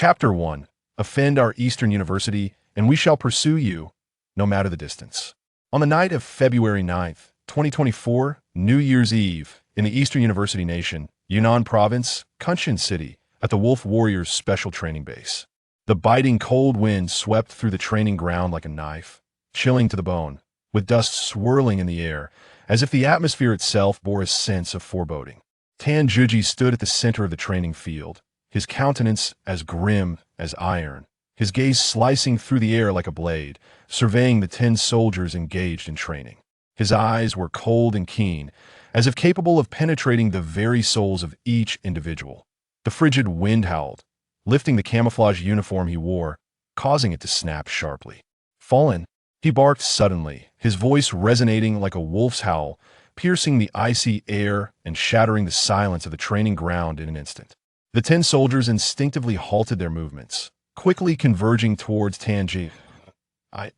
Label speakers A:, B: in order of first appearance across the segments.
A: Chapter 1. Offend our Eastern University, and we shall pursue you, no matter the distance. On the night of February 9th, 2024, New Year's Eve, in the Eastern University Nation, Yunnan Province, Kunshan City, at the Wolf Warriors Special Training Base. The biting cold wind swept through the training ground like a knife, chilling to the bone, with dust swirling in the air, as if the atmosphere itself bore a sense of foreboding. Tan Juji stood at the center of the training field, his countenance as grim as iron, his gaze slicing through the air like a blade, surveying the 10 soldiers engaged in training. His eyes were cold and keen, as if capable of penetrating the very souls of each individual. The frigid wind howled, lifting the camouflage uniform he wore, causing it to snap sharply. "Fallen," he barked suddenly, his voice resonating like a wolf's howl, piercing the icy air and shattering the silence of the training ground in an instant. The 10 soldiers instinctively halted their movements, quickly converging towards Tanji.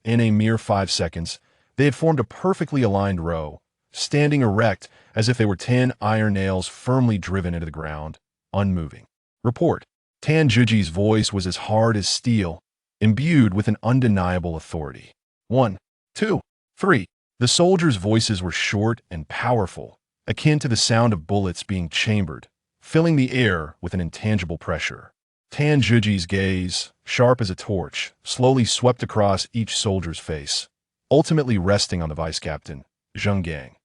A: In a mere 5 seconds, they had formed a perfectly aligned row, standing erect as if they were 10 iron nails firmly driven into the ground, unmoving. "Report." Tan Juji's voice was as hard as steel, imbued with an undeniable authority. 1, 2, 3. The soldiers' voices were short and powerful, akin to the sound of bullets being chambered, filling the air with an intangible pressure. Tan Juji's gaze, sharp as a torch, slowly swept across each soldier's face, ultimately resting on the vice captain, Zheng Gang.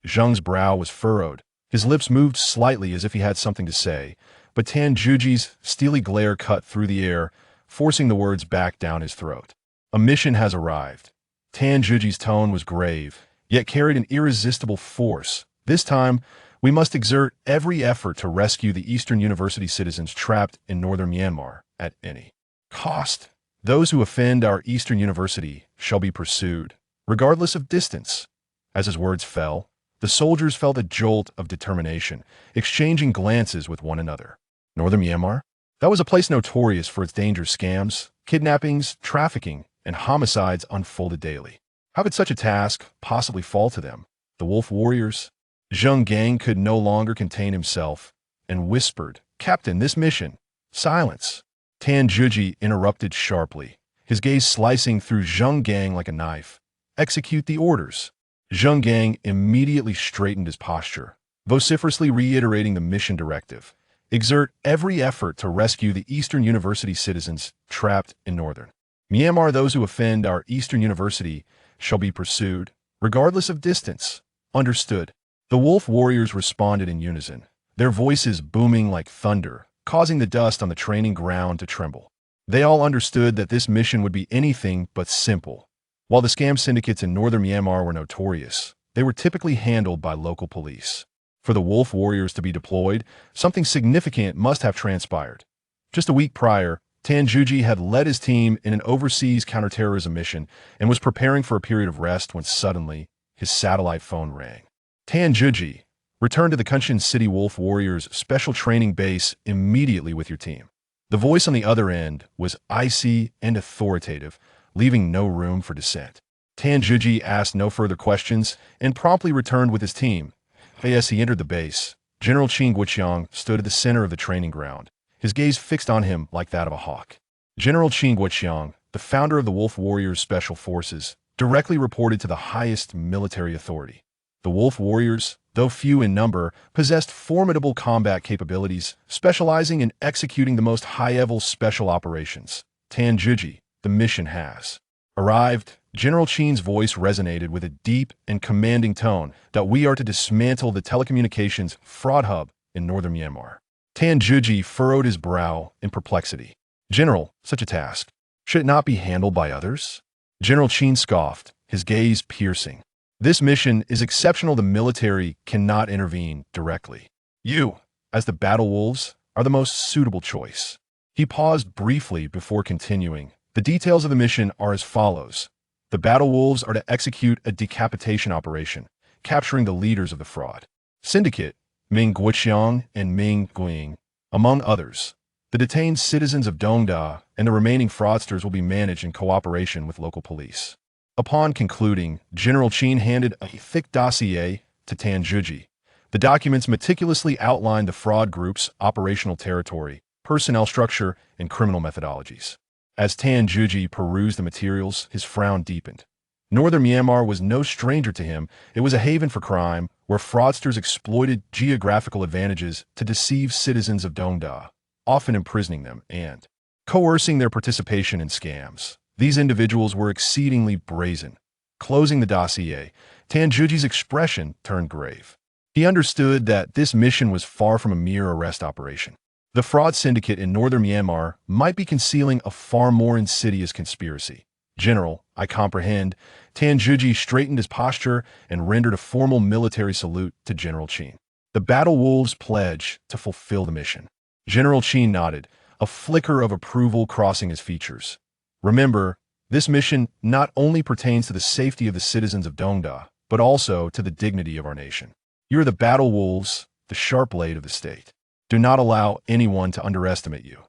A: Zheng's brow was furrowed, his lips moved slightly as if he had something to say, but Tan Juji's steely glare cut through the air, forcing the words back down his throat. "A mission has arrived." Tan Juji's tone was grave, yet carried an irresistible force. "This time, we must exert every effort to rescue the Eastern University citizens trapped in northern Myanmar at any cost. Those who offend our Eastern University shall be pursued, regardless of distance." As his words fell, the soldiers felt a jolt of determination, exchanging glances with one another. Northern Myanmar? That was a place notorious for its dangerous scams, kidnappings, trafficking, and homicides unfolded daily. How could such a task possibly fall to them? The Wolf Warriors? Zheng Gang could no longer contain himself and whispered, "Captain, this mission." Silence. Tan Juji interrupted sharply, his gaze slicing through Zheng Gang like a knife. "Execute the orders." Zheng Gang immediately straightened his posture, vociferously reiterating the mission directive. "Exert every effort to rescue the Eastern University citizens trapped in northern Myanmar. Those who offend our Eastern University shall be pursued, regardless of distance." "Understood." The Wolf Warriors responded in unison, their voices booming like thunder, causing the dust on the training ground to tremble. They all understood that this mission would be anything but simple. While the scam syndicates in northern Myanmar were notorious, they were typically handled by local police. For the Wolf Warriors to be deployed, something significant must have transpired. Just a week prior, Tan Juji had led his team in an overseas counterterrorism mission and was preparing for a period of rest when suddenly his satellite phone rang. "Tan Juji, return to the Kunshan City Wolf Warriors Special Training Base immediately with your team." The voice on the other end was icy and authoritative, leaving no room for dissent. Tan Juji asked no further questions and promptly returned with his team. As he entered the base, General Qing Guoqiang stood at the center of the training ground, his gaze fixed on him like that of a hawk. General Qing Guoqiang, the founder of the Wolf Warriors Special Forces, directly reported to the highest military authority. The Wolf Warriors, though few in number, possessed formidable combat capabilities, specializing in executing the most high-level special operations. "Tan Juji, the mission has arrived." General Qing's voice resonated with a deep and commanding tone that we are to dismantle the telecommunications fraud hub in northern Myanmar. Tan Juji furrowed his brow in perplexity. "General, such a task, should it not be handled by others?" General Qing scoffed, his gaze piercing. "This mission is exceptional. The military cannot intervene directly. You, as the battle wolves, are the most suitable choice." He paused briefly before continuing. "The details of the mission are as follows. The battle wolves are to execute a decapitation operation, capturing the leaders of the fraud syndicate, Ming Guoqiang and Ming Guing, among others. The detained citizens of Dongda and the remaining fraudsters will be managed in cooperation with local police." Upon concluding, General Qing handed a thick dossier to Tan Juji. The documents meticulously outlined the fraud group's operational territory, personnel structure, and criminal methodologies. As Tan Juji perused the materials, his frown deepened. Northern Myanmar was no stranger to him. It was a haven for crime, where fraudsters exploited geographical advantages to deceive citizens of Dongda, often imprisoning them and coercing their participation in scams. These individuals were exceedingly brazen. Closing the dossier, Tan Juji's expression turned grave. He understood that this mission was far from a mere arrest operation. The fraud syndicate in northern Myanmar might be concealing a far more insidious conspiracy. General, I comprehend. Tan Juji straightened his posture and rendered a formal military salute to General Chin. The Battle Wolves pledge to fulfill the mission. General Chin nodded, a flicker of approval crossing his features. Remember, this mission not only pertains to the safety of the citizens of Dongda, but also to the dignity of our nation. You're the Battle Wolves, the sharp blade of the state. Do not allow anyone to underestimate you.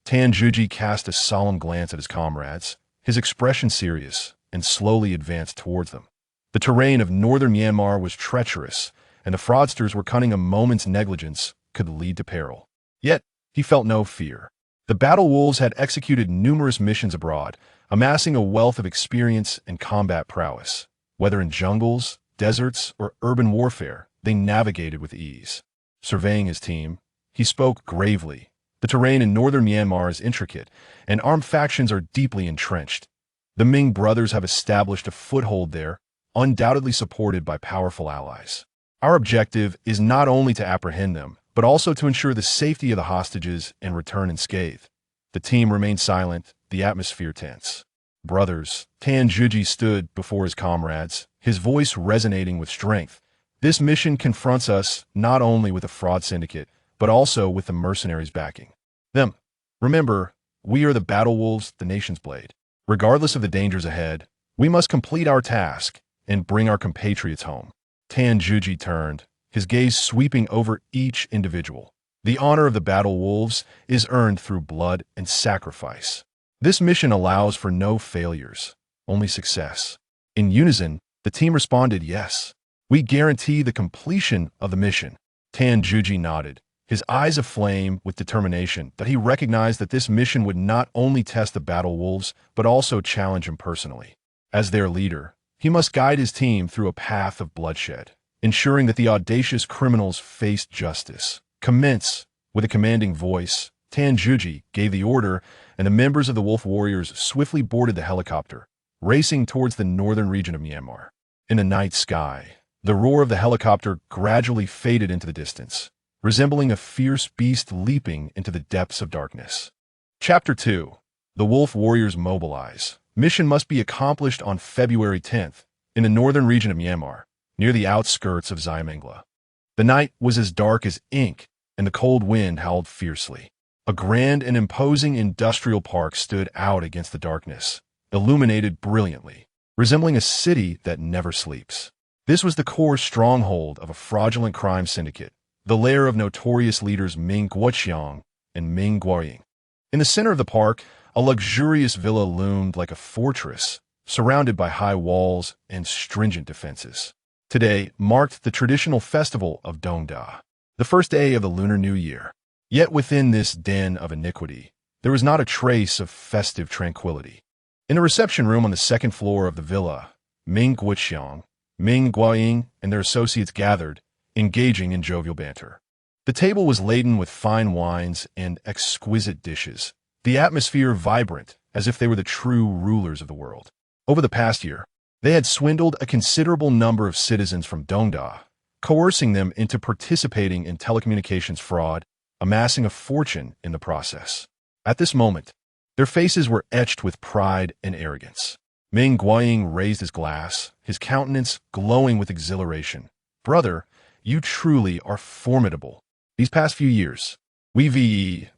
A: Tan Juji cast a solemn glance at his comrades, his expression serious, and slowly advanced towards them. The terrain of northern Myanmar was treacherous, and the fraudsters were cunning a moment's negligence could lead to peril. Yet, he felt no fear. The Battle Wolves had executed numerous missions abroad, amassing a wealth of experience and combat prowess. Whether in jungles, deserts, or urban warfare, they navigated with ease. Surveying his team, he spoke gravely. The terrain in northern Myanmar is intricate, and armed factions are deeply entrenched. The Ming brothers have established a foothold there, undoubtedly supported by powerful allies. Our objective is not only to apprehend them, but also to ensure the safety of the hostages and return unscathed. The team remained silent, the atmosphere tense. Brothers, Tan Juji stood before his comrades, his voice resonating with strength. This mission confronts us not only with a fraud syndicate, but also with the mercenaries backing them. Remember, we are the Battle Wolves, the nation's blade. Regardless of the dangers ahead, we must complete our task and bring our compatriots home. Tan Juji turned, his gaze sweeping over each individual. The honor of the Battle Wolves is earned through blood and sacrifice. This mission allows for no failures, only success. In unison, the team responded, yes. We guarantee the completion of the mission. Tan Juji nodded, his eyes aflame with determination that he recognized that this mission would not only test the Battle Wolves, but also challenge him personally. As their leader, he must guide his team through a path of bloodshed, ensuring that the audacious criminals faced justice. Commence. With a commanding voice, Tan Juji gave the order, and the members of the Wolf Warriors swiftly boarded the helicopter, racing towards the northern region of Myanmar. In the night sky, the roar of the helicopter gradually faded into the distance, resembling a fierce beast leaping into the depths of darkness. Chapter 2. The Wolf Warriors mobilize. Mission must be accomplished on February 10th, in the northern region of Myanmar, near the outskirts of Xaimangla. The night was as dark as ink, and the cold wind howled fiercely. A grand and imposing industrial park stood out against the darkness, illuminated brilliantly, resembling a city that never sleeps. This was the core stronghold of a fraudulent crime syndicate, the lair of notorious leaders Ming Guoqiang and Ming Guoying. In the center of the park, a luxurious villa loomed like a fortress, surrounded by high walls and stringent defenses. Today marked the traditional festival of Dongda, the first day of the Lunar New Year. Yet within this den of iniquity, there was not a trace of festive tranquility. In the reception room on the second floor of the villa, Ming Guoqiang, Ming Guoying, and their associates gathered, engaging in jovial banter. The table was laden with fine wines and exquisite dishes, the atmosphere vibrant, as if they were the true rulers of the world. Over the past year, they had swindled a considerable number of citizens from Dongda, coercing them into participating in telecommunications fraud, amassing a fortune in the process. At this moment, their faces were etched with pride and arrogance. Ming Guoying raised his glass, his countenance glowing with exhilaration. Brother, you truly are formidable. These past few years, we've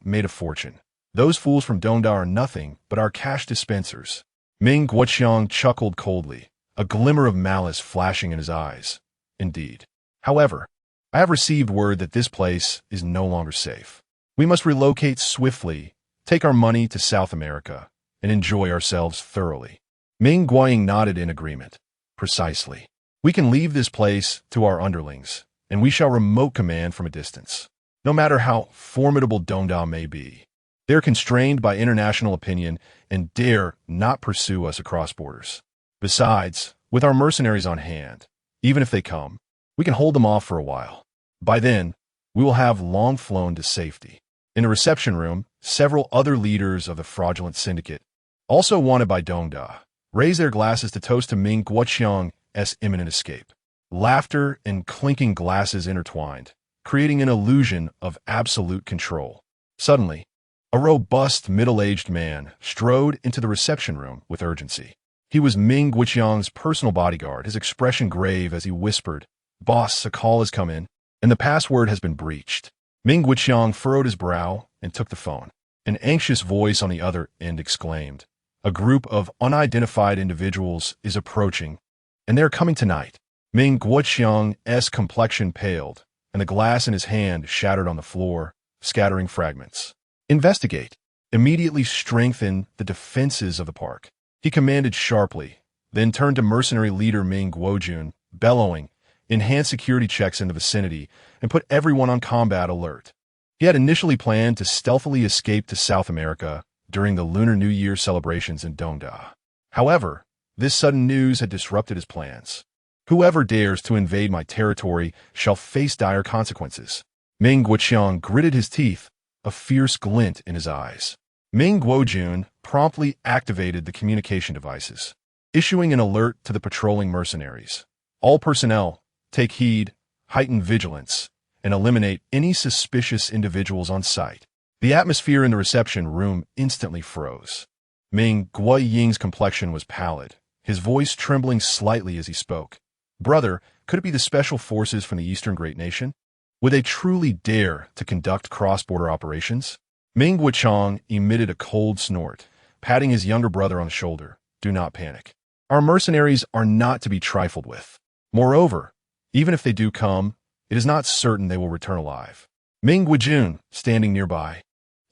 A: made a fortune. Those fools from Dongda are nothing but our cash dispensers. Ming Guoqiang chuckled coldly, a glimmer of malice flashing in his eyes. Indeed. However, I have received word that this place is no longer safe. We must relocate swiftly, take our money to South America, and enjoy ourselves thoroughly. Ming Guoying nodded in agreement. Precisely. We can leave this place to our underlings, and we shall remote command from a distance. No matter how formidable Dongda may be, They are constrained by international opinion and dare not pursue us across borders. Besides, with our mercenaries on hand, even if they come, we can hold them off for a while. By then, we will have long flown to safety. In the reception room, several other leaders of the fraudulent syndicate, also wanted by Dongda, raised their glasses to toast to Ming Guoqiang's imminent escape. Laughter and clinking glasses intertwined, creating an illusion of absolute control. Suddenly, a robust, middle-aged man strode into the reception room with urgency. He was Ming Guoqiang's personal bodyguard, his expression grave as he whispered, "Boss, a call has come in, and the password has been breached." Ming Guoqiang furrowed his brow and took the phone. An anxious voice on the other end exclaimed, "A group of unidentified individuals is approaching, and they are coming tonight." Ming Guoqiang's complexion paled, and the glass in his hand shattered on the floor, scattering fragments. "Investigate. Immediately strengthen the defenses of the park," he commanded sharply, then turned to mercenary leader Ming Guojun, bellowing, "Enhance security checks in the vicinity and put everyone on combat alert." He had initially planned to stealthily escape to South America during the Lunar New Year celebrations in Dongda. However, this sudden news had disrupted his plans. "Whoever dares to invade my territory shall face dire consequences." Ming Guoqiang gritted his teeth, a fierce glint in his eyes. Ming Guojun promptly activated the communication devices, issuing an alert to the patrolling mercenaries. "All personnel, take heed, heighten vigilance, and eliminate any suspicious individuals on site." The atmosphere in the reception room instantly froze. Ming Guoying's complexion was pallid, his voice trembling slightly as he spoke. "Brother, could it be the special forces from the Eastern Great Nation? Would they truly dare to conduct cross-border operations?" Ming Guoqiang emitted a cold snort, patting his younger brother on the shoulder. "Do not panic. Our mercenaries are not to be trifled with. Moreover, even if they do come, it is not certain they will return alive." Ming Guojun, standing nearby,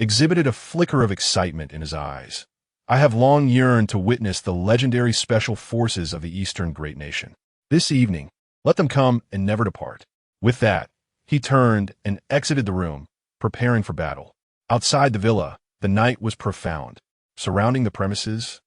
A: exhibited a flicker of excitement in his eyes. "I have long yearned to witness the legendary special forces of the Eastern Great Nation. This evening, let them come and never depart." With that, he turned and exited the room, preparing for battle. Outside the villa, the night was profound. Surrounding the premises,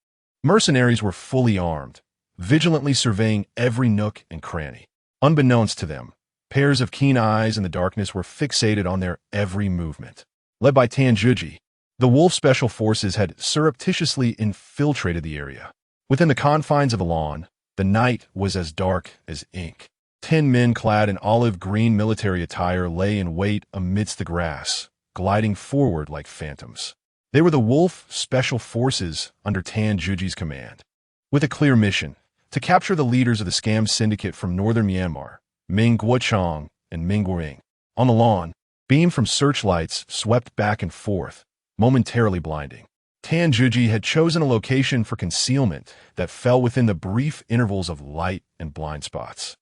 A: mercenaries were fully armed, vigilantly surveying every nook and cranny. Unbeknownst to them, pairs of keen eyes in the darkness were fixated on their every movement. Led by Tanjuji, the Wolf Special Forces had surreptitiously infiltrated the area. Within the confines of the lawn, the night was as dark as ink. 10 men clad in olive-green military attire lay in wait amidst the grass, gliding forward like phantoms. They were the Wolf Special Forces under Tanjuji's command. With a clear mission, to capture the leaders of the scam syndicate from northern Myanmar, Ming Guoqiang and Ming Guoying. On the lawn, beam from searchlights swept back and forth, momentarily blinding. Tanjuji had chosen a location for concealment that fell within the brief intervals of light and blind spots.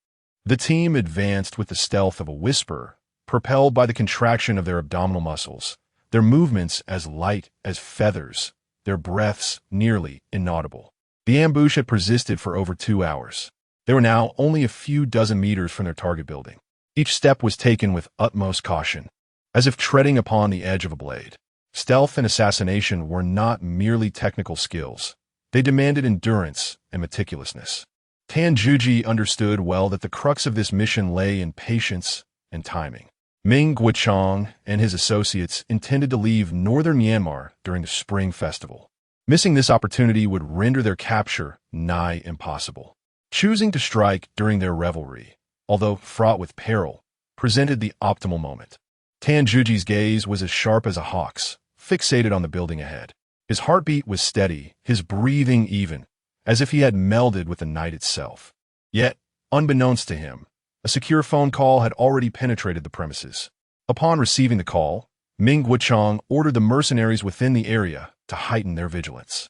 A: The team advanced with the stealth of a whisper, propelled by the contraction of their abdominal muscles, their movements as light as feathers, their breaths nearly inaudible. The ambush had persisted for over 2 hours. They were now only a few dozen meters from their target building. Each step was taken with utmost caution, as if treading upon the edge of a blade. Stealth and assassination were not merely technical skills. They demanded endurance and meticulousness. Tanjuji understood well that the crux of this mission lay in patience and timing. Ming Guoqiang and his associates intended to leave northern Myanmar during the Spring Festival. Missing this opportunity would render their capture nigh impossible. Choosing to strike during their revelry, although fraught with peril, presented the optimal moment. Tanjuji's gaze was as sharp as a hawk's, fixated on the building ahead. His heartbeat was steady, his breathing even, as if he had melded with the night itself. Yet, unbeknownst to him, a secure phone call had already penetrated the premises. Upon receiving the call, Ming Guoqiang ordered the mercenaries within the area to heighten their vigilance.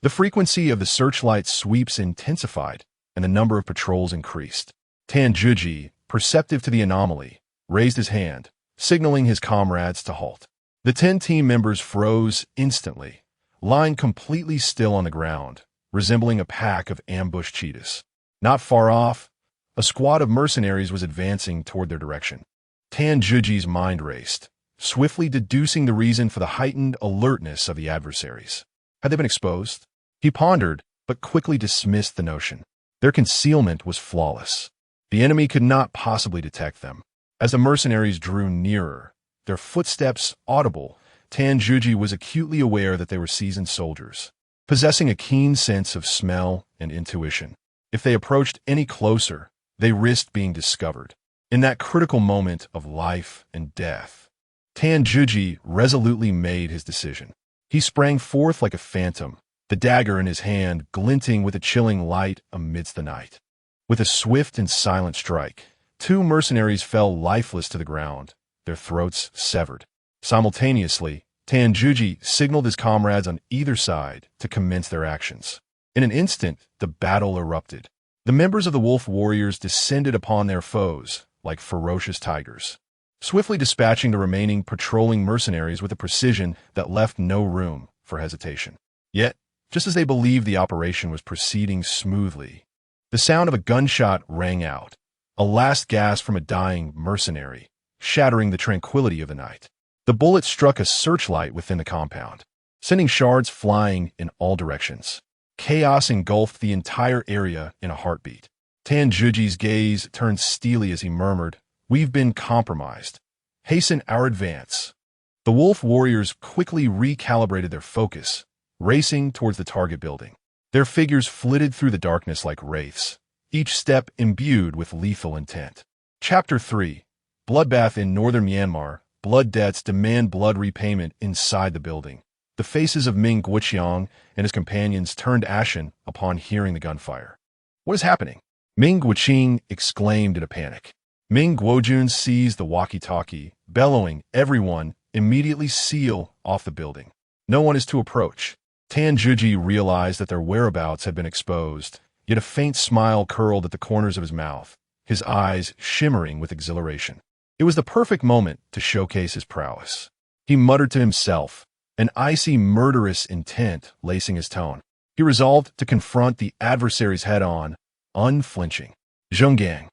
A: The frequency of the searchlight sweeps intensified, and the number of patrols increased. Tanjuji, perceptive to the anomaly, raised his hand, signaling his comrades to halt. The 10 team members froze instantly, lying completely still on the ground, resembling a pack of ambushed cheetahs. Not far off, a squad of mercenaries was advancing toward their direction. Tanjuji's mind raced, swiftly deducing the reason for the heightened alertness of the adversaries. Had they been exposed? He pondered, but quickly dismissed the notion. Their concealment was flawless. The enemy could not possibly detect them. As the mercenaries drew nearer, their footsteps audible, Tanjuji was acutely aware that they were seasoned soldiers, possessing a keen sense of smell and intuition. If they approached any closer, they risked being discovered. In that critical moment of life and death, Tanjuji resolutely made his decision. He sprang forth like a phantom, the dagger in his hand glinting with a chilling light amidst the night. With a swift and silent strike, 2 mercenaries fell lifeless to the ground, their throats severed. Simultaneously, Tanjuji signaled his comrades on either side to commence their actions. In an instant, the battle erupted. The members of the Wolf Warriors descended upon their foes like ferocious tigers, swiftly dispatching the remaining patrolling mercenaries with a precision that left no room for hesitation. Yet, just as they believed the operation was proceeding smoothly, the sound of a gunshot rang out, a last gasp from a dying mercenary, shattering the tranquility of the night. The bullet struck a searchlight within the compound, sending shards flying in all directions. Chaos engulfed the entire area in a heartbeat. Tanjuji's gaze turned steely as he murmured, "We've been compromised. Hasten our advance." The Wolf Warriors quickly recalibrated their focus, racing towards the target building. Their figures flitted through the darkness like wraiths, each step imbued with lethal intent. Chapter 3. Bloodbath in Northern Myanmar. Blood debts demand blood repayment inside the building. The faces of Ming Guoqiang and his companions turned ashen upon hearing the gunfire. "What is happening?" Ming Guoqiang exclaimed in a panic. Ming Guojun seized the walkie-talkie, bellowing, "Everyone, immediately seal off the building. No one is to approach." Tanjuji realized that their whereabouts had been exposed, yet a faint smile curled at the corners of his mouth, his eyes shimmering with exhilaration. It was the perfect moment to showcase his prowess. He muttered to himself, an icy, murderous intent lacing his tone. He resolved to confront the adversaries head-on, unflinching. "Zhonggang,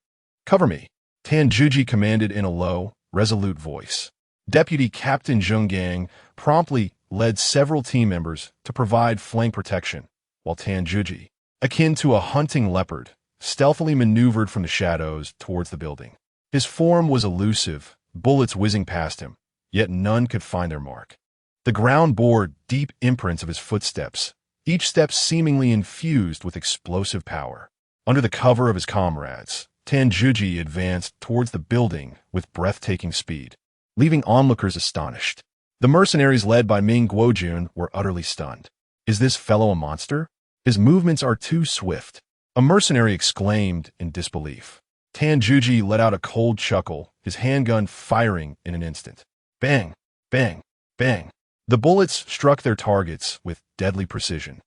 A: cover me," Tanjuji commanded in a low, resolute voice. Deputy Captain Zhonggang promptly led several team members to provide flank protection, while Tanjuji, akin to a hunting leopard, stealthily maneuvered from the shadows towards the building. His form was elusive, bullets whizzing past him, yet none could find their mark. The ground bore deep imprints of his footsteps, each step seemingly infused with explosive power. Under the cover of his comrades, Tanjuji advanced towards the building with breathtaking speed, leaving onlookers astonished. The mercenaries led by Ming Guojun were utterly stunned. "Is this fellow a monster? His movements are too swift," a mercenary exclaimed in disbelief. Tanjuji let out a cold chuckle, his handgun firing in an instant. Bang, bang, bang. The bullets struck their targets with deadly precision,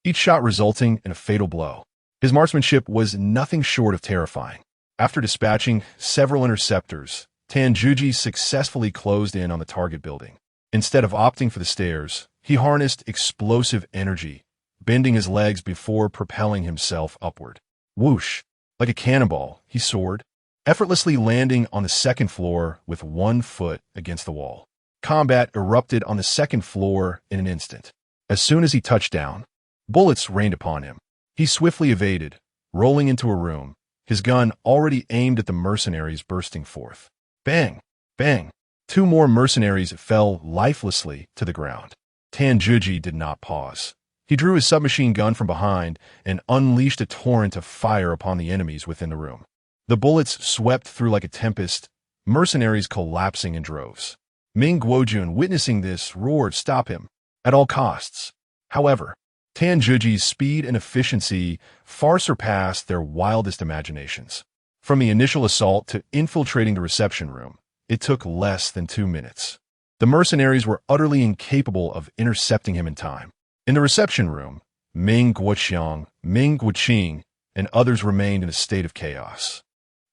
A: each shot resulting in a fatal blow. His marksmanship was nothing short of terrifying. After dispatching several interceptors, Tanjuji successfully closed in on the target building. Instead of opting for the stairs, he harnessed explosive energy, bending his legs before propelling himself upward. Whoosh! Like a cannonball, he soared, effortlessly landing on the second floor with one foot against the wall. Combat erupted on the second floor in an instant. As soon as he touched down, bullets rained upon him. He swiftly evaded, rolling into a room, his gun already aimed at the mercenaries bursting forth. Bang! Bang! 2 more mercenaries fell lifelessly to the ground. Tanjuji did not pause. He drew his submachine gun from behind and unleashed a torrent of fire upon the enemies within the room. The bullets swept through like a tempest, mercenaries collapsing in droves. Ming Guojun, witnessing this, roared, "Stop him, at all costs." However, Tanjuji's speed and efficiency far surpassed their wildest imaginations. From the initial assault to infiltrating the reception room, it took less than 2 minutes. The mercenaries were utterly incapable of intercepting him in time. In the reception room, Ming Guoqiang, Ming Guoqing, and others remained in a state of chaos,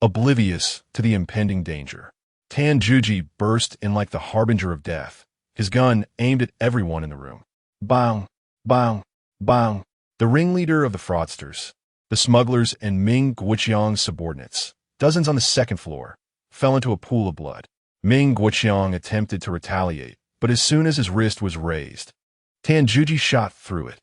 A: oblivious to the impending danger. Tanjuji burst in like the harbinger of death, his gun aimed at everyone in the room. Bang! Bang! Bang! The ringleader of the fraudsters, the smugglers and Ming Guoqiang's subordinates, dozens on the second floor, fell into a pool of blood. Ming Guoqiang attempted to retaliate, but as soon as his wrist was raised, Tan Juji shot through it.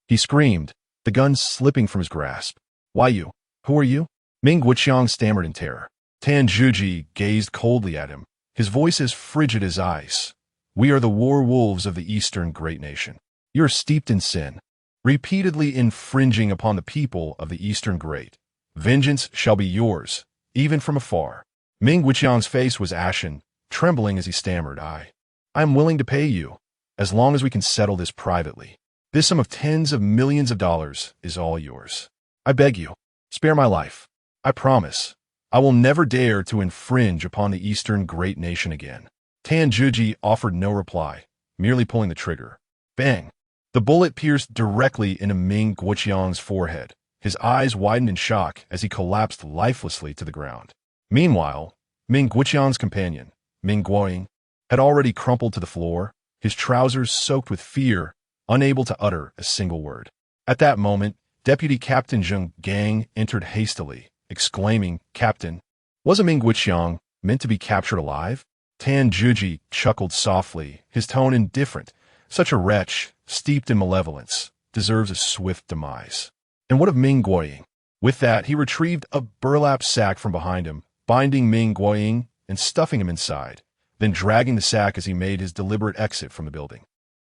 A: He screamed, the gun slipping from his grasp. Why you? Who are you? Ming Guoqiang stammered in terror. Tan Juji gazed coldly at him, his voice as frigid as ice. We are the war wolves of the Eastern great nation. You are steeped in sin, repeatedly infringing upon the people of the Eastern great. Vengeance shall be yours, even from afar. Ming Guoqiang's face was ashen, trembling as he stammered, I am willing to pay you, as long as we can settle this privately. This sum of tens of millions of dollars is all yours. I beg you, spare my life. I promise, I will never dare to infringe upon the Eastern great nation again. Tan Juji offered no reply, merely pulling the trigger. Bang! The bullet pierced directly into Ming Guoqiang's forehead. His eyes widened in shock as he collapsed lifelessly to the ground. Meanwhile, Ming Guoqiang's companion, Ming Guoying, had already crumpled to the floor, his trousers soaked with fear, unable to utter a single word. At that moment, Deputy Captain Zheng Gang entered hastily, exclaiming, Captain, wasn't Ming Guoqiang meant to be captured alive? Tan Juji chuckled softly, his tone indifferent. Such a wretch, steeped in malevolence, deserves a swift demise. And what of Ming Guoying? With that, he retrieved a burlap sack from behind him, binding Ming Guoying and stuffing him inside, then dragging the sack as he made his deliberate exit from the building.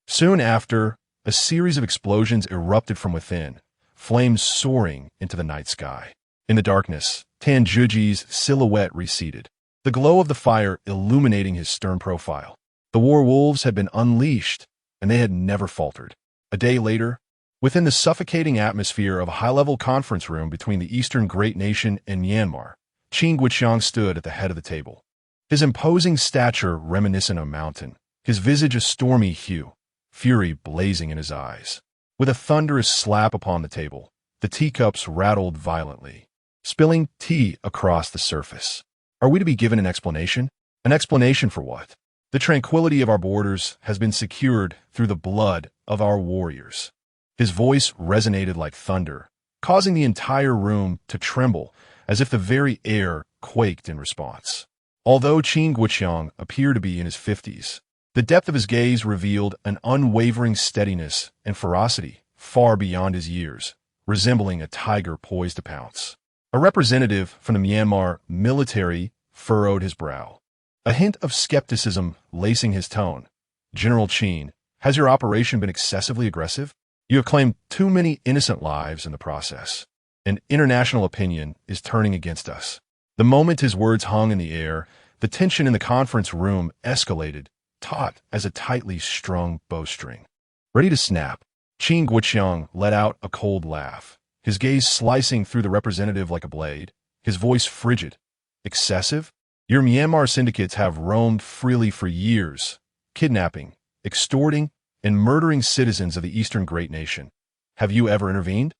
A: Soon after, a series of explosions erupted from within, flames soaring into the night sky. In the darkness, Tan Juji's silhouette receded, the glow of the fire illuminating his stern profile. The war wolves had been unleashed, and they had never faltered. A day later, within the suffocating atmosphere of a high-level conference room between the Eastern Great Nation and Myanmar, Qin Guoqiang stood at the head of the table. His imposing stature reminiscent of a mountain, his visage a stormy hue, fury blazing in his eyes. With a thunderous slap upon the table, the teacups rattled violently, spilling tea across the surface. Are we to be given an explanation? An explanation for what? The tranquility of our borders has been secured through the blood of our warriors. His voice resonated like thunder, causing the entire room to tremble as if the very air quaked in response. Although Qin Guoqiang appeared to be in his 50s, the depth of his gaze revealed an unwavering steadiness and ferocity far beyond his years, resembling a tiger poised to pounce. A representative from the Myanmar military furrowed his brow, a hint of skepticism lacing his tone. General Qin, has your operation been excessively aggressive? You have claimed too many innocent lives in the process, and international opinion is turning against us. The moment his words hung in the air, the tension in the conference room escalated, taut as a tightly strung bowstring. Ready to snap, Qin Guoqiang let out a cold laugh, his gaze slicing through the representative like a blade, his voice frigid. Excessive? Your Myanmar syndicates have roamed freely for years, kidnapping, extorting, and murdering citizens of the Eastern Great Nation. Have you ever intervened?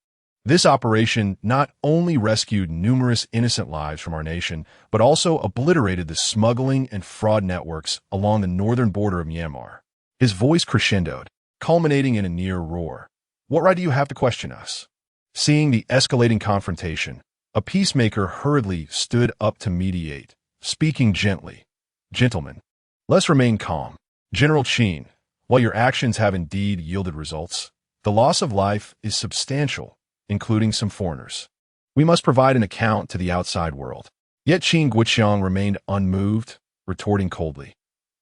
A: This operation not only rescued numerous innocent lives from our nation, but also obliterated the smuggling and fraud networks along the northern border of Myanmar. His voice crescendoed, culminating in a near roar. What right do you have to question us? Seeing the escalating confrontation, a peacemaker hurriedly stood up to mediate, speaking gently. Gentlemen, let's remain calm. General Qin, while your actions have indeed yielded results, the loss of life is substantial, including some foreigners. We must provide an account to the outside world. Yet Qin Guoqiang remained unmoved, retorting coldly.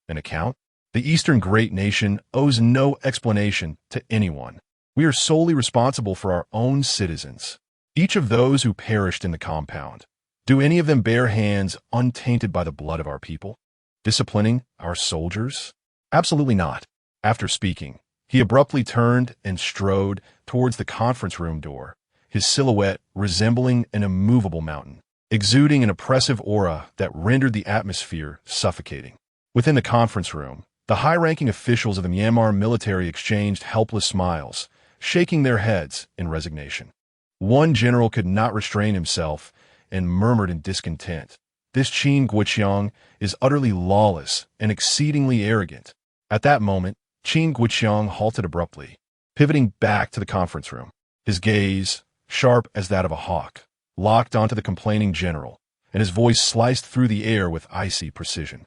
A: An account? The Eastern Great Nation owes no explanation to anyone. We are solely responsible for our own citizens, each of those who perished in the compound. Do any of them bear hands untainted by the blood of our people? Disciplining our soldiers? Absolutely not. After speaking, he abruptly turned and strode towards the conference room door, his silhouette resembling an immovable mountain, exuding an oppressive aura that rendered the atmosphere suffocating. Within the conference room, the high-ranking officials of the Myanmar military exchanged helpless smiles, shaking their heads in resignation. One general could not restrain himself and murmured in discontent, "This Qin Guoqiang is utterly lawless and exceedingly arrogant." At that moment, Qin Guoqiang halted abruptly, pivoting back to the conference room. His gaze, sharp as that of a hawk, locked onto the complaining general, and his voice sliced through the air with icy precision.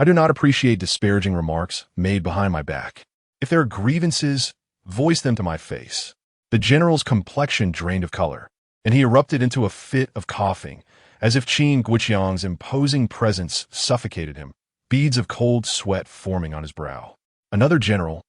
A: I do not appreciate disparaging remarks made behind my back. If there are grievances, voice them to my face. The general's complexion drained of color, and he erupted into a fit of coughing, as if Qin Guoqiang's imposing presence suffocated him, beads of cold sweat forming on his brow. Another general,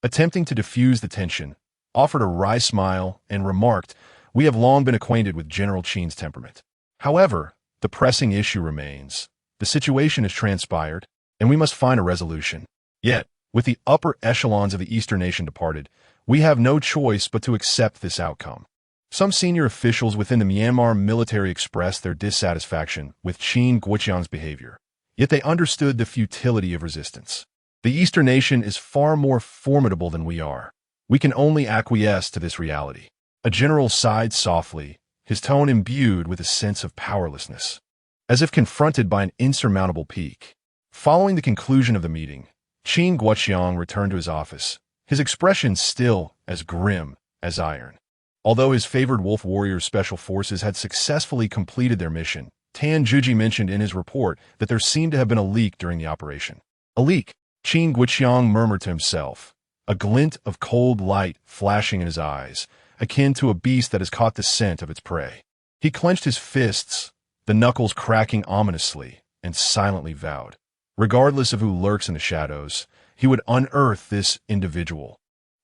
A: attempting to diffuse the tension, offered a wry smile and remarked, "We have long been acquainted with General Qin's temperament. However, the pressing issue remains. The situation has transpired, and we must find a resolution. Yet, with the upper echelons of the Eastern nation departed, we have no choice but to accept this outcome." Some senior officials within the Myanmar military expressed their dissatisfaction with Qin Guoqiang's behavior, yet they understood the futility of resistance. The Eastern nation is far more formidable than we are. We can only acquiesce to this reality. A general sighed softly, his tone imbued with a sense of powerlessness, as if confronted by an insurmountable peak. Following the conclusion of the meeting, Qin Guoqiang returned to his office, his expression still as grim as iron. Although his favored Wolf Warriors Special Forces had successfully completed their mission, Tan Juji mentioned in his report that there seemed to have been a leak during the operation. A leak, Qin Guoqiang murmured to himself, a glint of cold light flashing in his eyes, akin to a beast that has caught the scent of its prey. He clenched his fists, the knuckles cracking ominously, and silently vowed, regardless of who lurks in the shadows, he would unearth this individual.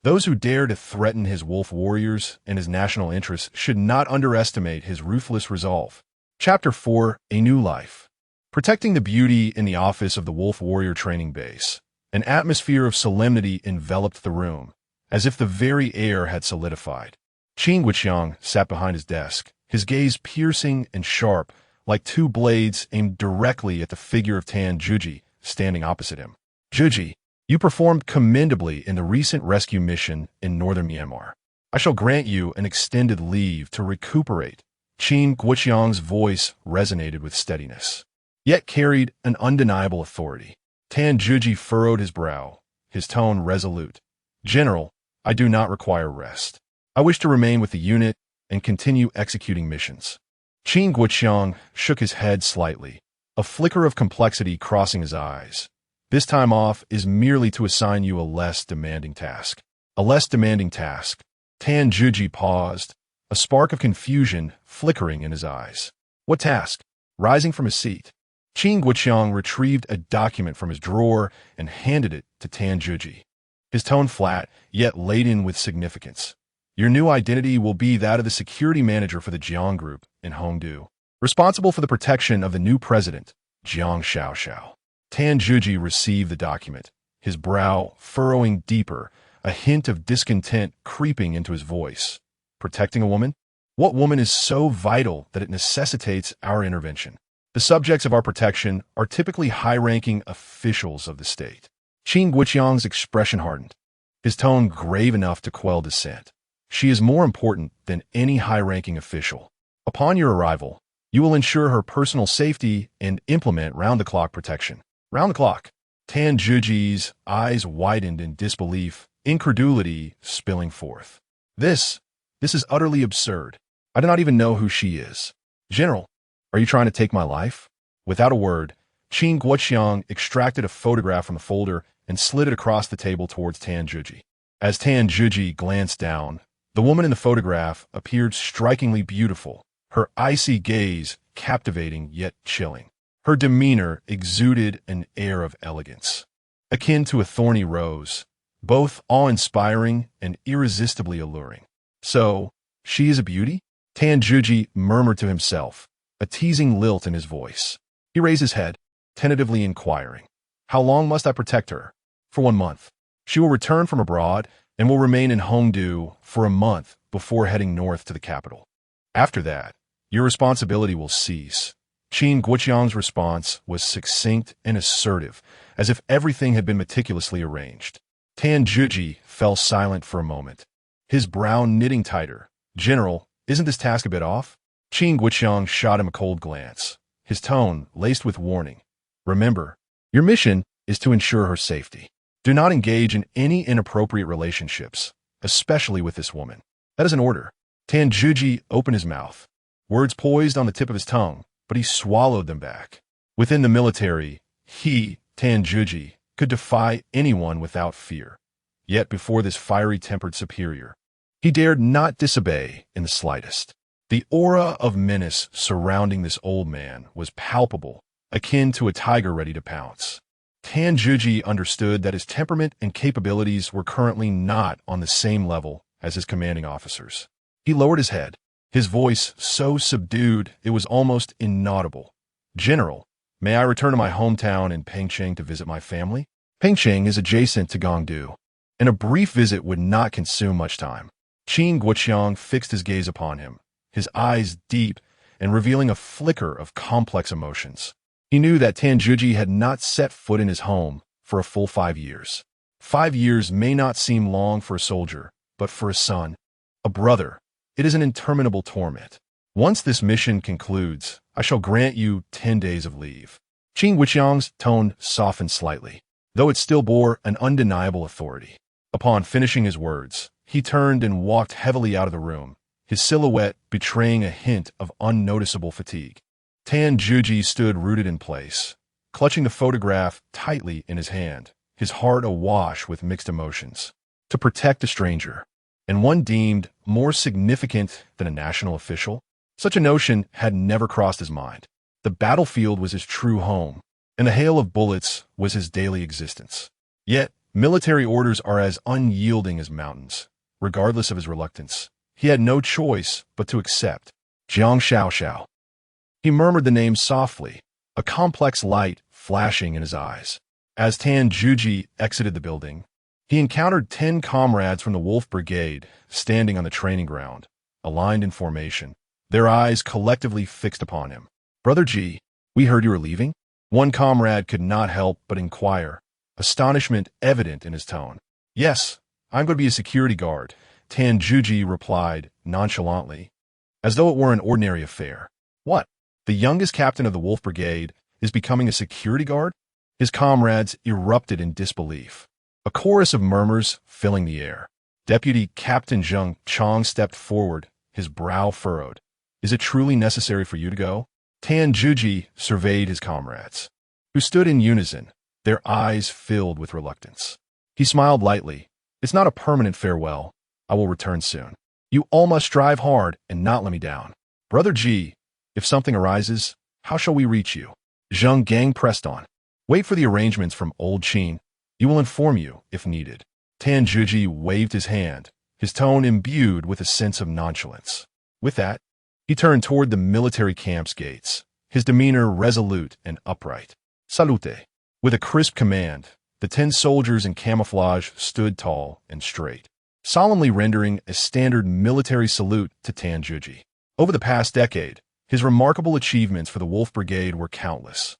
A: Those who dare to threaten his wolf warriors and his national interests should not underestimate his ruthless resolve. Chapter 4: A New Life. Protecting the beauty in the office of the Wolf Warrior Training Base, an atmosphere of solemnity enveloped the room, as if the very air had solidified. Qin Guoqiang sat behind his desk, his gaze piercing and sharp, like two blades aimed directly at the figure of Tan Juji standing opposite him. "Juji, you performed commendably in the recent rescue mission in northern Myanmar. I shall grant you an extended leave to recuperate." Qin Guoqiang's voice resonated with steadiness, yet carried an undeniable authority. Tan Juji furrowed his brow, his tone resolute. "General, I do not require rest. I wish to remain with the unit and continue executing missions." Qin Guoqiang shook his head slightly, a flicker of complexity crossing his eyes. "This time off is merely to assign you a less demanding task." "A less demanding task." Tan Juji paused, a spark of confusion flickering in his eyes. "What task?" Rising from his seat, Qin Guoqiang retrieved a document from his drawer and handed it to Tan Juji, his tone flat, yet laden with significance. "Your new identity will be that of the security manager for the Jiang Group in Hongdu, responsible for the protection of the new president, Jiang Xiaoxiao." Tan Juji received the document, his brow furrowing deeper, a hint of discontent creeping into his voice. "Protecting a woman? What woman is so vital that it necessitates our intervention? The subjects of our protection are typically high-ranking officials of the state." Qin Guoqiang's expression hardened, his tone grave enough to quell dissent. "She is more important than any high-ranking official. Upon your arrival, you will ensure her personal safety and implement round-the-clock protection." "Round the clock." Tan Juji's eyes widened in disbelief, incredulity spilling forth. This is utterly absurd. I do not even know who she is." "General, are you trying to take my life?" Without a word, Qin Guoqiang extracted a photograph from the folder and slid it across the table towards Tan Juji. As Tan Juji glanced down, the woman in the photograph appeared strikingly beautiful, her icy gaze captivating yet chilling. Her demeanor exuded an air of elegance, akin to a thorny rose, both awe-inspiring and irresistibly alluring. "So, she is a beauty?" Tan Juji murmured to himself, a teasing lilt in his voice. He raised his head, tentatively inquiring, "How long must I protect her?" "For 1 month. She will return from abroad and will remain in Hongdu for a month before heading north to the capital. After that, your responsibility will cease." Qin Guoqiang's response was succinct and assertive, as if everything had been meticulously arranged. Tan Juji fell silent for a moment, his brow knitting tighter. "General, isn't this task a bit off?" Qin Guoqiang shot him a cold glance, his tone laced with warning. "Remember, your mission is to ensure her safety. Do not engage in any inappropriate relationships, especially with this woman. That is an order." Tan Juji opened his mouth, words poised on the tip of his tongue, but he swallowed them back. Within the military, he, Tan Juji, could defy anyone without fear. Yet before this fiery-tempered superior, he dared not disobey in the slightest. The aura of menace surrounding this old man was palpable, akin to a tiger ready to pounce. Tan Juji understood that his temperament and capabilities were currently not on the same level as his commanding officers. He lowered his head, his voice so subdued it was almost inaudible. "General, may I return to my hometown in Pengcheng to visit my family?" Pengcheng is adjacent to Gongdu, and a brief visit would not consume much time. Qin Guoqiang fixed his gaze upon him, his eyes deep and revealing a flicker of complex emotions. He knew that Tan Juji had not set foot in his home for a full 5 years. 5 years may not seem long for a soldier, but for a son, a brother, it is an interminable torment. "Once this mission concludes, I shall grant you 10 days of leave." Qin Guoqiang's tone softened slightly, though it still bore an undeniable authority. Upon finishing his words, he turned and walked heavily out of the room, his silhouette betraying a hint of unnoticeable fatigue. Tan Juji stood rooted in place, clutching the photograph tightly in his hand, his heart awash with mixed emotions. To protect a stranger, and one deemed more significant than a national official, such a notion had never crossed his mind. The battlefield was his true home, and the hail of bullets was his daily existence. Yet, military orders are as unyielding as mountains. Regardless of his reluctance, he had no choice but to accept. Jiang Xiaoxiao. He murmured the name softly, a complex light flashing in his eyes. As Tan Juji exited the building, he encountered 10 comrades from the Wolf Brigade standing on the training ground, aligned in formation, their eyes collectively fixed upon him. "Brother Ji, we heard you were leaving?" One comrade could not help but inquire, astonishment evident in his tone. "Yes, I'm going to be a security guard," Tan Juji replied nonchalantly, as though it were an ordinary affair. "What? The youngest captain of the Wolf Brigade is becoming a security guard?" His comrades erupted in disbelief, a chorus of murmurs filling the air. Deputy Captain Zheng Chong stepped forward, his brow furrowed. "Is it truly necessary for you to go?" Tan Juji surveyed his comrades, who stood in unison, their eyes filled with reluctance. He smiled lightly. "It's not a permanent farewell. I will return soon. You all must strive hard and not let me down. Brother Ji, if something arises, how shall we reach you?" Zheng Gang pressed on. "Wait for the arrangements from Old Qin. You will inform you if needed." Tan Juji waved his hand, his tone imbued with a sense of nonchalance. With that, he turned toward the military camp's gates, his demeanor resolute and upright. "Salute." With a crisp command, the 10 soldiers in camouflage stood tall and straight, solemnly rendering a standard military salute to Tan Juji. Over the past decade, his remarkable achievements for the Wolf Brigade were countless.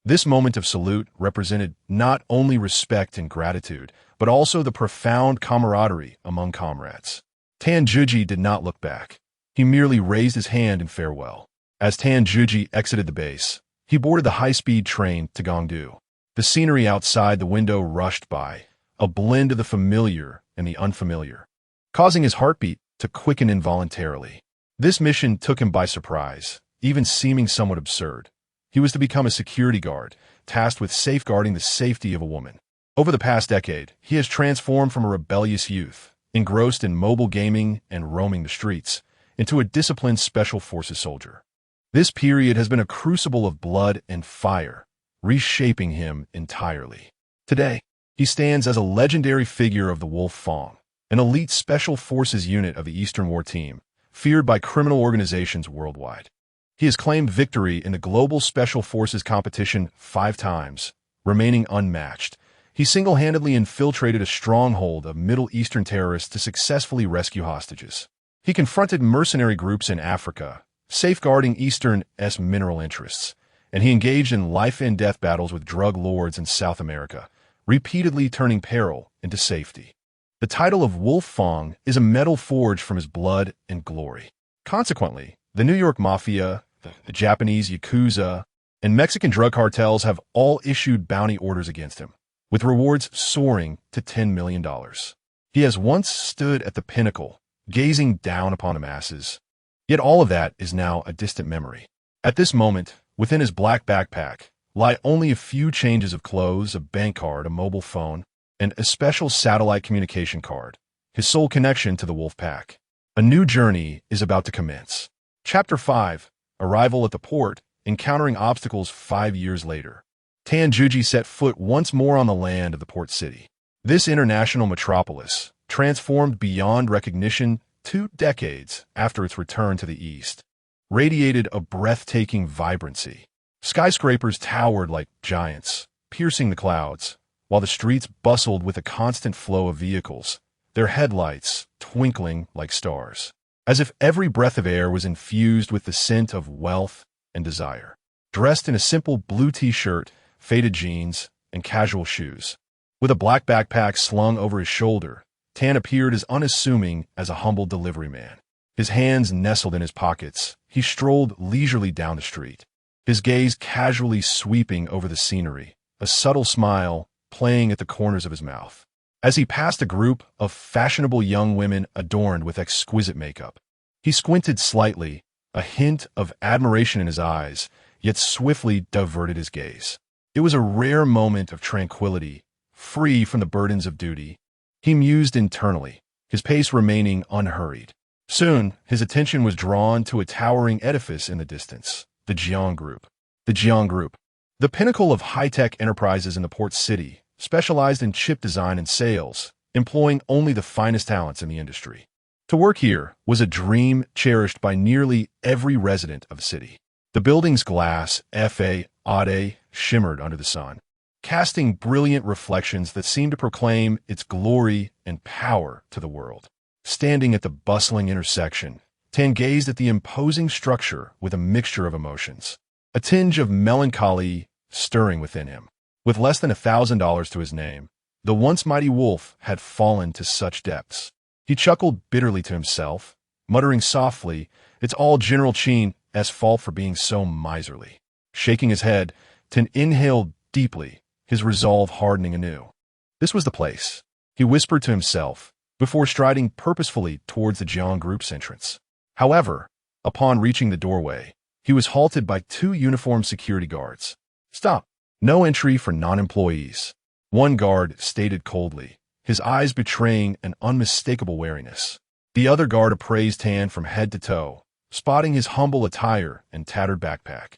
A: This moment of salute represented not only respect and gratitude, but also the profound camaraderie among comrades. Tan Juji did not look back. He merely raised his hand in farewell. As Tan Juji exited the base, he boarded the high-speed train to Gongdu. The scenery outside the window rushed by, a blend of the familiar and the unfamiliar, causing his heartbeat to quicken involuntarily. This mission took him by surprise, even seeming somewhat absurd. He was to become a security guard, tasked with safeguarding the safety of a woman. Over the past decade, he has transformed from a rebellious youth, engrossed in mobile gaming and roaming the streets, into a disciplined special forces soldier. This period has been a crucible of blood and fire, reshaping him entirely. Today, he stands as a legendary figure of the Wolf Fang, an elite special forces unit of the Eastern War Team, feared by criminal organizations worldwide. He has claimed victory in the global special forces competition 5 times, remaining unmatched. He single-handedly infiltrated a stronghold of Middle Eastern terrorists to successfully rescue hostages. He confronted mercenary groups in Africa, safeguarding Eastern's mineral interests, and he engaged in life-and-death battles with drug lords in South America, repeatedly turning peril into safety. The title of Wolf Fang is a medal forged from his blood and glory. Consequently, the New York Mafia, the Japanese Yakuza, and Mexican drug cartels have all issued bounty orders against him, with rewards soaring to $10 million. He has once stood at the pinnacle, gazing down upon the masses. Yet all of that is now a distant memory. At this moment, within his black backpack, lie only a few changes of clothes, a bank card, a mobile phone, and a special satellite communication card, his sole connection to the wolf pack. A new journey is about to commence. Chapter 5. Arrival at the port, encountering obstacles 5 years later. Tanjuji set foot once more on the land of the port city. This international metropolis, transformed beyond recognition 2 decades after its return to the east, radiated a breathtaking vibrancy. Skyscrapers towered like giants, piercing the clouds, while the streets bustled with a constant flow of vehicles, their headlights twinkling like stars, as if every breath of air was infused with the scent of wealth and desire. Dressed in a simple blue t-shirt, faded jeans, and casual shoes, with a black backpack slung over his shoulder, Tan appeared as unassuming as a humble delivery man. His hands nestled in his pockets, he strolled leisurely down the street, his gaze casually sweeping over the scenery, a subtle smile playing at the corners of his mouth. As he passed a group of fashionable young women adorned with exquisite makeup, he squinted slightly, a hint of admiration in his eyes, yet swiftly diverted his gaze. It was a rare moment of tranquility, free from the burdens of duty. He mused internally, his pace remaining unhurried. Soon, his attention was drawn to a towering edifice in the distance, the Jiang Group. The Jiang Group, the pinnacle of high-tech enterprises in the port city, specialized in chip design and sales, employing only the finest talents in the industry. To work here was a dream cherished by nearly every resident of the city. The building's glass, facade, shimmered under the sun, casting brilliant reflections that seemed to proclaim its glory and power to the world. Standing at the bustling intersection, Tan gazed at the imposing structure with a mixture of emotions, a tinge of melancholy stirring within him. With less than $1,000 to his name, the once mighty wolf had fallen to such depths. He chuckled bitterly to himself, muttering softly, "It's all General Qin's fault for being so miserly." Shaking his head, Tan inhaled deeply, his resolve hardening anew. This was the place, he whispered to himself, before striding purposefully towards the Jiang Group's entrance. However, upon reaching the doorway, he was halted by 2 uniformed security guards. "Stop. No entry for non-employees," one guard stated coldly, his eyes betraying an unmistakable wariness. The other guard appraised Tan from head to toe, spotting his humble attire and tattered backpack,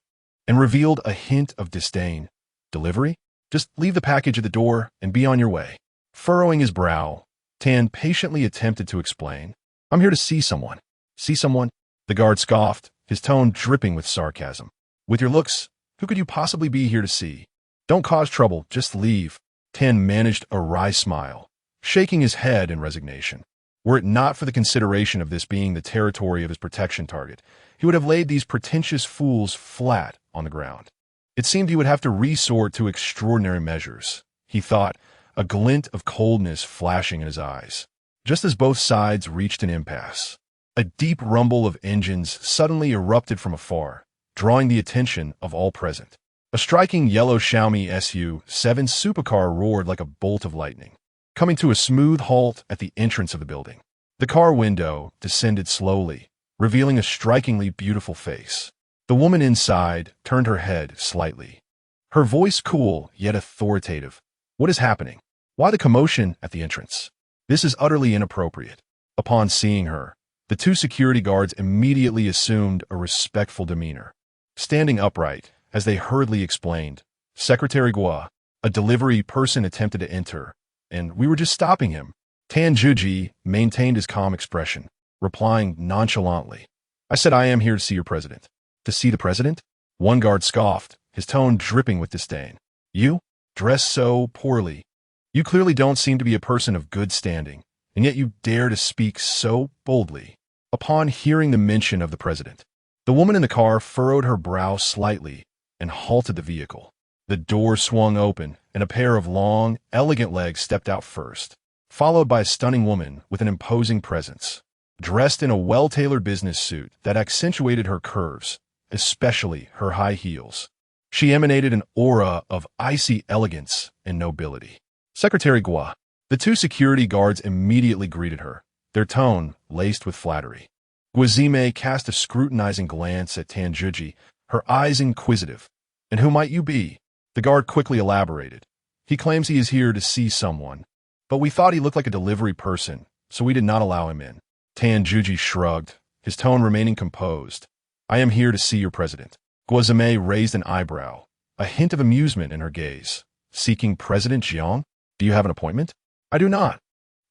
A: and revealed a hint of disdain. "Delivery? Just leave the package at the door and be on your way." Furrowing his brow, Tan patiently attempted to explain. "I'm here to see someone." "See someone?" The guard scoffed, his tone dripping with sarcasm. "With your looks, who could you possibly be here to see? Don't cause trouble, just leave." Tan managed a wry smile, shaking his head in resignation. Were it not for the consideration of this being the territory of his protection target, he would have laid these pretentious fools flat on the ground. It seemed he would have to resort to extraordinary measures, he thought, a glint of coldness flashing in his eyes. Just as both sides reached an impasse, a deep rumble of engines suddenly erupted from afar, drawing the attention of all present. A striking yellow Xiaomi SU-7 supercar roared like a bolt of lightning, coming to a smooth halt at the entrance of the building. The car window descended slowly, revealing a strikingly beautiful face. The woman inside turned her head slightly, her voice cool yet authoritative. "What is happening? Why the commotion at the entrance? This is utterly inappropriate." Upon seeing her, the 2 security guards immediately assumed a respectful demeanor. Standing upright, as they hurriedly explained, "Secretary Gua, a delivery person attempted to enter, and we were just stopping him." Tanjuji maintained his calm expression, replying nonchalantly, "I said I am here to see your president." "To see the president?" One guard scoffed, his tone dripping with disdain. "You? Dress so poorly. You clearly don't seem to be a person of good standing, and yet you dare to speak so boldly." Upon hearing the mention of the president, the woman in the car furrowed her brow slightly and halted the vehicle. The door swung open, and a pair of long, elegant legs stepped out first, followed by a stunning woman with an imposing presence, dressed in a well-tailored business suit that accentuated her curves, especially her high heels. She emanated an aura of icy elegance and nobility. "Secretary Gua." The 2 security guards immediately greeted her, their tone laced with flattery. Guazime cast a scrutinizing glance at Tanjuji, her eyes inquisitive. "And who might you be?" The guard quickly elaborated. He claims he is here to see someone, but we thought he looked like a delivery person, so we did not allow him in. Tanjuji shrugged, his tone remaining composed. I am here to see your president. Guozime raised an eyebrow, a hint of amusement in her gaze. Seeking President Jiang? Do you have an appointment? I do not.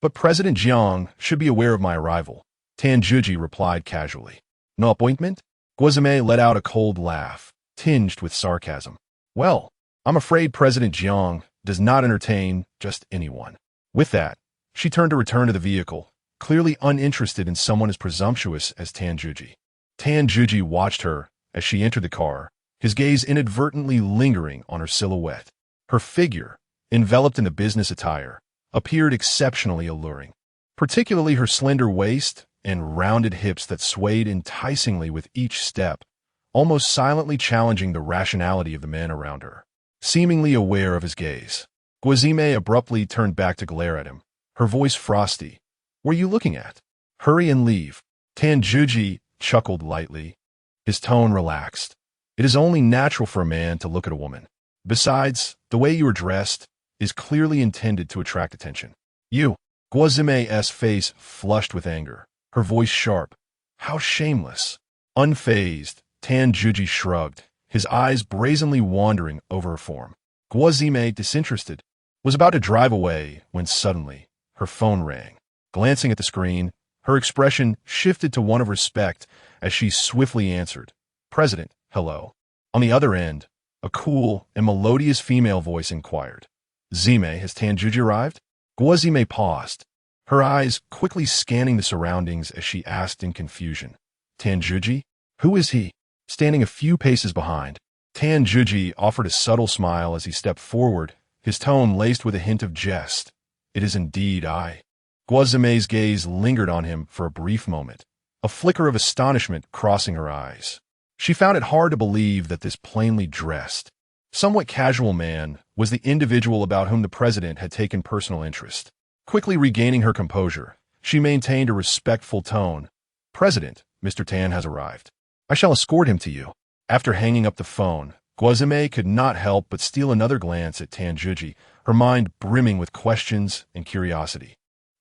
A: But President Jiang should be aware of my arrival. Tanjuji replied casually. No appointment? Guozime let out a cold laugh, tinged with sarcasm. Well, I'm afraid President Jiang does not entertain just anyone. With that, she turned to return to the vehicle, clearly uninterested in someone as presumptuous as Tanjuji. Tanjuji watched her as she entered the car, his gaze inadvertently lingering on her silhouette. Her figure, enveloped in the business attire, appeared exceptionally alluring, particularly her slender waist and rounded hips that swayed enticingly with each step, almost silently challenging the rationality of the men around her. Seemingly aware of his gaze, Guozime abruptly turned back to glare at him, her voice frosty. What are you looking at? Hurry and leave. Tanjuji chuckled lightly, his tone relaxed. It is only natural for a man to look at a woman. Besides, the way you are dressed is clearly intended to attract attention. You. Guozime's face flushed with anger, her voice sharp. How shameless. Unfazed, Tanjuji shrugged, his eyes brazenly wandering over her form. Guozime, disinterested, was about to drive away when suddenly her phone rang. Glancing at the screen, her expression shifted to one of respect as she swiftly answered. President, hello. On the other end, a cool and melodious female voice inquired. Zime, has Tanjuji arrived? Guozime paused, her eyes quickly scanning the surroundings as she asked in confusion. Tanjuji? Who is he? Standing a few paces behind, Tanjuji offered a subtle smile as he stepped forward, his tone laced with a hint of jest. It is indeed I. Guozime's gaze lingered on him for a brief moment, a flicker of astonishment crossing her eyes. She found it hard to believe that this plainly dressed, somewhat casual man was the individual about whom the president had taken personal interest. Quickly regaining her composure, she maintained a respectful tone. President, Mr. Tan has arrived. I shall escort him to you. After hanging up the phone, Guozime could not help but steal another glance at Tanjuji, her mind brimming with questions and curiosity.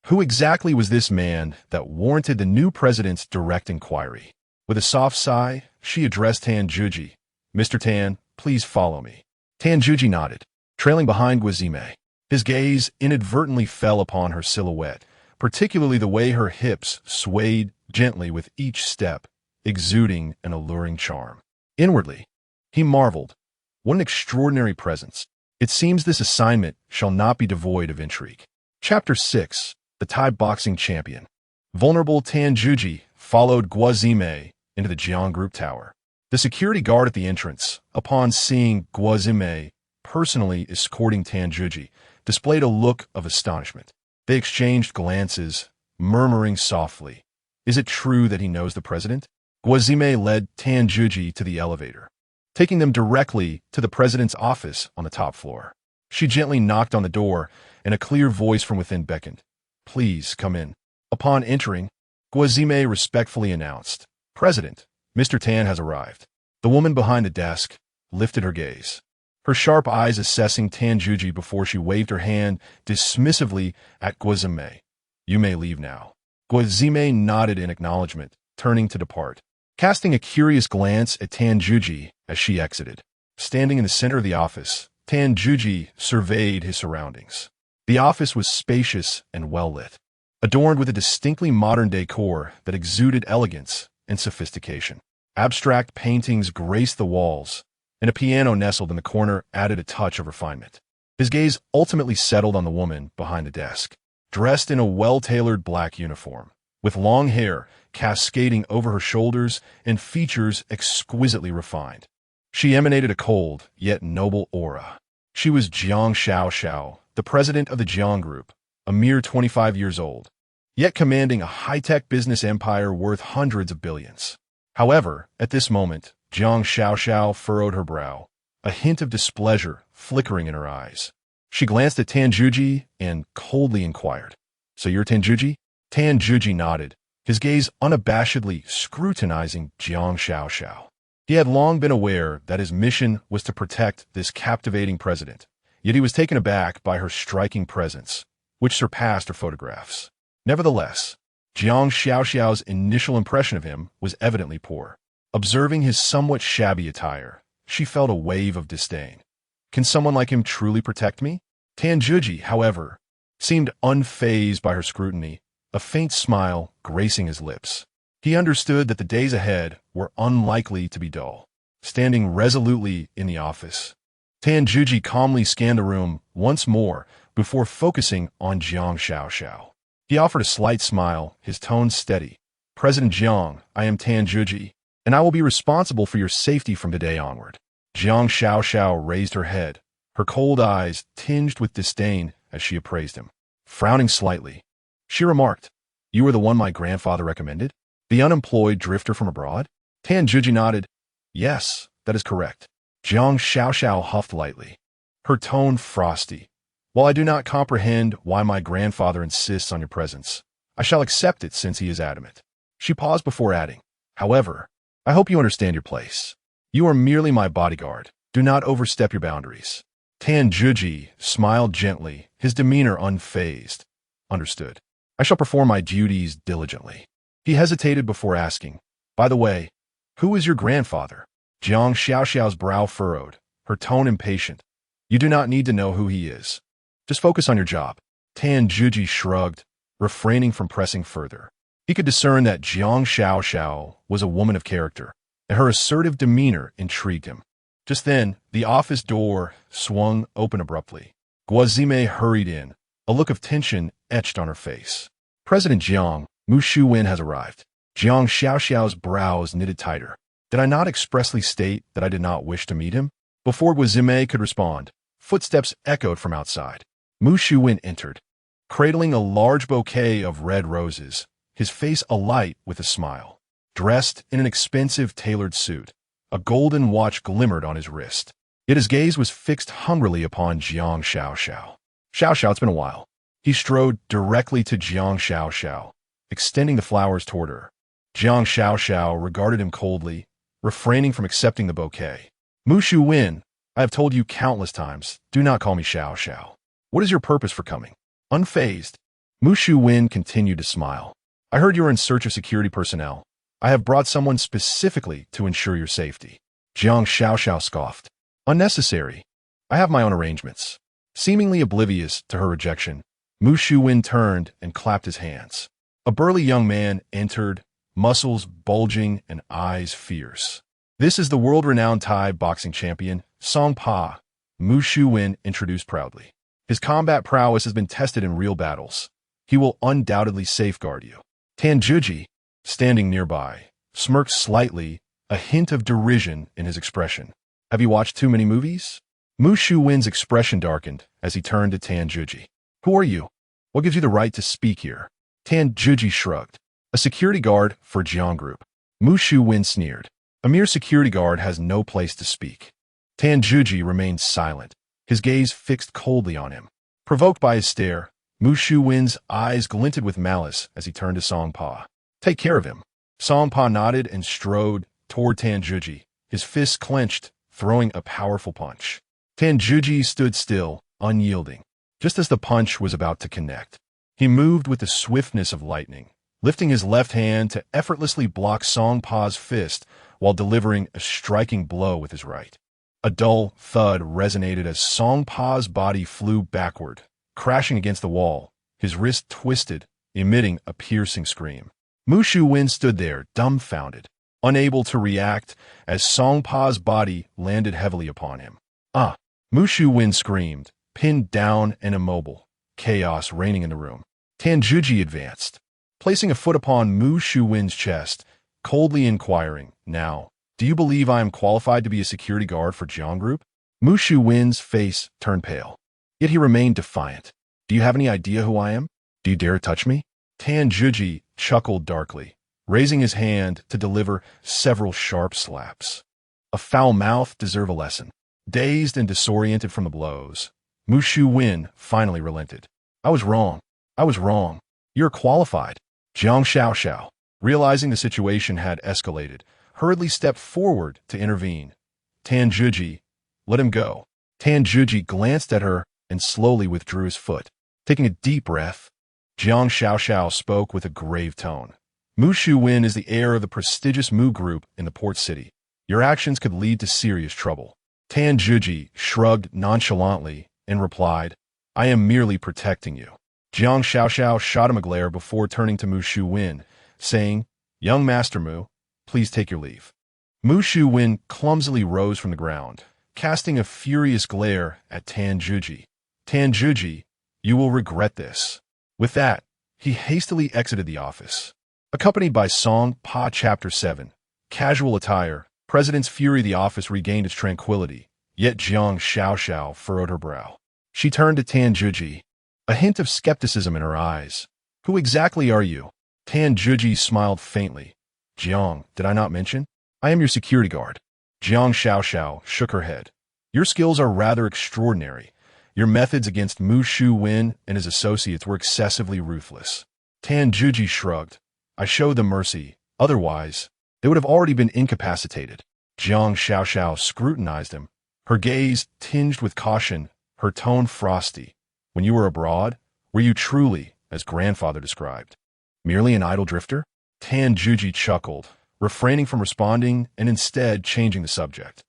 A: Who exactly was this man that warranted the new president's direct inquiry? With a soft sigh, she addressed Tanjuji. Mr. Tan, please follow me. Tanjuji nodded, trailing behind Guozime. His gaze inadvertently fell upon her silhouette, particularly the way her hips swayed gently with each step, exuding an alluring charm. Inwardly, he marveled. What an extraordinary presence. It seems this assignment shall not be devoid of intrigue. Chapter 6. The Thai Boxing Champion. Vulnerable Tanjuji followed Guozime into the Jiang Group Tower. The security guard at the entrance, upon seeing Guozime personally escorting Tanjuji, displayed a look of astonishment. They exchanged glances, murmuring softly, "Is it true that he knows the president?" Guozime led Tanjuji to the elevator, taking them directly to the president's office on the top floor. She gently knocked on the door, and a clear voice from within beckoned. "Please come in." Upon entering, Guozime respectfully announced, "President, Mr. Tan has arrived." The woman behind the desk lifted her gaze, her sharp eyes assessing Tanjuji before she waved her hand dismissively at Guozime. "You may leave now." Guozime nodded in acknowledgement, turning to depart, casting a curious glance at Tanjuji as she exited. Standing in the center of the office, Tanjuji surveyed his surroundings. The office was spacious and well-lit, adorned with a distinctly modern decor that exuded elegance and sophistication. Abstract paintings graced the walls, and a piano nestled in the corner added a touch of refinement. His gaze ultimately settled on the woman behind the desk, dressed in a well-tailored black uniform, with long hair cascading over her shoulders and features exquisitely refined. She emanated a cold, yet noble aura. She was Jiang Xiao, the president of the Jiang Group, a mere 25 years old, yet commanding a high-tech business empire worth hundreds of billions. However, at this moment, Jiang Xiao furrowed her brow, a hint of displeasure flickering in her eyes. She glanced at Tanjuji and coldly inquired, "So you're Tanjuji?" Tanjuji nodded, his gaze unabashedly scrutinizing Jiang Xiao. He had long been aware that his mission was to protect this captivating president, yet he was taken aback by her striking presence, which surpassed her photographs. Nevertheless, Jiang Xiaoxiao's initial impression of him was evidently poor. Observing his somewhat shabby attire, she felt a wave of disdain. Can someone like him truly protect me? Tan Zhuji, however, seemed unfazed by her scrutiny, a faint smile gracing his lips. He understood that the days ahead were unlikely to be dull. Standing resolutely in the office, Tan Zhuji calmly scanned the room once more before focusing on Jiang Xiaoxiao. He offered a slight smile, his tone steady. President Jiang, I am Tan Zhuji, and I will be responsible for your safety from today onward. Jiang Xiaoxiao raised her head, her cold eyes tinged with disdain as she appraised him. Frowning slightly, she remarked, You are the one my grandfather recommended? The unemployed drifter from abroad? Tan Zhuji nodded. Yes, that is correct. Jiang Xiaoxiao huffed lightly, her tone frosty. While I do not comprehend why my grandfather insists on your presence, I shall accept it since he is adamant. She paused before adding, However, I hope you understand your place. You are merely my bodyguard. Do not overstep your boundaries. Tan Zhuji smiled gently, his demeanor unfazed. Understood. I shall perform my duties diligently. He hesitated before asking, By the way, who is your grandfather? Jiang Xiaoxiao's brow furrowed, her tone impatient. You do not need to know who he is. Just focus on your job. Tan Zhuji shrugged, refraining from pressing further. He could discern that Jiang Xiaoxiao was a woman of character, and her assertive demeanor intrigued him. Just then, the office door swung open abruptly. Guazime hurried in, a look of tension etched on her face. President Jiang, Mu Shuwen has arrived. Jiang Xiaoxiao's brows knitted tighter. Did I not expressly state that I did not wish to meet him? Before Guazime could respond, footsteps echoed from outside. Mu Shuwen entered, cradling a large bouquet of red roses, his face alight with a smile. Dressed in an expensive tailored suit, a golden watch glimmered on his wrist. Yet his gaze was fixed hungrily upon Jiang Xiaoxiao. Xiaoxiao, it's been a while. He strode directly to Jiang Xiaoxiao, extending the flowers toward her. Jiang Xiaoxiao regarded him coldly, refraining from accepting the bouquet. Mu Shuwen, I have told you countless times, do not call me Xiaoxiao. What is your purpose for coming? Unfazed, Mu Shuwen continued to smile. I heard you are in search of security personnel. I have brought someone specifically to ensure your safety. Jiang Xiaoxiao scoffed. Unnecessary. I have my own arrangements. Seemingly oblivious to her rejection, Mu Shuwen turned and clapped his hands. A burly young man entered, muscles bulging and eyes fierce. This is the world-renowned Thai boxing champion, Song Pa, Mu Shuwen introduced proudly. His combat prowess has been tested in real battles. He will undoubtedly safeguard you. Tan Zhuji, standing nearby, smirked slightly, a hint of derision in his expression. Have you watched too many movies? Mu Shuwen's expression darkened as he turned to Tan Zhuji. Who are you? What gives you the right to speak here? Tan Zhuji shrugged. A security guard for Jiang Group. Mu Shuwen sneered. A mere security guard has no place to speak. Tan Zhuji remained silent, his gaze fixed coldly on him. Provoked by his stare, Mu Shuwen's eyes glinted with malice as he turned to Song Pa. Take care of him. Song Pa nodded and strode toward Tan Zhuji, his fists clenched, throwing a powerful punch. Tan Zhuji stood still, unyielding. Just as the punch was about to connect, he moved with the swiftness of lightning, lifting his left hand to effortlessly block Song Pa's fist while delivering a striking blow with his right. A dull thud resonated as Song Pa's body flew backward, crashing against the wall, his wrist twisted, emitting a piercing scream. Mu Shuwen stood there, dumbfounded, unable to react as Song Pa's body landed heavily upon him. Ah! Mu Shuwen screamed, pinned down and immobile, chaos reigning in the room. Tan Zhuji advanced, placing a foot upon Mu Shuwen's chest, coldly inquiring, Now, do you believe I am qualified to be a security guard for Jiang Group? Mu Shuwen's face turned pale, yet he remained defiant. Do you have any idea who I am? Do you dare touch me? Tan Zhuji chuckled darkly, raising his hand to deliver several sharp slaps. A foul mouth deserve a lesson. Dazed and disoriented from the blows, Mu Shuwen finally relented. I was wrong. You're qualified. Jiang Xiaoxiao, realizing the situation had escalated, hurriedly stepped forward to intervene. Tanjuji, let him go. Tanjuji glanced at her and slowly withdrew his foot. Taking a deep breath, Jiang Xiaoxiao spoke with a grave tone. Mu Shuwen is the heir of the prestigious Mu Group in the port city. Your actions could lead to serious trouble. Tanjuji shrugged nonchalantly and replied, I am merely protecting you. Jiang Xiaoxiao shot him a glare before turning to Mu Shuwen, saying, Young Master Mu, please take your leave. Mu Shuwen clumsily rose from the ground, casting a furious glare at Tanjuji. Tanjuji, you will regret this. With that, he hastily exited the office. Accompanied by Song Pa Chapter 7, Casual Attire, President's Fury, the office regained its tranquility, yet Jiang Xiaoxiao furrowed her brow. She turned to Tanjuji, a hint of skepticism in her eyes. Who exactly are you? Tanjuji smiled faintly. Jiang, did I not mention? I am your security guard. Jiang Xiaoxiao shook her head. Your skills are rather extraordinary. Your methods against Mu Shuwen and his associates were excessively ruthless. Tanjuji shrugged. I showed them mercy. Otherwise, they would have already been incapacitated. Jiang Xiaoxiao scrutinized him, her gaze tinged with caution, her tone frosty. When you were abroad, were you truly, as grandfather described, merely an idle drifter? Tanjuji chuckled, refraining from responding and instead changing the subject.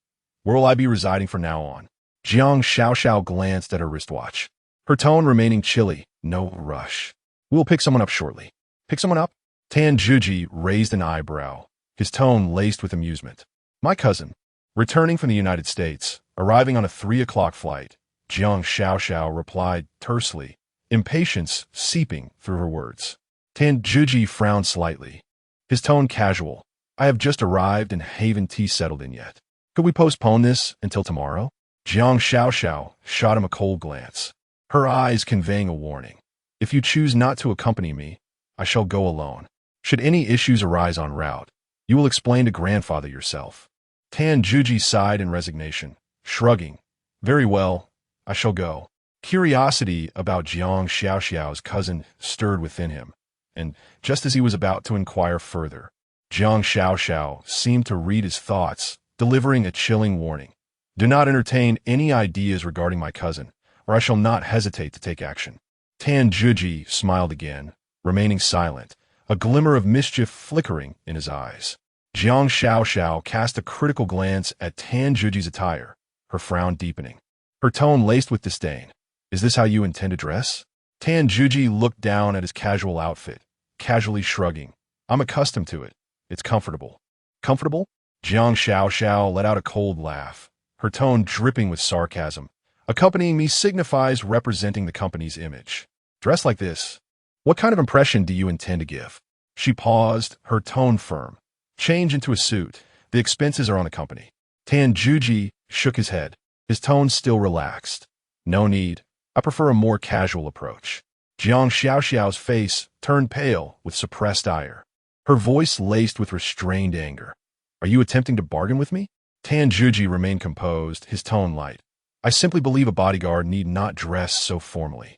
A: Where will I be residing from now on? Jiang Xiaoxiao glanced at her wristwatch, her tone remaining chilly. No rush. We will pick someone up shortly. Pick someone up? Tanjuji raised an eyebrow, his tone laced with amusement. My cousin, returning from the United States, arriving on a 3 o'clock flight. Jiang Xiaoxiao replied tersely, impatience seeping through her words. Tanjuji frowned slightly, his tone casual. I have just arrived and haven't tea settled in yet. Could we postpone this until tomorrow? Jiang Xiaoxiao shot him a cold glance, her eyes conveying a warning. If you choose not to accompany me, I shall go alone. Should any issues arise en route, you will explain to grandfather yourself. Tanjuji sighed in resignation, shrugging. Very well, I shall go. Curiosity about Jiang Xiaoxiao's cousin stirred within him, and just as he was about to inquire further, Jiang Xiaoxiao seemed to read his thoughts, delivering a chilling warning. Do not entertain any ideas regarding my cousin, or I shall not hesitate to take action. Tanjuji smiled again, remaining silent, a glimmer of mischief flickering in his eyes. Jiang Xiaoxiao cast a critical glance at Tanjuji's attire, her frown deepening, her tone laced with disdain. Is this how you intend to dress? Tanjuji looked down at his casual outfit, casually shrugging. I'm accustomed to it. It's comfortable. Comfortable? Jiang Xiaoxiao let out a cold laugh, her tone dripping with sarcasm. Accompanying me signifies representing the company's image. Dressed like this, what kind of impression do you intend to give? She paused, her tone firm. Change into a suit. The expenses are on the company. Tanjuji shook his head, his tone still relaxed. No need. I prefer a more casual approach. Jiang Xiaoxiao's face turned pale with suppressed ire, her voice laced with restrained anger. Are you attempting to bargain with me? Tanjuji remained composed, his tone light. I simply believe a bodyguard need not dress so formally.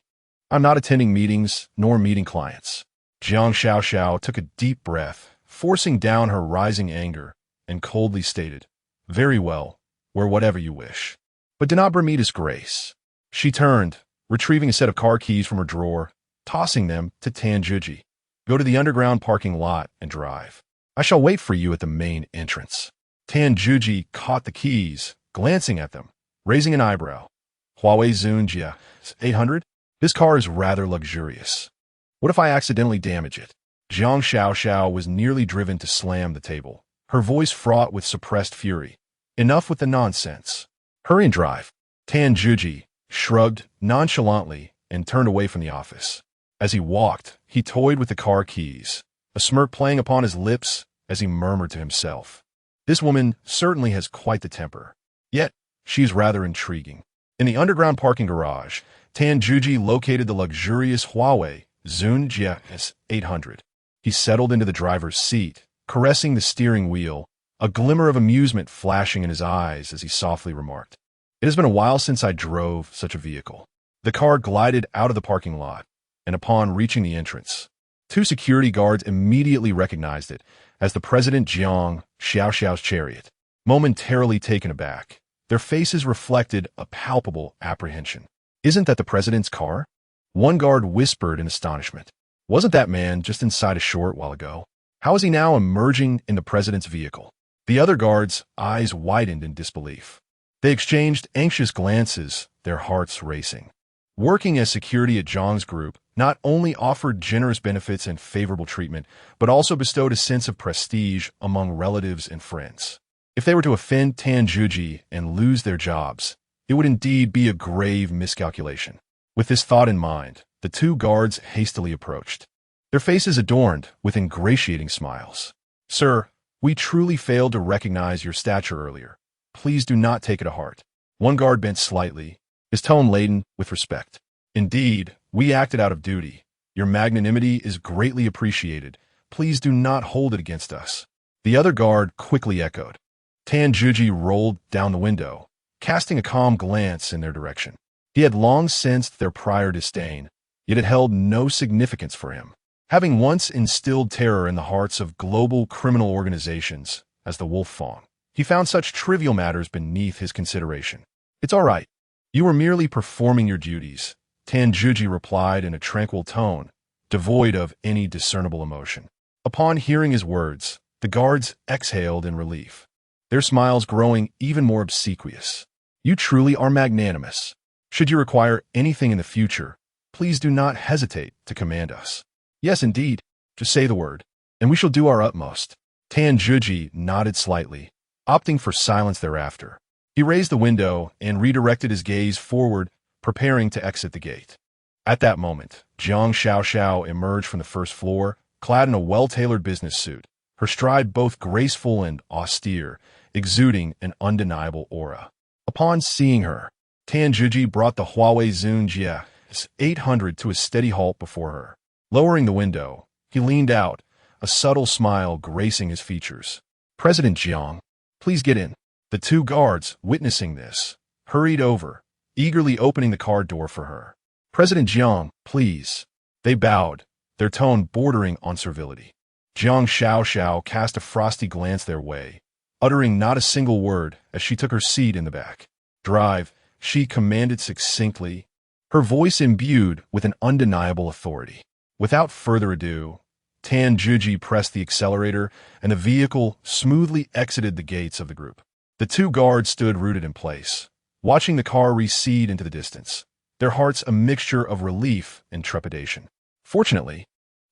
A: I'm not attending meetings nor meeting clients. Jiang Xiaoxiao took a deep breath, forcing down her rising anger, and coldly stated, Very well, wear whatever you wish. But do not bring me disgrace. She turned, retrieving a set of car keys from her drawer, tossing them to Tanjuji. Go to the underground parking lot and drive. I shall wait for you at the main entrance. Tanjuji caught the keys, glancing at them, raising an eyebrow. Huawei Zunjia 800? This car is rather luxurious. What if I accidentally damage it? Jiang Xiaoxiao was nearly driven to slam the table, her voice fraught with suppressed fury. Enough with the nonsense. Hurry and drive. Tanjuji shrugged nonchalantly and turned away from the office. As he walked, he toyed with the car keys, a smirk playing upon his lips as he murmured to himself. This woman certainly has quite the temper. Yet, she's rather intriguing. In the underground parking garage, Tanjuji located the luxurious Huawei Zunjia S800. He settled into the driver's seat, caressing the steering wheel, a glimmer of amusement flashing in his eyes as he softly remarked, It has been a while since I drove such a vehicle. The car glided out of the parking lot, and upon reaching the entrance, Two security guards immediately recognized it as the President Jiang Xiaoxiao's chariot. Momentarily taken aback, their faces reflected a palpable apprehension. "Isn't that the president's car?" One guard whispered in astonishment. "Wasn't that man just inside a short while ago? How is he now emerging in the president's vehicle?" The other guards' eyes widened in disbelief. They exchanged anxious glances, their hearts racing. Working as security at Zhang's group not only offered generous benefits and favorable treatment, but also bestowed a sense of prestige among relatives and friends. If they were to offend Tan Zhuji and lose their jobs, it would indeed be a grave miscalculation. With this thought in mind, the two guards hastily approached, their faces adorned with ingratiating smiles. "Sir, we truly failed to recognize your stature earlier. Please do not take it to heart." One guard bent slightly, his tone laden with respect. "Indeed, we acted out of duty. Your magnanimity is greatly appreciated. Please do not hold it against us." The other guard quickly echoed. Tan Zhuji rolled down the window, casting a calm glance in their direction. He had long sensed their prior disdain, yet it held no significance for him. Having once instilled terror in the hearts of global criminal organizations, as the Wolf Fang, he found such trivial matters beneath his consideration. "It's all right. You were merely performing your duties," Tan Zhuji replied in a tranquil tone, devoid of any discernible emotion. Upon hearing his words, the guards exhaled in relief, their smiles growing even more obsequious. "You truly are magnanimous. Should you require anything in the future, please do not hesitate to command us." "Yes, indeed. Just say the word, and we shall do our utmost." Tan Zhuji nodded slightly, opting for silence thereafter. He raised the window and redirected his gaze forward, preparing to exit the gate. At that moment, Jiang Xiaoxiao emerged from the first floor, clad in a well-tailored business suit, her stride both graceful and austere, exuding an undeniable aura. Upon seeing her, Tan Zhuji brought the Huawei Zun Jia 800 to a steady halt before her. Lowering the window, he leaned out, a subtle smile gracing his features. "President Jiang, please get in." The two guards, witnessing this, hurried over, eagerly opening the car door for her. "President Jiang, please." They bowed, their tone bordering on servility. Jiang Xiaoxiao cast a frosty glance their way, uttering not a single word as she took her seat in the back. "Drive," she commanded succinctly, her voice imbued with an undeniable authority. Without further ado, Tan Zhuji pressed the accelerator, and the vehicle smoothly exited the gates of the group. The two guards stood rooted in place, watching the car recede into the distance, their hearts a mixture of relief and trepidation. Fortunately,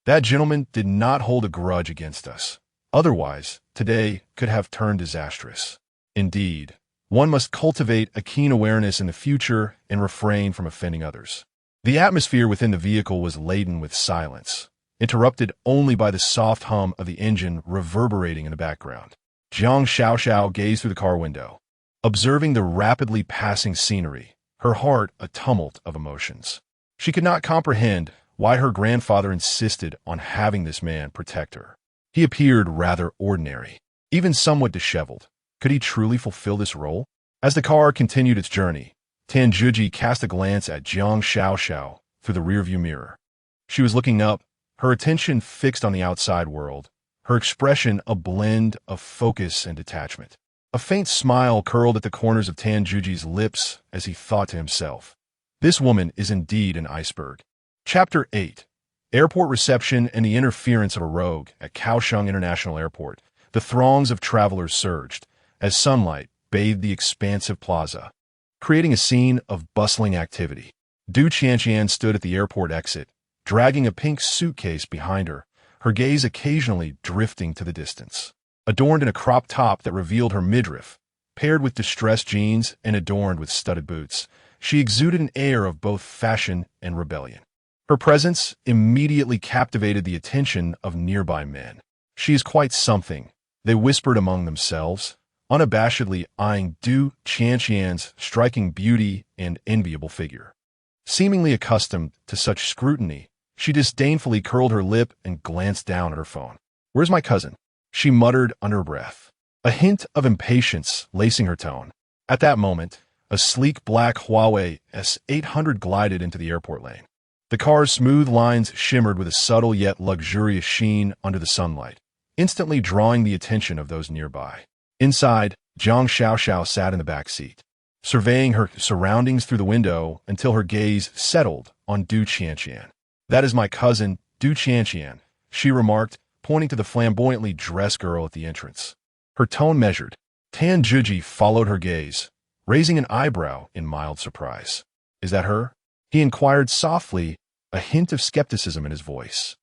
A: that gentleman did not hold a grudge against us. Otherwise, today could have turned disastrous. Indeed, one must cultivate a keen awareness in the future and refrain from offending others. The atmosphere within the vehicle was laden with silence, interrupted only by the soft hum of the engine reverberating in the background. Jiang Xiaoxiao gazed through the car window, observing the rapidly passing scenery, her heart a tumult of emotions. She could not comprehend why her grandfather insisted on having this man protect her. He appeared rather ordinary, even somewhat disheveled. Could he truly fulfill this role? As the car continued its journey, Tan Zhuji cast a glance at Jiang Xiaoxiao through the rearview mirror. She was looking up, her attention fixed on the outside world, her expression a blend of focus and detachment. A faint smile curled at the corners of Tan Zhuji's lips as he thought to himself, "This woman is indeed an iceberg." Chapter 8. Airport reception and the interference of a rogue at Kaohsiung International Airport. The throngs of travelers surged as sunlight bathed the expansive plaza, creating a scene of bustling activity. Du Qianqian stood at the airport exit, dragging a pink suitcase behind her, her gaze occasionally drifting to the distance. Adorned in a crop top that revealed her midriff, paired with distressed jeans and adorned with studded boots, she exuded an air of both fashion and rebellion. Her presence immediately captivated the attention of nearby men. "She is quite something," they whispered among themselves, unabashedly eyeing Du Qianqian's striking beauty and enviable figure. Seemingly accustomed to such scrutiny, she disdainfully curled her lip and glanced down at her phone. "Where's my cousin?" she muttered under her breath, a hint of impatience lacing her tone. At that moment, a sleek black Huawei S800 glided into the airport lane. The car's smooth lines shimmered with a subtle yet luxurious sheen under the sunlight, instantly drawing the attention of those nearby. Inside, Jiang Xiaoxiao sat in the back seat, surveying her surroundings through the window until her gaze settled on Du Qianqian. "That is my cousin, Du Qianqian," she remarked, pointing to the flamboyantly dressed girl at the entrance. Her tone measured. Tan Zhuji followed her gaze, raising an eyebrow in mild surprise. "Is that her?" he inquired softly, a hint of skepticism in his voice.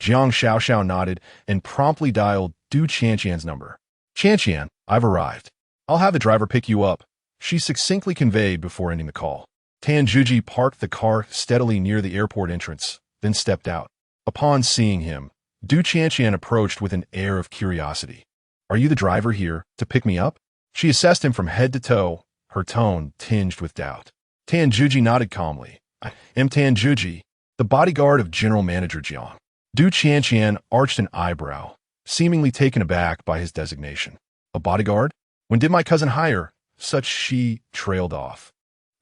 A: Jiang Xiaoxiao nodded and promptly dialed Du Qianqian's number. "Qianqian, I've arrived. I'll have the driver pick you up," she succinctly conveyed before ending the call. Tan Zhuji parked the car steadily near the airport entrance, then stepped out. Upon seeing him, Du Qianqian approached with an air of curiosity. "Are you the driver here to pick me up?" She assessed him from head to toe, her tone tinged with doubt. Tan Zhuji nodded calmly. "I am Tan Zhuji, the bodyguard of General Manager Jiang." Du Qianqian arched an eyebrow, seemingly taken aback by his designation. "A bodyguard? When did my cousin hire such?" She trailed off,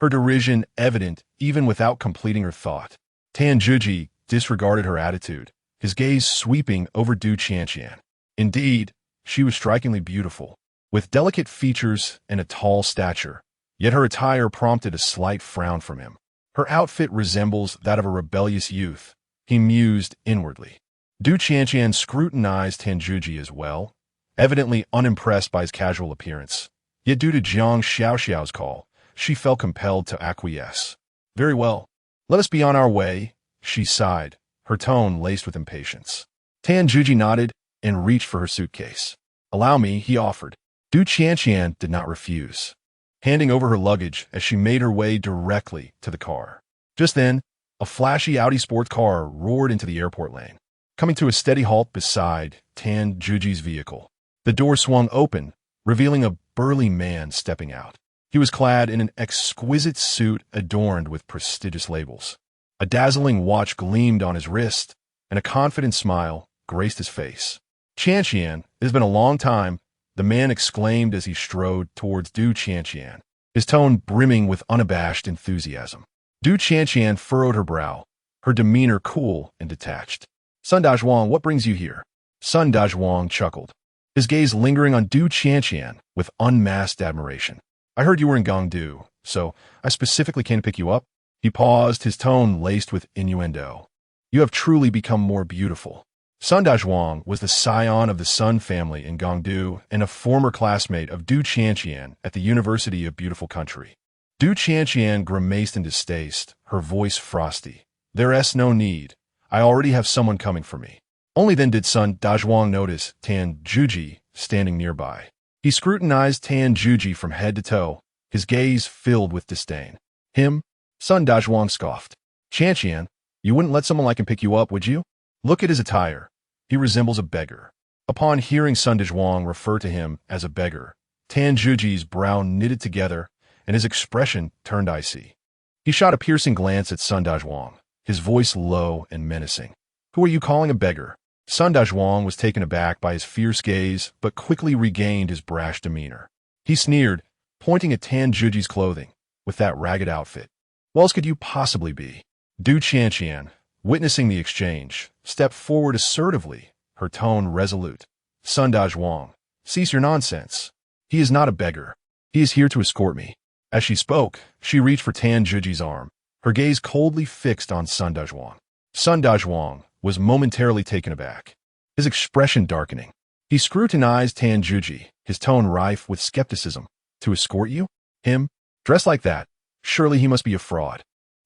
A: her derision evident even without completing her thought. Tan Zhuji disregarded her attitude, his gaze sweeping over Du Qianqian. Indeed, she was strikingly beautiful, with delicate features and a tall stature, yet her attire prompted a slight frown from him. "Her outfit resembles that of a rebellious youth," he mused inwardly. Du Qianqian scrutinized Tan Zhuji as well, evidently unimpressed by his casual appearance. Yet due to Jiang Xiaoxiao's call, she felt compelled to acquiesce. "Very well. Let us be on our way," she sighed, her tone laced with impatience. Tan Zhuji nodded and reached for her suitcase. "Allow me," he offered. Du Qianqian did not refuse, handing over her luggage as she made her way directly to the car. Just then, a flashy Audi sports car roared into the airport lane, coming to a steady halt beside Tan Zhuji's vehicle. The door swung open, revealing a burly man stepping out. He was clad in an exquisite suit adorned with prestigious labels. A dazzling watch gleamed on his wrist, and a confident smile graced his face. "Qianqian, it has been a long time," the man exclaimed as he strode towards Du Qianqian, his tone brimming with unabashed enthusiasm. Du Qianqian furrowed her brow, her demeanor cool and detached. "Sun Dazhuang, what brings you here?" Sun Dazhuang chuckled, his gaze lingering on Du Qianqian with unmasked admiration. "I heard you were in Gongdu, so I specifically came to pick you up." He paused, his tone laced with innuendo. "You have truly become more beautiful." Sun Dazhuang was the scion of the Sun family in Gongdu and a former classmate of Du Qianqian at the University of Beautiful Country. Du Qianqian grimaced in distaste, her voice frosty. "There's no need. I already have someone coming for me." Only then did Sun Dazhuang notice Tan Zhuji standing nearby. He scrutinized Tan Zhuji from head to toe, his gaze filled with disdain. "Him?" Sun Dazhuang scoffed. "Qianqian, you wouldn't let someone like him pick you up, would you? Look at his attire. He resembles a beggar." Upon hearing Sun Dazhuang refer to him as a beggar, Tan Zhuji's brow knitted together and his expression turned icy. He shot a piercing glance at Sun Dazhuang, his voice low and menacing. "Who are you calling a beggar?" Sun Dazhuang was taken aback by his fierce gaze, but quickly regained his brash demeanor. He sneered, pointing at Tan Zhuji's clothing, "With that ragged outfit, what else could you possibly be?" Du Qianqian, witnessing the exchange, stepped forward assertively, her tone resolute. "Sun Dazhuang, cease your nonsense. He is not a beggar. He is here to escort me." As she spoke, she reached for Tan Zhuji's arm, her gaze coldly fixed on Sun Dazhuang. Sun Dazhuang was momentarily taken aback, his expression darkening. He scrutinized Tan Zhuji, his tone rife with skepticism. "To escort you? Him? Dressed like that? Surely he must be a fraud."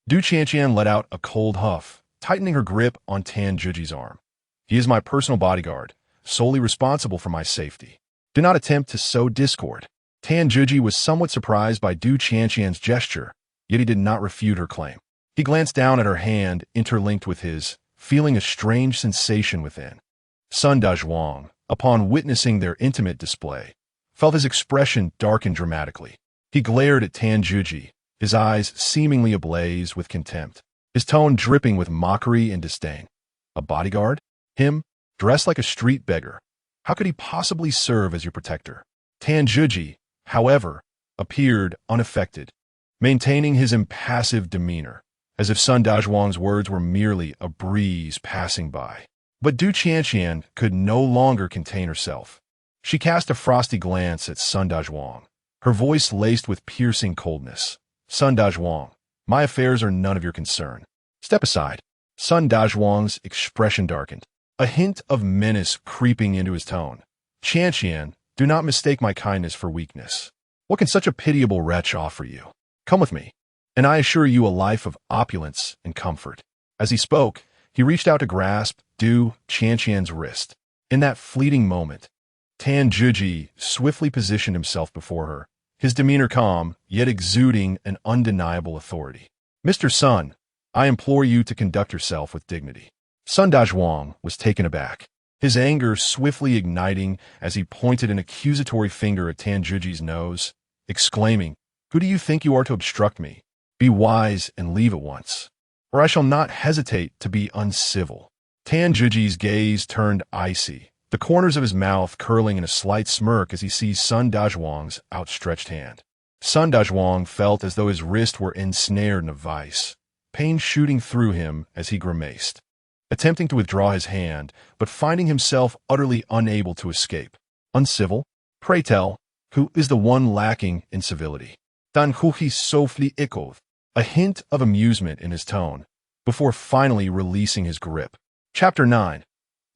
A: Du Qianqian let out a cold huff, tightening her grip on Tan Zhuji's arm. "He is my personal bodyguard, solely responsible for my safety. Do not attempt to sow discord." Tan Zhuji was somewhat surprised by Du Qianqian's gesture, yet he did not refute her claim. He glanced down at her hand interlinked with his, feeling a strange sensation within. Sun Dazhuang, upon witnessing their intimate display, felt his expression darken dramatically. He glared at Tan Zhuji, his eyes seemingly ablaze with contempt, his tone dripping with mockery and disdain. "A bodyguard? Him? Dressed like a street beggar? How could he possibly serve as your protector?" Tan Zhuji, however, appeared unaffected, maintaining his impassive demeanor. as if Sun Dazhuang's words were merely a breeze passing by. But Du Qianqian could no longer contain herself. She cast a frosty glance at Sun Dazhuang, her voice laced with piercing coldness. Sun Dazhuang, my affairs are none of your concern. Step aside. Sun Dazhuang's expression darkened, a hint of menace creeping into his tone. Qianqian, do not mistake my kindness for weakness. What can such a pitiable wretch offer you? Come with me, and I assure you a life of opulence and comfort. As he spoke, he reached out to grasp Du Qianqian's wrist. In that fleeting moment, Tan Zhiji swiftly positioned himself before her, his demeanor calm, yet exuding an undeniable authority. Mr. Sun, I implore you to conduct yourself with dignity. Sun Dazhuang was taken aback, his anger swiftly igniting as he pointed an accusatory finger at Tan Zhiji's nose, exclaiming, Who do you think you are to obstruct me? Be wise and leave at once, or I shall not hesitate to be uncivil. Tan Zhiji's gaze turned icy, the corners of his mouth curling in a slight smirk as he seized Sun Dazhuang's outstretched hand. Sun Dazhuang felt as though his wrist were ensnared in a vice, pain shooting through him as he grimaced, attempting to withdraw his hand, but finding himself utterly unable to escape. Uncivil? Pray tell, who is the one lacking in civility? Dan Huhi softly echoed, a hint of amusement in his tone, before finally releasing his grip. Chapter 9.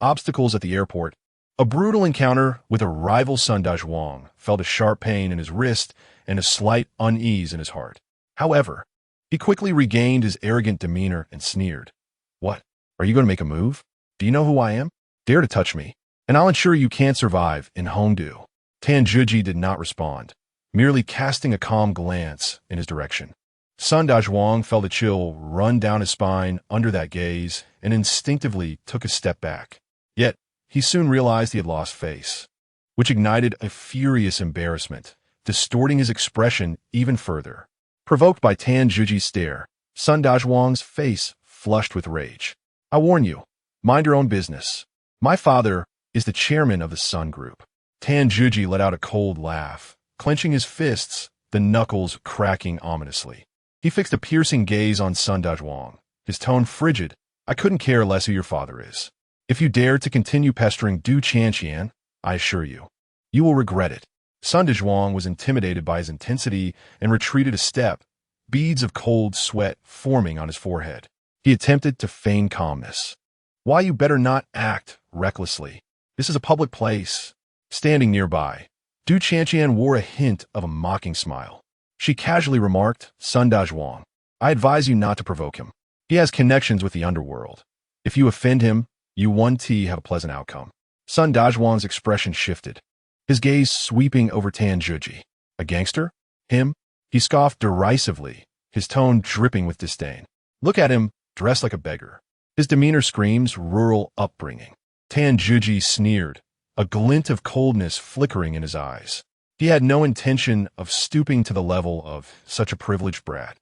A: Obstacles at the airport. A brutal encounter with a rival Sun Dazhuang felt a sharp pain in his wrist and a slight unease in his heart. However, he quickly regained his arrogant demeanor and sneered. What? Are you going to make a move? Do you know who I am? Dare to touch me, and I'll ensure you can't survive in Hongdu. Tan Zhiji did not respond, merely casting a calm glance in his direction. Sun Dazhuang felt a chill run down his spine under that gaze and instinctively took a step back. Yet, he soon realized he had lost face, which ignited a furious embarrassment, distorting his expression even further. Provoked by Tan Zhiji's stare, Sun Dazhuang's face flushed with rage. I warn you, mind your own business. My father is the chairman of the Sun Group. Tan Zhiji let out a cold laugh, clenching his fists, the knuckles cracking ominously. He fixed a piercing gaze on Sun Dazhuang, his tone frigid. I couldn't care less who your father is. If you dare to continue pestering Du Qianqian, I assure you, you will regret it. Sun Dazhuang was intimidated by his intensity and retreated a step, beads of cold sweat forming on his forehead. He attempted to feign calmness. Why, you better not act recklessly. This is a public place. Standing nearby, Du Qianqian wore a hint of a mocking smile. She casually remarked, Sun Dazhuang, I advise you not to provoke him. He has connections with the underworld. If you offend him, you won't have a pleasant outcome. Sun Dazhuang's expression shifted, his gaze sweeping over Tan Zhiji. A gangster? Him? He scoffed derisively, his tone dripping with disdain. Look at him, dressed like a beggar. His demeanor screams rural upbringing. Tan Zhiji sneered, a glint of coldness flickering in his eyes. He had no intention of stooping to the level of such a privileged brat.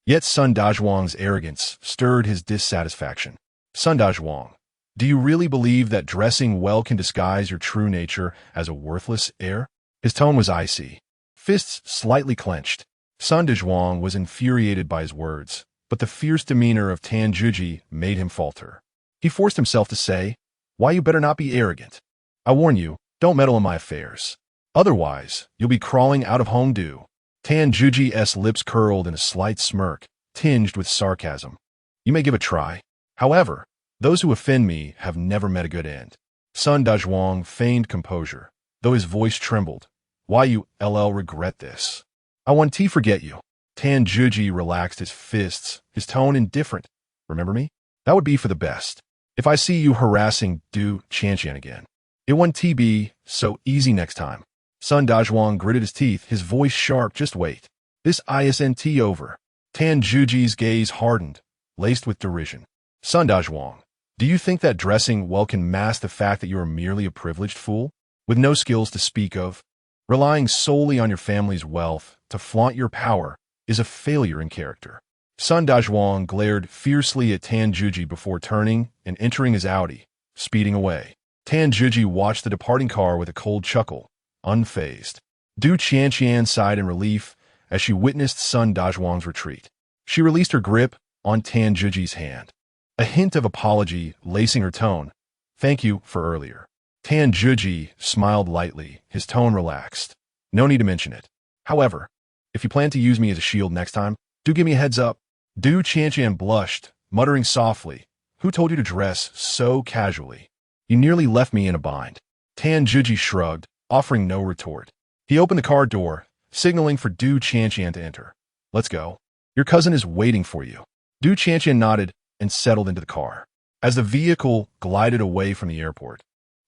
A: Yet Sun Dazhuang's arrogance stirred his dissatisfaction. Sun Dazhuang, do you really believe that dressing well can disguise your true nature as a worthless heir? His tone was icy, fists slightly clenched. Sun Dazhuang was infuriated by his words, but the fierce demeanor of Tan Zhiji made him falter. He forced himself to say, Why, you better not be arrogant. I warn you, don't meddle in my affairs. Otherwise, you'll be crawling out of Hongdu. Tan Zhiji's lips curled in a slight smirk, tinged with sarcasm. You may give a try. However, those who offend me have never met a good end. Sun Dazhuang feigned composure, though his voice trembled. Why, you regret this? I want to forget you. Tan Zhiji relaxed his fists, his tone indifferent. Remember me? That would be for the best. If I see you harassing Du Qianqian again, it won't be so easy next time. Sun Dazhuang gritted his teeth, his voice sharp. Just wait. This isn't over. Tan Zhiji's gaze hardened, laced with derision. Sun Dazhuang, do you think that dressing well can mask the fact that you are merely a privileged fool, with no skills to speak of? Relying solely on your family's wealth to flaunt your power is a failure in character. Sun Dazhuang glared fiercely at Tan Zhiji before turning and entering his Audi, speeding away. Tan Zhiji watched the departing car with a cold chuckle, unfazed. Du Qianqian sighed in relief as she witnessed Sun Dazhuang's retreat. She released her grip on Tan Juji's hand. A hint of apology lacing her tone. Thank you for earlier. Tan Juji smiled lightly, his tone relaxed. No need to mention it. However, if you plan to use me as a shield next time, do give me a heads up. Du Qianqian blushed, muttering softly. Who told you to dress so casually? You nearly left me in a bind. Tan Juji shrugged, offering no retort. He opened the car door, signaling for Du Qianqian to enter. Let's go. Your cousin is waiting for you. Du Qianqian nodded and settled into the car. As the vehicle glided away from the airport,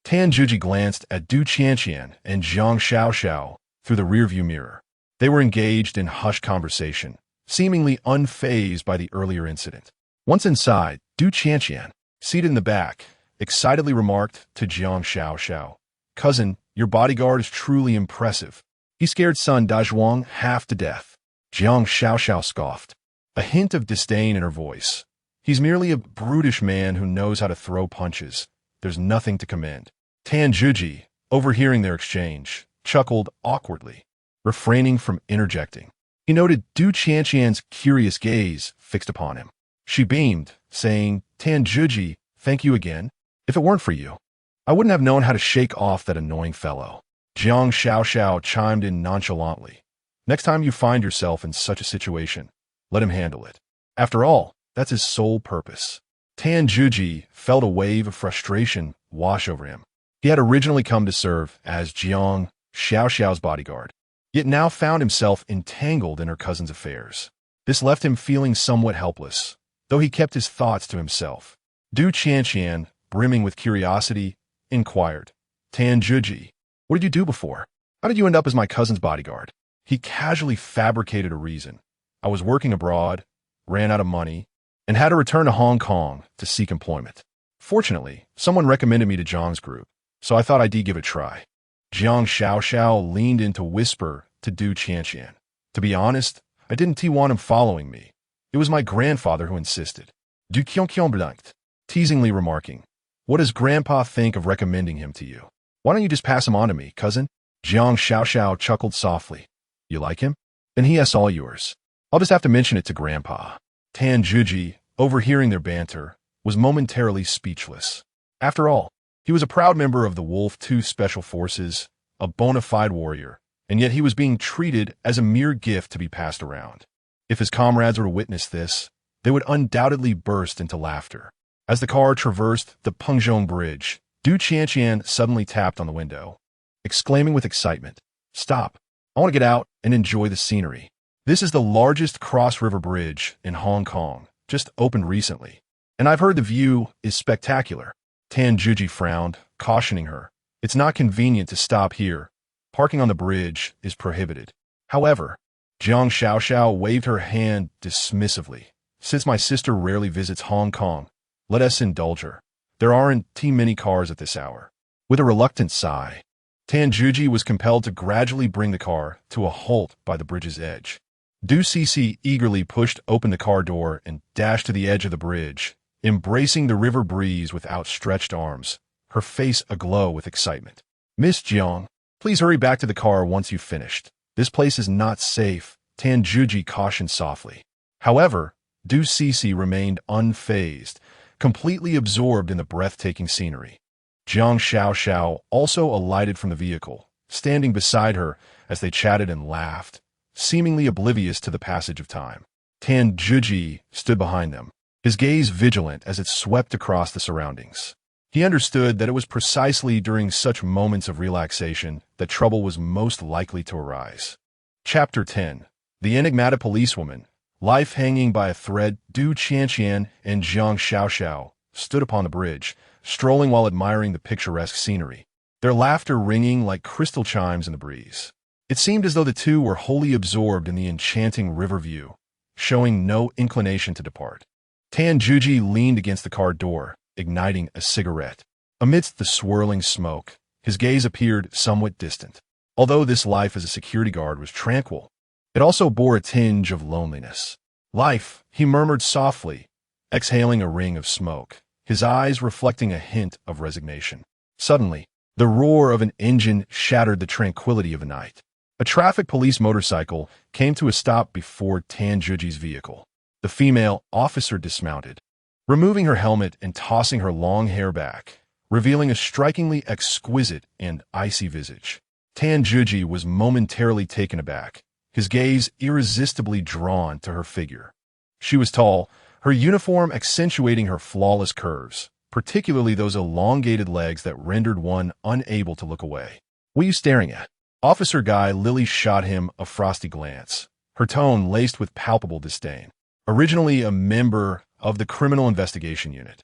A: Tan Juji glanced at Du Qianqian and Zhang Xiaoxiao through the rearview mirror. They were engaged in hushed conversation, seemingly unfazed by the earlier incident. Once inside, Du Qianqian, seated in the back, excitedly remarked to Zhang Xiaoxiao, Cousin, your bodyguard is truly impressive. He scared son Dazhuang half to death. Zhang Xiaoxiao scoffed, a hint of disdain in her voice. He's merely a brutish man who knows how to throw punches. There's nothing to commend. Tan Juji, overhearing their exchange, chuckled awkwardly, refraining from interjecting. He noted Du Qianqian's curious gaze fixed upon him. She beamed, saying, Tan Juji, thank you again. If it weren't for you, I wouldn't have known how to shake off that annoying fellow. Zhang Xiaoxiao chimed in nonchalantly. Next time you find yourself in such a situation, let him handle it. After all, that's his sole purpose. Tan Juji felt a wave of frustration wash over him. He had originally come to serve as Zhang Xiaoxiao's bodyguard, yet now found himself entangled in her cousin's affairs. This left him feeling somewhat helpless, though he kept his thoughts to himself. Du Qianqian, brimming with curiosity, inquired, Tan Juji, what did you do before? How did you end up as my cousin's bodyguard? He casually fabricated a reason. I was working abroad, ran out of money, and had to return to Hong Kong to seek employment. Fortunately, someone recommended me to Zhang's group, so I thought I'd give it a try. Zhang Xiaoxiao leaned in to whisper to Du Qianqian. To be honest, I didn't want him following me. It was my grandfather who insisted. Du Qianqian blinked, teasingly remarking, what does Grandpa think of recommending him to you? Why don't you just pass him on to me, cousin? Zhang Xiaoxiao chuckled softly. You like him? Then he is all yours. I'll just have to mention it to Grandpa. Tan Juji, overhearing their banter, was momentarily speechless. After all, he was a proud member of the Wolf 2 Special Forces, a bona fide warrior, and yet he was being treated as a mere gift to be passed around. If his comrades were to witness this, they would undoubtedly burst into laughter. As the car traversed the Pengzhong Bridge, Du Qianqian suddenly tapped on the window, exclaiming with excitement, Stop! I want to get out and enjoy the scenery. This is the largest cross-river bridge in Hong Kong, just opened recently, and I've heard the view is spectacular. Tan Juji frowned, cautioning her. It's not convenient to stop here. Parking on the bridge is prohibited. However, Zhang Xiaoxiao waved her hand dismissively. Since my sister rarely visits Hong Kong, let us indulge her. There aren't too many cars at this hour. With a reluctant sigh, Tan Juji was compelled to gradually bring the car to a halt by the bridge's edge. Du Cixi eagerly pushed open the car door and dashed to the edge of the bridge, embracing the river breeze with outstretched arms, her face aglow with excitement. Miss Jiang, please hurry back to the car once you've finished. This place is not safe, Tan Juji cautioned softly. However, Du Cixi remained unfazed, completely absorbed in the breathtaking scenery. Zhang Xiaoxiao also alighted from the vehicle, standing beside her as they chatted and laughed, seemingly oblivious to the passage of time. Tan Juji stood behind them, his gaze vigilant as it swept across the surroundings. He understood that it was precisely during such moments of relaxation that trouble was most likely to arise. Chapter 10. The enigmatic policewoman, life hanging by a thread. Du Qianqian and Zhang Xiaoxiao stood upon the bridge, strolling while admiring the picturesque scenery, their laughter ringing like crystal chimes in the breeze. It seemed as though the two were wholly absorbed in the enchanting river view, showing no inclination to depart. Tan Juji leaned against the car door, igniting a cigarette. Amidst the swirling smoke, his gaze appeared somewhat distant. Although this life as a security guard was tranquil, it also bore a tinge of loneliness. Life, he murmured softly, exhaling a ring of smoke, his eyes reflecting a hint of resignation. Suddenly, the roar of an engine shattered the tranquility of the night. A traffic police motorcycle came to a stop before Tan Juji's vehicle. The female officer dismounted, removing her helmet and tossing her long hair back, revealing a strikingly exquisite and icy visage. Tanjuji was momentarily taken aback, his gaze irresistibly drawn to her figure. She was tall, her uniform accentuating her flawless curves, particularly those elongated legs that rendered one unable to look away. "What are you staring at?" Officer Guy Lily shot him a frosty glance, her tone laced with palpable disdain. Originally a member of the Criminal Investigation Unit,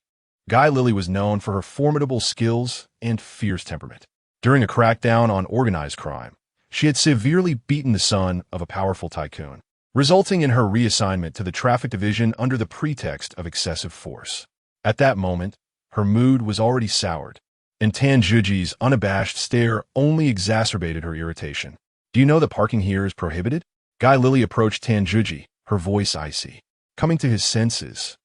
A: Guy Lily was known for her formidable skills and fierce temperament. During a crackdown on organized crime, she had severely beaten the son of a powerful tycoon, resulting in her reassignment to the traffic division under the pretext of excessive force. At that moment, her mood was already soured, and Tanjuji's unabashed stare only exacerbated her irritation. "Do you know that parking here is prohibited?" Guy Lily approached Tanjuji, her voice icy. Coming to his senses,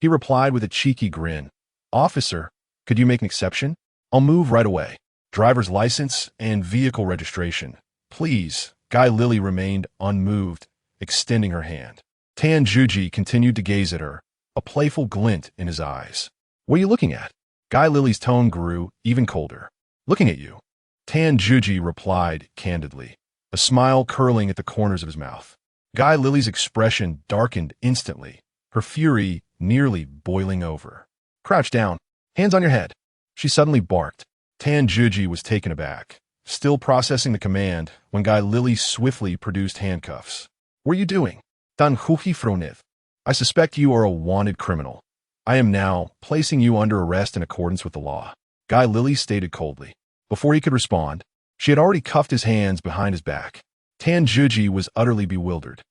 A: he replied with a cheeky grin, "Officer, could you make an exception? I'll move right away. Driver's license and vehicle registration, please." Guy Lily remained unmoved, extending her hand. Tanjuji continued to gaze at her, a playful glint in his eyes. "What are you looking at?" Guy Lily's tone grew even colder. "Looking at you." Tanjuji replied candidly, a smile curling at the corners of his mouth. Guy Lily's expression darkened instantly, her fury nearly boiling over. "Crouch down. Hands on your head." She suddenly barked. Tanjuji was taken aback, still processing the command when Guy Lily swiftly produced handcuffs. "What are you doing?" "Tanjuji Fronith. I suspect you are a wanted criminal. I am now placing you under arrest in accordance with the law," Guy Lily stated coldly. Before he could respond, she had already cuffed his hands behind his back. Tanjuji was utterly bewildered.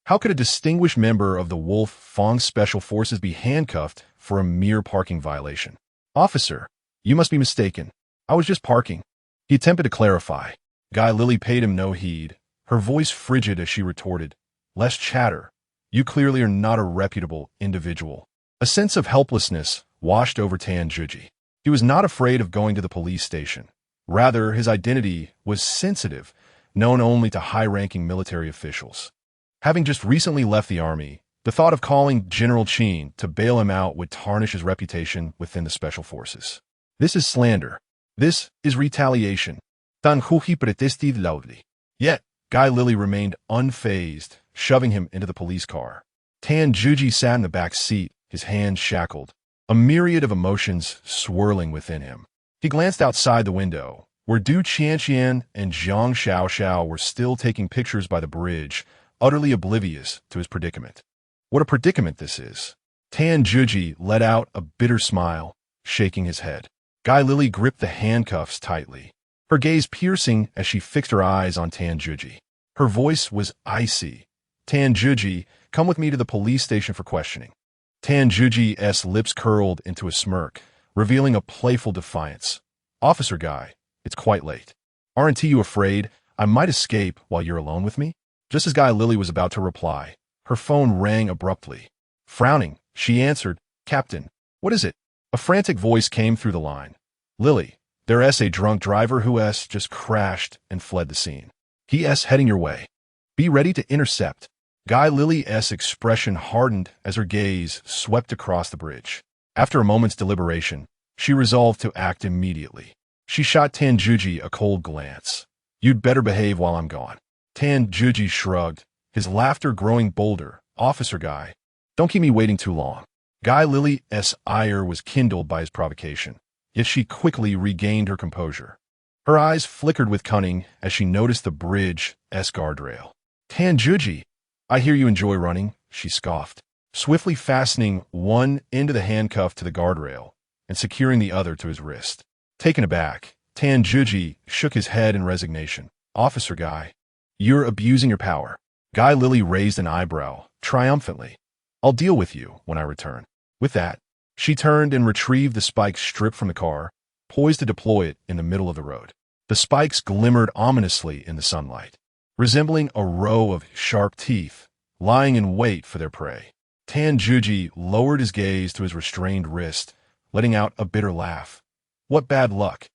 A: How could a distinguished member of the Fang Special Forces be handcuffed for a mere parking violation? "Officer, you must be mistaken. I was just parking." He attempted to clarify. Guy Lily paid him no heed, her voice frigid as she retorted, "Less chatter. You clearly are not a reputable individual." A sense of helplessness washed over Tanjuji. He was not afraid of going to the police station. Rather, his identity was sensitive, known only to high-ranking military officials. Having just recently left the army, the thought of calling General Chin to bail him out would tarnish his reputation within the Special Forces. This is slander. This is retaliation. Tanjuji protested loudly. Yet, Guy Lily remained unfazed, shoving him into the police car. Tanjuji sat in the back seat, his hands shackled, a myriad of emotions swirling within him. He glanced outside the window, where Du Qianqian and Zhang Xiaoxiao were still taking pictures by the bridge, utterly oblivious to his predicament. What a predicament this is. Tanjuji let out a bitter smile, shaking his head. Guy Lily gripped the handcuffs tightly, her gaze piercing as she fixed her eyes on Tanjuji. Her voice was icy. "Tanjuji, come with me to the police station for questioning." Tanjuji's lips curled into a smirk, revealing a playful defiance. "Officer Guy, it's quite late. Aren't you afraid I might escape while you're alone with me?" Just as Guy Lily was about to reply, her phone rang abruptly. Frowning, she answered, "Captain, what is it?" A frantic voice came through the line. "Lily, there's a drunk driver who's just crashed and fled the scene. He's heading your way. Be ready to intercept." Guy Lily's expression hardened as her gaze swept across the bridge. After a moment's deliberation, she resolved to act immediately. She shot Tanjuji a cold glance. "You'd better behave while I'm gone." Tanjuji shrugged, his laughter growing bolder. "Officer Guy, don't keep me waiting too long." Guy Lily's ire was kindled by his provocation, yet she quickly regained her composure. Her eyes flickered with cunning as she noticed the bridge's guardrail. "Tanjuji, I hear you enjoy running," she scoffed, swiftly fastening one end of the handcuff to the guardrail and securing the other to his wrist. Taken aback, Tanjuji shook his head in resignation. "Officer Guy, you're abusing your power." Guy Lily raised an eyebrow, triumphantly. "I'll deal with you when I return." With that, she turned and retrieved the spike strip from the car, poised to deploy it in the middle of the road. The spikes glimmered ominously in the sunlight, resembling a row of sharp teeth, lying in wait for their prey. Tanjuji lowered his gaze to his restrained wrist, letting out a bitter laugh. What bad luck,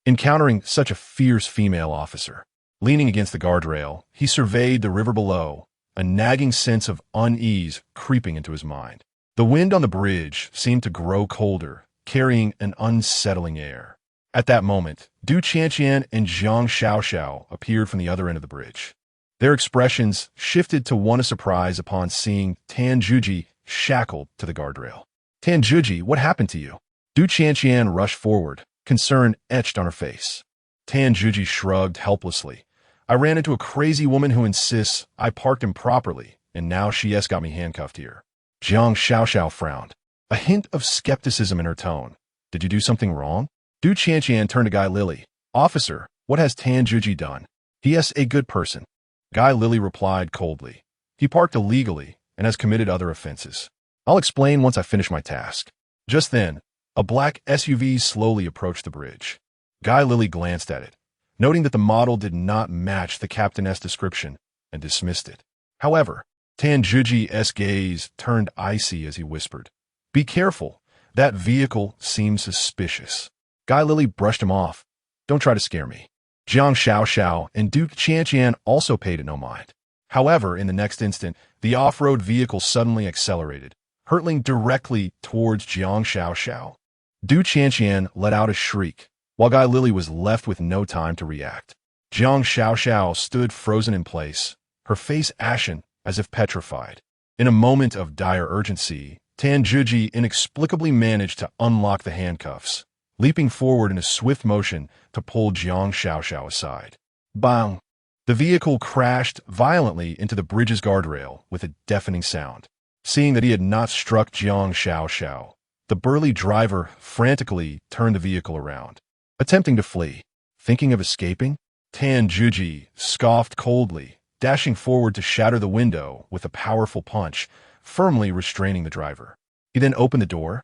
A: encountering such a fierce female officer. Leaning against the guardrail, he surveyed the river below, a nagging sense of unease creeping into his mind. The wind on the bridge seemed to grow colder, carrying an unsettling air. At that moment, Du Qianqian and Jiang Xiaoxiao appeared from the other end of the bridge. Their expressions shifted to one of surprise upon seeing Tan Zhuji shackled to the guardrail. Tan Zhuji, what happened to you? Du Qianqian rushed forward, concern etched on her face. Tan Zhuji shrugged helplessly. I ran into a crazy woman who insists I parked improperly, and now she's got me handcuffed here. Jiang Xiaoxiao frowned, a hint of skepticism in her tone. Did you do something wrong? Du Qianqian turned to Guy Lily. Officer, what has Tan Zhuji done? He is a good person. Guy Lily replied coldly. He parked illegally and has committed other offenses. I'll explain once I finish my task. Just then, a black SUV slowly approached the bridge. Guy Lily glanced at it, noting that the model did not match the captain's description, and dismissed it. However, Tan Zhuji's gaze turned icy as he whispered, Be careful, that vehicle seems suspicious. Guy Lily brushed him off. Don't try to scare me. Jiang Xiaoxiao and Du Qianqian also paid it no mind. However, in the next instant, the off-road vehicle suddenly accelerated, hurtling directly towards Jiang Xiaoxiao. Du Qianqian let out a shriek, while Guy Lily was left with no time to react. Jiang Xiaoxiao stood frozen in place, her face ashen as if petrified. In a moment of dire urgency, Tan Zhuji inexplicably managed to unlock the handcuffs, leaping forward in a swift motion to pull Jiang Xiaoxiao aside. Bang! The vehicle crashed violently into the bridge's guardrail with a deafening sound. Seeing that he had not struck Jiang Xiaoxiao, the burly driver frantically turned the vehicle around, attempting to flee. Thinking of escaping? Tan Zhuji scoffed coldly, dashing forward to shatter the window with a powerful punch, firmly restraining the driver. He then opened the door,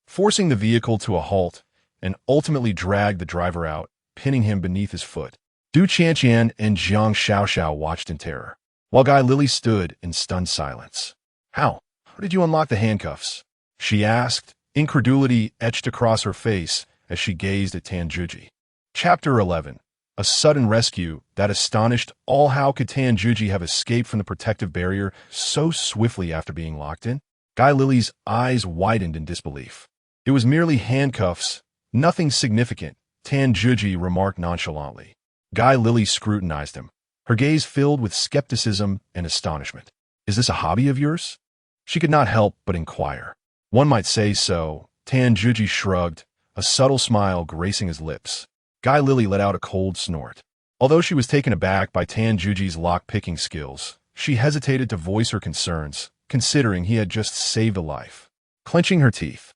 A: forcing the vehicle to a halt, and ultimately dragged the driver out, pinning him beneath his foot. Du Qianqian and Jiang Xiaoxiao watched in terror, while Guy Lily stood in stunned silence. How did you unlock the handcuffs? She asked, incredulity etched across her face as she gazed at Tan Zhuji. Chapter 11. A sudden rescue that astonished all. How could Tan Zhuji have escaped from the protective barrier so swiftly after being locked in? Guy Lily's eyes widened in disbelief. It was merely handcuffs, nothing significant, Tan Zhuji remarked nonchalantly. Guy Lily scrutinized him, her gaze filled with skepticism and astonishment. Is this a hobby of yours? She could not help but inquire. One might say so. Tan Zhuji shrugged, a subtle smile gracing his lips. Guy Lily let out a cold snort. Although she was taken aback by Tan Zhuji's lock-picking skills, she hesitated to voice her concerns, considering he had just saved a life. Clenching her teeth,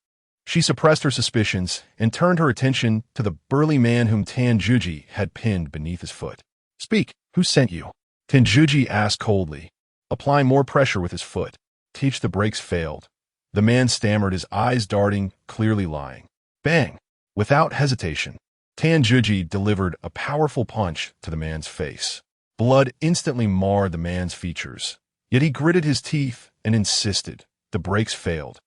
A: she suppressed her suspicions and turned her attention to the burly man whom Tan Zhuji had pinned beneath his foot. Speak, who sent you? Tan Zhuji asked coldly, applying more pressure with his foot. Teach the brakes failed. The man stammered, his eyes darting, clearly lying. Bang! Without hesitation, Tan Zhuji delivered a powerful punch to the man's face. Blood instantly marred the man's features, yet he gritted his teeth and insisted. The brakes failed.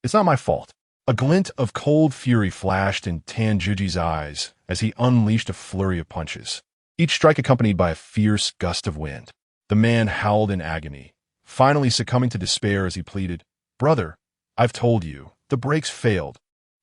A: It's not my fault. A glint of cold fury flashed in Tan Zhuji's eyes as he unleashed a flurry of punches, each strike accompanied by a fierce gust of wind. The man howled in agony, finally succumbing to despair as he pleaded, Brother, I've told you, the brakes failed.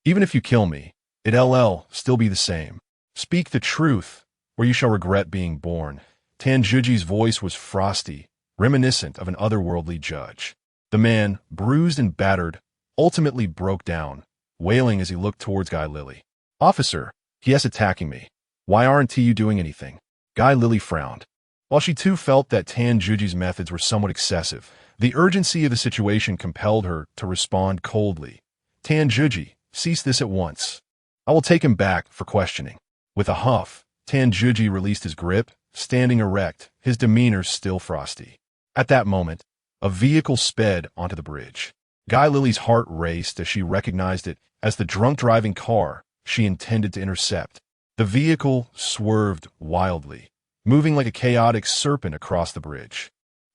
A: Even if you kill me, it'll still be the same. Speak the truth, or you shall regret being born. Tan Zhuji's voice was frosty, reminiscent of an otherworldly judge. The man, bruised and battered, ultimately broke down, wailing as he looked towards Guy Lily. Officer, he is attacking me. Why aren't you doing anything? Guy Lily frowned. While she too felt that Tan Zhuji's methods were somewhat excessive, the urgency of the situation compelled her to respond coldly. Tan Zhuji, cease this at once. I will take him back for questioning. With a huff, Tan Zhuji released his grip, standing erect, his demeanor still frosty. At that moment, a vehicle sped onto the bridge. Guy Lily's heart raced as she recognized it as the drunk-driving car she intended to intercept. The vehicle swerved wildly, moving like a chaotic serpent across the bridge.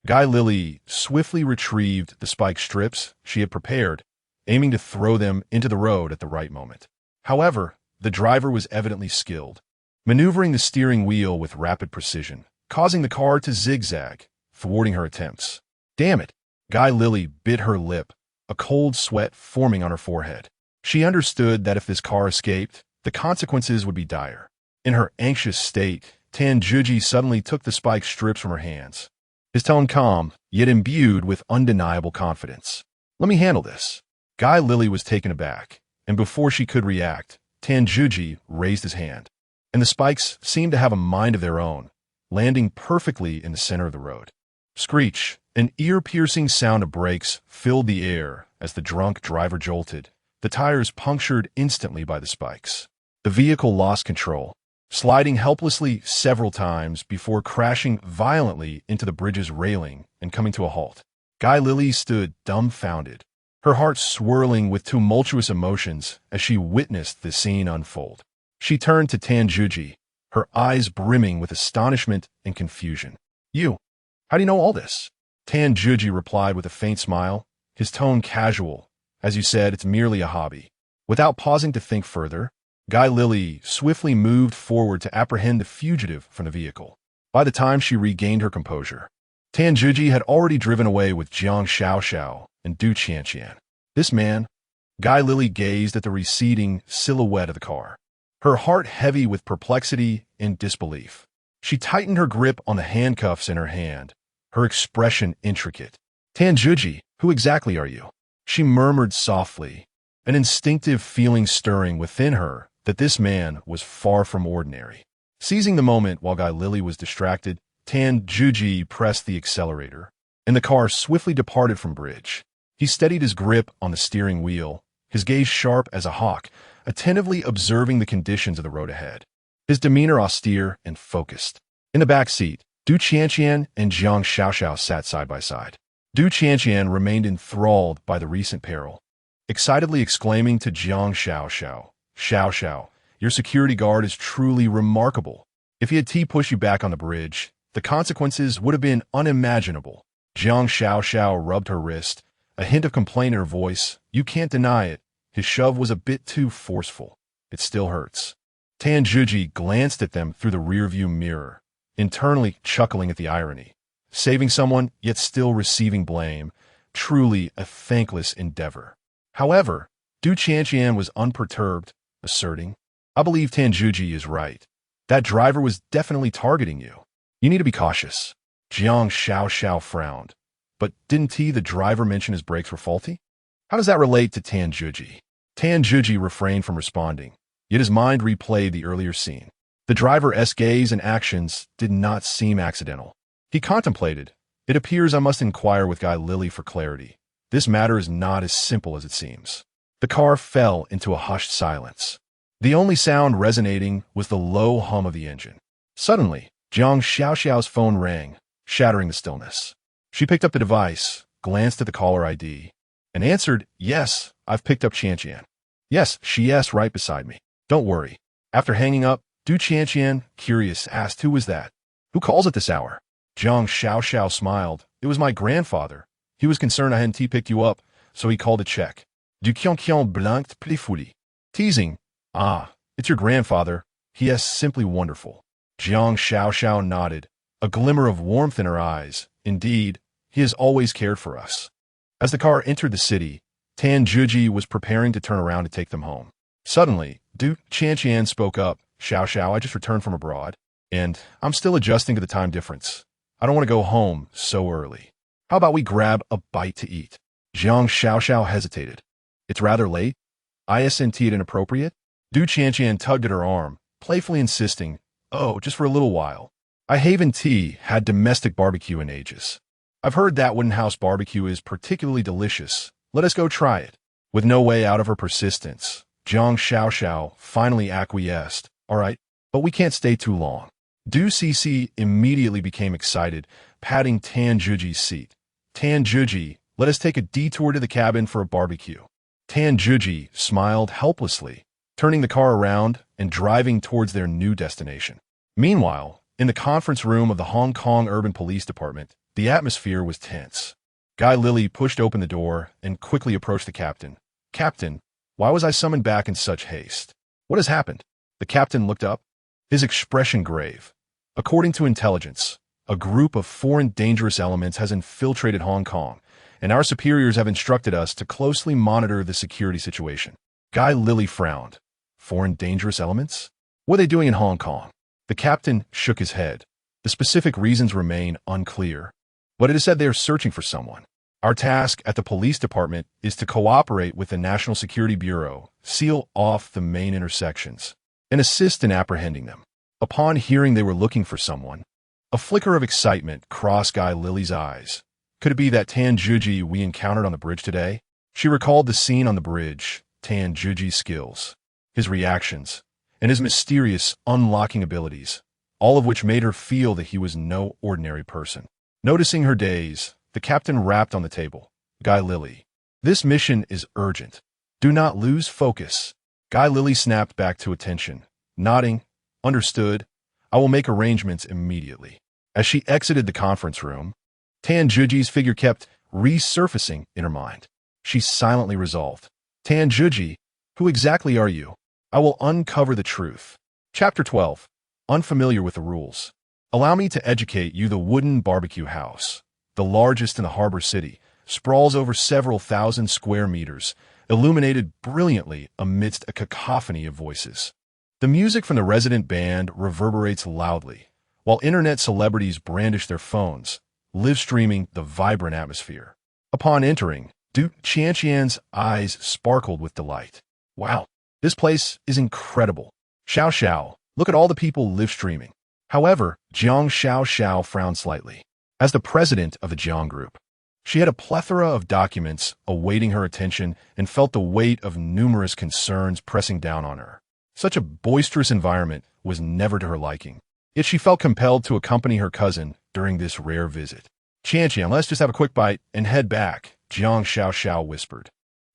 A: Guy Lily swiftly retrieved the spike strips she had prepared, aiming to throw them into the road at the right moment. However, the driver was evidently skilled, maneuvering the steering wheel with rapid precision, causing the car to zigzag, thwarting her attempts. Damn it. Guy Lily bit her lip, a cold sweat forming on her forehead. She understood that if this car escaped, the consequences would be dire. In her anxious state, Tanjuji suddenly took the spike strips from her hands. His tone calm, yet imbued with undeniable confidence. Let me handle this. Guy Lily was taken aback, and before she could react, Tanjuji raised his hand. And the spikes seemed to have a mind of their own, landing perfectly in the center of the road. Screech, an ear-piercing sound of brakes, filled the air as the drunk driver jolted, the tires punctured instantly by the spikes. The vehicle lost control, sliding helplessly several times before crashing violently into the bridge's railing and coming to a halt. Guy Lily stood dumbfounded, her heart swirling with tumultuous emotions as she witnessed the scene unfold. She turned to Tanjuji, her eyes brimming with astonishment and confusion. You, how do you know all this? Tanjuji replied with a faint smile, his tone casual. As you said, it's merely a hobby. Without pausing to think further, Guy Lily swiftly moved forward to apprehend the fugitive from the vehicle. By the time she regained her composure, Tanjuji had already driven away with Jiang Xiaoxiao and Du Qianqian. This man, Guy Lily gazed at the receding silhouette of the car, her heart heavy with perplexity and disbelief. She tightened her grip on the handcuffs in her hand, her expression intricate. Tanjuji, who exactly are you? She murmured softly, an instinctive feeling stirring within her that this man was far from ordinary. Seizing the moment while Guy Lily was distracted, Tanjuji pressed the accelerator, and the car swiftly departed from bridge. He steadied his grip on the steering wheel, his gaze sharp as a hawk, attentively observing the conditions of the road ahead. His demeanor austere and focused. In the back seat, Du Qianqian and Jiang Xiaoxiao sat side by side. Du Qianqian remained enthralled by the recent peril, excitedly exclaiming to Jiang Xiaoxiao, Xiaoxiao, your security guard is truly remarkable. If he had T-pushed you back on the bridge, the consequences would have been unimaginable. Jiang Xiaoxiao rubbed her wrist, a hint of complaint in her voice. You can't deny it. His shove was a bit too forceful. It still hurts. Tanjuji glanced at them through the rearview mirror, internally chuckling at the irony. Saving someone, yet still receiving blame. Truly a thankless endeavor. However, Du Qianqian was unperturbed, asserting, I believe Tanjuji is right. That driver was definitely targeting you. You need to be cautious. Jiang Xiaoxiao frowned. But didn't the driver mention his brakes were faulty? How does that relate to Tanjuji? Tanjuji refrained from responding, yet his mind replayed the earlier scene. The driver's gaze and actions did not seem accidental. He contemplated, it appears I must inquire with Guy Lily for clarity. This matter is not as simple as it seems. The car fell into a hushed silence. The only sound resonating was the low hum of the engine. Suddenly, Jiang Xiaoxiao's phone rang, shattering the stillness. She picked up the device, glanced at the caller ID, and answered, Yes, I've picked up Qianqian. Yes, she asked right beside me. Don't worry. After hanging up, Du Qianqian, curious, asked who was that? Who calls at this hour? Jiang Xiaoxiao smiled. It was my grandfather. He was concerned I hadn't picked you up, so he called to check. Du Qianqian blanked playfully. Teasing. Ah, it's your grandfather. He is simply wonderful. Jiang Xiaoxiao nodded, a glimmer of warmth in her eyes. Indeed, he has always cared for us. As the car entered the city, Tanjuji was preparing to turn around to take them home. Suddenly, Du Qianqian spoke up. Xiaoxiao, I just returned from abroad, and I'm still adjusting to the time difference. I don't want to go home so early. How about we grab a bite to eat? Jiang Xiaoxiao hesitated. It's rather late. Isn't it inappropriate? Du Qianqian tugged at her arm, playfully insisting, Oh, just for a little while. I haven't had domestic barbecue in ages. I've heard that wooden house barbecue is particularly delicious. Let us go try it. With no way out of her persistence, Jiang Xiaoxiao finally acquiesced. All right, but we can't stay too long. Du Cc immediately became excited, patting Tanjuji's seat. Tanjuji, let us take a detour to the cabin for a barbecue. Tanjuji smiled helplessly, turning the car around and driving towards their new destination. Meanwhile, in the conference room of the Hong Kong Urban Police Department, the atmosphere was tense. Guy Lily pushed open the door and quickly approached the captain. Captain, why was I summoned back in such haste? What has happened? The captain looked up, his expression grave. According to intelligence, A group of foreign dangerous elements has infiltrated Hong Kong, and our superiors have instructed us to closely monitor the security situation. Guy Lilly frowned. Foreign dangerous elements? What are they doing in Hong Kong? The captain shook his head. The specific reasons remain unclear, but it is said they are searching for someone. Our task at the police department is to cooperate with the National Security Bureau, seal off the main intersections, and assist in apprehending them. Upon hearing they were looking for someone, a flicker of excitement crossed Guy Lilly's eyes. Could it be that Tan Juji we encountered on the bridge today? She recalled the scene on the bridge, Tan Juji's skills, his reactions, and his mysterious unlocking abilities, all of which made her feel that he was no ordinary person. Noticing her daze, the captain rapped on the table. Guy Lilly, this mission is urgent. Do not lose focus. Guy Lilly snapped back to attention, nodding. Understood. I will make arrangements immediately. As she exited the conference room, Tan Juji's figure kept resurfacing in her mind. She silently resolved. Tan Juji, who exactly are you? I will uncover the truth. Chapter 12. Unfamiliar with the rules. Allow me to educate you. The wooden barbecue house, the largest in the harbor city, sprawls over several thousand square meters, illuminated brilliantly amidst a cacophony of voices. The music from the resident band reverberates loudly, while internet celebrities brandish their phones, live-streaming the vibrant atmosphere. Upon entering, Duke Qianqian's eyes sparkled with delight. Wow, this place is incredible. Xiao Xiao, look at all the people live-streaming. However, Jiang Xiao Xiao frowned slightly. As the president of the Jiang Group, she had a plethora of documents awaiting her attention and felt the weight of numerous concerns pressing down on her. Such a boisterous environment was never to her liking, yet she felt compelled to accompany her cousin during this rare visit. Qianqian, let's just have a quick bite and head back, Jiang Xiao Xiao whispered.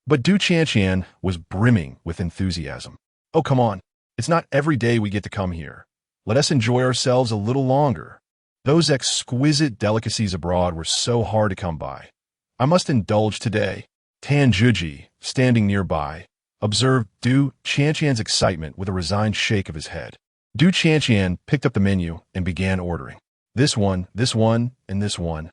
A: But Du Qianqian was brimming with enthusiasm. Oh, come on. It's not every day we get to come here. Let us enjoy ourselves a little longer. Those exquisite delicacies abroad were so hard to come by. I must indulge today. Tan Juji, standing nearby, observed Du Qianqian's excitement with a resigned shake of his head. Du Qianqian picked up the menu and began ordering. This one, and this one.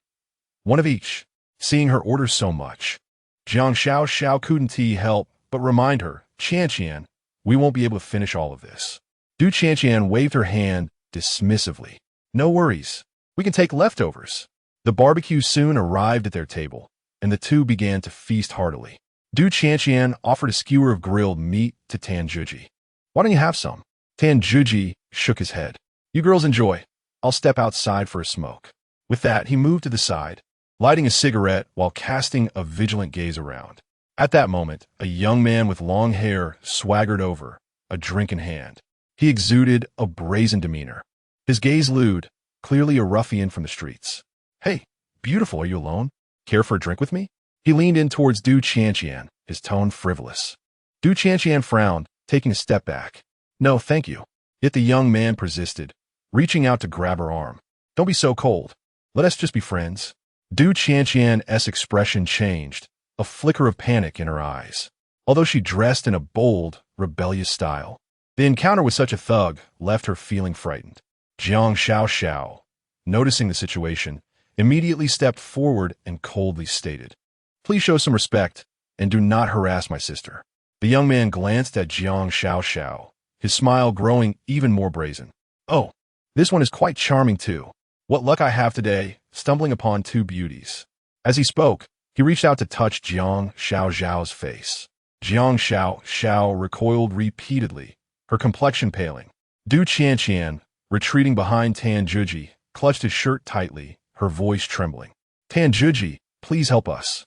A: One of each. Seeing her order so much, Jiang Xiao Xiao couldn't help but remind her, Qianqian, we won't be able to finish all of this. Du Qianqian waved her hand dismissively. No worries. We can take leftovers. The barbecue soon arrived at their table, and the two began to feast heartily. Du Qianqian offered a skewer of grilled meat to Tan Juji. Why don't you have some? Tan Juji shook his head. You girls enjoy. I'll step outside for a smoke. With that, he moved to the side, lighting a cigarette while casting a vigilant gaze around. At that moment, a young man with long hair swaggered over, a drink in hand. He exuded a brazen demeanor. His gaze lewd, clearly a ruffian from the streets. Hey, beautiful, are you alone? Care for a drink with me? He leaned in towards Du Qianqian, his tone frivolous. Du Qianqian frowned, taking a step back. No, thank you. Yet the young man persisted, reaching out to grab her arm. Don't be so cold. Let us just be friends. Du Qianqian's expression changed, a flicker of panic in her eyes, although she dressed in a bold, rebellious style. The encounter with such a thug left her feeling frightened. Jiang Xiao Xiao, noticing the situation, immediately stepped forward and coldly stated, Please show some respect and do not harass my sister. The young man glanced at Jiang Xiao Xiao, his smile growing even more brazen. Oh, this one is quite charming too. What luck I have today, stumbling upon two beauties. As he spoke, he reached out to touch Jiang Xiao Xiao's face. Jiang Xiao Xiao recoiled repeatedly, her complexion paling. Du Qianqian, retreating behind Tan Juji, clutched his shirt tightly, her voice trembling. Tan Juji, please help us.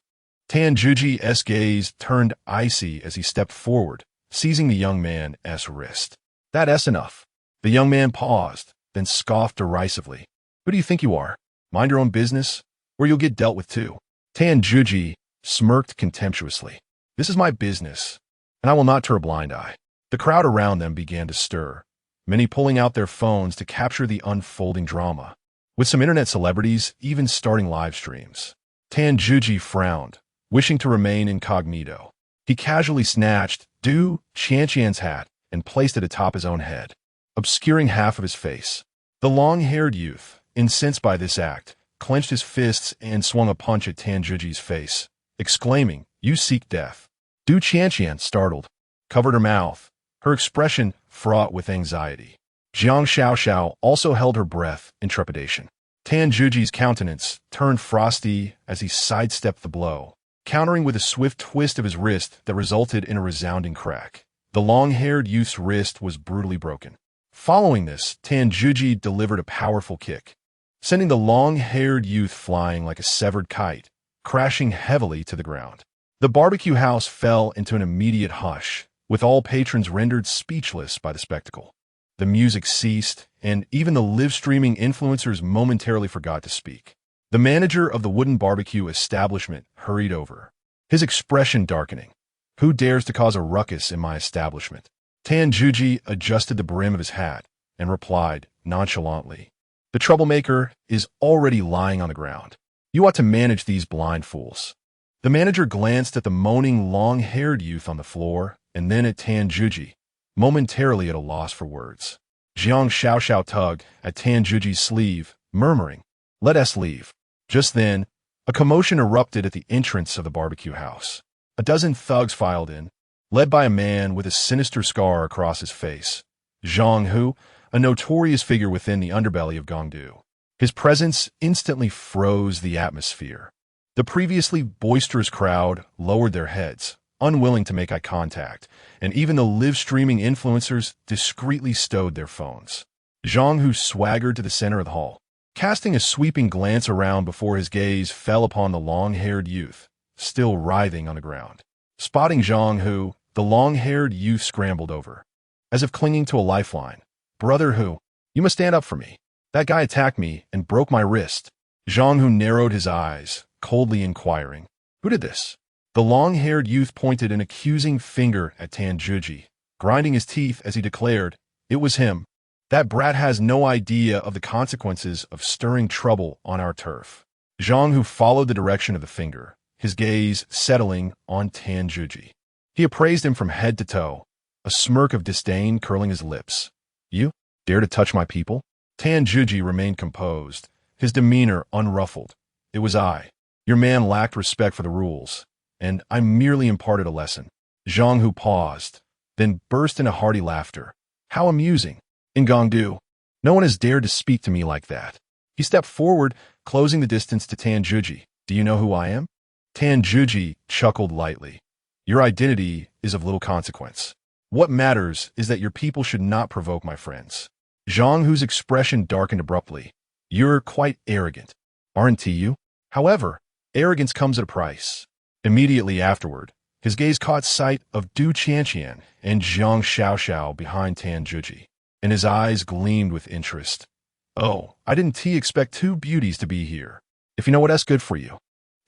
A: Tan Juji's gaze turned icy as he stepped forward, seizing the young man's wrist. That's enough. The young man paused, then scoffed derisively. Who do you think you are? Mind your own business, or you'll get dealt with too. Tan Juji smirked contemptuously. This is my business, and I will not turn a blind eye. The crowd around them began to stir, many pulling out their phones to capture the unfolding drama, with some internet celebrities even starting live streams. Tan Juji frowned, wishing to remain incognito. He casually snatched Du Qianqian's hat and placed it atop his own head, obscuring half of his face. The long-haired youth, incensed by this act, clenched his fists and swung a punch at Tan Zhiji's face, exclaiming, "You seek death." Du Qianqian, startled, covered her mouth, her expression fraught with anxiety. Jiang Xiaoxiao also held her breath in trepidation. Tan Zhiji's countenance turned frosty as he sidestepped the blow, countering with a swift twist of his wrist that resulted in a resounding crack. The long-haired youth's wrist was brutally broken. Following this, Tan Zhiji delivered a powerful kick, sending the long-haired youth flying like a severed kite, crashing heavily to the ground. The barbecue house fell into an immediate hush, with all patrons rendered speechless by the spectacle. The music ceased, and even the live-streaming influencers momentarily forgot to speak. The manager of the wooden barbecue establishment hurried over, his expression darkening. "Who dares to cause a ruckus in my establishment?" Tan Zhiji adjusted the brim of his hat and replied nonchalantly, "The troublemaker is already lying on the ground. You ought to manage these blind fools." The manager glanced at the moaning long-haired youth on the floor and then at Tan Zhiji, momentarily at a loss for words. Jiang Xiaoxiao tugged at Tan Zhiji's sleeve, murmuring, "Let us leave." Just then, a commotion erupted at the entrance of the barbecue house. A dozen thugs filed in, led by a man with a sinister scar across his face, Zhang Hu, a notorious figure within the underbelly of Gongdu. His presence instantly froze the atmosphere. The previously boisterous crowd lowered their heads, unwilling to make eye contact, and even the live-streaming influencers discreetly stowed their phones. Zhang Hu swaggered to the center of the hall, casting a sweeping glance around before his gaze fell upon the long-haired youth, still writhing on the ground. Spotting Zhang Hu, the long-haired youth scrambled over, as if clinging to a lifeline. "Brother Hu, you must stand up for me. That guy attacked me and broke my wrist." Zhang Hu narrowed his eyes, coldly inquiring, "Who did this?" The long-haired youth pointed an accusing finger at Tan Zhiji, grinding his teeth as he declared, "It was him. That brat has no idea of the consequences of stirring trouble on our turf." Zhang Hu followed the direction of the finger, his gaze settling on Tan Zhiji. He appraised him from head to toe, a smirk of disdain curling his lips. "You dare to touch my people?" Tan Zhiji remained composed, his demeanor unruffled. "It was I. Your man lacked respect for the rules, and I merely imparted a lesson." Zhang Hu paused, then burst into hearty laughter. "How amusing! In Gongdu, no one has dared to speak to me like that." He stepped forward, closing the distance to Tan Zhiji. "Do you know who I am?" Tan Zhiji chuckled lightly. "Your identity is of little consequence. What matters is that your people should not provoke my friends." Zhang Hu's expression darkened abruptly. "You're quite arrogant, aren't you? However, arrogance comes at a price." Immediately afterward, his gaze caught sight of Du Qianqian and Jiang Xiaoxiao behind Tan Zhiji, and his eyes gleamed with interest. "Oh, I didn't expect two beauties to be here. If you know what's good for you,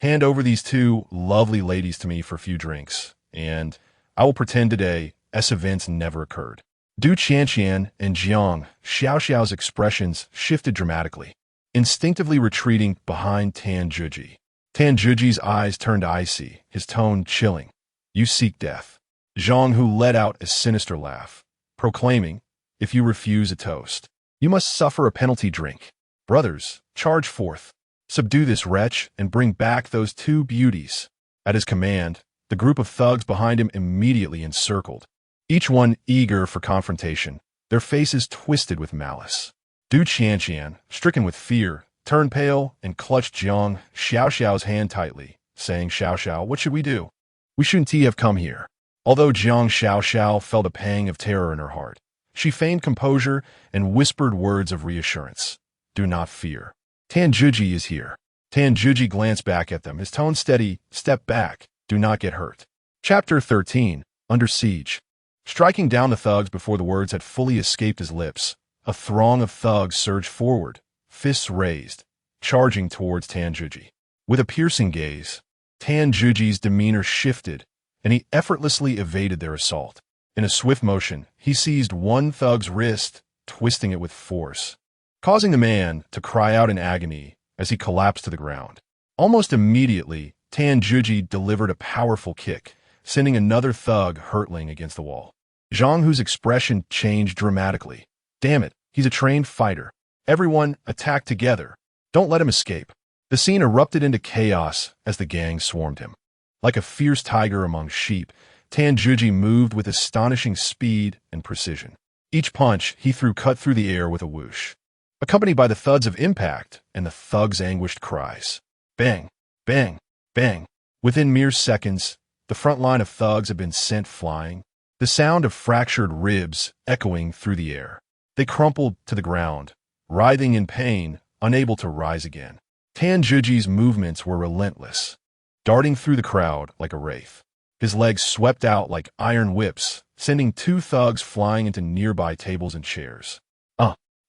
A: hand over these two lovely ladies to me for a few drinks, and I will pretend today events never occurred." Du Qianqian and Jiang Xiaoxiao's expressions shifted dramatically, instinctively retreating behind Tan Zhiji. Tan Zhiji's eyes turned icy, his tone chilling. "You seek death." Zhang Hu let out a sinister laugh, proclaiming, "If you refuse a toast, you must suffer a penalty drink. Brothers, charge forth. Subdue this wretch and bring back those two beauties." At his command, the group of thugs behind him immediately encircled, each one eager for confrontation, their faces twisted with malice. Du Qianqian, stricken with fear, turned pale and clutched Jiang Xiaoxiao's hand tightly, saying, "Xiaoxiao, what should we do? We shouldn't have come here." Although Jiang Xiaoxiao felt a pang of terror in her heart, she feigned composure and whispered words of reassurance. "Do not fear. Tan Zhiji is here." Tan Zhiji glanced back at them, his tone steady. "Step back. Do not get hurt." Chapter 13. Under Siege. Striking down the thugs before the words had fully escaped his lips, a throng of thugs surged forward, fists raised, charging towards Tan Zhiji. With a piercing gaze, Tan Zhiji's demeanor shifted, and he effortlessly evaded their assault. In a swift motion, he seized one thug's wrist, twisting it with force, causing the man to cry out in agony as he collapsed to the ground. Almost immediately, Tan Zhiji delivered a powerful kick, sending another thug hurtling against the wall. Zhang Hu's expression changed dramatically. "Damn it, he's a trained fighter. Everyone, attack together. Don't let him escape. The scene erupted into chaos as the gang swarmed him. Like a fierce tiger among sheep, Tanjuji moved with astonishing speed and precision. Each punch he threw cut through the air with a whoosh, accompanied by the thuds of impact and the thug's anguished cries. Bang, bang, bang. Within mere seconds, the front line of thugs had been sent flying, the sound of fractured ribs echoing through the air. They crumpled to the ground, writhing in pain, unable to rise again. Tanjuji's movements were relentless, darting through the crowd like a wraith. His legs swept out like iron whips, sending two thugs flying into nearby tables and chairs.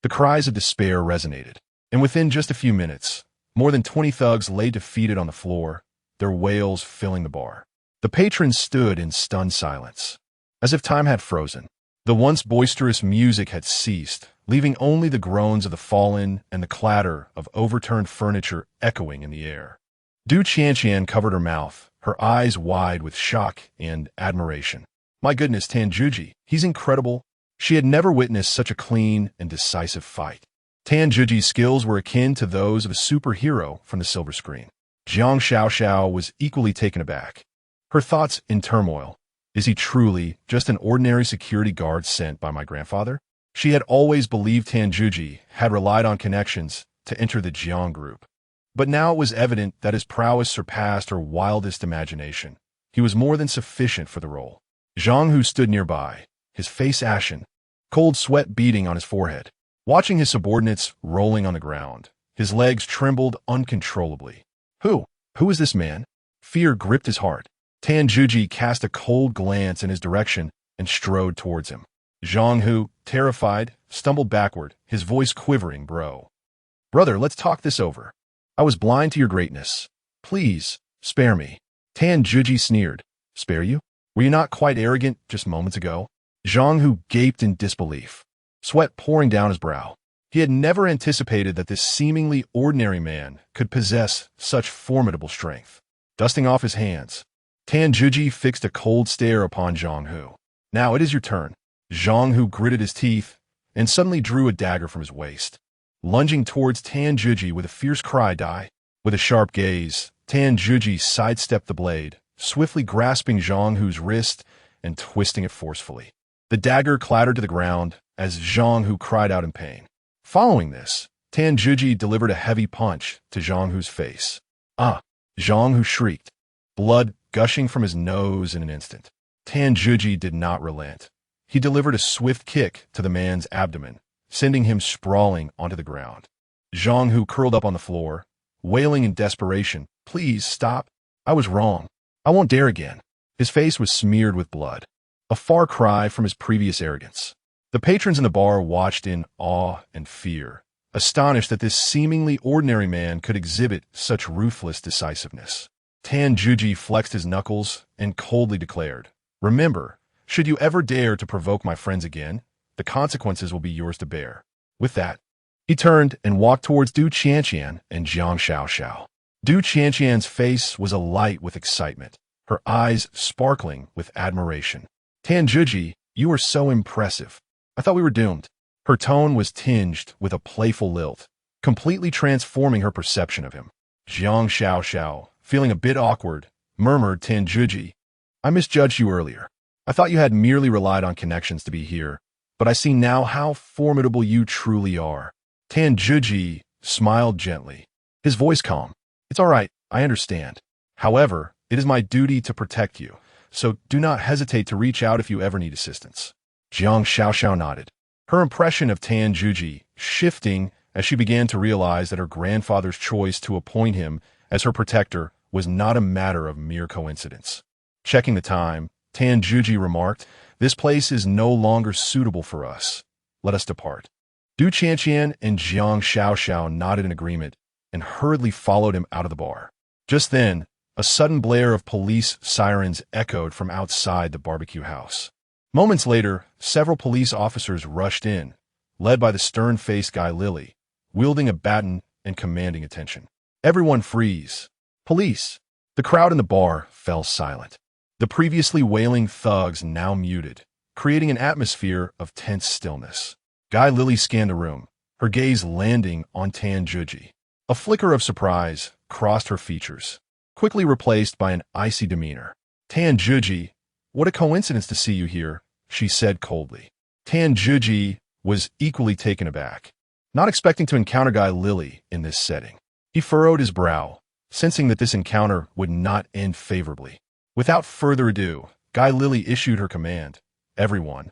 A: The cries of despair resonated, and within just a few minutes, more than 20 thugs lay defeated on the floor, their wails filling the bar. The patrons stood in stunned silence, as if time had frozen. The once boisterous music had ceased, leaving only the groans of the fallen and the clatter of overturned furniture echoing in the air. Du Qianqian covered her mouth, her eyes wide with shock and admiration. My goodness, Tanjuji, he's incredible. She had never witnessed such a clean and decisive fight. Tanjuji's skills were akin to those of a superhero from the silver screen. Jiang Xiaoxiao was equally taken aback, her thoughts in turmoil. Is he truly just an ordinary security guard sent by my grandfather? She had always believed Tanjuji had relied on connections to enter the Jiang group. But now it was evident that his prowess surpassed her wildest imagination. He was more than sufficient for the role. Zhang Hu stood nearby, his face ashen, cold sweat beading on his forehead. Watching his subordinates rolling on the ground, his legs trembled uncontrollably. Who is this man? Fear gripped his heart. Tanjuji cast a cold glance in his direction and strode towards him. Zhang Hu, terrified, stumbled backward, his voice quivering. Brother, let's talk this over. I was blind to your greatness. Please, spare me. Tanjuji sneered. Spare you? Were you not quite arrogant just moments ago? Zhang Hu gaped in disbelief, sweat pouring down his brow. He had never anticipated that this seemingly ordinary man could possess such formidable strength. Dusting off his hands, Tanjuji fixed a cold stare upon Zhang Hu. Now it is your turn. Zhang Hu gritted his teeth and suddenly drew a dagger from his waist. Lunging towards Tanjuji with a fierce cry, die. With a sharp gaze, Tanjuji sidestepped the blade, swiftly grasping Zhang Hu's wrist and twisting it forcefully. The dagger clattered to the ground as Zhang Hu cried out in pain. Following this, Tanjuji delivered a heavy punch to Zhang Hu's face. Zhang Hu shrieked, blood gushing from his nose in an instant. Tanjuji did not relent. He delivered a swift kick to the man's abdomen, sending him sprawling onto the ground. Zhang Hu curled up on the floor, wailing in desperation, Please stop. I was wrong. I won't dare again. His face was smeared with blood, a far cry from his previous arrogance. The patrons in the bar watched in awe and fear, astonished that this seemingly ordinary man could exhibit such ruthless decisiveness. Tanjuji flexed his knuckles and coldly declared, Remember, should you ever dare to provoke my friends again, the consequences will be yours to bear. With that, he turned and walked towards Du Qianqian and Jiang Xiaoxiao. Du Qianqian's face was alight with excitement, her eyes sparkling with admiration. Tanjuji, you are so impressive. I thought we were doomed. Her tone was tinged with a playful lilt, completely transforming her perception of him. Jiang Xiaoxiao, feeling a bit awkward, murmured Tanjuji, I misjudged you earlier. I thought you had merely relied on connections to be here, but I see now how formidable you truly are. Tanjuji smiled gently, his voice calm. It's all right, I understand. However, it is my duty to protect you, so do not hesitate to reach out if you ever need assistance. Jiang Xiaoxiao nodded, her impression of Tanjuji shifting as she began to realize that her grandfather's choice to appoint him as her protector was not a matter of mere coincidence. Checking the time, Tanjuji remarked, This place is no longer suitable for us. Let us depart. Du Qianqian and Jiang Xiaoxiao nodded in agreement and hurriedly followed him out of the bar. Just then, a sudden blare of police sirens echoed from outside the barbecue house. Moments later, several police officers rushed in, led by the stern-faced Guy Lilly, wielding a baton and commanding attention. Everyone freeze. Police. The crowd in the bar fell silent. The previously wailing thugs now muted, creating an atmosphere of tense stillness. Guy Lilly scanned the room, her gaze landing on Tan Juji. A flicker of surprise crossed her features, quickly replaced by an icy demeanor. Tan Juji, what a coincidence to see you here, she said coldly. Tan Juji was equally taken aback, not expecting to encounter Guy Lily in this setting. He furrowed his brow, sensing that this encounter would not end favorably. Without further ado, Guy Lily issued her command. Everyone,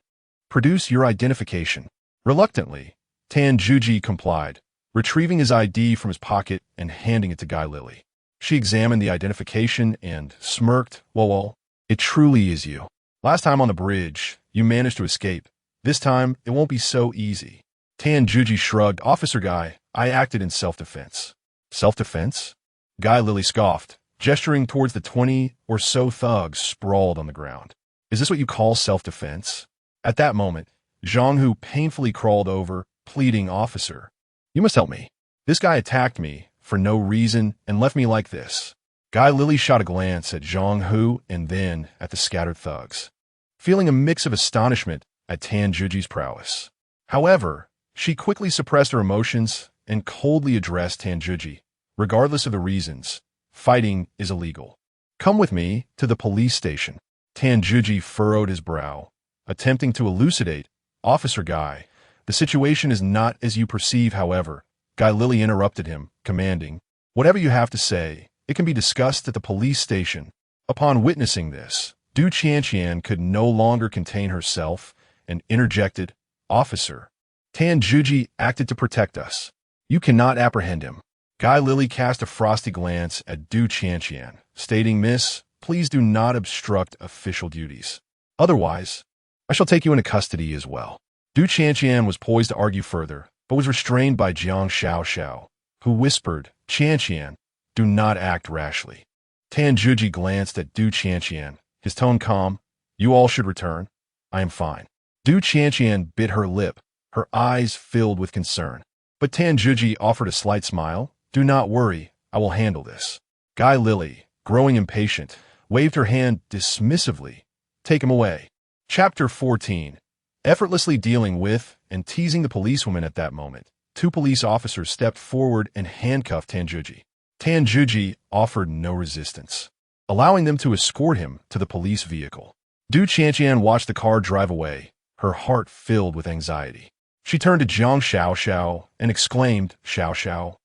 A: produce your identification. Reluctantly, Tan Juji complied, retrieving his ID from his pocket and handing it to Guy Lily. She examined the identification and smirked. Well, it truly is you. Last time on the bridge, you managed to escape. This time, it won't be so easy. Tan Juji shrugged. Officer Guy, I acted in self-defense. Self-defense? Guy Lily scoffed, gesturing towards the 20 or so thugs sprawled on the ground. Is this what you call self-defense? At that moment, Zhang Hu painfully crawled over, pleading, Officer, you must help me. This guy attacked me for no reason and left me like this. Guy Lily shot a glance at Zhang Hu and then at the scattered thugs, feeling a mix of astonishment at Tan Juji's prowess. However, she quickly suppressed her emotions and coldly addressed Tan Juji. Regardless of the reasons, fighting is illegal. Come with me to the police station. Tan Juji furrowed his brow, attempting to elucidate. Officer Guy, the situation is not as you perceive, however. Guy Lily interrupted him, commanding, whatever you have to say, it can be discussed at the police station. Upon witnessing this, Du Qianqian could no longer contain herself and interjected, Officer, Tan Juji acted to protect us. You cannot apprehend him. Guy Lily cast a frosty glance at Du Qianqian, stating, Miss, please do not obstruct official duties. Otherwise, I shall take you into custody as well. Du Qianqian was poised to argue further, but was restrained by Jiang Xiao, who whispered, Qianqian, do not act rashly. Tan Juji glanced at Du Qianqian, his tone calm. You all should return. I am fine. Du Qianqian bit her lip, her eyes filled with concern. But Tan Juji offered a slight smile. Do not worry, I will handle this. Guy Lily, growing impatient, waved her hand dismissively. Take him away. Chapter 14. Effortlessly dealing with and teasing the policewoman at that moment, two police officers stepped forward and handcuffed Tan Juji. Tan Juji offered no resistance, allowing them to escort him to the police vehicle. Du Qianqian watched the car drive away, her heart filled with anxiety. She turned to Jiang Xiao and exclaimed, Xiao,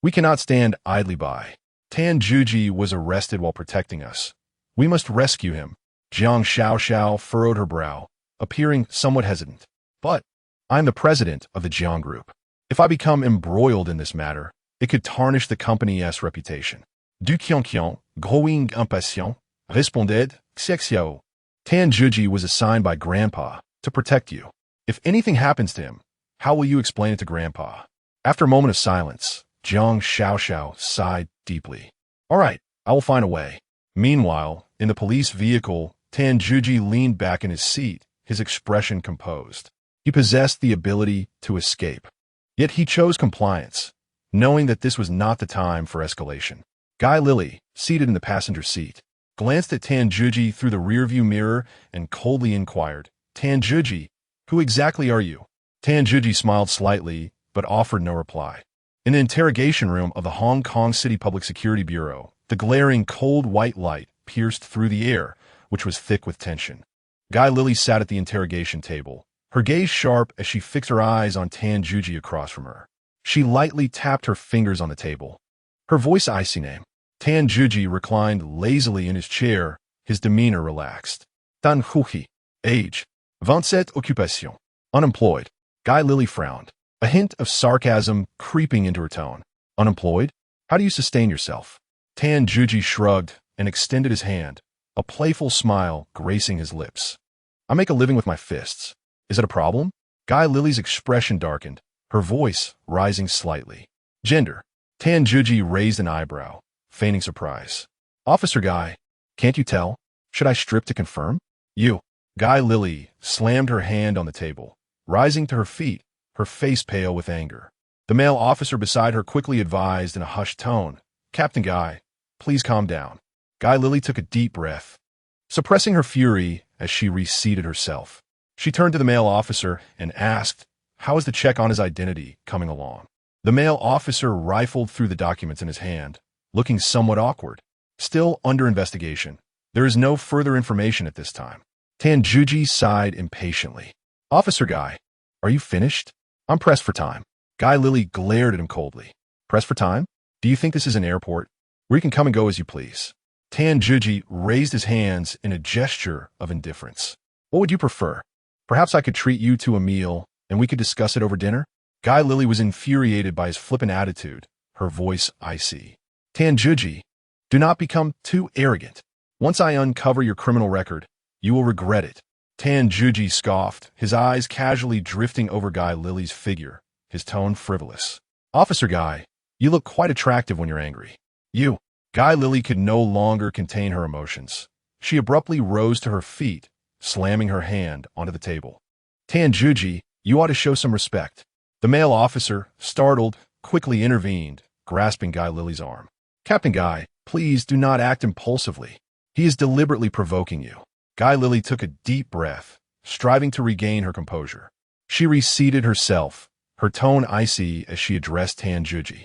A: we cannot stand idly by. Tan Juji was arrested while protecting us. We must rescue him. Jiang Xiao furrowed her brow, appearing somewhat hesitant. But I'm the president of the Jiang Group. If I become embroiled in this matter, it could tarnish the company's reputation. Du Qianqian, growing impatient, répondait, Xiao. Tan Juji was assigned by Grandpa to protect you. If anything happens to him, how will you explain it to Grandpa? After a moment of silence, Jiang Xiao sighed deeply. All right, I will find a way. Meanwhile, in the police vehicle, Tan Juji leaned back in his seat, his expression composed. He possessed the ability to escape. Yet he chose compliance, knowing that this was not the time for escalation. Guy Lily, seated in the passenger seat, glanced at Tan Juji through the rearview mirror and coldly inquired, Tan Juji, who exactly are you? Tan Juji smiled slightly, but offered no reply. In the interrogation room of the Hong Kong City Public Security Bureau, the glaring cold white light pierced through the air, which was thick with tension. Guy Lily sat at the interrogation table, her gaze sharp as she fixed her eyes on Tan Juji across from her. She lightly tapped her fingers on the table, her voice icy. Name. Tan Juji reclined lazily in his chair, his demeanor relaxed. Tan Huhi. Age. 27 occupation. Unemployed. Guy Lily frowned, a hint of sarcasm creeping into her tone. Unemployed? How do you sustain yourself? Tan Juji shrugged and extended his hand, a playful smile gracing his lips. I make a living with my fists. Is it a problem? Guy Lily's expression darkened, her voice rising slightly. Gender. Tan Juji raised an eyebrow, feigning surprise. Officer Guy, can't you tell? Should I strip to confirm? You. Guy Lily slammed her hand on the table, rising to her feet, her face pale with anger. The male officer beside her quickly advised in a hushed tone, Captain Guy, please calm down. Guy Lily took a deep breath, suppressing her fury as she reseated herself. She turned to the male officer and asked, how is the check on his identity coming along? The male officer rifled through the documents in his hand, looking somewhat awkward. Still under investigation. There is no further information at this time. Tanjuji sighed impatiently. Officer Guy, are you finished? I'm pressed for time. Guy Lily glared at him coldly. Pressed for time? Do you think this is an airport where you can come and go as you please? Tanjuji raised his hands in a gesture of indifference. What would you prefer? Perhaps I could treat you to a meal and we could discuss it over dinner? Guy Lily was infuriated by his flippant attitude, her voice icy. Tanjuji, do not become too arrogant. Once I uncover your criminal record, you will regret it. Tanjuji scoffed, his eyes casually drifting over Guy Lily's figure, his tone frivolous. Officer Guy, you look quite attractive when you're angry. You. Guy Lily could no longer contain her emotions. She abruptly rose to her feet, slamming her hand onto the table. Tanjuji, you ought to show some respect. The male officer, startled, quickly intervened, grasping Guy Lily's arm. Captain Guy, please do not act impulsively. He is deliberately provoking you. Guy Lily took a deep breath, striving to regain her composure. She reseated herself, her tone icy as she addressed Tanjuji.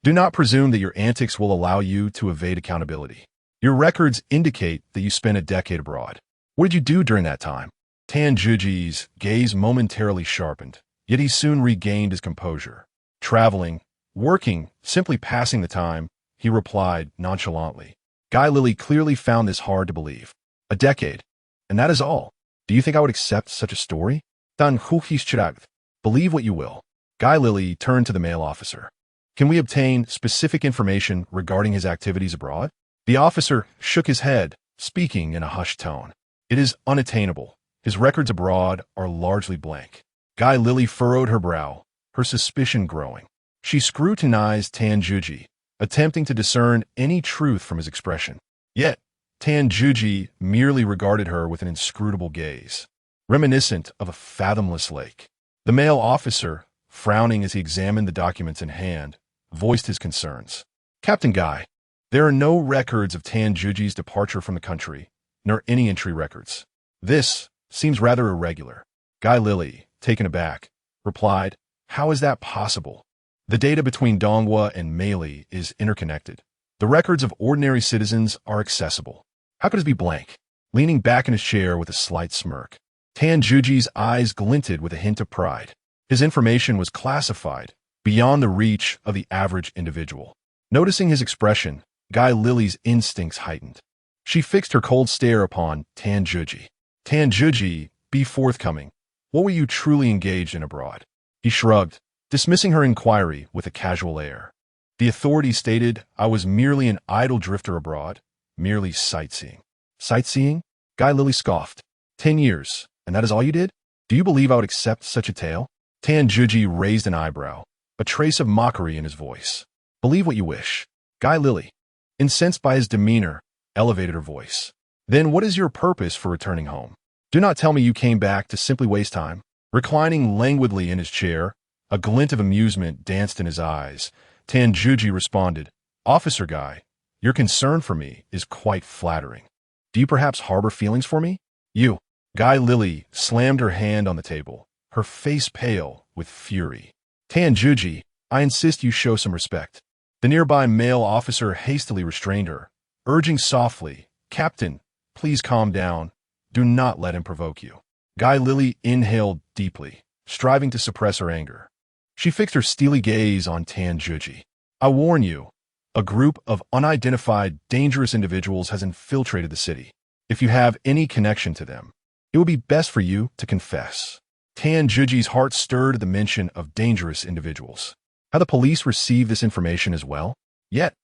A: Do not presume that your antics will allow you to evade accountability. Your records indicate that you spent a decade abroad. What did you do during that time? Tanjuji's gaze momentarily sharpened, yet he soon regained his composure. Traveling, working, simply passing the time, he replied nonchalantly. Guy Lily clearly found this hard to believe. A decade. And that is all. Do you think I would accept such a story? Dan huhischragt. Believe what you will. Guy Lily turned to the male officer. Can we obtain specific information regarding his activities abroad? The officer shook his head, speaking in a hushed tone. It is unattainable. His records abroad are largely blank. Guy Lily furrowed her brow, her suspicion growing. She scrutinized Tanjuji, attempting to discern any truth from his expression. Yet, Tanjuji merely regarded her with an inscrutable gaze, reminiscent of a fathomless lake. The male officer, frowning as he examined the documents in hand, voiced his concerns. Captain Guy, there are no records of Tanjuji's departure from the country, nor any entry records. This seems rather irregular. Guy Lily, taken aback, replied, How is that possible? The data between Donghua and Meili is interconnected. The records of ordinary citizens are accessible. How could it be blank? Leaning back in his chair with a slight smirk, Tanjuji's eyes glinted with a hint of pride. His information was classified, beyond the reach of the average individual. Noticing his expression, Guy Lily's instincts heightened. She fixed her cold stare upon Tanjuji. Tanjuji, be forthcoming. What were you truly engaged in abroad? He shrugged, dismissing her inquiry with a casual air. The authorities stated I was merely an idle drifter abroad, merely sightseeing. Sightseeing? Guy Lily scoffed. 10 years, and that is all you did? Do you believe I would accept such a tale? Tanjuji raised an eyebrow, a trace of mockery in his voice. Believe what you wish. Guy Lily, incensed by his demeanor, elevated her voice. Then what is your purpose for returning home? Do not tell me you came back to simply waste time. Reclining languidly in his chair, a glint of amusement danced in his eyes. Tanjuji responded, Officer Guy, your concern for me is quite flattering. Do you perhaps harbor feelings for me? You. Guy Lily slammed her hand on the table, her face pale with fury. Tanjuji, I insist you show some respect. The nearby male officer hastily restrained her, urging softly, Captain, please calm down. Do not let him provoke you. Guy Lily inhaled deeply, striving to suppress her anger. She fixed her steely gaze on Tanjuji. I warn you, a group of unidentified, dangerous individuals has infiltrated the city. If you have any connection to them, it would be best for you to confess. Tanjuji's heart stirred at the mention of dangerous individuals. Had the police received this information as well? Yet,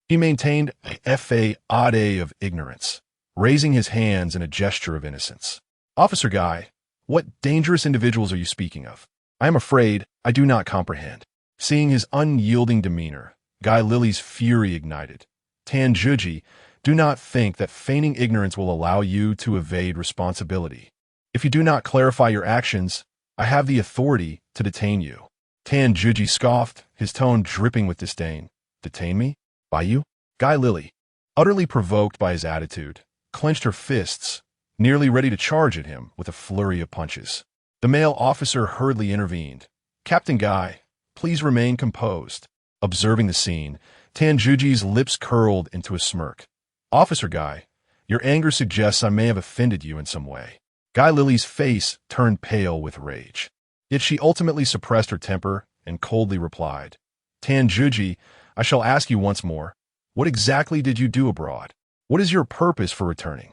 A: he maintained a fade of ignorance, raising his hands in a gesture of innocence. Officer Guy, what dangerous individuals are you speaking of? I am afraid I do not comprehend. Seeing his unyielding demeanor, Guy Lily's fury ignited. Tanjuji, do not think that feigning ignorance will allow you to evade responsibility. If you do not clarify your actions, I have the authority to detain you. Tanjuji scoffed, his tone dripping with disdain. Detain me? By you? Guy Lily, utterly provoked by his attitude, clenched her fists, nearly ready to charge at him with a flurry of punches. The male officer hurriedly intervened, Captain Guy, please remain composed. Observing the scene, Tanjuji's lips curled into a smirk. Officer Guy, your anger suggests I may have offended you in some way. Guy Lily's face turned pale with rage. Yet she ultimately suppressed her temper and coldly replied, Tanjuji, I shall ask you once more, what exactly did you do abroad? What is your purpose for returning?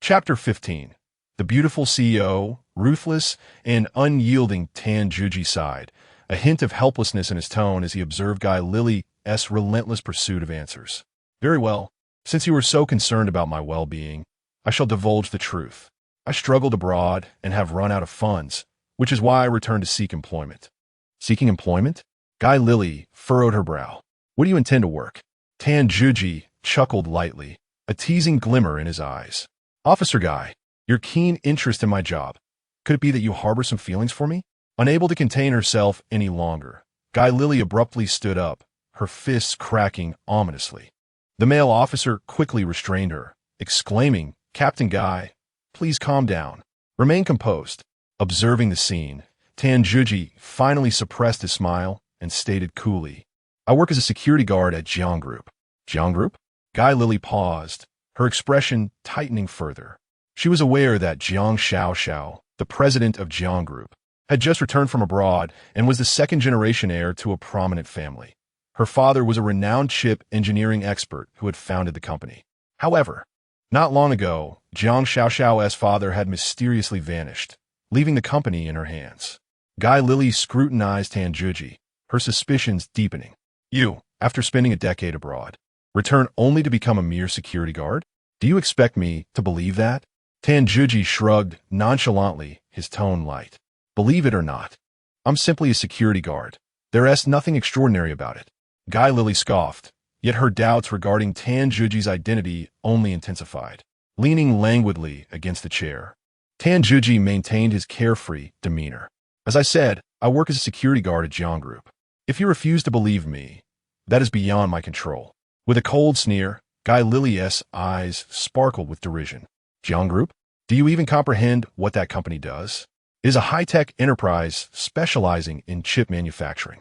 A: Chapter 15. The beautiful CEO, ruthless and unyielding Tanjuji sighed, a hint of helplessness in his tone as he observed Guy Lily's relentless pursuit of answers. Very well. Since you are so concerned about my well-being, I shall divulge the truth. I struggled abroad and have run out of funds, which is why I returned to seek employment. Seeking employment? Guy Lily furrowed her brow. What do you intend to work? Tanjuji chuckled lightly, a teasing glimmer in his eyes. Officer Guy, your keen interest in my job. Could it be that you harbor some feelings for me? Unable to contain herself any longer, Guy Lily abruptly stood up, her fists cracking ominously. The male officer quickly restrained her, exclaiming, Captain Guy, please calm down. Remain composed. Observing the scene, Tanjuji finally suppressed his smile and stated coolly, I work as a security guard at Jiang Group. Jiang Group? Guy Lily paused, her expression tightening further. She was aware that Jiang Xiao, the president of Jiang Group, had just returned from abroad and was the second-generation heir to a prominent family. Her father was a renowned chip engineering expert who had founded the company. However, not long ago, Jiang Xiao's father had mysteriously vanished, leaving the company in her hands. Guy Lily scrutinized Tanjuji, her suspicions deepening. You, after spending a decade abroad, return only to become a mere security guard? Do you expect me to believe that? Tanjuji shrugged nonchalantly, his tone light. Believe it or not, I'm simply a security guard. There's nothing extraordinary about it. Guy Lily scoffed, yet her doubts regarding Tanjuji's identity only intensified. Leaning languidly against the chair, Tanjuji maintained his carefree demeanor. As I said, I work as a security guard at Jiang Group. If you refuse to believe me, that is beyond my control. With a cold sneer, Guy Lily's eyes sparkled with derision. Jiang Group? Do you even comprehend what that company does? It is a high-tech enterprise specializing in chip manufacturing,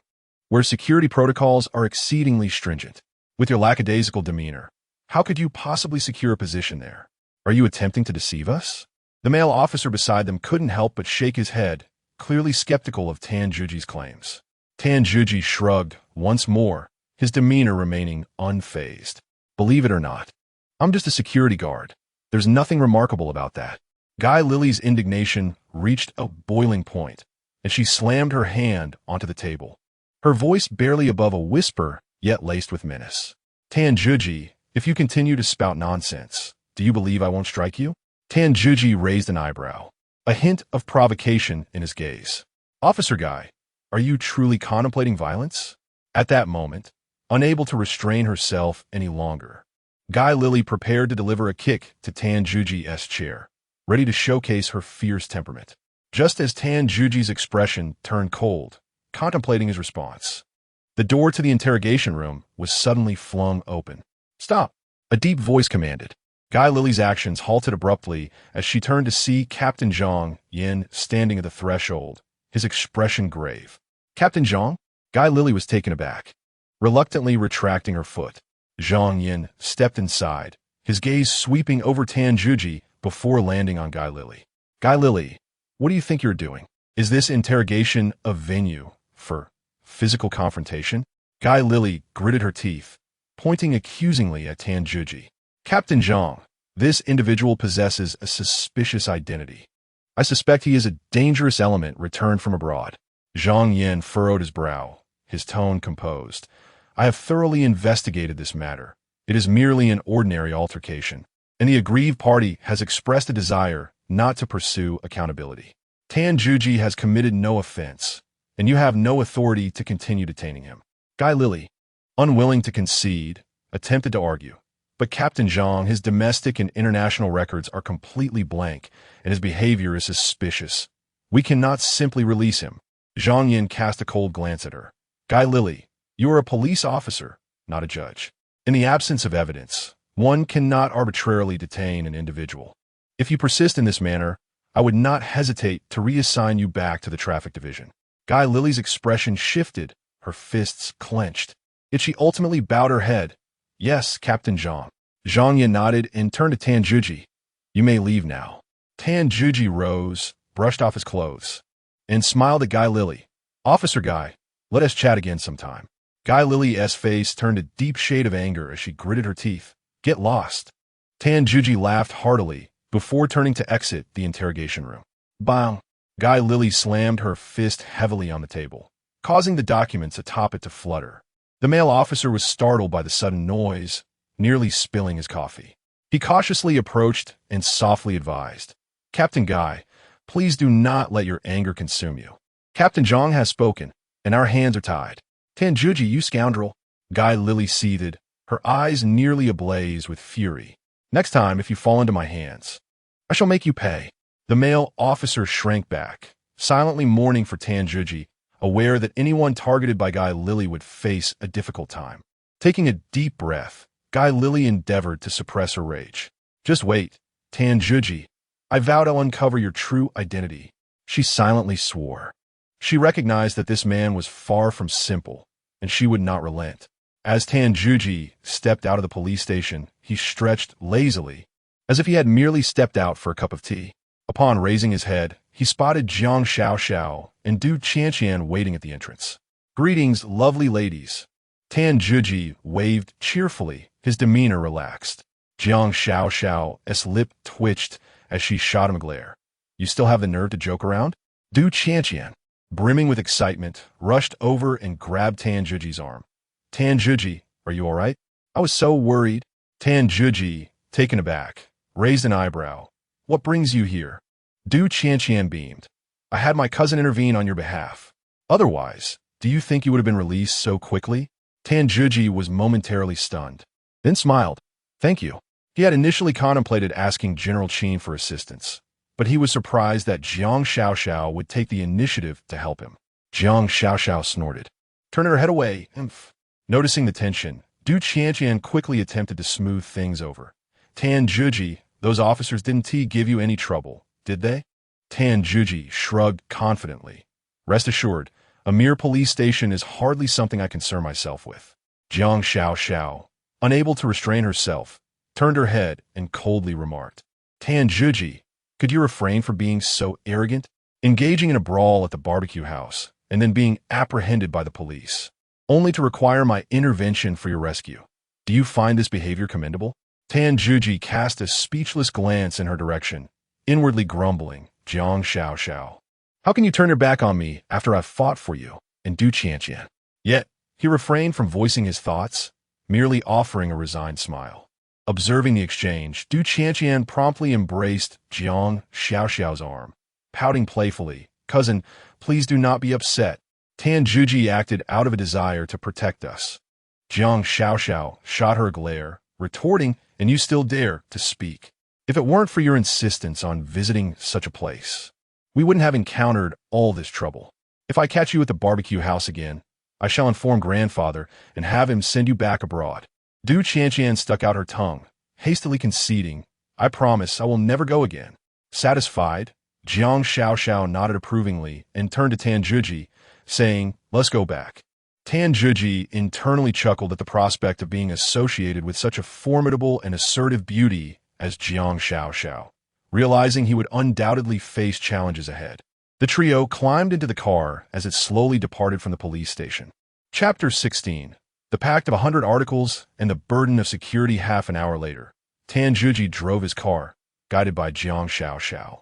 A: where security protocols are exceedingly stringent. With your lackadaisical demeanor, how could you possibly secure a position there? Are you attempting to deceive us? The male officer beside them couldn't help but shake his head, clearly skeptical of Tanjuji's claims. Tanjuji shrugged once more, his demeanor remaining unfazed. Believe it or not, I'm just a security guard. There's nothing remarkable about that. Guy Lily's indignation reached a boiling point, and she slammed her hand onto the table, her voice barely above a whisper, yet laced with menace. Tanjuji, if you continue to spout nonsense, do you believe I won't strike you? Tanjuji raised an eyebrow, a hint of provocation in his gaze. Officer Guy, are you truly contemplating violence? At that moment, unable to restrain herself any longer, Guy Lily prepared to deliver a kick to Tanjuji's chair, ready to showcase her fierce temperament. Just as Tanjuji's expression turned cold, contemplating his response, the door to the interrogation room was suddenly flung open. Stop! A deep voice commanded. Guy Lily's actions halted abruptly as she turned to see Captain Zhang Yin standing at the threshold, his expression grave. Captain Zhang? Guy Lily was taken aback. Reluctantly retracting her foot, Zhang Yin stepped inside, his gaze sweeping over Tanjuji before landing on Guy Lily. Guy Lily, what do you think you're doing? Is this interrogation a venue for physical confrontation? Guy Lily gritted her teeth, pointing accusingly at Tanjuji. Captain Zhang, this individual possesses a suspicious identity. I suspect he is a dangerous element returned from abroad. Zhang Yin furrowed his brow, his tone composed. I have thoroughly investigated this matter. It is merely an ordinary altercation, and the aggrieved party has expressed a desire not to pursue accountability. Tanjuji has committed no offense, and you have no authority to continue detaining him. Guy Lily, unwilling to concede, attempted to argue. But Captain Zhang, his domestic and international records are completely blank, and his behavior is suspicious. We cannot simply release him. Zhang Yin cast a cold glance at her. Guy Lily, you are a police officer, not a judge. In the absence of evidence, one cannot arbitrarily detain an individual. If you persist in this manner, I would not hesitate to reassign you back to the traffic division. Guy Lily's expression shifted, her fists clenched. Yet she ultimately bowed her head. Yes, Captain Zhang. Zhang Yan nodded and turned to Tan Juji. You may leave now. Tan Juji rose, brushed off his clothes, and smiled at Guy Lily. Officer Guy, let us chat again sometime. Guy Lily's face turned a deep shade of anger as she gritted her teeth. Get lost. Tan Juji laughed heartily before turning to exit the interrogation room. Bang! Guy Lily slammed her fist heavily on the table, causing the documents atop it to flutter. The male officer was startled by the sudden noise, nearly spilling his coffee. He cautiously approached and softly advised, Captain Guy, please do not let your anger consume you. Captain Zhang has spoken, and our hands are tied. Tan Juji, you scoundrel. Guy Lily seethed, her eyes nearly ablaze with fury. Next time, if you fall into my hands, I shall make you pay. The male officer shrank back, silently mourning for Tan Juji, aware that anyone targeted by Guy Lily would face a difficult time. Taking a deep breath, Guy Lily endeavored to suppress her rage. Just wait, Tan Juji. I vowed I'll uncover your true identity. She silently swore. She recognized that this man was far from simple, and she would not relent. As Tan Juji stepped out of the police station, he stretched lazily, as if he had merely stepped out for a cup of tea. Upon raising his head, he spotted Jiang Xiaoxiao and Du Qianqian waiting at the entrance. Greetings, lovely ladies. Tan Juji waved cheerfully, his demeanor relaxed. Jiang Xiaoxiao's lip twitched as she shot him a glare. You still have the nerve to joke around? Du Qianqian, brimming with excitement, rushed over and grabbed Tan Juji's arm. Tan Juji, are you all right? I was so worried. Tan Juji, taken aback, raised an eyebrow. What brings you here? Du Qianqian beamed. I had my cousin intervene on your behalf. Otherwise, do you think you would have been released so quickly? Tan Juji was momentarily stunned, then smiled. Thank you. He had initially contemplated asking General Qin for assistance, but he was surprised that Jiang Xiaoxiao would take the initiative to help him. Jiang Xiaoxiao snorted. Turn her head away, imph. Noticing the tension, Du Qianqian quickly attempted to smooth things over. Tan Juji, those officers didn't give you any trouble, did they? Tan Juji shrugged confidently. Rest assured, a mere police station is hardly something I concern myself with. Jiang Xiaoxiao, unable to restrain herself, turned her head and coldly remarked, Tan Juji, could you refrain from being so arrogant? Engaging in a brawl at the barbecue house, and then being apprehended by the police, only to require my intervention for your rescue. Do you find this behavior commendable? Tan Juji cast a speechless glance in her direction, inwardly grumbling, Jiang Xiaoxiao. How can you turn your back on me after I've fought for you and Du Qianqian? Yet, he refrained from voicing his thoughts, merely offering a resigned smile. Observing the exchange, Du Qianqian promptly embraced Jiang Xiaoxiao's arm, pouting playfully, Cousin, please do not be upset. Tan Juji acted out of a desire to protect us. Jiang Xiaoxiao shot her a glare, retorting, and you still dare to speak. If it weren't for your insistence on visiting such a place, we wouldn't have encountered all this trouble. If I catch you at the barbecue house again, I shall inform grandfather and have him send you back abroad. Du Qianqian stuck out her tongue, hastily conceding, I promise I will never go again. Satisfied, Jiang Xiaoxiao nodded approvingly and turned to Tan Juji, saying, let's go back. Tan Juji internally chuckled at the prospect of being associated with such a formidable and assertive beauty as Jiang Xiaoxiao, realizing he would undoubtedly face challenges ahead. The trio climbed into the car as it slowly departed from the police station. Chapter 16. The Pact of 100 Articles and the Burden of Security. Half an hour later, Tan Juji drove his car, guided by Jiang Xiaoxiao,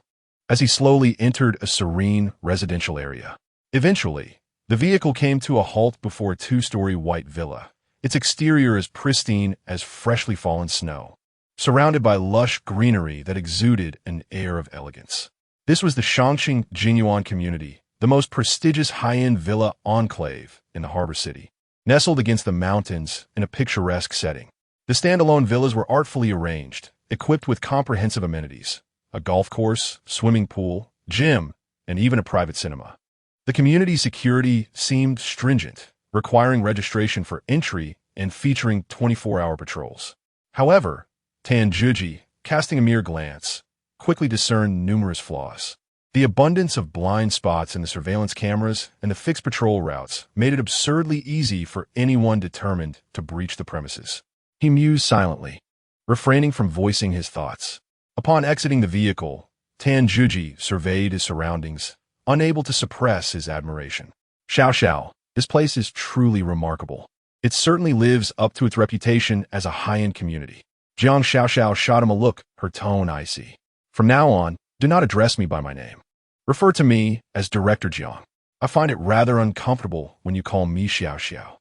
A: as he slowly entered a serene residential area. Eventually, the vehicle came to a halt before a two-story white villa, its exterior as pristine as freshly fallen snow, surrounded by lush greenery that exuded an air of elegance. This was the Shangqing Jinyuan community, the most prestigious high-end villa enclave in the harbor city. Nestled against the mountains in a picturesque setting, the standalone villas were artfully arranged, equipped with comprehensive amenities, a golf course, swimming pool, gym, and even a private cinema. The community security seemed stringent, requiring registration for entry and featuring 24-hour patrols. However, Tan Juji, casting a mere glance, quickly discerned numerous flaws. The abundance of blind spots in the surveillance cameras and the fixed patrol routes made it absurdly easy for anyone determined to breach the premises. He mused silently, refraining from voicing his thoughts. Upon exiting the vehicle, Tanjuji surveyed his surroundings, unable to suppress his admiration. Xiao Xiao, this place is truly remarkable. It certainly lives up to its reputation as a high-end community. Jiang Xiao shot him a look, her tone icy. From now on, do not address me by my name. Refer to me as Director Jiang. I find it rather uncomfortable when you call me Xiao Xiao.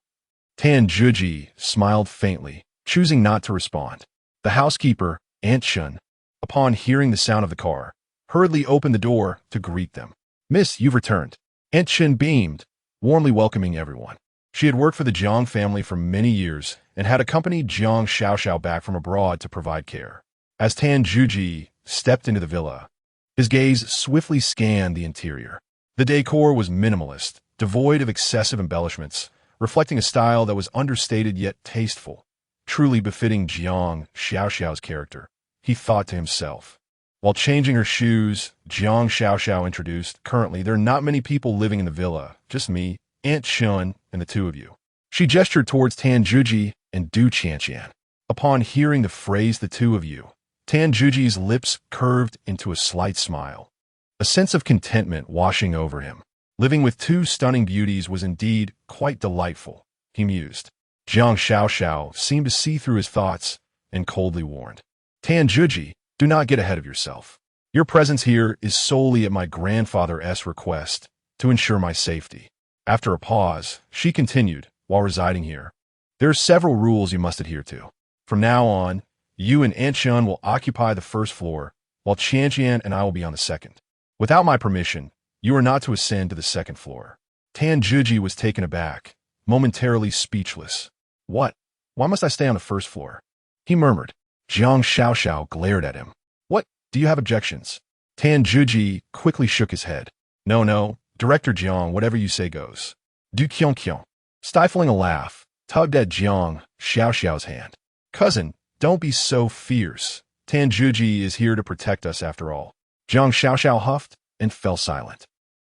A: Tanjuji smiled faintly, choosing not to respond. The housekeeper, Aunt Shun, upon hearing the sound of the car, hurriedly opened the door to greet them. Miss, you've returned. Aunt Shun beamed, warmly welcoming everyone. She had worked for the Jiang family for many years and had accompanied Jiang Xiao back from abroad to provide care. As Tanjuji stepped into the villa, his gaze swiftly scanned the interior. The decor was minimalist, devoid of excessive embellishments, reflecting a style that was understated yet tasteful, truly befitting Jiang Xiao's character, he thought to himself. While changing her shoes, Jiang Xiao introduced, currently there are not many people living in the villa, just me, Aunt Shun, and the two of you. She gestured towards Tanjuji and Du Qianqian. Upon hearing the phrase the two of you, Tanjuji's lips curved into a slight smile. A sense of contentment washing over him. Living with two stunning beauties was indeed quite delightful, he mused. Jiang Xiao seemed to see through his thoughts and coldly warned. Tanjuji, do not get ahead of yourself. Your presence here is solely at my grandfather's request to ensure my safety. After a pause, she continued, while residing here, there are several rules you must adhere to. From now on, you and Aunt Shun will occupy the first floor, while Qianqian and I will be on the second. Without my permission, you are not to ascend to the second floor. Tanjuji was taken aback, momentarily speechless. What? Why must I stay on the first floor? He murmured. Jiang Xiao glared at him. What? Do you have objections? Tanjuji quickly shook his head. No, Director Jiang, whatever you say goes. Du Qianqian, stifling a laugh, tugged at Jiang Xiao's hand. Cousin, don't be so fierce. Tanjuji is here to protect us after all. Jiang Xiao huffed and fell silent.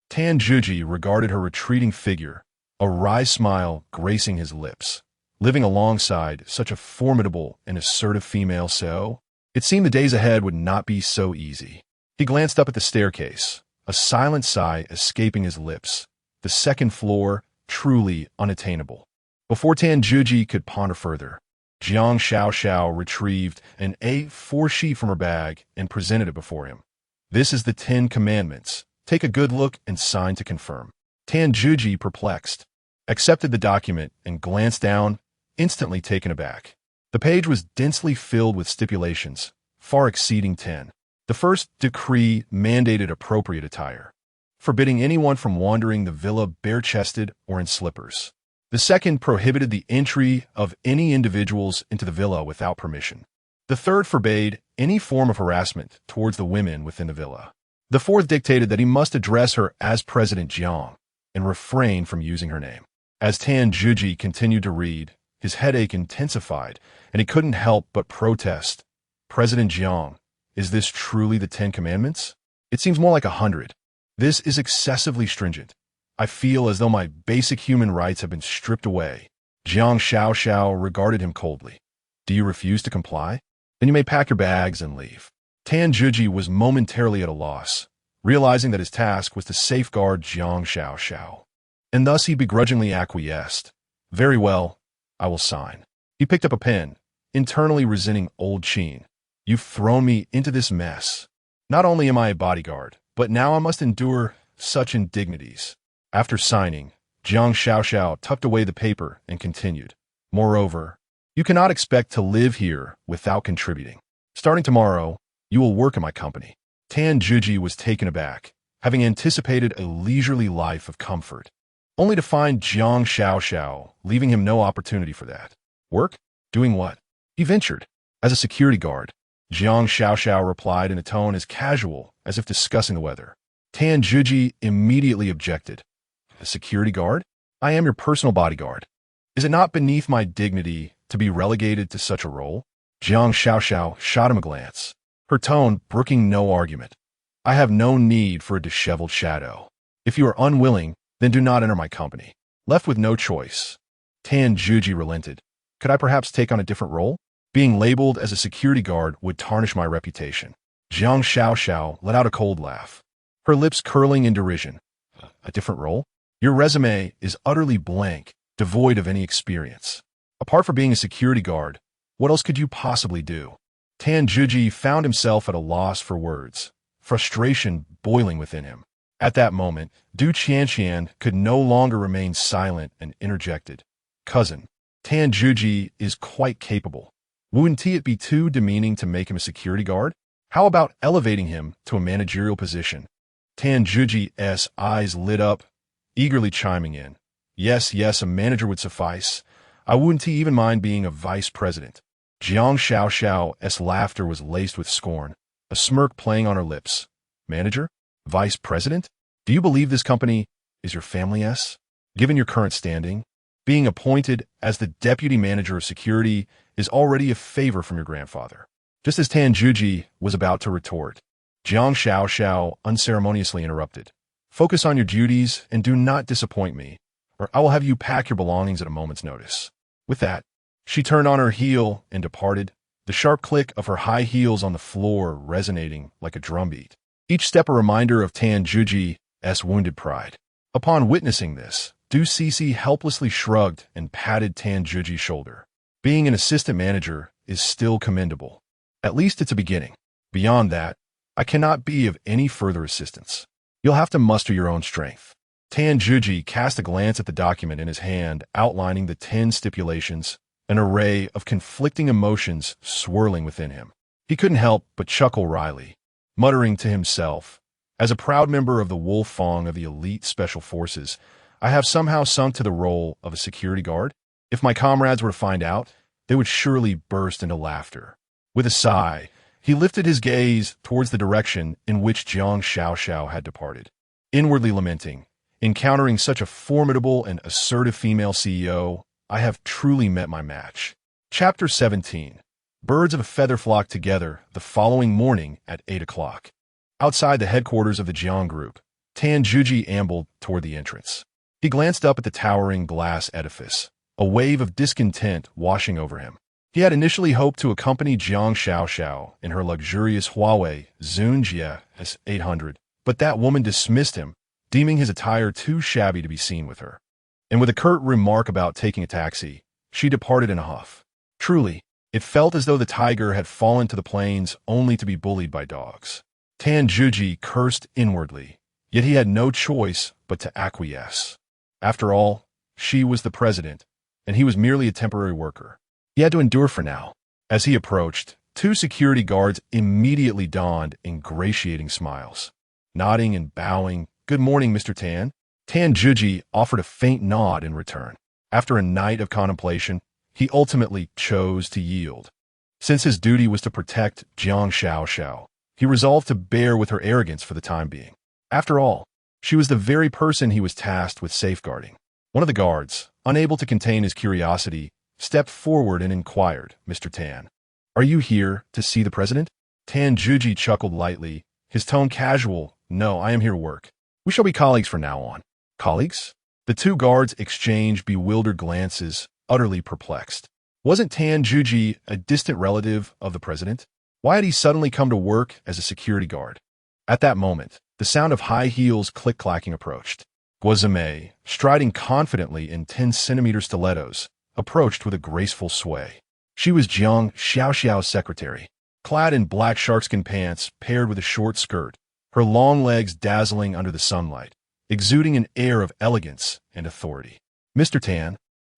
A: Tanjuji regarded her retreating figure, a wry smile gracing his lips. Living alongside such a formidable and assertive female, so it seemed the days ahead would not be so easy. He glanced up at the staircase, a silent sigh escaping his lips. The second floor, truly unattainable. Before Tanjuji could ponder further, Jiang Xiao retrieved an A4 sheet from her bag and presented it before him. This is the 10 Commandments. Take a good look and sign to confirm. Tanjuji, perplexed, accepted the document and glanced down, instantly taken aback. The page was densely filled with stipulations, far exceeding 10. The first decree mandated appropriate attire, forbidding anyone from wandering the villa bare-chested or in slippers. The second prohibited the entry of any individuals into the villa without permission. The third forbade any form of harassment towards the women within the villa. The fourth dictated that he must address her as President Jiang and refrain from using her name. As Tanjuji continued to read, his headache intensified, and he couldn't help but protest. President Jiang, is this truly the 10 Commandments? It seems more like 100. This is excessively stringent. I feel as though my basic human rights have been stripped away. Jiang Xiao regarded him coldly. Do you refuse to comply? Then you may pack your bags and leave. Tanjuji was momentarily at a loss, realizing that his task was to safeguard Jiang Xiao. And thus he begrudgingly acquiesced. Very well, I will sign. He picked up a pen, internally resenting old Qin. You've thrown me into this mess. Not only am I a bodyguard, but now I must endure such indignities. After signing, Jiang Xiao tucked away the paper and continued. Moreover, you cannot expect to live here without contributing. Starting tomorrow, you will work in my company. Tanjuji was taken aback, having anticipated a leisurely life of comfort, only to find Jiang Xiao leaving him no opportunity for that. Work? Doing what? He ventured. As a security guard. Jiang Xiao replied in a tone as casual as if discussing the weather. Tanjuji immediately objected. A security guard? I am your personal bodyguard. Is it not beneath my dignity to be relegated to such a role? Jiang Xiao shot him a glance, her tone brooking no argument. I have no need for a disheveled shadow. If you are unwilling, then do not enter my company. Left with no choice, Tan Juji relented. Could I perhaps take on a different role? Being labeled as a security guard would tarnish my reputation. Jiang Xiaoxiao let out a cold laugh, her lips curling in derision. A different role? Your resume is utterly blank, devoid of any experience. Apart from being a security guard, what else could you possibly do? Tan Juji found himself at a loss for words, frustration boiling within him. At that moment, Du Qianqian could no longer remain silent and interjected. Cousin, Tan Juji is quite capable. Wouldn't it be too demeaning to make him a security guard? How about elevating him to a managerial position? Tan Juji's eyes lit up, eagerly chiming in. Yes, a manager would suffice. I wouldn't even mind being a vice president. Jiang Xiaoxiao's laughter was laced with scorn, a smirk playing on her lips. Manager? Vice president? Do you believe this company is your family's? Given your current standing, being appointed as the deputy manager of security is already a favor from your grandfather. Just as Tan Juji was about to retort, Jiang Xiaoxiao unceremoniously interrupted. Focus on your duties and do not disappoint me, or I will have you pack your belongings at a moment's notice. With that, she turned on her heel and departed, the sharp click of her high heels on the floor resonating like a drumbeat. Each step a reminder of Tan Juji's wounded pride. Upon witnessing this, Du Cece helplessly shrugged and patted Tan Juji's shoulder. Being an assistant manager is still commendable. At least it's a beginning. Beyond that, I cannot be of any further assistance. You'll have to muster your own strength. Tan Juji cast a glance at the document in his hand outlining the 10 stipulations, an array of conflicting emotions swirling within him. He couldn't help but chuckle wryly, muttering to himself, as a proud member of the Wolf Fang of the elite special forces, I have somehow sunk to the role of a security guard. If my comrades were to find out, they would surely burst into laughter. With a sigh, he lifted his gaze towards the direction in which Jiang Xiaoxiao had departed, inwardly lamenting, encountering such a formidable and assertive female CEO, I have truly met my match. Chapter 17. Birds of a feather flock together the following morning at 8 o'clock. Outside the headquarters of the Jiang Group, Tan Juji ambled toward the entrance. He glanced up at the towering glass edifice, a wave of discontent washing over him. He had initially hoped to accompany Jiang Xiaoxiao in her luxurious Huawei Zunjie S800, but that woman dismissed him, deeming his attire too shabby to be seen with her. And with a curt remark about taking a taxi, she departed in a huff. Truly, it felt as though the tiger had fallen to the plains only to be bullied by dogs. Tan Juji cursed inwardly, yet he had no choice but to acquiesce. After all, she was the president, and he was merely a temporary worker. He had to endure for now. As he approached, 2 security guards immediately donned ingratiating smiles. Nodding and bowing, "Good morning, Mr. Tan." Tan Juji offered a faint nod in return. After a night of contemplation, he ultimately chose to yield. Since his duty was to protect Jiang Xiaoxiao, he resolved to bear with her arrogance for the time being. After all, she was the very person he was tasked with safeguarding. One of the guards, unable to contain his curiosity, stepped forward and inquired, "Mr. Tan, are you here to see the president?" Tan Juji chuckled lightly, his tone casual. "No, I am here to work. We shall be colleagues from now on." Colleagues? The 2 guards exchanged bewildered glances, utterly perplexed. Wasn't Tan Juji a distant relative of the president? Why had he suddenly come to work as a security guard? At that moment, the sound of high heels click-clacking approached. Guozame, striding confidently in 10-centimeter stilettos, approached with a graceful sway. She was Jiang Xiaoxiao's secretary, clad in black sharkskin pants paired with a short skirt, her long legs dazzling under the sunlight, exuding an air of elegance and authority. "Mr. Tan,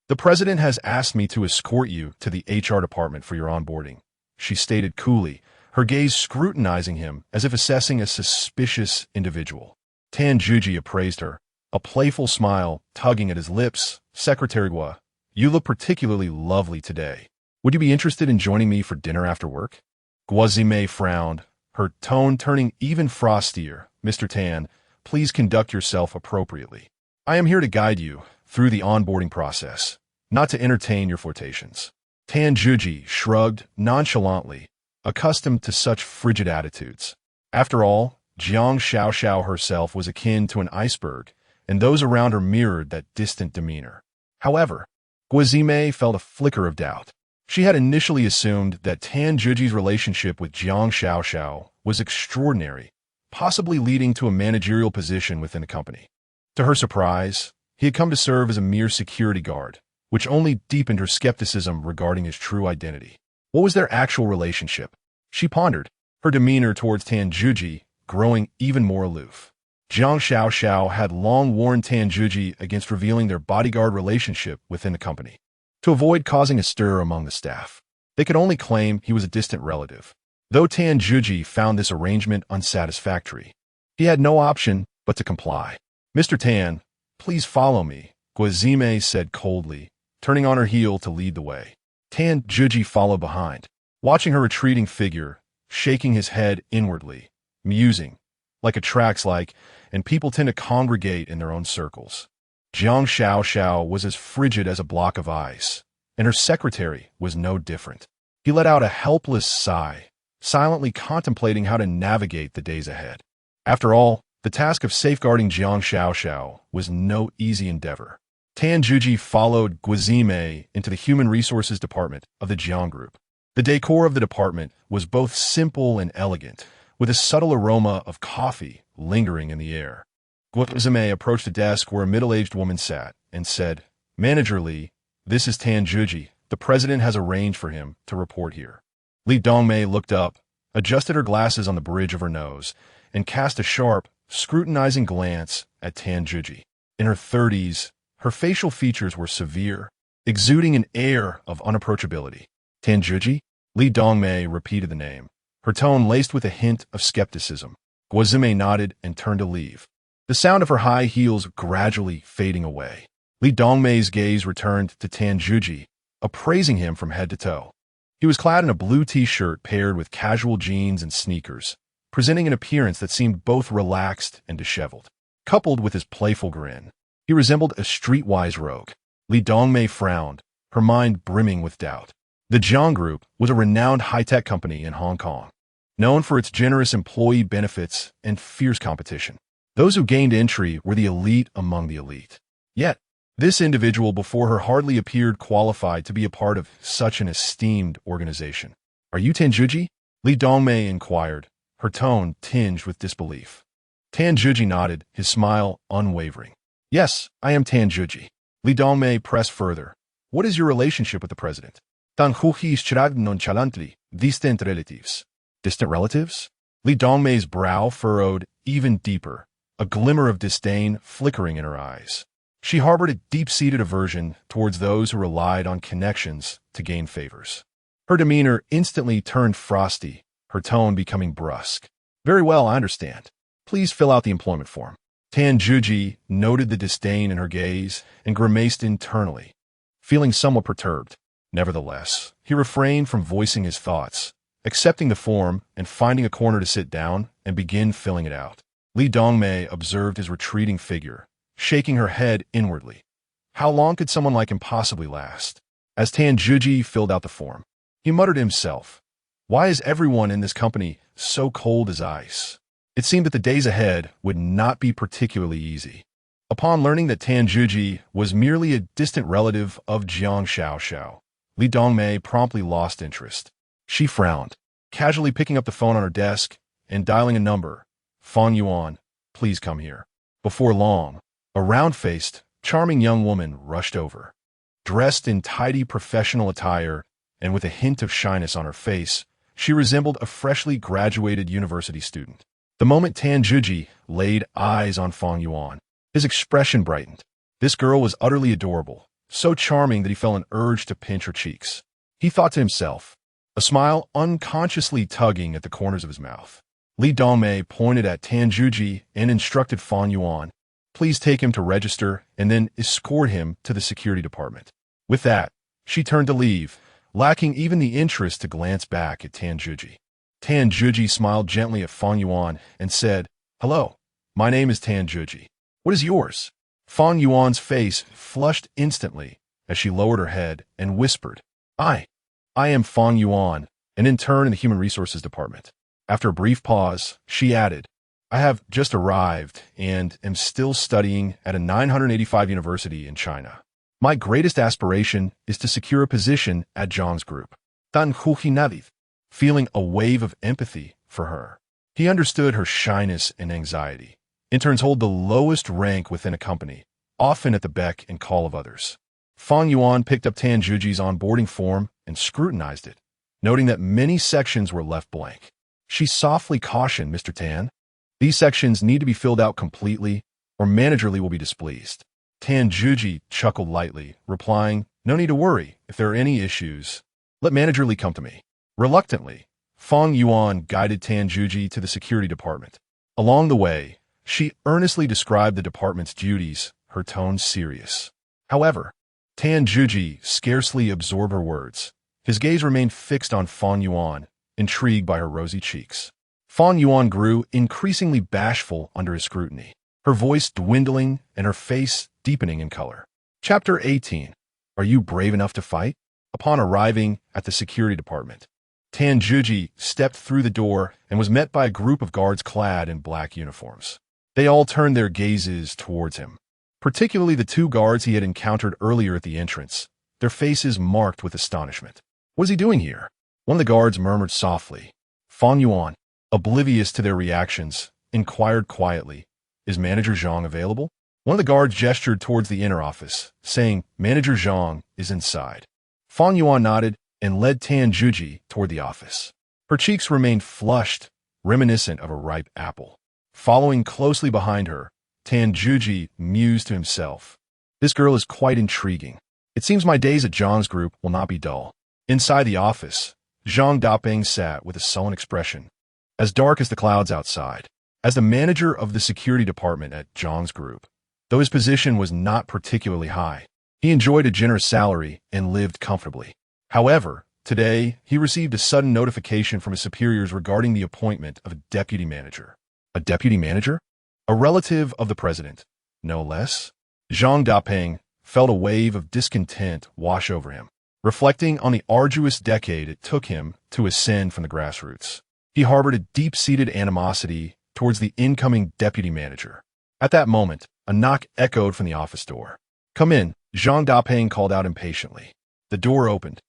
A: the president has asked me to escort you to the HR department for your onboarding," she stated coolly, her gaze scrutinizing him as if assessing a suspicious individual. Tan Juji appraised her, a playful smile tugging at his lips. "Secretary Gua, you look particularly lovely today. Would you be interested in joining me for dinner after work?" Guozime frowned, her tone turning even frostier. "Mr. Tan, please conduct yourself appropriately. I am here to guide you through the onboarding process, not to entertain your flirtations." Tan Juji shrugged nonchalantly, accustomed to such frigid attitudes. After all, Jiang Xiaoxiao herself was akin to an iceberg, and those around her mirrored that distant demeanor. However, Guizime felt a flicker of doubt. She had initially assumed that Tan Zhiji's relationship with Jiang Xiaoxiao was extraordinary, possibly leading to a managerial position within the company. To her surprise, he had come to serve as a mere security guard, which only deepened her skepticism regarding his true identity. What was their actual relationship? She pondered, her demeanor towards Tan Zhiji growing even more aloof. Jiang Xiaoxiao had long warned Tan Zhiji against revealing their bodyguard relationship within the company, to avoid causing a stir among the staff. They could only claim he was a distant relative. Though Tan Zhiji found this arrangement unsatisfactory, he had no option but to comply. "Mr. Tan, please follow me," Guizime said coldly, turning on her heel to lead the way. Tan Zhiji followed behind, watching her retreating figure, shaking his head inwardly, musing, like attracts like, and people tend to congregate in their own circles. Jiang Xiaoxiao was as frigid as a block of ice, and her secretary was no different. He let out a helpless sigh, silently contemplating how to navigate the days ahead. After all, the task of safeguarding Jiang Xiaoxiao was no easy endeavor. Tan Zhiji followed Guizime into the Human Resources Department of the Jiang Group. The decor of the department was both simple and elegant, with a subtle aroma of coffee lingering in the air. Guizime approached a desk where a middle-aged woman sat and said, "Manager Li, this is Tan Zhiji. The president has arranged for him to report here." Li Dongmei looked up, adjusted her glasses on the bridge of her nose, and cast a sharp, scrutinizing glance at Tan Zhiji. In her 30s, her facial features were severe, exuding an air of unapproachability. "Tan Zhiji?" Li Dongmei repeated the name, her tone laced with a hint of skepticism. Guizime nodded and turned to leave, the sound of her high heels gradually fading away. Li Dongmei's gaze returned to Tan Zhiji, appraising him from head to toe. He was clad in a blue t-shirt paired with casual jeans and sneakers, presenting an appearance that seemed both relaxed and disheveled. Coupled with his playful grin, he resembled a streetwise rogue. Li Dongmei frowned, her mind brimming with doubt. The Jiang Group was a renowned high-tech company in Hong Kong, known for its generous employee benefits and fierce competition. Those who gained entry were the elite among the elite. Yet, this individual before her hardly appeared qualified to be a part of such an esteemed organization. "Are you Tan Zhiji?" Li Dongmei inquired, her tone tinged with disbelief. Tan Zhiji nodded, his smile unwavering. "Yes, I am Tan Zhiji." Li Dongmei pressed further. "What is your relationship with the president?" "Tan Zhiji shrugged nonchalantly. Distant relatives." "Distant relatives?" Li Dongmei's brow furrowed even deeper, a glimmer of disdain flickering in her eyes. She harbored a deep-seated aversion towards those who relied on connections to gain favors. Her demeanor instantly turned frosty, her tone becoming brusque. "Very well, I understand. Please fill out the employment form." Tan Zhiji noted the disdain in her gaze and grimaced internally, feeling somewhat perturbed. Nevertheless, he refrained from voicing his thoughts, accepting the form and finding a corner to sit down and begin filling it out. Li Dongmei observed his retreating figure, shaking her head inwardly. How long could someone like him possibly last? As Tan Zhiji filled out the form, he muttered to himself, "Why is everyone in this company so cold as ice?" It seemed that the days ahead would not be particularly easy. Upon learning that Tan Zhiji was merely a distant relative of Jiang Xiaoxiao, Li Dongmei promptly lost interest. She frowned, casually picking up the phone on her desk and dialing a number. "Fang Yuan, please come here." Before long, a round-faced, charming young woman rushed over. Dressed in tidy professional attire and with a hint of shyness on her face, she resembled a freshly graduated university student. The moment Tan Zhiji laid eyes on Fang Yuan, his expression brightened. This girl was utterly adorable, so charming that he felt an urge to pinch her cheeks. He thought to himself, a smile unconsciously tugging at the corners of his mouth. Li Dongmei pointed at Tan Zhiji and instructed Fang Yuan, "Please take him to register and then escort him to the security department." With that, she turned to leave, lacking even the interest to glance back at Tan Zhiji. Tan Zhiji smiled gently at Fang Yuan and said, "Hello, my name is Tan Zhiji. What is yours?" Fang Yuan's face flushed instantly as she lowered her head and whispered, I am Fang Yuan, an intern in the Human Resources Department." After a brief pause, she added, I have just arrived and am still studying at a 985 university in China. My greatest aspiration is to secure a position at Zhang's group. Tan Navid, feeling a wave of empathy for her. He understood her shyness and anxiety. Interns hold the lowest rank within a company, often at the beck and call of others. Fang Yuan picked up Tan Juji's onboarding form and scrutinized it, noting that many sections were left blank. She softly cautioned Mr. Tan, "These sections need to be filled out completely, or Manager Li will be displeased." Tan Juji chuckled lightly, replying, "No need to worry. If there are any issues, let Manager Li come to me." Reluctantly, Fang Yuan guided Tan Juji to the security department. Along the way, she earnestly described the department's duties, her tone serious. However, Tan Juji scarcely absorbed her words. His gaze remained fixed on Fang Yuan, intrigued by her rosy cheeks. Fang Yuan grew increasingly bashful under his scrutiny, her voice dwindling and her face deepening in color. Chapter 18. Are you brave enough to fight? Upon arriving at the security department, Tan Juji stepped through the door and was met by a group of guards clad in black uniforms. They all turned their gazes towards him, particularly the two guards he had encountered earlier at the entrance, their faces marked with astonishment. "What is he doing here?" One of the guards murmured softly. Fang Yuan, oblivious to their reactions, inquired quietly, "Is Manager Zhang available?" One of the guards gestured towards the inner office, saying, "Manager Zhang is inside." Fang Yuan nodded and led Tan Juji toward the office. Her cheeks remained flushed, reminiscent of a ripe apple. Following closely behind her, Tan Juji mused to himself, "This girl is quite intriguing. It seems my days at Zhang's group will not be dull." Inside the office, Zhang Dapeng sat with a sullen expression, as dark as the clouds outside. As the manager of the security department at Zhang's group, though his position was not particularly high, he enjoyed a generous salary and lived comfortably. However, today, he received a sudden notification from his superiors regarding the appointment of a deputy manager. A deputy manager? A relative of the president, no less? Zhang Dapeng felt a wave of discontent wash over him, reflecting on the arduous decade it took him to ascend from the grassroots. He harbored a deep-seated animosity towards the incoming deputy manager. At that moment, a knock echoed from the office door. "Come in," Zhang Dapeng called out impatiently. The door opened,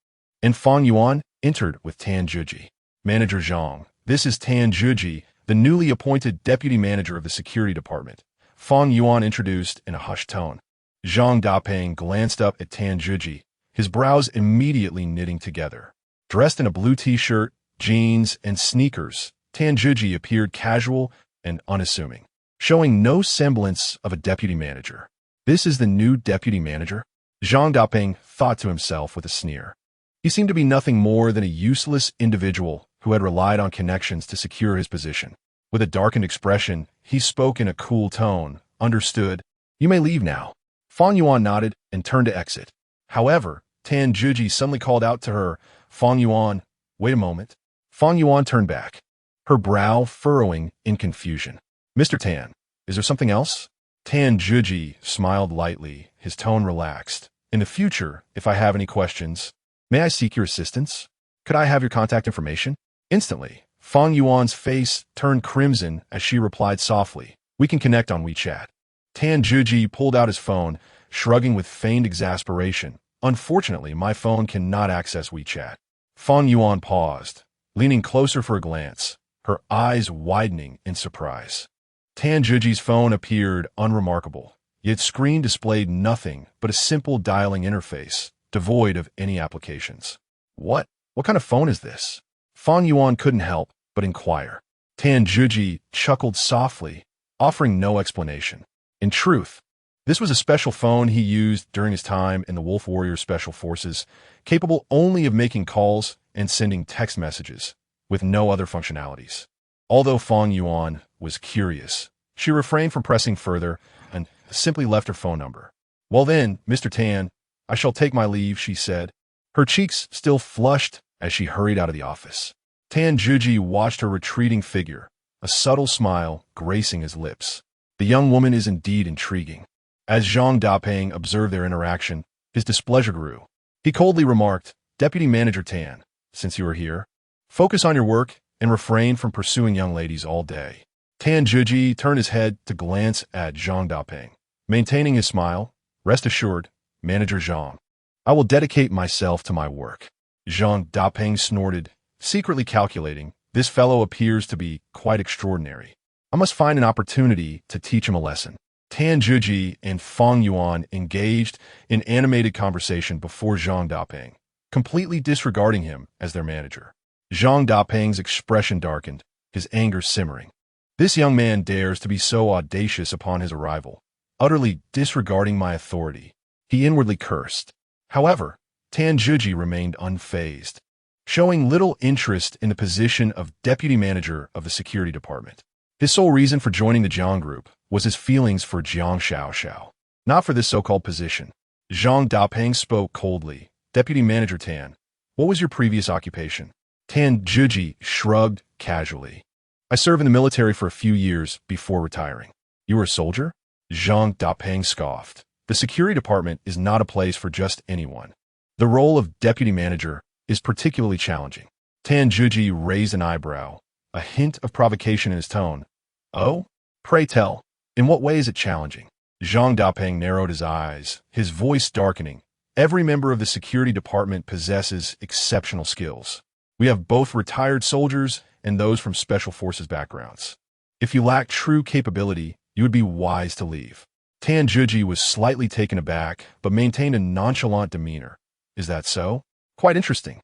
A: and Fang Yuan entered with Tan Juji. "Manager Zhang, this is Tan Juji, the newly appointed deputy manager of the security department," Fang Yuan introduced in a hushed tone. Zhang Dapeng glanced up at Tan Juji, his brows immediately knitting together. Dressed in a blue t-shirt, jeans, and sneakers, Tan Juji appeared casual and unassuming, showing no semblance of a deputy manager. "This is the new deputy manager?" Zhang Dapeng thought to himself with a sneer. He seemed to be nothing more than a useless individual who had relied on connections to secure his position. With a darkened expression, he spoke in a cool tone. "Understood. You may leave now." Fang Yuan nodded and turned to exit. However, Tan Juji suddenly called out to her, "Fang Yuan, wait a moment." Fang Yuan turned back, her brow furrowing in confusion. "Mr. Tan, is there something else?" Tan Juji smiled lightly, his tone relaxed. "In the future, if I have any questions, may I seek your assistance? Could I have your contact information?" Instantly, Fang Yuan's face turned crimson as she replied softly, "We can connect on WeChat." Tan Juji pulled out his phone, shrugging with feigned exasperation. "Unfortunately, my phone cannot access WeChat." Fang Yuan paused, leaning closer for a glance, her eyes widening in surprise. Tan Juji's phone appeared unremarkable, yet its screen displayed nothing but a simple dialing interface, devoid of any applications. What kind of phone is this?" Fang Yuan couldn't help but inquire. Tan Juji chuckled softly, offering no explanation. In truth, this was a special phone he used during his time in the Wolf Warrior Special Forces, capable only of making calls and sending text messages, with no other functionalities. Although Fang Yuan was curious, she refrained from pressing further and simply left her phone number. "Well then, Mr. Tan, I shall take my leave," she said, her cheeks still flushed as she hurried out of the office. Tan Juji watched her retreating figure, a subtle smile gracing his lips. The young woman is indeed intriguing. As Zhang Dapeng observed their interaction, his displeasure grew. He coldly remarked, "Deputy Manager Tan, since you are here, focus on your work and refrain from pursuing young ladies all day." Tan Zhiji turned his head to glance at Zhang Dapeng. Maintaining his smile, rest assured, Manager Zhang, I will dedicate myself to my work. Zhang Dapeng snorted, secretly calculating, this fellow appears to be quite extraordinary. I must find an opportunity to teach him a lesson. Tan Zhiji and Fang Yuan engaged in animated conversation before Zhang Dapeng, completely disregarding him as their manager. Zhang Dapeng's expression darkened, his anger simmering. This young man dares to be so audacious upon his arrival, utterly disregarding my authority. He inwardly cursed. However, Tan Zhiji remained unfazed, showing little interest in the position of deputy manager of the security department. His sole reason for joining the Jiang group was his feelings for Jiang Xiaoxiao, not for this so-called position. Zhang Dapeng spoke coldly. Deputy Manager Tan, what was your previous occupation? Tan Zhiji shrugged casually. I served in the military for a few years before retiring. You were a soldier? Zhang Dapeng scoffed. The security department is not a place for just anyone. The role of deputy manager is particularly challenging. Tan Zhiji raised an eyebrow, a hint of provocation in his tone. Oh? Pray tell, in what way is it challenging? Zhang Dapeng narrowed his eyes, his voice darkening. Every member of the security department possesses exceptional skills. We have both retired soldiers and those from special forces backgrounds. If you lack true capability, you would be wise to leave. Tan Zhiji was slightly taken aback, but maintained a nonchalant demeanor. Is that so? Quite interesting.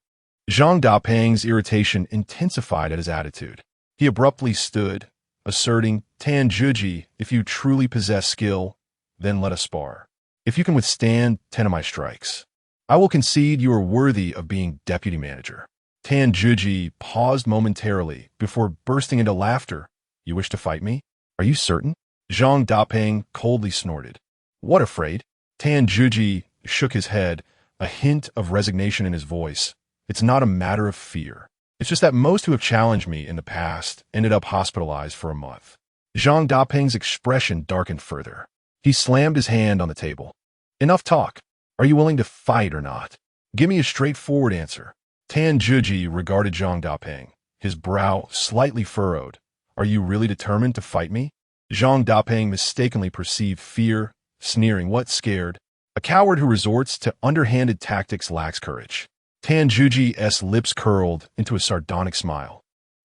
A: Zhang Dapeng's irritation intensified at his attitude. He abruptly stood, asserting, Tan Zhiji, if you truly possess skill, then let us spar. If you can withstand 10 of my strikes, I will concede you are worthy of being deputy manager. Tan Zhiji paused momentarily before bursting into laughter. You wish to fight me? Are you certain? Zhang Dapeng coldly snorted. What afraid? Tan Zhiji shook his head, a hint of resignation in his voice. It's not a matter of fear. It's just that most who have challenged me in the past ended up hospitalized for a month. Zhang Dapeng's expression darkened further. He slammed his hand on the table. Enough talk. Are you willing to fight or not? Give me a straightforward answer. Tan Zhiji regarded Zhang Dapeng, his brow slightly furrowed. Are you really determined to fight me? Zhang Dapeng mistakenly perceived fear, sneering, what scared? A coward who resorts to underhanded tactics lacks courage. Tan Zhiji's lips curled into a sardonic smile.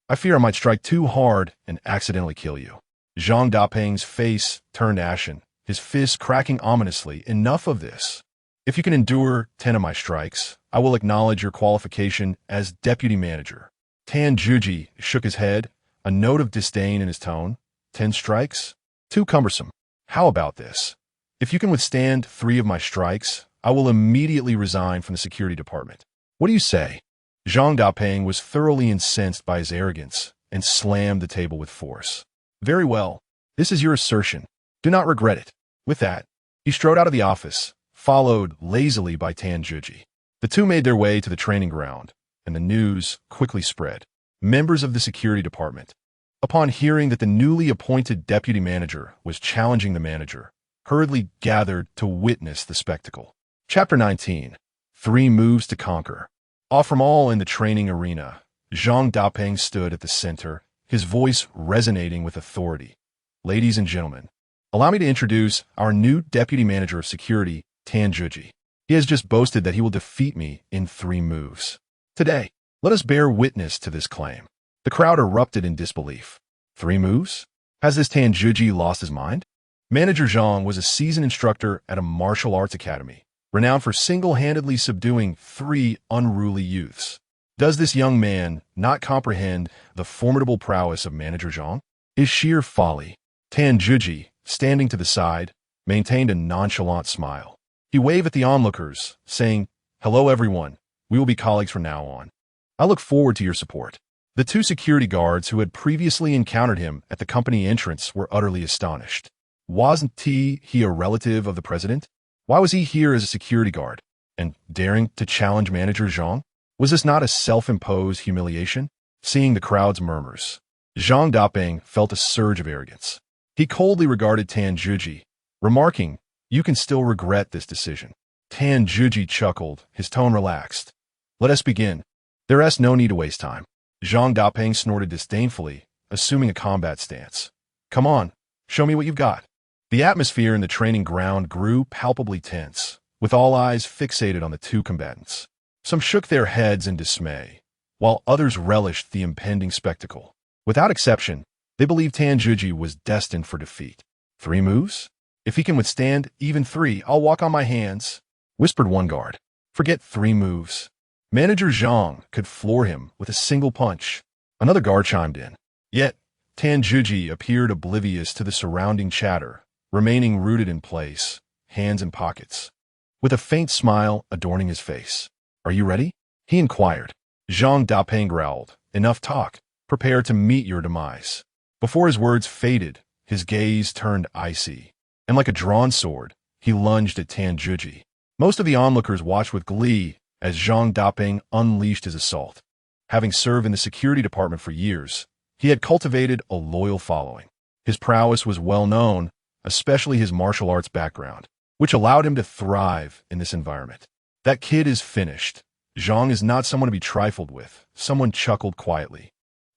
A: I fear I might strike too hard and accidentally kill you. Zhang Dapeng's face turned ashen, his fists cracking ominously. Enough of this. If you can endure 10 of my strikes, I will acknowledge your qualification as deputy manager. Tan Zhiji shook his head, a note of disdain in his tone. 10 strikes? Too cumbersome. How about this? If you can withstand 3 of my strikes, I will immediately resign from the security department. What do you say? Zhang Dapeng was thoroughly incensed by his arrogance and slammed the table with force. Very well. This is your assertion. Do not regret it. With that, he strode out of the office, followed lazily by Tan Zhiji. The two made their way to the training ground, and the news quickly spread. Members of the security department, upon hearing that the newly appointed deputy manager was challenging the manager, hurriedly gathered to witness the spectacle. Chapter 19. 3 Moves to Conquer. Off from all in the training arena, Zhang Dapeng stood at the center, his voice resonating with authority. Ladies and gentlemen, allow me to introduce our new deputy manager of security, Tan Zhiji. He has just boasted that he will defeat me in 3 moves. Today, let us bear witness to this claim. The crowd erupted in disbelief. 3 moves? Has this Tan Zhiji lost his mind? Manager Zhang was a seasoned instructor at a martial arts academy, renowned for single-handedly subduing 3 unruly youths. Does this young man not comprehend the formidable prowess of Manager Zhang? Is sheer folly. Tan Zhiji, standing to the side, maintained a nonchalant smile. He waved at the onlookers, saying, Hello everyone, we will be colleagues from now on. I look forward to your support. The 2 security guards who had previously encountered him at the company entrance were utterly astonished. Wasn't he a relative of the president? Why was he here as a security guard? And daring to challenge Manager Zhang? Was this not a self-imposed humiliation? Seeing the crowd's murmurs, Zhang Dapeng felt a surge of arrogance. He coldly regarded Tan Zhiji, remarking, You can still regret this decision. Tan Zhiji chuckled, his tone relaxed. Let us begin. There is no need to waste time. Zhang Dapeng snorted disdainfully, assuming a combat stance. Come on, show me what you've got. The atmosphere in the training ground grew palpably tense, with all eyes fixated on the two combatants. Some shook their heads in dismay, while others relished the impending spectacle. Without exception, they believed Tanjuji was destined for defeat. 3 moves? If he can withstand even 3, I'll walk on my hands, whispered one guard. Forget 3 moves. Manager Zhang could floor him with a single punch. Another guard chimed in. Yet, Tanjuji appeared oblivious to the surrounding chatter, remaining rooted in place, hands in pockets, with a faint smile adorning his face. Are you ready? He inquired. Zhang Dapeng growled. Enough talk. Prepare to meet your demise. Before his words faded, his gaze turned icy, and like a drawn sword, he lunged at Tanjuji. Most of the onlookers watched with glee as Zhang Dapeng unleashed his assault. Having served in the security department for years, he had cultivated a loyal following. His prowess was well known, especially his martial arts background, which allowed him to thrive in this environment. That kid is finished. Zhang is not someone to be trifled with, someone chuckled quietly.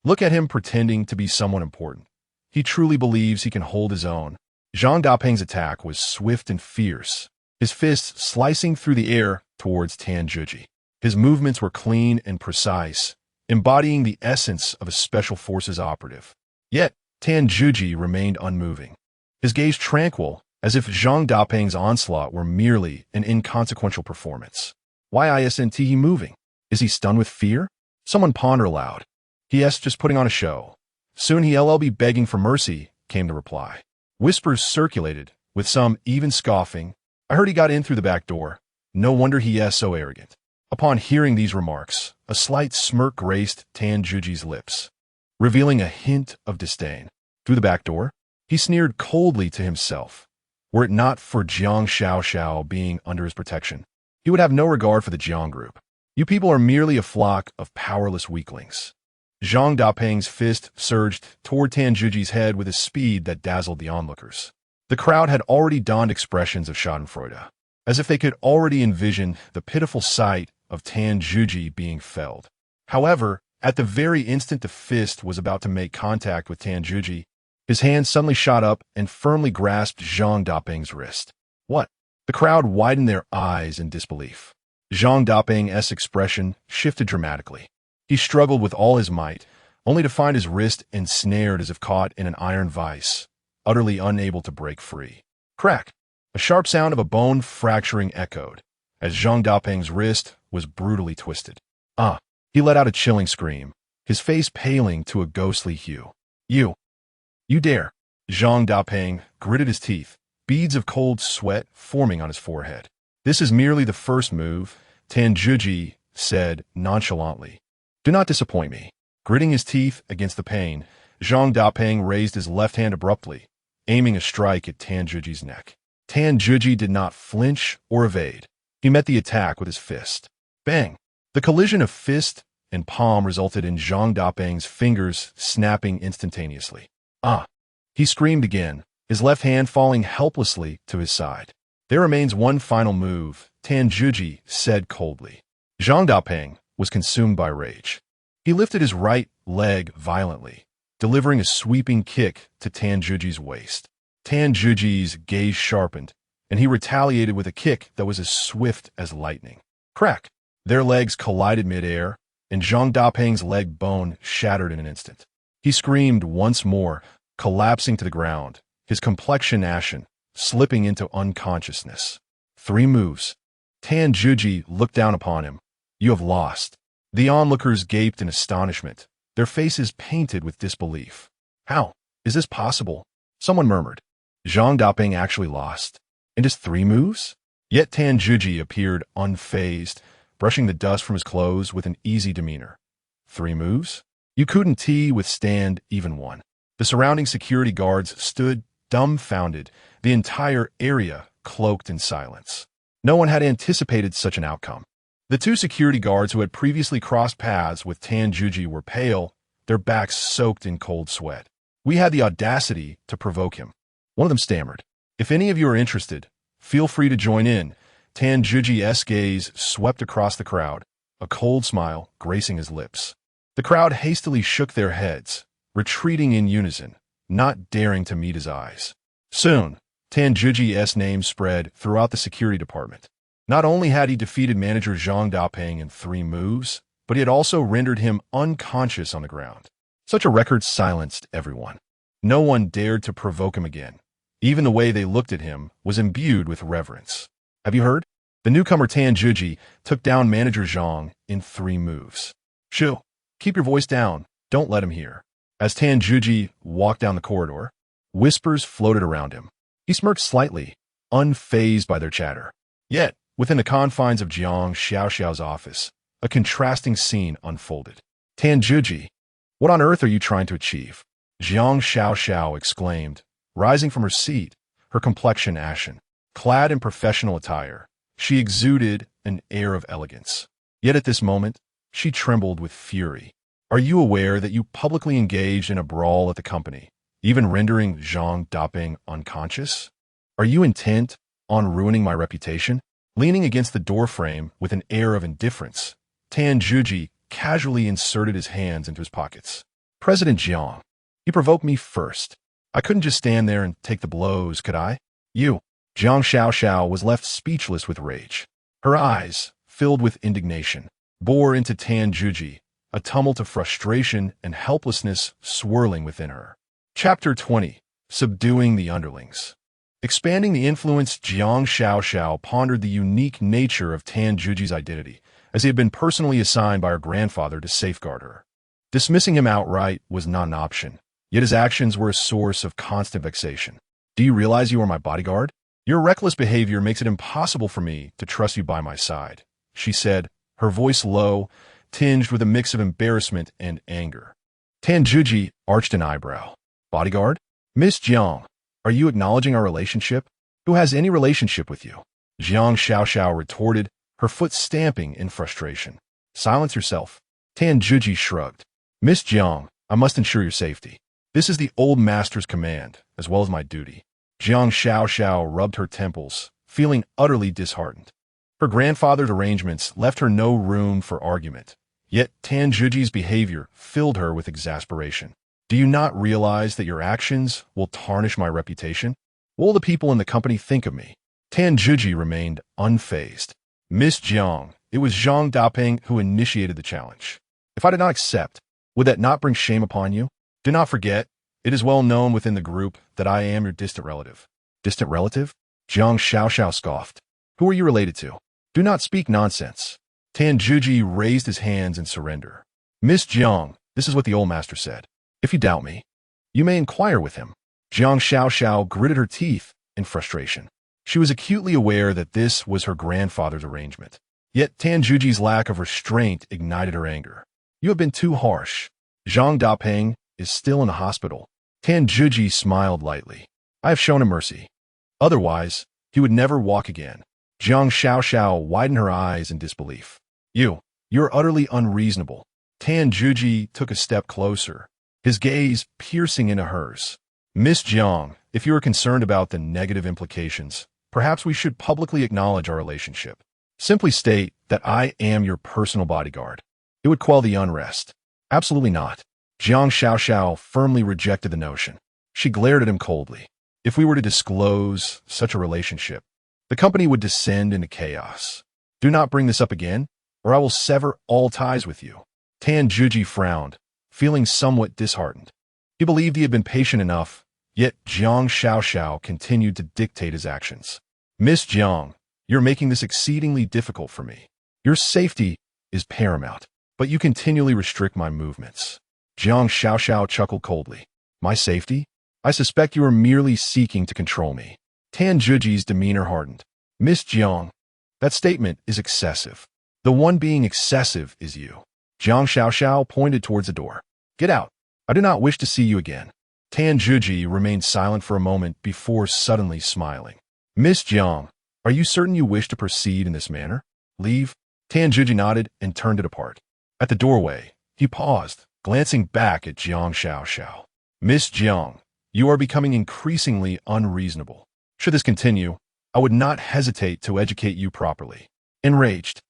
A: Look at him pretending to be someone important. He truly believes he can hold his own. Zhang Dapeng's attack was swift and fierce, his fists slicing through the air towards Tanjuji. His movements were clean and precise, embodying the essence of a special forces operative. Yet, Tanjuji remained unmoving, his gaze tranquil, as if Zhang Dapeng's onslaught were merely an inconsequential performance. Why isn't he moving? Is he stunned with fear? Someone pondered aloud. He.S. just putting on a show. Soon he'll be begging for mercy, came the reply. Whispers circulated, with some even scoffing. I heard he got in through the back door. No wonder he.S. so arrogant. Upon hearing these remarks, a slight smirk graced Tanjuji's lips, revealing a hint of disdain. Through the back door? He sneered coldly to himself. Were it not for Jiang Xiao being under his protection, he would have no regard for the Jiang group. You people are merely a flock of powerless weaklings. Zhang Dapeng's fist surged toward Tanjuji's head with a speed that dazzled the onlookers. The crowd had already donned expressions of schadenfreude, as if they could already envision the pitiful sight of Tanjuji being felled. However, at the very instant the fist was about to make contact with Tanjuji, his hand suddenly shot up and firmly grasped Zhang Dapeng's wrist. What? The crowd widened their eyes in disbelief. Zhang Dapeng's expression shifted dramatically. He struggled with all his might, only to find his wrist ensnared as if caught in an iron vise, utterly unable to break free. Crack! A sharp sound of a bone fracturing echoed, as Zhang Dapeng's wrist was brutally twisted. Ah! He let out a chilling scream, his face paling to a ghostly hue. You dare! Zhang Dapeng gritted his teeth, beads of cold sweat forming on his forehead. This is merely the first move, Tanjuji said nonchalantly. Do not disappoint me. Gritting his teeth against the pain, Zhang Dapeng raised his left hand abruptly, aiming a strike at Tanjuji's neck. Tanjuji did not flinch or evade. He met the attack with his fist. Bang! The collision of fist and palm resulted in Zhang Dapeng's fingers snapping instantaneously. Ah! He screamed again, his left hand falling helplessly to his side. There remains one final move, Tanjuji said coldly. Zhang Dapeng was consumed by rage. He lifted his right leg violently, delivering a sweeping kick to Tanjuji's waist. Tanjuji's gaze sharpened, and he retaliated with a kick that was as swift as lightning. Crack! Their legs collided midair, and Zhang Dapeng's leg bone shattered in an instant. He screamed once more, collapsing to the ground, his complexion ashen, slipping into unconsciousness. 3 moves. Tanjuji looked down upon him. You have lost. The onlookers gaped in astonishment, their faces painted with disbelief. How? Is this possible? Someone murmured. Zhang Dapeng actually lost. In just 3 moves? Yet Tanjuji appeared unfazed, brushing the dust from his clothes with an easy demeanor. 3 moves? You couldn't withstand even one. The surrounding security guards stood dumbfounded, the entire area cloaked in silence. No one had anticipated such an outcome. The 2 security guards who had previously crossed paths with Tanjuji were pale, their backs soaked in cold sweat. We had the audacity to provoke him. One of them stammered. If any of you are interested, feel free to join in. Tanjuji's gaze swept across the crowd, a cold smile gracing his lips. The crowd hastily shook their heads, retreating in unison, not daring to meet his eyes. Soon, Tan Zhiji's name spread throughout the security department. Not only had he defeated manager Zhang Dapeng in 3 moves, but he had also rendered him unconscious on the ground. Such a record silenced everyone. No one dared to provoke him again. Even the way they looked at him was imbued with reverence. Have you heard? The newcomer Tan Zhiji took down manager Zhang in 3 moves. Shu, keep your voice down. Don't let him hear. As Tan Zhiji walked down the corridor, whispers floated around him. He smirked slightly, unfazed by their chatter. Yet, within the confines of Jiang Xiaoxiao's office, a contrasting scene unfolded. Tan Zhiji, what on earth are you trying to achieve? Jiang Xiaoxiao exclaimed, rising from her seat, her complexion ashen. Clad in professional attire, she exuded an air of elegance. Yet at this moment, she trembled with fury. Are you aware that you publicly engaged in a brawl at the company, even rendering Zhang Dapeng unconscious? Are you intent on ruining my reputation? Leaning against the doorframe with an air of indifference, Tan Zhiji casually inserted his hands into his pockets. President Jiang, you provoked me first. I couldn't just stand there and take the blows, could I? You. Jiang Xiaoxiao was left speechless with rage. Her eyes, filled with indignation, bore into Tan Zhiji, a tumult of frustration and helplessness swirling within her. Chapter 20. Subduing the Underlings. Expanding the influence, Jiang Xiaoxiao pondered the unique nature of Tan Zhiji's identity, as he had been personally assigned by her grandfather to safeguard her. Dismissing him outright was not an option, yet his actions were a source of constant vexation. Do you realize you are my bodyguard? Your reckless behavior makes it impossible for me to trust you by my side, she said, her voice low, tinged with a mix of embarrassment and anger. Tan Zhiji arched an eyebrow. Bodyguard? Miss Jiang, are you acknowledging our relationship? Who has any relationship with you? Jiang Xiaoxiao retorted, her foot stamping in frustration. Silence yourself. Tan Zhiji shrugged. Miss Jiang, I must ensure your safety. This is the old master's command, as well as my duty. Jiang Xiaoxiao rubbed her temples, feeling utterly disheartened. Her grandfather's arrangements left her no room for argument, yet Tan Zhiji's behavior filled her with exasperation. Do you not realize that your actions will tarnish my reputation? What will the people in the company think of me? Tan Zhiji remained unfazed. Miss Jiang, it was Zhang Dapeng who initiated the challenge. If I did not accept, would that not bring shame upon you? Do not forget, it is well known within the group that I am your distant relative. Distant relative? Jiang Xiaoxiao scoffed. Who are you related to? Do not speak nonsense. Tan Zhiji raised his hands in surrender. Miss Jiang, this is what the old master said. If you doubt me, you may inquire with him. Jiang Xiaoxiao gritted her teeth in frustration. She was acutely aware that this was her grandfather's arrangement. Yet Tan Zhiji's lack of restraint ignited her anger. You have been too harsh. Zhang Dapeng is still in the hospital. Tan Zhiji smiled lightly. I have shown him mercy. Otherwise, he would never walk again. Jiang Xiaoxiao widened her eyes in disbelief. You're utterly unreasonable. Tan Zhiji took a step closer, his gaze piercing into hers. Miss Jiang, if you are concerned about the negative implications, perhaps we should publicly acknowledge our relationship. Simply state that I am your personal bodyguard. It would quell the unrest. Absolutely not. Jiang Xiaoxiao firmly rejected the notion. She glared at him coldly. If we were to disclose such a relationship, the company would descend into chaos. Do not bring this up again, or I will sever all ties with you. Tan Zhiji frowned, feeling somewhat disheartened. He believed he had been patient enough, yet Jiang Xiaoxiao continued to dictate his actions. Miss Jiang, you're making this exceedingly difficult for me. Your safety is paramount, but you continually restrict my movements. Jiang Xiaoxiao chuckled coldly. My safety? I suspect you are merely seeking to control me. Tan Zhiji's demeanor hardened. Miss Jiang, that statement is excessive. The one being excessive is you. Jiang Xiaoxiao pointed towards the door. Get out. I do not wish to see you again. Tan Zhiji remained silent for a moment before suddenly smiling. Miss Jiang, are you certain you wish to proceed in this manner? Leave? Tan Zhiji nodded and turned to depart. At the doorway, he paused, glancing back at Jiang Xiaoxiao. Miss Jiang, you are becoming increasingly unreasonable. Should this continue, I would not hesitate to educate you properly. Enraged,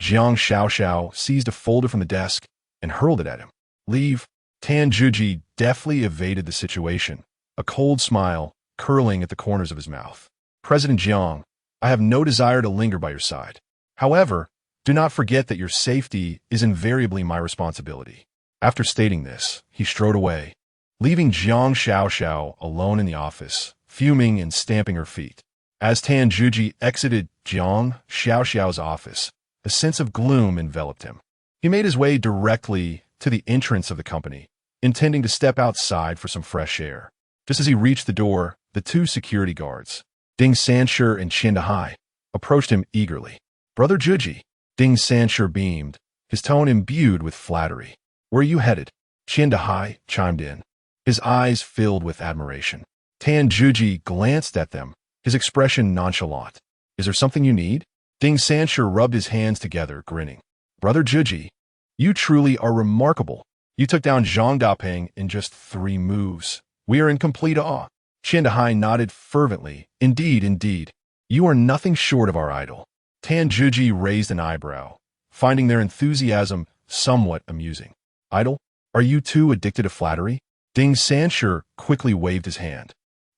A: Jiang Xiaoxiao seized a folder from the desk and hurled it at him. Leave. Tan Zhiji deftly evaded the situation, a cold smile curling at the corners of his mouth. President Jiang, I have no desire to linger by your side. However, do not forget that your safety is invariably my responsibility. After stating this, he strode away, leaving Jiang Xiaoxiao alone in the office, fuming and stamping her feet. As Tan Juji exited Jiang Xiaoxiao's office, a sense of gloom enveloped him. He made his way directly to the entrance of the company, intending to step outside for some fresh air. Just as he reached the door, the two security guards, Ding Sanshi and Qian Dehai, approached him eagerly. Brother Juji, Ding Sanshi beamed, his tone imbued with flattery. Where are you headed? Qian Dehai chimed in, his eyes filled with admiration. Tan Juji glanced at them, his expression nonchalant. Is there something you need? Ding Sanshi rubbed his hands together, grinning. Brother Juji, you truly are remarkable. You took down Zhang Dapeng in just 3 moves. We are in complete awe. Qian Dehai nodded fervently. Indeed, indeed. You are nothing short of our idol. Tan Juji raised an eyebrow, finding their enthusiasm somewhat amusing. Idol? Are you too addicted to flattery? Ding Sanshi quickly waved his hand.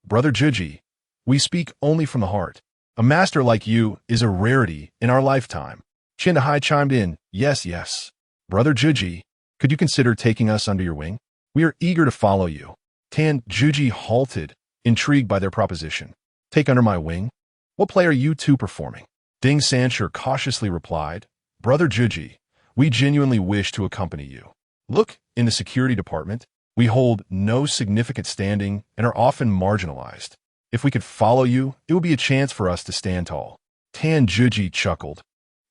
A: Brother Juji, we speak only from the heart. A master like you is a rarity in our lifetime. Qian Dehai chimed in, yes, yes. Brother Juji, could you consider taking us under your wing? We are eager to follow you. Tan Juji halted, intrigued by their proposition. Take under my wing? What play are you two performing? Ding Sanshi cautiously replied, Brother Juji, we genuinely wish to accompany you. Look, in the security department, we hold no significant standing and are often marginalized. If we could follow you, it would be a chance for us to stand tall. Tan Juji chuckled.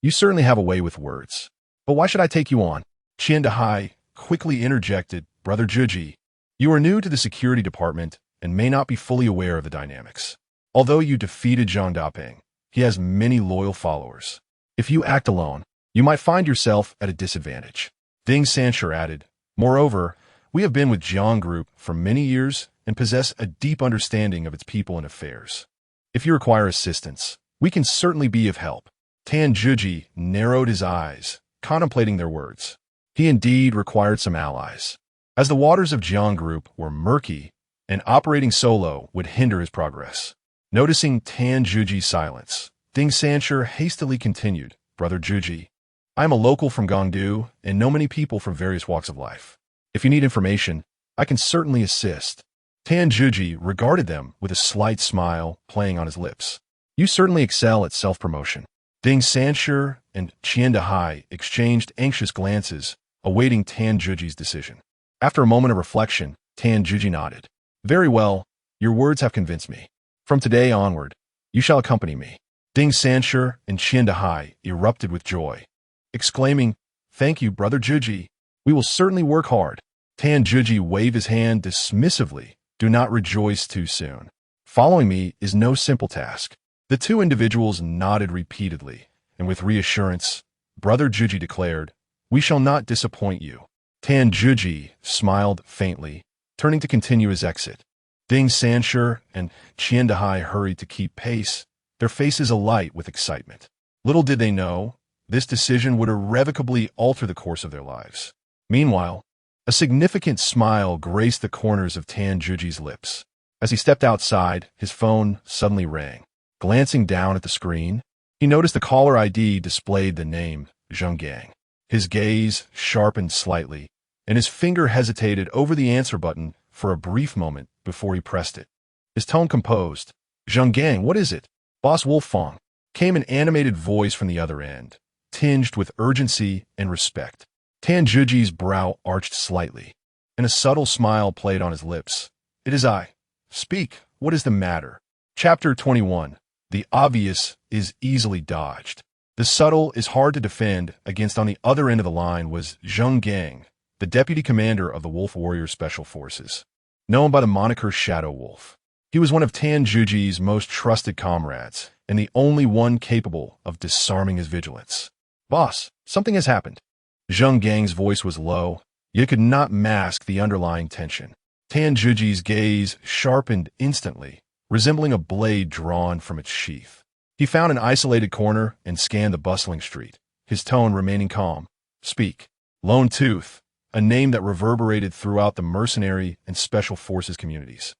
A: You certainly have a way with words. But why should I take you on? Qian Dehai quickly interjected, Brother Juji, you are new to the security department and may not be fully aware of the dynamics. Although you defeated Zhang Dapeng, he has many loyal followers. If you act alone, you might find yourself at a disadvantage. Ding Sanshi added, moreover, we have been with Jiang Group for many years and possess a deep understanding of its people and affairs. If you require assistance, we can certainly be of help. Tan Juji narrowed his eyes, contemplating their words. He indeed required some allies, as the waters of Jiang Group were murky and operating solo would hinder his progress. Noticing Tan Juji's silence, Ding Sanshi hastily continued, Brother Juji, I am a local from Gongdu and know many people from various walks of life. If you need information, I can certainly assist. Tan Juji regarded them with a slight smile playing on his lips. You certainly excel at self-promotion. Ding Sanshi and Qian Dehai exchanged anxious glances, awaiting Tan Juji's decision. After a moment of reflection, Tan Juji nodded. Very well, your words have convinced me. From today onward, you shall accompany me. Ding Sanshi and Qian Dehai erupted with joy, exclaiming, Thank you, Brother Juji. We will certainly work hard. Tan Juji waved his hand dismissively. Do not rejoice too soon. Following me is no simple task. The two individuals nodded repeatedly, and with reassurance, Brother Juji declared, We shall not disappoint you. Tan Juji smiled faintly, turning to continue his exit. Ding Sanshi and Qian Dehai hurried to keep pace, their faces alight with excitement. Little did they know, this decision would irrevocably alter the course of their lives. Meanwhile, a significant smile graced the corners of Tan Juji's lips. As he stepped outside, his phone suddenly rang. Glancing down at the screen, he noticed the caller ID displayed the name Zhang Gang. His gaze sharpened slightly, and his finger hesitated over the answer button for a brief moment before he pressed it. His tone composed. Zhang Gang, what is it? Boss Wolf Fang, came an animated voice from the other end, tinged with urgency and respect. Tan Juji's brow arched slightly, and a subtle smile played on his lips. It is I. Speak, what is the matter? Chapter 21. The obvious is easily dodged. The subtle is hard to defend against. On the other end of the line was Zhang Gang, the deputy commander of the Wolf Warrior Special Forces, known by the moniker Shadow Wolf. He was one of Tan Juji's most trusted comrades, and the only one capable of disarming his vigilance. Boss, something has happened. Zhang Gang's voice was low, yet could not mask the underlying tension. Tan Juji's gaze sharpened instantly, resembling a blade drawn from its sheath. He found an isolated corner and scanned the bustling street, his tone remaining calm. Speak. Lone Tooth, a name that reverberated throughout the mercenary and special forces communities.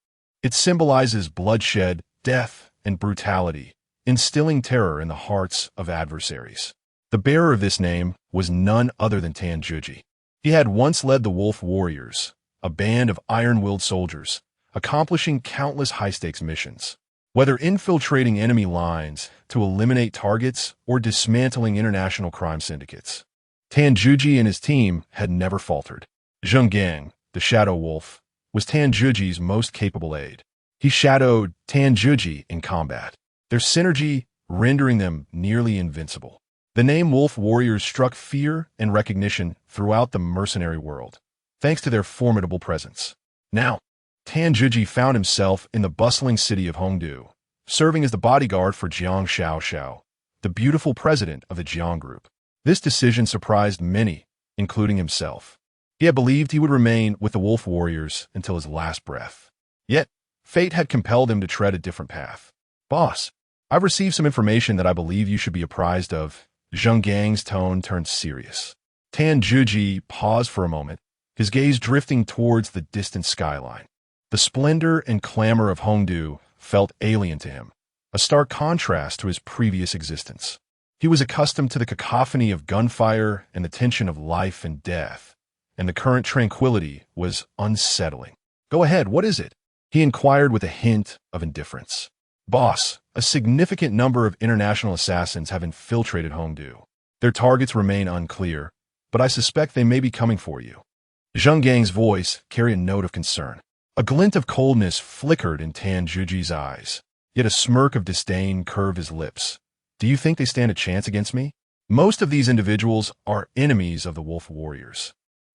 A: It symbolizes bloodshed, death, and brutality, instilling terror in the hearts of adversaries. The bearer of this name was none other than Tanjuji. He had once led the Wolf Warriors, a band of iron-willed soldiers, accomplishing countless high-stakes missions. Whether infiltrating enemy lines to eliminate targets or dismantling international crime syndicates, Tanjuji and his team had never faltered. Zheng Gang, the Shadow Wolf, was Tanjuji's most capable aide. He shadowed Tanjuji in combat, their synergy rendering them nearly invincible. The name Wolf Warriors struck fear and recognition throughout the mercenary world, thanks to their formidable presence. Now, Tanjuji found himself in the bustling city of Hongdu, serving as the bodyguard for Jiang Xiaoxiao, the beautiful president of the Jiang Group. This decision surprised many, including himself. He had believed he would remain with the Wolf Warriors until his last breath. Yet, fate had compelled him to tread a different path. Boss, I've received some information that I believe you should be apprised of. Zheng Gang's tone turned serious. Tanjuji paused for a moment, his gaze drifting towards the distant skyline. The splendor and clamor of Hongdu felt alien to him, a stark contrast to his previous existence. He was accustomed to the cacophony of gunfire and the tension of life and death, and the current tranquility was unsettling. Go ahead, what is it? He inquired with a hint of indifference. Boss, a significant number of international assassins have infiltrated Hongdu. Their targets remain unclear, but I suspect they may be coming for you. Zheng Gang's voice carried a note of concern. A glint of coldness flickered in Tanjuji's eyes, yet a smirk of disdain curved his lips. Do you think they stand a chance against me? Most of these individuals are enemies of the Wolf Warriors.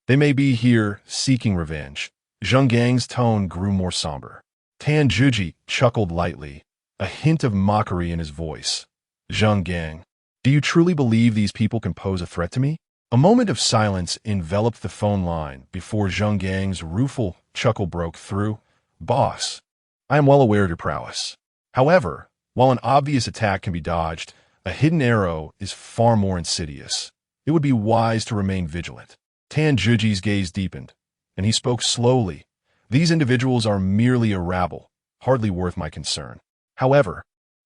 A: They may be here seeking revenge. Zheng Gang's tone grew more somber. Tanjuji chuckled lightly, a hint of mockery in his voice. Zheng Gang, do you truly believe these people can pose a threat to me? A moment of silence enveloped the phone line before Zheng Gang's rueful chuckle broke through. Boss, I am well aware of your prowess. However, while an obvious attack can be dodged, a hidden arrow is far more insidious. It would be wise to remain vigilant. Tanjuji's gaze deepened, and he spoke slowly. These individuals are merely a rabble, hardly worth my concern. However,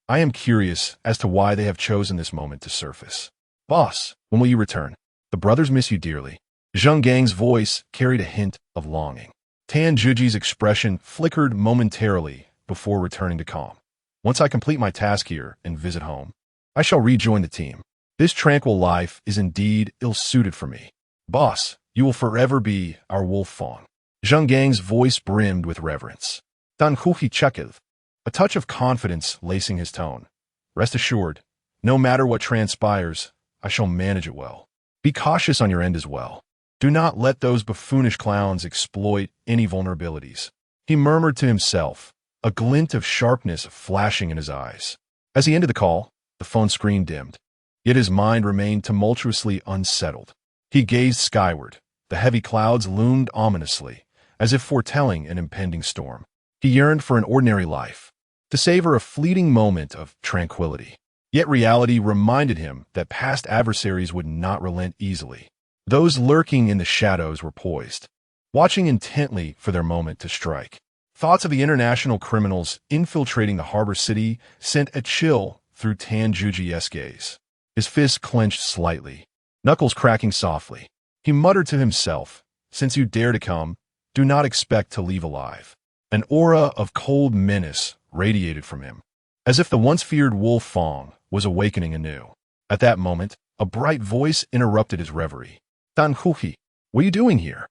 A: I am curious as to why they have chosen this moment to surface. Boss, when will you return? The brothers miss you dearly. Zheng Gang's voice carried a hint of longing. Tanjuji's expression flickered momentarily before returning to calm. Once I complete my task here and visit home, I shall rejoin the team. This tranquil life is indeed ill-suited for me. Boss, you will forever be our wolf Fang. Zheng Gang's voice brimmed with reverence. Dan Huhi Chekev, a touch of confidence lacing his tone. Rest assured, no matter what transpires, I shall manage it well. Be cautious on your end as well. Do not let those buffoonish clowns exploit any vulnerabilities. He murmured to himself, a glint of sharpness flashing in his eyes. As he ended the call, the phone screen dimmed, yet his mind remained tumultuously unsettled. He gazed skyward. The heavy clouds loomed ominously, as if foretelling an impending storm. He yearned for an ordinary life, to savor a fleeting moment of tranquility. Yet reality reminded him that past adversaries would not relent easily. Those lurking in the shadows were poised, watching intently for their moment to strike. Thoughts of the international criminals infiltrating the harbor city sent a chill through Tanjuji's gaze. His fists clenched slightly, knuckles cracking softly. He muttered to himself, since you dare to come, do not expect to leave alive. An aura of cold menace radiated from him, as if the once feared wolf Fang was awakening anew. At that moment, a bright voice interrupted his reverie. Dan Huhi, what are you doing here?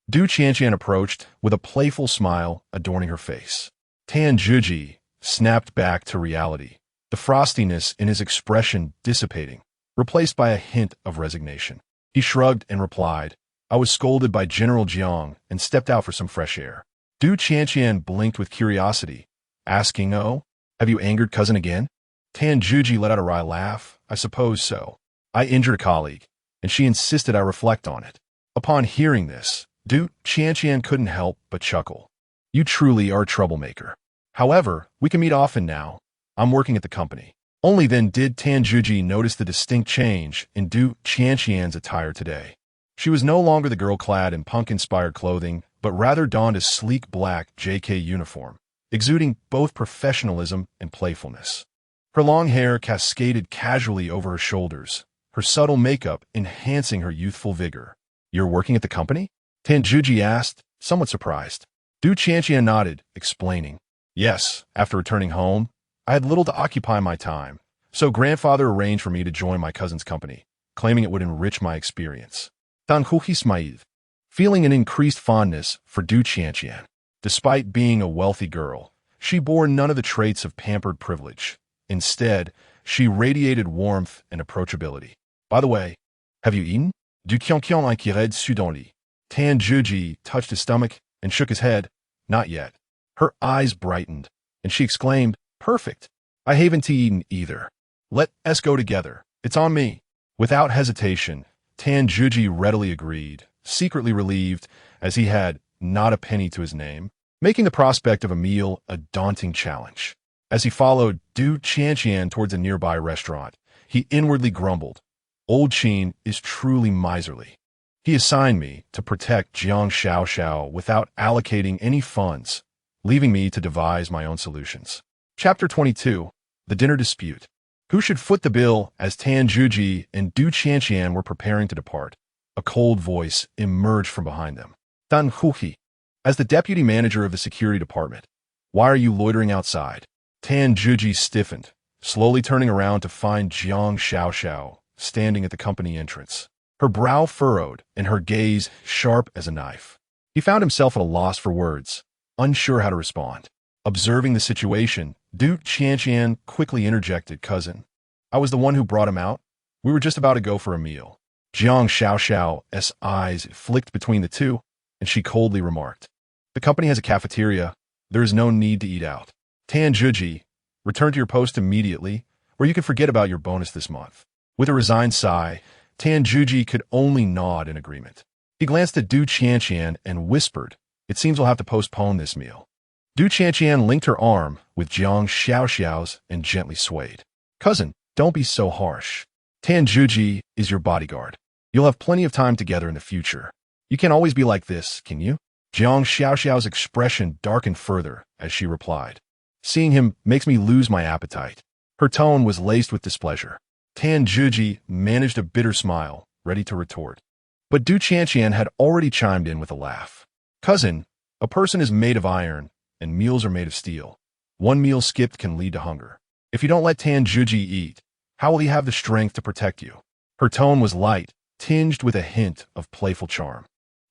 A: Du Qianqian approached with a playful smile adorning her face. Tanjuji snapped back to reality, the frostiness in his expression dissipating, replaced by a hint of resignation. He shrugged and replied, I was scolded by General Jiang and stepped out for some fresh air. Du Qianqian blinked with curiosity, asking, Oh, have you angered cousin again? Tanjuji let out a wry laugh. I suppose so. I injured a colleague, and she insisted I reflect on it. Upon hearing this, Du Qianqian couldn't help but chuckle. You truly are a troublemaker. However, we can meet often now. I'm working at the company. Only then did Tanjuji notice the distinct change in Du Qianqian's attire today. She was no longer the girl clad in punk-inspired clothing, but rather donned a sleek black JK uniform, exuding both professionalism and playfulness. Her long hair cascaded casually over her shoulders, her subtle makeup enhancing her youthful vigor. "You're working at the company?" Tanjuji asked, somewhat surprised. Du Qianqian nodded, explaining. "Yes, after returning home, I had little to occupy my time, so grandfather arranged for me to join my cousin's company, claiming it would enrich my experience." Tanjuji smiled, feeling an increased fondness for Du Qianqian. Despite being a wealthy girl, she bore none of the traits of pampered privilege. Instead, she radiated warmth and approachability. "By the way, have you eaten?" Du Qianqian inquirait soudainly. Tanjuji touched his stomach and shook his head. "Not yet." Her eyes brightened, and she exclaimed, "Perfect! I haven't eaten either. Let us go together. It's on me." Without hesitation, Tanjuji readily agreed, secretly relieved as he had not a penny to his name, making the prospect of a meal a daunting challenge. As he followed Du Qianqian towards a nearby restaurant, he inwardly grumbled, "Old Qin is truly miserly. He assigned me to protect Jiang Xiaoxiao without allocating any funds, leaving me to devise my own solutions." Chapter 22. The Dinner Dispute. Who should foot the bill as Tanjuji and Du Qianqian were preparing to depart? A cold voice emerged from behind them. "Tanjuji, as the deputy manager of the security department, why are you loitering outside?" Tanjuji stiffened, slowly turning around to find Jiang Xiaoxiao standing at the company entrance, her brow furrowed and her gaze sharp as a knife. He found himself at a loss for words, unsure how to respond. Observing the situation, Du Qianqian quickly interjected, "Cousin, I was the one who brought him out. We were just about to go for a meal." Jiang Xiaoxiao's eyes flicked between the two, and she coldly remarked, "The company has a cafeteria. There is no need to eat out. Tanjuji, return to your post immediately, or you can forget about your bonus this month." With a resigned sigh, Tanjuji could only nod in agreement. He glanced at Du Qianqian and whispered, "It seems we'll have to postpone this meal." Du Qianqian linked her arm with Jiang Xiaoxiao's and gently swayed. "Cousin, don't be so harsh. Tanjuji is your bodyguard. You'll have plenty of time together in the future. You can't always be like this, can you?" Jiang Xiaoxiao's expression darkened further as she replied, "Seeing him makes me lose my appetite." Her tone was laced with displeasure. Tanjuji managed a bitter smile, ready to retort. But Du Qianqian had already chimed in with a laugh. "Cousin, a person is made of iron, and meals are made of steel. One meal skipped can lead to hunger. If you don't let Tanjuji eat, how will he have the strength to protect you?" Her tone was light, tinged with a hint of playful charm.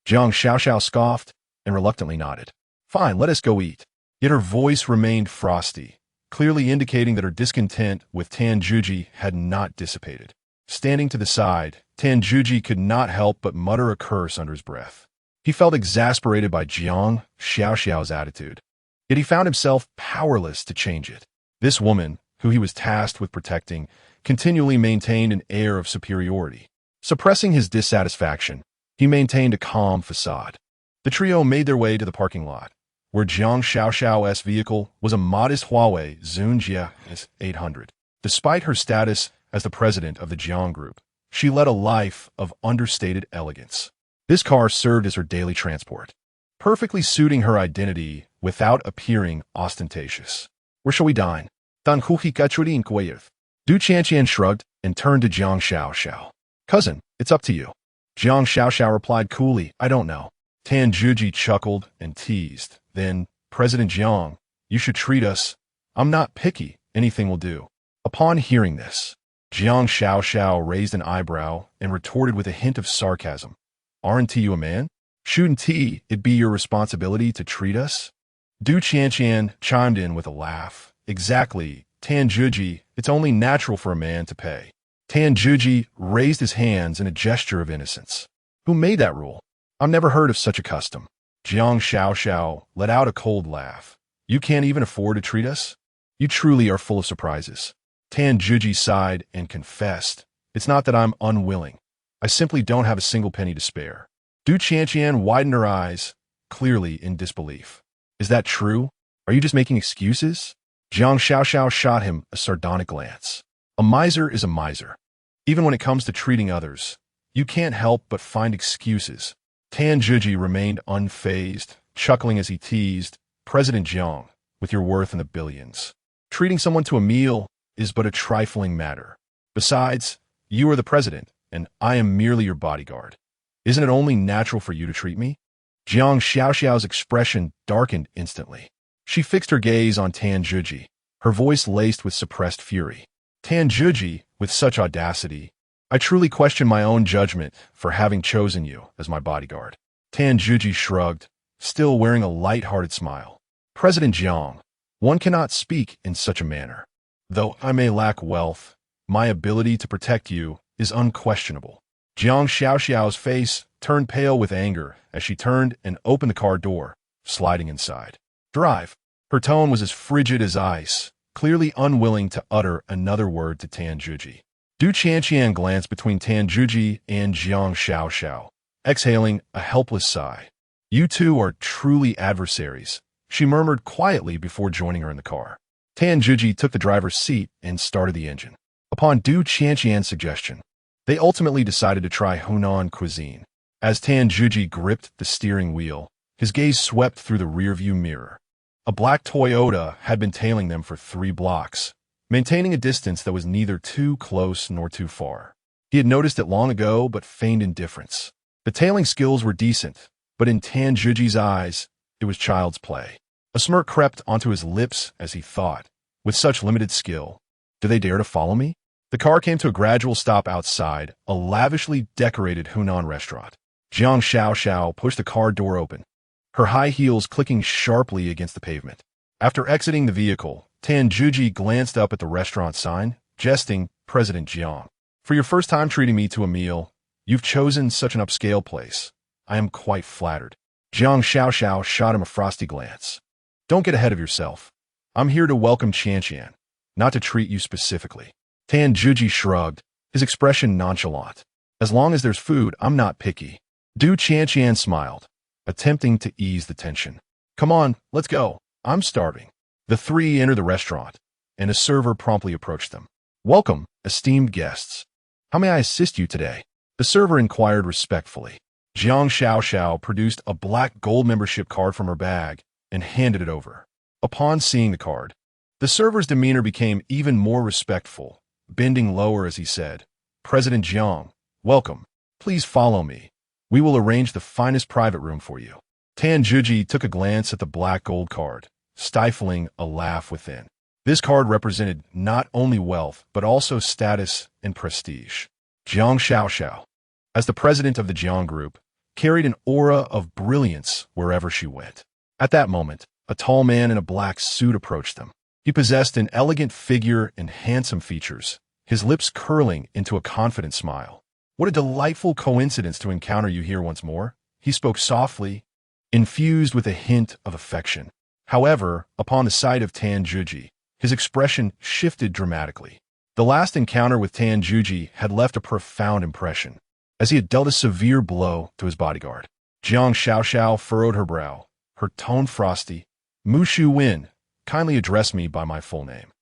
A: Jiang Xiaoxiao scoffed and reluctantly nodded. "Fine, let us go eat." Yet her voice remained frosty, clearly indicating that her discontent with Tanjuji had not dissipated. Standing to the side, Tanjuji could not help but mutter a curse under his breath. He felt exasperated by Jiang Xiaoxiao's attitude, yet he found himself powerless to change it. This woman, who he was tasked with protecting, continually maintained an air of superiority. Suppressing his dissatisfaction, he maintained a calm facade. The trio made their way to the parking lot, where Jiang Xiaoxiao's vehicle was a modest Huawei Zunjia S800. Despite her status as the president of the Jiang Group, she led a life of understated elegance. This car served as her daily transport, perfectly suiting her identity without appearing ostentatious. "Where shall we dine?" Tanjuji Kachuri inquired. Du Qianqian shrugged and turned to Jiang Xiaoxiao. "Cousin, it's up to you." Jiang Xiaoxiao replied coolly, "I don't know." Tanjuji chuckled and teased. Then, "President Jiang, you should treat us. I'm not picky. Anything will do." Upon hearing this, Jiang Xiaoxiao raised an eyebrow and retorted with a hint of sarcasm. "Aren't you a man? Shouldn't it be your responsibility to treat us?" Du Qianqian chimed in with a laugh. "Exactly, Tanjuji, it's only natural for a man to pay." Tanjuji raised his hands in a gesture of innocence. "Who made that rule? I've never heard of such a custom." Jiang Xiaoxiao let out a cold laugh. "You can't even afford to treat us? You truly are full of surprises." Tanjuji sighed and confessed, "It's not that I'm unwilling. I simply don't have a single penny to spare." Du Qianqian widened her eyes, clearly in disbelief. "Is that true? Are you just making excuses?" Jiang Xiaoxiao shot him a sardonic glance. "A miser is a miser. Even when it comes to treating others, you can't help but find excuses." Tanjuji remained unfazed, chuckling as he teased, "President Jiang, with your worth in the billions. Treating someone to a meal is but a trifling matter. Besides, you are the president, and I am merely your bodyguard. Isn't it only natural for you to treat me? Jiang Xiaoxiao's expression darkened instantly. She fixed her gaze on Tan Zhuji, her voice laced with suppressed fury. Tan Zhuji, with such audacity, I truly question my own judgment for having chosen you as my bodyguard. Tan Zhuji shrugged, still wearing a light-hearted smile. President Jiang, one cannot speak in such a manner. Though I may lack wealth, my ability to protect you is unquestionable. Jiang Xiaoxiao's face turned pale with anger as she turned and opened the car door, sliding inside. Drive. Her tone was as frigid as ice, clearly unwilling to utter another word to Tan Zhuji. Du Qianqian glanced between Tan Zhuji and Jiang Xiaoxiao, exhaling a helpless sigh. You two are truly adversaries, she murmured quietly before joining her in the car. Tan Zhuji took the driver's seat and started the engine. Upon Du Qianqian's suggestion, they ultimately decided to try Hunan cuisine. As Tan Zhuji gripped the steering wheel, his gaze swept through the rearview mirror. A black Toyota had been tailing them for 3 blocks, maintaining a distance that was neither too close nor too far. He had noticed it long ago but feigned indifference. The tailing skills were decent, but in Tan Zhuji's eyes, it was child's play. A smirk crept onto his lips as he thought, with such limited skill, do they dare to follow me? The car came to a gradual stop outside a lavishly decorated Hunan restaurant. Jiang Xiaoxiao pushed the car door open, her high heels clicking sharply against the pavement. After exiting the vehicle, Tan Zhuji glanced up at the restaurant sign, jesting, President Jiang. For your first time treating me to a meal, you've chosen such an upscale place. I am quite flattered. Jiang Xiaoxiao shot him a frosty glance. Don't get ahead of yourself. I'm here to welcome Qianqian, not to treat you specifically. Tan Zhuji shrugged, his expression nonchalant. As long as there's food, I'm not picky. Du Qianqian smiled, attempting to ease the tension. Come on, let's go. I'm starving. The three entered the restaurant, and a server promptly approached them. Welcome, esteemed guests. How may I assist you today? The server inquired respectfully. Jiang Xiaoxiao produced a black gold membership card from her bag and handed it over. Upon seeing the card, the server's demeanor became even more respectful, bending lower as he said, President Jiang, welcome. Please follow me. We will arrange the finest private room for you. Tan Zhuji took a glance at the black gold card, stifling a laugh within. This card represented not only wealth, but also status and prestige. Jiang Xiaoxiao, as the president of the Jiang Group, carried an aura of brilliance wherever she went. At that moment, a tall man in a black suit approached them. He possessed an elegant figure and handsome features, his lips curling into a confident smile. What a delightful coincidence to encounter you here once more. He spoke softly, infused with a hint of affection. However, upon the sight of Tan Zhuji, his expression shifted dramatically. The last encounter with Tan Zhuji had left a profound impression, as he had dealt a severe blow to his bodyguard. Jiang Xiaoxiao furrowed her brow, her tone frosty. Mu Shu Wen, kindly address me by my full name.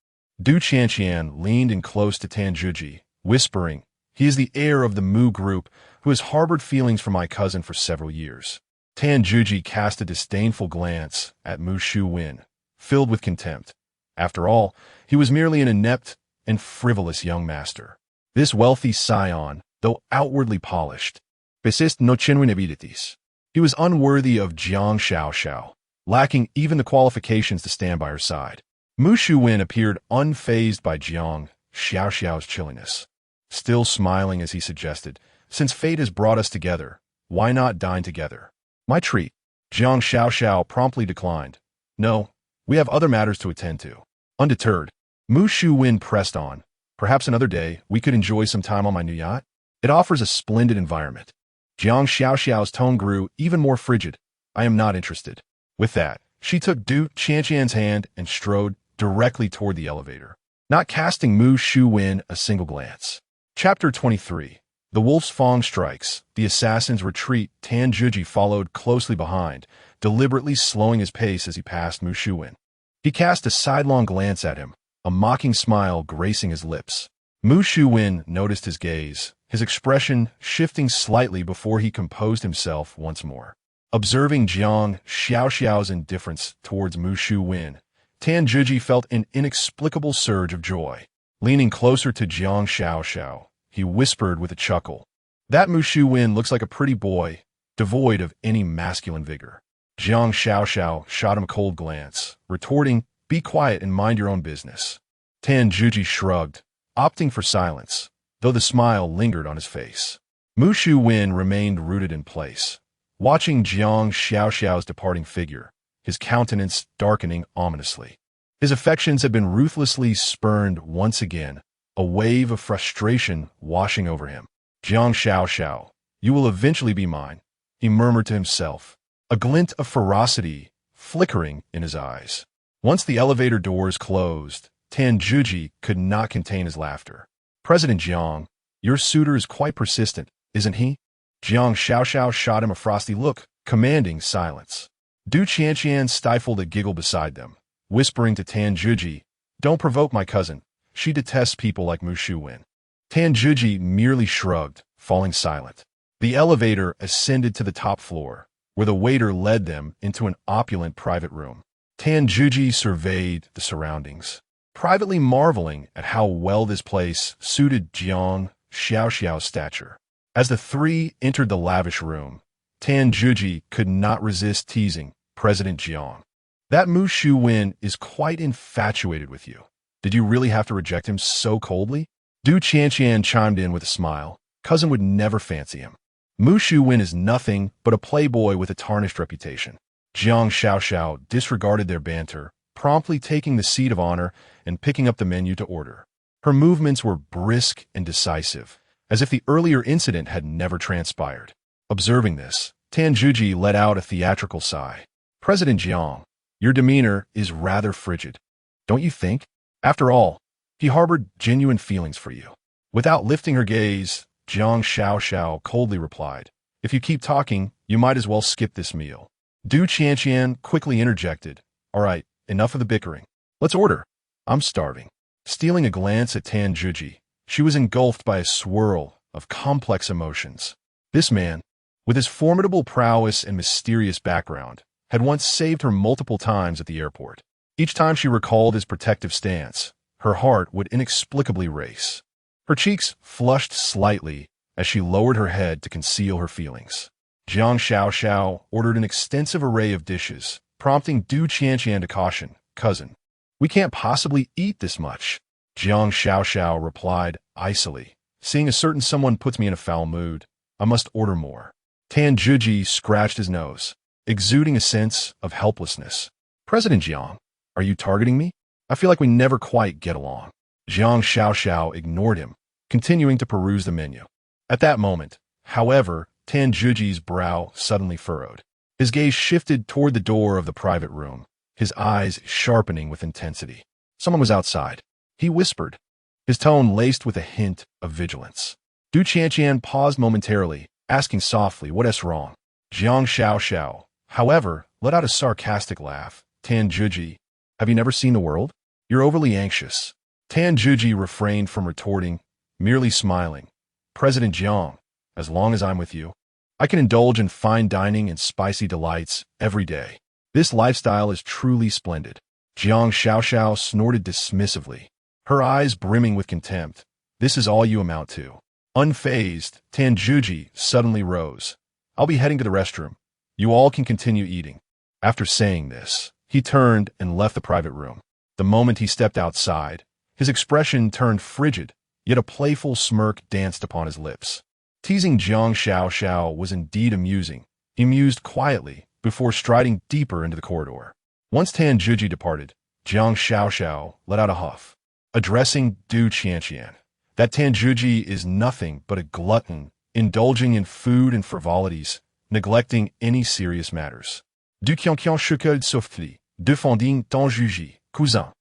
A: Du Qianqian leaned in close to Tan Zhuji, whispering, he is the heir of the Mu group who has harbored feelings for my cousin for several years. Tan Zhuji cast a disdainful glance at Mu Shu Wen, filled with contempt. After all, he was merely an inept and frivolous young master. This wealthy scion, though outwardly polished, possessed no genuine abilities. He was unworthy of Jiang Xiaoxiao, lacking even the qualifications to stand by her side. Mu Shu Wen appeared unfazed by Jiang Xiaoxiao's chilliness, still smiling as he suggested, since fate has brought us together, why not dine together? My treat. Jiang Xiaoxiao promptly declined. No, we have other matters to attend to. Undeterred, Mu Shu Wen pressed on. Perhaps another day we could enjoy some time on my new yacht. It offers a splendid environment. Jiang Xiaoxiao's tone grew even more frigid. I am not interested. With that, she took Du Qianqian's hand and strode directly toward the elevator, not casting Mu Shu Wen a single glance. Chapter 23. The Wolf's Fang strikes. The assassins retreat. Tan Zhuji followed closely behind, deliberately slowing his pace as he passed Mu Shu Wen. He cast a sidelong glance at him, a mocking smile gracing his lips. Mu Shu Wen noticed his gaze, his expression shifting slightly before he composed himself once more. Observing Jiang Xiaoxiao's indifference towards Mu Shu Wen, Tan Zhiji felt an inexplicable surge of joy. Leaning closer to Jiang Xiaoxiao, he whispered with a chuckle, "That Mu Shu-Wen looks like a pretty boy, devoid of any masculine vigor." Jiang Xiaoxiao shot him a cold glance, retorting, "Be quiet and mind your own business." Tan Zhiji shrugged, opting for silence, though the smile lingered on his face. Mu Shu-Wen remained rooted in place, watching Jiang Xiaoxiao's departing figure, his countenance darkening ominously. His affections had been ruthlessly spurned once again, a wave of frustration washing over him. "Jiang Xiaoxiao, you will eventually be mine," he murmured to himself, a glint of ferocity flickering in his eyes. Once the elevator doors closed, Tan Zhiji could not contain his laughter. "President Jiang, your suitor is quite persistent, isn't he?" Jiang Xiaoxiao shot him a frosty look, commanding silence. Du Qianqian stifled a giggle beside them, whispering to Tan Zhiji, "Don't provoke my cousin. She detests people like Mu Shu-Wen." Tan Zhiji merely shrugged, falling silent. The elevator ascended to the top floor, where the waiter led them into an opulent private room. Tan Zhiji surveyed the surroundings, privately marveling at how well this place suited Jiang Xiaoxiao's stature. As the three entered the lavish room, Tan Zhiji could not resist teasing President Jiang. "That Mu Shu-Wen is quite infatuated with you. Did you really have to reject him so coldly?" Du Qianqian chimed in with a smile. "Cousin would never fancy him. Mu Shu-Wen is nothing but a playboy with a tarnished reputation." Jiang Xiaoxiao disregarded their banter, promptly taking the seat of honor and picking up the menu to order. Her movements were brisk and decisive, as if the earlier incident had never transpired. Observing this, Tan Zhiji let out a theatrical sigh. "President Jiang, your demeanor is rather frigid, don't you think? After all, he harbored genuine feelings for you." Without lifting her gaze, Jiang Xiaoxiao coldly replied, "If you keep talking, you might as well skip this meal." Du Qianqian quickly interjected, "All right, enough of the bickering. Let's order. I'm starving." Stealing a glance at Tan Zhiji, she was engulfed by a swirl of complex emotions. This man, with his formidable prowess and mysterious background, had once saved her multiple times at the airport. Each time she recalled his protective stance, her heart would inexplicably race. Her cheeks flushed slightly as she lowered her head to conceal her feelings. Jiang Xiaoxiao ordered an extensive array of dishes, prompting Du Qianqian to caution, "Cousin, we can't possibly eat this much." Jiang Xiaoxiao replied icily, "Seeing a certain someone puts me in a foul mood, I must order more." Tan Zhiji scratched his nose, exuding a sense of helplessness. "President Jiang, are you targeting me? I feel like we never quite get along." Jiang Xiaoxiao ignored him, continuing to peruse the menu. At that moment, however, Tan Zhiji's brow suddenly furrowed. His gaze shifted toward the door of the private room, his eyes sharpening with intensity. Someone was outside. He whispered, his tone laced with a hint of vigilance. Du Qianqian paused momentarily, asking softly, "What is wrong?" Jiang Xiaoxiao, however, let out a sarcastic laugh. "Tan Zhiji, have you never seen the world? You're overly anxious." Tan Zhiji refrained from retorting, merely smiling. "President Jiang, as long as I'm with you, I can indulge in fine dining and spicy delights every day. This lifestyle is truly splendid." Jiang Xiaoxiao snorted dismissively, her eyes brimming with contempt. "This is all you amount to." Unfazed, Tan Zhiji suddenly rose. "I'll be heading to the restroom. You all can continue eating." After saying this, he turned and left the private room. The moment he stepped outside, his expression turned frigid, yet a playful smirk danced upon his lips. Teasing Jiang Xiaoxiao was indeed amusing. He mused quietly before striding deeper into the corridor. Once Tan Zhiji departed, Jiang Xiaoxiao let out a huff, addressing Du Qianqian. "That Tan Zhiji is nothing but a glutton, indulging in food and frivolities, neglecting any serious matters. Du Qianqian chucole softly, défending Tan Zhiji, cousin.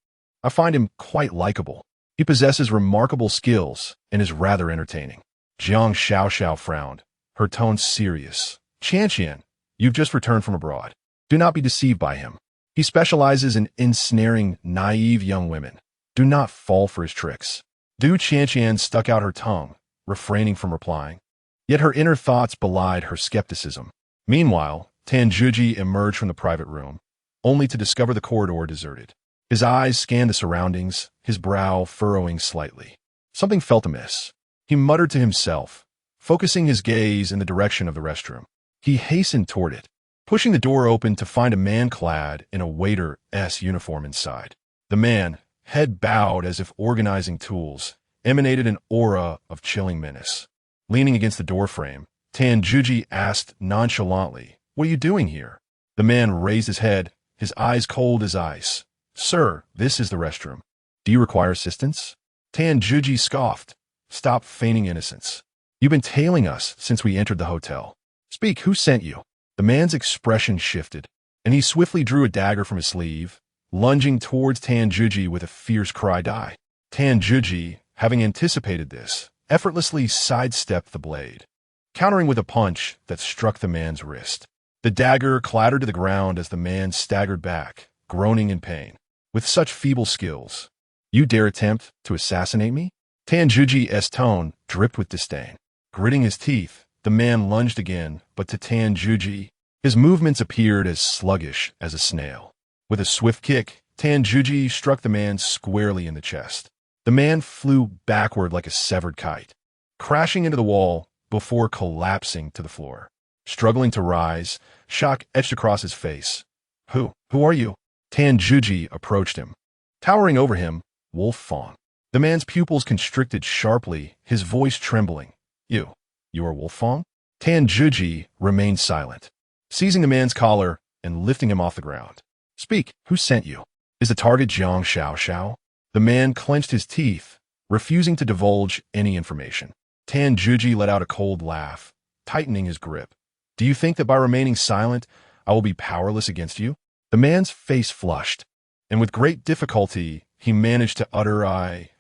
A: I find him quite likable. He possesses remarkable skills and is rather entertaining." Jiang Xiaoxiao frowned, her tone serious. "Qianqian, you've just returned from abroad. Do not be deceived by him. He specializes in ensnaring naive young women. Do not fall for his tricks." Du Qianqian stuck out her tongue, refraining from replying. Yet her inner thoughts belied her skepticism. Meanwhile, Tan Zhiji emerged from the private room, only to discover the corridor deserted. His eyes scanned the surroundings, his brow furrowing slightly. Something felt amiss. He muttered to himself, focusing his gaze in the direction of the restroom. He hastened toward it, pushing the door open to find a man clad in a waiter's uniform inside. The man, head bowed as if organizing tools, emanated an aura of chilling menace. Leaning against the doorframe, Tanjuji asked nonchalantly, "What are you doing here?" The man raised his head, his eyes cold as ice. "Sir, this is the restroom. Do you require assistance?" Tanjuji scoffed. "Stop feigning innocence. You've been tailing us since we entered the hotel. Speak, who sent you?" The man's expression shifted, and he swiftly drew a dagger from his sleeve, lunging towards Tanjuji with a fierce cry, "Die!" Tanjuji, having anticipated this, effortlessly sidestepped the blade, countering with a punch that struck the man's wrist. The dagger clattered to the ground as the man staggered back, groaning in pain. "With such feeble skills, you dare attempt to assassinate me?" Tanjuji's tone dripped with disdain. Gritting his teeth, the man lunged again, but to Tanjuji, his movements appeared as sluggish as a snail. With a swift kick, Tanjuji struck the man squarely in the chest. The man flew backward like a severed kite, crashing into the wall before collapsing to the floor. Struggling to rise, shock etched across his face. Who are you?" Tanjuji approached him. Towering over him, Wolf Fang. The man's pupils constricted sharply, his voice trembling. You are Wolf Fang?" Tanjuji remained silent, seizing the man's collar and lifting him off the ground. "Speak, who sent you? Is the target Jiang Xiao?" The man clenched his teeth, refusing to divulge any information. Tanjuji let out a cold laugh, tightening his grip. "Do you think that by remaining silent, I will be powerless against you?" The man's face flushed, and with great difficulty, he managed to utter, I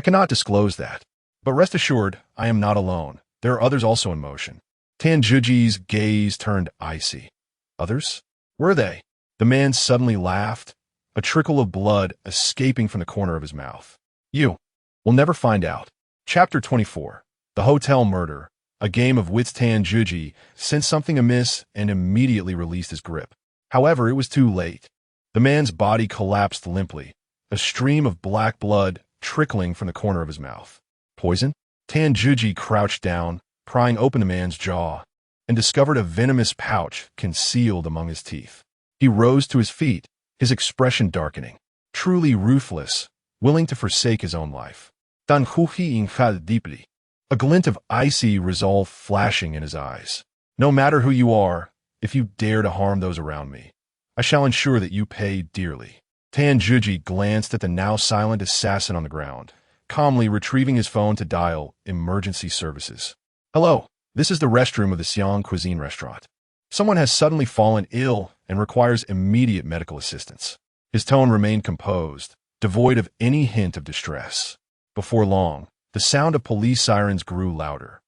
A: cannot disclose that. But rest assured, I am not alone. There are others also in motion." Tanjuji's gaze turned icy. "Others? Where are they?" The man suddenly laughed, a trickle of blood escaping from the corner of his mouth. "You will never find out." Chapter 24. The Hotel Murder. A game of wits. Tanjuji sensed something amiss and immediately released his grip. However, it was too late. The man's body collapsed limply, a stream of black blood trickling from the corner of his mouth. "Poison?" Tanjuji crouched down, prying open the man's jaw, and discovered a venomous pouch concealed among his teeth. He rose to his feet, his expression darkening. Truly ruthless, willing to forsake his own life. Tanjuji inhaled deeply, a glint of icy resolve flashing in his eyes. "No matter who you are, if you dare to harm those around me, I shall ensure that you pay dearly." Tanjuji glanced at the now silent assassin on the ground, calmly retrieving his phone to dial emergency services. "Hello, this is the restroom of the Xiang Cuisine restaurant. Someone has suddenly fallen ill and requires immediate medical assistance." His tone remained composed, devoid of any hint of distress. Before long, the sound of police sirens grew louder.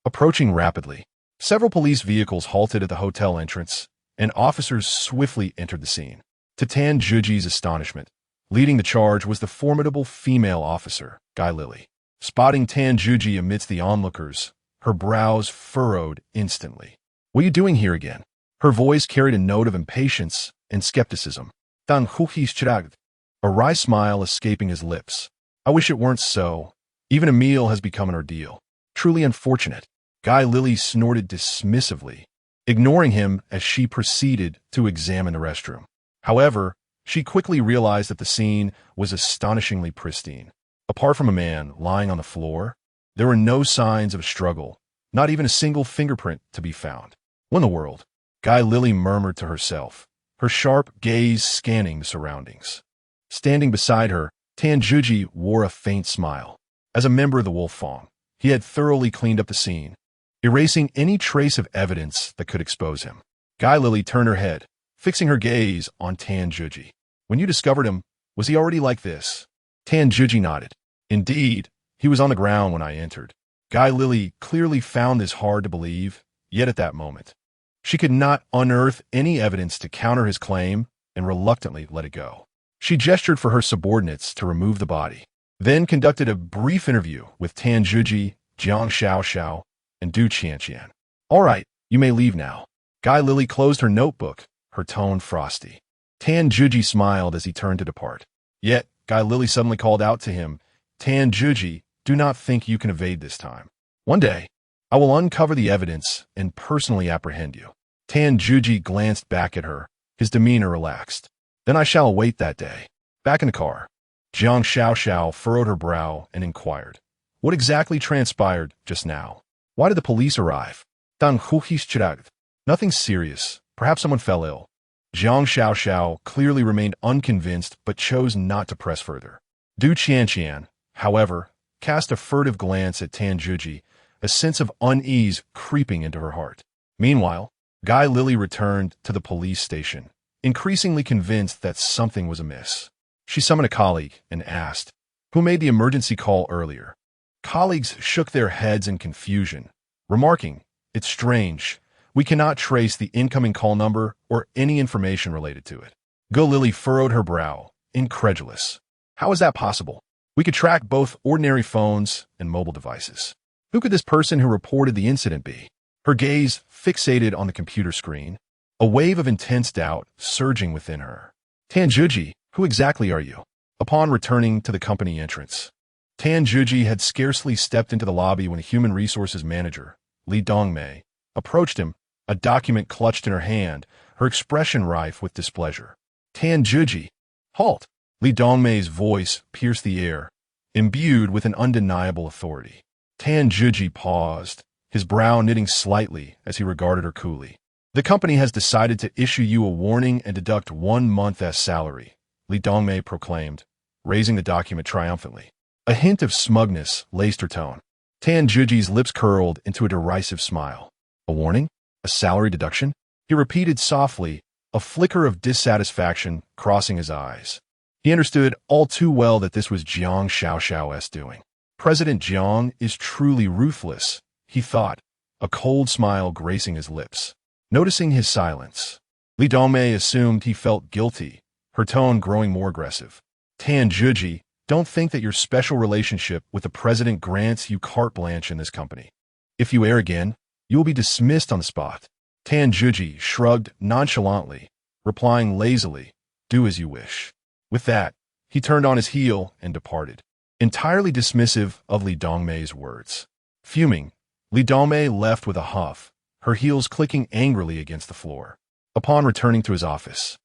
A: Approaching rapidly, several police vehicles halted at the hotel entrance, and officers swiftly entered the scene. To Tanjuji's astonishment, leading the charge was the formidable female officer, Guy Lily. Spotting Tanjuji amidst the onlookers, her brows furrowed instantly. "What are you doing here again?" Her voice carried a note of impatience and skepticism. Tanjuji shrugged, a wry smile escaping his lips. "I wish it weren't so. Even a meal has become an ordeal. Truly unfortunate." Guy Lily snorted dismissively, ignoring him as she proceeded to examine the restroom. However, she quickly realized that the scene was astonishingly pristine. Apart from a man lying on the floor, there were no signs of a struggle, not even a single fingerprint to be found. "What in the world?" Guy Lily murmured to herself, her sharp gaze scanning the surroundings. Standing beside her, Tanjuji wore a faint smile. As a member of the Wolf Fang, he had thoroughly cleaned up the scene, erasing any trace of evidence that could expose him. Guy Lily turned her head, fixing her gaze on Tanjuji. "When you discovered him, was he already like this?" Tanjuji nodded. "Indeed, he was on the ground when I entered." Guy Lily clearly found this hard to believe, yet at that moment, she could not unearth any evidence to counter his claim and reluctantly let it go. She gestured for her subordinates to remove the body, then conducted a brief interview with Tanjuji, Jiang Xiao, and Du Qianqian. "All right, you may leave now." Guy Lily closed her notebook, her tone frosty. Tanjuji smiled as he turned to depart. Yet, Guy Lily suddenly called out to him, Tan Juji, do not think you can evade this time. One day, I will uncover the evidence and personally apprehend you. Tan Juji glanced back at her, his demeanor relaxed. Then I shall await that day. Back in the car, Jiang Xiaoxiao furrowed her brow and inquired, what exactly transpired just now? Why did the police arrive? Dan Huhis Chirag. Nothing serious. Perhaps someone fell ill. Jiang Xiaoxiao clearly remained unconvinced but chose not to press further. Du Qianqian, however, cast a furtive glance at Tan Juji, a sense of unease creeping into her heart. Meanwhile, Guy Lily returned to the police station, increasingly convinced that something was amiss. She summoned a colleague and asked, who made the emergency call earlier? Colleagues shook their heads in confusion, remarking, it's strange. We cannot trace the incoming call number or any information related to it. Guy Lily furrowed her brow, incredulous. How is that possible? We could track both ordinary phones and mobile devices. Who could this person who reported the incident be? Her gaze fixated on the computer screen, a wave of intense doubt surging within her. Tan Juji, who exactly are you? Upon returning to the company entrance, Tan Juji had scarcely stepped into the lobby when a human resources manager, Li Dongmei, approached him, a document clutched in her hand, her expression rife with displeasure. Tan Juji, halt! Li Dongmei's voice pierced the air, imbued with an undeniable authority. Tan Juji paused, his brow knitting slightly as he regarded her coolly. The company has decided to issue you a warning and deduct 1 month as salary, Li Dongmei proclaimed, raising the document triumphantly. A hint of smugness laced her tone. Tan Juji's lips curled into a derisive smile. A warning? A salary deduction? He repeated softly, a flicker of dissatisfaction crossing his eyes. He understood all too well that this was Jiang Xiaoxiao's doing. President Jiang is truly ruthless, he thought, a cold smile gracing his lips. Noticing his silence, Li Dongmei assumed he felt guilty, her tone growing more aggressive. Tan Juji, don't think that your special relationship with the president grants you carte blanche in this company. If you err again, you will be dismissed on the spot. Tan Juji shrugged nonchalantly, replying lazily, do as you wish. With that, he turned on his heel and departed, entirely dismissive of Li Dongmei's words. Fuming, Li Dongmei left with a huff, her heels clicking angrily against the floor. Upon returning to his office,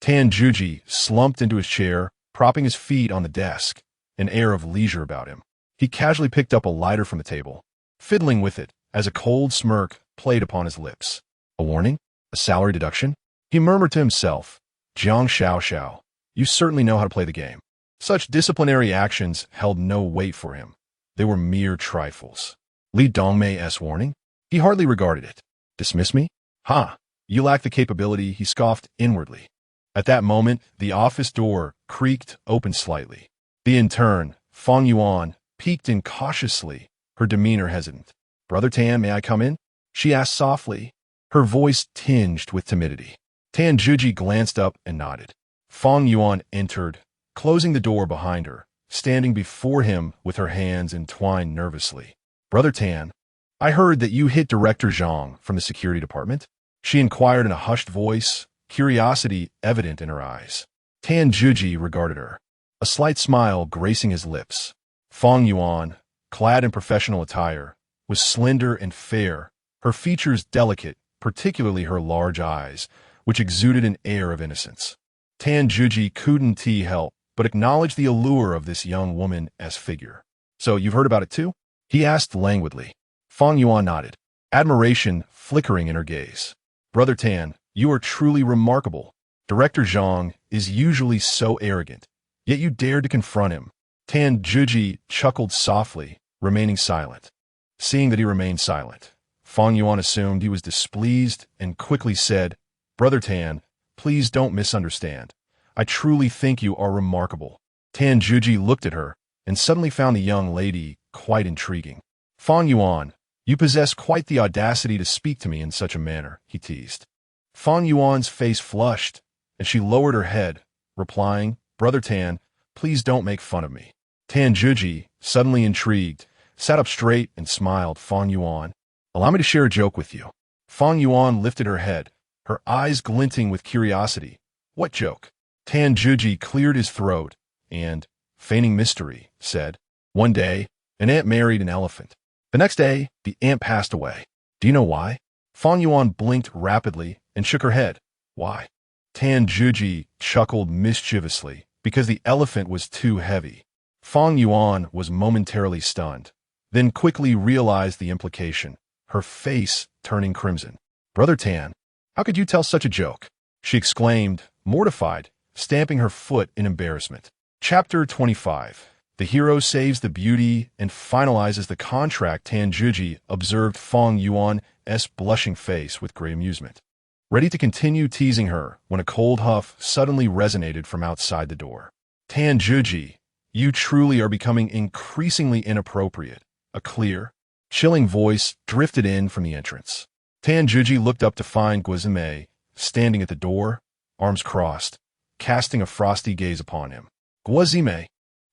A: Tan Juji slumped into his chair, propping his feet on the desk, an air of leisure about him. He casually picked up a lighter from the table, fiddling with it as a cold smirk played upon his lips. A warning? A salary deduction? He murmured to himself, Jiang Xiaoxiao, you certainly know how to play the game. Such disciplinary actions held no weight for him. They were mere trifles. Li Dongmei's warning? He hardly regarded it. Dismiss me? Ha! You lack the capability, he scoffed inwardly. At that moment, the office door creaked open slightly. The intern, Fang Yuan, peeked in cautiously, her demeanor hesitant. Brother Tan, may I come in? She asked softly, her voice tinged with timidity. Tan Juji glanced up and nodded. Fang Yuan entered, closing the door behind her, standing before him with her hands entwined nervously. Brother Tan, I heard that you hit Director Zhang from the security department? She inquired in a hushed voice, curiosity evident in her eyes. Tan Juji regarded her, a slight smile gracing his lips. Fang Yuan, clad in professional attire, was slender and fair, her features delicate, particularly her large eyes, which exuded an air of innocence. Tan Juji couldn't help but acknowledge the allure of this young woman as figure. So you've heard about it too? He asked languidly. Fang Yuan nodded, admiration flickering in her gaze. Brother Tan, you are truly remarkable. Director Zhang is usually so arrogant, yet you dared to confront him. Tan Juji chuckled softly, remaining silent. Seeing that he remained silent, Fang Yuan assumed he was displeased and quickly said, Brother Tan, please don't misunderstand. I truly think you are remarkable. Tan Juji looked at her and suddenly found the young lady quite intriguing. Fang Yuan, you possess quite the audacity to speak to me in such a manner, he teased. Fang Yuan's face flushed, and she lowered her head, replying, Brother Tan, please don't make fun of me. Tan Juji, suddenly intrigued, sat up straight and smiled. Fang Yuan, allow me to share a joke with you. Fang Yuan lifted her head, her eyes glinting with curiosity. What joke? Tan Juji cleared his throat, and, feigning mystery, said, "One day, an ant married an elephant. The next day, the ant passed away. Do you know why?" Fang Yuan blinked rapidly and shook her head. "Why?" Tan Juji chuckled mischievously, "Because the elephant was too heavy." Fang Yuan was momentarily stunned, then quickly realized the implication, her face turning crimson. "Brother Tan, how could you tell such a joke?" she exclaimed, mortified, stamping her foot in embarrassment. Chapter 25. The hero saves the beauty and finalizes the contract. Tan Juji observed Fang Yuan's blushing face with great amusement, ready to continue teasing her when a cold huff suddenly resonated from outside the door. "Tan Juji, you truly are becoming increasingly inappropriate." A clear, chilling voice drifted in from the entrance. Tan Juji looked up to find Guizime standing at the door, arms crossed, casting a frosty gaze upon him. Guizime,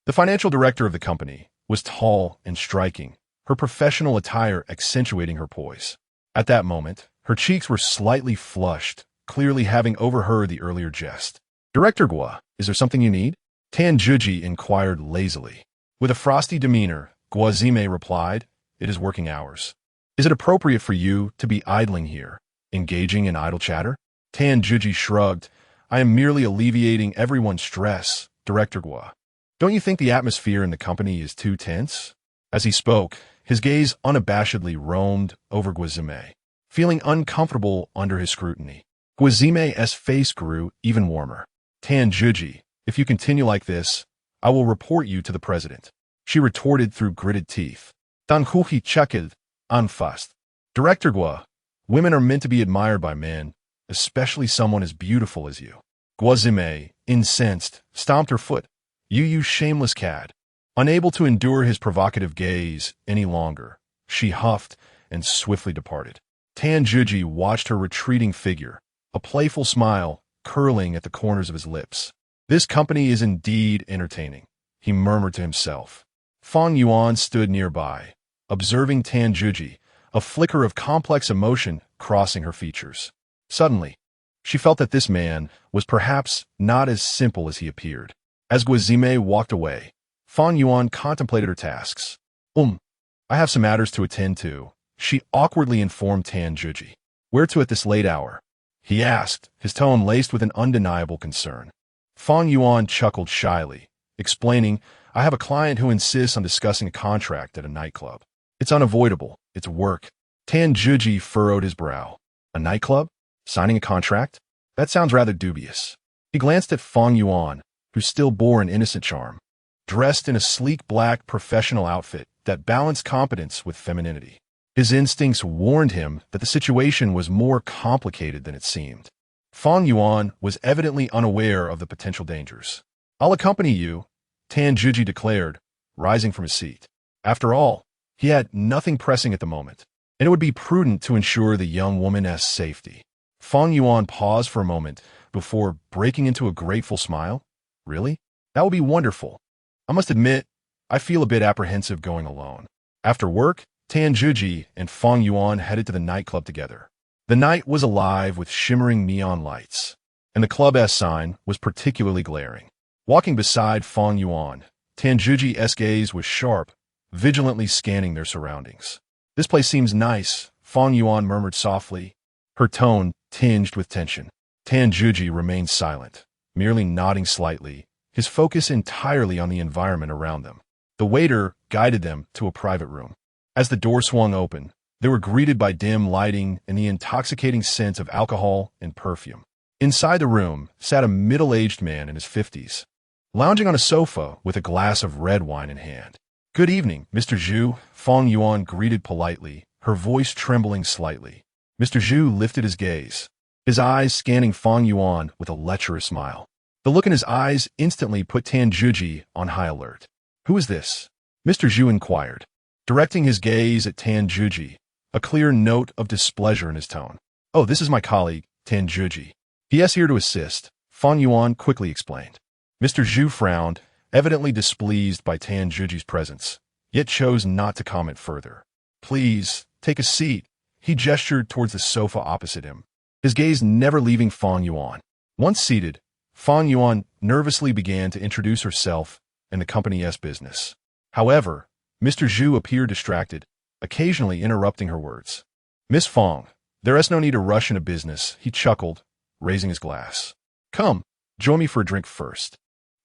A: the financial director of the company, was tall and striking, her professional attire accentuating her poise. At that moment, her cheeks were slightly flushed, clearly having overheard the earlier jest. "Director Gua, is there something you need?" Tan Juji inquired lazily. With a frosty demeanor, Guizime replied, "It is working hours. Is it appropriate for you to be idling here, engaging in idle chatter?" Tan Juji shrugged. "I am merely alleviating everyone's stress, Director Gua. Don't you think the atmosphere in the company is too tense?" As he spoke, his gaze unabashedly roamed over Guizime, feeling uncomfortable under his scrutiny. Guizime's face grew even warmer. "Tan Juji, if you continue like this, I will report you to the president," she retorted through gritted teeth. "Dan Huhi Chekil, anfast. Director Gua, women are meant to be admired by men, especially someone as beautiful as you." Guizime, incensed, stomped her foot. You shameless cad." Unable to endure his provocative gaze any longer, she huffed and swiftly departed. Tan Juji watched her retreating figure, a playful smile curling at the corners of his lips. "This company is indeed entertaining," he murmured to himself. Fang Yuan stood nearby, observing Tan Juji, a flicker of complex emotion crossing her features. Suddenly, she felt that this man was perhaps not as simple as he appeared. As Guizime walked away, Fang Yuan contemplated her tasks. I have some matters to attend to," she awkwardly informed Tan Juji. "Where to at this late hour?" he asked, his tone laced with an undeniable concern. Fang Yuan chuckled shyly, explaining, "I have a client who insists on discussing a contract at a nightclub. It's unavoidable. It's work." Tan Juji furrowed his brow. "A nightclub? Signing a contract? That sounds rather dubious." He glanced at Fang Yuan, who still bore an innocent charm, dressed in a sleek black professional outfit that balanced competence with femininity. His instincts warned him that the situation was more complicated than it seemed. Fang Yuan was evidently unaware of the potential dangers. "I'll accompany you," Tan Juji declared, rising from his seat. After all, he had nothing pressing at the moment, and it would be prudent to ensure the young woman's safety. Fang Yuan paused for a moment before breaking into a grateful smile. "Really? That would be wonderful. I must admit, I feel a bit apprehensive going alone." After work, Tan Juji and Fang Yuan headed to the nightclub together. The night was alive with shimmering neon lights, and the club's sign was particularly glaring. Walking beside Fang Yuan, Tan Juji's gaze was sharp, vigilantly scanning their surroundings. "This place seems nice," Fang Yuan murmured softly, her tone tinged with tension. Tan Juji remained silent, merely nodding slightly, his focus entirely on the environment around them. The waiter guided them to a private room. As the door swung open, they were greeted by dim lighting and the intoxicating scent of alcohol and perfume. Inside the room sat a middle-aged man in his 50s, lounging on a sofa with a glass of red wine in hand. "Good evening, Mr. Zhu," Fang Yuan greeted politely, her voice trembling slightly. Mr. Zhu lifted his gaze, his eyes scanning Fang Yuan with a lecherous smile. The look in his eyes instantly put Tan Juji on high alert. "Who is this?" Mr. Zhu inquired, directing his gaze at Tan Juji, a clear note of displeasure in his tone. "Oh, this is my colleague, Tan Juji. He is here to assist," Fang Yuan quickly explained. Mr. Zhu frowned, evidently displeased by Tan Juji's presence, yet chose not to comment further. "Please, take a seat," he gestured towards the sofa opposite him, his gaze never leaving Fang Yuan. Once seated, Fang Yuan nervously began to introduce herself and the company's business. However, Mr. Zhu appeared distracted, occasionally interrupting her words. Miss Fang, there is no need to rush into business, he chuckled, raising his glass. Come, join me for a drink first.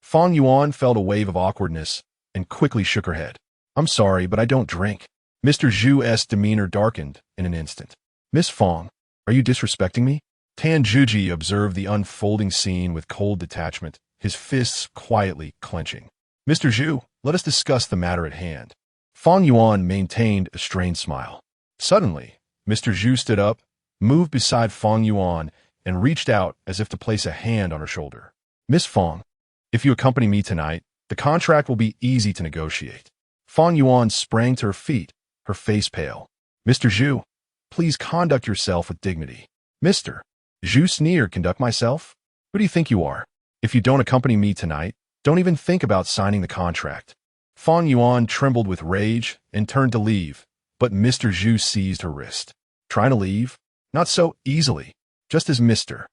A: Fang Yuan felt a wave of awkwardness and quickly shook her head. I'm sorry, but I don't drink. Mr. Zhu's demeanor darkened in an instant. Miss Fang, are you disrespecting me? Tan Zhuji observed the unfolding scene with cold detachment, his fists quietly clenching. Mr. Zhu, let us discuss the matter at hand. Fang Yuan maintained a strained smile. Suddenly, Mr. Zhu stood up, moved beside Fang Yuan, and reached out as if to place a hand on her shoulder. Miss Fang, if you accompany me tonight, the contract will be easy to negotiate. Fang Yuan sprang to her feet, her face pale. Mr. Zhu, please conduct yourself with dignity. Mr. Zhu sneered, conduct myself? Who do you think you are? If you don't accompany me tonight, don't even think about signing the contract. Fang Yuan trembled with rage and turned to leave, but Mr. Zhu seized her wrist. Trying to leave? Not so easily. Just as Mr.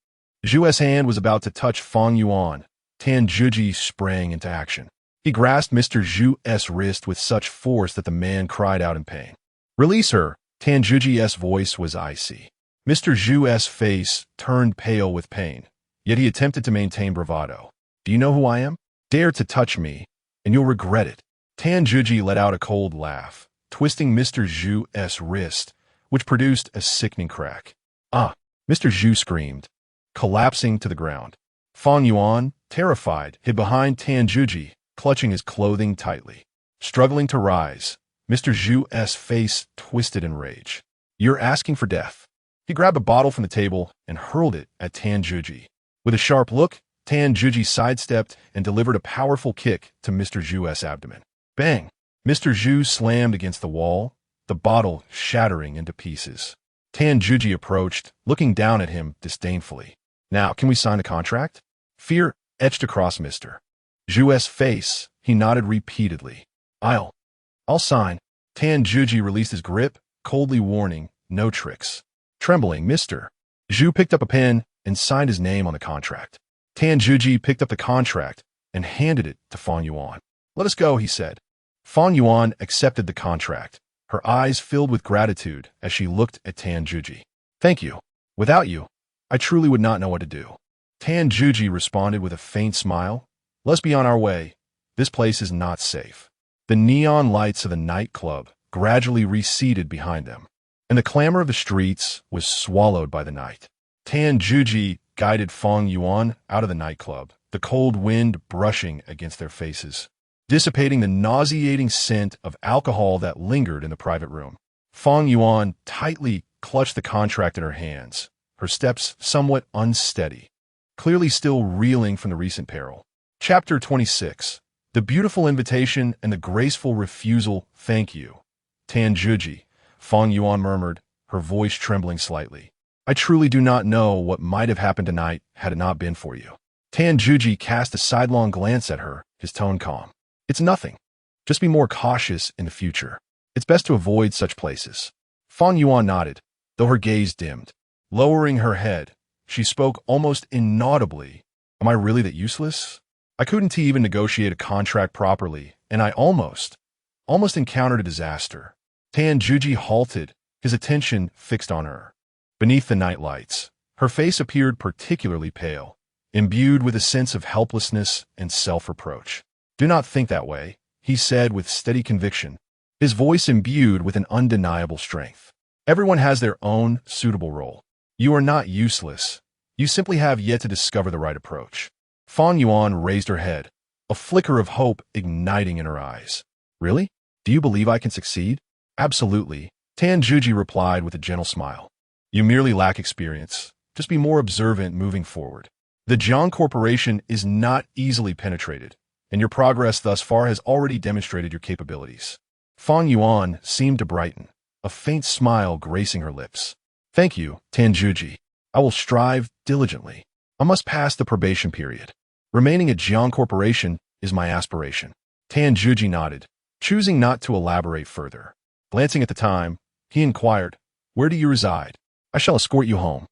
A: Zhu's hand was about to touch Fang Yuan, Tan Zhuji sprang into action. He grasped Mr. Zhu's wrist with such force that the man cried out in pain. Release her! Tan Zhuji's voice was icy. Mr. Zhu's face turned pale with pain, yet he attempted to maintain bravado. Do you know who I am? Dare to touch me, and you'll regret it. Tan Zhuji let out a cold laugh, twisting Mr. Zhu's wrist, which produced a sickening crack. Ah! Mr. Zhu screamed, collapsing to the ground. Fang Yuan, terrified, hid behind Tan Zhuji, clutching his clothing tightly. Struggling to rise, Mr. Zhu's face twisted in rage. You're asking for death. He grabbed a bottle from the table and hurled it at Tan Zhuji. With a sharp look, Tan Zhuji sidestepped and delivered a powerful kick to Mr. Zhu's abdomen. Bang! Mr. Zhu slammed against the wall, the bottle shattering into pieces. Tan Zhuji approached, looking down at him disdainfully. Now, can we sign the contract? Fear etched across Mr. Zhu's face. He nodded repeatedly. I'll sign. Tan Zhuji released his grip, coldly warning, no tricks. Trembling, Mr. Zhu picked up a pen and signed his name on the contract. Tan Zhuji picked up the contract and handed it to Fang Yuan. Let us go, he said. Fang Yuan accepted the contract, her eyes filled with gratitude as she looked at Tan Zhuji. Thank you. Without you, I truly would not know what to do. Tan Zhuji responded with a faint smile. Let's be on our way. This place is not safe. The neon lights of the nightclub gradually receded behind them, and the clamor of the streets was swallowed by the night. Tan Zhuji guided Fang Yuan out of the nightclub, the cold wind brushing against their faces, dissipating the nauseating scent of alcohol that lingered in the private room. Fang Yuan tightly clutched the contract in her hands, her steps somewhat unsteady, clearly still reeling from the recent peril. Chapter 26. The beautiful invitation and the graceful refusal. Thank you, Tan Zhuji, Fang Yuan murmured, her voice trembling slightly. I truly do not know what might have happened tonight had it not been for you. Tan Zhuji cast a sidelong glance at her, his tone calm. It's nothing. Just be more cautious in the future. It's best to avoid such places. Fang Yuan nodded, though her gaze dimmed. Lowering her head, she spoke almost inaudibly. Am I really that useless? I couldn't even negotiate a contract properly, and I almost encountered a disaster. Tan Zhuji halted, his attention fixed on her. Beneath the night lights, her face appeared particularly pale, imbued with a sense of helplessness and self-reproach. Do not think that way, he said with steady conviction, his voice imbued with an undeniable strength. Everyone has their own suitable role. You are not useless. You simply have yet to discover the right approach. Fang Yuan raised her head, a flicker of hope igniting in her eyes. Really? Do you believe I can succeed? Absolutely, Tan Zhuji replied with a gentle smile. You merely lack experience. Just be more observant moving forward. The Jiang Corporation is not easily penetrated, and your progress thus far has already demonstrated your capabilities. Fang Yuan seemed to brighten, a faint smile gracing her lips. Thank you, Tan Zhuji. I will strive diligently. I must pass the probation period. Remaining at Jiang Corporation is my aspiration. Tan Zhuji nodded, choosing not to elaborate further. Glancing at the time, he inquired, Where do you reside? I shall escort you home.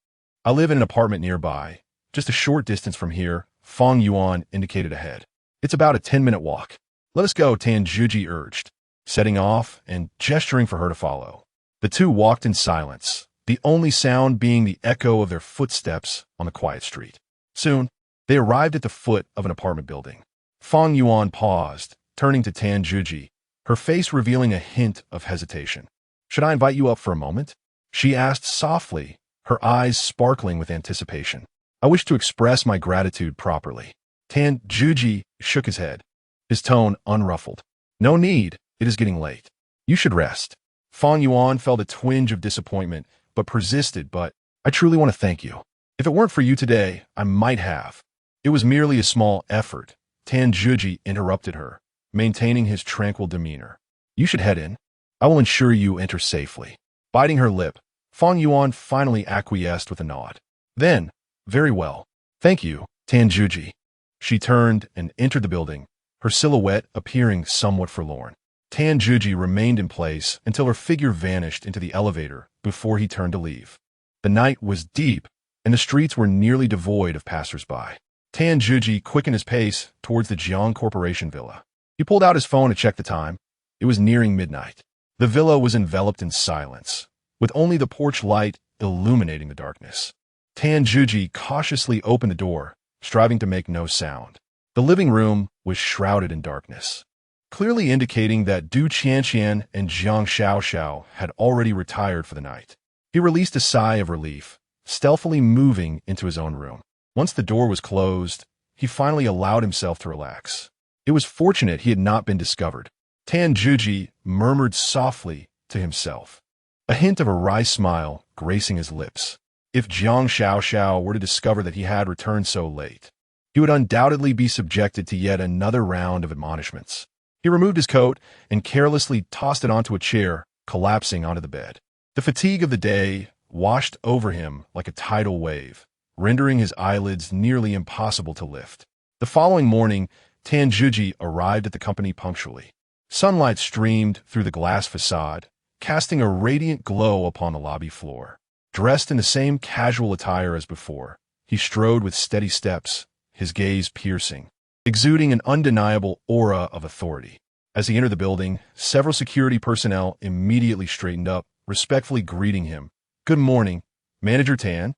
A: I live in an apartment nearby, just a short distance from here, Fang Yuan indicated ahead. It's about a 10-minute walk. Let us go, Tan Zhuji urged, setting off and gesturing for her to follow. The two walked in silence, the only sound being the echo of their footsteps on the quiet street. Soon, they arrived at the foot of an apartment building. Fang Yuan paused, turning to Tan Zhuji, her face revealing a hint of hesitation. Should I invite you up for a moment? She asked softly, her eyes sparkling with anticipation. I wish to express my gratitude properly. Tan Zhuji shook his head, his tone unruffled. No need, it is getting late. You should rest. Fang Yuan felt a twinge of disappointment, but persisted. But I truly want to thank you. If it weren't for you today, I might have. It was merely a small effort. Tan Zhuji interrupted her, maintaining his tranquil demeanor. You should head in. I will ensure you enter safely. Biting her lip, Fang Yuan finally acquiesced with a nod. Then, very well. Thank you, Tan Zhuji. She turned and entered the building, her silhouette appearing somewhat forlorn. Tan Zhuji remained in place until her figure vanished into the elevator before he turned to leave. The night was deep, and the streets were nearly devoid of passers-by. Tan Zhuji quickened his pace towards the Jiang Corporation villa. He pulled out his phone to check the time. It was nearing midnight. The villa was enveloped in silence, with only the porch light illuminating the darkness. Tan Zhuji cautiously opened the door, striving to make no sound. The living room was shrouded in darkness, clearly indicating that Du Qianqian and Jiang Xiaoxiao had already retired for the night. He released a sigh of relief, stealthily moving into his own room. Once the door was closed, he finally allowed himself to relax. It was fortunate he had not been discovered. Tan Zhuji murmured softly to himself, a hint of a wry smile gracing his lips. If Jiang Xiaoxiao were to discover that he had returned so late, he would undoubtedly be subjected to yet another round of admonishments. He removed his coat and carelessly tossed it onto a chair, collapsing onto the bed. The fatigue of the day washed over him like a tidal wave, rendering his eyelids nearly impossible to lift. The following morning, Tan Zhuji arrived at the company punctually. Sunlight streamed through the glass facade, casting a radiant glow upon the lobby floor. Dressed in the same casual attire as before, he strode with steady steps, his gaze piercing, exuding an undeniable aura of authority. As he entered the building, several security personnel immediately straightened up, respectfully greeting him. Good morning, Manager Tan.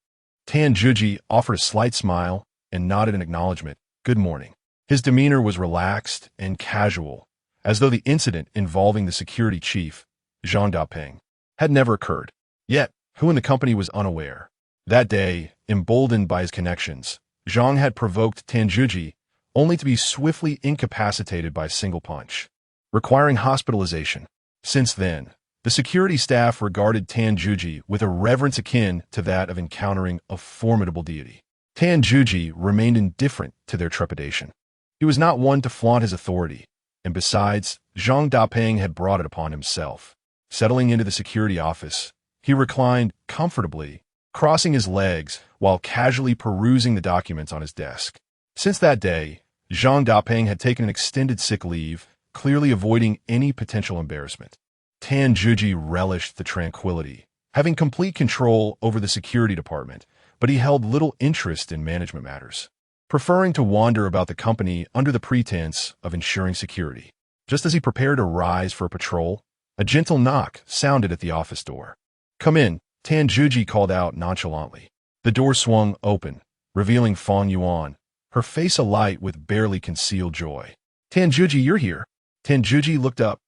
A: Tan Zhuji offered a slight smile and nodded in acknowledgement. Good morning. His demeanor was relaxed and casual, as though the incident involving the security chief, Zhang Dapeng, had never occurred. Yet, who in the company was unaware? That day, emboldened by his connections, Zhang had provoked Tan Zhuji only to be swiftly incapacitated by a single punch, requiring hospitalization. Since then, the security staff regarded Tan Zhuji with a reverence akin to that of encountering a formidable deity. Tan Zhuji remained indifferent to their trepidation. He was not one to flaunt his authority, and besides, Zhang Dapeng had brought it upon himself. Settling into the security office, he reclined comfortably, crossing his legs while casually perusing the documents on his desk. Since that day, Zhang Dapeng had taken an extended sick leave, clearly avoiding any potential embarrassment. Tan Zhuji relished the tranquility, having complete control over the security department, but he held little interest in management matters, preferring to wander about the company under the pretense of ensuring security. Just as he prepared to rise for a patrol, a gentle knock sounded at the office door. Come in, Tan Zhuji called out nonchalantly. The door swung open, revealing Fang Yuan, her face alight with barely concealed joy. Tan Zhuji, you're here. Tan Zhuji looked up,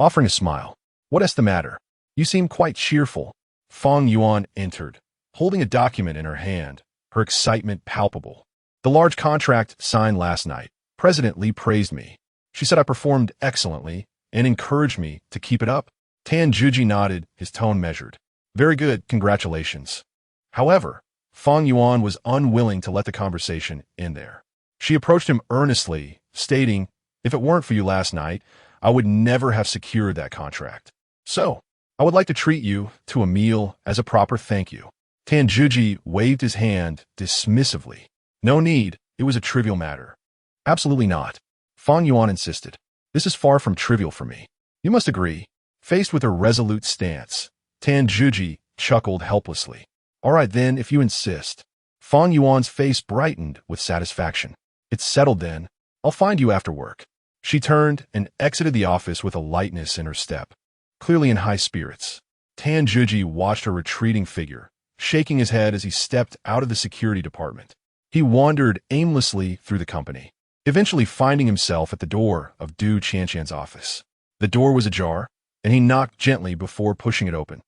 A: offering a smile. What's the matter? You seem quite cheerful. Fang Yuan entered, holding a document in her hand, her excitement palpable. The large contract signed last night. President Li praised me. She said I performed excellently and encouraged me to keep it up. Tan Zhuji nodded, his tone measured. Very good, congratulations. However, Fang Yuan was unwilling to let the conversation end there. She approached him earnestly, stating, if it weren't for you last night, I would never have secured that contract. So, I would like to treat you to a meal as a proper thank you. Tan Zhuji waved his hand dismissively. No need, it was a trivial matter. Absolutely not. Fang Yuan insisted. This is far from trivial for me. You must agree. Faced with a resolute stance, Tan Zhuji chuckled helplessly. All right then, if you insist. Fang Yuan's face brightened with satisfaction. It's settled then. I'll find you after work. She turned and exited the office with a lightness in her step, clearly in high spirits. Tan Juji watched her retreating figure, shaking his head as he stepped out of the security department. He wandered aimlessly through the company, eventually finding himself at the door of Du Qianqian's office. The door was ajar, and he knocked gently before pushing it open.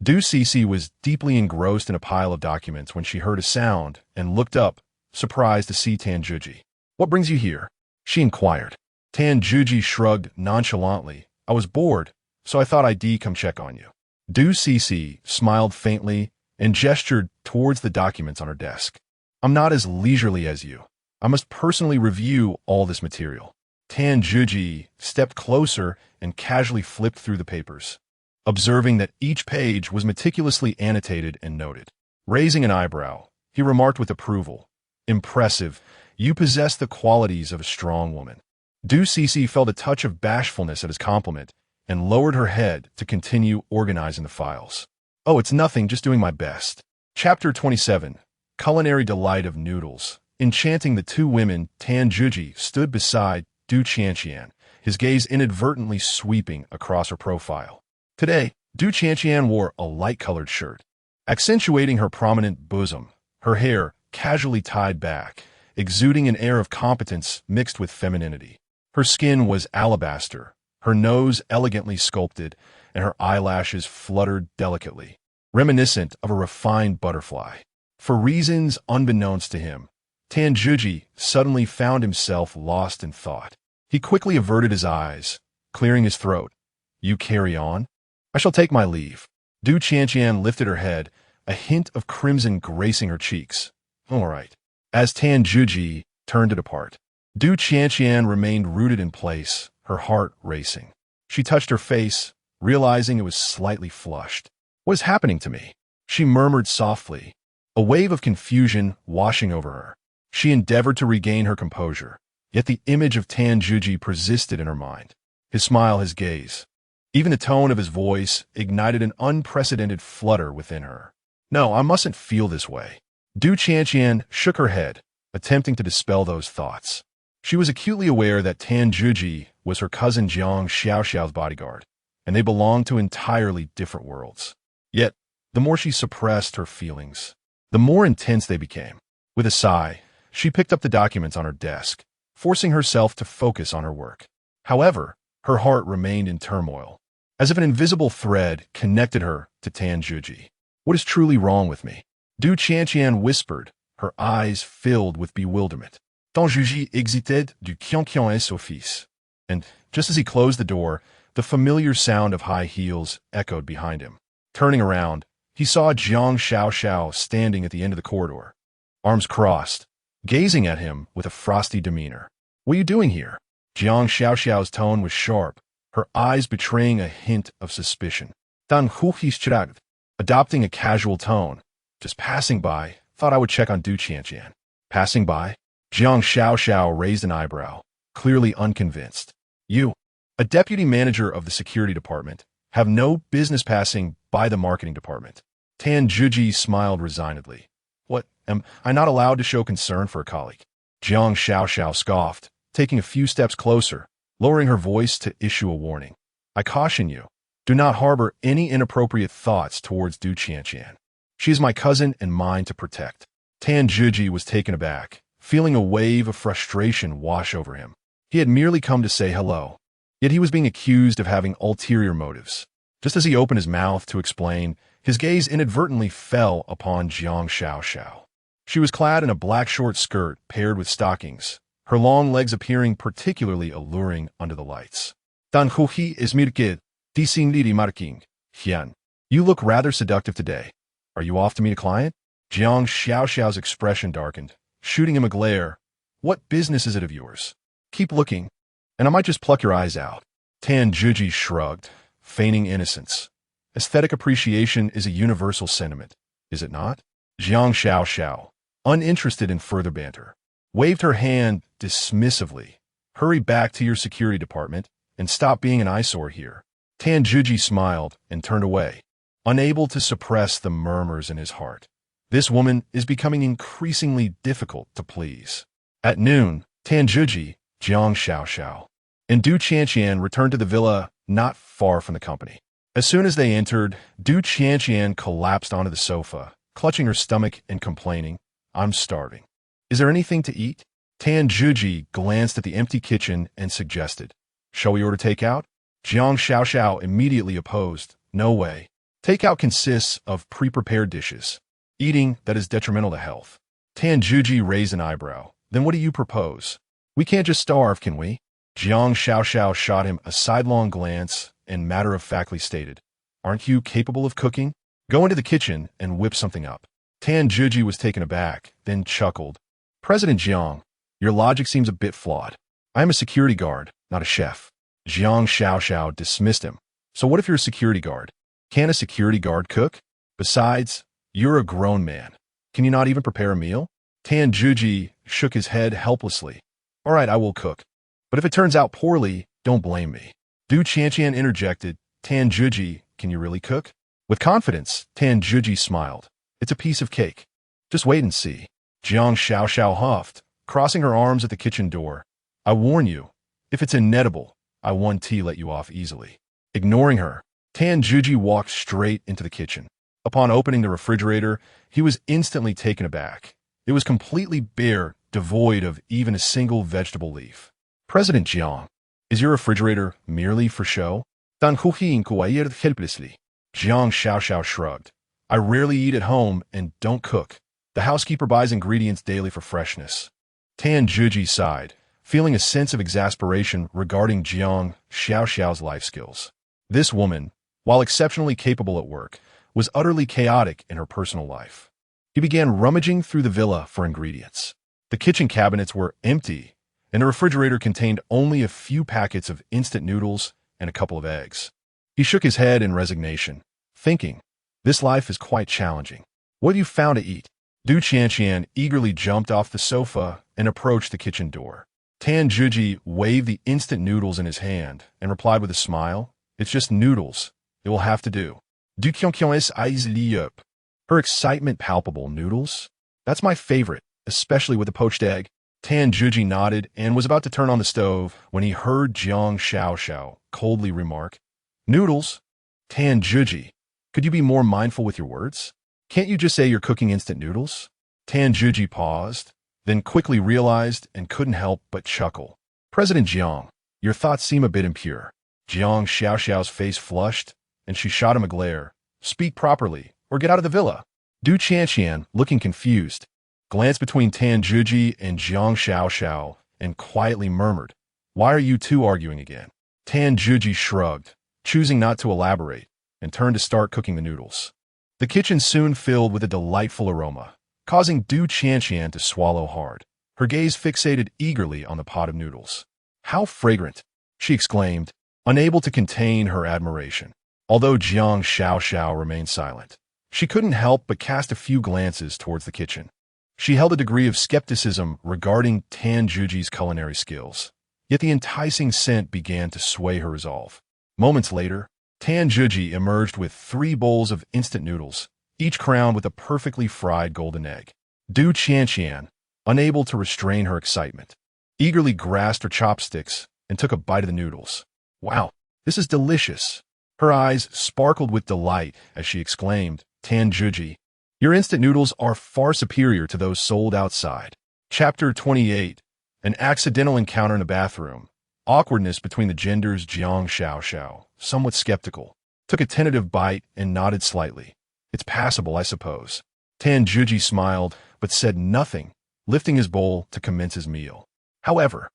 A: Du Cece was deeply engrossed in a pile of documents when she heard a sound and looked up, surprised to see Tan Juji. "What brings you here?" she inquired. Tan Juji shrugged nonchalantly. "I was bored, so I thought I'd come check on you." Du Cece smiled faintly and gestured towards the documents on her desk. "I'm not as leisurely as you. I must personally review all this material." Tan Juji stepped closer and casually flipped through the papers, observing that each page was meticulously annotated and noted. Raising an eyebrow, he remarked with approval, "Impressive. You possess the qualities of a strong woman." Du Cece felt a touch of bashfulness at his compliment and lowered her head to continue organizing the files. "Oh, it's nothing, just doing my best." Chapter 27, Culinary Delight of Noodles. Enchanting the two women, Tan Juji stood beside Du Qianqian, his gaze inadvertently sweeping across her profile. Today, Du Qianqian wore a light-colored shirt, accentuating her prominent bosom, her hair casually tied back, exuding an air of competence mixed with femininity. Her skin was alabaster, her nose elegantly sculpted, and her eyelashes fluttered delicately, reminiscent of a refined butterfly. For reasons unbeknownst to him, Tan Juji suddenly found himself lost in thought. He quickly averted his eyes, clearing his throat. "You carry on? I shall take my leave." Du Qianqian lifted her head, a hint of crimson gracing her cheeks. "All right." As Tan Juji turned to depart, Du Qianqian remained rooted in place, her heart racing. She touched her face, realizing it was slightly flushed. "What is happening to me?" she murmured softly, a wave of confusion washing over her. She endeavored to regain her composure, yet the image of Tan Juji persisted in her mind. His smile, his gaze. Even the tone of his voice ignited an unprecedented flutter within her. "No, I mustn't feel this way." Du Qianqian shook her head, attempting to dispel those thoughts. She was acutely aware that Tan Juji was her cousin Jiang Xiaoxiao's bodyguard, and they belonged to entirely different worlds. Yet, the more she suppressed her feelings, the more intense they became. With a sigh, she picked up the documents on her desk, forcing herself to focus on her work. However, her heart remained in turmoil, as if an invisible thread connected her to Tan Juji. "What is truly wrong with me?" Du Qianqian whispered, her eyes filled with bewilderment. Tan Juji exited du Qianqian's office, and just as he closed the door, the familiar sound of high heels echoed behind him. Turning around, he saw Jiang Xiaoxiao standing at the end of the corridor, arms crossed, gazing at him with a frosty demeanor. "What are you doing here?" Jiang Xiaoxiao's tone was sharp, her eyes betraying a hint of suspicion. "Dan hu he's chiragd," adopting a casual tone. "Just passing by, thought I would check on Du Qianqian." "Passing by?" Jiang Xiaoxiao raised an eyebrow, clearly unconvinced. "You, a deputy manager of the security department, have no business passing by the marketing department." Tan Juji smiled resignedly. "What, am I not allowed to show concern for a colleague?" Jiang Xiaoxiao scoffed, taking a few steps closer, lowering her voice to issue a warning. "I caution you, do not harbor any inappropriate thoughts towards Du Qianqian. She is my cousin and mine to protect." Tan Juji was taken aback, feeling a wave of frustration wash over him. He had merely come to say hello, yet he was being accused of having ulterior motives. Just as he opened his mouth to explain, his gaze inadvertently fell upon Jiang Xiaoxiao. She was clad in a black short skirt paired with stockings, her long legs appearing particularly alluring under the lights. "Dan huhi is mirkid, disindiri marking, hian. You look rather seductive today. Are you off to meet a client?" Jiang Xiaoxiao's expression darkened, shooting him a glare. "What business is it of yours? Keep looking, and I might just pluck your eyes out." Tan Juji shrugged, feigning innocence. Aesthetic appreciation is a universal sentiment, is it not? Jiang Xiaoxiao, uninterested in further banter, waved her hand dismissively. "Hurry back to your security department and stop being an eyesore here." Tan Juji smiled and turned away, unable to suppress the murmurs in his heart. This woman is becoming increasingly difficult to please. At noon, Tanjuji, Jiang Xiaoxiao, and Du Qianqian returned to the villa not far from the company. As soon as they entered, Du Qianqian collapsed onto the sofa, clutching her stomach and complaining, "I'm starving. Is there anything to eat?" Tanjuji glanced at the empty kitchen and suggested, "Shall we order takeout?" Jiang Xiaoxiao immediately opposed, "No way. Takeout consists of pre-prepared dishes. Eating that is detrimental to health." Tanjuji raised an eyebrow. "Then what do you propose? We can't just starve, can we?" Jiang Xiaoxiao shot him a sidelong glance and matter-of-factly stated, "Aren't you capable of cooking? Go into the kitchen and whip something up." Tanjuji was taken aback, then chuckled. "President Jiang, your logic seems a bit flawed. I am a security guard, not a chef." Jiang Xiaoxiao dismissed him. "So what if you're a security guard? Can a security guard cook? Besides, you're a grown man. Can you not even prepare a meal?" Tanjuji shook his head helplessly. "All right, I will cook. But if it turns out poorly, don't blame me." Du Qianqian interjected, "Tanjuji, can you really cook?" With confidence, Tanjuji smiled. "It's a piece of cake. Just wait and see." Jiang Xiaoxiao huffed, crossing her arms at the kitchen door. "I warn you, if it's inedible, I won't let you off easily." Ignoring her, Tanjuji walked straight into the kitchen. Upon opening the refrigerator, he was instantly taken aback. It was completely bare, devoid of even a single vegetable leaf. "President Jiang, is your refrigerator merely for show?" Dan Huhi inquired helplessly. Jiang Xiaoxiao shrugged. "I rarely eat at home and don't cook. The housekeeper buys ingredients daily for freshness." Tanjuji sighed, feeling a sense of exasperation regarding Jiang Xiaoxiao's life skills. This woman, while exceptionally capable at work, was utterly chaotic in her personal life. He began rummaging through the villa for ingredients. The kitchen cabinets were empty, and the refrigerator contained only a few packets of instant noodles and a couple of eggs. He shook his head in resignation, thinking, "This life is quite challenging. What have you found to eat?" Du Qianqian eagerly jumped off the sofa and approached the kitchen door. Tanjuji waved the instant noodles in his hand and replied with a smile, "It's just noodles. It will have to do." Du Qianqian's eyes lit up. Her excitement palpable. "Noodles? That's my favorite, especially with the poached egg." Tanjuji nodded and was about to turn on the stove when he heard Jiang Xiaoxiao coldly remark, "Noodles? Tanjuji, could you be more mindful with your words? Can't you just say you're cooking instant noodles?" Tanjuji paused, then quickly realized and couldn't help but chuckle. "President Jiang, your thoughts seem a bit impure." Jiang Xiaoxiao's face flushed, and she shot him a glare. "Speak properly, or get out of the villa." Du Qianqian, looking confused, glanced between Tanjuji and Jiang Xiaoxiao and quietly murmured, "Why are you two arguing again?" Tanjuji shrugged, choosing not to elaborate, and turned to start cooking the noodles. The kitchen soon filled with a delightful aroma, causing Du Qianqian to swallow hard. Her gaze fixated eagerly on the pot of noodles. "How fragrant!" she exclaimed, unable to contain her admiration. Although Jiang Xiaoxiao remained silent, she couldn't help but cast a few glances towards the kitchen. She held a degree of skepticism regarding Tanjuji's culinary skills, yet the enticing scent began to sway her resolve. Moments later, Tanjuji emerged with 3 bowls of instant noodles, each crowned with a perfectly fried golden egg. Du Qianqian, unable to restrain her excitement, eagerly grasped her chopsticks and took a bite of the noodles. "Wow, this is delicious." Her eyes sparkled with delight as she exclaimed, "Tanjuji, your instant noodles are far superior to those sold outside." Chapter 28. An accidental encounter in the bathroom. Awkwardness between the genders. Jiang Xiaoxiao, somewhat skeptical, took a tentative bite and nodded slightly. "It's passable, I suppose." Tanjuji smiled, but said nothing, lifting his bowl to commence his meal. However,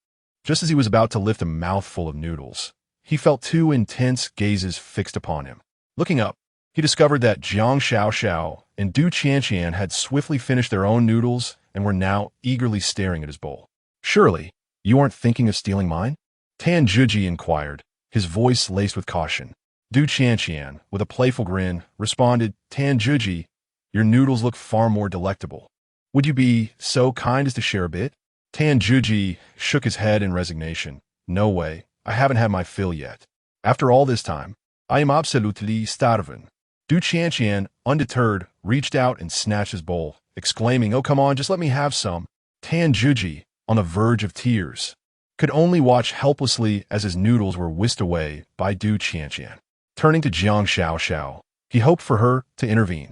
A: just as he was about to lift a mouthful of noodles, he felt 2 intense gazes fixed upon him. Looking up, he discovered that Jiang Xiaoxiao and Du Qianqian had swiftly finished their own noodles and were now eagerly staring at his bowl. "Surely, you aren't thinking of stealing mine?" Tanjuji inquired, his voice laced with caution. Du Qianqian, with a playful grin, responded, "Tanjuji, your noodles look far more delectable. Would you be so kind as to share a bit?" Tanjuji shook his head in resignation. "No way. I haven't had my fill yet. After all this time, I am absolutely starving." Du Qianqian, undeterred, reached out and snatched his bowl, exclaiming, "Oh, come on, just let me have some." Tanjuji, on the verge of tears, could only watch helplessly as his noodles were whisked away by Du Qianqian. Turning to Jiang Xiaoxiao, he hoped for her to intervene,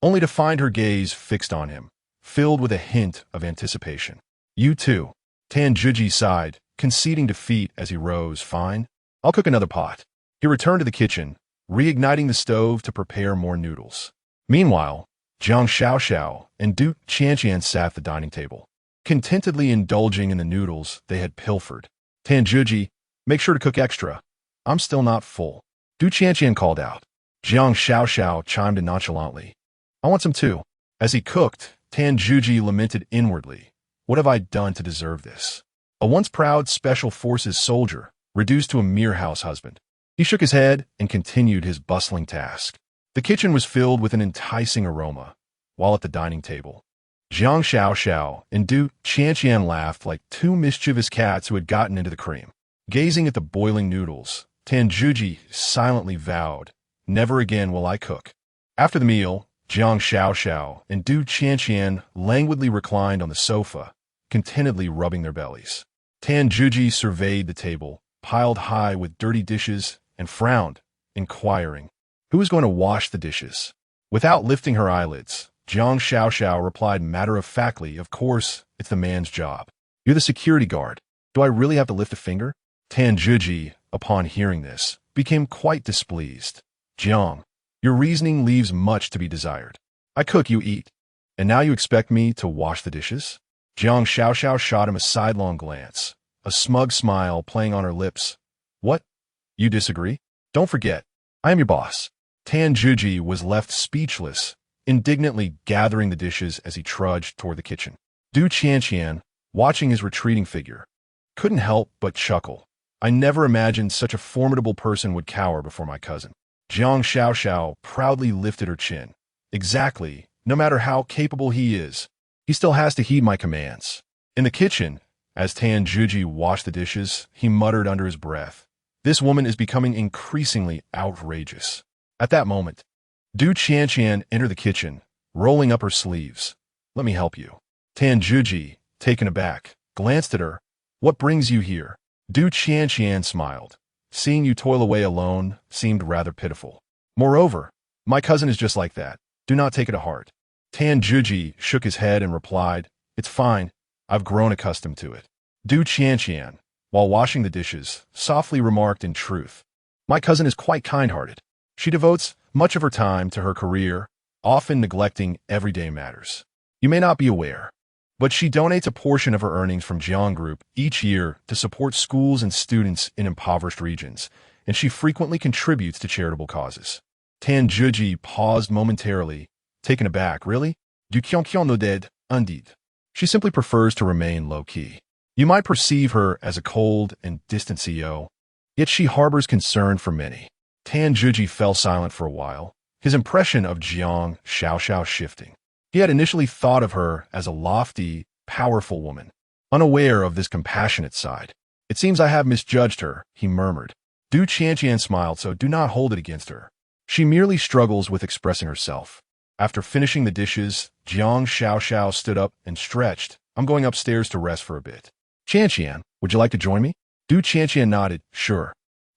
A: only to find her gaze fixed on him, filled with a hint of anticipation. You too, Tan Zhiji sighed, conceding defeat as he rose. Fine, I'll cook another pot. He returned to the kitchen, reigniting the stove to prepare more noodles. Meanwhile, Jiang Xiaoxiao and Du Qianqian sat at the dining table, contentedly indulging in the noodles they had pilfered. Tan Zhiji, make sure to cook extra. I'm still not full. Du Qianqian called out. Jiang Xiaoxiao chimed in nonchalantly. I want some too. As he cooked, Tan Zhiji lamented inwardly. What have I done to deserve this? A once proud Special Forces soldier, reduced to a mere house husband. He shook his head and continued his bustling task. The kitchen was filled with an enticing aroma, while at the dining table, Jiang Xiaoxiao and Du Qianqian laughed like two mischievous cats who had gotten into the cream. Gazing at the boiling noodles, Tan Zhiji silently vowed, never again will I cook. After the meal, Jiang Xiaoxiao and Du Qianqian languidly reclined on the sofa, contentedly rubbing their bellies. Tan Zhiji surveyed the table, piled high with dirty dishes, and frowned, inquiring, who is going to wash the dishes? Without lifting her eyelids, Jiang Xiaoxiao replied matter-of-factly, of course, it's the man's job. You're the security guard. Do I really have to lift a finger? Tan Zhiji, upon hearing this, became quite displeased. Jiang, your reasoning leaves much to be desired. I cook, you eat. And now you expect me to wash the dishes? Jiang Xiaoxiao shot him a sidelong glance, a smug smile playing on her lips. What? You disagree? Don't forget, I am your boss. Tan Zhiji was left speechless, indignantly gathering the dishes as he trudged toward the kitchen. Du Qianqian, watching his retreating figure, couldn't help but chuckle. I never imagined such a formidable person would cower before my cousin. Jiang Xiaoxiao proudly lifted her chin. Exactly, no matter how capable he is, he still has to heed my commands. In the kitchen, as Tan Zhiji washed the dishes, he muttered under his breath, this woman is becoming increasingly outrageous. At that moment, Du Qianqian entered the kitchen, rolling up her sleeves. Let me help you. Tan Zhiji, taken aback, glanced at her. What brings you here? Du Qianqian smiled. Seeing you toil away alone seemed rather pitiful. Moreover, my cousin is just like that. Do not take it to heart. Tan Zhiji shook his head and replied, it's fine. I've grown accustomed to it. Du Qianqian, while washing the dishes, softly remarked in truth, my cousin is quite kind-hearted. She devotes much of her time to her career, often neglecting everyday matters. You may not be aware, but she donates a portion of her earnings from Jiang Group each year to support schools and students in impoverished regions, and she frequently contributes to charitable causes. Tan Zhiji paused momentarily, taken aback. Really? Du Qianqian nodded, indeed. She simply prefers to remain low-key. You might perceive her as a cold and distant CEO, yet she harbors concern for many. Tan Zhiji fell silent for a while, his impression of Jiang Xiaoxiao shifting. He had initially thought of her as a lofty, powerful woman, unaware of this compassionate side. It seems I have misjudged her, he murmured. Du Qianqian smiled, so do not hold it against her. She merely struggles with expressing herself. After finishing the dishes, Jiang Xiaoxiao stood up and stretched. I'm going upstairs to rest for a bit. Qianqian, would you like to join me? Du Qianqian nodded. Sure.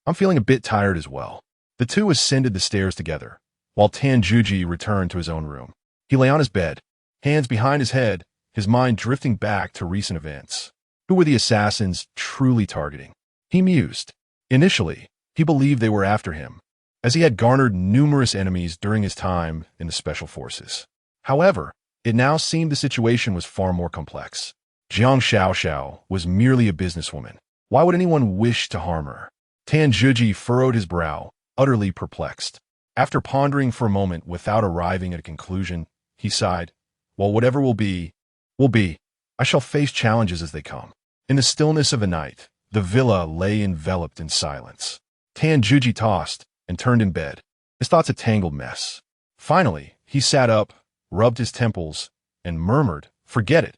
A: I'm feeling a bit tired as well. The two ascended the stairs together, while Tan Zhiji returned to his own room. He lay on his bed, hands behind his head, his mind drifting back to recent events. Who were the assassins truly targeting? He mused. Initially, he believed they were after him, as he had garnered numerous enemies during his time in the Special Forces. However, it now seemed the situation was far more complex. Jiang Xiaoxiao was merely a businesswoman. Why would anyone wish to harm her? Tan Zhiji furrowed his brow, utterly perplexed. After pondering for a moment without arriving at a conclusion, he sighed, well, whatever will be, will be. I shall face challenges as they come. In the stillness of the night, the villa lay enveloped in silence. Tan Zhiji tossed and turned in bed, his thoughts a tangled mess. Finally, he sat up, rubbed his temples, and murmured, forget it.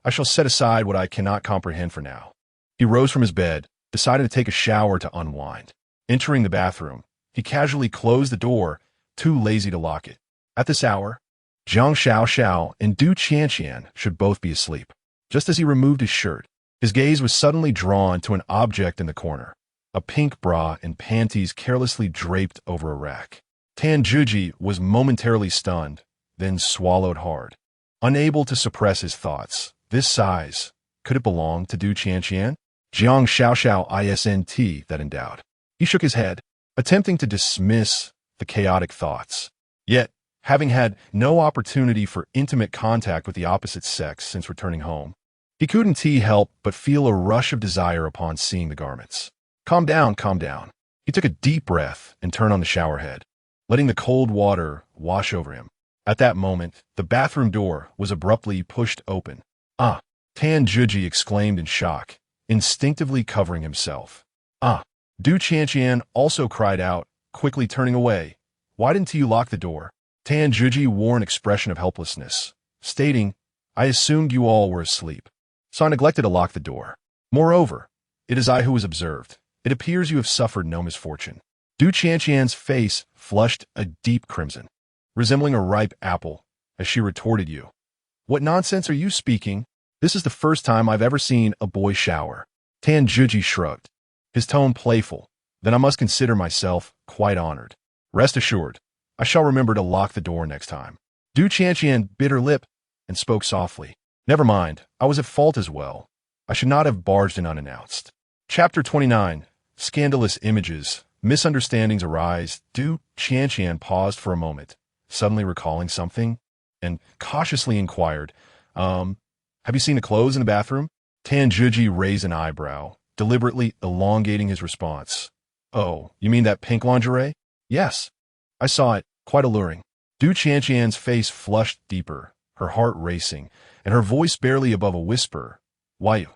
A: I shall set aside what I cannot comprehend for now. He rose from his bed, decided to take a shower to unwind. Entering the bathroom, he casually closed the door, too lazy to lock it. At this hour, Jiang Xiaoxiao and Du Qianqian should both be asleep. Just as he removed his shirt, His gaze was suddenly drawn to an object in the corner, a pink bra and panties carelessly draped over a rack. Tanjuji was momentarily stunned, then swallowed hard. Unable to suppress his thoughts, this size, could it belong to Du Qianqian? Jiang Xiaoxiao isn't that in doubt. He shook his head, attempting to dismiss the chaotic thoughts. Yet, having had no opportunity for intimate contact with the opposite sex since returning home, he couldn't help but feel a rush of desire upon seeing the garments. Calm down, calm down. He took a deep breath and turned on the shower head, letting the cold water wash over him. At that moment, the bathroom door was abruptly pushed open. Ah! Tanjuji exclaimed in shock, instinctively covering himself. Ah! Du Qianqian also cried out, quickly turning away. Why didn't you lock the door? Tanjuji wore an expression of helplessness, stating, I assumed you all were asleep, so I neglected to lock the door. Moreover, it is I who was observed. It appears you have suffered no misfortune. Du Qianqian's face flushed a deep crimson, resembling a ripe apple, as she retorted you. What nonsense are you speaking? This is the first time I've ever seen a boy shower. Tanjuji shrugged, his tone playful. Then I must consider myself quite honored. Rest assured, I shall remember to lock the door next time. Du Qianqian bit her lip and spoke softly. Never mind, I was at fault as well. I should not have barged in unannounced. Chapter 29. Scandalous Images. Misunderstandings arise. Du Qianqian paused for a moment, suddenly recalling something, and cautiously inquired, have you seen the clothes in the bathroom? Tanjuji raised an eyebrow, deliberately elongating his response. Oh, you mean that pink lingerie? Yes. I saw it, quite alluring. Du Qianqian's face flushed deeper, her heart racing, and her voice barely above a whisper. Why,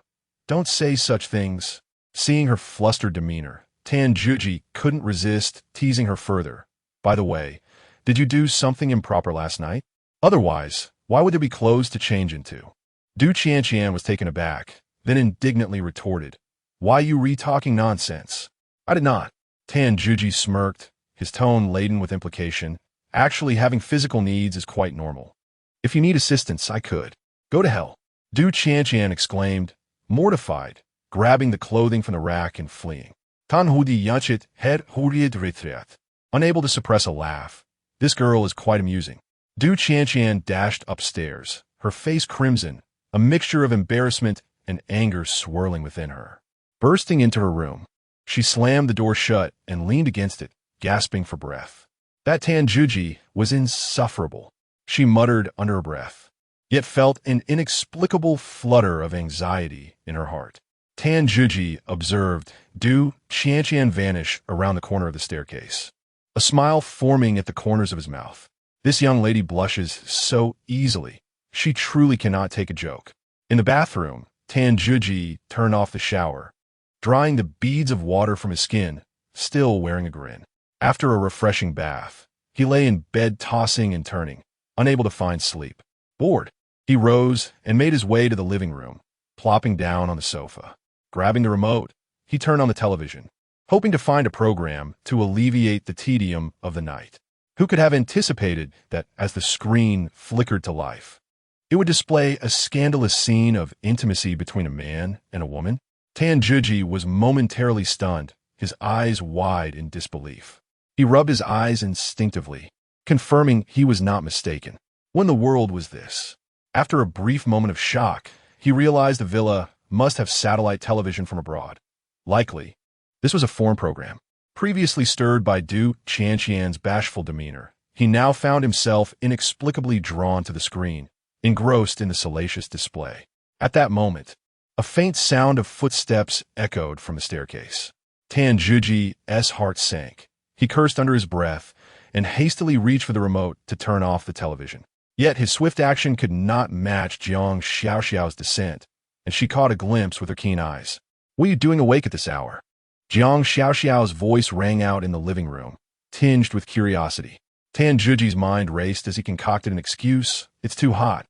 A: don't say such things. Seeing her flustered demeanor, Tanjuji couldn't resist teasing her further. By the way, did you do something improper last night? Otherwise, why would there be clothes to change into? Du Qianqian was taken aback, then indignantly retorted, Why you re-talking nonsense? I did not. Tanjuji smirked, his tone laden with implication. Actually, having physical needs is quite normal. If you need assistance, I could. Go to hell. Du Qianqian exclaimed, mortified, grabbing the clothing from the rack and fleeing. Tanhudi yanchit head huriad. Unable to suppress a laugh. This girl is quite amusing. Du Qianqian dashed upstairs, her face crimson, a mixture of embarrassment and anger swirling within her. Bursting into her room, she slammed the door shut and leaned against it, gasping for breath. That Tanjuji was insufferable, she muttered under her breath, yet felt an inexplicable flutter of anxiety in her heart. Tanjuji observed Du Qianqian vanish around the corner of the staircase, a smile forming at the corners of his mouth. This young lady blushes so easily. She truly cannot take a joke. In the bathroom, Tanjuji turned off the shower, drying the beads of water from his skin, still wearing a grin. After a refreshing bath, he lay in bed tossing and turning, unable to find sleep. Bored, he rose and made his way to the living room, plopping down on the sofa. Grabbing the remote, he turned on the television, hoping to find a program to alleviate the tedium of the night. Who could have anticipated that as the screen flickered to life, it would display a scandalous scene of intimacy between a man and a woman? Tanjuji was momentarily stunned, his eyes wide in disbelief. He rubbed his eyes instinctively, confirming he was not mistaken. When the world was this? After a brief moment of shock, he realized the villa must have satellite television from abroad. Likely, this was a foreign program. Previously stirred by Du Qianqian's bashful demeanor, he now found himself inexplicably drawn to the screen, engrossed in the salacious display. At that moment, a faint sound of footsteps echoed from the staircase. Tanjuji's heart sank. He cursed under his breath and hastily reached for the remote to turn off the television. Yet his swift action could not match Jiang Xiaoxiao's descent, and she caught a glimpse with her keen eyes. What are you doing awake at this hour? Jiang Xiaoxiao's voice rang out in the living room, tinged with curiosity. Tanjuji's mind raced as he concocted an excuse. It's too hot.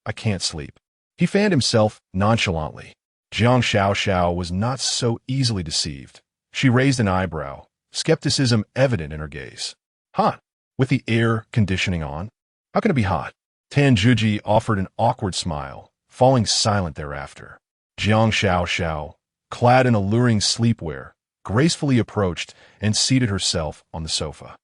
A: I can't sleep. He fanned himself nonchalantly. Jiang Xiaoxiao was not so easily deceived. She raised an eyebrow, skepticism evident in her gaze. Hot? With the air conditioning on? How can it be hot? Tanjuji offered an awkward smile, falling silent thereafter. Jiang Xiao, clad in alluring sleepwear, gracefully approached and seated herself on the sofa.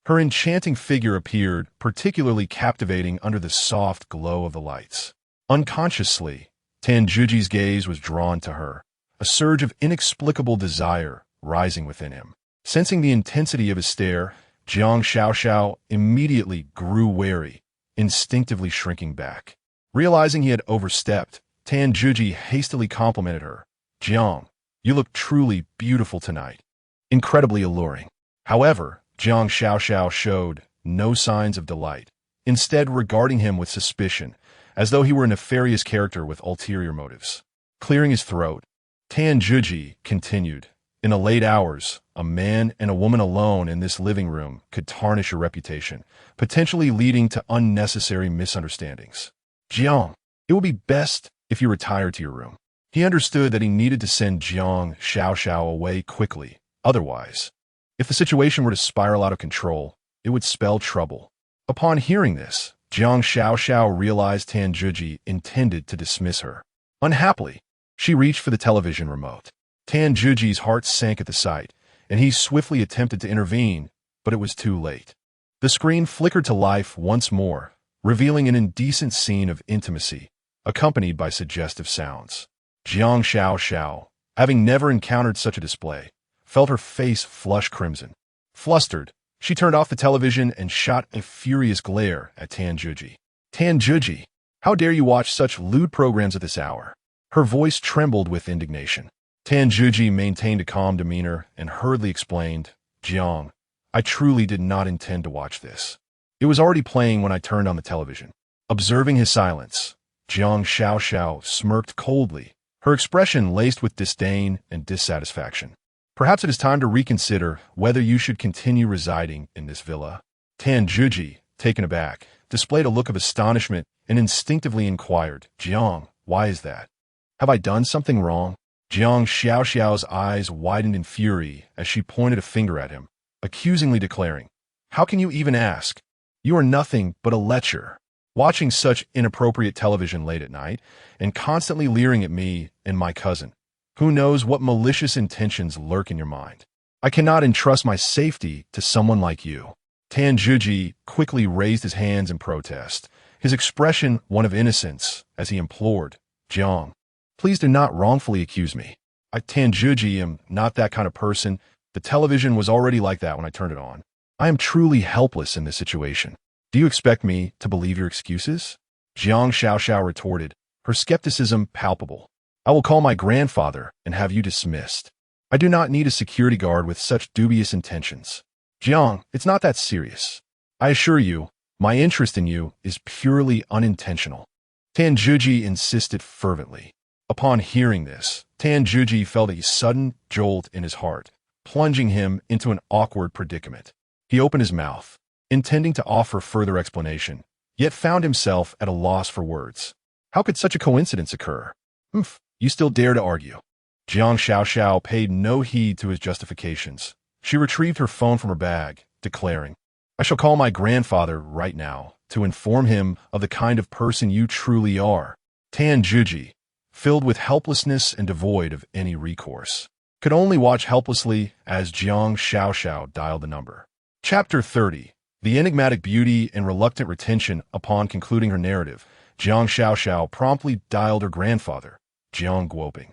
A: Her enchanting figure appeared particularly captivating under the soft glow of the lights. Unconsciously, Tan Juji's gaze was drawn to her, a surge of inexplicable desire rising within him. Sensing the intensity of his stare, Jiang Xiao immediately grew wary, instinctively shrinking back. Realizing he had overstepped, Tan Juji hastily complimented her. "Jiang, you look truly beautiful tonight. Incredibly alluring." However, Jiang Xiao showed no signs of delight, instead regarding him with suspicion, as though he were a nefarious character with ulterior motives. Clearing his throat, Tan Juji continued, "In the late hours, a man and a woman alone in this living room could tarnish your reputation, potentially leading to unnecessary misunderstandings. Jiang, it would be best if you retire to your room." He understood that he needed to send Jiang Xiao away quickly. Otherwise, if the situation were to spiral out of control, it would spell trouble. Upon hearing this, Jiang Xiao realized Tan Juji intended to dismiss her. Unhappily, she reached for the television remote. Tan Juji's heart sank at the sight, and he swiftly attempted to intervene, but it was too late. The screen flickered to life once more, revealing an indecent scene of intimacy, accompanied by suggestive sounds. Jiang Xiao, having never encountered such a display, felt her face flush crimson. Flustered, she turned off the television and shot a furious glare at Tan Juji. "Tan Juji, how dare you watch such lewd programs at this hour?" Her voice trembled with indignation. Tan Juji maintained a calm demeanor and hurriedly explained, "Jiang, I truly did not intend to watch this. It was already playing when I turned on the television." Observing his silence, Jiang Xiao smirked coldly, her expression laced with disdain and dissatisfaction. "Perhaps it is time to reconsider whether you should continue residing in this villa." Tan Juji, taken aback, displayed a look of astonishment and instinctively inquired, "Jiang, why is that? Have I done something wrong?" Jiang Xiao's eyes widened in fury as she pointed a finger at him, accusingly declaring, "How can you even ask? You are nothing but a lecher, watching such inappropriate television late at night and constantly leering at me and my cousin. Who knows what malicious intentions lurk in your mind? I cannot entrust my safety to someone like you." Tan Juji quickly raised his hands in protest, his expression one of innocence, as he implored, "Jiang, please do not wrongfully accuse me. Tan Juji am not that kind of person. The television was already like that when I turned it on. I am truly helpless in this situation. Do you expect me to believe your excuses?" Jiang Xiao retorted, her skepticism palpable. "I will call my grandfather and have you dismissed. I do not need a security guard with such dubious intentions. Jiang, it's not that serious. I assure you, my interest in you is purely unintentional." Tan Juji insisted fervently. Upon hearing this, Tan Juji felt a sudden jolt in his heart, plunging him into an awkward predicament. He opened his mouth, intending to offer further explanation, yet found himself at a loss for words. How could such a coincidence occur? You still dare to argue?" Jiang Xiao paid no heed to his justifications. She retrieved her phone from her bag, declaring, "I shall call my grandfather right now to inform him of the kind of person you truly are." Tan Juji, filled with helplessness and devoid of any recourse, could only watch helplessly as Jiang Xiao dialed the number. Chapter 30. The enigmatic beauty and reluctant retention. Upon concluding her narrative, Jiang Xiao promptly dialed her grandfather, Jiang Guoping.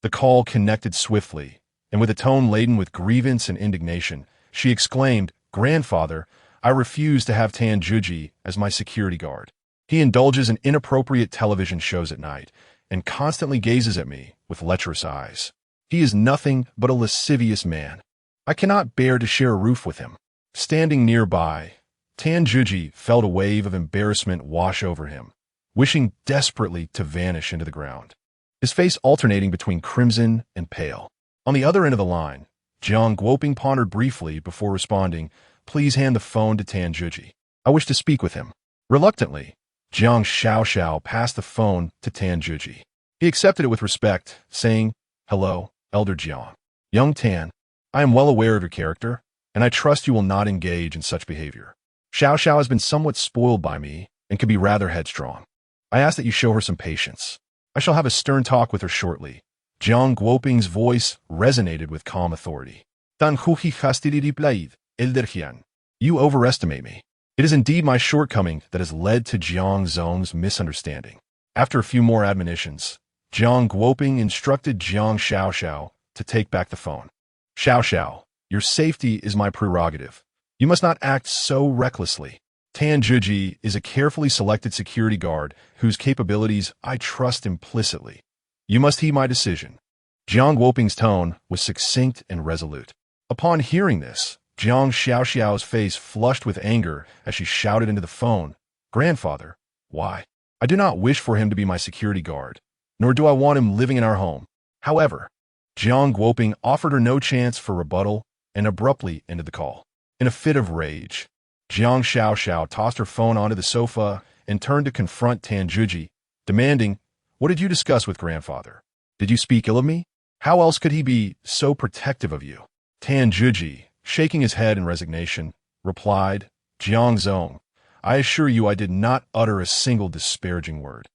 A: The call connected swiftly, and with a tone laden with grievance and indignation, she exclaimed, "Grandfather, I refuse to have Tan Juji as my security guard. He indulges in inappropriate television shows at night and constantly gazes at me with lecherous eyes. He is nothing but a lascivious man. I cannot bear to share a roof with him." Standing nearby, Tan Juji felt a wave of embarrassment wash over him, wishing desperately to vanish into the ground, his face alternating between crimson and pale. On the other end of the line, Jiang Guoping pondered briefly before responding, "Please hand the phone to Tan Juji. I wish to speak with him." Reluctantly, Jiang Xiao passed the phone to Tan Juji. He accepted it with respect, saying, "Hello, Elder Jiang. Young Tan, I am well aware of your character, and I trust you will not engage in such behavior. Xiao has been somewhat spoiled by me and can be rather headstrong. I ask that you show her some patience. I shall have a stern talk with her shortly. Jiang Guoping's voice resonated with calm authority. Tan huhi hastiri plaid, elderhian. You overestimate me. It is indeed my shortcoming that has led to Jiang Zong's misunderstanding. After a few more admonitions, Jiang Guoping instructed Jiang Xiaoxiao to take back the phone. Xiaoxiao, your safety is my prerogative. You must not act so recklessly. Tan Zhiji is a carefully selected security guard whose capabilities I trust implicitly. You must heed my decision. Jiang Guoping's tone was succinct and resolute. Upon hearing this, Jiang Xiaoxiao's face flushed with anger as she shouted into the phone, Grandfather, why? I do not wish for him to be my security guard, nor do I want him living in our home. However, Jiang Guoping offered her no chance for rebuttal and abruptly ended the call. In a fit of rage, Jiang Xiaoxiao tossed her phone onto the sofa and turned to confront Tan Zhiji, demanding, What did you discuss with Grandfather? Did you speak ill of me? How else could he be so protective of you? Tan Zhiji, shaking his head in resignation, replied, Jiang Zong, I assure you I did not utter a single disparaging word.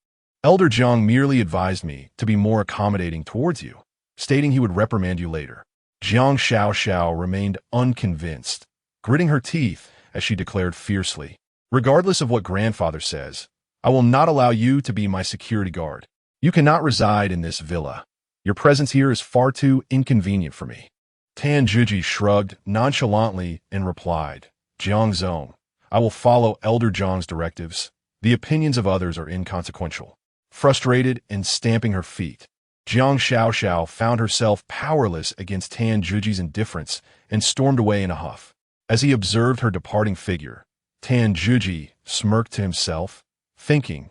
A: Elder Jiang merely advised me to be more accommodating towards you, stating he would reprimand you later. Jiang Xiaoxiao remained unconvinced, gritting her teeth as she declared fiercely, Regardless of what Grandfather says, I will not allow you to be my security guard. You cannot reside in this villa. Your presence here is far too inconvenient for me. Tan Zhiji shrugged nonchalantly and replied, Jiang Zong, I will follow Elder Jiang's directives. The opinions of others are inconsequential. Frustrated and stamping her feet, Jiang Xiaoxiao found herself powerless against Tan Zhiji's indifference and stormed away in a huff. As he observed her departing figure, Tan Zhiji smirked to himself, thinking,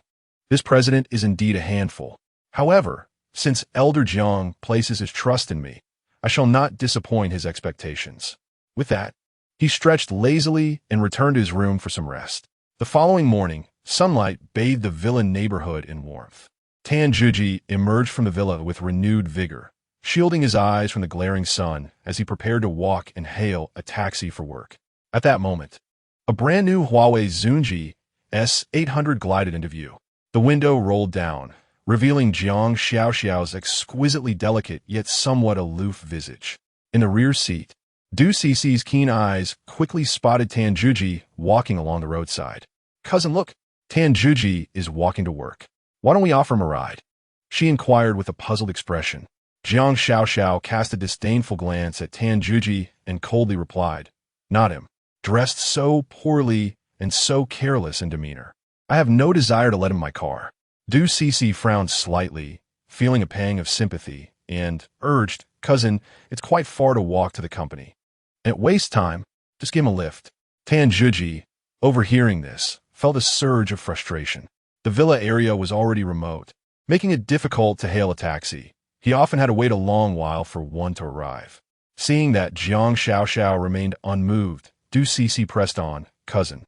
A: This president is indeed a handful. However, since Elder Jiang places his trust in me, I shall not disappoint his expectations. With that, he stretched lazily and returned to his room for some rest. The following morning, sunlight bathed the villa neighborhood in warmth. Tan Zhiji emerged from the villa with renewed vigor, shielding his eyes from the glaring sun as he prepared to walk and hail a taxi for work. At that moment, a brand new Huawei Zunji S800 glided into view. The window rolled down, revealing Jiang Xiaoxiao's exquisitely delicate yet somewhat aloof visage. In the rear seat, Du Cici's keen eyes quickly spotted Tan Zhiji walking along the roadside. Cousin, look, Tan Zhiji is walking to work. Why don't we offer him a ride? She inquired with a puzzled expression. Jiang Xiaoxiao cast a disdainful glance at Tan Zhiji and coldly replied, Not him. Dressed so poorly and so careless in demeanor. I have no desire to let him in my car. Du Cici frowned slightly, feeling a pang of sympathy, and urged, Cousin, it's quite far to walk to the company. And it wastes time. Just give him a lift. Tan Zhiji, overhearing this, felt a surge of frustration. The villa area was already remote, making it difficult to hail a taxi. He often had to wait a long while for one to arrive. Seeing that Jiang Xiaoxiao remained unmoved, Du Cici pressed on, Cousin,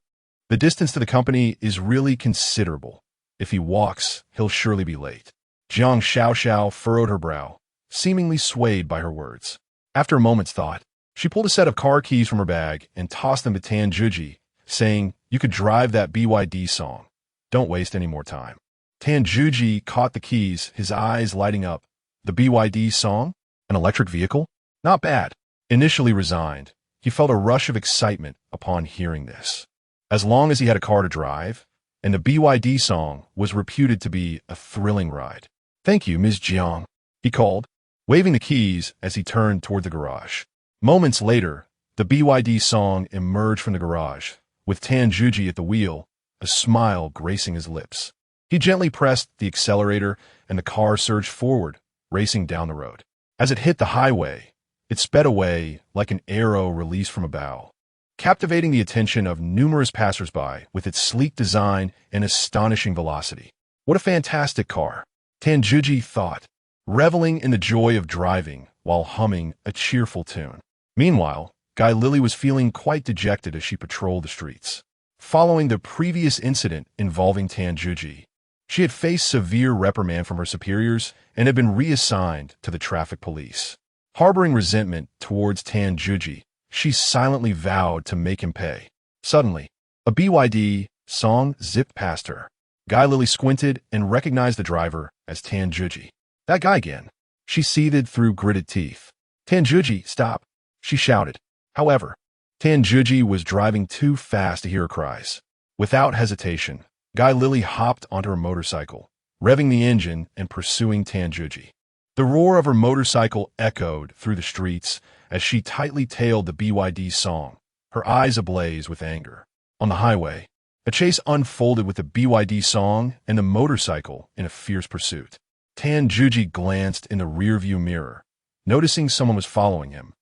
A: the distance to the company is really considerable. If he walks, he'll surely be late. Jiang Xiaoxiao furrowed her brow, seemingly swayed by her words. After a moment's thought, she pulled a set of car keys from her bag and tossed them to Tan Zhiji, saying, You could drive that BYD song. Don't waste any more time. Tan Zhiji caught the keys, his eyes lighting up. The BYD song? An electric vehicle? Not bad. Initially resigned, he felt a rush of excitement upon hearing this. As long as he had a car to drive, and the BYD song was reputed to be a thrilling ride. Thank you, Ms. Jiang, he called, waving the keys as he turned toward the garage. Moments later, the BYD song emerged from the garage, with Tan Zhiji at the wheel, a smile gracing his lips. He gently pressed the accelerator and the car surged forward, racing down the road. As it hit the highway, it sped away like an arrow released from a bow, captivating the attention of numerous passersby with its sleek design and astonishing velocity. What a fantastic car, Tan Zhiji thought, reveling in the joy of driving while humming a cheerful tune. Meanwhile, Guy Lily was feeling quite dejected as she patrolled the streets. Following the previous incident involving Tan Zhiji, she had faced severe reprimand from her superiors and had been reassigned to the traffic police. Harboring resentment towards Tan Zhiji, she silently vowed to make him pay. Suddenly, a BYD song zipped past her. Guy Lily squinted and recognized the driver as Tanjuji. That guy again. She seethed through gritted teeth. Tanjuji, stop, she shouted. However, Tanjuji was driving too fast to hear her cries. Without hesitation, Guy Lily hopped onto her motorcycle, revving the engine and pursuing Tanjuji. The roar of her motorcycle echoed through the streets as she tightly tailed the BYD song, her eyes ablaze with anger. On the highway, a chase unfolded with the BYD song and the motorcycle in a fierce pursuit. Tanjuji glanced in the rearview mirror, noticing someone was following him,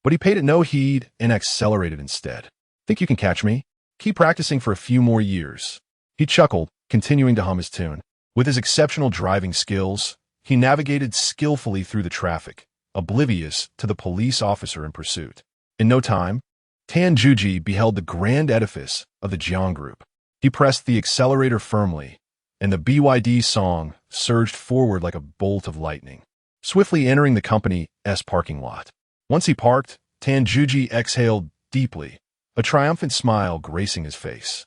A: but he paid it no heed and accelerated instead. Think you can catch me? Keep practicing for a few more years. He chuckled, continuing to hum his tune. With his exceptional driving skills, he navigated skillfully through the traffic, oblivious to the police officer in pursuit. In no time, Tanjuji beheld the grand edifice of the Jiang Group. He pressed the accelerator firmly, and the BYD song surged forward like a bolt of lightning, swiftly entering the company's parking lot. Once he parked, Tanjuji exhaled deeply, a triumphant smile gracing his face.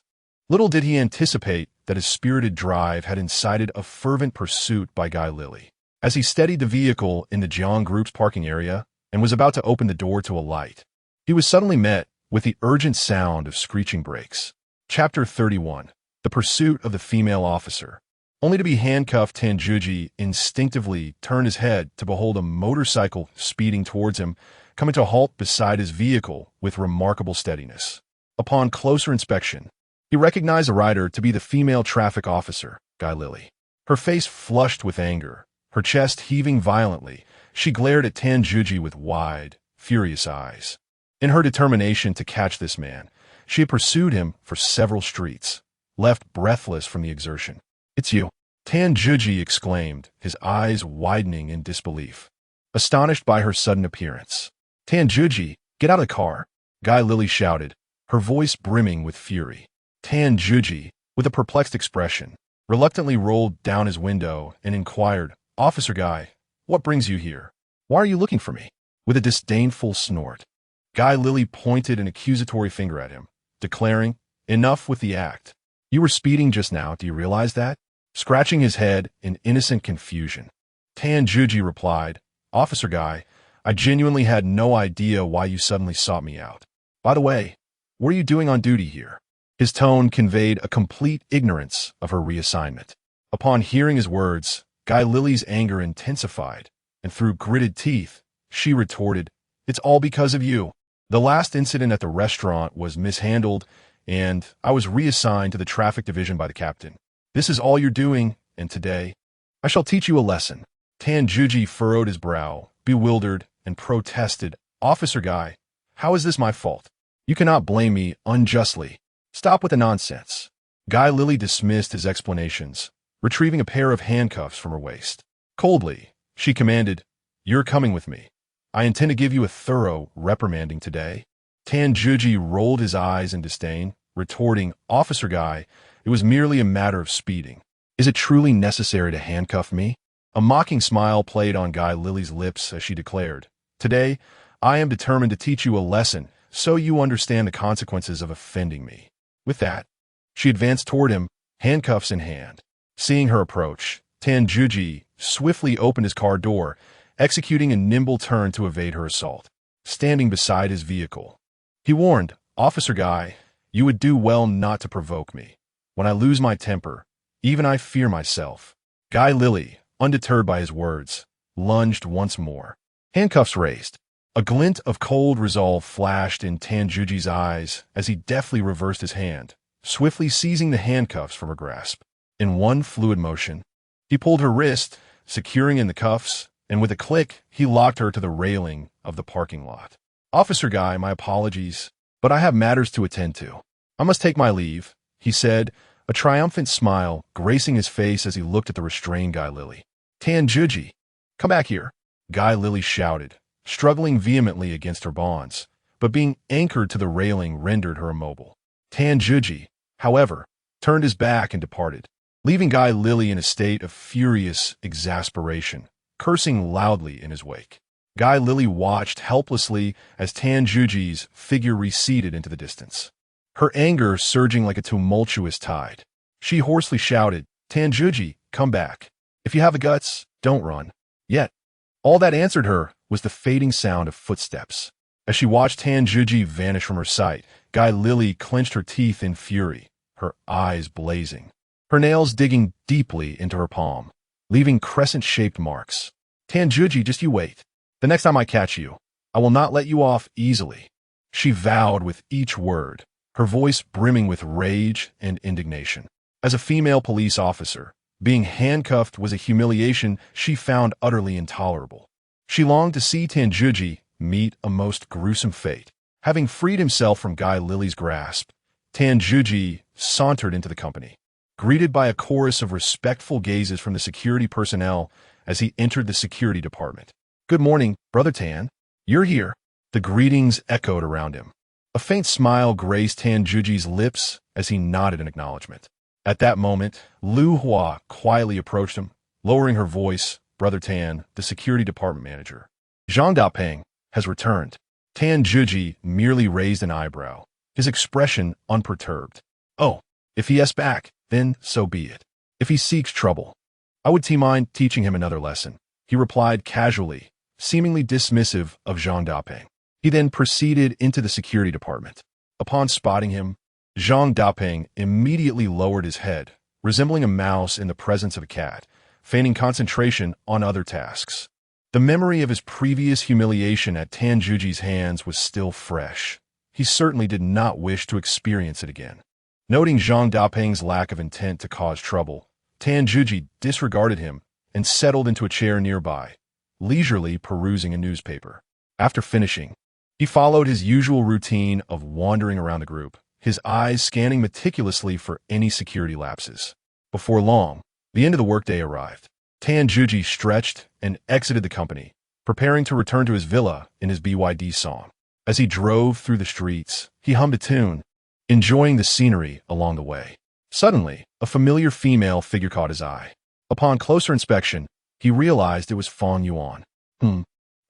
A: Little did he anticipate that his spirited drive had incited a fervent pursuit by Guy Lily. As he steadied the vehicle in the Jiang Group's parking area and was about to open the door to alight, he was suddenly met with the urgent sound of screeching brakes. Chapter 31. The Pursuit of the Female Officer. Only to be handcuffed, Tanjuji instinctively turned his head to behold a motorcycle speeding towards him, coming to a halt beside his vehicle with remarkable steadiness. Upon closer inspection, he recognized the rider to be the female traffic officer, Guy Lily. Her face flushed with anger, her chest heaving violently, she glared at Tanjuji with wide, furious eyes. In her determination to catch this man, she had pursued him for several streets, left breathless from the exertion. It's you, Tanjuji exclaimed, his eyes widening in disbelief, astonished by her sudden appearance. Tanjuji, get out of the car, Guy Lily shouted, her voice brimming with fury. Tanjuji, with a perplexed expression, reluctantly rolled down his window and inquired, Officer Guy, what brings you here? Why are you looking for me? With a disdainful snort, Guy Lily pointed an accusatory finger at him, declaring, enough with the act. You were speeding just now, do you realize that? Scratching his head in innocent confusion, Tanjuji replied, Officer Guy, I genuinely had no idea why you suddenly sought me out. By the way, what are you doing on duty here? His tone conveyed a complete ignorance of her reassignment. Upon hearing his words, Guy Lily's anger intensified, and through gritted teeth, she retorted, It's all because of you. The last incident at the restaurant was mishandled, and I was reassigned to the traffic division by the captain. This is all you're doing, and today, I shall teach you a lesson. Tanjuji furrowed his brow, bewildered, and protested, Officer Guy, how is this my fault? You cannot blame me unjustly. Stop with the nonsense. Guy Lily dismissed his explanations, retrieving a pair of handcuffs from her waist. Coldly, she commanded, You're coming with me. I intend to give you a thorough reprimanding today. Tanjuji rolled his eyes in disdain, retorting, Officer Guy, it was merely a matter of speeding. Is it truly necessary to handcuff me? A mocking smile played on Guy Lily's lips as she declared, Today, I am determined to teach you a lesson so you understand the consequences of offending me. With that, she advanced toward him, handcuffs in hand. Seeing her approach, Tanjuji swiftly opened his car door, executing a nimble turn to evade her assault. Standing beside his vehicle, he warned, Officer Guy, you would do well not to provoke me. When I lose my temper, even I fear myself. Guy Lily, undeterred by his words, lunged once more. Handcuffs raised. A glint of cold resolve flashed in Tanjuji's eyes as he deftly reversed his hand, swiftly seizing the handcuffs from her grasp. In one fluid motion, he pulled her wrist, securing in the cuffs, and with a click, he locked her to the railing of the parking lot. Officer Guy, my apologies, but I have matters to attend to. I must take my leave, he said, a triumphant smile gracing his face as he looked at the restrained Guy Lily. Tanjuji, come back here, Guy Lily shouted, struggling vehemently against her bonds, but being anchored to the railing rendered her immobile. Tanjuji, however, turned his back and departed, leaving Guy Lily in a state of furious exasperation, cursing loudly in his wake. Guy Lily watched helplessly as Tanjuji's figure receded into the distance, her anger surging like a tumultuous tide. She hoarsely shouted, Tanjuji, come back. If you have the guts, don't run. Yet, all that answered her was the fading sound of footsteps. As she watched Tanjuji vanish from her sight, Guy Lily clenched her teeth in fury, her eyes blazing, her nails digging deeply into her palm, leaving crescent-shaped marks. Tanjuji, just you wait. The next time I catch you, I will not let you off easily. She vowed with each word, her voice brimming with rage and indignation. As a female police officer, being handcuffed was a humiliation she found utterly intolerable. She longed to see Tanjuji meet a most gruesome fate. Having freed himself from Guy Lily's grasp, Tanjuji sauntered into the company, greeted by a chorus of respectful gazes from the security personnel as he entered the security department. "Good morning, Brother Tan. You're here." The greetings echoed around him. A faint smile graced Tanjuji's lips as he nodded in acknowledgement. At that moment, Lu Hua quietly approached him, lowering her voice. "Brother Tan, the security department manager, Zhang Dapeng, has returned." Tanjuji merely raised an eyebrow, his expression unperturbed. "Oh, if he is back, then so be it. If he seeks trouble, I would mind teaching him another lesson," he replied casually, seemingly dismissive of Zhang Dapeng. He then proceeded into the security department. Upon spotting him, Zhang Dapeng immediately lowered his head, resembling a mouse in the presence of a cat, feigning concentration on other tasks. The memory of his previous humiliation at Tanjuji's hands was still fresh. He certainly did not wish to experience it again. Noting Zhang Dapeng's lack of intent to cause trouble, Tanjuji disregarded him and settled into a chair nearby, leisurely perusing a newspaper. After finishing, he followed his usual routine of wandering around the group, his eyes scanning meticulously for any security lapses. Before long, the end of the workday arrived. Tanjuji stretched and exited the company, preparing to return to his villa in his BYD song. As he drove through the streets, he hummed a tune, enjoying the scenery along the way. Suddenly, a familiar female figure caught his eye. Upon closer inspection, he realized it was Fang Yuan.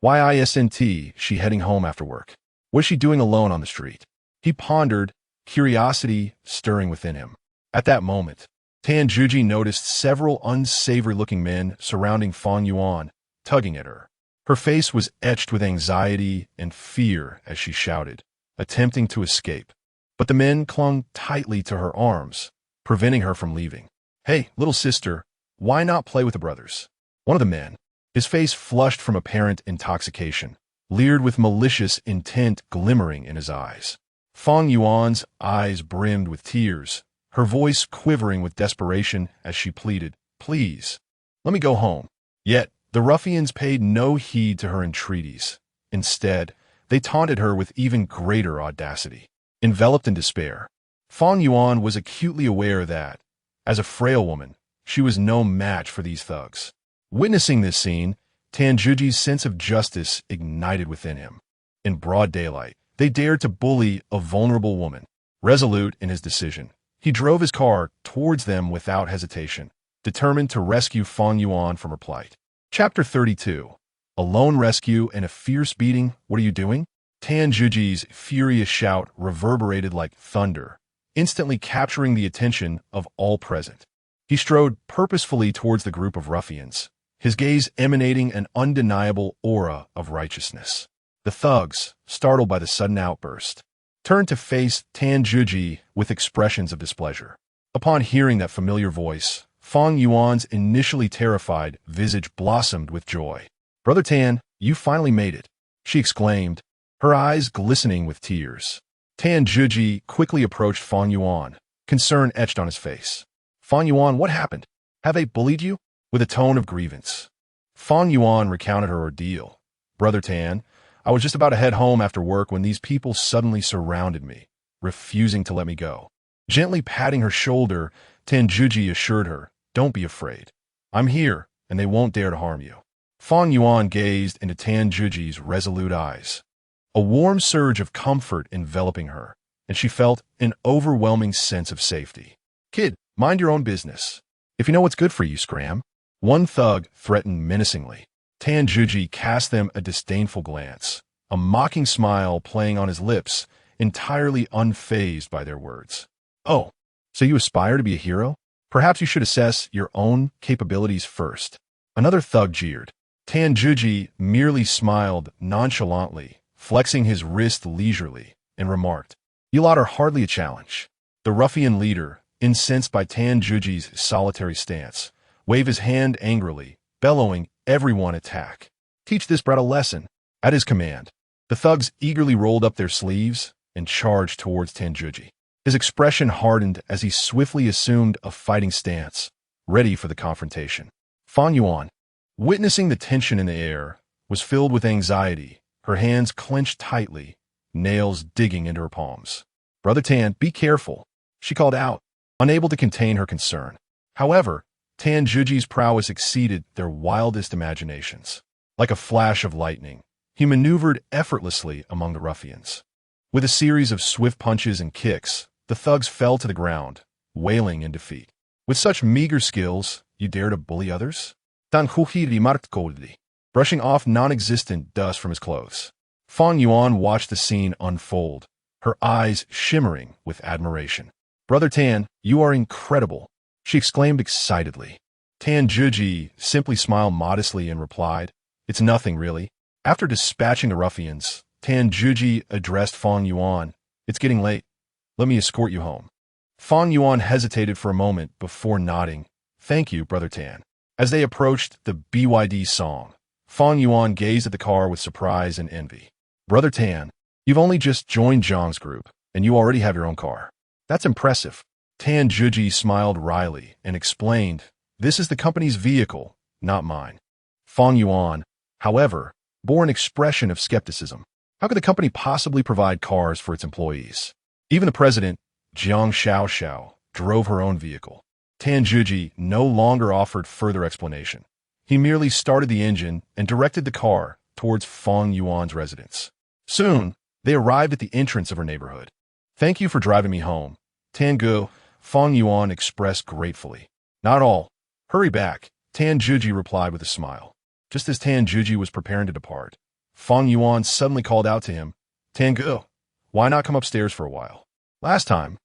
A: Why isn't she heading home after work? What is she doing alone on the street? He pondered, curiosity stirring within him. At that moment, Tanjuji noticed several unsavory-looking men surrounding Fang Yuan, tugging at her. Her face was etched with anxiety and fear as she shouted, attempting to escape. But the men clung tightly to her arms, preventing her from leaving. "Hey, little sister, why not play with the brothers?" One of the men, his face flushed from apparent intoxication, leered with malicious intent glimmering in his eyes. Fang Yuan's eyes brimmed with tears, her voice quivering with desperation as she pleaded, "Please, let me go home." Yet, the ruffians paid no heed to her entreaties. Instead, they taunted her with even greater audacity. Enveloped in despair, Fang Yuan was acutely aware that, as a frail woman, she was no match for these thugs. Witnessing this scene, Tanjuji's sense of justice ignited within him. In broad daylight, they dared to bully a vulnerable woman. Resolute in his decision, he drove his car towards them without hesitation, determined to rescue Fang Yuan from her plight. Chapter 32. A lone rescue and a fierce beating. "What are you doing?" Tanjuji's furious shout reverberated like thunder, instantly capturing the attention of all present. He strode purposefully towards the group of ruffians, his gaze emanating an undeniable aura of righteousness. The thugs, startled by the sudden outburst, turned to face Tanjuji with expressions of displeasure. Upon hearing that familiar voice, Fang Yuan's initially terrified visage blossomed with joy. "Brother Tan, you finally made it," she exclaimed, her eyes glistening with tears. Tanjuji quickly approached Fang Yuan, concern etched on his face. "Fang Yuan, what happened? Have they bullied you?" With a tone of grievance, Fang Yuan recounted her ordeal. "Brother Tan, I was just about to head home after work when these people suddenly surrounded me, refusing to let me go." Gently patting her shoulder, Tanjuji assured her, "Don't be afraid. I'm here, and they won't dare to harm you." Fang Yuan gazed into Tanjuji's resolute eyes, a warm surge of comfort enveloping her, and she felt an overwhelming sense of safety. "Kid, mind your own business. If you know what's good for you, scram." One thug threatened menacingly. Tanjuji cast them a disdainful glance, a mocking smile playing on his lips, entirely unfazed by their words. "Oh, so you aspire to be a hero?" Perhaps you should assess your own capabilities first. Another thug jeered. Tan Juji merely smiled nonchalantly, flexing his wrist leisurely, and remarked, "You lot are hardly a challenge." The ruffian leader, incensed by Tan Juji's solitary stance, waved his hand angrily, bellowing, "Everyone attack. Teach this brat a lesson." At his command, the thugs eagerly rolled up their sleeves and charged towards Tan Juji. His expression hardened as he swiftly assumed a fighting stance, ready for the confrontation. Fang Yuan, witnessing the tension in the air, was filled with anxiety, her hands clenched tightly, nails digging into her palms. "Brother Tan, be careful," she called out, unable to contain her concern. However, Tan Juji's prowess exceeded their wildest imaginations. Like a flash of lightning, he maneuvered effortlessly among the ruffians. With a series of swift punches and kicks, the thugs fell to the ground, wailing in defeat. "With such meager skills, you dare to bully others?" Tan Huhi remarked coldly, brushing off non-existent dust from his clothes. Fang Yuan watched the scene unfold, her eyes shimmering with admiration. "Brother Tan, you are incredible," she exclaimed excitedly. Tan Juji simply smiled modestly and replied, "It's nothing, really." After dispatching the ruffians, Tan Juji addressed Fang Yuan, "It's getting late. Let me escort you home." Fang Yuan hesitated for a moment before nodding, "Thank you, Brother Tan." As they approached the BYD song, Fang Yuan gazed at the car with surprise and envy. "Brother Tan, you've only just joined Zhang's group, and you already have your own car. That's impressive." Tan Juji smiled wryly and explained, "This is the company's vehicle, not mine." Fang Yuan, however, bore an expression of skepticism. How could the company possibly provide cars for its employees? Even the president, Jiang Xiaoxiao, drove her own vehicle. Tan Juji no longer offered further explanation. He merely started the engine and directed the car towards Fang Yuan's residence. Soon, they arrived at the entrance of her neighborhood. "Thank you for driving me home, Tangu," Fang Yuan expressed gratefully. "Not all. Hurry back," Tan Juji replied with a smile. Just as Tan Juji was preparing to depart, Fang Yuan suddenly called out to him, "Tangu, why not come upstairs for a while? Last time,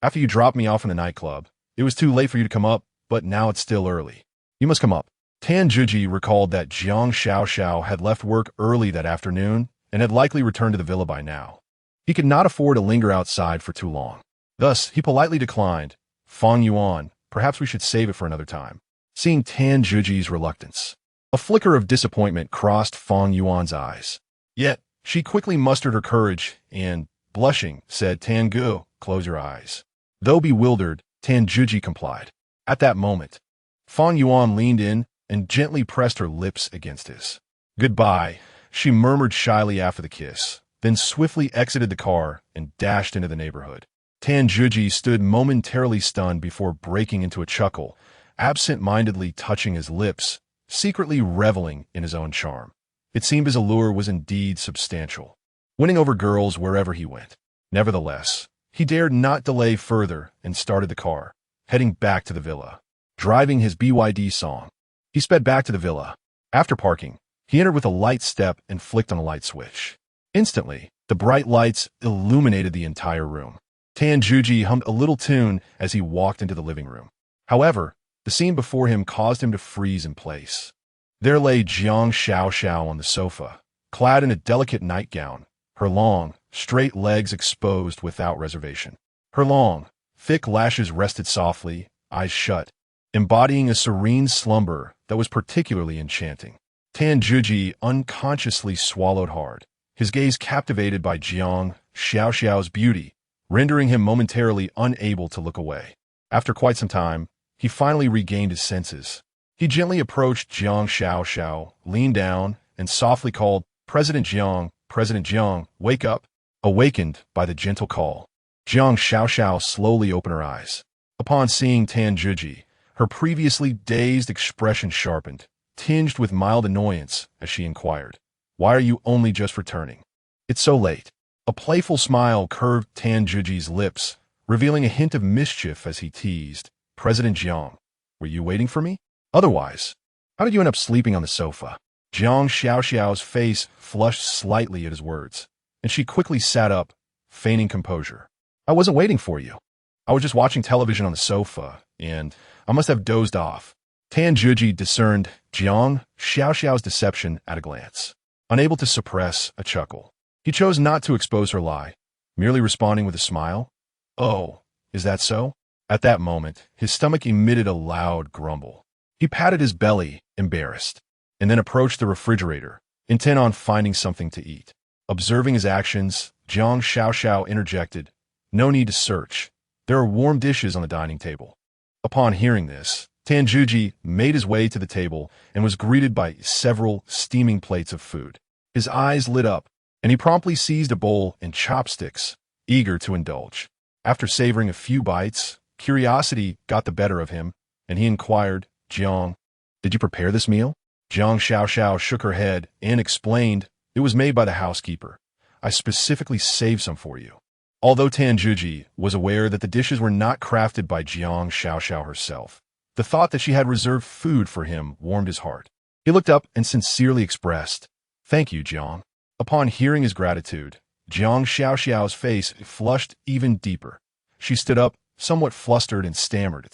A: after you dropped me off in the nightclub, it was too late for you to come up, but now it's still early. You must come up." Tan Juji recalled that Jiang Xiaoxiao had left work early that afternoon and had likely returned to the villa by now. He could not afford to linger outside for too long. Thus, he politely declined, "Fang Yuan, perhaps we should save it for another time." Seeing Tan Juji's reluctance, a flicker of disappointment crossed Fang Yuan's eyes. Yet, she quickly mustered her courage and, blushing, said, "Tangu, close your eyes." Though bewildered, Tan Juji complied. At that moment, Fang Yuan leaned in and gently pressed her lips against his. "Goodbye," she murmured shyly after the kiss, then swiftly exited the car and dashed into the neighborhood. Tan Juji stood momentarily stunned before breaking into a chuckle, absent-mindedly touching his lips, secretly reveling in his own charm. It seemed his allure was indeed substantial, winning over girls wherever he went. Nevertheless, he dared not delay further and started the car, heading back to the villa. Driving his BYD song, he sped back to the villa. After parking, he entered with a light step and flicked on a light switch. Instantly, the bright lights illuminated the entire room. Tan Juji hummed a little tune as he walked into the living room. However, the scene before him caused him to freeze in place. There lay Jiang Xiaoxiao on the sofa, clad in a delicate nightgown, her long, straight legs exposed without reservation. Her long, thick lashes rested softly, eyes shut, embodying a serene slumber that was particularly enchanting. Tan Juji unconsciously swallowed hard, his gaze captivated by Jiang Xiaoxiao's beauty, rendering him momentarily unable to look away. After quite some time, he finally regained his senses. He gently approached Jiang Xiaoxiao, leaned down, and softly called, President Jiang, wake up." Awakened by the gentle call, Jiang Xiaoxiao slowly opened her eyes. Upon seeing Tan Juji, her previously dazed expression sharpened, tinged with mild annoyance as she inquired, "Why are you only just returning? It's so late." A playful smile curved Tan Juji's lips, revealing a hint of mischief as he teased, "President Jiang, were you waiting for me? Otherwise, how did you end up sleeping on the sofa?" Jiang Xiaoxiao's face flushed slightly at his words, and she quickly sat up, feigning composure. "I wasn't waiting for you. I was just watching television on the sofa, and I must have dozed off. Tan Zhuji discerned Jiang Xiaoxiao's deception at a glance. Unable to suppress a chuckle, he chose not to expose her lie, merely responding with a smile. Oh, is that so? At that moment, his stomach emitted a loud grumble. He patted his belly, embarrassed, and then approached the refrigerator, intent on finding something to eat. Observing his actions, Jiang Xiaoxiao interjected, "No need to search. There are warm dishes on the dining table." Upon hearing this, Tan Zhuji made his way to the table and was greeted by several steaming plates of food. His eyes lit up, and he promptly seized a bowl and chopsticks, eager to indulge. After savoring a few bites, curiosity got the better of him, and he inquired, "Jiang, did you prepare this meal?" Jiang Xiaoxiao shook her head and explained, "It was made by the housekeeper. I specifically saved some for you." Although Tan Zhuji was aware that the dishes were not crafted by Jiang Xiaoxiao herself, the thought that she had reserved food for him warmed his heart. He looked up and sincerely expressed, "Thank you, Jiang." Upon hearing his gratitude, Jiang Xiaoxiao's face flushed even deeper. She stood up, somewhat flustered, and stammered,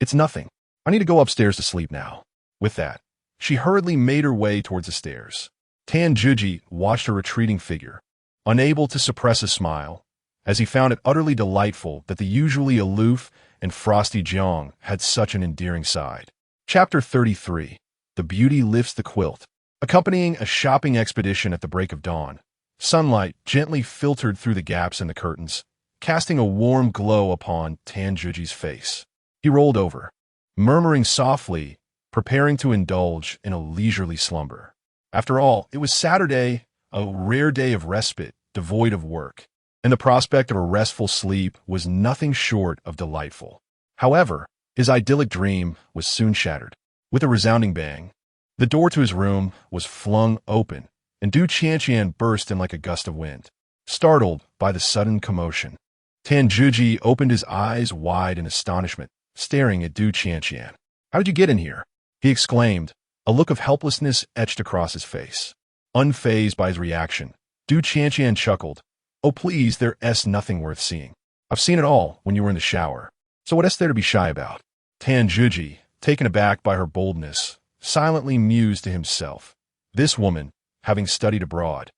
A: It's nothing. I need to go upstairs to sleep now." With that, she hurriedly made her way towards the stairs. Tan Zhuji watched her retreating figure, unable to suppress a smile, as he found it utterly delightful that the usually aloof and frosty Jiang had such an endearing side. Chapter 33. The Beauty Lifts the Quilt. Accompanying a shopping expedition at the break of dawn, sunlight gently filtered through the gaps in the curtains, casting a warm glow upon Tan Zhuji's face. He rolled over, murmuring softly, preparing to indulge in a leisurely slumber. After all, it was Saturday, a rare day of respite, devoid of work, and the prospect of a restful sleep was nothing short of delightful. However, his idyllic dream was soon shattered. With a resounding bang, the door to his room was flung open, and Du Qianqian burst in like a gust of wind. Startled by the sudden commotion, Tan Zhuji opened his eyes wide in astonishment, staring at Du Qianqian. "How did you get in here?" he exclaimed, a look of helplessness etched across his face. Unfazed by his reaction, Du Qianqian chuckled, "Oh please, there's nothing worth seeing. I've seen it all when you were in the shower. So what is there to be shy about?" Tan Zhuji, taken aback by her boldness, silently mused to himself. This woman, having studied abroad,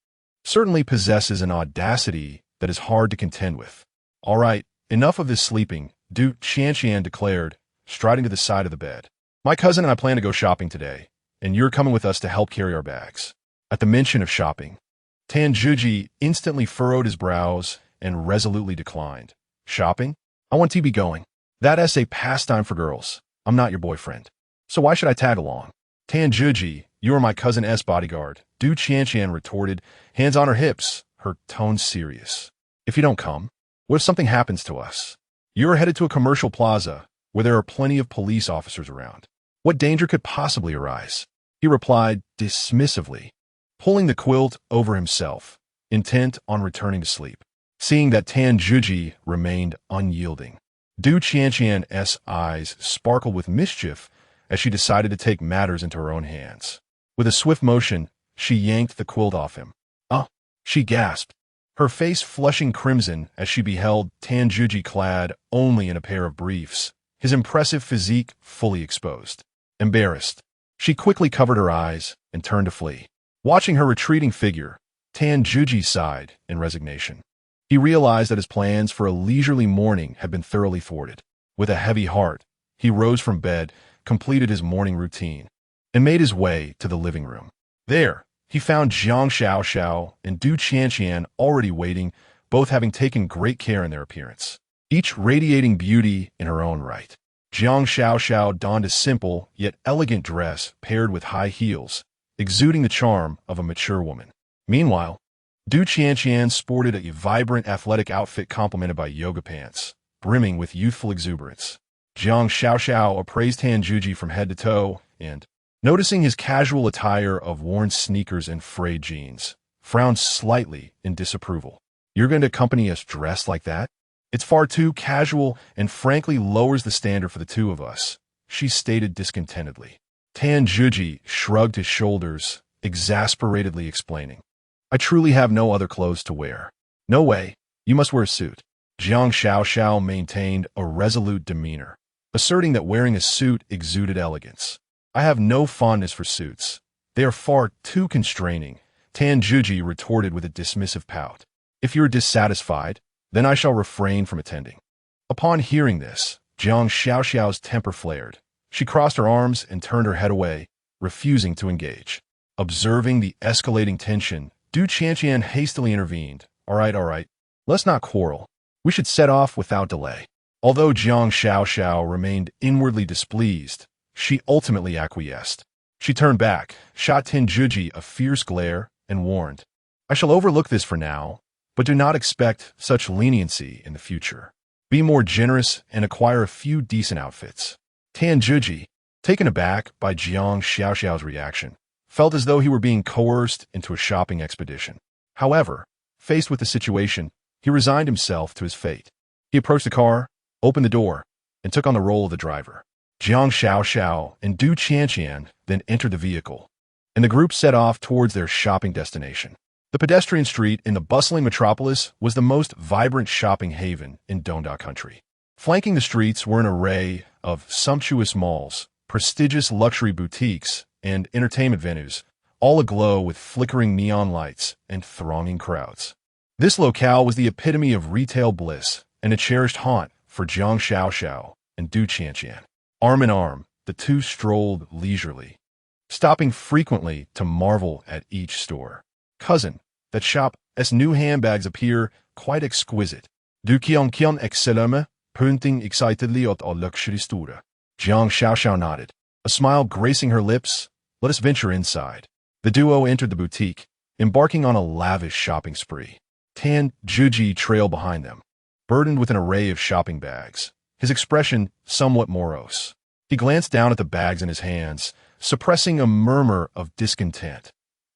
A: certainly possesses an audacity that is hard to contend with. "All right, enough of this sleeping," Du Qianqian declared, striding to the side of the bed. "My cousin and I plan to go shopping today, and you're coming with us to help carry our bags." At the mention of shopping, Tan Zhuji instantly furrowed his brows and resolutely declined. "Shopping? I want to be going. That's a pastime for girls. I'm not your boyfriend. So why should I tag along?" "Tan Zhuji, you are my cousin's bodyguard," Du Qianqian retorted, hands on her hips, her tone serious. "If you don't come, what if something happens to us? You're headed to a commercial plaza where there are plenty of police officers around. What danger could possibly arise?" He replied dismissively, pulling the quilt over himself, intent on returning to sleep. Seeing that Tan Zhuji remained unyielding, Du Qianqian's eyes sparkled with mischief as she decided to take matters into her own hands. With a swift motion, she yanked the quilt off him. "Ah!" she gasped, her face flushing crimson as she beheld Tan Zhuji clad only in a pair of briefs, his impressive physique fully exposed. Embarrassed, she quickly covered her eyes and turned to flee. Watching her retreating figure, Tan Zhuji sighed in resignation. He realized that his plans for a leisurely morning had been thoroughly thwarted. With a heavy heart, he rose from bed, completed his morning routine, and made his way to the living room. There, he found Jiang Xiaoxiao and Du Qianqian already waiting, both having taken great care in their appearance, each radiating beauty in her own right. Jiang Xiaoxiao donned a simple yet elegant dress paired with high heels, exuding the charm of a mature woman. Meanwhile, Du Qianqian sported a vibrant athletic outfit complemented by yoga pants, brimming with youthful exuberance. Jiang Xiaoxiao appraised Tan Zhuji from head to toe and, noticing his casual attire of worn sneakers and frayed jeans, frowned slightly in disapproval. "You're going to accompany us dressed like that? It's far too casual and frankly lowers the standard for the two of us," she stated discontentedly. Tan Zhuji shrugged his shoulders, exasperatedly explaining, "I truly have no other clothes to wear." "No way, you must wear a suit." Jiang Xiaoxiao maintained a resolute demeanor, asserting that wearing a suit exuded elegance. I have no fondness for suits. They are far too constraining, Tan Juji retorted with a dismissive pout. If you are dissatisfied, then I shall refrain from attending. Upon hearing this, Jiang Xiaoxiao's temper flared. She crossed her arms and turned her head away, refusing to engage. Observing the escalating tension, Du Qianqian hastily intervened. All right. Let's not quarrel. We should set off without delay. Although Jiang Xiaoxiao remained inwardly displeased, she ultimately acquiesced. She turned back, shot Tan Juji a fierce glare, and warned, I shall overlook this for now, but do not expect such leniency in the future. Be more generous and acquire a few decent outfits. Tan Juji, taken aback by Jiang Xiaoxiao's reaction, felt as though he were being coerced into a shopping expedition. However, faced with the situation, he resigned himself to his fate. He approached the car, opened the door, and took on the role of the driver. Jiang Xiaoxiao and Du Qianqian then entered the vehicle, and the group set off towards their shopping destination. The pedestrian street in the bustling metropolis was the most vibrant shopping haven in Donda country. Flanking the streets were an array of sumptuous malls, prestigious luxury boutiques, and entertainment venues, all aglow with flickering neon lights and thronging crowds. This locale was the epitome of retail bliss and a cherished haunt for Jiang Xiaoxiao and Du Qianqian. Arm in arm, the two strolled leisurely, stopping frequently to marvel at each store. Cousin, that shop's new handbags appear quite exquisite. Du Qianqian excellent, pointing excitedly at a luxury store. Jiang Xiaoxiao nodded, a smile gracing her lips. Let us venture inside. The duo entered the boutique, embarking on a lavish shopping spree. Tan Juji trailed behind them, burdened with an array of shopping bags, his expression somewhat morose. He glanced down at the bags in his hands, suppressing a murmur of discontent.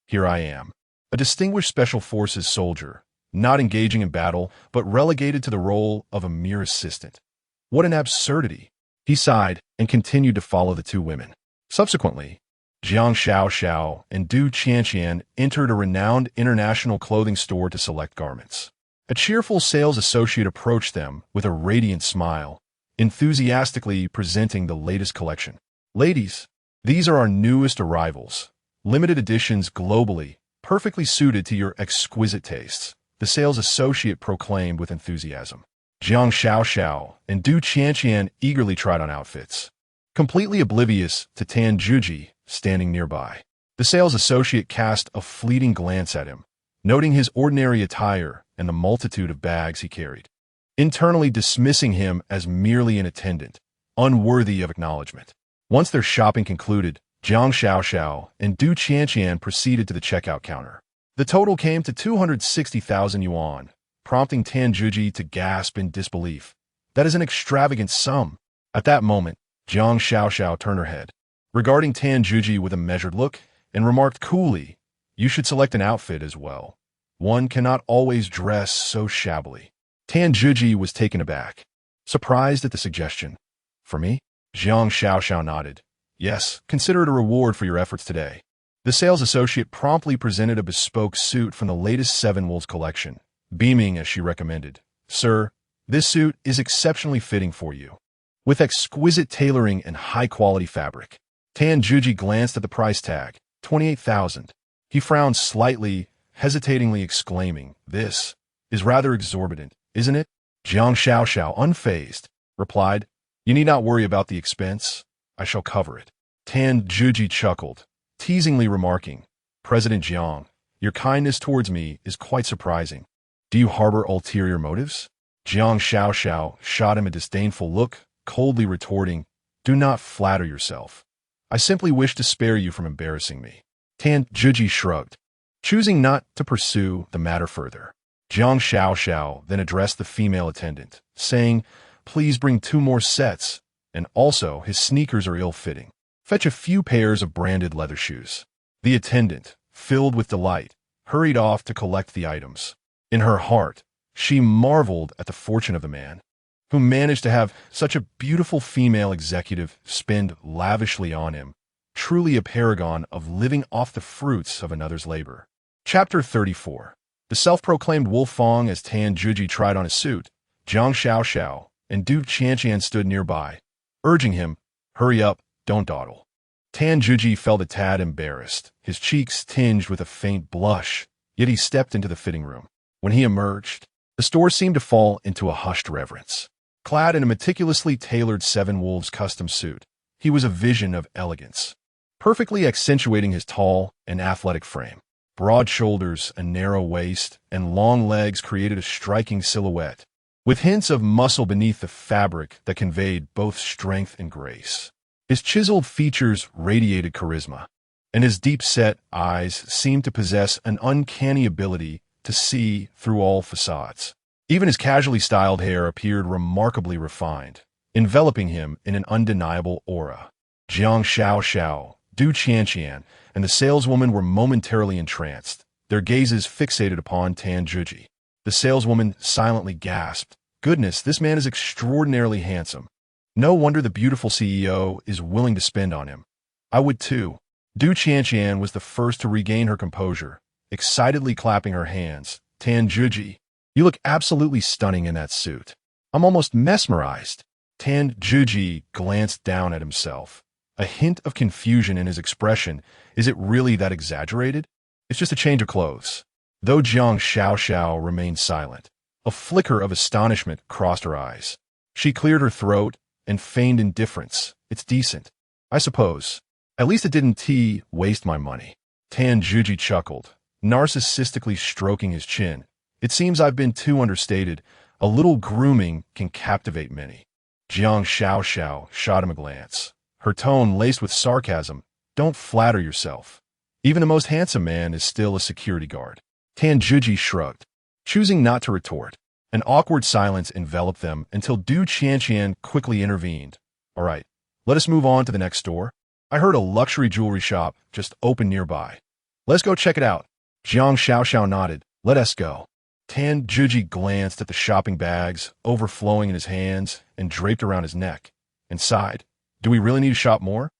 A: Here I am, a distinguished special forces soldier, not engaging in battle, but relegated to the role of a mere assistant. What an absurdity! He sighed and continued to follow the two women. Subsequently, Jiang Xiaoxiao and Du Qianqian entered a renowned international clothing store to select garments. A cheerful sales associate approached them with a radiant smile, enthusiastically presenting the latest collection. Ladies, these are our newest arrivals, limited editions globally, perfectly suited to your exquisite tastes, the sales associate proclaimed with enthusiasm. Jiang Xiaoxiao and Du Qianqian eagerly tried on outfits, completely oblivious to Tan Juji standing nearby. The sales associate cast a fleeting glance at him, noting his ordinary attire and the multitude of bags he carried, internally dismissing him as merely an attendant, unworthy of acknowledgement. Once their shopping concluded, Jiang Xiaoxiao and Du Qianqian proceeded to the checkout counter. The total came to 260,000 yuan, prompting Tan Juji to gasp in disbelief. That is an extravagant sum. At that moment, Jiang Xiaoxiao turned her head, regarding Tan Juji with a measured look, and remarked coolly, You should select an outfit as well. One cannot always dress so shabbily. Tan Juji was taken aback, surprised at the suggestion. For me? Jiang Xiaoxiao nodded. Yes, consider it a reward for your efforts today. The sales associate promptly presented a bespoke suit from the latest Seven Wolves collection, beaming as she recommended. Sir, this suit is exceptionally fitting for you, with exquisite tailoring and high-quality fabric. Tan Juji glanced at the price tag, 28,000. He frowned slightly, hesitatingly exclaiming, This is rather exorbitant, isn't it? Jiang Xiaoxiao, unfazed, replied, You need not worry about the expense. I shall cover it. Tan Juji chuckled, teasingly remarking, President Jiang, your kindness towards me is quite surprising. Do you harbor ulterior motives? Jiang Xiaoxiao shot him a disdainful look, coldly retorting, Do not flatter yourself. I simply wish to spare you from embarrassing me. Tan Juji shrugged, choosing not to pursue the matter further. Jiang Xiaoxiao then addressed the female attendant, saying, Please bring 2 more sets, and also his sneakers are ill-fitting. Fetch a few pairs of branded leather shoes. The attendant, filled with delight, hurried off to collect the items. In her heart, she marveled at the fortune of the man, who managed to have such a beautiful female executive spend lavishly on him, truly a paragon of living off the fruits of another's labor. Chapter 34. The self-proclaimed Wolf Fang as Tan Juji tried on a suit, Jiang Xiaoxiao and Du Qianqian stood nearby, urging him, "Hurry up, don't dawdle." Tan Juji felt a tad embarrassed, his cheeks tinged with a faint blush, yet he stepped into the fitting room. When he emerged, the store seemed to fall into a hushed reverence. Clad in a meticulously tailored Seven Wolves custom suit, he was a vision of elegance, perfectly accentuating his tall and athletic frame. Broad shoulders, a narrow waist, and long legs created a striking silhouette, with hints of muscle beneath the fabric that conveyed both strength and grace. His chiseled features radiated charisma, and his deep-set eyes seemed to possess an uncanny ability to see through all facades. Even his casually styled hair appeared remarkably refined, enveloping him in an undeniable aura. Jiang Xiao, Du Qianqian, and the saleswoman were momentarily entranced, their gazes fixated upon Tan Juji. The saleswoman silently gasped, "Goodness, this man is extraordinarily handsome. No wonder the beautiful CEO is willing to spend on him. I would too." Du Qianqian was the first to regain her composure, excitedly clapping her hands. "Tan Juji, you look absolutely stunning in that suit. I'm almost mesmerized." Tan Juji glanced down at himself, a hint of confusion in his expression. Is it really that exaggerated? It's just a change of clothes. Though Jiang Xiao remained silent, a flicker of astonishment crossed her eyes. She cleared her throat and feigned indifference. "It's decent, I suppose. At least it didn't waste my money." Tan Juji chuckled, narcissistically stroking his chin. "It seems I've been too understated. A little grooming can captivate many." Jiang Xiao shot him a glance, her tone laced with sarcasm. "Don't flatter yourself. Even the most handsome man is still a security guard." Tan Juji shrugged, choosing not to retort. An awkward silence enveloped them until Du Qianqian quickly intervened. "All right, let us move on to the next store. I heard a luxury jewelry shop just opened nearby. Let's go check it out." Jiang Xiao nodded. "Let us go." Tan Juji glanced at the shopping bags overflowing in his hands and draped around his neck, and sighed. "Do we really need to shop more?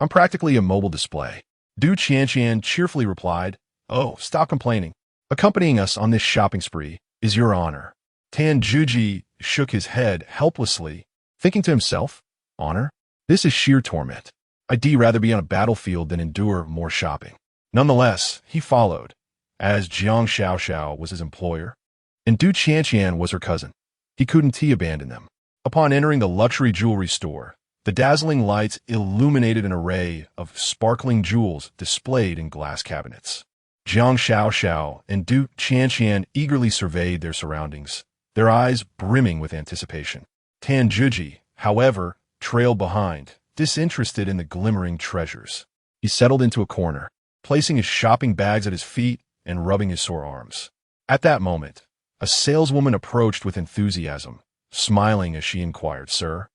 A: I'm practically a mobile display." Du Qianqian cheerfully replied, "Oh, stop complaining. Accompanying us on this shopping spree is your honor." Tan Juji shook his head helplessly, thinking to himself, "Honor? This is sheer torment. I'd rather be on a battlefield than endure more shopping." Nonetheless, he followed, as Jiang Xiao was his employer, and Du Qianqian was her cousin. He couldn't abandon them. Upon entering the luxury jewelry store, the dazzling lights illuminated an array of sparkling jewels displayed in glass cabinets. Jiang Xiao and Du Qianqian eagerly surveyed their surroundings, their eyes brimming with anticipation. Tan Juji, however, trailed behind, disinterested in the glimmering treasures. He settled into a corner, placing his shopping bags at his feet and rubbing his sore arms. At that moment, a saleswoman approached with enthusiasm, smiling as she inquired, "Sir,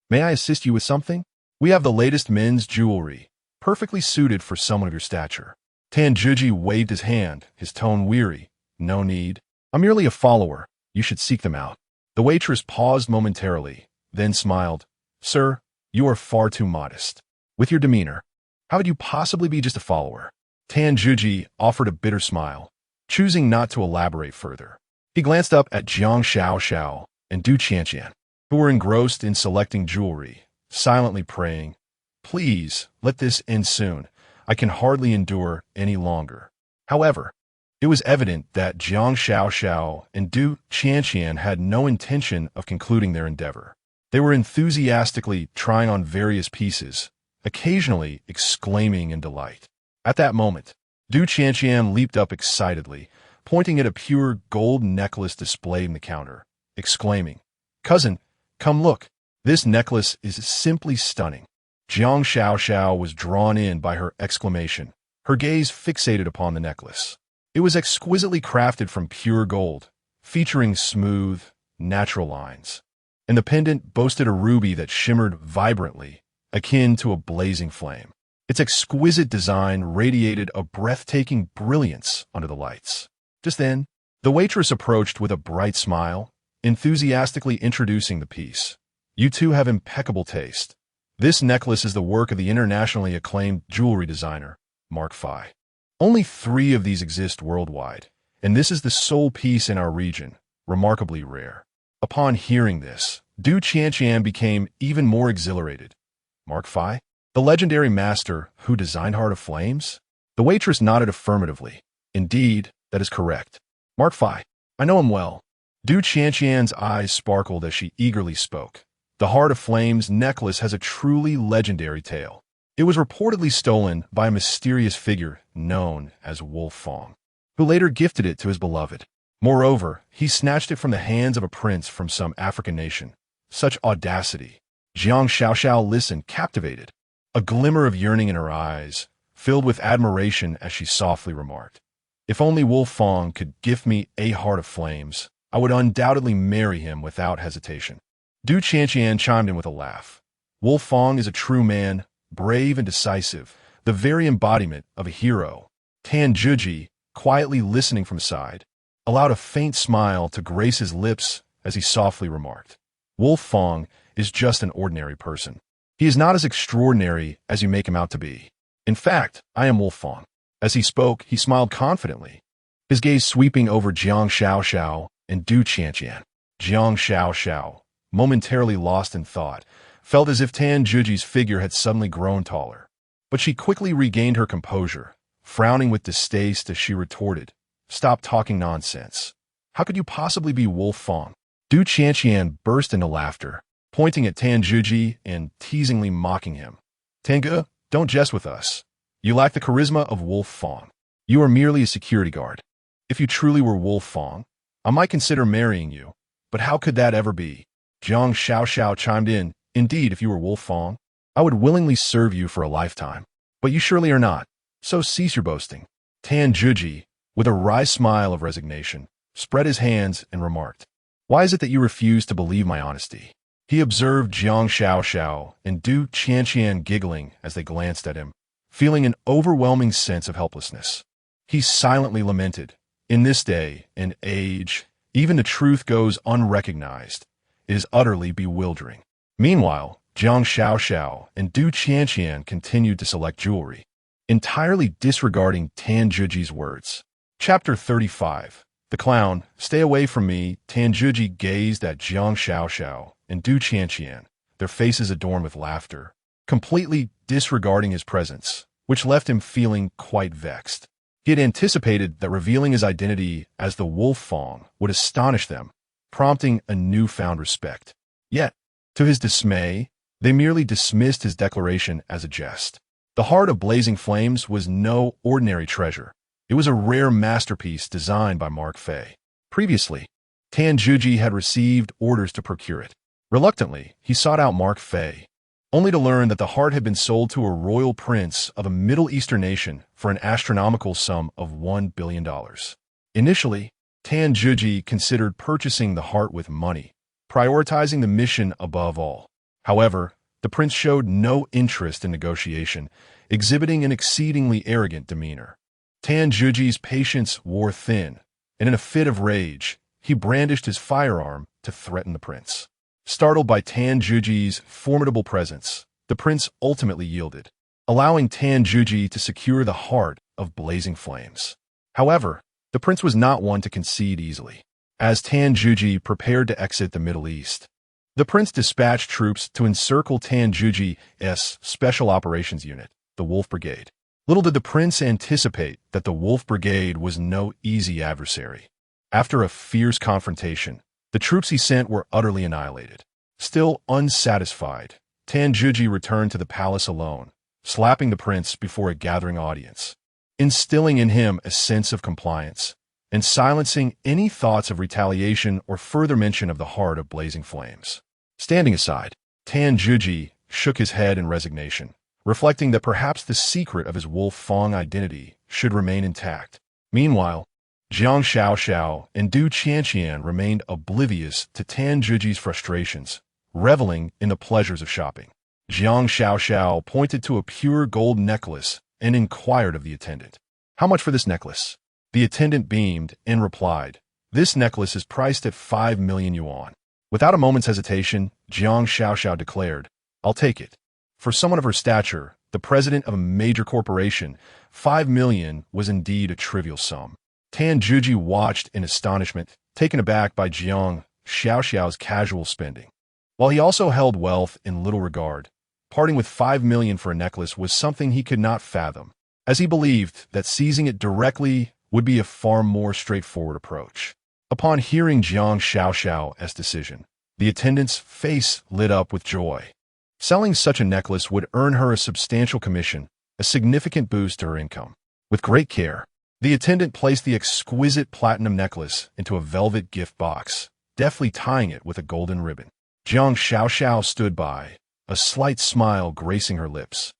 A: may I assist you with something? We have the latest men's jewelry, perfectly suited for someone of your stature." Tan Juji waved his hand, his tone weary. "No need. I'm merely a follower. You should seek them out." The waitress paused momentarily, then smiled. "Sir, you are far too modest. With your demeanor, how could you possibly be just a follower?" Tan Juji offered a bitter smile, choosing not to elaborate further. He glanced up at Jiang Xiao and Du Qianqian, who were engrossed in selecting jewelry, silently praying, "Please, let this end soon. I can hardly endure any longer." However, it was evident that Jiang Xiao and Du Qianqian had no intention of concluding their endeavor. They were enthusiastically trying on various pieces, occasionally exclaiming in delight. At that moment, Du Qianqian leaped up excitedly, pointing at a pure gold necklace displayed in the counter, exclaiming, "Cousin, come look. This necklace is simply stunning." Jiang Xiao was drawn in by her exclamation, her gaze fixated upon the necklace. It was exquisitely crafted from pure gold, featuring smooth, natural lines, and the pendant boasted a ruby that shimmered vibrantly, akin to a blazing flame. Its exquisite design radiated a breathtaking brilliance under the lights. Just then, the waitress approached with a bright smile, enthusiastically introducing the piece. "You two have impeccable taste. This necklace is the work of the internationally acclaimed jewelry designer, Mark Fai. Only 3 of these exist worldwide, and this is the sole piece in our region, remarkably rare." Upon hearing this, Du Qianqian became even more exhilarated. Mark Fi? The legendary master who designed Heart of Flames? The waitress nodded affirmatively. Indeed, that is correct. Mark Fi. I know him well. Du Qianqian's eyes sparkled as she eagerly spoke. The Heart of Flames necklace has a truly legendary tale. It was reportedly stolen by a mysterious figure known as Wolf Fang, who later gifted it to his beloved. Moreover, he snatched it from the hands of a prince from some African nation. Such audacity. Jiang Xiaoxiao listened, captivated. A glimmer of yearning in her eyes, filled with admiration as she softly remarked, "If only Wolf Fang could gift me a Heart of Flames, I would undoubtedly marry him without hesitation." Du Qianqian chimed in with a laugh. Wolf Fang is a true man, brave and decisive, the very embodiment of a hero. Tan Zhiji, quietly listening from side, allowed a faint smile to grace his lips as he softly remarked, "Wolf Fang is just an ordinary person. He is not as extraordinary as you make him out to be. In fact, I am Wolf Fang." As he spoke, he smiled confidently, his gaze sweeping over Jiang Xiaoxiao and Du Qianqian. Jiang Xiaoxiao, momentarily lost in thought, felt as if Tan Zhiji's figure had suddenly grown taller. But she quickly regained her composure, frowning with distaste as she retorted, "Stop talking nonsense. How could you possibly be Wolf Fang?" Du Qianqian burst into laughter, pointing at Tan Zhiji and teasingly mocking him. "Tanga, don't jest with us. You lack the charisma of Wolf Fang. You are merely a security guard. If you truly were Wolf Fang, I might consider marrying you, but how could that ever be?" Jiang Xiaoxiao chimed in, "Indeed, if you were Wolf Fang, I would willingly serve you for a lifetime. But you surely are not, so cease your boasting." Tan Zhiji, with a wry smile of resignation, spread his hands and remarked, "Why is it that you refuse to believe my honesty?" He observed Jiang Xiaoxiao and Du Qianqian giggling as they glanced at him, feeling an overwhelming sense of helplessness. He silently lamented, "In this day and age, even the truth goes unrecognized. It is utterly bewildering." Meanwhile, Jiang Xiaoxiao and Du Qianqian continued to select jewelry, entirely disregarding Tan Zhiji's words. Chapter 35. The Clown. Stay away from me. Tan Zhiji gazed at Jiang Xiaoxiao and Du Qianqian, their faces adorned with laughter, completely disregarding his presence, which left him feeling quite vexed. He had anticipated that revealing his identity as the Wolf Fang would astonish them, prompting a newfound respect. Yet, to his dismay, they merely dismissed his declaration as a jest. The Heart of Blazing Flames was no ordinary treasure. It was a rare masterpiece designed by Mark Fei. Previously, Tan Zhiji had received orders to procure it. Reluctantly, he sought out Mark Fei, only to learn that the heart had been sold to a royal prince of a Middle Eastern nation for an astronomical sum of $1 billion. Initially, Tan Zhiji considered purchasing the heart with money, prioritizing the mission above all. However, the prince showed no interest in negotiation, exhibiting an exceedingly arrogant demeanor. Tan Zhiji's patience wore thin, and in a fit of rage, he brandished his firearm to threaten the prince. Startled by Tan Zhiji's formidable presence, the prince ultimately yielded, allowing Tan Zhiji to secure the Heart of Blazing Flames. However, the prince was not one to concede easily. As Tan Zhiji prepared to exit the Middle East, the prince dispatched troops to encircle Tan Zhiji's Special Operations Unit, the Wolf Brigade. Little did the prince anticipate that the Wolf Brigade was no easy adversary. After a fierce confrontation, the troops he sent were utterly annihilated. Still unsatisfied, Tan Zhiji returned to the palace alone, slapping the prince before a gathering audience, instilling in him a sense of compliance, and silencing any thoughts of retaliation or further mention of the Heart of Blazing Flames. Standing aside, Tan Zhiji shook his head in resignation, reflecting that perhaps the secret of his Wolf Fang identity should remain intact. Meanwhile, Jiang Xiaoxiao and Du Qianqian remained oblivious to Tan Zhiji's frustrations, reveling in the pleasures of shopping. Jiang Xiaoxiao pointed to a pure gold necklace and inquired of the attendant, "How much for this necklace?" The attendant beamed and replied, "This necklace is priced at 5 million yuan." Without a moment's hesitation, Jiang Xiaoxiao declared, "I'll take it." For someone of her stature, the president of a major corporation, 5 million was indeed a trivial sum. Tan Zhiji watched in astonishment, taken aback by Jiang Xiaoxiao's casual spending. While he also held wealth in little regard, parting with 5 million for a necklace was something he could not fathom, as he believed that seizing it directly would be a far more straightforward approach. Upon hearing Jiang Xiaoxiao's decision, the attendant's face lit up with joy. Selling such a necklace would earn her a substantial commission, a significant boost to her income. With great care, the attendant placed the exquisite platinum necklace into a velvet gift box, deftly tying it with a golden ribbon. Jiang Xiaoxiao stood by, a slight smile gracing her lips,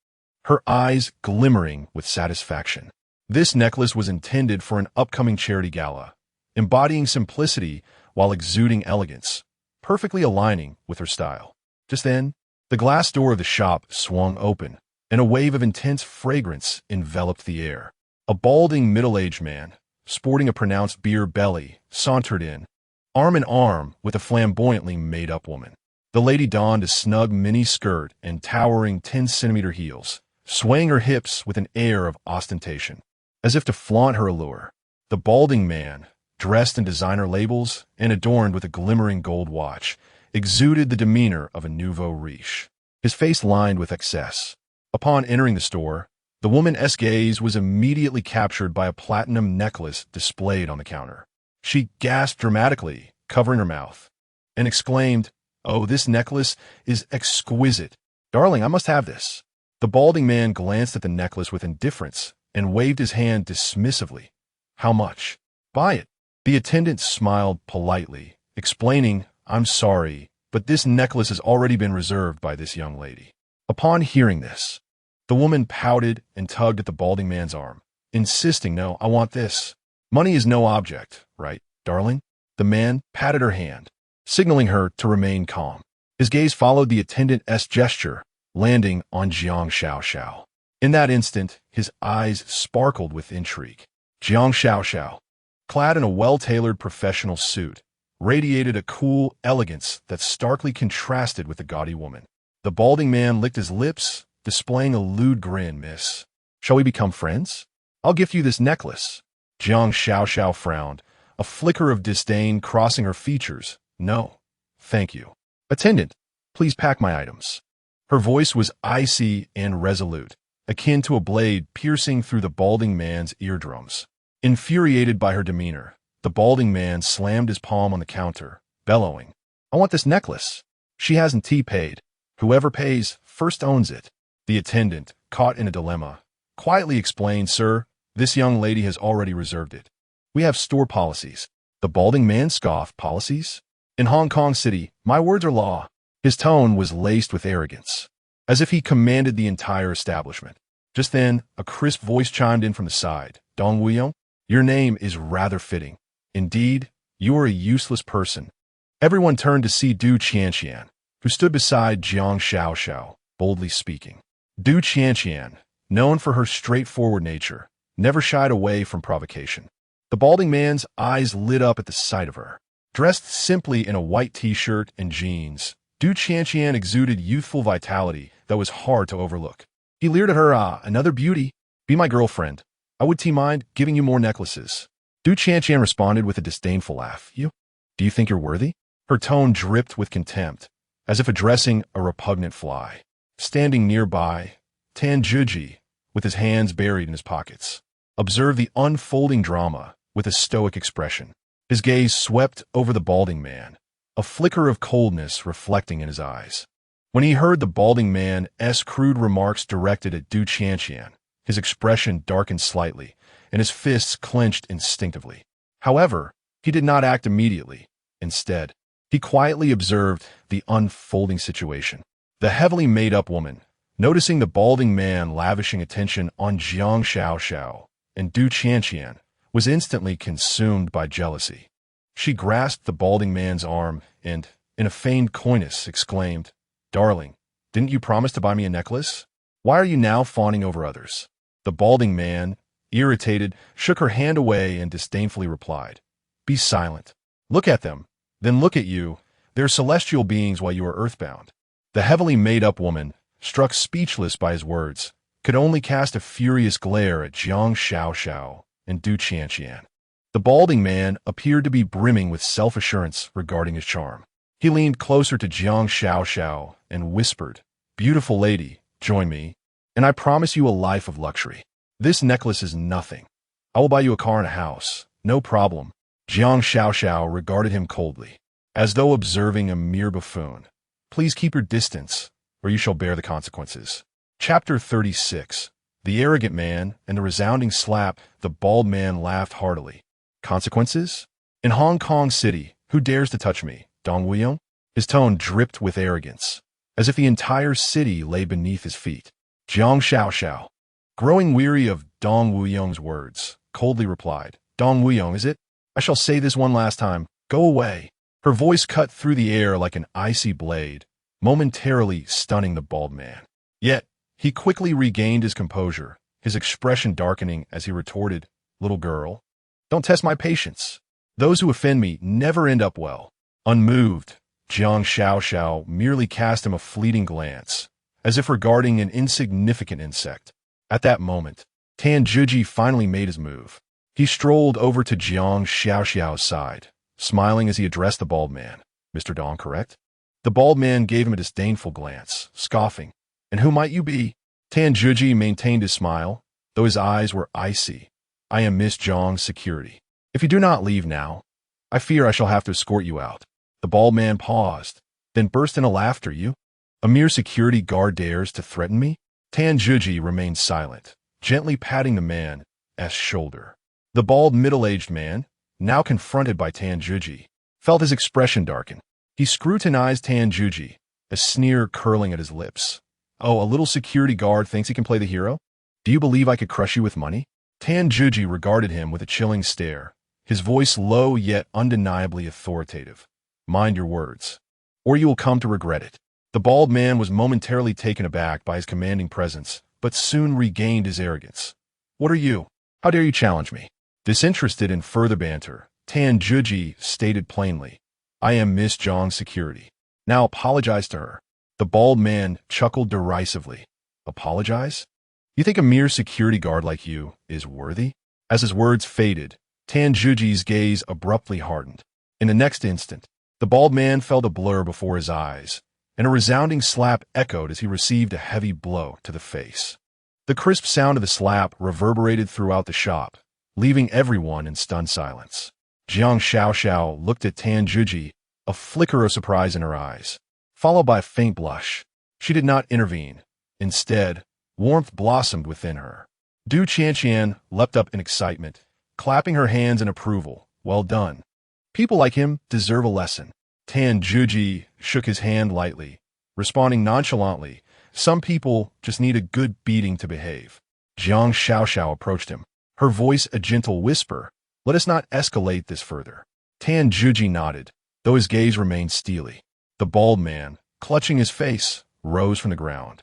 A: her eyes glimmering with satisfaction. This necklace was intended for an upcoming charity gala, embodying simplicity while exuding elegance, perfectly aligning with her style. Just then, the glass door of the shop swung open, and a wave of intense fragrance enveloped the air. A balding middle-aged man, sporting a pronounced beer belly, sauntered in, arm in arm with a flamboyantly made-up woman. The lady donned a snug mini skirt and towering 10-centimeter heels, swaying her hips with an air of ostentation, as if to flaunt her allure. The balding man, dressed in designer labels and adorned with a glimmering gold watch, exuded the demeanor of a nouveau riche, his face lined with excess. Upon entering the store, the woman's gaze was immediately captured by a platinum necklace displayed on the counter. She gasped dramatically, covering her mouth, and exclaimed, "Oh, this necklace is exquisite. Darling, I must have this." The balding man glanced at the necklace with indifference and waved his hand dismissively. "How much?" "Buy it." The attendant smiled politely, explaining, "I'm sorry, but this necklace has already been reserved by this young lady." Upon hearing this, the woman pouted and tugged at the balding man's arm, insisting, "No, I want this. Money is no object, right, darling?" The man patted her hand, signaling her to remain calm. His gaze followed the attendant's gesture, landing on Jiang Xiaoxiao. In that instant, his eyes sparkled with intrigue. Jiang Xiaoxiao, clad in a well-tailored professional suit, radiated a cool elegance that starkly contrasted with the gaudy woman. The balding man licked his lips, displaying a lewd grin. "Miss, shall we become friends? I'll gift you this necklace." Jiang Xiaoxiao frowned, a flicker of disdain crossing her features. "No, thank you. Attendant, please pack my items." Her voice was icy and resolute, akin to a blade piercing through the balding man's eardrums. Infuriated by her demeanor, the balding man slammed his palm on the counter, bellowing, "I want this necklace. She hasn't paid. Whoever pays first owns it." The attendant, caught in a dilemma, quietly explained, "Sir, this young lady has already reserved it. We have store policies." The balding man scoffed. "Policies? In Hong Kong City, my words are law." His tone was laced with arrogance, as if he commanded the entire establishment. Just then, a crisp voice chimed in from the side. "Dong Wuyong, your name is rather fitting. Indeed, you are a useless person." Everyone turned to see Du Qianqian, who stood beside Jiang Xiaoxiao, boldly speaking. Du Qianqian, known for her straightforward nature, never shied away from provocation. The balding man's eyes lit up at the sight of her. Dressed simply in a white t-shirt and jeans, Du Qianqian exuded youthful vitality that was hard to overlook. He leered at her. "Another beauty. Be my girlfriend. I would mind giving you more necklaces." Du Qianqian responded with a disdainful laugh. Do you think you're worthy?" Her tone dripped with contempt, as if addressing a repugnant fly. Standing nearby, Tan Zhiji, with his hands buried in his pockets, observed the unfolding drama with a stoic expression. His gaze swept over the balding man, a flicker of coldness reflecting in his eyes. When he heard the balding man's crude remarks directed at Du Qianqian, his expression darkened slightly, and his fists clenched instinctively. However, he did not act immediately. Instead, he quietly observed the unfolding situation. The heavily made-up woman, noticing the balding man lavishing attention on Jiang Xiaoxiao and Du Qianqian, was instantly consumed by jealousy. She grasped the balding man's arm and, in a feigned coyness, exclaimed, "Darling, didn't you promise to buy me a necklace? Why are you now fawning over others?" The balding man, irritated, shook her hand away and disdainfully replied, "Be silent. Look at them, then look at you. They're celestial beings while you are earthbound." The heavily made-up woman, struck speechless by his words, could only cast a furious glare at Jiang Xiaoxiao and Du Qianqian. The balding man appeared to be brimming with self-assurance regarding his charm. He leaned closer to Jiang Xiao and whispered, "Beautiful lady, join me, and I promise you a life of luxury. This necklace is nothing. I will buy you a car and a house. No problem." Jiang Xiao regarded him coldly, as though observing a mere buffoon. "Please keep your distance, or you shall bear the consequences." Chapter 36. The arrogant man and the resounding slap. The bald man laughed heartily. "Consequences? In Hong Kong City, who dares to touch me? Dong Wuyong?" His tone dripped with arrogance, as if the entire city lay beneath his feet. Jiang Xiao, growing weary of Dong Wuyong's words, coldly replied, "Dong Wuyong, is it? I shall say this one last time. Go away." Her voice cut through the air like an icy blade, momentarily stunning the bald man. Yet, he quickly regained his composure, his expression darkening as he retorted, "Little girl, don't test my patience. Those who offend me never end up well." Unmoved, Jiang Xiao merely cast him a fleeting glance, as if regarding an insignificant insect. At that moment, Tan Zhiji finally made his move. He strolled over to Jiang Xiao's side, smiling as he addressed the bald man. "Mr. Dong, correct?" The bald man gave him a disdainful glance, scoffing. "And who might you be?" Tan Zhiji maintained his smile, though his eyes were icy. "I am Miss Zhang's security. If you do not leave now, I fear I shall have to escort you out." The bald man paused, then burst into laughter. "You? A mere security guard dares to threaten me?" Tan Zhiji remained silent, gently patting the man's shoulder. The bald middle-aged man, now confronted by Tan Zhiji, felt his expression darken. He scrutinized Tan Zhiji, a sneer curling at his lips. "Oh, a little security guard thinks he can play the hero? Do you believe I could crush you with money?" Tan Zhiji regarded him with a chilling stare, his voice low yet undeniably authoritative. "Mind your words, or you will come to regret it." The bald man was momentarily taken aback by his commanding presence, but soon regained his arrogance. "What are you? How dare you challenge me?" Disinterested in further banter, Tan Zhiji stated plainly, "I am Miss Zhang's security. Now apologize to her." The bald man chuckled derisively. "Apologize? You think a mere security guard like you is worthy?" As his words faded, Tan Zhiji's gaze abruptly hardened. In the next instant, the bald man felt a blur before his eyes, and a resounding slap echoed as he received a heavy blow to the face. The crisp sound of the slap reverberated throughout the shop, leaving everyone in stunned silence. Jiang Xiao looked at Tan Zhiji, a flicker of surprise in her eyes, followed by a faint blush. She did not intervene. Instead, warmth blossomed within her. Du Qianqian leapt up in excitement, clapping her hands in approval. "Well done. People like him deserve a lesson." Tan Zhiji shook his hand lightly, responding nonchalantly, "Some people just need a good beating to behave." Jiang Xiao approached him, her voice a gentle whisper, "Let us not escalate this further." Tan Zhiji nodded, though his gaze remained steely. The bald man, clutching his face, rose from the ground,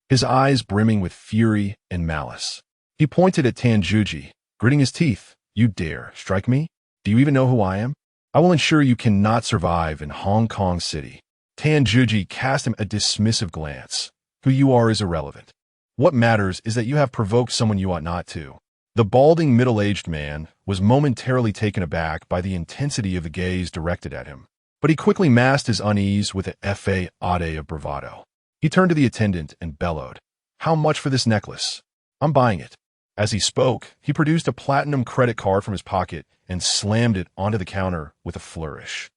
A: his eyes brimming with fury and malice. He pointed at Tan Zhiji, gritting his teeth. "You dare strike me? Do you even know who I am? I will ensure you cannot survive in Hong Kong City." Tan Zhiji cast him a dismissive glance. "Who you are is irrelevant. What matters is that you have provoked someone you ought not to." The balding middle-aged man was momentarily taken aback by the intensity of the gaze directed at him, but he quickly masked his unease with an effet of bravado. He turned to the attendant and bellowed, "How much for this necklace? I'm buying it." As he spoke, he produced a platinum credit card from his pocket and slammed it onto the counter with a flourish.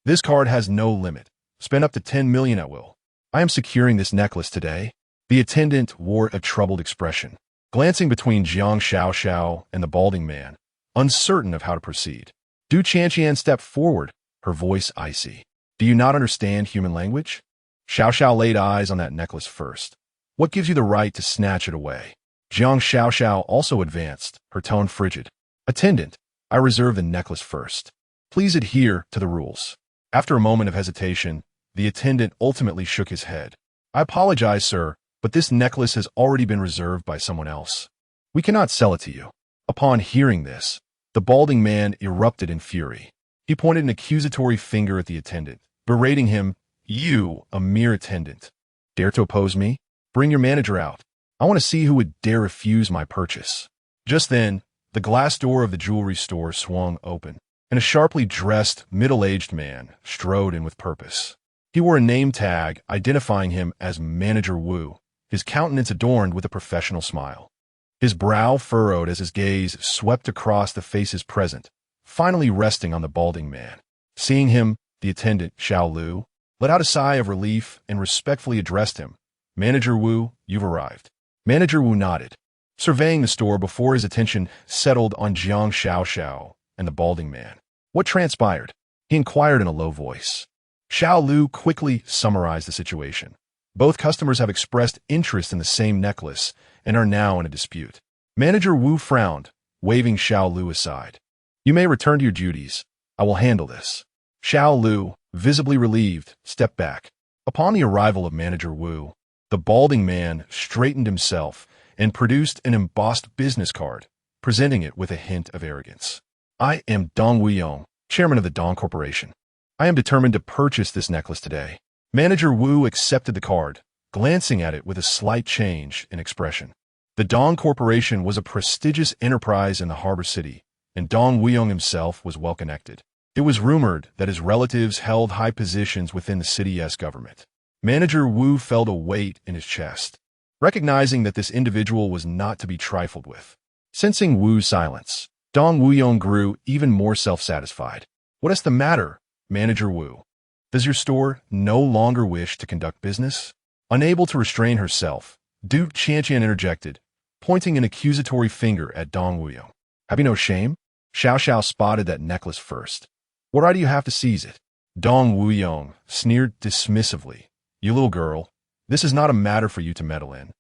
A: "This card has no limit. Spend up to 10 million at will. I am securing this necklace today." The attendant wore a troubled expression, glancing between Jiang Xiao and the balding man, uncertain of how to proceed. Du Qianqian stepped forward, her voice icy. "Do you not understand human language?" Xiao laid eyes on that necklace first. "What gives you the right to snatch it away?" Jiang Xiao also advanced, her tone frigid. "Attendant, I reserve the necklace first. Please adhere to the rules." After a moment of hesitation, the attendant ultimately shook his head. "I apologize, sir, but this necklace has already been reserved by someone else. We cannot sell it to you." Upon hearing this, the balding man erupted in fury. He pointed an accusatory finger at the attendant, berating him. "You, a mere attendant, dare to oppose me? Bring your manager out. I want to see who would dare refuse my purchase." Just then, the glass door of the jewelry store swung open. and a sharply dressed, middle-aged man strode in with purpose. He wore a name tag identifying him as Manager Wu, his countenance adorned with a professional smile. His brow furrowed as his gaze swept across the faces present, finally resting on the balding man. Seeing him, the attendant, Xiao Lu, let out a sigh of relief and respectfully addressed him. "Manager Wu, you've arrived." Manager Wu nodded, surveying the store before his attention settled on Jiang Xiao and the balding man. "What transpired?" he inquired in a low voice. Xiao Lu quickly summarized the situation. "Both customers have expressed interest in the same necklace and are now in a dispute." Manager Wu frowned, waving Xiao Lu aside. "You may return to your duties. I will handle this." Xiao Lu, visibly relieved, stepped back. Upon the arrival of Manager Wu, the balding man straightened himself and produced an embossed business card, presenting it with a hint of arrogance. "I am Dong Wuyong, chairman of the Dong Corporation. I am determined to purchase this necklace today." Manager Wu accepted the card, glancing at it with a slight change in expression. The Dong Corporation was a prestigious enterprise in the harbor city, and Dong Wuyong himself was well connected. It was rumored that his relatives held high positions within the city's government. Manager Wu felt a weight in his chest, recognizing that this individual was not to be trifled with. Sensing Wu's silence, Dong Wuyong grew even more self-satisfied. "What is the matter, Manager Wu? Does your store no longer wish to conduct business?" Unable to restrain herself, Duke Qianqian interjected, pointing an accusatory finger at Dong Wuyong. "Have you no shame?" Xiao spotted that necklace first. "What right do you have to seize it?" Dong Wuyong sneered dismissively. "You little girl, this is not a matter for you to meddle in."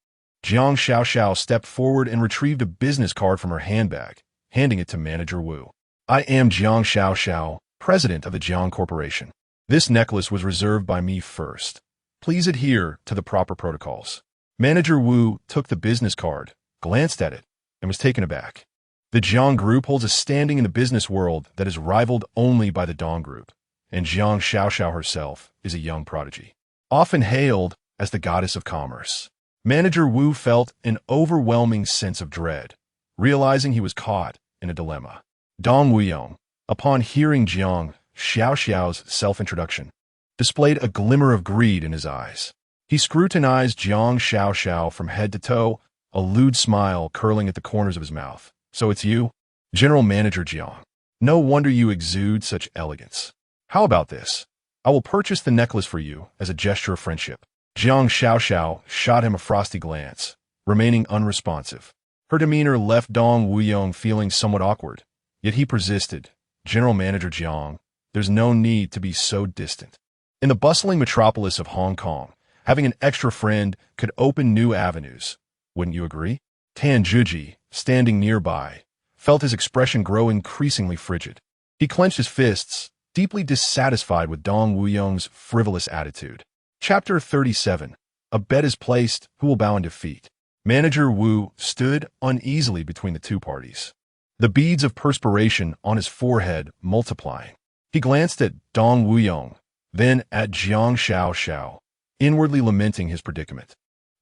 A: Jiang Xiao stepped forward and retrieved a business card from her handbag, handing it to Manager Wu. "I am Jiang Xiao, president of the Jiang Corporation. This necklace was reserved by me first. Please adhere to the proper protocols." Manager Wu took the business card, glanced at it, and was taken aback. The Jiang Group holds a standing in the business world that is rivaled only by the Dong Group, and Jiang Xiao herself is a young prodigy, often hailed as the goddess of commerce. Manager Wu felt an overwhelming sense of dread, realizing he was caught in a dilemma. Dong Wuyong, upon hearing Jiang Xiao's self-introduction, displayed a glimmer of greed in his eyes. He scrutinized Jiang Xiao from head to toe, a lewd smile curling at the corners of his mouth. "So it's you, General Manager Jiang. No wonder you exude such elegance. How about this? I will purchase the necklace for you as a gesture of friendship." Jiang Xiao shot him a frosty glance, remaining unresponsive. Her demeanor left Dong Wuyong feeling somewhat awkward, yet he persisted. "General Manager Jiang, there's no need to be so distant. In the bustling metropolis of Hong Kong, having an extra friend could open new avenues. Wouldn't you agree?" Tan Zhuji, standing nearby, felt his expression grow increasingly frigid. He clenched his fists, deeply dissatisfied with Dong Wuyong's frivolous attitude. Chapter 37. A bet is placed, who will bow in defeat. Manager Wu stood uneasily between the two parties, the beads of perspiration on his forehead multiplying. He glanced at Dong Wuyong, then at Jiang Xiao, inwardly lamenting his predicament.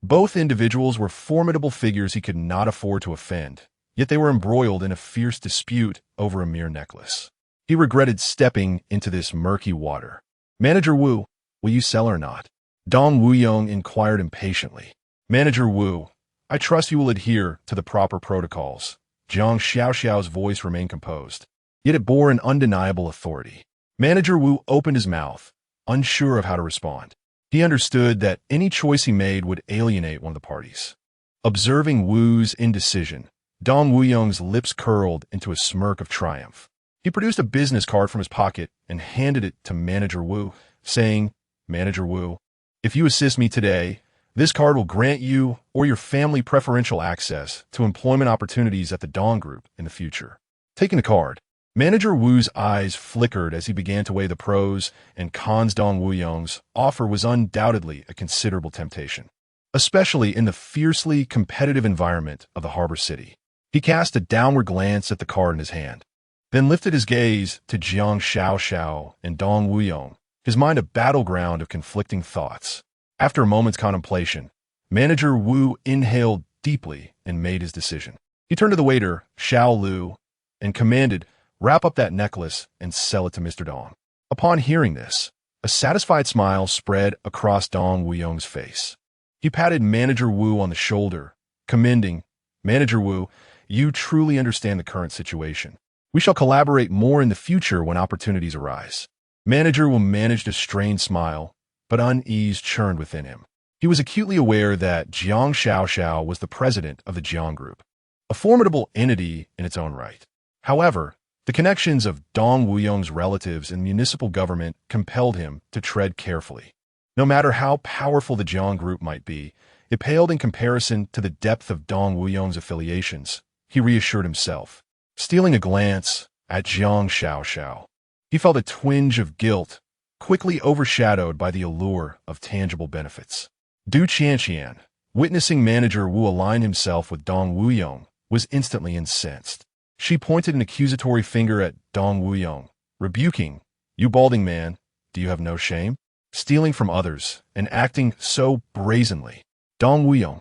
A: Both individuals were formidable figures he could not afford to offend, yet they were embroiled in a fierce dispute over a mere necklace. He regretted stepping into this murky water. "Manager Wu, will you sell or not?" Dong Wuyong inquired impatiently. "Manager Wu, I trust you will adhere to the proper protocols." Jiang Xiao's voice remained composed, yet it bore an undeniable authority. Manager Wu opened his mouth, unsure of how to respond. He understood that any choice he made would alienate one of the parties. Observing Wu's indecision, Dong Wuyong's lips curled into a smirk of triumph. He produced a business card from his pocket and handed it to Manager Wu, saying, "Manager Wu, if you assist me today, this card will grant you or your family preferential access to employment opportunities at the Dong Group in the future." Taking the card, Manager Wu's eyes flickered as he began to weigh the pros and cons. Dong Wuyong's offer was undoubtedly a considerable temptation, especially in the fiercely competitive environment of the harbor city. He cast a downward glance at the card in his hand, then lifted his gaze to Jiang Xiao and Dong Wuyong, his mind a battleground of conflicting thoughts. After a moment's contemplation, Manager Wu inhaled deeply and made his decision. He turned to the waiter, Xiao Lu, and commanded, Wrap up that necklace and sell it to Mr. Dong. Upon hearing this, a satisfied smile spread across Dong Wuyong's face. He patted Manager Wu on the shoulder, commending, "Manager Wu, you truly understand the current situation. We shall collaborate more in the future when opportunities arise." Manager Wu managed a strained smile, but unease churned within him. He was acutely aware that Jiang Xiaoxiao was the president of the Jiang Group, a formidable entity in its own right. However, the connections of Dong Wuyong's relatives in municipal government compelled him to tread carefully. No matter how powerful the Jiang Group might be, it paled in comparison to the depth of Dong Wuyong's affiliations, he reassured himself. Stealing a glance at Jiang Xiaoxiao, he felt a twinge of guilt, quickly overshadowed by the allure of tangible benefits. Du Qianqian, witnessing Manager Wu align himself with Dong Wuyong, was instantly incensed. She pointed an accusatory finger at Dong Wuyong, rebuking, "You balding man, do you have no shame? Stealing from others and acting so brazenly." Dong Wuyong,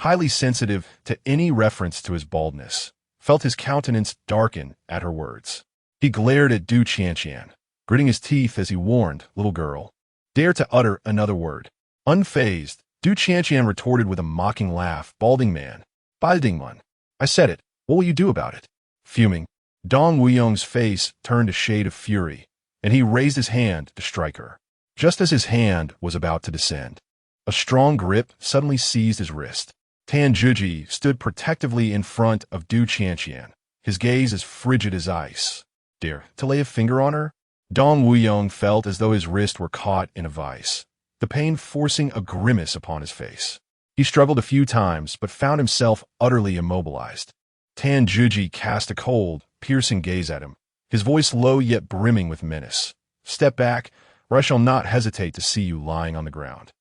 A: highly sensitive to any reference to his baldness, felt his countenance darken at her words. He glared at Du Qianqian, gritting his teeth as he warned, "Little girl, dare to utter another word." Unfazed, Du Qianqian retorted with a mocking laugh, "Balding man, balding man. I said it. What will you do about it?" Fuming, Dong Wuyong's face turned a shade of fury, and he raised his hand to strike her. Just as his hand was about to descend, a strong grip suddenly seized his wrist. Tan Zhiji stood protectively in front of Du Qianqian, his gaze as frigid as ice. "Dare to lay a finger on her?" Dong Wuyong felt as though his wrist were caught in a vice, the pain forcing a grimace upon his face. He struggled a few times, but found himself utterly immobilized. Tan Zhiji cast a cold, piercing gaze at him, his voice low yet brimming with menace. "Step back, or I shall not hesitate to see you lying on the ground."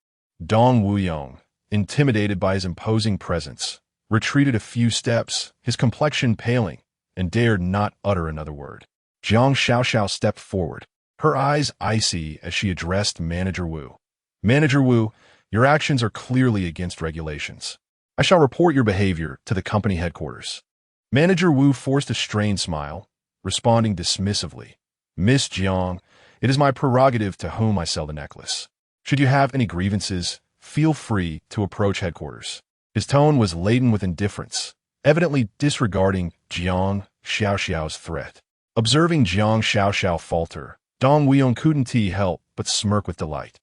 A: Dong Wuyong, intimidated by his imposing presence, retreated a few steps, his complexion paling, and dared not utter another word. Jiang Xiaoxiao stepped forward, her eyes icy as she addressed Manager Wu. "Manager Wu, your actions are clearly against regulations. I shall report your behavior to the company headquarters." Manager Wu forced a strained smile, responding dismissively, "Miss Jiang, it is my prerogative to whom I sell the necklace. Should you have any grievances, feel free to approach headquarters." His tone was laden with indifference, evidently disregarding Jiang Xiaoxiao's threat. Observing Jiang Xiaoxiao falter, Dong Wuyong couldn't help but smirk with delight.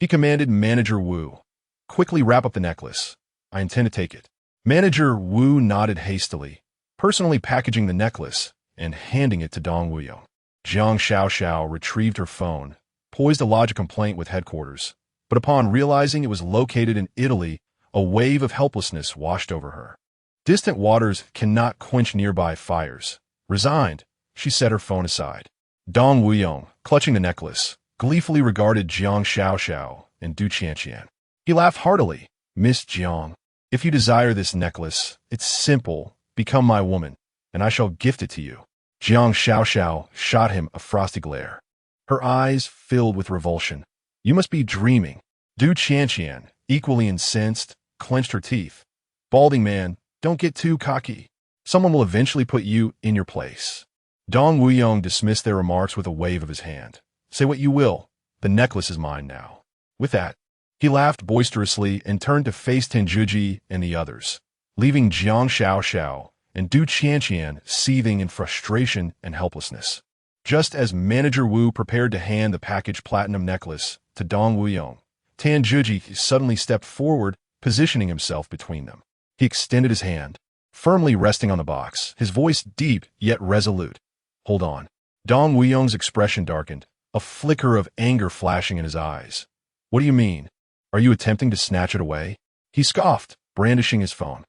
A: He commanded Manager Wu, "Quickly wrap up the necklace. I intend to take it." Manager Wu nodded hastily, personally packaging the necklace and handing it to Dong Wuyong. Jiang Xiaoxiao retrieved her phone, poised to lodge a complaint with headquarters, but upon realizing it was located in Italy, a wave of helplessness washed over her. Distant waters cannot quench nearby fires. Resigned, she set her phone aside. Dong Wuyong, clutching the necklace, gleefully regarded Jiang Xiaoxiao and Du Qianqian. He laughed heartily. "Miss Jiang, if you desire this necklace, it's simple. Become my woman, and I shall gift it to you." Jiang Xiaoxiao shot him a frosty glare. Her eyes filled with revulsion. "You must be dreaming." Du Qianqian, equally incensed, clenched her teeth. "Balding man, don't get too cocky. Someone will eventually put you in your place." Dong Wuyong dismissed their remarks with a wave of his hand. "Say what you will, the necklace is mine now." With that, he laughed boisterously and turned to face Tenjuji and the others, leaving Jiang Xiaoxiao and Du Qianqian seething in frustration and helplessness. Just as Manager Wu prepared to hand the packaged platinum necklace to Dong Wuyong, Tan Zhiji suddenly stepped forward, positioning himself between them. He extended his hand, firmly resting on the box, his voice deep yet resolute. "Hold on." Dong Wuyong's expression darkened, a flicker of anger flashing in his eyes. "What do you mean? Are you attempting to snatch it away?" He scoffed, brandishing his phone.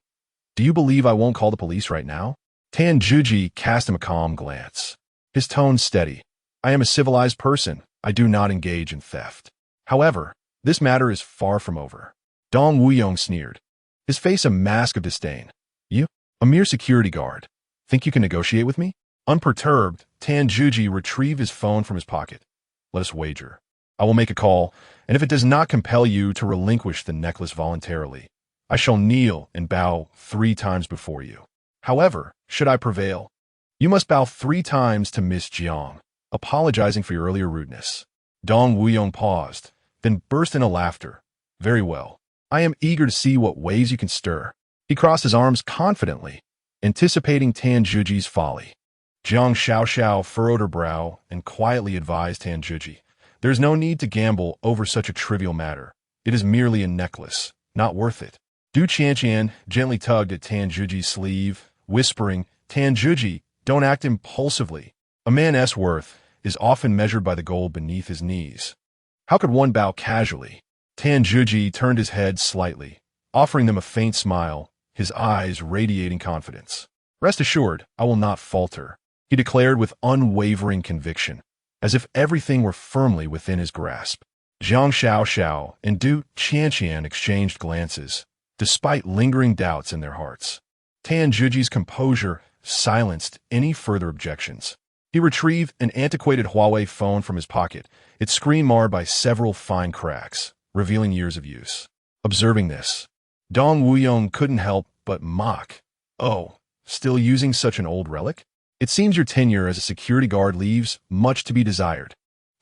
A: "Do you believe I won't call the police right now?" Tan Zhiji cast him a calm glance, his tone steady. "I am a civilized person. I do not engage in theft. However, this matter is far from over." Dong Wuyong sneered, his face a mask of disdain. "You, a mere security guard, think you can negotiate with me?" Unperturbed, Tan Zhiji retrieved his phone from his pocket. "Let us wager. I will make a call, and if it does not compel you to relinquish the necklace voluntarily, I shall kneel and bow 3 times before you. However, should I prevail, You must bow 3 times to Miss Jiang, apologizing for your earlier rudeness. Dong Wuyong paused, then burst into laughter. Very well. I am eager to see what ways you can stir. He crossed his arms confidently, anticipating Tan Zhuji's folly. Jiang Xiaoxiao furrowed her brow and quietly advised Tan Zhuji, "There is no need to gamble over such a trivial matter. It is merely a necklace, not worth it." Du Qianqian gently tugged at Tan Zhuji's sleeve, whispering, "Tan Zhuji, don't act impulsively. A man's worth is often measured by the gold beneath his knees. How could one bow casually?" Tan Zhuji turned his head slightly, offering them a faint smile, his eyes radiating confidence. "Rest assured, I will not falter," he declared with unwavering conviction, as if everything were firmly within his grasp. Jiang Xiaoxiao and Du Qianqian exchanged glances, despite lingering doubts in their hearts. Tan Zhuji's composure silenced any further objections. He retrieved an antiquated Huawei phone from his pocket, its screen marred by several fine cracks, revealing years of use. Observing this, Dong Wuyong couldn't help but mock. "Oh, still using such an old relic? It seems your tenure as a security guard leaves much to be desired."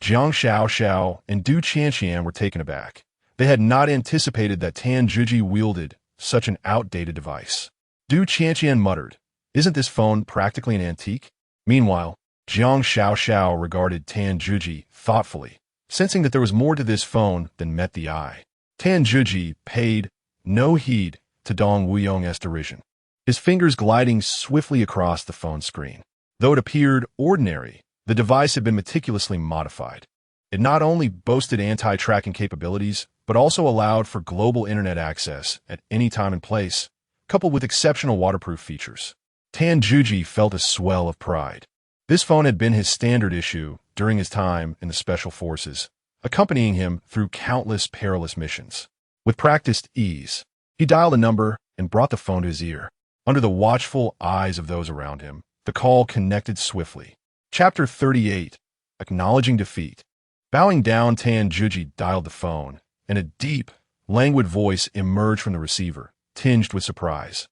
A: Jiang Xiaoxiao and Du Qianqian were taken aback. They had not anticipated that Tan Zhuji wielded such an outdated device. Du Qianqian muttered, "Isn't this phone practically an antique?" Meanwhile, Jiang Xiaoxiao regarded Tan Zhuji thoughtfully, sensing that there was more to this phone than met the eye. Tan Zhuji paid no heed to Dong Wuyong's derision, his fingers gliding swiftly across the phone screen. Though it appeared ordinary, the device had been meticulously modified. It not only boasted anti-tracking capabilities, but also allowed for global internet access at any time and place, coupled with exceptional waterproof features. Tan Zhuji felt a swell of pride. This phone had been his standard issue during his time in the Special Forces, accompanying him through countless perilous missions. With practiced ease, he dialed a number and brought the phone to his ear. Under the watchful eyes of those around him, the call connected swiftly. Chapter 38, Acknowledging Defeat. Bowing down, Tan Zhuji dialed the phone, and a deep, languid voice emerged from the receiver, tinged with surprise.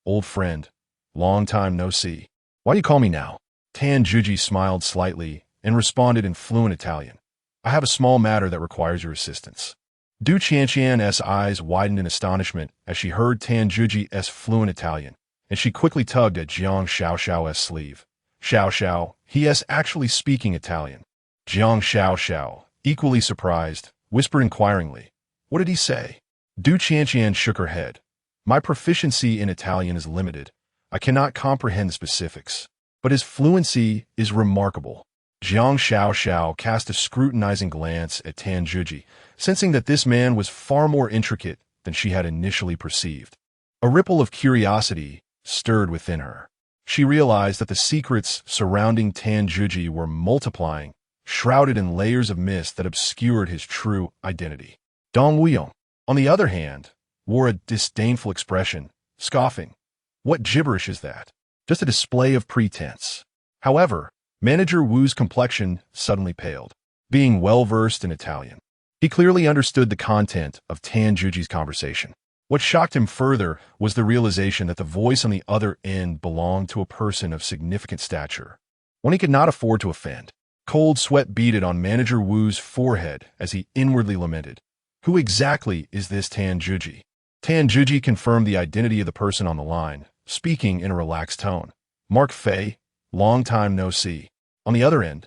A: "Old friend, long time no see. Why do you call me now?" Tan Zhuji smiled slightly and responded in fluent Italian. "I have a small matter that requires your assistance." Du Qianqian's eyes widened in astonishment as she heard Tan Zhuji's fluent Italian, and she quickly tugged at Jiang Xiaoxiao's sleeve. "Xiaoxiao, he is actually speaking Italian." Jiang Xiaoxiao, equally surprised, whispered inquiringly, "What did he say?" Du Qianqian shook her head. "My proficiency in Italian is limited. I cannot comprehend the specifics, but his fluency is remarkable." Jiang Xiaoxiao cast a scrutinizing glance at Tan Zhuji, sensing that this man was far more intricate than she had initially perceived. A ripple of curiosity stirred within her. She realized that the secrets surrounding Tan Zhuji were multiplying, shrouded in layers of mist that obscured his true identity. Dong Wuyong, on the other hand, wore a disdainful expression, scoffing. "What gibberish is that? Just a display of pretense." However, Manager Wu's complexion suddenly paled. Being well-versed in Italian, he clearly understood the content of Tan Zhuji's conversation. What shocked him further was the realization that the voice on the other end belonged to a person of significant stature, one he could not afford to offend. Cold sweat beaded on Manager Wu's forehead as he inwardly lamented. Who exactly is this Tan Zhuji? Tan Zhuji confirmed the identity of the person on the line, speaking in a relaxed tone. "Mark Fei, long time no see." On the other end,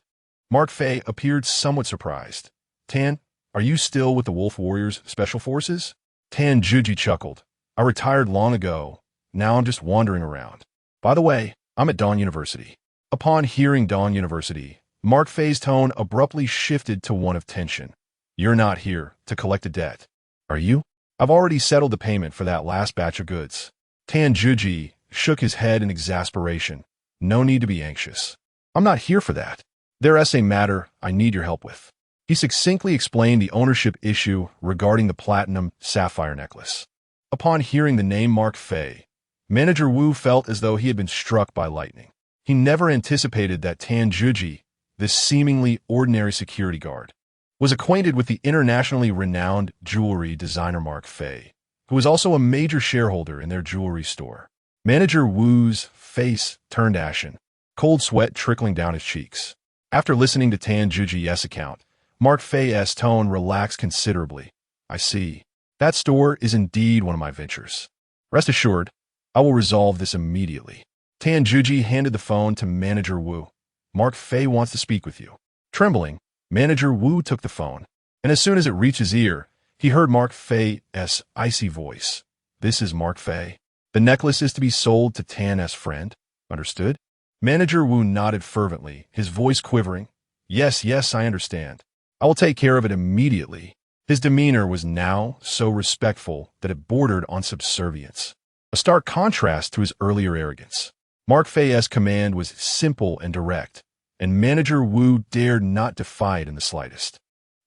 A: Mark Fei appeared somewhat surprised. "Tan, are you still with the Wolf Warriors Special Forces?" Tan Zhuji chuckled. "I retired long ago. Now I'm just wandering around. By the way, I'm at Dawn University." Upon hearing Dawn University, Mark Fei's tone abruptly shifted to one of tension. "You're not here to collect a debt, are you?" "I've already settled the payment for that last batch of goods." Tan Zhuji shook his head in exasperation. "No need to be anxious. I'm not here for that. There's a matter I need your help with." He succinctly explained the ownership issue regarding the platinum sapphire necklace. Upon hearing the name Mark Fei, Manager Wu felt as though he had been struck by lightning. He never anticipated that Tan Zhuji, this seemingly ordinary security guard, was acquainted with the internationally renowned jewelry designer Mark Fei, who was also a major shareholder in their jewelry store. Manager Wu's face turned ashen. cold sweat trickling down his cheeks. After listening to Tan Juji's account, Mark Fei's tone relaxed considerably. I see. That store is indeed one of my ventures. Rest assured, I will resolve this immediately. Tan Juji handed the phone to Manager Wu. Mark Fei wants to speak with you. Trembling, Manager Wu took the phone, and as soon as it reached his ear, he heard Mark Fei's icy voice. This is Mark Fei. The necklace is to be sold to Tan's friend. Understood? Manager Wu nodded fervently, his voice quivering. Yes, I understand. I will take care of it immediately. His demeanor was now so respectful that it bordered on subservience, a stark contrast to his earlier arrogance. Mark Fei's command was simple and direct, and Manager Wu dared not defy it in the slightest.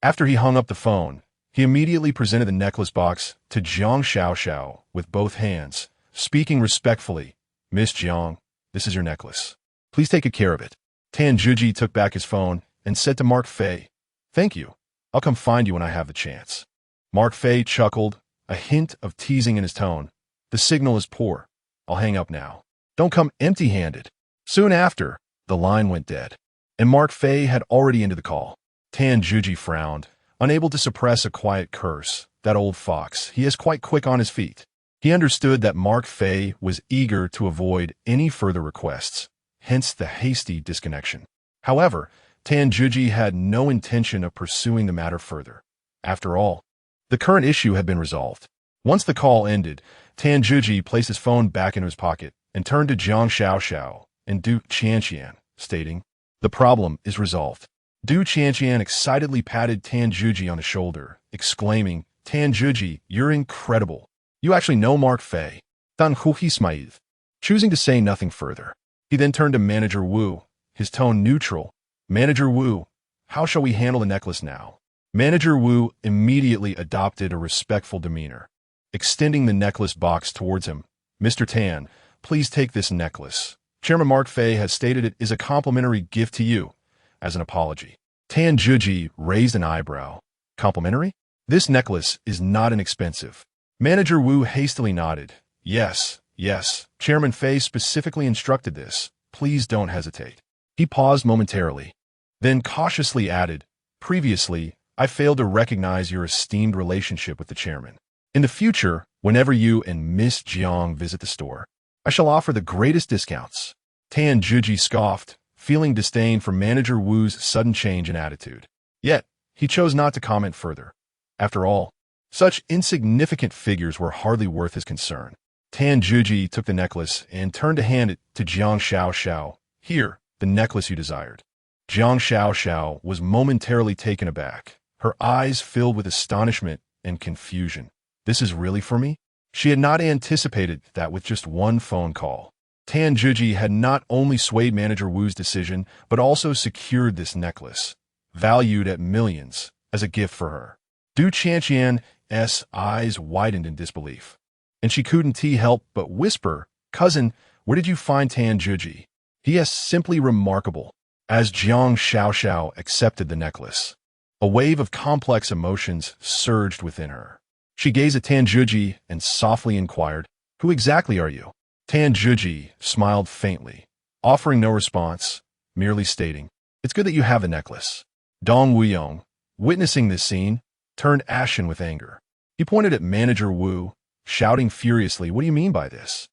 A: After he hung up the phone, he immediately presented the necklace box to Jiang Xiaoxiao with both hands, speaking respectfully. Miss Jiang, this is your necklace. Please take care of it. Tan Juji took back his phone and said to Mark Fei, Thank you. I'll come find you when I have the chance. Mark Fei chuckled, a hint of teasing in his tone. The signal is poor. I'll hang up now. Don't come empty-handed. Soon after, the line went dead, and Mark Fei had already ended the call. Tan Juji frowned, unable to suppress a quiet curse. That old fox, he is quite quick on his feet. He understood that Mark Fei was eager to avoid any further requests, hence the hasty disconnection. However, Tan Juji had no intention of pursuing the matter further. After all, the current issue had been resolved. Once the call ended, Tan Juji placed his phone back into his pocket and turned to Jiang Xiaoxiao and Du Qianqian, stating, The problem is resolved. Du Qianqian excitedly patted Tan Juji on the shoulder, exclaiming, Tan Juji, you're incredible. You actually know Mark Fei. Dan Hu Smaid. Choosing to say nothing further, he then turned to Manager Wu, his tone neutral. Manager Wu, how shall we handle the necklace now? Manager Wu immediately adopted a respectful demeanor, extending the necklace box towards him. Mr. Tan, please take this necklace. Chairman Mark Fei has stated it is a complimentary gift to you, as an apology. Tan Juji raised an eyebrow. Complimentary? This necklace is not inexpensive. Manager Wu hastily nodded. Yes. Chairman Fei specifically instructed this. Please don't hesitate. He paused momentarily, then cautiously added, Previously, I failed to recognize your esteemed relationship with the chairman. In the future, whenever you and Miss Jiang visit the store, I shall offer the greatest discounts. Tan Juji scoffed, feeling disdain for Manager Wu's sudden change in attitude. Yet, he chose not to comment further. After all, such insignificant figures were hardly worth his concern. Tan Juji took the necklace and turned to hand it to Jiang Xiaoxiao. Here, the necklace you desired. Jiang Xiaoxiao was momentarily taken aback, her eyes filled with astonishment and confusion. This is really for me? She had not anticipated that with just one phone call. Tan Juji had not only swayed Manager Wu's decision, but also secured this necklace, valued at millions, as a gift for her. Du Qianqian's eyes widened in disbelief, and she couldn't help but whisper, Cousin, where did you find Tan Juji? He is simply remarkable. As Jiang Xiaoxiao accepted the necklace, a wave of complex emotions surged within her. She gazed at Tan Juji and softly inquired, Who exactly are you? Tan Juji smiled faintly, offering no response, merely stating, It's good that you have the necklace. Dong Wuyong, witnessing this scene, turned ashen with anger. He pointed at Manager Wu, shouting furiously, What do you mean by this?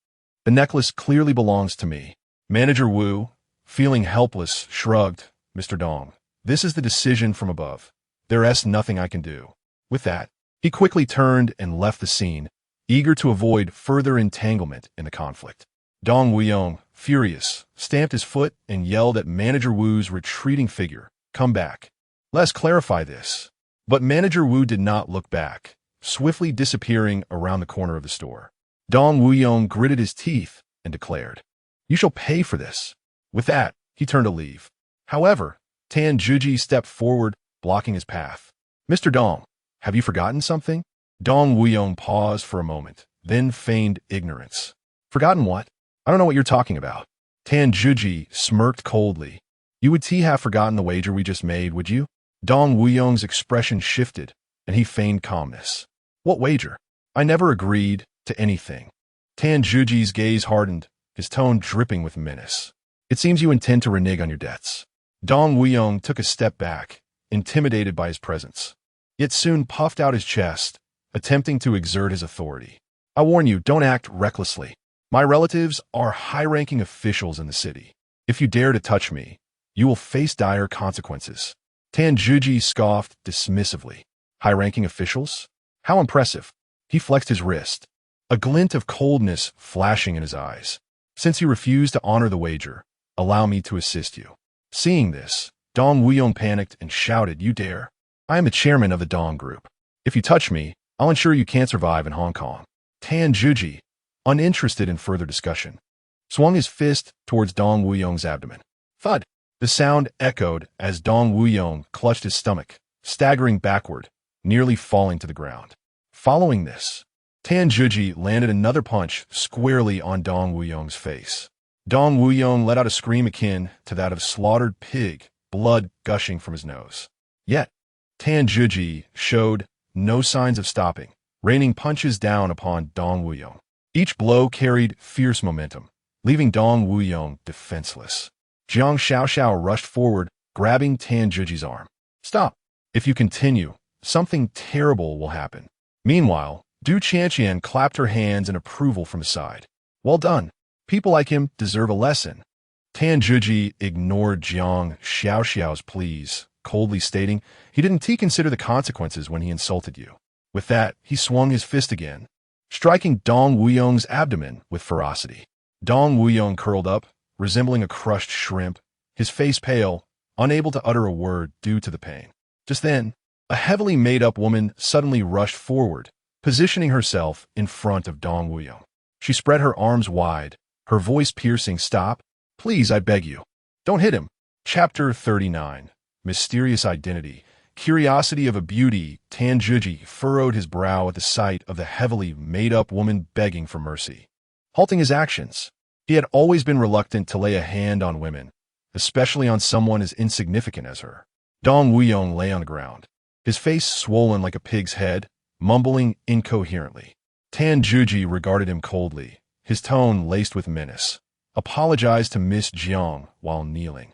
A: The necklace clearly belongs to me. Manager Wu, feeling helpless, shrugged, Mr. Dong, this is the decision from above. There is nothing I can do. With that, he quickly turned and left the scene, eager to avoid further entanglement in the conflict. Dong Wuyong, furious, stamped his foot and yelled at Manager Wu's retreating figure, Come back. Let's clarify this. But Manager Wu did not look back, swiftly disappearing around the corner of the store. Dong Wuyong gritted his teeth and declared, You shall pay for this. With that, he turned to leave. However, Tan Juji stepped forward, blocking his path. Mr. Dong, have you forgotten something? Dong Wuyong paused for a moment, then feigned ignorance. Forgotten what? I don't know what you're talking about. Tan Juji smirked coldly. You would have forgotten the wager we just made, would you? Dong Wuyong's expression shifted, and he feigned calmness. What wager? I never agreed to anything. Tan Juji's gaze hardened, his tone dripping with menace. It seems you intend to renege on your debts. Dong Wuyong took a step back, intimidated by his presence, yet soon puffed out his chest, attempting to exert his authority. I warn you, don't act recklessly. My relatives are high-ranking officials in the city. If you dare to touch me, you will face dire consequences. Tan Juji scoffed dismissively. High-ranking officials? How impressive. He flexed his wrist, a glint of coldness flashing in his eyes. Since you refused to honor the wager, allow me to assist you. Seeing this, Dong Wuyong panicked and shouted, You dare? I am the chairman of the Dong Group. If you touch me, I'll ensure you can't survive in Hong Kong. Tan Juji, uninterested in further discussion, swung his fist towards Dong Wuyong's abdomen. Thud! The sound echoed as Dong Wuyong clutched his stomach, staggering backward, nearly falling to the ground. Following this, Tan Juji landed another punch squarely on Dong Wuyong's face. Dong Wuyong let out a scream akin to that of slaughtered pig, blood gushing from his nose. Yet, Tan Juji showed no signs of stopping, raining punches down upon Dong Wuyong. Each blow carried fierce momentum, leaving Dong Wuyong defenseless. Jiang Xiaoxiao rushed forward, grabbing Tan Juji's arm. Stop! If you continue, something terrible will happen. Meanwhile, Du Qianqian clapped her hands in approval from his side. Well done. People like him deserve a lesson. Tan Juji ignored Jiang Xiaoxiao's pleas, coldly stating he didn't consider the consequences when he insulted you. With that, he swung his fist again, striking Dong Wuyong's abdomen with ferocity. Dong Wuyong curled up, resembling a crushed shrimp, his face pale, unable to utter a word due to the pain. Just then, a heavily made-up woman suddenly rushed forward, positioning herself in front of Dong Wuyong. She spread her arms wide, her voice piercing, Stop! Please, I beg you. Don't hit him. Chapter 39. Mysterious Identity. Curiosity of a beauty. Tan Juji furrowed his brow at the sight of the heavily made-up woman begging for mercy, halting his actions. He had always been reluctant to lay a hand on women, especially on someone as insignificant as her. Dong Wuyong lay on the ground, his face swollen like a pig's head, mumbling incoherently. Tan Juji regarded him coldly, his tone laced with menace. Apologize to Miss Jiang while kneeling,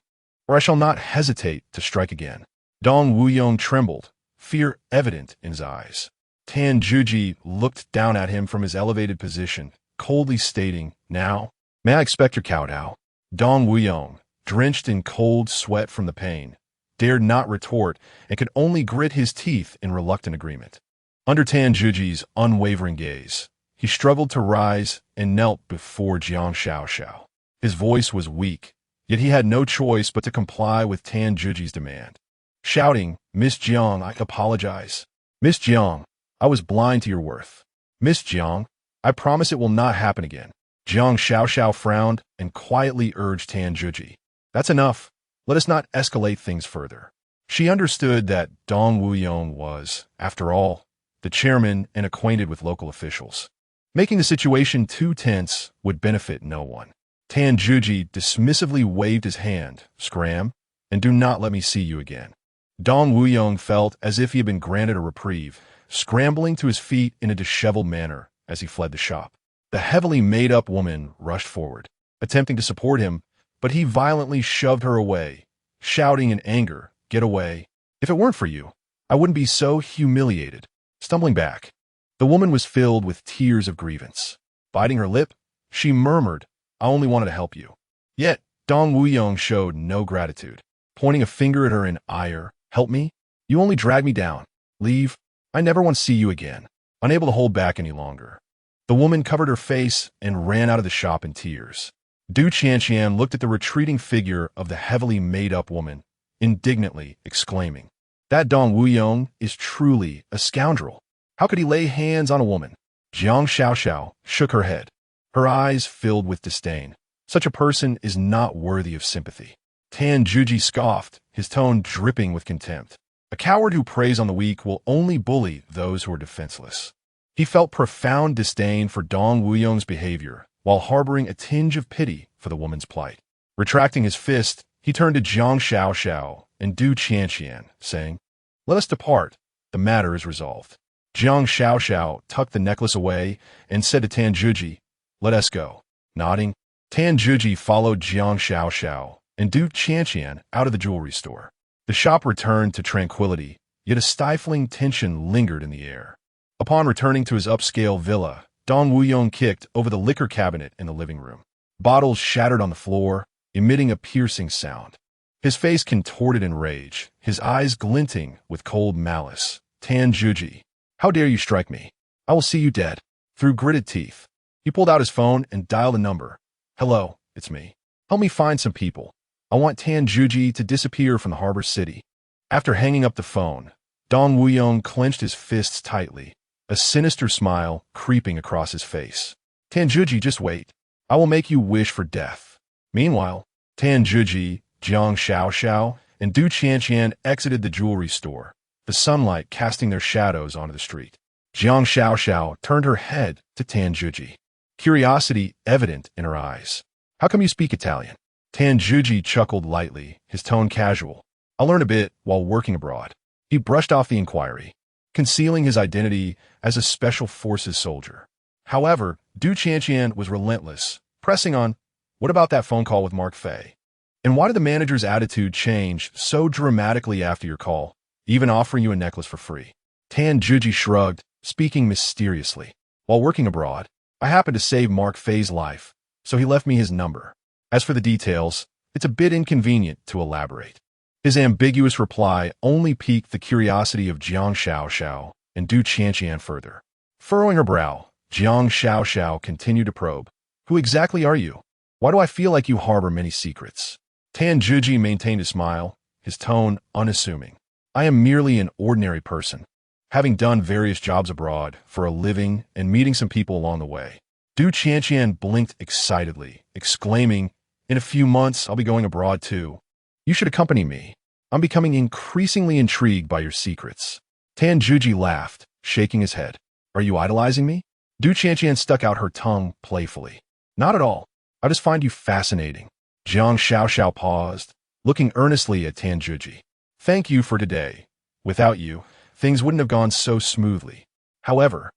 A: or I shall not hesitate to strike again. Dong Wuyong trembled, fear evident in his eyes. Tan Juji looked down at him from his elevated position, coldly stating, Now, may I expect your kowtow? Dong Wuyong, drenched in cold sweat from the pain, dared not retort and could only grit his teeth in reluctant agreement. Under Tan Juji's unwavering gaze, he struggled to rise and knelt before Jiang Xiaoxiao. His voice was weak, yet he had no choice but to comply with Tan Juji's demand. Shouting, Miss Jiang, I apologize. Miss Jiang, I was blind to your worth. Miss Jiang, I promise it will not happen again. Jiang Xiaoxiao frowned and quietly urged Tan Juji. That's enough. Let us not escalate things further. She understood that Dong Wuyong was, after all, the chairman and acquainted with local officials. Making the situation too tense would benefit no one. Tan Juji dismissively waved his hand, Scram, and do not let me see you again. Dong Wuyong felt as if he had been granted a reprieve, scrambling to his feet in a disheveled manner as he fled the shop. The heavily made-up woman rushed forward, attempting to support him, but he violently shoved her away, shouting in anger, Get away. If it weren't for you, I wouldn't be so humiliated. Stumbling back, the woman was filled with tears of grievance. Biting her lip, she murmured, I only wanted to help you. Yet, Dong Wuyong showed no gratitude, pointing a finger at her in ire. Help me? You only drag me down. Leave. I never want to see you again. Unable to hold back any longer, the woman covered her face and ran out of the shop in tears. Du Qianqian looked at the retreating figure of the heavily made-up woman, indignantly exclaiming, That Dong Wuyong is truly a scoundrel. How could he lay hands on a woman? Jiang Xiaoxiao shook her head, her eyes filled with disdain. Such a person is not worthy of sympathy. Tan Juji scoffed, his tone dripping with contempt. A coward who preys on the weak will only bully those who are defenseless. He felt profound disdain for Dong Wuyong's behavior, while harboring a tinge of pity for the woman's plight. Retracting his fist, he turned to Jiang Xiaoxiao and Du Qianqian, saying, Let us depart. The matter is resolved. Jiang Xiaoxiao tucked the necklace away and said to Tan Juji, Let us go. Nodding, Tan Zhuji followed Jiang Xiaoxiao and Du Qianqian out of the jewelry store. The shop returned to tranquility, yet a stifling tension lingered in the air. Upon returning to his upscale villa, Dong Wuyong kicked over the liquor cabinet in the living room. Bottles shattered on the floor, emitting a piercing sound. His face contorted in rage, his eyes glinting with cold malice. Tan Zhuji, how dare you strike me? I will see you dead. Through gritted teeth, he pulled out his phone and dialed a number. Hello, it's me. Help me find some people. I want Tan Zhuji to disappear from the harbor city. After hanging up the phone, Dong Wuyong clenched his fists tightly, a sinister smile creeping across his face. Tan Zhuji, just wait. I will make you wish for death. Meanwhile, Tan Zhuji, Jiang Xiaoxiao, and Du Qianqian exited the jewelry store, the sunlight casting their shadows onto the street. Jiang Xiaoxiao turned her head to Tan Zhuji, curiosity evident in her eyes. How come you speak Italian? Tan Zhuji chuckled lightly, his tone casual. I learned a bit while working abroad. He brushed off the inquiry, concealing his identity as a special forces soldier. However, Du Qianqian was relentless, pressing on, what about that phone call with Mark Fei? And why did the manager's attitude change so dramatically after your call, even offering you a necklace for free? Tan Zhuji shrugged, speaking mysteriously. While working abroad, I happened to save Mark Fei's life, so he left me his number. As for the details, it's a bit inconvenient to elaborate. His ambiguous reply only piqued the curiosity of Jiang Xiaoxiao and Du Qianqian further. Furrowing her brow, Jiang Xiaoxiao continued to probe. Who exactly are you? Why do I feel like you harbor many secrets? Tan Zhuji maintained a smile, his tone unassuming. I am merely an ordinary person, having done various jobs abroad for a living and meeting some people along the way. Du Qianqian blinked excitedly, exclaiming, in a few months I'll be going abroad too. You should accompany me. I'm becoming increasingly intrigued by your secrets. Tan Zhuji laughed, shaking his head. Are you idolizing me? Du Qianqian stuck out her tongue playfully. Not at all. I just find you fascinating. Jiang Xiaoxiao paused, looking earnestly at Tan Zhuji. Thank you for today. Without you, things wouldn't have gone so smoothly. However,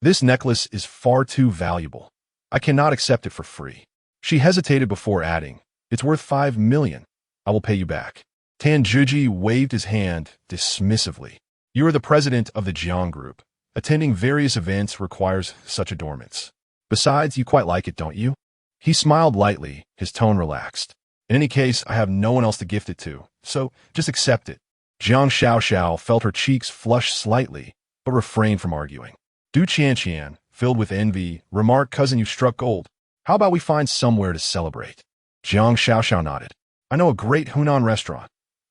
A: this necklace is far too valuable. I cannot accept it for free. She hesitated before adding, it's worth 5 million. I will pay you back. Tan Zhuji waved his hand dismissively. You are the president of the Jiang Group. Attending various events requires such adornments. Besides, you quite like it, don't you? He smiled lightly, his tone relaxed. In any case, I have no one else to gift it to, so just accept it. Jiang Xiaoxiao felt her cheeks flush slightly, but refrained from arguing. Du Qianqian, filled with envy, remarked, Cousin, you struck gold. How about we find somewhere to celebrate? Jiang Xiaoxiao nodded. I know a great Hunan restaurant.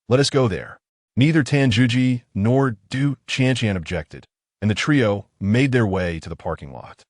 A: Let us go there. Neither Tan Zhuji nor Du Qianqian objected, and the trio made their way to the parking lot.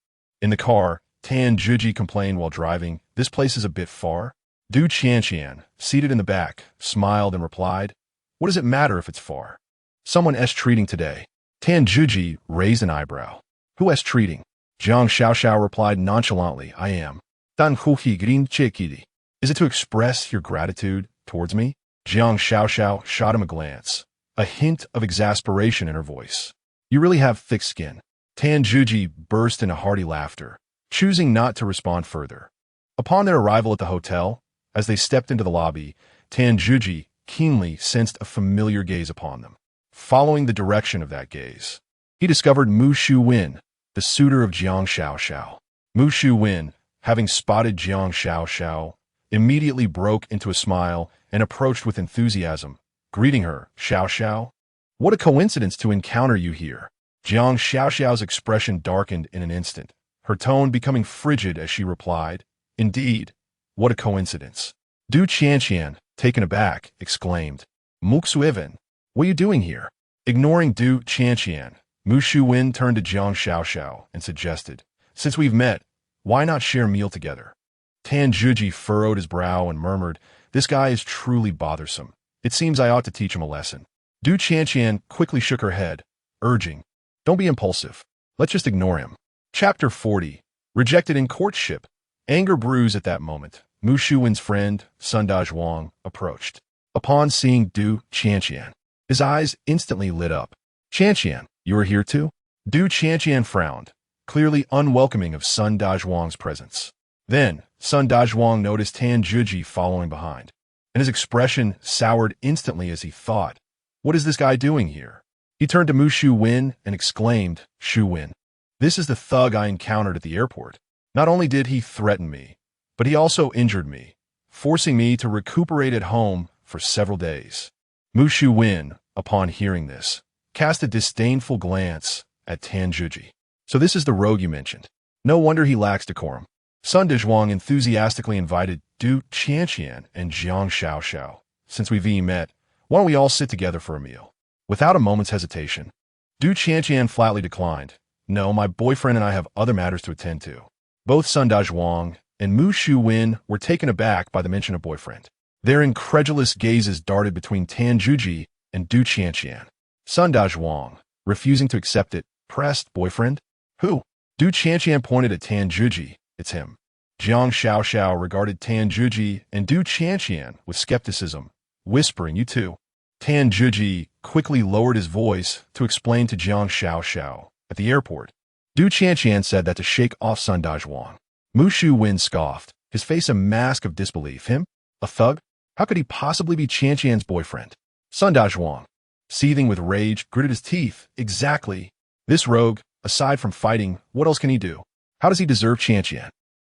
A: In the car, Tan Zhuji complained while driving, this place is a bit far. Du Qianqian, seated in the back, smiled and replied, what does it matter if it's far? Someone treating today. Tan Zhuji raised an eyebrow. Who treating? Jiang Xiaoxiao replied nonchalantly, I am. Dan Huhi Green Chekidi. Is it to express your gratitude towards me? Jiang Xiaoxiao shot him a glance, a hint of exasperation in her voice. You really have thick skin. Tan Zhuji burst into hearty laughter, choosing not to respond further. Upon their arrival at the hotel, as they stepped into the lobby, Tan Zhuji keenly sensed a familiar gaze upon them. Following the direction of that gaze, he discovered Mu Shuwen, the suitor of Jiang Xiaoxiao. Mu Shuwen, having spotted Jiang Xiaoxiao, immediately broke into a smile and approached with enthusiasm, greeting her, Xiaoxiao. What a coincidence to encounter you here. Jiang Xiaoxiao's expression darkened in an instant, her tone becoming frigid as she replied, Indeed, what a coincidence. Du Qianqian, taken aback, exclaimed, Muxuiven, what are you doing here? Ignoring Du Qianqian, Mu Shuwen turned to Jiang Xiaoxiao and suggested, Since we've met, why not share a meal together? Tan Zhuji furrowed his brow and murmured, This guy is truly bothersome. It seems I ought to teach him a lesson. Du Qianqian quickly shook her head, urging, Don't be impulsive. Let's just ignore him. Chapter 40. Rejected in Courtship. Anger brews at that moment. Mu Shuwen's friend, Sun Dazhuang, approached. Upon seeing Du Qianqian, his eyes instantly lit up. Qianqian, you are here too? Du Qianqian frowned, clearly unwelcoming of Sun Dazhuang's presence. Then, Sun Dazhuang noticed Tan Zhuji following behind, and his expression soured instantly as he thought, "What is this guy doing here?" He turned to Mu Shu Wen and exclaimed, "Shu Wen, this is the thug I encountered at the airport. Not only did he threaten me, but he also injured me, forcing me to recuperate at home for several days." Mu Shu Wen, upon hearing this, cast a disdainful glance at Tan Zhuji. "So this is the rogue you mentioned. No wonder he lacks decorum." Sun Dazhuang enthusiastically invited Du Qianqian and Jiang Xiaoxiao. "Since we've met, why don't we all sit together for a meal?" Without a moment's hesitation, Du Qianqian flatly declined. "No, my boyfriend and I have other matters to attend to." Both Sun Dazhuang and Mu Shu Wen were taken aback by the mention of boyfriend. Their incredulous gazes darted between Tan Zhuji and Du Qianqian. Sun Dazhuang, refusing to accept it, pressed, "Boyfriend? Who?" Du Qianqian pointed at Tan Zhuji. "It's him." Jiang Xiaoxiao regarded Tan Zhuji and Du Qianqian with skepticism, whispering, "You too." Tan Zhuji quickly lowered his voice to explain to Jiang Xiaoxiao. At the airport, Du Qianqian said that to shake off Sun Dazhuang. Mu Shu Wen scoffed, his face a mask of disbelief. "Him? A thug? How could he possibly be Qianqian's boyfriend?" Sun Dazhuang, seething with rage, gritted his teeth. "Exactly. This rogue, aside from fighting, what else can he do? How does he deserve Qianqian?"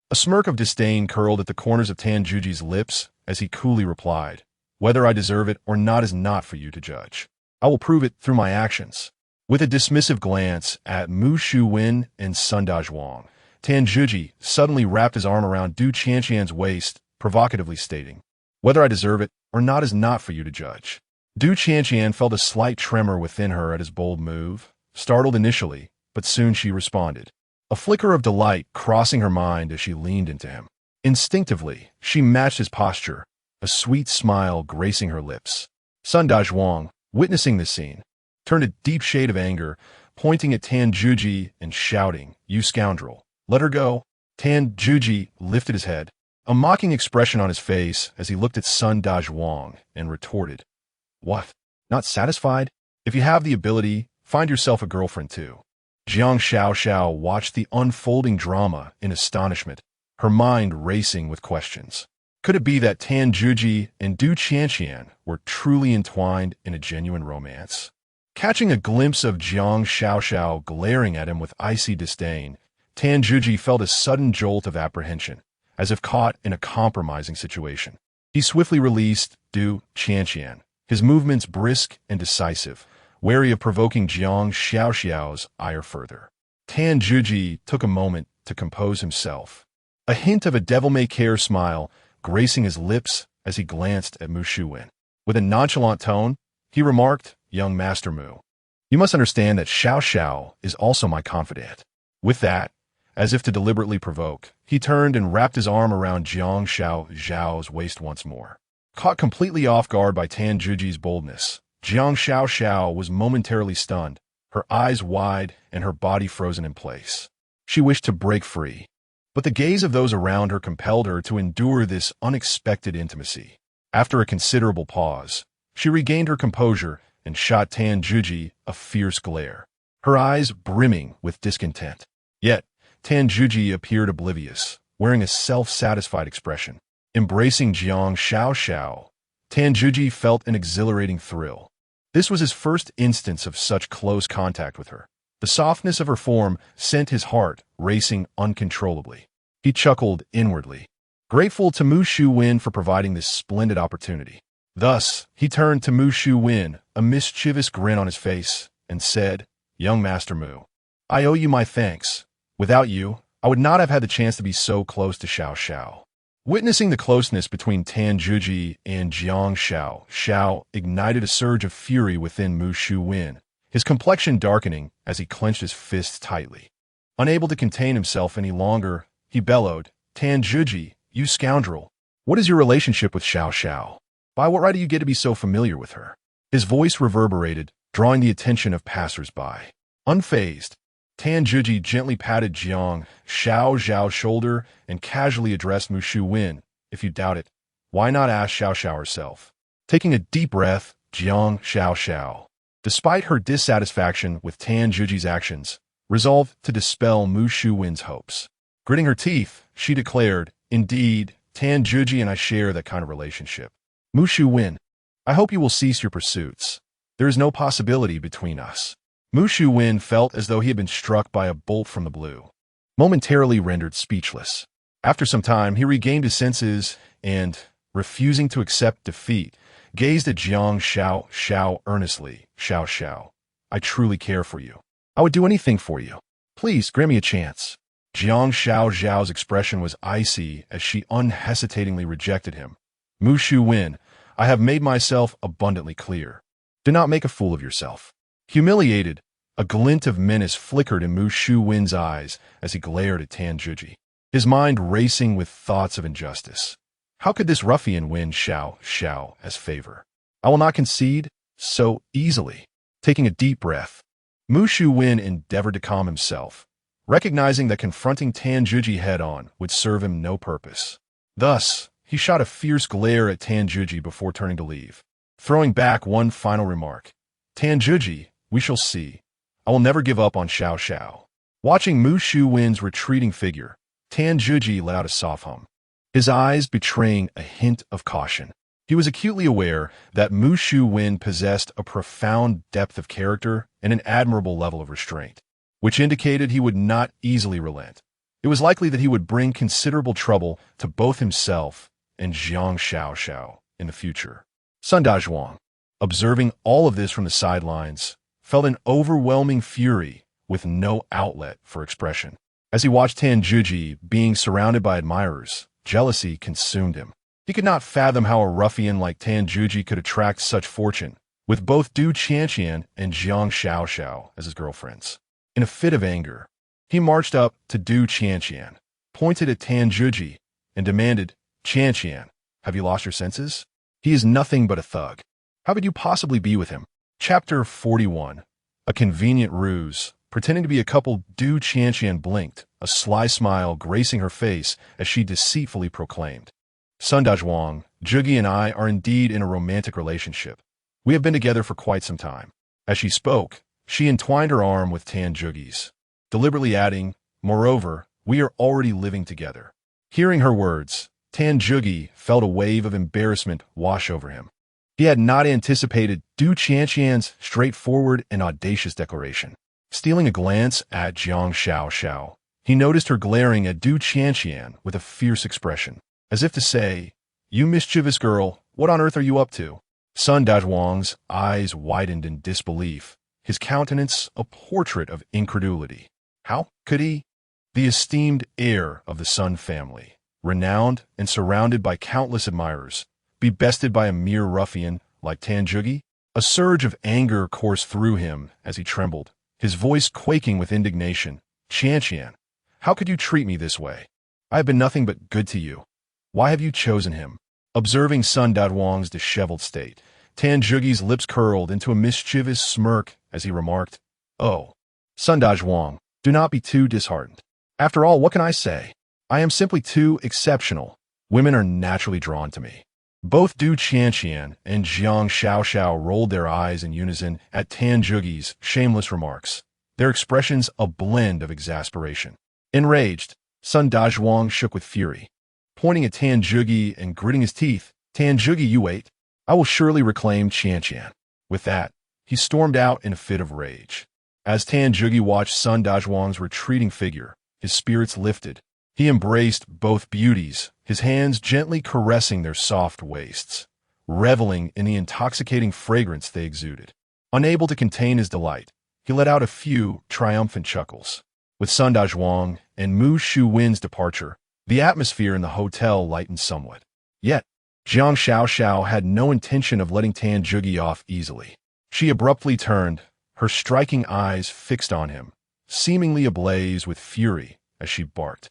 A: A smirk of disdain curled at the corners of Tan Zhuji's lips as he coolly replied, "Whether I deserve it or not is not for you to judge. I will prove it through my actions." With a dismissive glance at Mu Shu Wen and Sun Dazhuang, Tan Zhuji suddenly wrapped his arm around Du Qianqian's waist, provocatively stating, "Whether I deserve it or not is not for you to judge." Du Qianqian felt a slight tremor within her at his bold move, startled initially, but soon she responded, a flicker of delight crossing her mind as she leaned into him. Instinctively, she matched his posture, a sweet smile gracing her lips. Sun Dazhuang, witnessing this scene, turned a deep shade of anger, pointing at Tan Zhuji and shouting, "You scoundrel, let her go." Tan Zhuji lifted his head, a mocking expression on his face as he looked at Sun Dazhuang and retorted, "What? Not satisfied? If you have the ability, find yourself a girlfriend too." Jiang Xiaoxiao watched the unfolding drama in astonishment, her mind racing with questions. Could it be that Tan Zhuji and Du Qianqian were truly entwined in a genuine romance? Catching a glimpse of Jiang Xiaoxiao glaring at him with icy disdain, Tan Zhuji felt a sudden jolt of apprehension, as if caught in a compromising situation. He swiftly released Du Qianqian, his movements brisk and decisive, wary of provoking Jiang Xiaoxiao's ire further. Tan Zhuji took a moment to compose himself, a hint of a devil-may-care smile gracing his lips as he glanced at Mu Shu Wen. With a nonchalant tone, he remarked, "Young Master Mu, you must understand that Xiao Xiao is also my confidant." With that, as if to deliberately provoke, he turned and wrapped his arm around Jiang Xiaoxiao's waist once more. Caught completely off guard by Tan Zhuji's boldness, Jiang Xiaoxiao was momentarily stunned, her eyes wide and her body frozen in place. She wished to break free, but the gaze of those around her compelled her to endure this unexpected intimacy. After a considerable pause, she regained her composure and shot Tan Zhuji a fierce glare, her eyes brimming with discontent. Yet, Tan Zhuji appeared oblivious, wearing a self-satisfied expression. Embracing Jiang Xiaoxiao, Tan Zhuji felt an exhilarating thrill. This was his first instance of such close contact with her. The softness of her form sent his heart racing uncontrollably. He chuckled inwardly, grateful to Mu Shu Wen for providing this splendid opportunity. Thus, he turned to Mu Shu Wen, a mischievous grin on his face, and said, "Young Master Mu, I owe you my thanks. Without you, I would not have had the chance to be so close to Xiao Xiao." Witnessing the closeness between Tan Zhuji and Jiang Xiao ignited a surge of fury within Mu Shu Wen, his complexion darkening as he clenched his fists tightly. Unable to contain himself any longer, he bellowed, "Tan Zhuji, you scoundrel! What is your relationship with Xiao Xiao? By what right do you get to be so familiar with her?" His voice reverberated, drawing the attention of passers-by. Unfazed, Tan Zhuji gently patted Jiang Xiao's shoulder and casually addressed Mu Shu Wen, "If you doubt it, why not ask Xiao Xiao herself?" Taking a deep breath, Jiang Xiao, despite her dissatisfaction with Tan Zhuji's actions, resolved to dispel Mu Shu Wen's hopes. Gritting her teeth, she declared, "Indeed, Tan Juji and I share that kind of relationship. Mushu Win, I hope you will cease your pursuits. There is no possibility between us." Mushu Win felt as though he had been struck by a bolt from the blue, momentarily rendered speechless. After some time, he regained his senses and, refusing to accept defeat, gazed at Jiang Xiao earnestly. Xiao, I truly care for you. I would do anything for you. Please, grant me a chance." Jiang Xiao's expression was icy as she unhesitatingly rejected him. "Mushu Win, I have made myself abundantly clear. Do not make a fool of yourself." Humiliated, a glint of menace flickered in Mushu Win's eyes as he glared at Tan Juji, his mind racing with thoughts of injustice. How could this ruffian win Xiao as favor? I will not concede so easily. Taking a deep breath, Mushu Win endeavored to calm himself, recognizing that confronting Tan Juji head-on would serve him no purpose. Thus, he shot a fierce glare at Tan Juji before turning to leave, throwing back one final remark. "Tan Juji, we shall see. I will never give up on Xiao." Watching Mushu Win's retreating figure, Tan Juji let out a soft hum, his eyes betraying a hint of caution. He was acutely aware that Mushu Win possessed a profound depth of character and an admirable level of restraint, which indicated he would not easily relent. It was likely that he would bring considerable trouble to both himself and Jiang Xiao in the future. Sun Dazhuang, observing all of this from the sidelines, felt an overwhelming fury with no outlet for expression. As he watched Tan Juji being surrounded by admirers, jealousy consumed him. He could not fathom how a ruffian like Tan Juji could attract such fortune, with both Du Qianqian and Jiang Xiao as his girlfriends. In a fit of anger, he marched up to Du Qianqian, pointed at Tan Juji, and demanded, "Qianqian, have you lost your senses? He is nothing but a thug. How could you possibly be with him?" Chapter 41. A convenient ruse. Pretending to be a couple, Du Qianqian blinked, a sly smile gracing her face as she deceitfully proclaimed, "Sun Dazhuang, Jugi and I are indeed in a romantic relationship. We have been together for quite some time." As she spoke, she entwined her arm with Tan Jugi's, deliberately adding, "Moreover, we are already living together." Hearing her words, Tan Jugi felt a wave of embarrassment wash over him. He had not anticipated Du Qianqian's straightforward and audacious declaration. Stealing a glance at Jiang Xiao, he noticed her glaring at Du Qianqian with a fierce expression, as if to say, "You mischievous girl, what on earth are you up to?" Sun Dazhuang's eyes widened in disbelief, his countenance a portrait of incredulity. How could he, the esteemed heir of the Sun family, renowned and surrounded by countless admirers, be bested by a mere ruffian like Tan Jugi? A surge of anger coursed through him as he trembled, his voice quaking with indignation. "Qianqian, how could you treat me this way? I have been nothing but good to you. Why have you chosen him?" Observing Sun Dazhuang's disheveled state, Tan Jugi's lips curled into a mischievous smirk as he remarked, "Oh, Sun Dazhuang, do not be too disheartened. After all, what can I say? I am simply too exceptional. Women are naturally drawn to me." Both Du Qianqian and Jiang Xiao rolled their eyes in unison at Tan Jugi's shameless remarks, their expressions a blend of exasperation. Enraged, Sun Dazhuang shook with fury. Pointing at Tan Jugi and gritting his teeth, "Tan Jugi, you wait. I will surely reclaim Qianqian." With that, he stormed out in a fit of rage. As Tan Jugi watched Sun Dazhuang's retreating figure, his spirits lifted. He embraced both beauties, his hands gently caressing their soft waists, reveling in the intoxicating fragrance they exuded. Unable to contain his delight, he let out a few triumphant chuckles. With Sun Dazhuang and Mushu Win's departure, the atmosphere in the hotel lightened somewhat. Yet, Jiang Xiao had no intention of letting Tan Jugi off easily. She abruptly turned, her striking eyes fixed on him, seemingly ablaze with fury as she barked,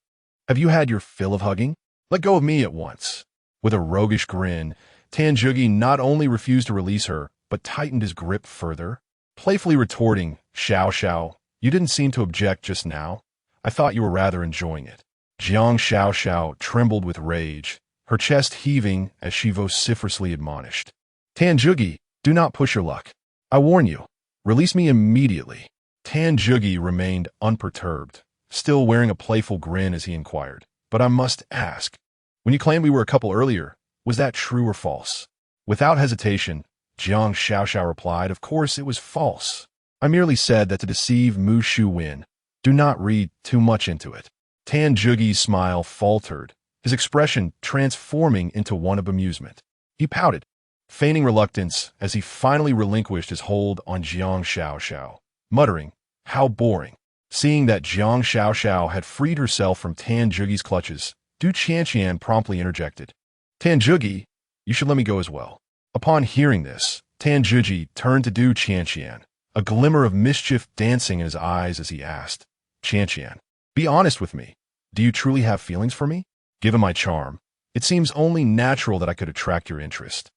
A: "Have you had your fill of hugging? Let go of me at once." With a roguish grin, Tan Jugi not only refused to release her, but tightened his grip further, playfully retorting, Xiao, you didn't seem to object just now. I thought you were rather enjoying it." Jiang Xiao trembled with rage, her chest heaving as she vociferously admonished, "Tan Jugi, do not push your luck. I warn you, release me immediately." Tan Jugi remained unperturbed, still wearing a playful grin as he inquired. But I must ask, when you claimed we were a couple earlier, was that true or false? Without hesitation, Jiang Xiaoxiao replied, of course it was false. I merely said that to deceive Mu Shu Wen. Do not read too much into it. Tan Zhigi's smile faltered, his expression transforming into one of amusement. He pouted, feigning reluctance as he finally relinquished his hold on Jiang Xiaoxiao, muttering, how boring. Seeing that Jiang Xiaoxiao had freed herself from Tan Zhigi's clutches, Du Qianqian promptly interjected. Tan Zhigi, you should let me go as well. Upon hearing this, Tan Zhigi turned to Du Qianqian, a glimmer of mischief dancing in his eyes as he asked, Qianqian, be honest with me. Do you truly have feelings for me? Given my charm, it seems only natural that I could attract your interest.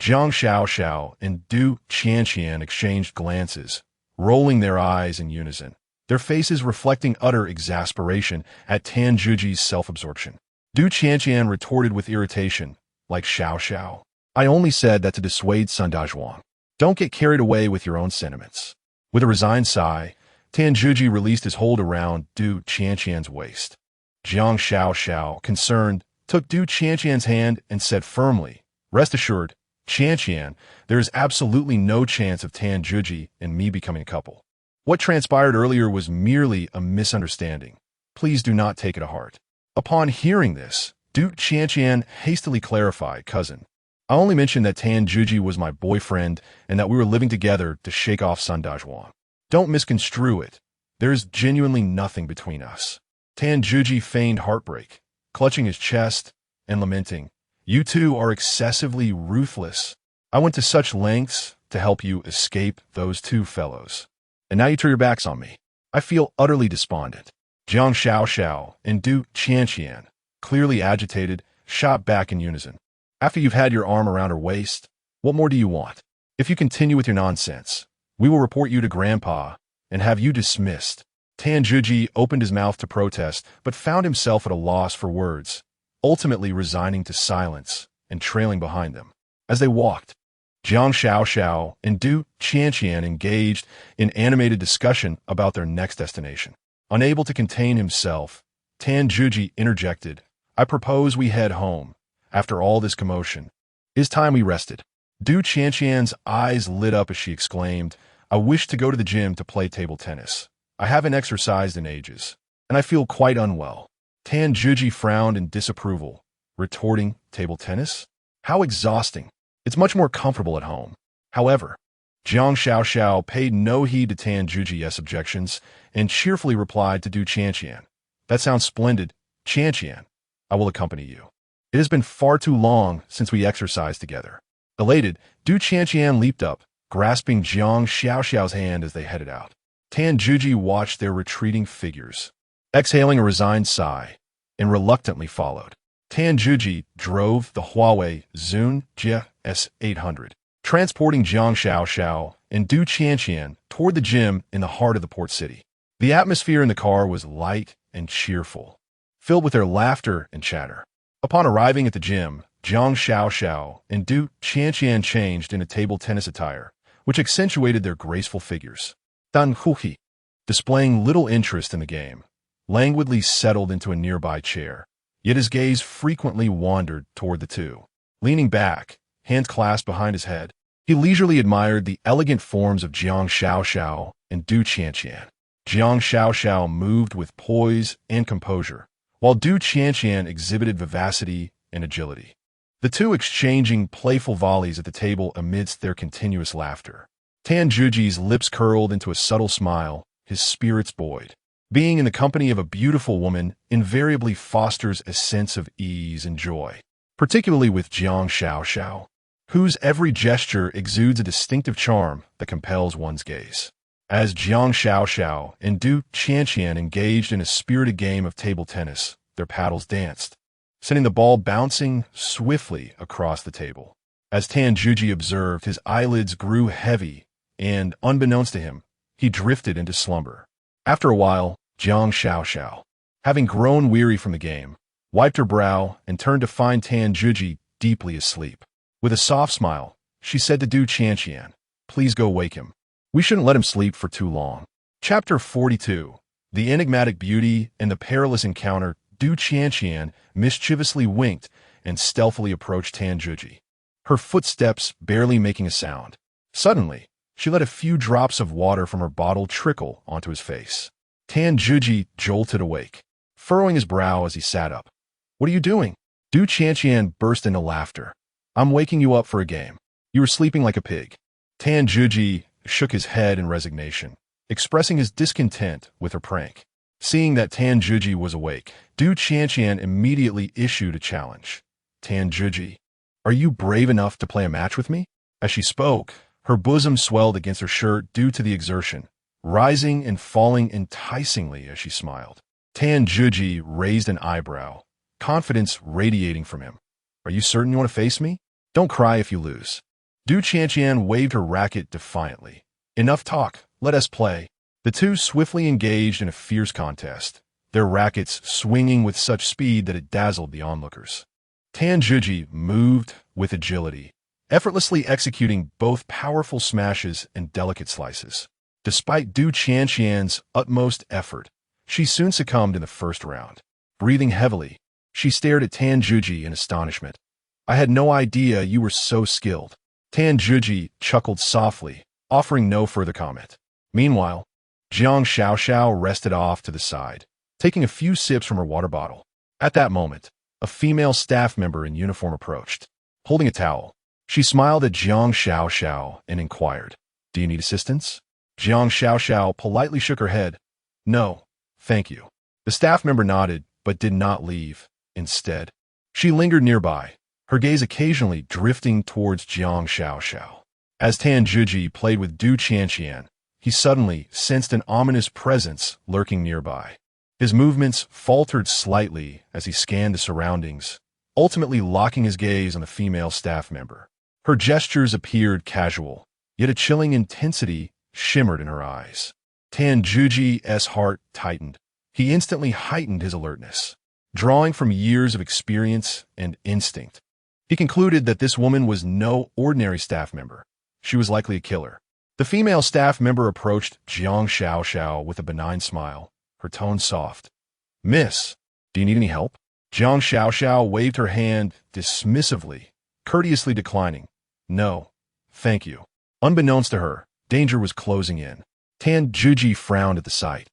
A: Jiang Xiaoxiao and Du Qianqian exchanged glances, rolling their eyes in unison, their faces reflecting utter exasperation at Tan Zhigi's self-absorption. Du Qianqian retorted with irritation, like Xiaoxiao. I only said that to dissuade Sun Dazhuang. Don't get carried away with your own sentiments. With a resigned sigh, Tan Zhigi released his hold around Du Qianqian's waist. Jiang Xiaoxiao, concerned, took Du Qianqian's hand and said firmly, rest assured, Qianqian, there is absolutely no chance of Tan Zhigi and me becoming a couple. What transpired earlier was merely a misunderstanding. Please do not take it to heart. Upon hearing this, Du Qianqian hastily clarified, cousin, I only mentioned that Tan Zhigi was my boyfriend and that we were living together to shake off Sun Dazhuang. Don't misconstrue it. There is genuinely nothing between us. Tan Zhigi feigned heartbreak, clutching his chest and lamenting, you two are excessively ruthless. I went to such lengths to help you escape those two fellows. And now you turn your backs on me. I feel utterly despondent. Jiang Xiaoxiao and Du Qianqian, clearly agitated, shot back in unison. After you've had your arm around her waist, what more do you want? If you continue with your nonsense, we will report you to Grandpa and have you dismissed. Tan Zhigi opened his mouth to protest, but found himself at a loss for words, ultimately resigning to silence and trailing behind them. As they walked, Jiang Xiaoxiao and Du Qianqian engaged in animated discussion about their next destination. Unable to contain himself, Tan Zhigi interjected, I propose we head home. After all this commotion, it is time we rested. Du Qianqian's eyes lit up as she exclaimed, I wish to go to the gym to play table tennis. I haven't exercised in ages, and I feel quite unwell. Tan Zhigi frowned in disapproval, retorting, table tennis? How exhausting. It's much more comfortable at home. However, Jiang Xiaoxiao paid no heed to Tan Zhigi's objections and cheerfully replied to Du Qianqian, that sounds splendid, Qianqian. I will accompany you. It has been far too long since we exercised together. Elated, Du Qianqian leaped up, grasping Jiang Xiaoxiao's hand as they headed out. Tan Zhigi watched their retreating figures, exhaling a resigned sigh, and reluctantly followed. Tan Zhigi drove the Huawei Zun Jie S800, transporting Jiang Xiaoxiao and Du Qianqian toward the gym in the heart of the port city. The atmosphere in the car was light and cheerful, filled with their laughter and chatter. Upon arriving at the gym, Jiang Xiaoxiao and Du Qianqian changed into table tennis attire, which accentuated their graceful figures. Dan Huhi, displaying little interest in the game, languidly settled into a nearby chair, yet his gaze frequently wandered toward the two. Leaning back, hands clasped behind his head, he leisurely admired the elegant forms of Jiang Xiaoxiao and Du Qianqian. Jiang Xiaoxiao moved with poise and composure, while Du Qianqian exhibited vivacity and agility. The two exchanging playful volleys at the table amidst their continuous laughter. Tan Zhigi's lips curled into a subtle smile, his spirits buoyed. Being in the company of a beautiful woman invariably fosters a sense of ease and joy, particularly with Jiang Xiaoxiao, whose every gesture exudes a distinctive charm that compels one's gaze. As Jiang Xiaoxiao and Du Qianqian engaged in a spirited game of table tennis, their paddles danced, sending the ball bouncing swiftly across the table. As Tan Zhigi observed, his eyelids grew heavy, and, unbeknownst to him, he drifted into slumber. After a while, Jiang Xiaoxiao, having grown weary from the game, wiped her brow and turned to find Tan Zhigi deeply asleep. With a soft smile, she said to Du Qianqian, please go wake him. We shouldn't let him sleep for too long. Chapter 42. The enigmatic beauty and the perilous encounter, Du Qianqian mischievously winked and stealthily approached Tan Juji, her footsteps barely making a sound. Suddenly, she let a few drops of water from her bottle trickle onto his face. Tan Juji jolted awake, furrowing his brow as he sat up. "What are you doing?" Du Qianqian burst into laughter. "I'm waking you up for a game. You were sleeping like a pig." Tan Juji shook his head in resignation, expressing his discontent with her prank. Seeing that Tan Juji was awake, Du Qianqian immediately issued a challenge. "Tan Juji, are you brave enough to play a match with me?" As she spoke, her bosom swelled against her shirt due to the exertion, rising and falling enticingly as she smiled. Tan Juji raised an eyebrow, confidence radiating from him. "Are you certain you want to face me? Don't cry if you lose." Du Qianqian waved her racket defiantly. "Enough talk, let us play." The two swiftly engaged in a fierce contest, their rackets swinging with such speed that it dazzled the onlookers. Tan Juji moved with agility, effortlessly executing both powerful smashes and delicate slices. Despite Du Qianqian's utmost effort, she soon succumbed in the first round. Breathing heavily, she stared at Tan Juji in astonishment. "I had no idea you were so skilled." Tan Juji chuckled softly, offering no further comment. Meanwhile, Jiang Xiaoxiao rested off to the side, taking a few sips from her water bottle. At that moment, a female staff member in uniform approached, holding a towel. She smiled at Jiang Xiaoxiao and inquired, "Do you need assistance?" Jiang Xiaoxiao politely shook her head. "No, thank you." The staff member nodded, but did not leave. Instead, she lingered nearby, her gaze occasionally drifting towards Jiang Xiaoxiao. As Tan Juji played with Du Qianqian, he suddenly sensed an ominous presence lurking nearby. His movements faltered slightly as he scanned the surroundings, ultimately locking his gaze on the female staff member. Her gestures appeared casual, yet a chilling intensity shimmered in her eyes. Tan Juji's heart tightened. He instantly heightened his alertness, drawing from years of experience and instinct. He concluded that this woman was no ordinary staff member. She was likely a killer. The female staff member approached Jiang Xiaoxiao with a benign smile, her tone soft. "Miss, do you need any help?" Jiang Xiaoxiao waved her hand dismissively, courteously declining. "No, thank you." Unbeknownst to her, danger was closing in. Tan Juji frowned at the sight,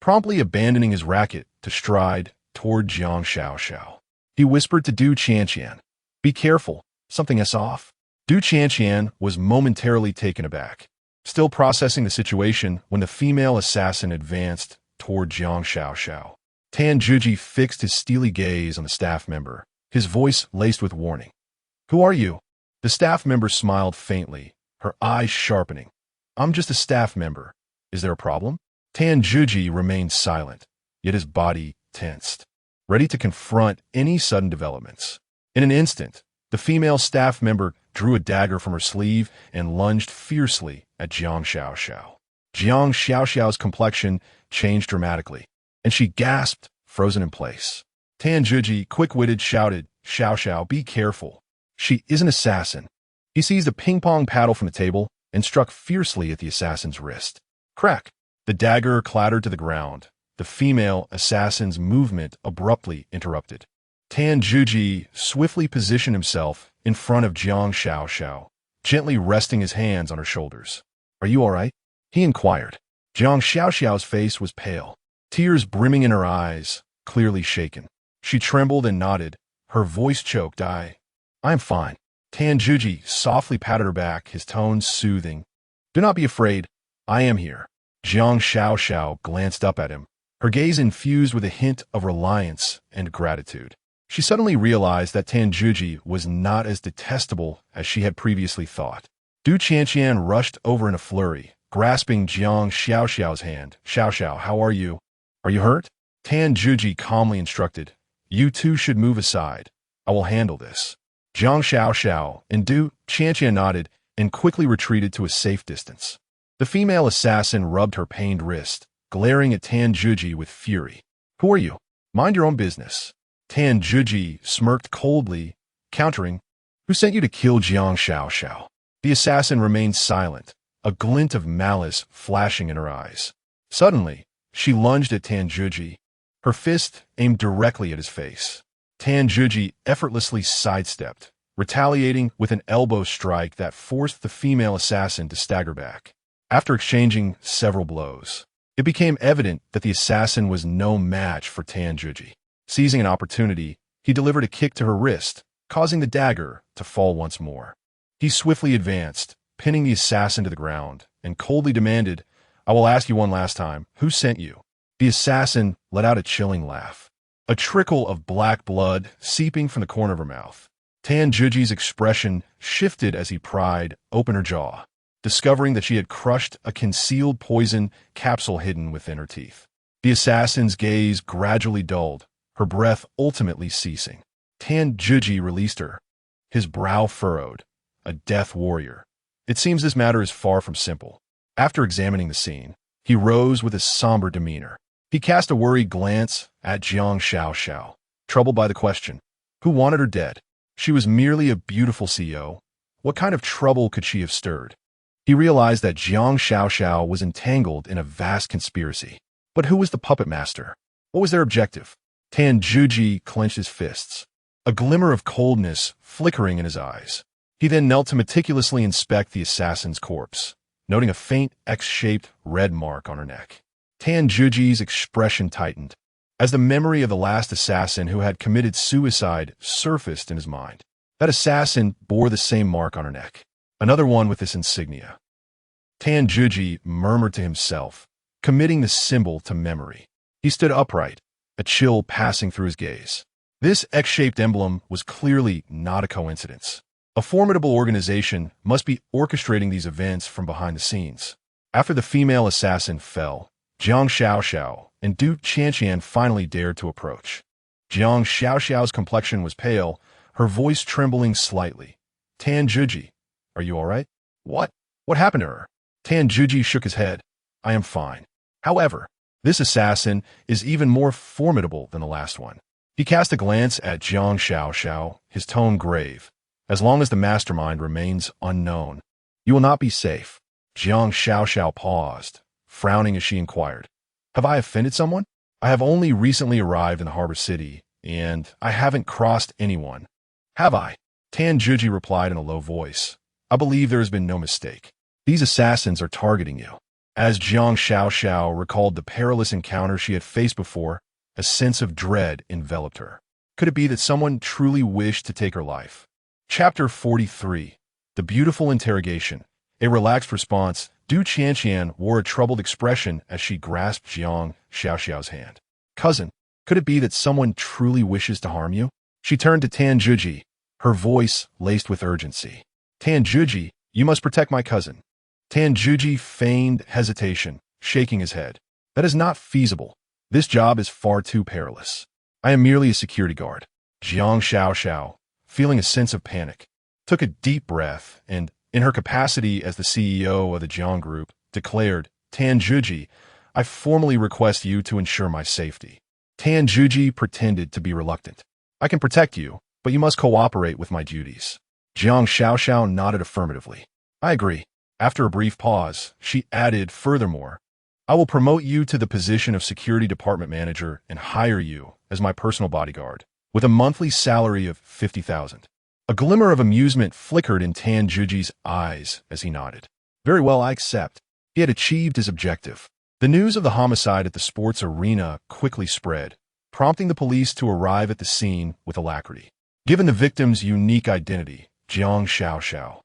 A: promptly abandoning his racket to stride toward Jiang Xiaoxiao. He whispered to Du Qianqian, "Be careful, something is off." Du Qianqian was momentarily taken aback, still processing the situation when the female assassin advanced toward Jiang Xiaoxiao. Tan Juji fixed his steely gaze on the staff member, his voice laced with warning. "Who are you?" The staff member smiled faintly, her eyes sharpening. "I'm just a staff member. Is there a problem?" Tan Juji remained silent, yet his body tensed, ready to confront any sudden developments. In an instant, the female staff member drew a dagger from her sleeve and lunged fiercely at Jiang Xiaoxiao. Jiang Xiaoxiao's complexion changed dramatically, and she gasped, frozen in place. Tan Juji, quick-witted, shouted, "Xiaoxiao, be careful. She is an assassin." He seized a ping-pong paddle from the table and struck fiercely at the assassin's wrist. Crack! The dagger clattered to the ground, the female assassin's movement abruptly interrupted. Tan Juji swiftly positioned himself in front of Jiang Xiaoxiao, gently resting his hands on her shoulders. "Are you all right?" he inquired. Jiang Xiaoxiao's face was pale, tears brimming in her eyes, clearly shaken. She trembled and nodded, her voice choked. I'm fine." Tan Juji softly patted her back, his tone soothing. "Do not be afraid. I am here." Jiang Xiaoxiao glanced up at him, her gaze infused with a hint of reliance and gratitude. She suddenly realized that Tan Juji was not as detestable as she had previously thought. Du Qianqian rushed over in a flurry, grasping Jiang Xiaoxiao's hand. "Xiaoxiao, how are you? Are you hurt?" Tan Juji calmly instructed, "You two should move aside. I will handle this." Jiang Xiaoxiao and Du Qianqian nodded and quickly retreated to a safe distance. The female assassin rubbed her pained wrist, glaring at Tan Juji with fury. "Who are you? Mind your own business." Tan Juji smirked coldly, countering, "Who sent you to kill Jiang Xiaoxiao?" The assassin remained silent, a glint of malice flashing in her eyes. Suddenly, She lunged at Tanjuji, her fist aimed directly at his face. Tanjuji effortlessly sidestepped, retaliating with an elbow strike that forced the female assassin to stagger back. After exchanging several blows, it became evident that the assassin was no match for Tanjuji. Seizing an opportunity, he delivered a kick to her wrist, causing the dagger to fall once more. He swiftly advanced, pinning the assassin to the ground, and coldly demanded, "I will ask you one last time, who sent you?" The assassin let out a chilling laugh, a trickle of black blood seeping from the corner of her mouth. Tanjuji's expression shifted as he pried open her jaw, discovering that she had crushed a concealed poison capsule hidden within her teeth. The assassin's gaze gradually dulled, her breath ultimately ceasing. Tanjuji released her, his brow furrowed, a death warrior. It seems this matter is far from simple. After examining the scene, he rose with a somber demeanor. He cast a worried glance at Jiang Xiaoxiao, troubled by the question, who wanted her dead? She was merely a beautiful CEO. What kind of trouble could she have stirred? He realized that Jiang Xiaoxiao was entangled in a vast conspiracy. But who was the puppet master? What was their objective? Tanjuji clenched his fists, a glimmer of coldness flickering in his eyes. He then knelt to meticulously inspect the assassin's corpse, noting a faint X-shaped red mark on her neck. Tanjuji's expression tightened, as the memory of the last assassin who had committed suicide surfaced in his mind. That assassin bore the same mark on her neck, another one with this insignia. Tanjuji murmured to himself, committing the symbol to memory. He stood upright, a chill passing through his gaze. This X-shaped emblem was clearly not a coincidence. A formidable organization must be orchestrating these events from behind the scenes. After the female assassin fell, Jiang Xiaoxiao and Du Qianqian finally dared to approach. Jiang Xiaoxiao's complexion was pale, her voice trembling slightly. "Tanjuji, are you all right?" "What? What happened to her?" Tanjuji shook his head. "I am fine. However, this assassin is even more formidable than the last one." He cast a glance at Jiang Xiaoxiao, his tone grave. "As long as the mastermind remains unknown, you will not be safe." Jiang Xiaoxiao paused, frowning as she inquired, "Have I offended someone? I have only recently arrived in the harbor city, and I haven't crossed anyone." "Have I?" Tanjuji replied in a low voice. "I believe there has been no mistake. These assassins are targeting you." As Jiang Xiaoxiao recalled the perilous encounter she had faced before, a sense of dread enveloped her. Could it be that someone truly wished to take her life? Chapter 43. The Beautiful Interrogation. A relaxed response, Du Qianqian wore a troubled expression as she grasped Jiang Xiaoxiao's hand. "Cousin, could it be that someone truly wishes to harm you?" She turned to Tanjuji, her voice laced with urgency. "Tanjuji, you must protect my cousin." Tanjuji feigned hesitation, shaking his head. "That is not feasible. This job is far too perilous. I am merely a security guard." Jiang Xiaoxiao, feeling a sense of panic, took a deep breath and, in her capacity as the CEO of the Jiang Group, declared, "Tanjuji, I formally request you to ensure my safety." Tanjuji pretended to be reluctant. "I can protect you, but you must cooperate with my duties." Jiang Xiaoxiao nodded affirmatively. "I agree." After a brief pause, she added, "Furthermore, I will promote you to the position of security department manager and hire you as my personal bodyguard, with a monthly salary of 50,000. A glimmer of amusement flickered in Tanjuji's eyes as he nodded. "Very well, I accept." He had achieved his objective. The news of the homicide at the sports arena quickly spread, prompting the police to arrive at the scene with alacrity. Given the victim's unique identity, Jiang Xiaoxiao,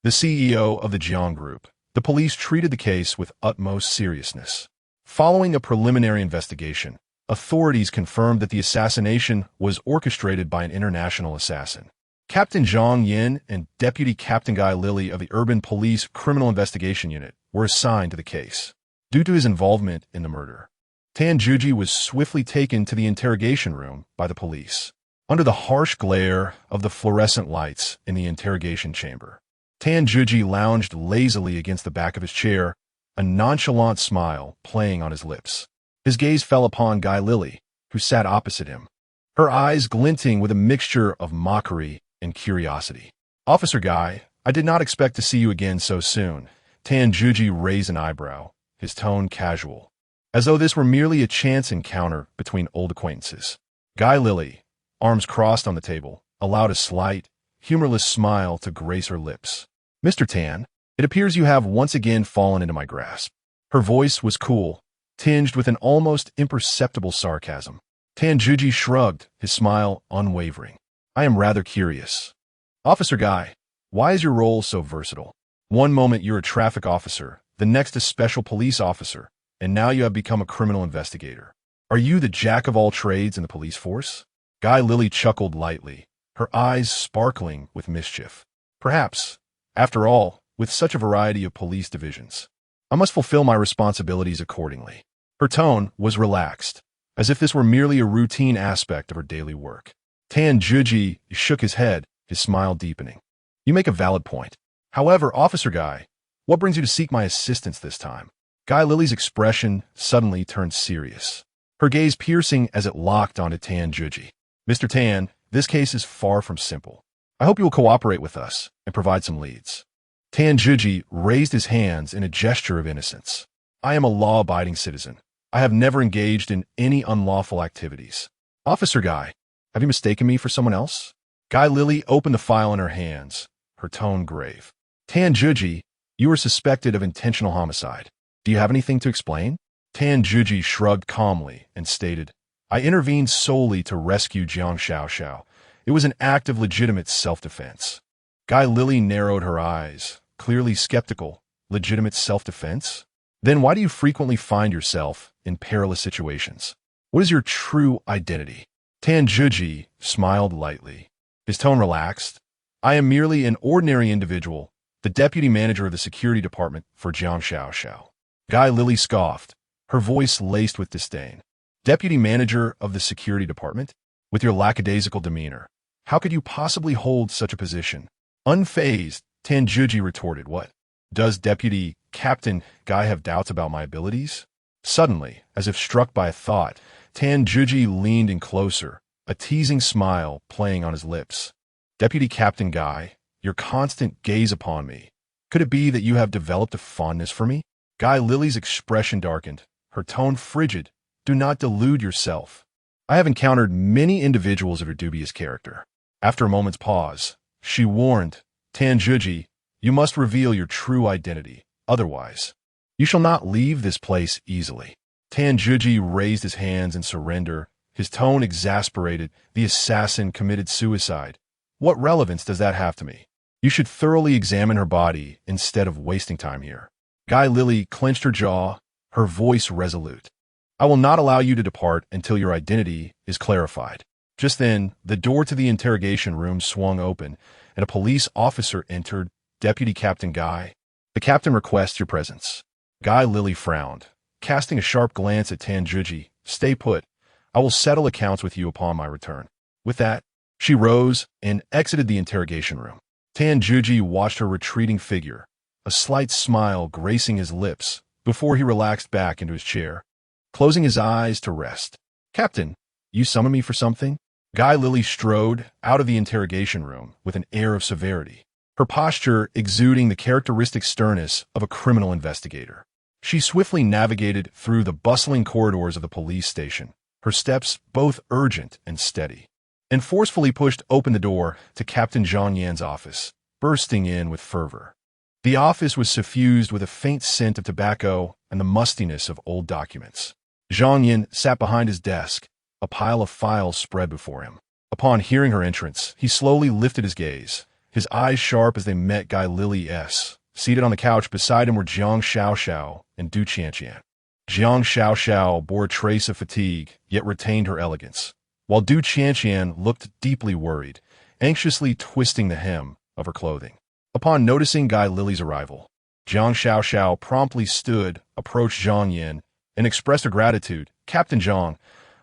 A: the CEO of the Jiang Group, the police treated the case with utmost seriousness. Following a preliminary investigation, authorities confirmed that the assassination was orchestrated by an international assassin. Captain Zhang Yin and Deputy Captain Guy Lilly of the Urban Police Criminal Investigation Unit were assigned to the case. Due to his involvement in the murder, Tanjuji was swiftly taken to the interrogation room by the police. Under the harsh glare of the fluorescent lights in the interrogation chamber, Tanjuji lounged lazily against the back of his chair, a nonchalant smile playing on his lips. His gaze fell upon Guy Lilly, who sat opposite him, her eyes glinting with a mixture of mockery and curiosity. "Officer Guy, I did not expect to see you again so soon." Tanjuji raised an eyebrow, his tone casual. as though this were merely a chance encounter between old acquaintances. Guy Lilly, arms crossed on the table, allowed a slight, humorless smile to grace her lips. "Mr. Tan, it appears you have once again fallen into my grasp." Her voice was cool, tinged with an almost imperceptible sarcasm. Tanjuji shrugged, his smile unwavering. "I am rather curious. Officer Guy, why is your role so versatile? One moment you're a traffic officer, the next a special police officer, and now you have become a criminal investigator. Are you the jack of all trades in the police force?" Guy Lilly chuckled lightly, her eyes sparkling with mischief. "Perhaps. After all, with such a variety of police divisions, I must fulfill my responsibilities accordingly." Her tone was relaxed, as if this were merely a routine aspect of her daily work. Tanjuji shook his head, his smile deepening. "You make a valid point. However, Officer Guy, what brings you to seek my assistance this time?" Guy Lilly's expression suddenly turned serious, her gaze piercing as it locked onto Tanjuji. "Mr. Tan, this case is far from simple. I hope you will cooperate with us and provide some leads." Tanjuji raised his hands in a gesture of innocence. "I am a law-abiding citizen. I have never engaged in any unlawful activities." "Officer Guy, have you mistaken me for someone else?" Guy Lilly opened the file in her hands, her tone grave. "Tanjuji, you are suspected of intentional homicide. Do you have anything to explain?" Tanjuji shrugged calmly and stated, "I intervened solely to rescue Jiang Xiaoxiao. It was an act of legitimate self-defense." Guy Lilly narrowed her eyes, clearly skeptical. "Legitimate self-defense? Then why do you frequently find yourself in perilous situations? What is your true identity?" Tanjuji smiled lightly, his tone relaxed. "I am merely an ordinary individual, the deputy manager of the security department for Jiang Xiaoxiao." Guy Lilly scoffed, her voice laced with disdain. "Deputy manager of the security department? With your lackadaisical demeanor, how could you possibly hold such a position?" Unfazed, Tanjuji retorted, "What? Does Deputy Captain Guy have doubts about my abilities?" Suddenly, as if struck by a thought, Tanjuji leaned in closer, a teasing smile playing on his lips. "Deputy Captain Guy, your constant gaze upon me. Could it be that you have developed a fondness for me?" Guy Lilly's expression darkened, her tone frigid. "Do not delude yourself. I have encountered many individuals of your dubious character." After a moment's pause, she warned, "Tanjuji, you must reveal your true identity. Otherwise, you shall not leave this place easily." Tanjuji raised his hands in surrender, his tone exasperated. "The assassin committed suicide. What relevance does that have to me? You should thoroughly examine her body instead of wasting time here." Guy Lilly clenched her jaw, her voice resolute. "I will not allow you to depart until your identity is clarified." Just then, the door to the interrogation room swung open, and a police officer entered. "Deputy Captain Guy, the captain requests your presence." Guy Lilly frowned, casting a sharp glance at Tanjuji. "Stay put. I will settle accounts with you upon my return." With that, she rose and exited the interrogation room. Tanjuji watched her retreating figure, a slight smile gracing his lips, before he relaxed back into his chair, closing his eyes to rest. "Captain, you summoned me for something?" Guy Lilly strode out of the interrogation room with an air of severity, her posture exuding the characteristic sternness of a criminal investigator. She swiftly navigated through the bustling corridors of the police station, her steps both urgent and steady, and forcefully pushed open the door to Captain Zhang Yan's office, bursting in with fervor. The office was suffused with a faint scent of tobacco and the mustiness of old documents. Zhang Yan sat behind his desk, a pile of files spread before him. Upon hearing her entrance, he slowly lifted his gaze, his eyes sharp as they met Guy Lilly's. Seated on the couch beside him were Jiang Xiaoxiao and Du Qianqian. Jiang Xiaoxiao bore a trace of fatigue, yet retained her elegance, while Du Qianqian looked deeply worried, anxiously twisting the hem of her clothing. Upon noticing Guy Lilly's arrival, Jiang Xiaoxiao promptly stood, approached Zhang Yan, and expressed her gratitude. "Captain Zhang,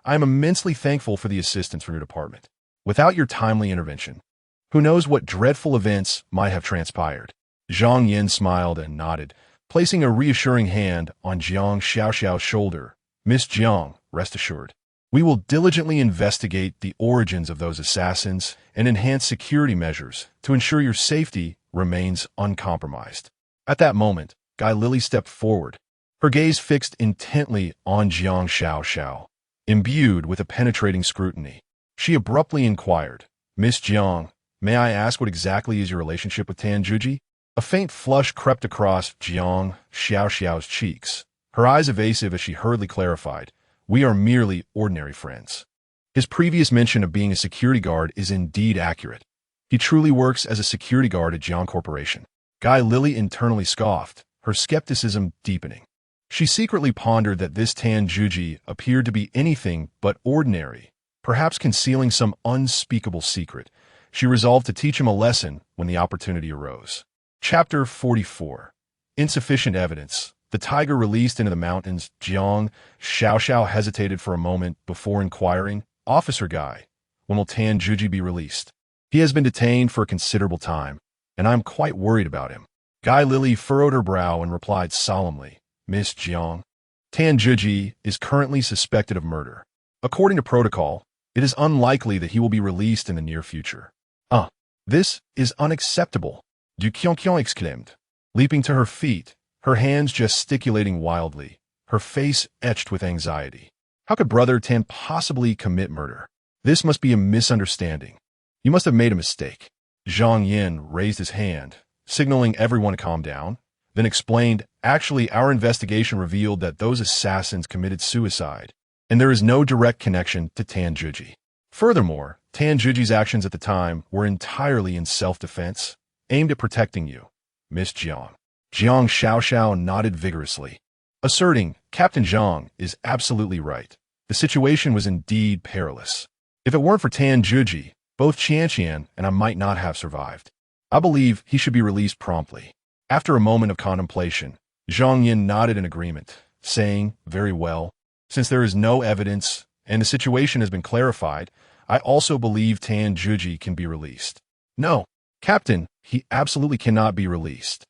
A: I am immensely thankful for the assistance from your department. Without your timely intervention, who knows what dreadful events might have transpired." Zhang Yan smiled and nodded, placing a reassuring hand on Jiang Xiaoxiao's shoulder. "Miss Jiang, rest assured, we will diligently investigate the origins of those assassins and enhance security measures to ensure your safety remains uncompromised." At that moment, Guy Lilly stepped forward, her gaze fixed intently on Jiang Xiao, imbued with a penetrating scrutiny. She abruptly inquired, "Miss Jiang, may I ask what exactly is your relationship with Tan Juji?" A faint flush crept across Jiang Xiao's cheeks, her eyes evasive as she hurriedly clarified, "We are merely ordinary friends." His previous mention of being a security guard is indeed accurate. He truly works as a security guard at Jiang Corporation. Guy Lily internally scoffed, her skepticism deepening. She secretly pondered that this Tan Juji appeared to be anything but ordinary, perhaps concealing some unspeakable secret. She resolved to teach him a lesson when the opportunity arose. Chapter 44. Insufficient evidence. The tiger released into the mountains. Jiang Xiao hesitated for a moment before inquiring, "Officer Guy, when will Tan Juji be released? He has been detained for a considerable time, and I'm quite worried about him." Guy Lily furrowed her brow and replied solemnly, "Miss Jiang, Tan Juji is currently suspected of murder. According to protocol, it is unlikely that he will be released in the near future." This is unacceptable," Du Qiong exclaimed, leaping to her feet, her hands gesticulating wildly, her face etched with anxiety. "How could Brother Tan possibly commit murder? This must be a misunderstanding. You must have made a mistake." Zhang Yin raised his hand, signaling everyone to calm down, then explained, "Actually, our investigation revealed that those assassins committed suicide, and there is no direct connection to Tan Juji. Furthermore, Tan Juji's actions at the time were entirely in self-defense, aimed at protecting you, Miss Jiang." Jiang Xiao nodded vigorously, asserting, "Captain Zhang is absolutely right. The situation was indeed perilous. If it weren't for Tan Juji, both Qian and I might not have survived. I believe he should be released promptly." After a moment of contemplation, Zhang Yin nodded in agreement, saying, "Very well. Since there is no evidence and the situation has been clarified, I also believe Tan Juji can be released." "No, Captain, he absolutely cannot be released."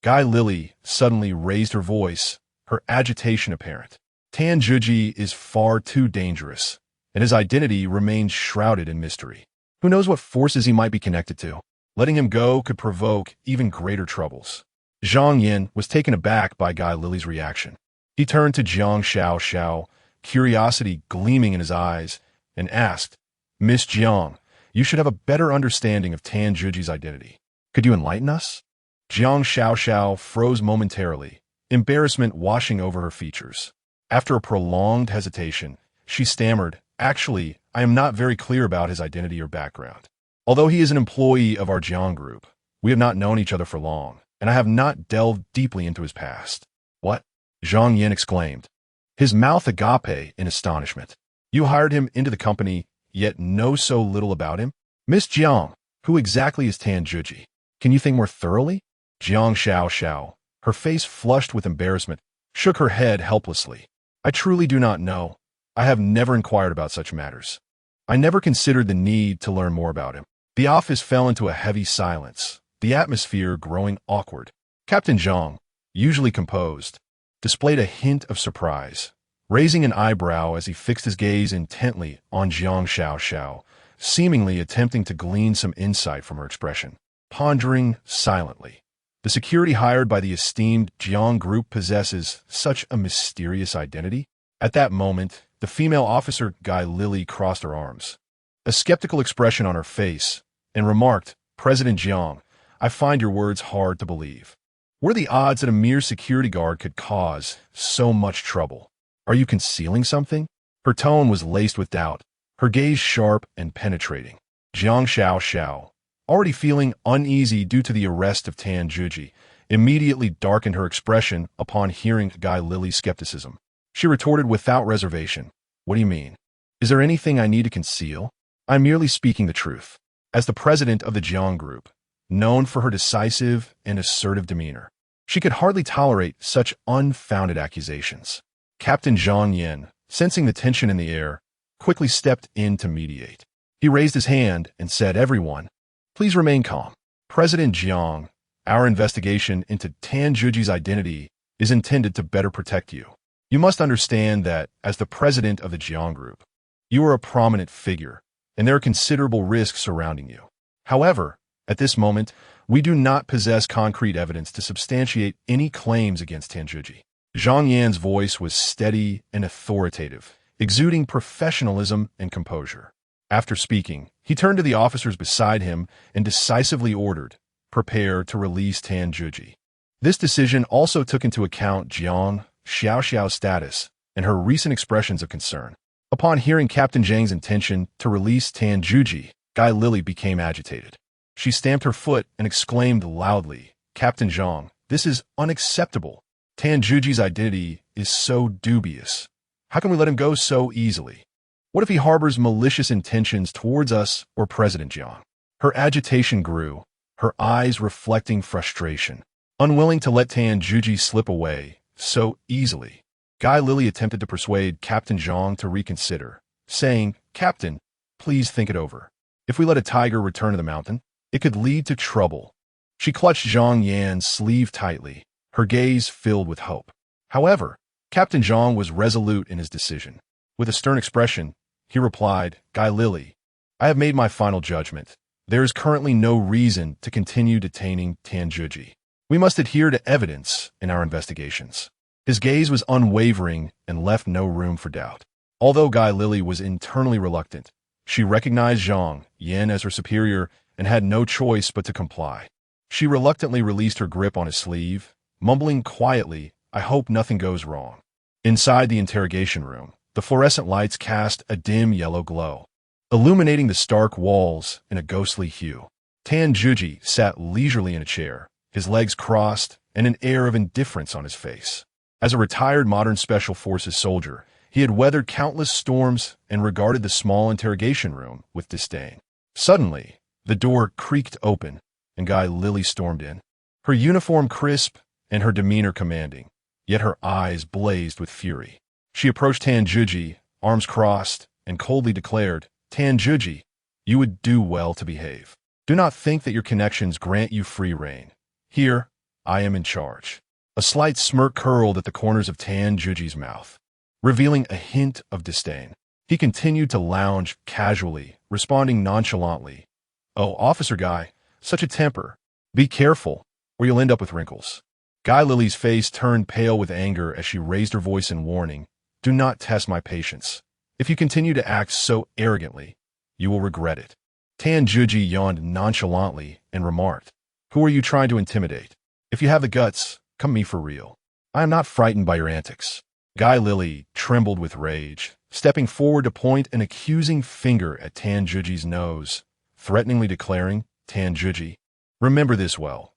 A: Guy Lily suddenly raised her voice, her agitation apparent. "Tan Juji is far too dangerous, and his identity remains shrouded in mystery. Who knows what forces he might be connected to? Letting him go could provoke even greater troubles." Zhang Yin was taken aback by Guy Lily's reaction. He turned to Jiang Xiao, curiosity gleaming in his eyes, and asked, "Miss Jiang, you should have a better understanding of Tan Juji's identity. Could you enlighten us?" Jiang Xiao froze momentarily, embarrassment washing over her features. After a prolonged hesitation, she stammered, "Actually, I am not very clear about his identity or background. Although he is an employee of our Jiang group, we have not known each other for long, and I have not delved deeply into his past." "What?" Zhang Yin exclaimed, his mouth agape in astonishment. "You hired him into the company, yet know so little about him? Miss Jiang, who exactly is Tan Juji? Can you think more thoroughly?" Jiang Xiao, her face flushed with embarrassment, shook her head helplessly. "I truly do not know. I have never inquired about such matters. I never considered the need to learn more about him." The office fell into a heavy silence, the atmosphere growing awkward. Captain Zhang, usually composed, displayed a hint of surprise, raising an eyebrow as he fixed his gaze intently on Jiang Xiao, seemingly attempting to glean some insight from her expression. Pondering silently, the security hired by the esteemed Jiang group possesses such a mysterious identity? At that moment, the female officer Guy Lily crossed her arms, a skeptical expression on her face, and remarked, "President Jiang, I find your words hard to believe. What are the odds that a mere security guard could cause so much trouble? Are you concealing something?" Her tone was laced with doubt, her gaze sharp and penetrating. Jiang Xiao, already feeling uneasy due to the arrest of Tan Juji, immediately darkened her expression upon hearing Guy Lily's skepticism. She retorted without reservation, "What do you mean? Is there anything I need to conceal? I'm merely speaking the truth." As the president of the Jiang group, known for her decisive and assertive demeanor, she could hardly tolerate such unfounded accusations. Captain Zhang Yin, sensing the tension in the air, quickly stepped in to mediate. He raised his hand and said, "Everyone, please remain calm. President Jiang, our investigation into Tan Juji's identity is intended to better protect you. You must understand that, as the president of the Jiang group, you are a prominent figure, and there are considerable risks surrounding you. However, at this moment, we do not possess concrete evidence to substantiate any claims against Tan Juji. Zhang Yan's voice was steady and authoritative, exuding professionalism and composure. After speaking, he turned to the officers beside him and decisively ordered, "Prepare to release Tan Juji." This decision also took into account Jiang Xiaoxiao's status and her recent expressions of concern. Upon hearing Captain Zhang's intention to release Tan Juji, Guy Lily became agitated. She stamped her foot and exclaimed loudly, "Captain Zhang, this is unacceptable. Tan Juji's identity is so dubious. How can we let him go so easily? What if he harbors malicious intentions towards us or President Jiang?" Her agitation grew, her eyes reflecting frustration. Unwilling to let Tan Juji slip away so easily, Guy Lily attempted to persuade Captain Zhang to reconsider, saying, "Captain, please think it over. If we let a tiger return to the mountain, it could lead to trouble." She clutched Zhang Yan's sleeve tightly, her gaze filled with hope. However, Captain Zhang was resolute in his decision. With a stern expression, he replied, "Guy Lily, I have made my final judgment. There is currently no reason to continue detaining Tan Juji. We must adhere to evidence in our investigations." His gaze was unwavering and left no room for doubt. Although Guy Lily was internally reluctant, she recognized Zhang Yan as her superior and had no choice but to comply. She reluctantly released her grip on his sleeve, mumbling quietly, "I hope nothing goes wrong." Inside the interrogation room, the fluorescent lights cast a dim yellow glow, illuminating the stark walls in a ghostly hue. Tan Juji sat leisurely in a chair, his legs crossed and an air of indifference on his face. As a retired modern special forces soldier, he had weathered countless storms and regarded the small interrogation room with disdain. Suddenly, the door creaked open, and Guy Lily stormed in, her uniform crisp and her demeanor commanding, yet her eyes blazed with fury. She approached Tan Juji, arms crossed, and coldly declared, "Tan Juji, you would do well to behave. Do not think that your connections grant you free rein. Here, I am in charge." A slight smirk curled at the corners of Tan Juji's mouth, revealing a hint of disdain. He continued to lounge casually, responding nonchalantly, "Oh, Officer Guy, such a temper. Be careful, or you'll end up with wrinkles." Guy Lily's face turned pale with anger as she raised her voice in warning, "Do not test my patience. If you continue to act so arrogantly, you will regret it." Tan Juji yawned nonchalantly and remarked, "Who are you trying to intimidate? If you have the guts, come me for real. I am not frightened by your antics." Guy Lily trembled with rage, stepping forward to point an accusing finger at Tan Juji's nose, threateningly declaring, "Tan Juji, remember this well.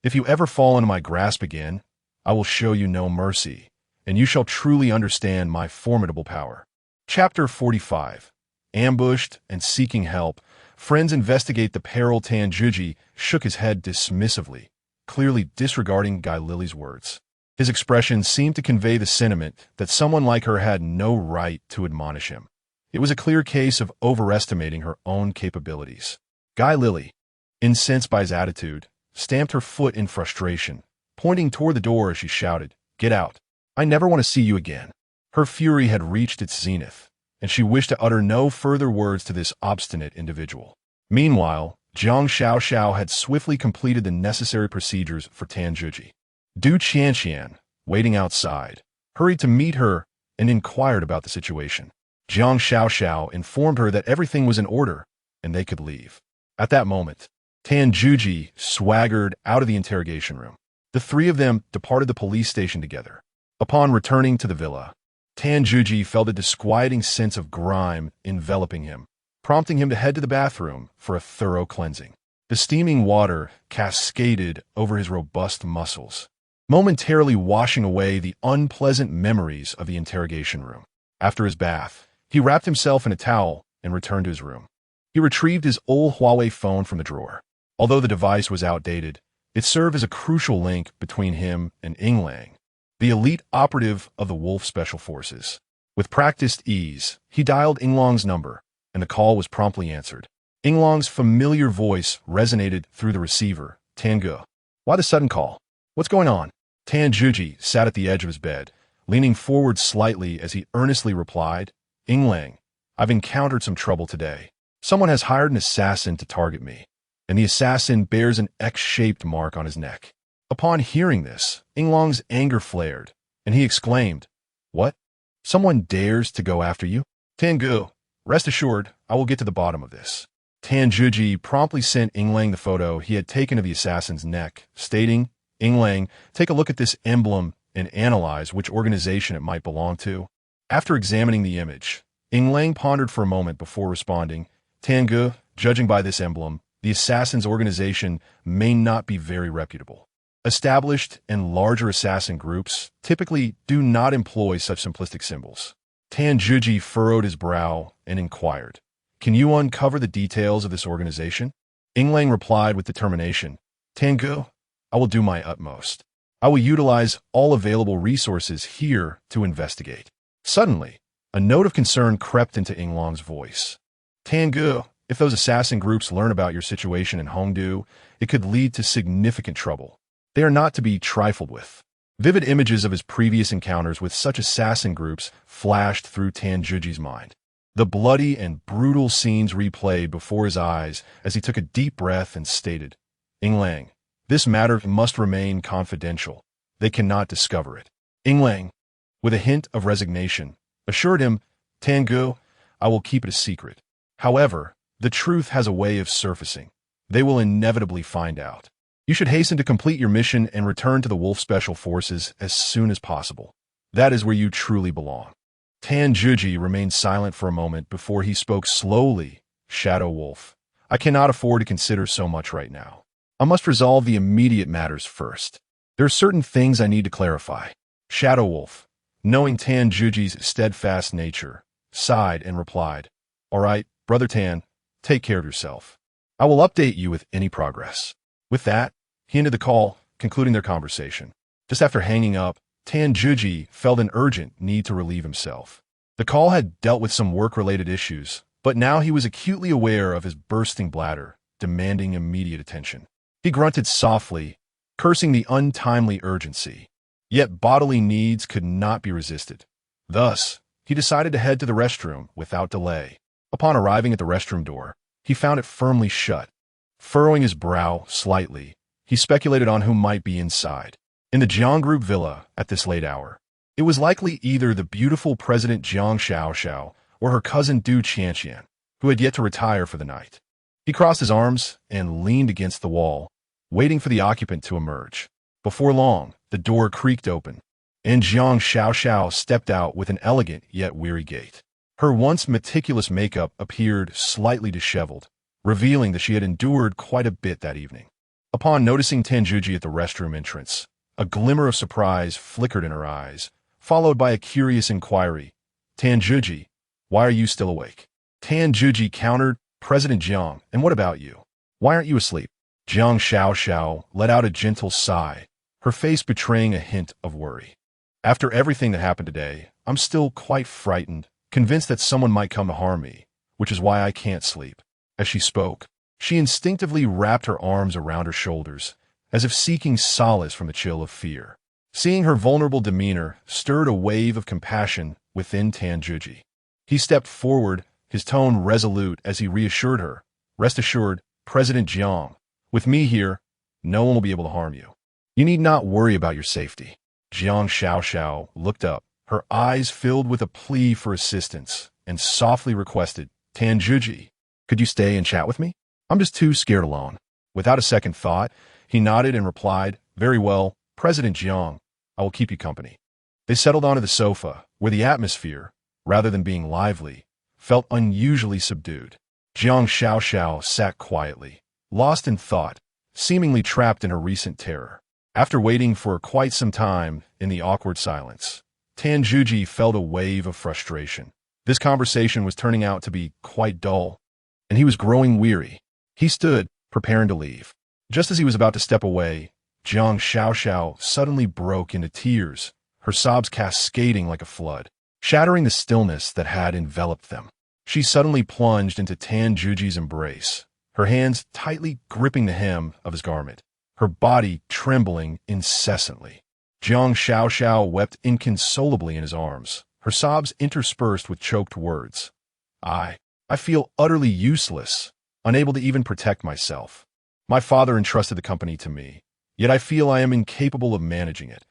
A: If you ever fall into my grasp again, I will show you no mercy, and you shall truly understand my formidable power." Chapter 45. Ambushed and seeking help, friends investigate the peril. Tan Juji shook his head dismissively, clearly disregarding Guy Lily's words. His expression seemed to convey the sentiment that someone like her had no right to admonish him. It was a clear case of overestimating her own capabilities. Guy Lily, incensed by his attitude, stamped her foot in frustration, pointing toward the door as she shouted, "Get out. I never want to see you again." Her fury had reached its zenith, and she wished to utter no further words to this obstinate individual. Meanwhile, Jiang Xiaoxiao had swiftly completed the necessary procedures for Tan Juji. Du Qianqian, waiting outside, hurried to meet her and inquired about the situation. Jiang Xiaoxiao informed her that everything was in order and they could leave. At that moment, Tan Juji swaggered out of the interrogation room. The three of them departed the police station together. Upon returning to the villa, Tan Juji felt a disquieting sense of grime enveloping him, prompting him to head to the bathroom for a thorough cleansing. The steaming water cascaded over his robust muscles, momentarily washing away the unpleasant memories of the interrogation room. After his bath, he wrapped himself in a towel and returned to his room. He retrieved his old Huawei phone from the drawer. Although the device was outdated, it served as a crucial link between him and Yinglang, the elite operative of the Wolf Special Forces. With practiced ease, he dialed Yinglang's number, and the call was promptly answered. Yinglang's familiar voice resonated through the receiver. "Tangu, why the sudden call? What's going on?" Tan Juji sat at the edge of his bed, leaning forward slightly as he earnestly replied, "Yinglang, I've encountered some trouble today. Someone has hired an assassin to target me, and the assassin bears an X-shaped mark on his neck." Upon hearing this, Yinglang's anger flared, and he exclaimed, "What? Someone dares to go after you? Tangu, rest assured, I will get to the bottom of this." Tanjuji promptly sent Yinglang the photo he had taken of the assassin's neck, stating, "Yinglang, take a look at this emblem and analyze which organization it might belong to." After examining the image, Yinglang pondered for a moment before responding, "Tangu, judging by this emblem, the assassin's organization may not be very reputable. Established and larger assassin groups typically do not employ such simplistic symbols." Tanjuji furrowed his brow and inquired, "Can you uncover the details of this organization?" Yinglang replied with determination, "Tangu, I will do my utmost. I will utilize all available resources here to investigate." Suddenly, a note of concern crept into Yinglang's voice. "Tangu, if those assassin groups learn about your situation in Hongdu, it could lead to significant trouble. They are not to be trifled with." Vivid images of his previous encounters with such assassin groups flashed through Tanjuji's mind. The bloody and brutal scenes replayed before his eyes as he took a deep breath and stated, "Yinglang, this matter must remain confidential. They cannot discover it." Yinglang, with a hint of resignation, assured him, "Tangu, I will keep it a secret. However, the truth has a way of surfacing. They will inevitably find out. You should hasten to complete your mission and return to the Wolf Special Forces as soon as possible. That is where you truly belong." Tanjuji remained silent for a moment before he spoke slowly, "Shadow Wolf, I cannot afford to consider so much right now. I must resolve the immediate matters first. There are certain things I need to clarify." Shadow Wolf, knowing Tanjuji's steadfast nature, sighed and replied, "All right, Brother Tan, take care of yourself. I will update you with any progress." With that, he ended the call, concluding their conversation. Just after hanging up, Tanjuji felt an urgent need to relieve himself. The call had dealt with some work-related issues, but now he was acutely aware of his bursting bladder, demanding immediate attention. He grunted softly, cursing the untimely urgency. Yet bodily needs could not be resisted. Thus, he decided to head to the restroom without delay. Upon arriving at the restroom door, he found it firmly shut. Furrowing his brow slightly, he speculated on who might be inside. In the Jiang Group villa at this late hour, it was likely either the beautiful President Jiang Xiaoxiao or her cousin Du Qianqian, who had yet to retire for the night. He crossed his arms and leaned against the wall, waiting for the occupant to emerge. Before long, the door creaked open, and Jiang Xiaoxiao stepped out with an elegant yet weary gait. Her once meticulous makeup appeared slightly disheveled, revealing that she had endured quite a bit that evening. Upon noticing Tanjuji at the restroom entrance, a glimmer of surprise flickered in her eyes, followed by a curious inquiry. "Tanjuji, why are you still awake?" Tanjuji countered, "President Jiang, and what about you? Why aren't you asleep?" Jiang Xiaoxiao let out a gentle sigh, her face betraying a hint of worry. "After everything that happened today, I'm still quite frightened, convinced that someone might come to harm me, which is why I can't sleep." As she spoke, she instinctively wrapped her arms around her shoulders, as if seeking solace from the chill of fear. Seeing her vulnerable demeanor stirred a wave of compassion within Tanjuji. He stepped forward, his tone resolute as he reassured her, "Rest assured, President Jiang, with me here, no one will be able to harm you. You need not worry about your safety." Jiang Xiaoxiao looked up, her eyes filled with a plea for assistance, and softly requested, "Tanjuji, could you stay and chat with me? I'm just too scared alone." Without a second thought, he nodded and replied, "Very well, President Jiang, I will keep you company." They settled onto the sofa, where the atmosphere, rather than being lively, felt unusually subdued. Jiang Xiaoxiao sat quietly, lost in thought, seemingly trapped in her recent terror. After waiting for quite some time in the awkward silence, Tanjuji felt a wave of frustration. This conversation was turning out to be quite dull, and he was growing weary. He stood, preparing to leave. Just as he was about to step away, Jiang Xiaoxiao suddenly broke into tears, her sobs cascading like a flood, shattering the stillness that had enveloped them. She suddenly plunged into Tanjuji's embrace, her hands tightly gripping the hem of his garment, her body trembling incessantly. Jiang Xiaoxiao wept inconsolably in his arms, her sobs interspersed with choked words. I feel utterly useless, unable to even protect myself. My father entrusted the company to me, yet I feel I am incapable of managing it.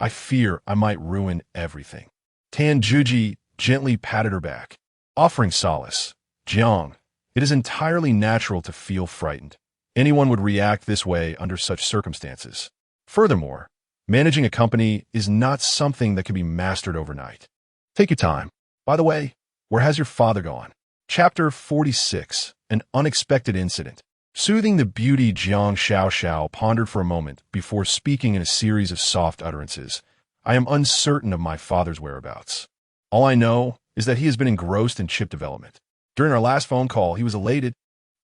A: I fear I might ruin everything. Tan Juji gently patted her back, offering solace. Jiang, it is entirely natural to feel frightened. Anyone would react this way under such circumstances. Furthermore, managing a company is not something that can be mastered overnight. Take your time. By the way, where has your father gone? Chapter 46, An Unexpected Incident. Soothing the beauty, Jiang Xiao pondered for a moment before speaking in a series of soft utterances. I am uncertain of my father's whereabouts. All I know is that he has been engrossed in chip development. During our last phone call, he was elated,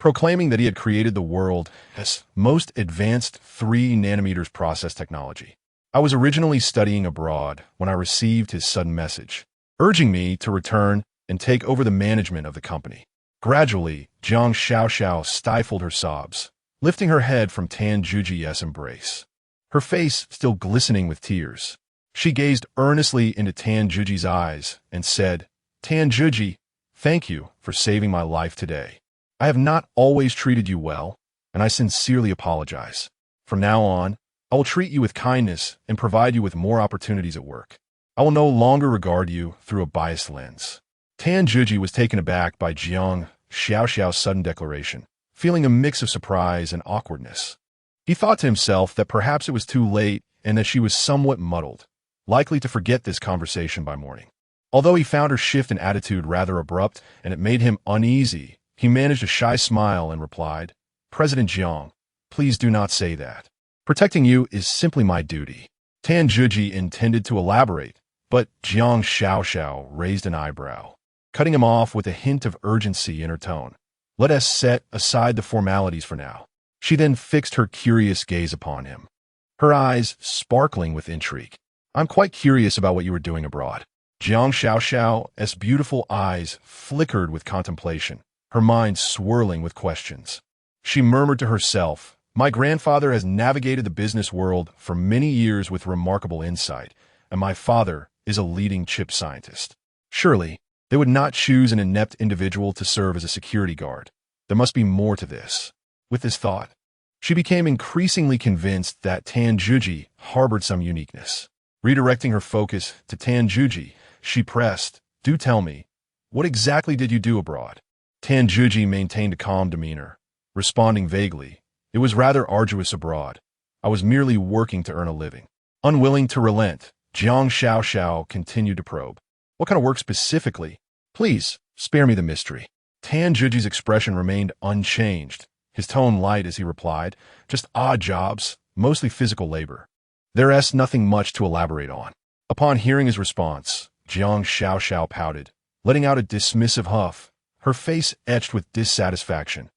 A: proclaiming that he had created the world's most advanced 3 nanometers process technology. I was originally studying abroad when I received his sudden message, urging me to return and take over the management of the company. Gradually, Jiang Xiao stifled her sobs, lifting her head from Tan Juji's embrace. Her face still glistening with tears, she gazed earnestly into Tan Juji's eyes and said, Tan Juji, thank you for saving my life today. I have not always treated you well, and I sincerely apologize. From now on, I will treat you with kindness and provide you with more opportunities at work. I will no longer regard you through a biased lens. Tan Juji was taken aback by Jiang Xiao's sudden declaration, feeling a mix of surprise and awkwardness. He thought to himself that perhaps it was too late and that she was somewhat muddled, likely to forget this conversation by morning. Although he found her shift in attitude rather abrupt and it made him uneasy, he managed a shy smile and replied, President Jiang, please do not say that. Protecting you is simply my duty. Tan Juji intended to elaborate, but Jiang Xiao raised an eyebrow, cutting him off with a hint of urgency in her tone. Let us set aside the formalities for now. She then fixed her curious gaze upon him, her eyes sparkling with intrigue. I'm quite curious about what you were doing abroad. Jiang Xiao's beautiful eyes flickered with contemplation, her mind swirling with questions. She murmured to herself, my grandfather has navigated the business world for many years with remarkable insight, and my father is a leading chip scientist. Surely, they would not choose an inept individual to serve as a security guard. There must be more to this. With this thought, she became increasingly convinced that Tan Juji harbored some uniqueness. Redirecting her focus to Tan Juji, she pressed, do tell me, what exactly did you do abroad? Tan Juji maintained a calm demeanor, responding vaguely, it was rather arduous abroad. I was merely working to earn a living. Unwilling to relent, Jiang Xiao continued to probe. What kind of work specifically? Please, spare me the mystery. Tan Juji's expression remained unchanged, his tone light as he replied, just odd jobs, mostly physical labor. There's nothing much to elaborate on. Upon hearing his response, Jiang Xiao pouted, letting out a dismissive huff, her face etched with dissatisfaction.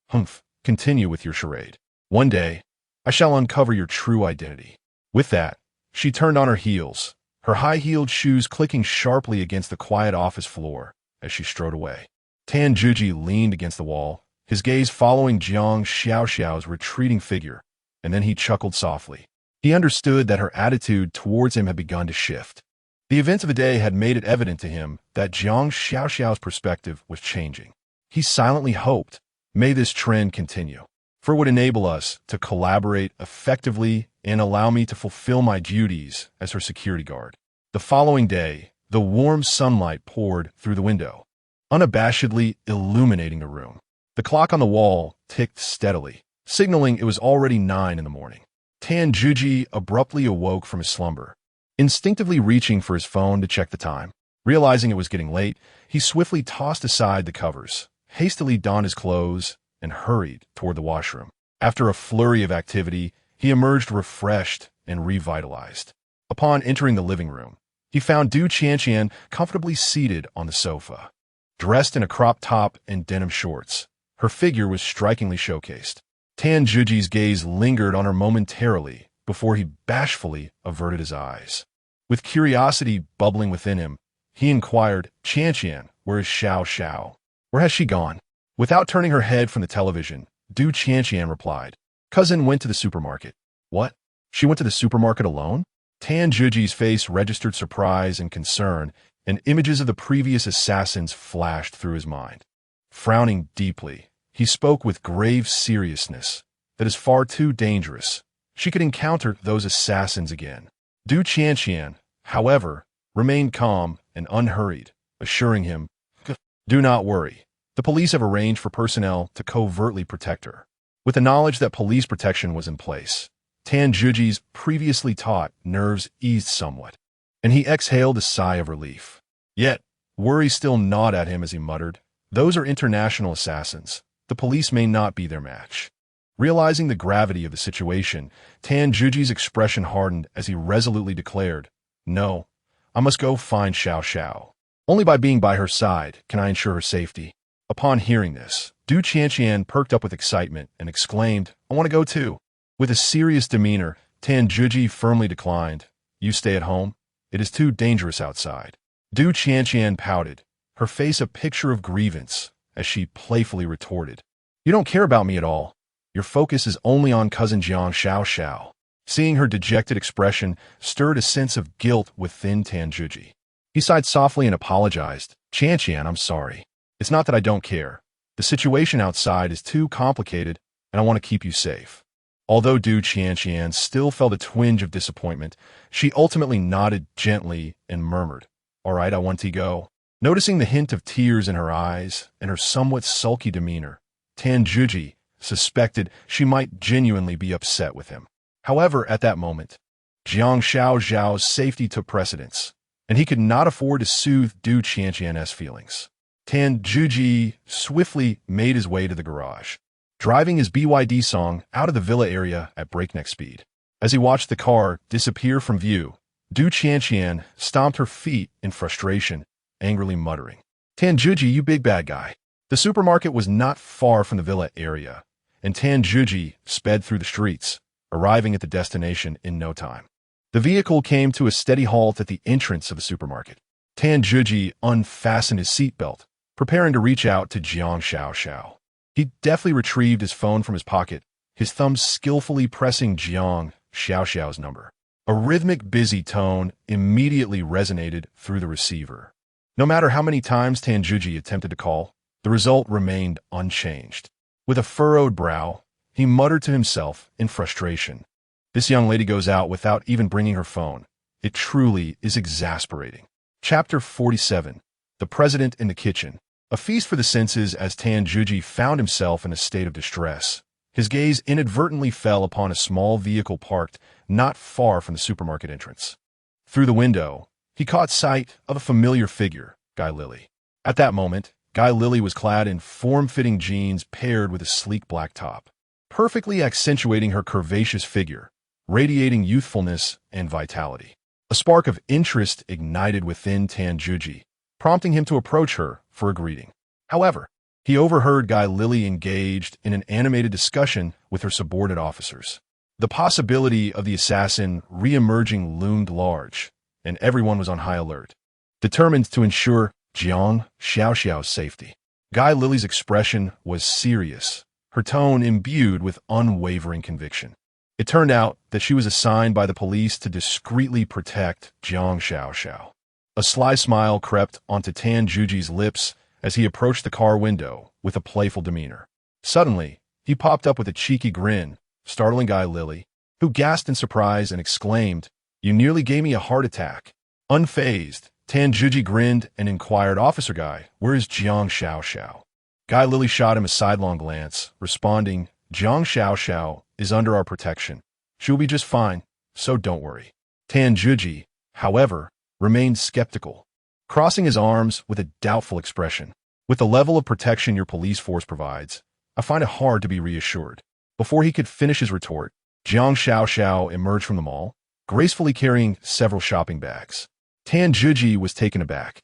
A: Humph, continue with your charade. One day, I shall uncover your true identity. With that, she turned on her heels, her high-heeled shoes clicking sharply against the quiet office floor as she strode away. Tan Juji leaned against the wall, his gaze following Jiang Xiao's retreating figure, and then he chuckled softly. He understood that her attitude towards him had begun to shift. The events of the day had made it evident to him that Jiang Xiao's perspective was changing. He silently hoped, may this trend continue, for it would enable us to collaborate effectively and allow me to fulfill my duties as her security guard. The following day, the warm sunlight poured through the window, unabashedly illuminating the room. The clock on the wall ticked steadily, signaling it was already 9 in the morning. Tan Juji abruptly awoke from his slumber, instinctively reaching for his phone to check the time. Realizing it was getting late, he swiftly tossed aside the covers, hastily donned his clothes, and hurried toward the washroom. After a flurry of activity, he emerged refreshed and revitalized. Upon entering the living room, he found Du Qianqian comfortably seated on the sofa. Dressed in a crop top and denim shorts, her figure was strikingly showcased. Tan Juji's gaze lingered on her momentarily before he bashfully averted his eyes. With curiosity bubbling within him, he inquired, Qianqian, where is Xiao? Where has she gone? Without turning her head from the television, Du Qianqian replied, Cousin went to the supermarket. What? She went to the supermarket alone? Tan Juji's face registered surprise and concern, and images of the previous assassins flashed through his mind. Frowning deeply, he spoke with grave seriousness that is far too dangerous. She could encounter those assassins again. Du Qianqian, however, remained calm and unhurried, assuring him, "Do not worry. The police have arranged for personnel to covertly protect her." With the knowledge that police protection was in place, Tan Juji's previously taut nerves eased somewhat, and he exhaled a sigh of relief. Yet, worry still gnawed at him as he muttered, "Those are international assassins. The police may not be their match." Realizing the gravity of the situation, Tan Juji's expression hardened as he resolutely declared, "No, I must go find Xiao Xiao. Only by being by her side can I ensure her safety." Upon hearing this, Du Qianqian perked up with excitement and exclaimed, "I want to go too." With a serious demeanor, Tan Juji firmly declined, "You stay at home. It is too dangerous outside." Du Qianqian pouted, her face a picture of grievance, as she playfully retorted, "You don't care about me at all. Your focus is only on cousin Jiang Xiao Xiao." Seeing her dejected expression stirred a sense of guilt within Tan Juji. He sighed softly and apologized, "Qianqian, I'm sorry. It's not that I don't care. The situation outside is too complicated, and I want to keep you safe." Although Du Qianqian still felt a twinge of disappointment, she ultimately nodded gently and murmured, "All right, I want to go." Noticing the hint of tears in her eyes and her somewhat sulky demeanor, Tan Juji suspected she might genuinely be upset with him. However, at that moment, Jiang Xiao Zhao's safety took precedence, and he could not afford to soothe Du Qianqian's feelings. Tan Juji swiftly made his way to the garage, driving his BYD Song out of the villa area at breakneck speed. As he watched the car disappear from view, Du Qianqian stomped her feet in frustration, angrily muttering, "Tan Juji, you big bad guy." The supermarket was not far from the villa area, and Tan Juji sped through the streets, arriving at the destination in no time. The vehicle came to a steady halt at the entrance of the supermarket. Tan Juji unfastened his seatbelt, preparing to reach out to Jiang Xiao Xiao. He deftly retrieved his phone from his pocket, his thumbs skillfully pressing Jiang Xiao Xiao's number. A rhythmic, busy tone immediately resonated through the receiver. No matter how many times Tan Juji attempted to call, the result remained unchanged. With a furrowed brow, he muttered to himself in frustration, "This young lady goes out without even bringing her phone. It truly is exasperating." Chapter 47. The President in the Kitchen. A feast for the senses as Tan Juji found himself in a state of distress. His gaze inadvertently fell upon a small vehicle parked not far from the supermarket entrance. Through the window, he caught sight of a familiar figure, Guy Lily. At that moment, Guy Lily was clad in form-fitting jeans paired with a sleek black top, perfectly accentuating her curvaceous figure, radiating youthfulness and vitality. A spark of interest ignited within Tan Juji, prompting him to approach her for a greeting. However, he overheard Guy Lily engaged in an animated discussion with her subordinate officers. The possibility of the assassin re-emerging loomed large, and everyone was on high alert, determined to ensure Jiang Xiaoxiao's safety. Guy Lily's expression was serious, her tone imbued with unwavering conviction. It turned out that she was assigned by the police to discreetly protect Jiang Xiaoxiao. A sly smile crept onto Tan Juji's lips as he approached the car window with a playful demeanor. Suddenly, he popped up with a cheeky grin, startling Guy Lily, who gasped in surprise and exclaimed, "You nearly gave me a heart attack." Unfazed, Tan Juji grinned and inquired, "Officer Guy, where is Jiang Xiaoxiao?" Guy Lily shot him a sidelong glance, responding, "Jiang Xiaoxiao is under our protection. She will be just fine, so don't worry." Tan Juji, however, remained skeptical, crossing his arms with a doubtful expression. "With the level of protection your police force provides, I find it hard to be reassured." Before he could finish his retort, Jiang Xiaoxiao emerged from the mall, gracefully carrying several shopping bags. Tan Juji was taken aback,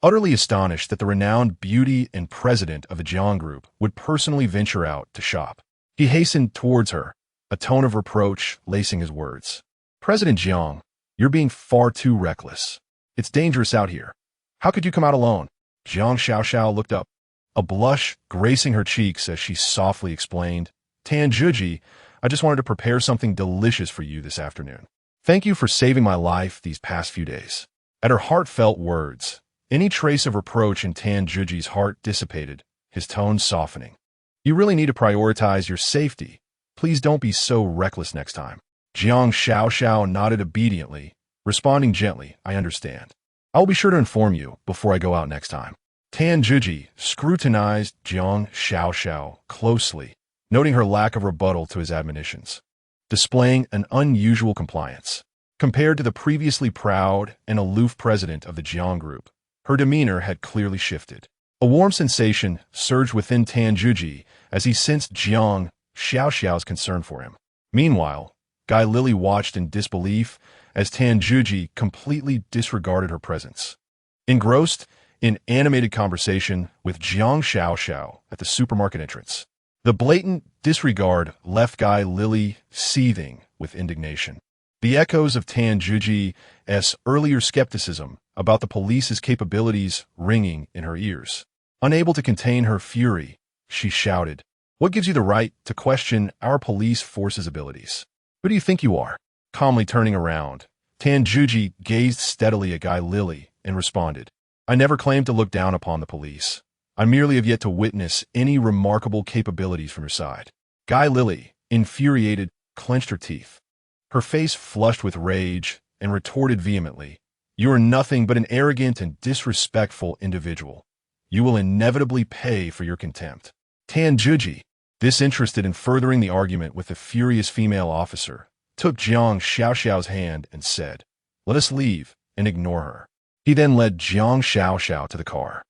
A: utterly astonished that the renowned beauty and president of the Jiang Group would personally venture out to shop. He hastened towards her, a tone of reproach lacing his words. "President Jiang, you're being far too reckless. It's dangerous out here. How could you come out alone?" Jiang Xiaoxiao looked up, a blush gracing her cheeks as she softly explained, "Tan Juji, I just wanted to prepare something delicious for you this afternoon. Thank you for saving my life these past few days." At her heartfelt words, any trace of reproach in Tan Juji's heart dissipated, his tone softening. "You really need to prioritize your safety. Please don't be so reckless next time." Jiang Xiaoxiao nodded obediently, responding gently, I understand. I will be sure to inform you before I go out next time. Tan Juji scrutinized Jiang Xiaoxiao closely, noting her lack of rebuttal to his admonitions, displaying an unusual compliance. Compared to the previously proud and aloof president of the Jiang group, her demeanor had clearly shifted. A warm sensation surged within Tan Juji as he sensed Jiang Xiaoxiao's concern for him. Meanwhile, Guy Lily watched in disbelief as Tan Juji completely disregarded her presence. Engrossed in animated conversation with Jiang Xiaoxiao at the supermarket entrance, the blatant disregard left Guy Lily seething with indignation. The echoes of Tan Juji's earlier skepticism about the police's capabilities ringing in her ears. Unable to contain her fury, she shouted, "What gives you the right to question our police force's abilities? Who do you think you are?" Calmly turning around, Tan Juji gazed steadily at Guy Lily and responded, "I never claimed to look down upon the police. I merely have yet to witness any remarkable capabilities from your side." Guy Lily, infuriated, clenched her teeth. Her face flushed with rage and retorted vehemently, "You are nothing but an arrogant and disrespectful individual. You will inevitably pay for your contempt." Tan Juji, disinterested in furthering the argument with the furious female officer, took Jiang Xiaoxiao's hand and said, "Let us leave and ignore her." He then led Jiang Xiaoxiao to the car,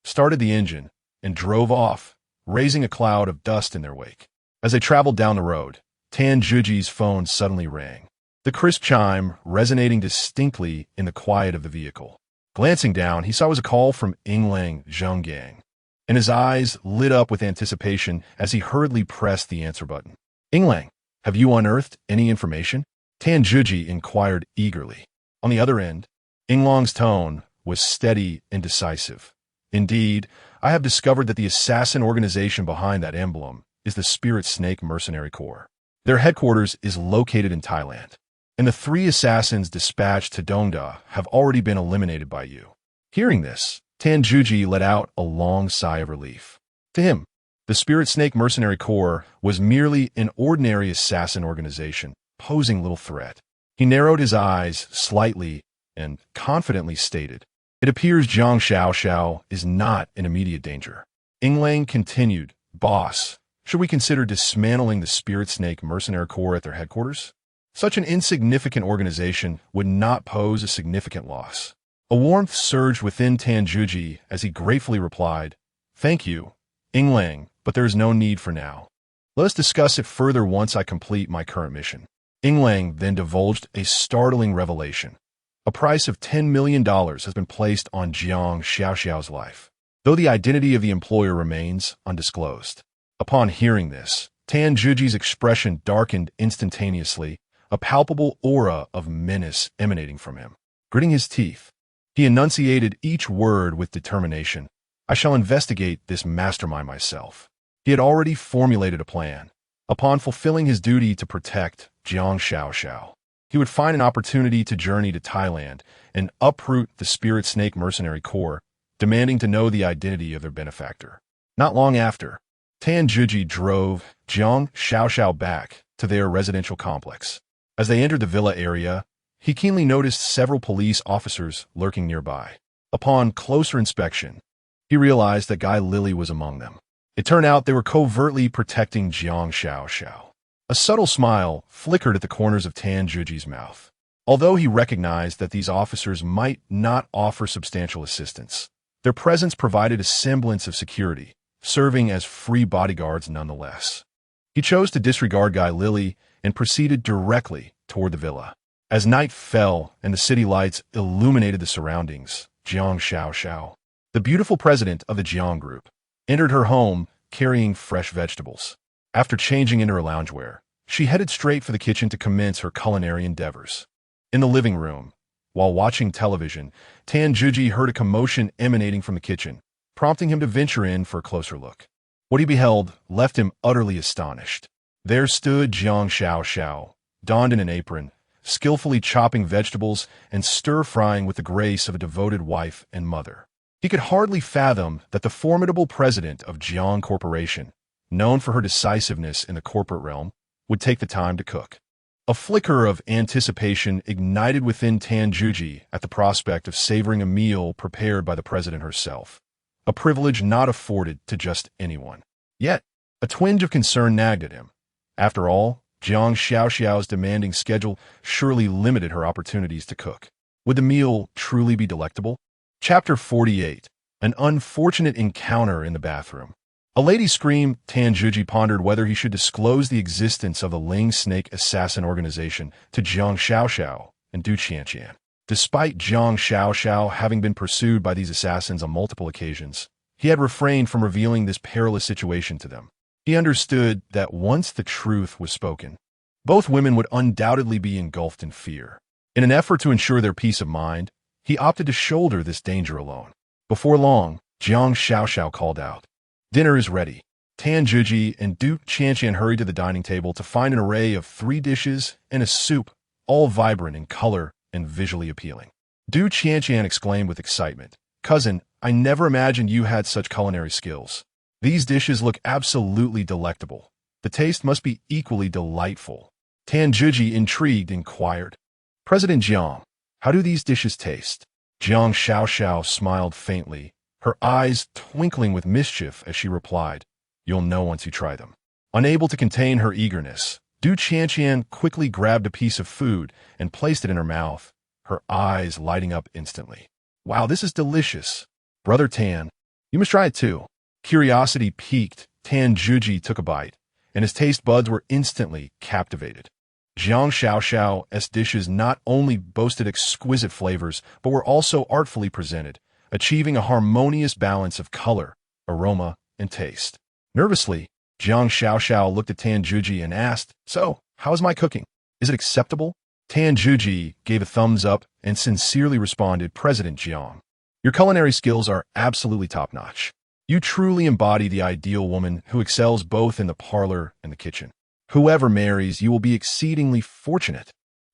A: started the engine, and drove off, raising a cloud of dust in their wake. As they traveled down the road, Tan Juji's phone suddenly rang, the crisp chime resonating distinctly in the quiet of the vehicle. Glancing down, he saw it was a call from Yinglang Zhonggang, and his eyes lit up with anticipation as he hurriedly pressed the answer button. "Yinglang, have you unearthed any information?" Tan Juji inquired eagerly. On the other end, Yinglang's tone was steady and decisive. "Indeed, I have discovered that the assassin organization behind that emblem is the Spirit Snake Mercenary Corps. Their headquarters is located in Thailand, and the 3 assassins dispatched to Dongda have already been eliminated by you." Hearing this, Tan Juji let out a long sigh of relief. To him, the Spirit Snake Mercenary Corps was merely an ordinary assassin organization, posing little threat. He narrowed his eyes slightly and confidently stated, "It appears Jiang Xiaoxiao is not in immediate danger." Yinglang continued, "Boss, should we consider dismantling the Spirit Snake Mercenary Corps at their headquarters? Such an insignificant organization would not pose a significant loss." A warmth surged within Tan Juji as he gratefully replied, "Thank you, Yinglang, but there is no need for now. Let us discuss it further once I complete my current mission." Yinglang then divulged a startling revelation. A price of $10 million has been placed on Jiang Xiaoxiao's life, though the identity of the employer remains undisclosed. Upon hearing this, Tan Juji's expression darkened instantaneously, a palpable aura of menace emanating from him. Gritting his teeth, he enunciated each word with determination. "I shall investigate this mastermind myself." He had already formulated a plan. Upon fulfilling his duty to protect Jiang Xiaoxiao, he would find an opportunity to journey to Thailand and uproot the Spirit Snake Mercenary Corps, demanding to know the identity of their benefactor. Not long after, Tan Juji drove Jiang Xiaoxiao back to their residential complex. As they entered the villa area, he keenly noticed several police officers lurking nearby. Upon closer inspection, he realized that Guy Lily was among them. It turned out they were covertly protecting Jiang Xiaoxiao. A subtle smile flickered at the corners of Tan Juji's mouth. Although he recognized that these officers might not offer substantial assistance, their presence provided a semblance of security, serving as free bodyguards nonetheless. He chose to disregard Guy Lily and proceeded directly toward the villa. As night fell and the city lights illuminated the surroundings, Jiang Xiaoxiao, the beautiful president of the Jiang group, entered her home carrying fresh vegetables. After changing into her loungewear, she headed straight for the kitchen to commence her culinary endeavors. In the living room, while watching television, Tan Juji heard a commotion emanating from the kitchen, prompting him to venture in for a closer look. What he beheld left him utterly astonished. There stood Jiang Xiaoxiao, donned in an apron, skillfully chopping vegetables and stir-frying with the grace of a devoted wife and mother. He could hardly fathom that the formidable president of Jiang Corporation, known for her decisiveness in the corporate realm, would take the time to cook. A flicker of anticipation ignited within Tanjuji at the prospect of savoring a meal prepared by the president herself, a privilege not afforded to just anyone. Yet, a twinge of concern nagged at him. After all, Jiang Xiaoxiao's demanding schedule surely limited her opportunities to cook. Would the meal truly be delectable? Chapter 48. An unfortunate encounter in the bathroom. A lady screamed. Tanjuji pondered whether he should disclose the existence of the Ling Snake Assassin Organization to Jiang Xiaoxiao and Du Qianqian. Despite Jiang Xiaoxiao having been pursued by these assassins on multiple occasions, he had refrained from revealing this perilous situation to them. He understood that once the truth was spoken, both women would undoubtedly be engulfed in fear. In an effort to ensure their peace of mind, he opted to shoulder this danger alone. Before long, Jiang Xiaoxiao called out, "Dinner is ready." Tanjuji and Du Qianqian hurried to the dining table to find an array of 3 dishes and a soup, all vibrant in color and visually appealing. Du Qianqian exclaimed with excitement, "Cousin, I never imagined you had such culinary skills. These dishes look absolutely delectable. The taste must be equally delightful." Tanjuji, intrigued, inquired, "President Jiang, how do these dishes taste?" Jiang Xiaoxiao smiled faintly, her eyes twinkling with mischief as she replied, "You'll know once you try them." Unable to contain her eagerness, Du Qianqian quickly grabbed a piece of food and placed it in her mouth, her eyes lighting up instantly. "Wow, this is delicious. Brother Tan, you must try it too." Curiosity piqued, Tanjuji took a bite, and his taste buds were instantly captivated. Jiang Xiaoxiao's dishes not only boasted exquisite flavors, but were also artfully presented, achieving a harmonious balance of color, aroma, and taste. Nervously, Jiang Xiaoxiao looked at Tanjuji and asked, "So, how is my cooking? Is it acceptable?" Tanjuji gave a thumbs up and sincerely responded, "President Jiang, your culinary skills are absolutely top-notch. You truly embody the ideal woman who excels both in the parlor and the kitchen. Whoever marries you will be exceedingly fortunate."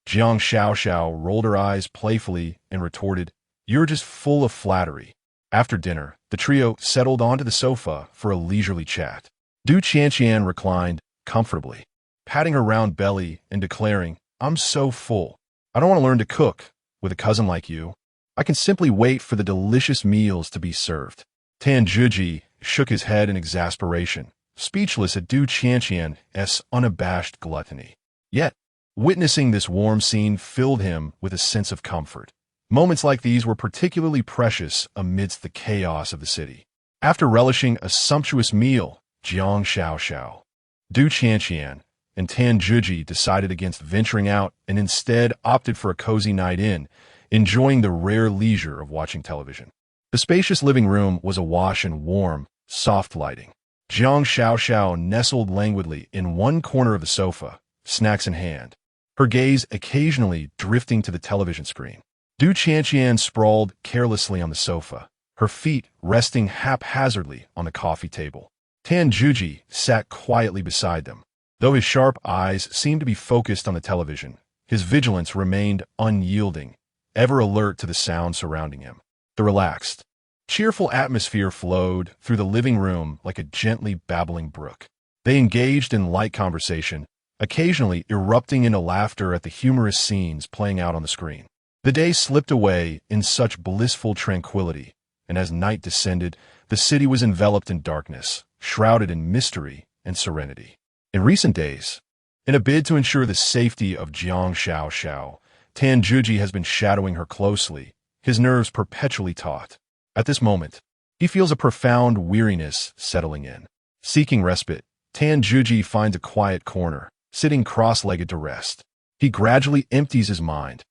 A: Jiang Xiaoxiao rolled her eyes playfully and retorted, "You're just full of flattery." After dinner, the trio settled onto the sofa for a leisurely chat. Du Qianqian reclined comfortably, patting her round belly and declaring, "I'm so full. I don't want to learn to cook. With a cousin like you, I can simply wait for the delicious meals to be served." Tanjuji shook his head in exasperation, speechless at Du Qianqian's unabashed gluttony. Yet, witnessing this warm scene filled him with a sense of comfort. Moments like these were particularly precious amidst the chaos of the city. After relishing a sumptuous meal, Jiang Xiaoxiao, Du Qianqian, and Tanjuji decided against venturing out and instead opted for a cozy night in, enjoying the rare leisure of watching television. The spacious living room was awash in warm, soft lighting. Jiang Xiaoxiao nestled languidly in one corner of the sofa, snacks in hand, her gaze occasionally drifting to the television screen. Du Qianqian sprawled carelessly on the sofa, her feet resting haphazardly on the coffee table. Tanjuji sat quietly beside them. Though his sharp eyes seemed to be focused on the television, his vigilance remained unyielding, ever alert to the sound surrounding him. The relaxed, cheerful atmosphere flowed through the living room like a gently babbling brook. They engaged in light conversation, occasionally erupting into laughter at the humorous scenes playing out on the screen. The day slipped away in such blissful tranquility, and as night descended, the city was enveloped in darkness, shrouded in mystery and serenity. In recent days, in a bid to ensure the safety of Jiang Xiaoxiao, Tanjuji has been shadowing her closely, his nerves perpetually taut. At this moment, he feels a profound weariness settling in. Seeking respite, Tanjuji finds a quiet corner, sitting cross-legged to rest. He gradually empties his mind,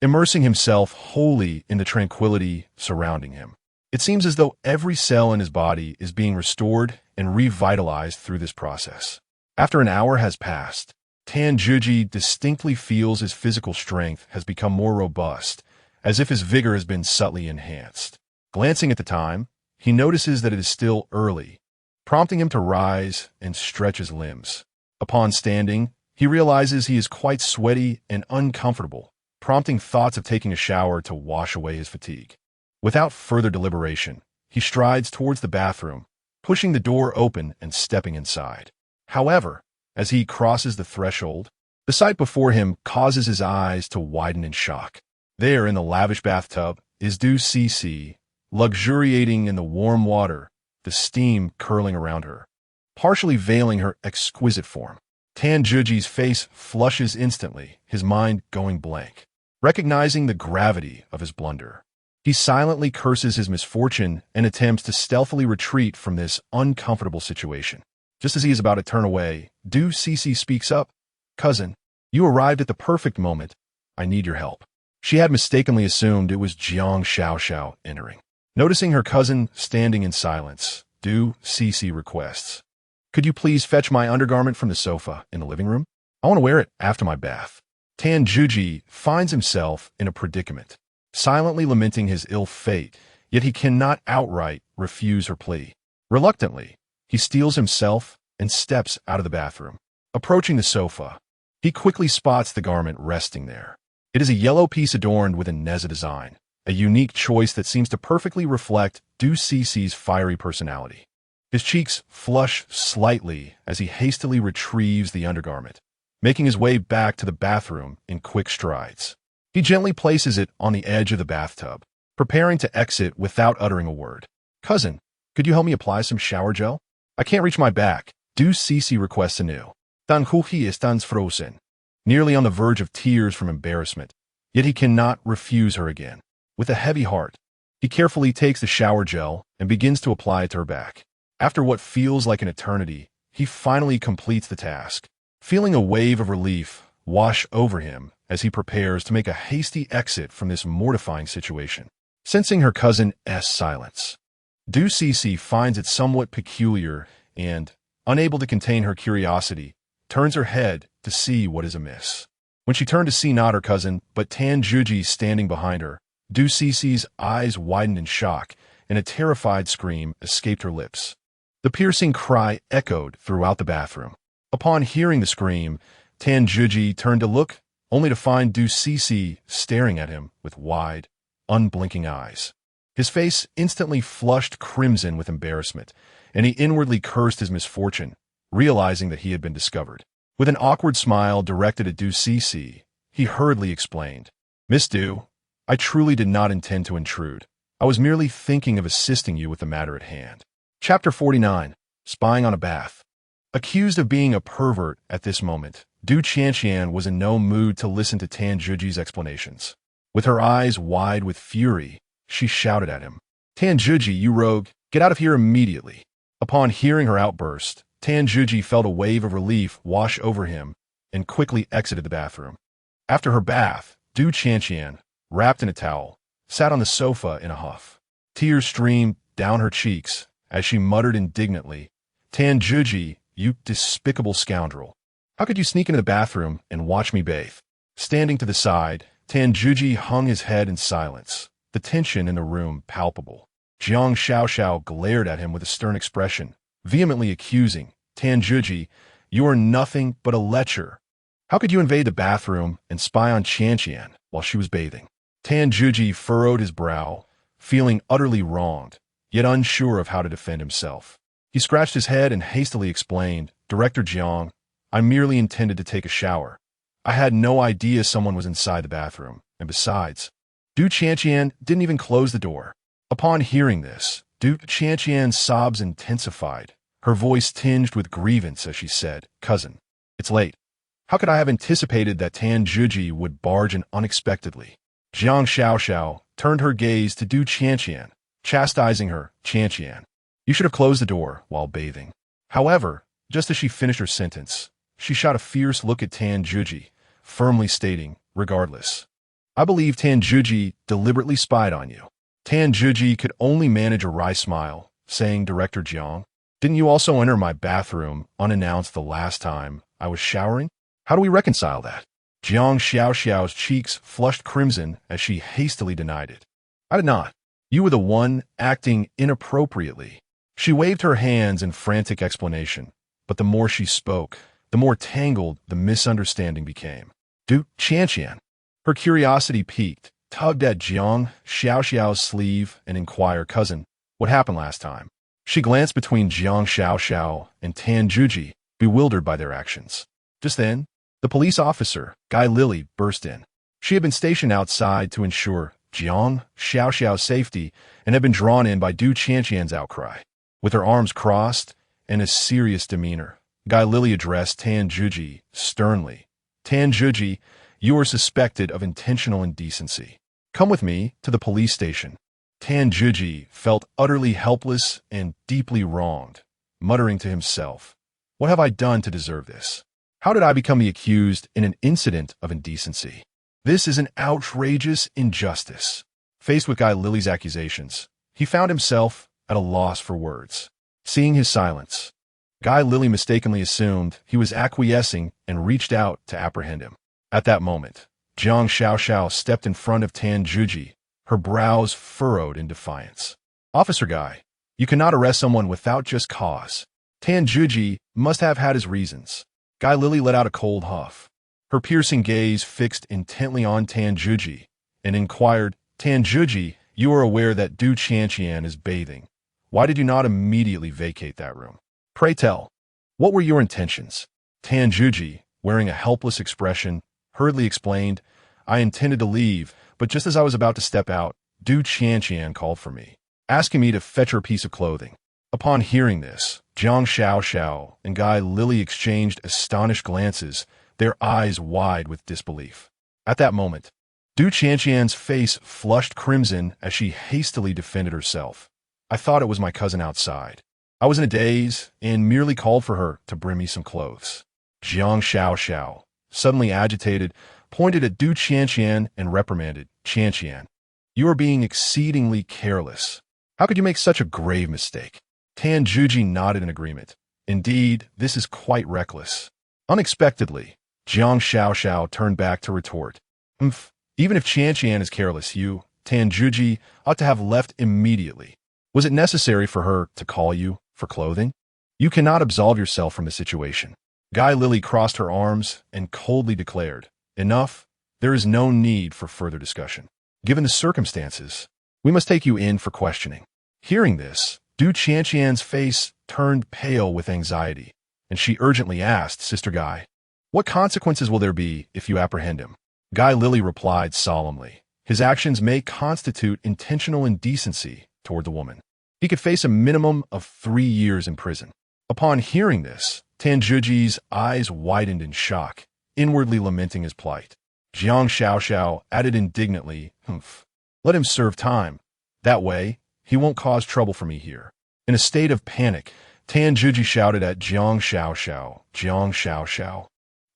A: immersing himself wholly in the tranquility surrounding him. It seems as though every cell in his body is being restored and revitalized through this process. After an hour has passed, Tanjuji distinctly feels his physical strength has become more robust, as if his vigor has been subtly enhanced. Glancing at the time, he notices that it is still early, prompting him to rise and stretch his limbs. Upon standing, he realizes he is quite sweaty and uncomfortable, prompting thoughts of taking a shower to wash away his fatigue. Without further deliberation, he strides towards the bathroom, pushing the door open and stepping inside. However, as he crosses the threshold, The sight before him causes his eyes to widen in shock. There, in the lavish bathtub, is Du Cece, luxuriating in the warm water, the steam curling around her, partially veiling her exquisite form. Tan Juji's face flushes instantly, his mind going blank. Recognizing the gravity of his blunder, he silently curses his misfortune and attempts to stealthily retreat from this uncomfortable situation. Just as he is about to turn away, Du Cece speaks up. "Cousin, you arrived at the perfect moment. I need your help." She had mistakenly assumed it was Jiang Xiaoxiao entering. Noticing her cousin standing in silence, Du Cece requests, "Could you please fetch my undergarment from the sofa in the living room? I want to wear it after my bath." Tan Juji finds himself in a predicament, silently lamenting his ill fate, yet he cannot outright refuse her plea. Reluctantly, he steels himself and steps out of the bathroom. Approaching the sofa, he quickly spots the garment resting there. It is a yellow piece adorned with a Neza design, a unique choice that seems to perfectly reflect Du Cece's fiery personality. His cheeks flush slightly as he hastily retrieves the undergarment, making his way back to the bathroom in quick strides. He gently places it on the edge of the bathtub, preparing to exit without uttering a word. "Cousin, could you help me apply some shower gel? I can't reach my back." Du Cece requests anew. "Tan Huhi estás frozen," nearly on the verge of tears from embarrassment, yet he cannot refuse her again. With a heavy heart, he carefully takes the shower gel and begins to apply it to her back. After what feels like an eternity, he finally completes the task, feeling a wave of relief wash over him as he prepares to make a hasty exit from this mortifying situation. Sensing her cousin's silence, Du Cece finds it somewhat peculiar and, unable to contain her curiosity, turns her head to see what is amiss. When she turned to see not her cousin, but Tan Juji standing behind her, Du Cece's eyes widened in shock, and a terrified scream escaped her lips. The piercing cry echoed throughout the bathroom. Upon hearing the scream, Tan Juji turned to look, only to find Du Cece staring at him with wide, unblinking eyes. His face instantly flushed crimson with embarrassment, and he inwardly cursed his misfortune, realizing that he had been discovered. With an awkward smile directed at Du Cece, he hurriedly explained, "Miss Du, I truly did not intend to intrude. I was merely thinking of assisting you with the matter at hand." Chapter 49. Spying on a Bath. Accused of being a pervert at this moment, Du Qianqian was in no mood to listen to Tan Juji's explanations. With her eyes wide with fury, she shouted at him, "Tan Juji, you rogue, get out of here immediately." Upon hearing her outburst, Tan Juji felt a wave of relief wash over him and quickly exited the bathroom. After her bath, Du Qianqian, wrapped in a towel, sat on the sofa in a huff. Tears streamed down her cheeks as she muttered indignantly, "Tan Juji, you despicable scoundrel. How could you sneak into the bathroom and watch me bathe?" Standing to the side, Tan Juji hung his head in silence, the tension in the room palpable. Jiang Xiaoxiao glared at him with a stern expression, vehemently accusing, "Tan Juji, you are nothing but a lecher. How could you invade the bathroom and spy on Qianqian while she was bathing?" Tan Juji furrowed his brow, feeling utterly wronged, yet unsure of how to defend himself. He scratched his head and hastily explained, "Director Jiang, I merely intended to take a shower. I had no idea someone was inside the bathroom, and besides, Du Qianqian didn't even close the door." Upon hearing this, Du Qianqian's sobs intensified, her voice tinged with grievance as she said, "Cousin, it's late. How could I have anticipated that Tan Juji would barge in unexpectedly?" Jiang Xiaoxiao turned her gaze to Du Qianqian, chastising her, "Qianqian, you should have closed the door while bathing." However, just as she finished her sentence, she shot a fierce look at Tan Juji, firmly stating, "Regardless, I believe Tan Juji deliberately spied on you." Tan Juji could only manage a wry smile, saying, "Director Jiang, didn't you also enter my bathroom unannounced the last time I was showering? How do we reconcile that?" Jiang Xiaoxiao's cheeks flushed crimson as she hastily denied it. "I did not. You were the one acting inappropriately." She waved her hands in frantic explanation, but the more she spoke, the more tangled the misunderstanding became. Du Qianqian, her curiosity piqued, tugged at Jiang Xiaoxiao's sleeve and inquired, "Cousin, what happened last time?" She glanced between Jiang Xiaoxiao and Tan Juji, bewildered by their actions. Just then, The police officer, Guy Lily, burst in. She had been stationed outside to ensure Jiang Xiaoxiao's safety and had been drawn in by Du Qianqian's outcry. With her arms crossed and a serious demeanor, Guy Lily addressed Tan Zhuji sternly. Tan Zhuji, you are suspected of intentional indecency. Come with me to the police station. Tan Zhuji felt utterly helpless and deeply wronged, muttering to himself, what have I done to deserve this? How did I become the accused in an incident of indecency? This is an outrageous injustice. Faced with Guy Lily's accusations, he found himself at a loss for words. Seeing his silence, Guy Lily mistakenly assumed he was acquiescing and reached out to apprehend him. At that moment, Jiang Xiaoxiao stepped in front of Tan Zhuji, her brows furrowed in defiance. Officer Guy, you cannot arrest someone without just cause. Tan Zhuji must have had his reasons. Guy Lily let out a cold huff. Her piercing gaze fixed intently on Tan Zhuji and inquired, Tan Zhuji, you are aware that Du Qianqian is bathing. Why did you not immediately vacate that room? Pray tell, what were your intentions? Tan Zhuji, wearing a helpless expression, hurriedly explained, I intended to leave, but just as I was about to step out, Du Qianqian called for me, asking me to fetch her a piece of clothing. Upon hearing this, Jiang Xiaoxiao and Guy Lily exchanged astonished glances, their eyes wide with disbelief. At that moment, Du Qianqian's face flushed crimson as she hastily defended herself. I thought it was my cousin outside. I was in a daze and merely called for her to bring me some clothes. Jiang Xiaoxiao, suddenly agitated, pointed at Du Qianqian and reprimanded, Qianqian, you are being exceedingly careless. How could you make such a grave mistake? Tan Zhuji nodded in agreement. Indeed, this is quite reckless. Unexpectedly, Jiang Xiaoxiao turned back to retort. Even if Qianqian is careless, you, Tan Zhuji, ought to have left immediately. Was it necessary for her to call you for clothing? You cannot absolve yourself from the situation. Guy Lily crossed her arms and coldly declared, enough, there is no need for further discussion. Given the circumstances, we must take you in for questioning. Hearing this, Du Qianqian's face turned pale with anxiety, and she urgently asked Sister Guy, what consequences will there be if you apprehend him? Guy Lily replied solemnly, his actions may constitute intentional indecency toward the woman. He could face a minimum of 3 years in prison. Upon hearing this, Tan Zhuji's eyes widened in shock, inwardly lamenting his plight. Jiang Xiaoxiao added indignantly, let him serve time. That way, he won't cause trouble for me here. In a state of panic, Tan Zhuji shouted at Jiang Xiaoxiao,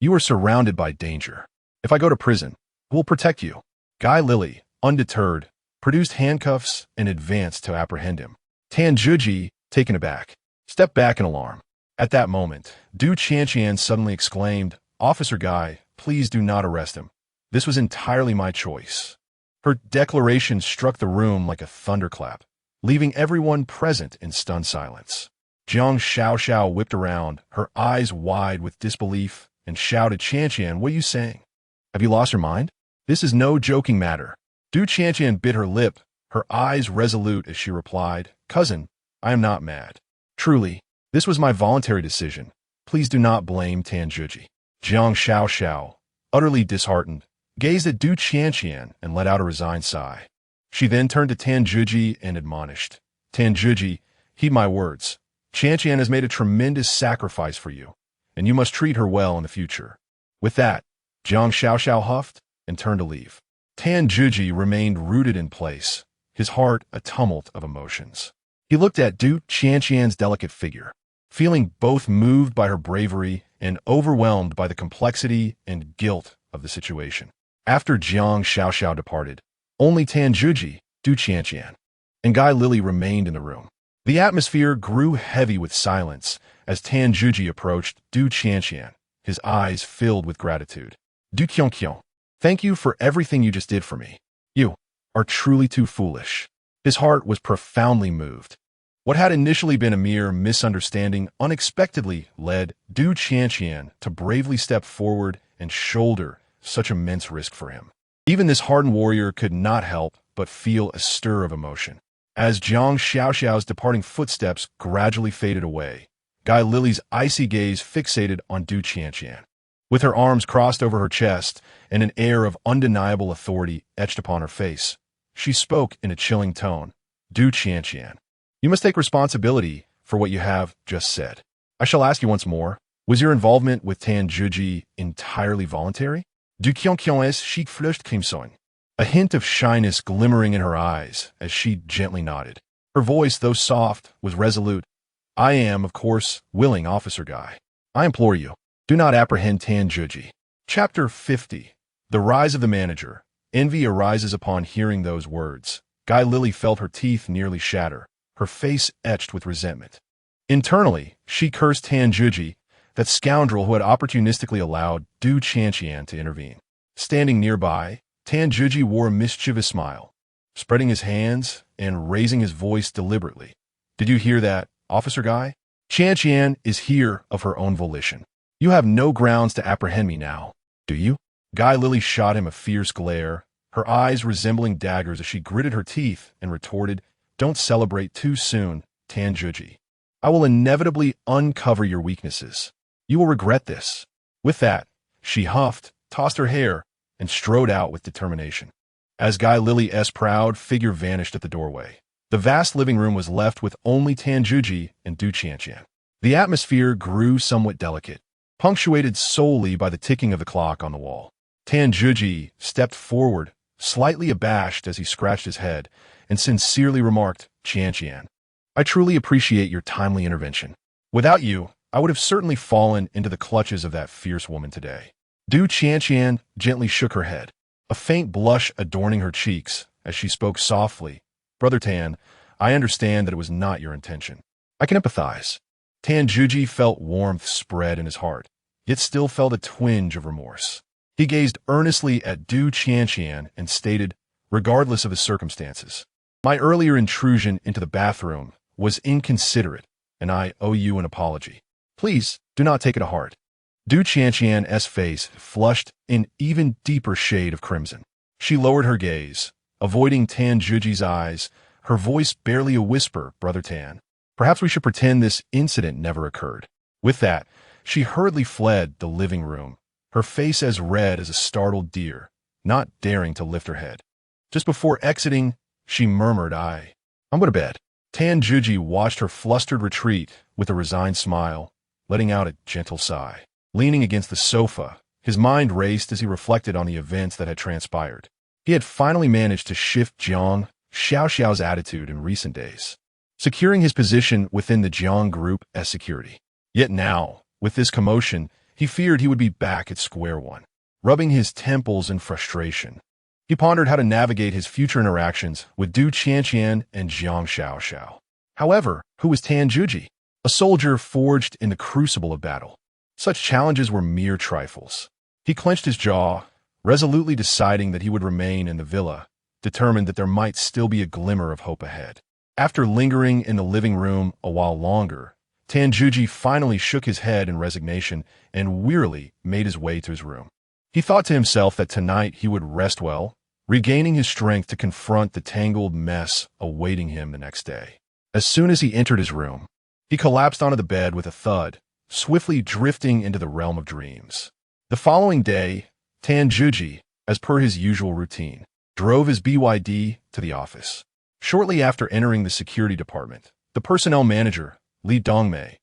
A: you are surrounded by danger. If I go to prison, who will protect you? Guy Lily, undeterred, produced handcuffs and advanced to apprehend him. Tan Zhuji, taken aback, stepped back in alarm. At that moment, Du Qianqian suddenly exclaimed, Officer Guy, please do not arrest him. This was entirely my choice. Her declaration struck the room like a thunderclap, leaving everyone present in stunned silence. Jiang Xiaoxiao whipped around, her eyes wide with disbelief, and shouted, Qianqian, what are you saying? Have you lost your mind? This is no joking matter. Du Qianqian bit her lip, her eyes resolute as she replied, Cousin, I am not mad. Truly, this was my voluntary decision. Please do not blame Tan Zhuji. Jiang Xiaoxiao, utterly disheartened, gazed at Du Qianqian and let out a resigned sigh. She then turned to Tan Zhuji and admonished, Tan Zhuji, heed my words. Qianqian has made a tremendous sacrifice for you, and you must treat her well in the future. With that, Jiang Xiaoxiao huffed and turned to leave. Tan Zhuji remained rooted in place, his heart a tumult of emotions. He looked at Du Qianqian's delicate figure, feeling both moved by her bravery and overwhelmed by the complexity and guilt of the situation. After Jiang Xiaoxiao departed, only Tan Zhuji, Du Qianqian, and Guy Lily remained in the room. The atmosphere grew heavy with silence as Tan Zhuji approached Du Qianqian, his eyes filled with gratitude. Du Qianqian, thank you for everything you just did for me. You are truly too foolish. His heart was profoundly moved. What had initially been a mere misunderstanding unexpectedly led Du Qianqian to bravely step forward and shoulder such immense risk for him. Even this hardened warrior could not help but feel a stir of emotion. As Jiang Xiaoxiao's departing footsteps gradually faded away, Guy Lily's icy gaze fixated on Du Qianqian. With her arms crossed over her chest and an air of undeniable authority etched upon her face, she spoke in a chilling tone. Du Qianqian, you must take responsibility for what you have just said. I shall ask you once more, was your involvement with Tan Zhuji entirely voluntary? Du Qianqian's chic flushed crimson, a hint of shyness glimmering in her eyes as she gently nodded. Her voice, though soft, was resolute. I am, of course, willing, Officer Guy. I implore you, do not apprehend Tan Zhuji. Chapter 50. The Rise of the Manager. Envy arises upon hearing those words. Guy Lily felt her teeth nearly shatter, her face etched with resentment. Internally, she cursed Tan Zhuji, that scoundrel who had opportunistically allowed Du Qianqian to intervene. Standing nearby, Tan Zhuji wore a mischievous smile, spreading his hands and raising his voice deliberately. Did you hear that, Officer Guy? Qianqian is here of her own volition. You have no grounds to apprehend me now, do you? Guy Lily shot him a fierce glare, her eyes resembling daggers as she gritted her teeth and retorted, Don't celebrate too soon, Tan Zhuji. I will inevitably uncover your weaknesses. You will regret this. With that, she huffed, tossed her hair, and strode out with determination. As Guy Lily's proud figure vanished at the doorway, the vast living room was left with only Tan Zhuji and Du Qianqian. The atmosphere grew somewhat delicate, punctuated solely by the ticking of the clock on the wall. Tan Zhuji stepped forward, slightly abashed as he scratched his head, and sincerely remarked, Qianqian, I truly appreciate your timely intervention. Without you, I would have certainly fallen into the clutches of that fierce woman today. Du Qianqian gently shook her head, a faint blush adorning her cheeks as she spoke softly. Brother Tan, I understand that it was not your intention. I can empathize. Tan Zhuji felt warmth spread in his heart, yet still felt a twinge of remorse. He gazed earnestly at Du Qianqian and stated, regardless of his circumstances, my earlier intrusion into the bathroom was inconsiderate, and I owe you an apology. Please do not take it to heart. Du Qianqian's face flushed in even deeper shade of crimson. She lowered her gaze, avoiding Tan Zhuji's eyes, her voice barely a whisper, Brother Tan. Perhaps we should pretend this incident never occurred. With that, she hurriedly fled the living room, her face as red as a startled deer, not daring to lift her head. Just before exiting, she murmured, I'm going to bed. Tan Zhuji watched her flustered retreat with a resigned smile, letting out a gentle sigh. Leaning against the sofa, his mind raced as he reflected on the events that had transpired. He had finally managed to shift Jiang Xiaoxiao's attitude in recent days, securing his position within the Jiang group as security. Yet now, with this commotion, he feared he would be back at square one, rubbing his temples in frustration. He pondered how to navigate his future interactions with Du Qianqian and Jiang Xiaoxiao. However, who was Tan Zhuji? A soldier forged in the crucible of battle. Such challenges were mere trifles. He clenched his jaw, resolutely deciding that he would remain in the villa, determined that there might still be a glimmer of hope ahead. After lingering in the living room a while longer, Tan Zhuji finally shook his head in resignation and wearily made his way to his room. He thought to himself that tonight he would rest well, regaining his strength to confront the tangled mess awaiting him the next day. As soon as he entered his room, he collapsed onto the bed with a thud, swiftly drifting into the realm of dreams. The following day, Tan Zhuji, as per his usual routine, drove his BYD to the office. Shortly after entering the security department, the personnel manager, Li Dongmei,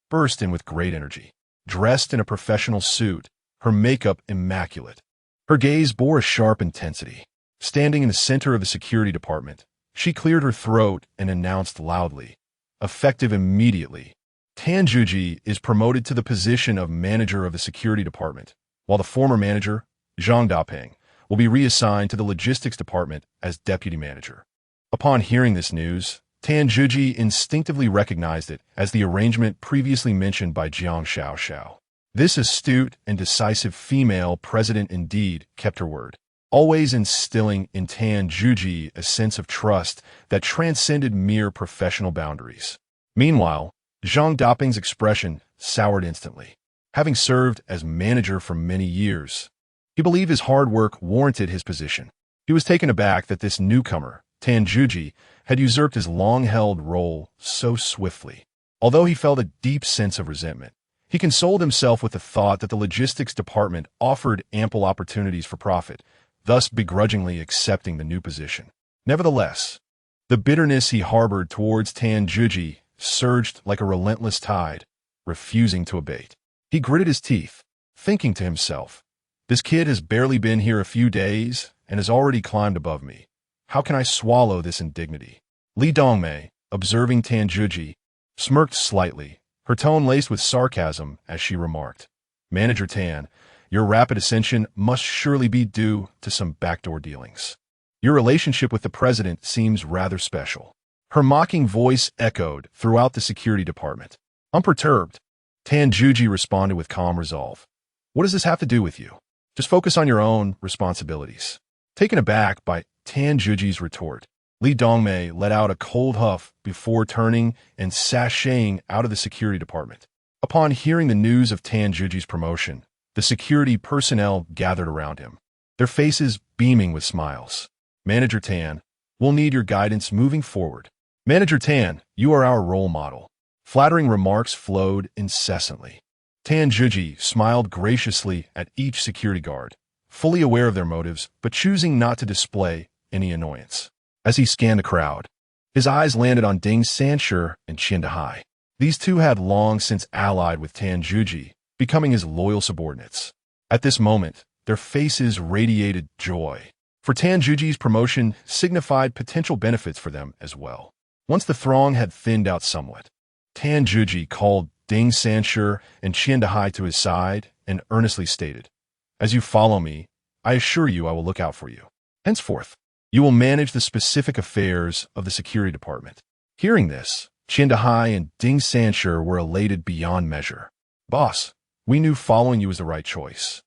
A: burst in with great energy. Dressed in a professional suit, her makeup immaculate. Her gaze bore a sharp intensity. Standing in the center of the security department, she cleared her throat and announced loudly, effective immediately, Tan Zhuji is promoted to the position of manager of the security department, while the former manager, Zhang Dapeng, will be reassigned to the logistics department as deputy manager. Upon hearing this news, Tan Zhuji instinctively recognized it as the arrangement previously mentioned by Jiang Xiaoxiao. This astute and decisive female president indeed kept her word, always instilling in Tan Zhuji a sense of trust that transcended mere professional boundaries. Meanwhile, Zhang Dapeng's expression soured instantly. Having served as manager for many years, he believed his hard work warranted his position. He was taken aback that this newcomer, Tan Zhuji, had usurped his long-held role so swiftly. Although he felt a deep sense of resentment, He consoled himself with the thought that the logistics department offered ample opportunities for profit, thus begrudgingly accepting the new position. Nevertheless, the bitterness he harbored towards Tanjuji surged like a relentless tide, refusing to abate. He gritted his teeth, thinking to himself, "This kid has barely been here a few days and has already climbed above me. How can I swallow this indignity?" Li Dongmei, observing Tanjuji, smirked slightly, her tone laced with sarcasm as she remarked, "Manager Tan, your rapid ascension must surely be due to some backdoor dealings. Your relationship with the president seems rather special." Her mocking voice echoed throughout the security department. Unperturbed, Tanjuji responded with calm resolve. "What does this have to do with you? Just focus on your own responsibilities." Taken aback by Tanjuji's retort, Li Dongmei let out a cold huff before turning and sashaying out of the security department. Upon hearing the news of Tanjuji's promotion, the security personnel gathered around him, their faces beaming with smiles. "Manager Tan, we'll need your guidance moving forward. Manager Tan, you are our role model." Flattering remarks flowed incessantly. Tanjuji smiled graciously at each security guard, fully aware of their motives but choosing not to display any annoyance. As he scanned the crowd, his eyes landed on Ding Sanshi and Qian Dehai. These two had long since allied with Tanjuji, becoming his loyal subordinates. At this moment, their faces radiated joy, for Tanjuji's promotion signified potential benefits for them as well. Once the throng had thinned out somewhat, Tanjuji called Ding Sanshi and Qian Dehai to his side and earnestly stated, "As you follow me, I assure you I will look out for you. Henceforth, you will manage the specific affairs of the security department." Hearing this, Qian Dehai and Ding Sanshi were elated beyond measure. "Boss, we knew following you was the right choice.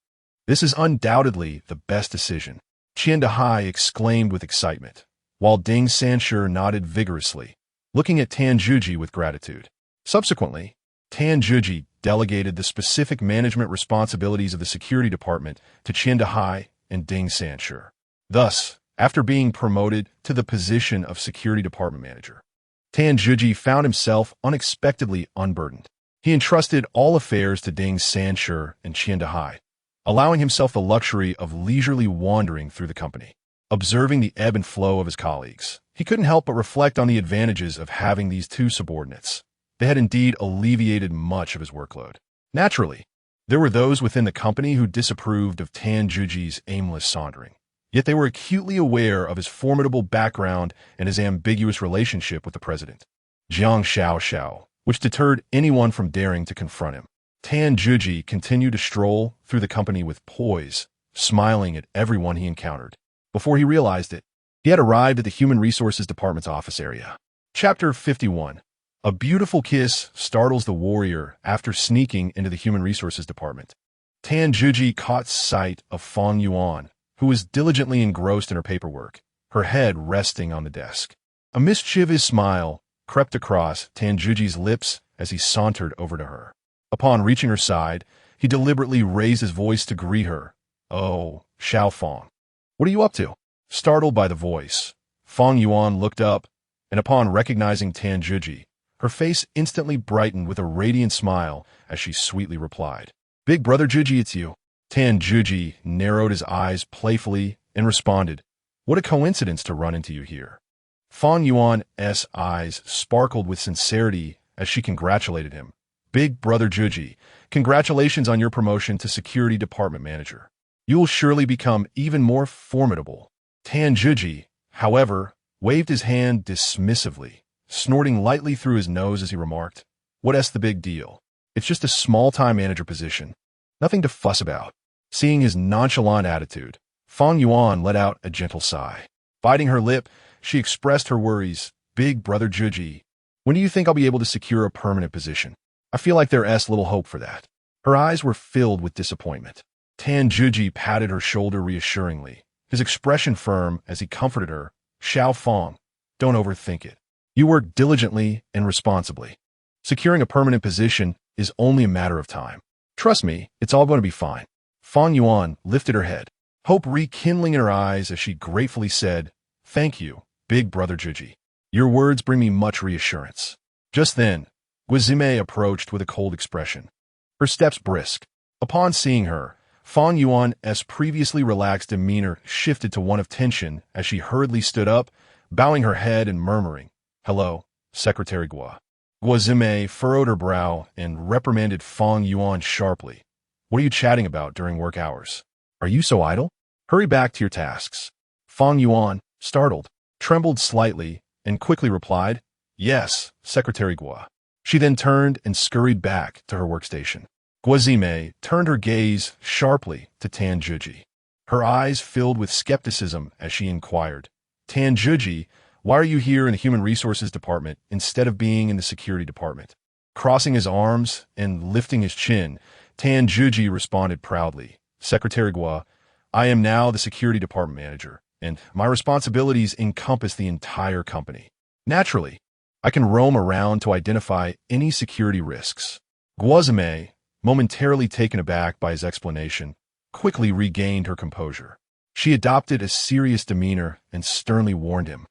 A: This is undoubtedly the best decision," Qian Dehai exclaimed with excitement, while Ding Sanshi nodded vigorously, looking at Tanjuji with gratitude. Subsequently, Tanjuji delegated the specific management responsibilities of the security department to Qian Dehai and Ding Sanshi. Thus, after being promoted to the position of security department manager, Tanjuji found himself unexpectedly unburdened. He entrusted all affairs to Ding Sanshi and Qian Dehai, allowing himself the luxury of leisurely wandering through the company. Observing the ebb and flow of his colleagues, he couldn't help but reflect on the advantages of having these two subordinates. They had indeed alleviated much of his workload. Naturally, there were those within the company who disapproved of Tanjuji's aimless sauntering. Yet they were acutely aware of his formidable background and his ambiguous relationship with the president, Jiang Xiao, which deterred anyone from daring to confront him. Tanjuji continued to stroll through the company with poise, smiling at everyone he encountered. Before he realized it, he had arrived at the Human Resources Department's office area. Chapter 51. A beautiful kiss startles the warrior after sneaking into the Human Resources Department. Tanjuji caught sight of Fang Yuan, who was diligently engrossed in her paperwork, her head resting on the desk. A mischievous smile crept across Tanjuji's lips as he sauntered over to her. Upon reaching her side, he deliberately raised his voice to greet her. "Oh, Xiao Fang. What are you up to?" Startled by the voice, Fang Yuan looked up, and upon recognizing Tanjuji, her face instantly brightened with a radiant smile as she sweetly replied, "Big brother Juji, it's you." Tanjuji narrowed his eyes playfully and responded, "What a coincidence to run into you here." Fang Yuan's eyes sparkled with sincerity as she congratulated him. "Big brother Juji, congratulations on your promotion to security department manager. You will surely become even more formidable." Tanjuji, however, waved his hand dismissively, snorting lightly through his nose as he remarked, "What's the big deal? It's just a small-time manager position. Nothing to fuss about." Seeing his nonchalant attitude, Fang Yuan let out a gentle sigh. Biting her lip, she expressed her worries. "Big brother Juji, when do you think I'll be able to secure a permanent position? I feel like there's little hope for that." Her eyes were filled with disappointment. Tanjuji patted her shoulder reassuringly, his expression firm as he comforted her. "Xiao Fang, don't overthink it. You work diligently and responsibly. Securing a permanent position is only a matter of time. Trust me, it's all going to be fine." Fang Yuan lifted her head, hope rekindling in her eyes as she gratefully said, "Thank you, big brother Juji. Your words bring me much reassurance." Just then, Guizime approached with a cold expression. her steps brisk. Upon seeing her, Fang Yuan's previously relaxed demeanor shifted to one of tension as she hurriedly stood up, bowing her head and murmuring, "Hello, Secretary Gua." Gua Zimei furrowed her brow and reprimanded Fang Yuan sharply. "What are you chatting about during work hours? Are you so idle? Hurry back to your tasks." Fang Yuan, startled, trembled slightly and quickly replied, "Yes, Secretary Gua." She then turned and scurried back to her workstation. Gua Zimei turned her gaze sharply to Tan Zhiji. Her eyes filled with skepticism as she inquired, "Tan Zhiji, why are you here in the Human Resources Department instead of being in the Security Department?" Crossing his arms and lifting his chin, Tan Zhiji responded proudly, "Secretary Gua, I am now the Security Department Manager, and my responsibilities encompass the entire company. Naturally, I can roam around to identify any security risks." Gua Zimei, momentarily taken aback by his explanation, quickly regained her composure. She adopted a serious demeanor and sternly warned him,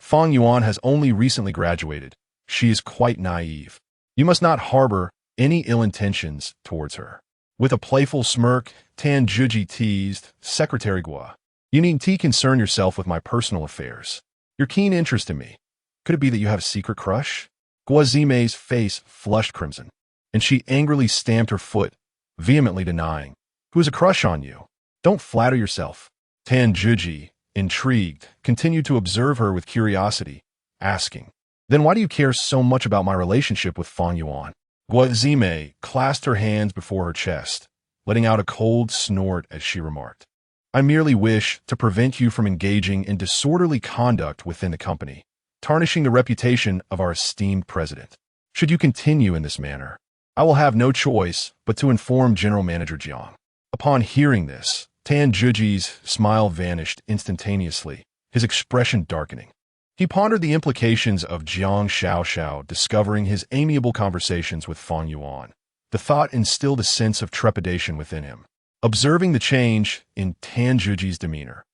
A: "Fang Yuan has only recently graduated. She is quite naive. You must not harbor any ill intentions towards her." With a playful smirk, Tan Zhiji teased, "Secretary Gua, you needn't concern yourself with my personal affairs. Your keen interest in me. Could it be that you have a secret crush?" Gua Zimei's face flushed crimson, and she angrily stamped her foot, vehemently denying, "Who has a crush on you? Don't flatter yourself." Tan Zhiji, intrigued, continued to observe her with curiosity, asking, "Then why do you care so much about my relationship with Fang Yuan?" Gua Zimei clasped her hands before her chest, letting out a cold snort as she remarked, "I merely wish to prevent you from engaging in disorderly conduct within the company, tarnishing the reputation of our esteemed president. Should you continue in this manner, I will have no choice but to inform General Manager Jiang." Upon hearing this, Tan Zhiji's smile vanished instantaneously, his expression darkening. He pondered the implications of Jiang Xiaoxiao discovering his amiable conversations with Fang Yuan. The thought instilled a sense of trepidation within him. Observing the change in Tan Zhiji's demeanor,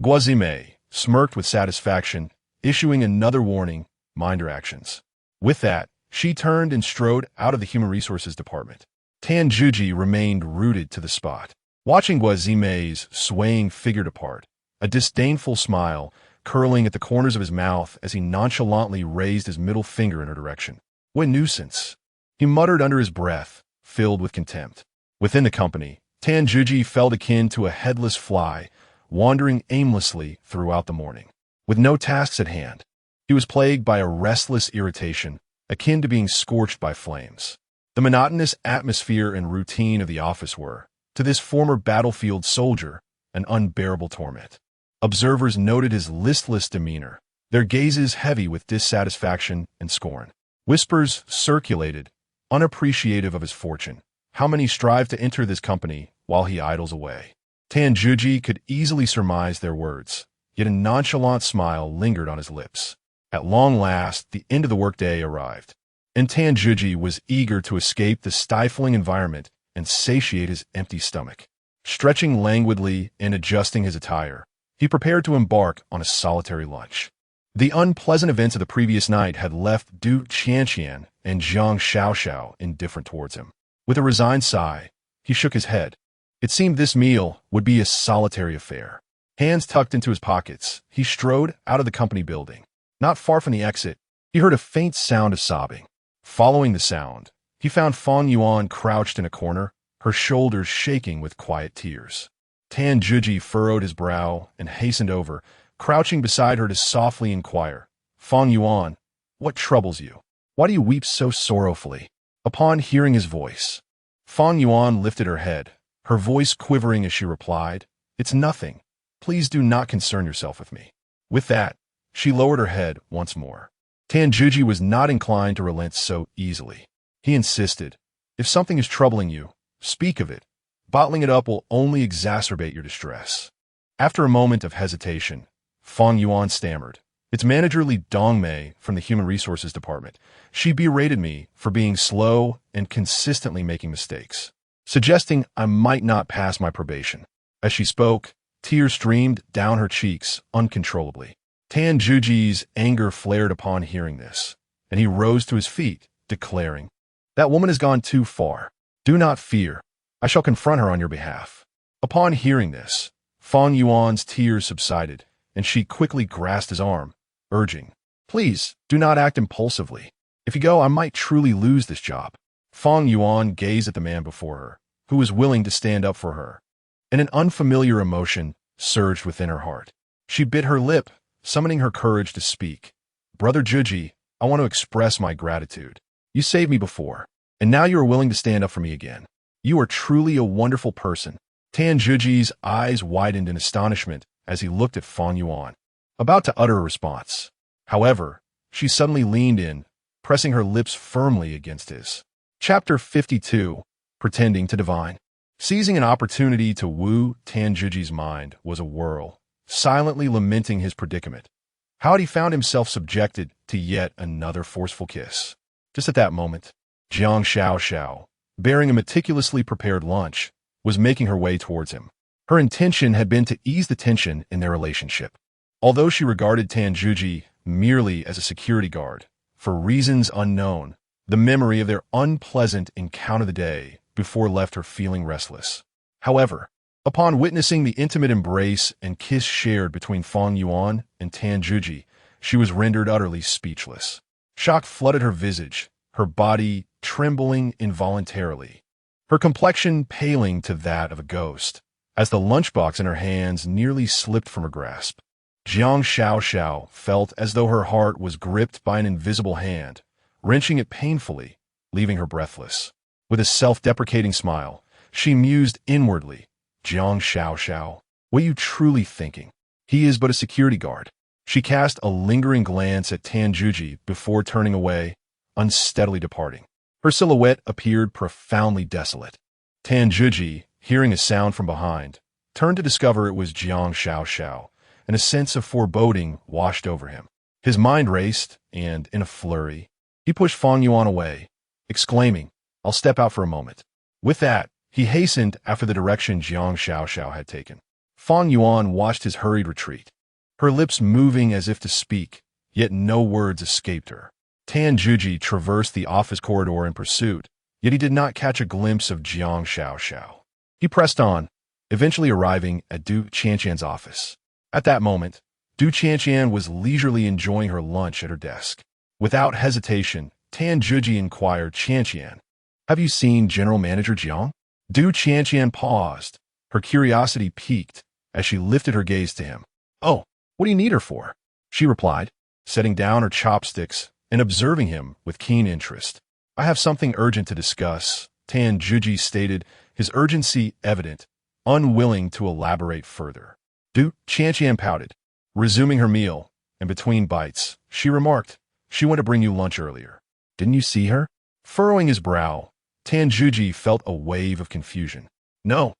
A: Gua Zimei smirked with satisfaction, issuing another warning, "Mind your actions." With that, she turned and strode out of the Human Resources Department. Tan Zhiji remained rooted to the spot, watching Gua Zimei's swaying figure depart, a disdainful smile curling at the corners of his mouth as he nonchalantly raised his middle finger in her direction. "What nuisance!" he muttered under his breath, filled with contempt. Within the company, Tan Zhiji felt akin to a headless fly, wandering aimlessly throughout the morning. With no tasks at hand, he was plagued by a restless irritation, akin to being scorched by flames. The monotonous atmosphere and routine of the office were, to this former battlefield soldier, an unbearable torment. Observers noted his listless demeanor, their gazes heavy with dissatisfaction and scorn. Whispers circulated, unappreciative of his fortune. How many strive to enter this company while he idles away? Tan Zhiji could easily surmise their words, yet a nonchalant smile lingered on his lips. At long last, the end of the workday arrived, and Tan Zhiji was eager to escape the stifling environment and satiate his empty stomach. Stretching languidly and adjusting his attire, he prepared to embark on a solitary lunch. The unpleasant events of the previous night had left Du Qianqian and Jiang Xiaoxiao indifferent towards him. With a resigned sigh, he shook his head. It seemed this meal would be a solitary affair. Hands tucked into his pockets, he strode out of the company building. Not far from the exit, he heard a faint sound of sobbing. Following the sound, he found Fang Yuan crouched in a corner, her shoulders shaking with quiet tears. Tan Zhiji furrowed his brow and hastened over, crouching beside her to softly inquire, "Fang Yuan, what troubles you? Why do you weep so sorrowfully?" Upon hearing his voice, Fang Yuan lifted her head, her voice quivering as she replied, "It's nothing. Please do not concern yourself with me." With that, she lowered her head once more. Tan Zhiji was not inclined to relent so easily. He insisted, "If something is troubling you, speak of it. Bottling it up will only exacerbate your distress." After a moment of hesitation, Fang Yuan stammered, "It's Manager Li Dongmei from the Human Resources Department. She berated me for being slow and consistently making mistakes, suggesting I might not pass my probation." As she spoke, tears streamed down her cheeks uncontrollably. Tan Zhiji's anger flared upon hearing this, and he rose to his feet, declaring, "That woman has gone too far. Do not fear. I shall confront her on your behalf. Upon hearing this, Fang Yuan's tears subsided, and she quickly grasped his arm, urging, "Please, do not act impulsively. If you go, I might truly lose this job." Fang Yuan gazed at the man before her, who was willing to stand up for her, and an unfamiliar emotion surged within her heart. She bit her lip, summoning her courage to speak. "Brother Juji, I want to express my gratitude. You saved me before, and now you are willing to stand up for me again. You are truly a wonderful person." Tan Juji's eyes widened in astonishment as he looked at Fang Yuan, about to utter a response. However, she suddenly leaned in, pressing her lips firmly against his. Chapter 52, Pretending to Divine. Seizing an opportunity to woo Tan Juji's mind was a whirl, silently lamenting his predicament. How had he found himself subjected to yet another forceful kiss? Just at that moment, Jiang Xiao, bearing a meticulously prepared lunch, was making her way towards him. Her intention had been to ease the tension in their relationship. Although she regarded Tan Juji merely as a security guard, for reasons unknown, the memory of their unpleasant encounter the day before left her feeling restless. However, upon witnessing the intimate embrace and kiss shared between Fang Yuan and Tan Juji, she was rendered utterly speechless. Shock flooded her visage, her body trembling involuntarily, her complexion paling to that of a ghost, as the lunchbox in her hands nearly slipped from her grasp. Jiang Xiao felt as though her heart was gripped by an invisible hand, wrenching it painfully, leaving her breathless. With a self-deprecating smile, she mused inwardly, "Jiang Xiao, what are you truly thinking? He is but a security guard." She cast a lingering glance at Tan Juji before turning away, unsteadily departing. Her silhouette appeared profoundly desolate. Tan Juji, hearing a sound from behind, turned to discover it was Jiang Xiao, and a sense of foreboding washed over him. His mind raced, and, in a flurry, he pushed Fang Yuan away, exclaiming, "I'll step out for a moment." With that, he hastened after the direction Jiang Xiao had taken. Fang Yuan watched his hurried retreat, her lips moving as if to speak, yet no words escaped her. Tan Juji traversed the office corridor in pursuit, yet he did not catch a glimpse of Jiang Xiao. He pressed on, eventually arriving at Du Qianqian's office. At that moment, Du Qianqian was leisurely enjoying her lunch at her desk. Without hesitation, Tan Juji inquired, "Qianqian, have you seen General Manager Jiang?" Du Qianqian paused, her curiosity piqued as she lifted her gaze to him. "Oh, what do you need her for?" she replied, setting down her chopsticks and observing him with keen interest. "I have something urgent to discuss," Tan Juji stated, his urgency evident, unwilling to elaborate further. Du Qianqian pouted, resuming her meal, and between bites, she remarked, "She went to bring you lunch earlier. Didn't you see her?" Furrowing his brow, Tan Juji felt a wave of confusion. "No,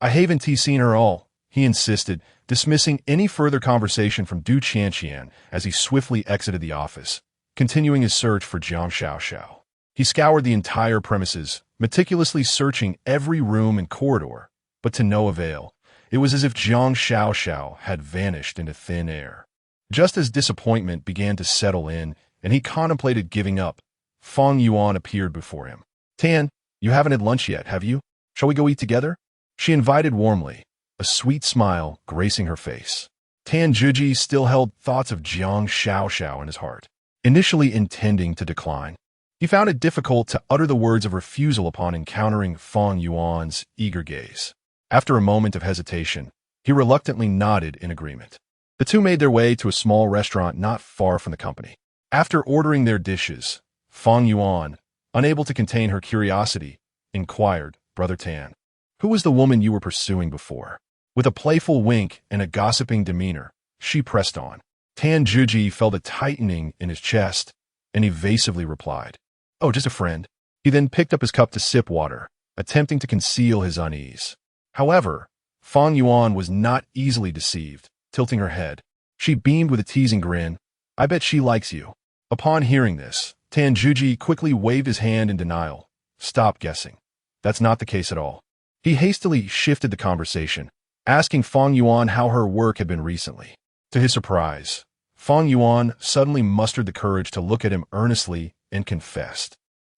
A: I haven't seen her all," he insisted, dismissing any further conversation from Du Qianqian as he swiftly exited the office, continuing his search for Jiang Xiao. He scoured the entire premises, meticulously searching every room and corridor, but to no avail. It was as if Jiang Xiao had vanished into thin air. Just as disappointment began to settle in and he contemplated giving up, Fang Yuan appeared before him. "Tan, you haven't had lunch yet, have you? Shall we go eat together?" she invited warmly, a sweet smile gracing her face. Tan Juji still held thoughts of Jiang Xiao in his heart, initially intending to decline. He found it difficult to utter the words of refusal upon encountering Fang Yuan's eager gaze. After a moment of hesitation, he reluctantly nodded in agreement. The two made their way to a small restaurant not far from the company. After ordering their dishes, Fang Yuan, unable to contain her curiosity, inquired, "Brother Tan, who was the woman you were pursuing before?" With a playful wink and a gossiping demeanor, she pressed on. Tan Juji felt a tightening in his chest and evasively replied, "Oh, just a friend." He then picked up his cup to sip water, attempting to conceal his unease. However, Fang Yuan was not easily deceived, tilting her head. She beamed with a teasing grin. "I bet she likes you." Upon hearing this, Tan Juji quickly waved his hand in denial. "Stop guessing. That's not the case at all." He hastily shifted the conversation, asking Fang Yuan how her work had been recently. To his surprise, Fang Yuan suddenly mustered the courage to look at him earnestly and confessed,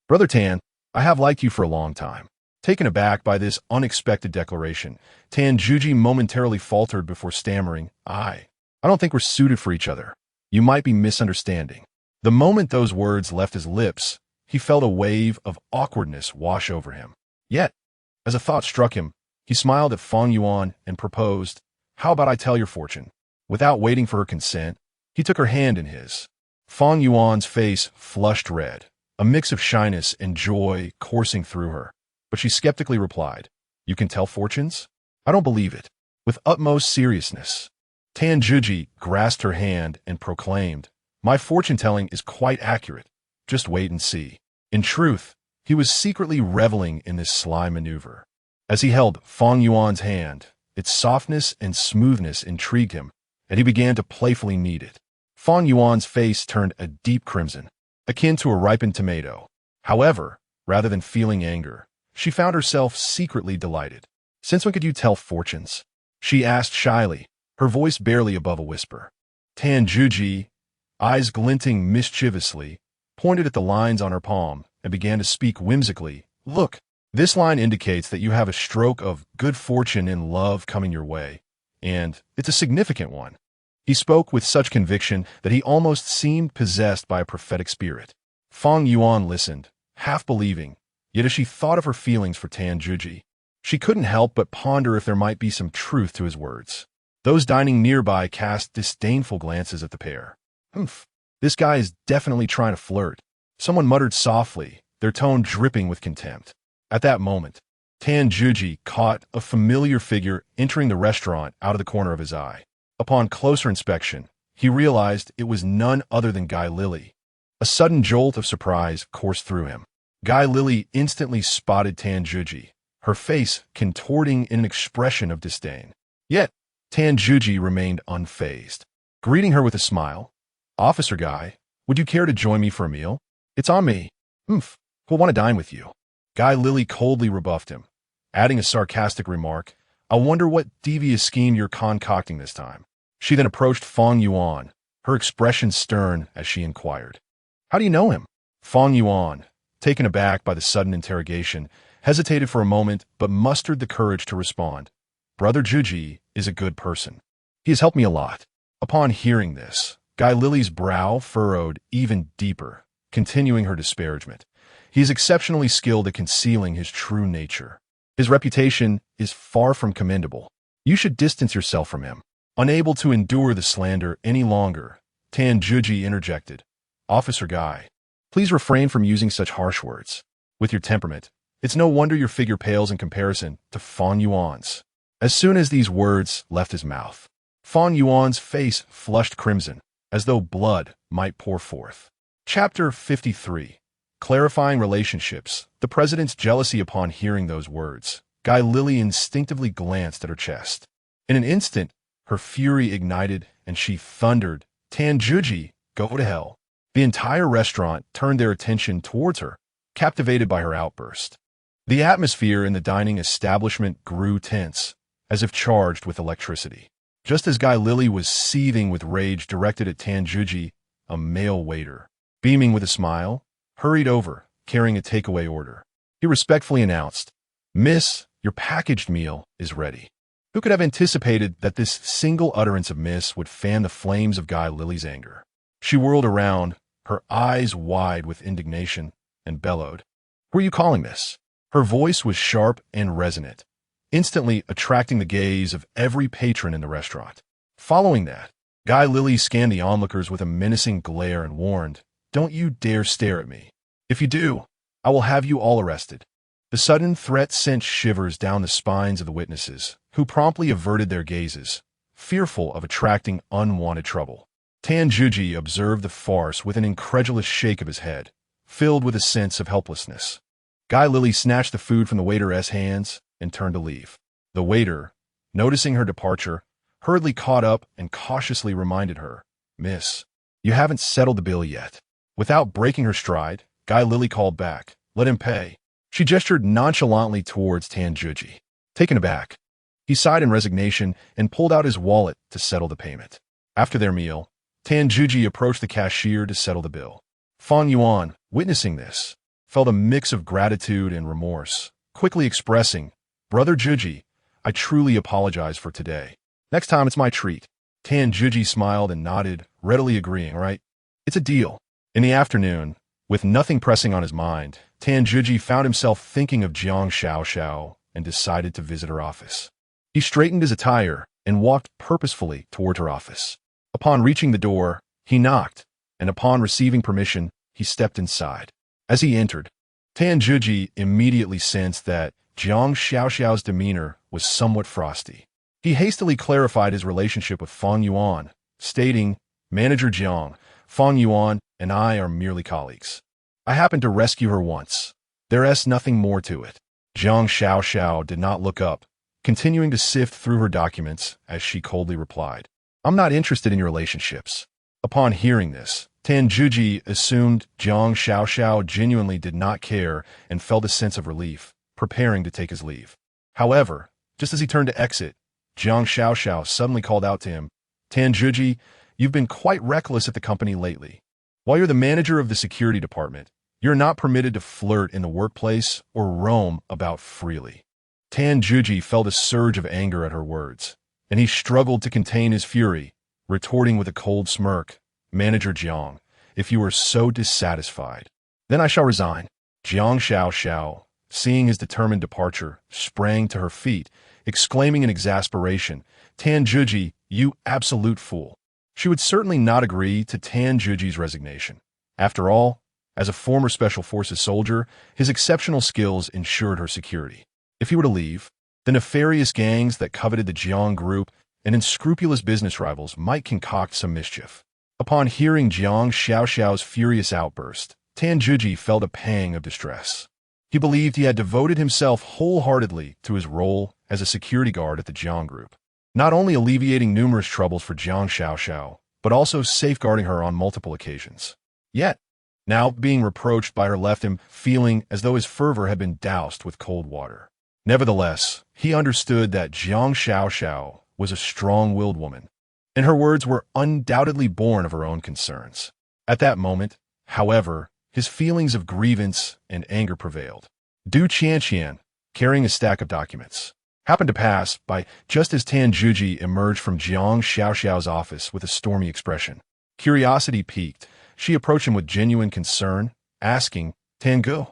A: "Brother Tan, I have liked you for a long time. Taken aback by this unexpected declaration, Tan Juji momentarily faltered before stammering, I don't think we're suited for each other. You might be misunderstanding. The moment those words left his lips, he felt a wave of awkwardness wash over him. Yet, as a thought struck him, he smiled at Fang Yuan and proposed, how about I tell your fortune? Without waiting for her consent, he took her hand in his. Fang Yuan's face flushed red, a mix of shyness and joy coursing through her. But she skeptically replied, You can tell fortunes? I don't believe it. With utmost seriousness, Tan Juji grasped her hand and proclaimed, My fortune-telling is quite accurate. Just wait and see. In truth, he was secretly reveling in this sly maneuver. As he held Fang Yuan's hand, its softness and smoothness intrigued him, and he began to playfully knead it. Fang Yuan's face turned a deep crimson, akin to a ripened tomato. However, rather than feeling anger, she found herself secretly delighted. Since when could you tell fortunes? She asked shyly, her voice barely above a whisper. Tan Juji, eyes glinting mischievously, pointed at the lines on her palm and began to speak whimsically. Look, this line indicates that you have a stroke of good fortune in love coming your way, and it's a significant one. He spoke with such conviction that he almost seemed possessed by a prophetic spirit. Fang Yuan listened, half believing, yet as she thought of her feelings for Tan Juji, she couldn't help but ponder if there might be some truth to his words. Those dining nearby cast disdainful glances at the pair. This guy is definitely trying to flirt. Someone muttered softly, their tone dripping with contempt. At that moment, Tan Juji caught a familiar figure entering the restaurant out of the corner of his eye. Upon closer inspection, he realized it was none other than Guy Lily. A sudden jolt of surprise coursed through him. Guy Lily instantly spotted Tan Juji, her face contorting in an expression of disdain. Yet, Tan Juji remained unfazed. Greeting her with a smile, Officer Guy, would you care to join me for a meal? It's on me. We'll want to dine with you. Guy Lily coldly rebuffed him, adding a sarcastic remark, I wonder what devious scheme you're concocting this time. She then approached Fang Yuan, her expression stern as she inquired, How do you know him? Fang Yuan, taken aback by the sudden interrogation, hesitated for a moment but mustered the courage to respond. Brother Juji is a good person. He has helped me a lot. Upon hearing this, Guy Lily's brow furrowed even deeper, continuing her disparagement. He is exceptionally skilled at concealing his true nature. His reputation is far from commendable. You should distance yourself from him. Unable to endure the slander any longer, Tan Juji interjected. Officer Guy, please refrain from using such harsh words. With your temperament, it's no wonder your figure pales in comparison to Fang Yuan's. As soon as these words left his mouth, Fang Yuan's face flushed crimson, as though blood might pour forth. Chapter 53. Clarifying Relationships. The president's jealousy upon hearing those words. Guy Lily instinctively glanced at her chest. In an instant, her fury ignited, and she thundered, Tan Juji, go to hell. The entire restaurant turned their attention towards her, captivated by her outburst. The atmosphere in the dining establishment grew tense, as if charged with electricity. Just as Guy Lily was seething with rage directed at Tan Juji, a male waiter, beaming with a smile, hurried over, carrying a takeaway order. He respectfully announced, Miss, your packaged meal is ready. Who could have anticipated that this single utterance of Miss would fan the flames of Guy Lily's anger? She whirled around, her eyes wide with indignation, and bellowed, Who are you calling Miss? Her voice was sharp and resonant, instantly attracting the gaze of every patron in the restaurant. Following that, Guy Lily scanned the onlookers with a menacing glare and warned, Don't you dare stare at me. If you do, I will have you all arrested. The sudden threat sent shivers down the spines of the witnesses, who promptly averted their gazes, fearful of attracting unwanted trouble. Tan Juji observed the farce with an incredulous shake of his head, filled with a sense of helplessness. Guy Lily snatched the food from the waiter's hands and turned to leave. The waiter, noticing her departure, hurriedly caught up and cautiously reminded her, Miss, you haven't settled the bill yet. Without breaking her stride, Guy Lily called back, Let him pay. She gestured nonchalantly towards Tan Juji. Taken aback, he sighed in resignation and pulled out his wallet to settle the payment. After their meal, Tan Juji approached the cashier to settle the bill. Fang Yuan, witnessing this, felt a mix of gratitude and remorse quickly expressing, "Brother Juji, I truly apologize for today. Next time it's my treat." Tan Juji smiled and nodded, readily agreeing, "Right? It's a deal." In the afternoon, with nothing pressing on his mind, Tan Juji found himself thinking of Jiang Xiao and decided to visit her office. He straightened his attire and walked purposefully toward her office. Upon reaching the door, he knocked, and upon receiving permission, he stepped inside. As he entered, Tan Juji immediately sensed that Jiang Xiao's demeanor was somewhat frosty. He hastily clarified his relationship with Fang Yuan, stating, "Manager Jiang, Fang Yuan and I are merely colleagues. I happened to rescue her once. There's nothing more to it." Jiang Xiao did not look up, continuing to sift through her documents as she coldly replied, "I'm not interested in your relationships." Upon hearing this, Tan Juji assumed Jiang Xiao genuinely did not care and felt a sense of relief, preparing to take his leave. However, just as he turned to exit, Jiang Xiao suddenly called out to him, "Tan Juji, you've been quite reckless at the company lately. While you're the manager of the security department, you're not permitted to flirt in the workplace or roam about freely." Tan Juji felt a surge of anger at her words, and he struggled to contain his fury, retorting with a cold smirk, "Manager Jiang, if you are so dissatisfied, then I shall resign." Jiang Xiao, seeing his determined departure, sprang to her feet, exclaiming in exasperation, "Tan Juji, you absolute fool." She would certainly not agree to Tan Juji's resignation. After all, as a former Special Forces soldier, his exceptional skills ensured her security. If he were to leave, the nefarious gangs that coveted the Jiang group and unscrupulous business rivals might concoct some mischief. Upon hearing Jiang Xiao's furious outburst, Tan Juji felt a pang of distress. He believed he had devoted himself wholeheartedly to his role as a security guard at the Jiang group, not only alleviating numerous troubles for Jiang Xiao, but also safeguarding her on multiple occasions. Yet, now being reproached by her left him feeling as though his fervor had been doused with cold water. Nevertheless, he understood that Jiang Xiao was a strong-willed woman, and her words were undoubtedly born of her own concerns. At that moment, however, his feelings of grievance and anger prevailed. Du Qianqian, carrying a stack of documents, happened to pass by just as Tan Juji emerged from Jiang Xiao's office with a stormy expression. Curiosity piqued, she approached him with genuine concern, asking, "Tan Gu,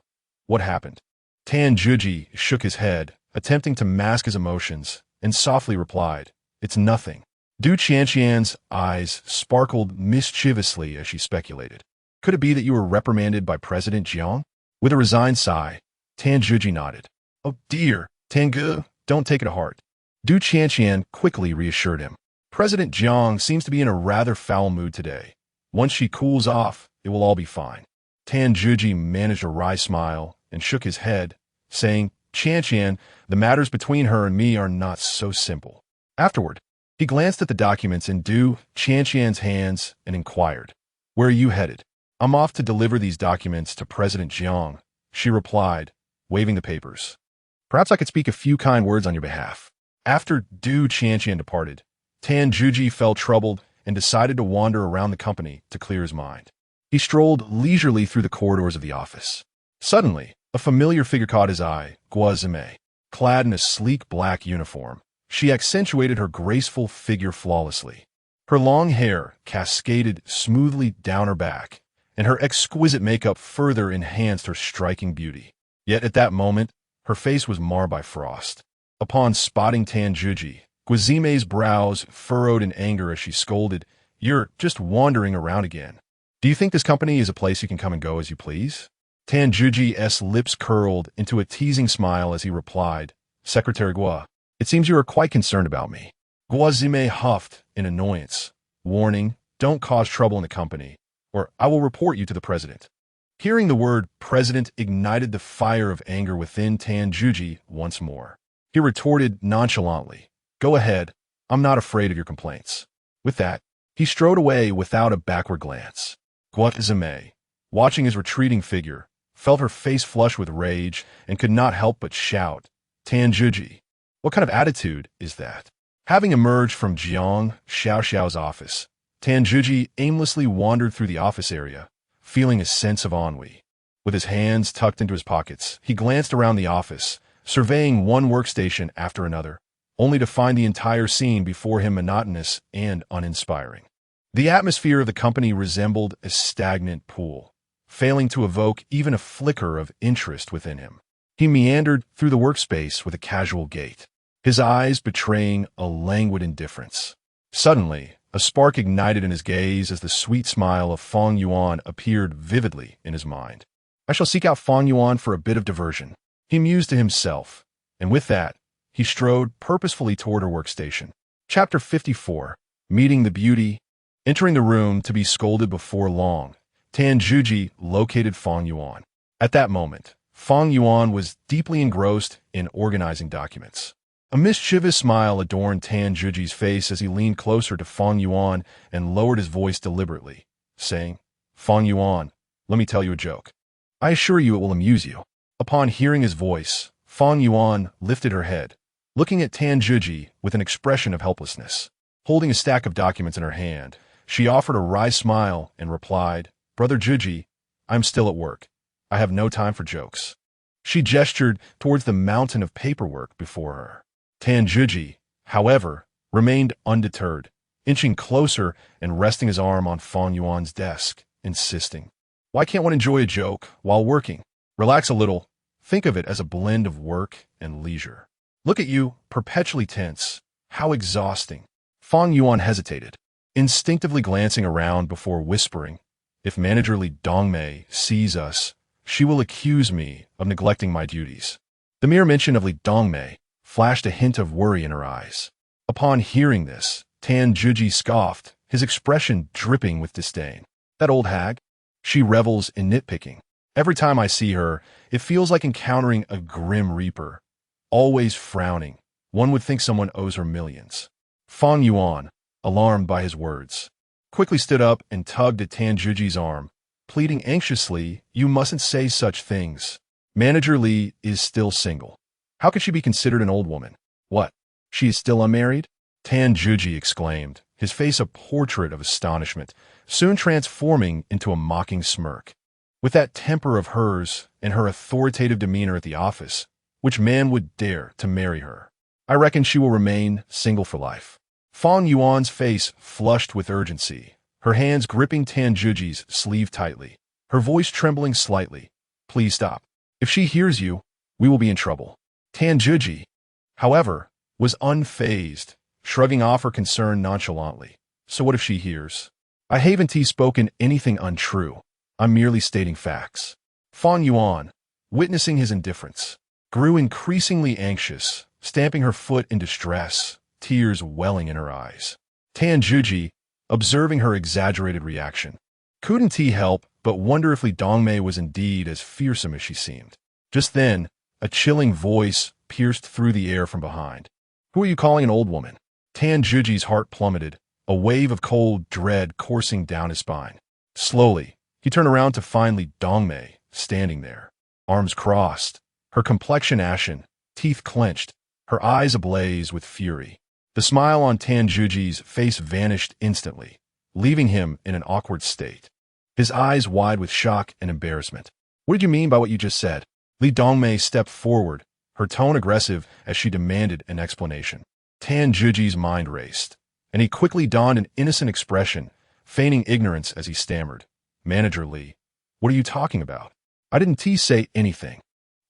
A: what happened?" Tan Juji shook his head, attempting to mask his emotions, and softly replied, "It's nothing." Du Qianqian's eyes sparkled mischievously as she speculated. "Could it be that you were reprimanded by President Jiang?" With a resigned sigh, Tan Juji nodded. "Oh dear, Tan Gu, don't take it to heart." Du Qianqian quickly reassured him. "President Jiang seems to be in a rather foul mood today. Once she cools off, it will all be fine." Tan Juji managed a wry smile and shook his head, saying, "Qianqian, the matters between her and me are not so simple." Afterward, he glanced at the documents in Du Qianqian's hands and inquired, "Where are you headed?" "I'm off to deliver these documents to President Jiang," she replied, waving the papers. "Perhaps I could speak a few kind words on your behalf." After Du Qianqian departed, Tan Juji felt troubled and decided to wander around the company to clear his mind. He strolled leisurely through the corridors of the office. Suddenly, a familiar figure caught his eye, Guo Zimei. Clad in a sleek black uniform, she accentuated her graceful figure flawlessly. Her long hair cascaded smoothly down her back, and her exquisite makeup further enhanced her striking beauty. Yet at that moment, her face was marred by frost. Upon spotting Tan Juji, Guo Zimei's brows furrowed in anger as she scolded, "You're just wandering around again. Do you think this company is a place you can come and go as you please?" Tan Juji's lips curled into a teasing smile as he replied, "Secretary Guo, it seems you are quite concerned about me." Guo Zimei huffed in annoyance, warning, "Don't cause trouble in the company, or I will report you to the president." Hearing the word president ignited the fire of anger within Tan Juji once more. He retorted nonchalantly, "Go ahead, I'm not afraid of your complaints." With that, he strode away without a backward glance. Guo Zimei, watching his retreating figure, felt her face flush with rage and could not help but shout, "Tan Juji, what kind of attitude is that?" Having emerged from Jiang Xiao's office, Tan Juji aimlessly wandered through the office area, feeling a sense of ennui. With his hands tucked into his pockets, he glanced around the office, surveying one workstation after another, only to find the entire scene before him monotonous and uninspiring. The atmosphere of the company resembled a stagnant pool, failing to evoke even a flicker of interest within him. He meandered through the workspace with a casual gait, his eyes betraying a languid indifference. Suddenly, a spark ignited in his gaze as the sweet smile of Fang Yuan appeared vividly in his mind. I shall seek out Fang Yuan for a bit of diversion, he mused to himself, and with that, he strode purposefully toward her workstation. Chapter 54. Meeting the Beauty. Entering the room to be scolded before long, Tan Zhuji located Fang Yuan. At that moment, Fang Yuan was deeply engrossed in organizing documents. A mischievous smile adorned Tan Zhuji's face as he leaned closer to Fang Yuan and lowered his voice deliberately, saying, "Fang Yuan, let me tell you a joke. I assure you it will amuse you." Upon hearing his voice, Fang Yuan lifted her head, looking at Tan Zhuji with an expression of helplessness. Holding a stack of documents in her hand, she offered a wry smile and replied, "Brother Zhuji, I'm still at work. I have no time for jokes." She gestured towards the mountain of paperwork before her. Tan Zhuji, however, remained undeterred, inching closer and resting his arm on Fang Yuan's desk, insisting, "Why can't one enjoy a joke while working? Relax a little. Think of it as a blend of work and leisure. Look at you, perpetually tense. How exhausting." Fang Yuan hesitated, instinctively glancing around before whispering, "If Manager Li Dongmei sees us, she will accuse me of neglecting my duties." The mere mention of Li Dongmei flashed a hint of worry in her eyes. Upon hearing this, Tan Zhuji scoffed, his expression dripping with disdain. "That old hag? She revels in nitpicking. Every time I see her, it feels like encountering a grim reaper. Always frowning. One would think someone owes her millions." Fang Yuan, alarmed by his words, quickly stood up and tugged at Tan Zhuji's arm, pleading anxiously, "You mustn't say such things. Manager Li is still single. How could she be considered an old woman? What? She is still unmarried?" Tan Zhuji exclaimed, his face a portrait of astonishment, soon transforming into a mocking smirk. With that temper of hers and her authoritative demeanor at the office, which man would dare to marry her? I reckon she will remain single for life. Fang Yuan's face flushed with urgency, her hands gripping Tan Zhuji's sleeve tightly, her voice trembling slightly. "Please stop. If she hears you, we will be in trouble." Tan Zhuji, however, was unfazed, shrugging off her concern nonchalantly. "So what if she hears? I haven't spoken anything untrue. I'm merely stating facts." Fang Yuan, witnessing his indifference, grew increasingly anxious, stamping her foot in distress, tears welling in her eyes. Tan Zhuji, observing her exaggerated reaction, couldn't he help but wonder if Li Dongmei was indeed as fearsome as she seemed. Just then, a chilling voice pierced through the air from behind. "Who are you calling an old woman?" Tan Zhuji's heart plummeted, a wave of cold dread coursing down his spine. Slowly, he turned around to find Li Dongmei standing there, arms crossed, her complexion ashen, teeth clenched, her eyes ablaze with fury. The smile on Tan Zhuji's face vanished instantly, leaving him in an awkward state, his eyes wide with shock and embarrassment. "What did you mean by what you just said?" Li Dongmei stepped forward, her tone aggressive as she demanded an explanation. Tan Zhuji's mind raced, and he quickly donned an innocent expression, feigning ignorance as he stammered, "Manager Li, what are you talking about? I didn't say anything."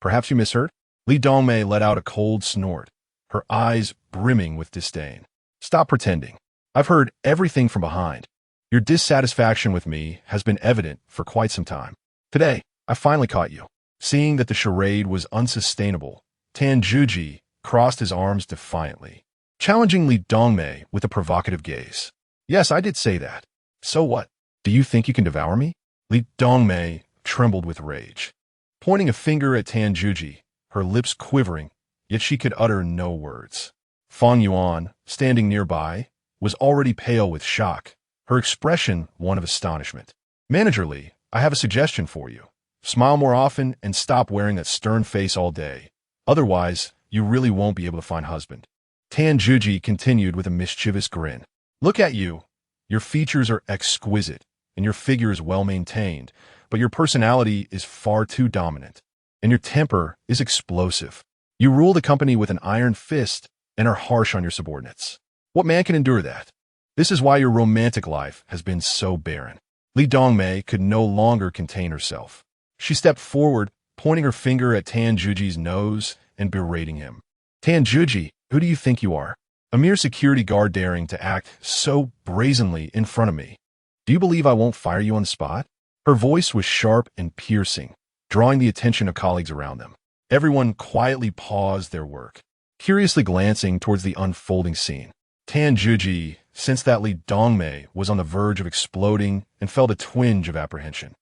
A: "Perhaps you misheard?" Li Dongmei let out a cold snort, her eyes brimming with disdain. "Stop pretending. I've heard everything from behind. Your dissatisfaction with me has been evident for quite some time. Today, I finally caught you." Seeing that the charade was unsustainable, Tan Zhuji crossed his arms defiantly, challenging Li Dongmei with a provocative gaze. "Yes, I did say that. So what? Do you think you can devour me?" Li Dongmei trembled with rage, pointing a finger at Tan Zhuji, her lips quivering, yet she could utter no words. Fang Yuan, standing nearby, was already pale with shock, her expression one of astonishment. "Manager Li, I have a suggestion for you. Smile more often and stop wearing that stern face all day. Otherwise, you really won't be able to find husband." Tan Zhuji continued with a mischievous grin. "Look at you. Your features are exquisite, and your figure is well maintained, but your personality is far too dominant, and your temper is explosive. You rule the company with an iron fist and are harsh on your subordinates. What man can endure that? This is why your romantic life has been so barren. Li Dongmei could no longer contain herself. She stepped forward, pointing her finger at Tan Juji's nose and berating him. Tan Juji, who do you think you are? A mere security guard daring to act so brazenly in front of me. Do you believe I won't fire you on the spot? Her voice was sharp and piercing, drawing the attention of colleagues around them. Everyone quietly paused their work, curiously glancing towards the unfolding scene. Tan Juji sensed that Li Dongmei was on the verge of exploding and felt a twinge of apprehension.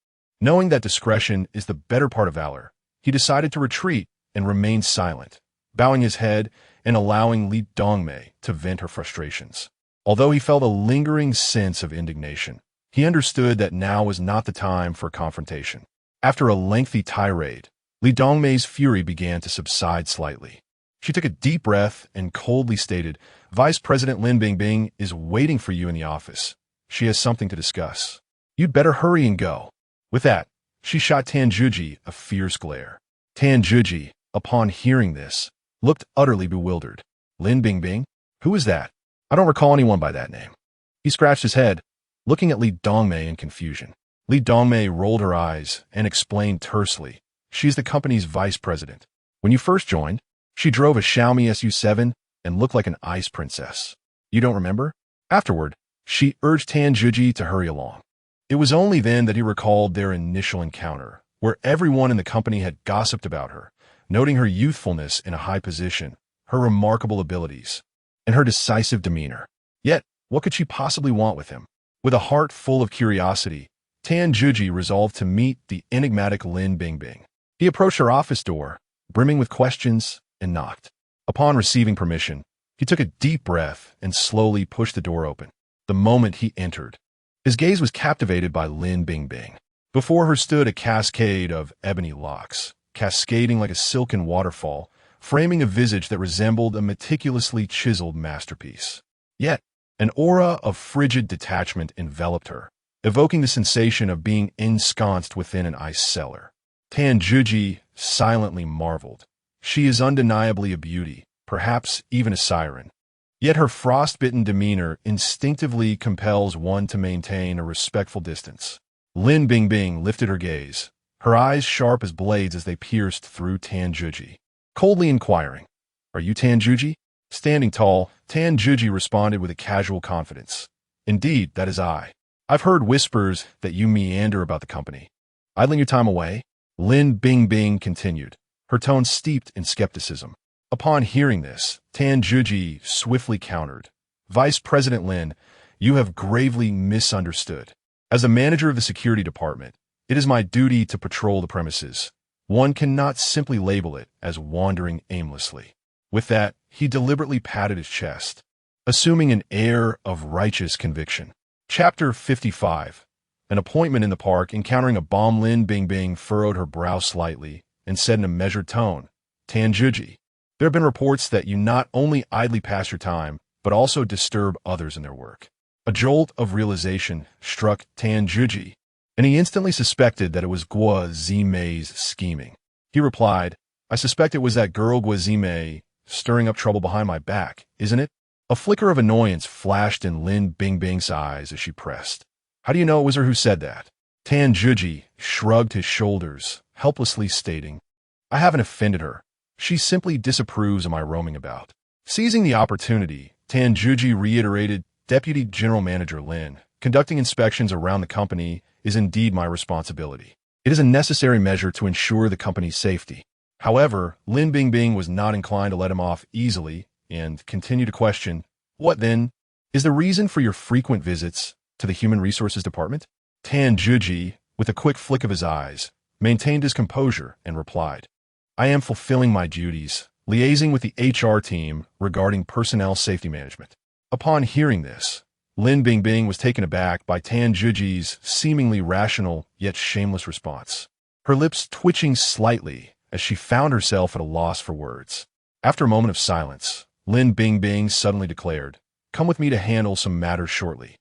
A: Knowing that discretion is the better part of valor, he decided to retreat and remain silent, bowing his head and allowing Li Dongmei to vent her frustrations. Although he felt a lingering sense of indignation, he understood that now was not the time for confrontation. After a lengthy tirade, Li Dongmei's fury began to subside slightly. She took a deep breath and coldly stated, "Vice President Lin Bingbing is waiting for you in the office. She has something to discuss. You'd better hurry and go." With that, she shot Tan Juji a fierce glare. Tan Juji, upon hearing this, looked utterly bewildered. Lin Bingbing? Who is that? I don't recall anyone by that name. He scratched his head, looking at Li Dongmei in confusion. Li Dongmei rolled her eyes and explained tersely, "She's the company's vice president. When you first joined, she drove a Xiaomi SU7 and looked like an ice princess. You don't remember?" Afterward, she urged Tan Juji to hurry along. It was only then that he recalled their initial encounter, where everyone in the company had gossiped about her, noting her youthfulness in a high position, her remarkable abilities, and her decisive demeanor. Yet, what could she possibly want with him? With a heart full of curiosity, Tan Juji resolved to meet the enigmatic Lin Bingbing. He approached her office door, brimming with questions, and knocked. Upon receiving permission, he took a deep breath and slowly pushed the door open. The moment he entered, his gaze was captivated by Lin Bingbing. Before her stood a cascade of ebony locks, cascading like a silken waterfall, framing a visage that resembled a meticulously chiseled masterpiece. Yet, an aura of frigid detachment enveloped her, evoking the sensation of being ensconced within an ice cellar. Tan Juji silently marveled. She is undeniably a beauty, perhaps even a siren. Yet her frostbitten demeanor instinctively compels one to maintain a respectful distance. Lin Bingbing lifted her gaze, her eyes sharp as blades as they pierced through Tan Juji, coldly inquiring, "Are you Tan Juji?" Standing tall, Tan Juji responded with a casual confidence, "Indeed, that is I. I've heard whispers that you meander about the company. Idling your time away?" Lin Bingbing continued, her tone steeped in skepticism. Upon hearing this, Tan Juji swiftly countered, "Vice President Lin, you have gravely misunderstood. As a manager of the security department, it is my duty to patrol the premises. One cannot simply label it as wandering aimlessly." With that, he deliberately patted his chest, assuming an air of righteous conviction. Chapter 55. An appointment in the park. Encountering a bomb, Lin Bingbing furrowed her brow slightly and said in a measured tone, "Tan Juji, there have been reports that you not only idly pass your time, but also disturb others in their work." A jolt of realization struck Tan Juji, and he instantly suspected that it was Guo Zimei's scheming. He replied, "I suspect it was that girl Guo Zimei stirring up trouble behind my back, isn't it?" A flicker of annoyance flashed in Lin Bingbing's eyes as she pressed, "How do you know it was her who said that?" Tan Juji shrugged his shoulders, helplessly stating, "I haven't offended her. She simply disapproves of my roaming about." Seizing the opportunity, Tan Juji reiterated, "Deputy General Manager Lin, conducting inspections around the company is indeed my responsibility. It is a necessary measure to ensure the company's safety." However, Lin Bingbing was not inclined to let him off easily and continued to question, "What, then, is the reason for your frequent visits to the Human Resources Department?" Tan Juji, with a quick flick of his eyes, maintained his composure and replied, "I am fulfilling my duties, liaising with the HR team regarding personnel safety management." Upon hearing this, Lin Bingbing was taken aback by Tan Juji's seemingly rational yet shameless response, her lips twitching slightly as she found herself at a loss for words. After a moment of silence, Lin Bingbing suddenly declared, "Come with me to handle some matters shortly."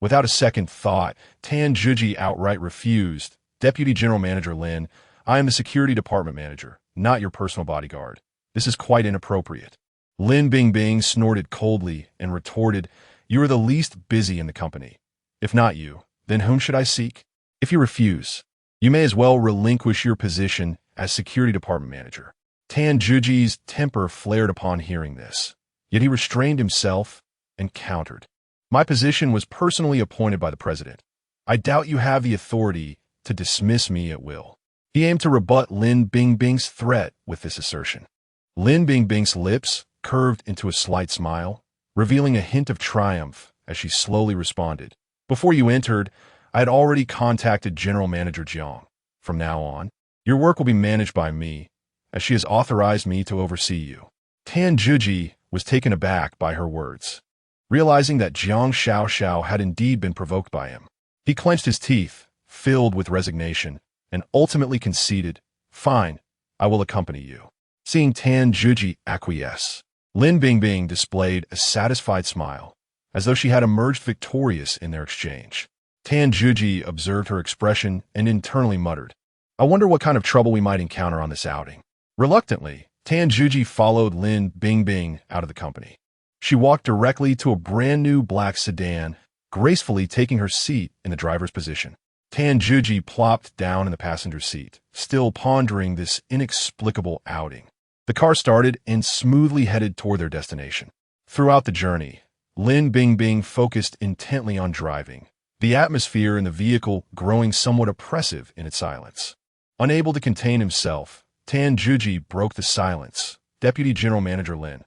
A: Without a second thought, Tan Juji outright refused. "Deputy General Manager Lin, I am the security department manager, not your personal bodyguard. This is quite inappropriate. Lin Bingbing snorted coldly and retorted, "You are the least busy in the company. If not you, then whom should I seek? If you refuse, you may as well relinquish your position as security department manager." Tan Juji's temper flared upon hearing this, yet he restrained himself and countered. "My position was personally appointed by the president. I doubt you have the authority to dismiss me at will." He aimed to rebut Lin Bingbing's threat with this assertion. Lin Bingbing's lips curved into a slight smile, revealing a hint of triumph as she slowly responded. "Before you entered, I had already contacted General Manager Jiang. From now on, your work will be managed by me, as she has authorized me to oversee you." Tan Juji was taken aback by her words, realizing that Jiang Xiao had indeed been provoked by him. He clenched his teeth, filled with resignation, and ultimately conceded, "Fine, I will accompany you." Seeing Tan Juji acquiesce, Lin Bingbing displayed a satisfied smile, as though she had emerged victorious in their exchange. Tan Juji observed her expression and internally muttered, "I wonder what kind of trouble we might encounter on this outing." Reluctantly, Tan Juji followed Lin Bingbing out of the company. She walked directly to a brand-new black sedan, gracefully taking her seat in the driver's position. Tan Juji plopped down in the passenger seat, still pondering this inexplicable outing. The car started and smoothly headed toward their destination. Throughout the journey, Lin Bingbing focused intently on driving, the atmosphere in the vehicle growing somewhat oppressive in its silence. Unable to contain himself, Tan Juji broke the silence. "Deputy General Manager Lin,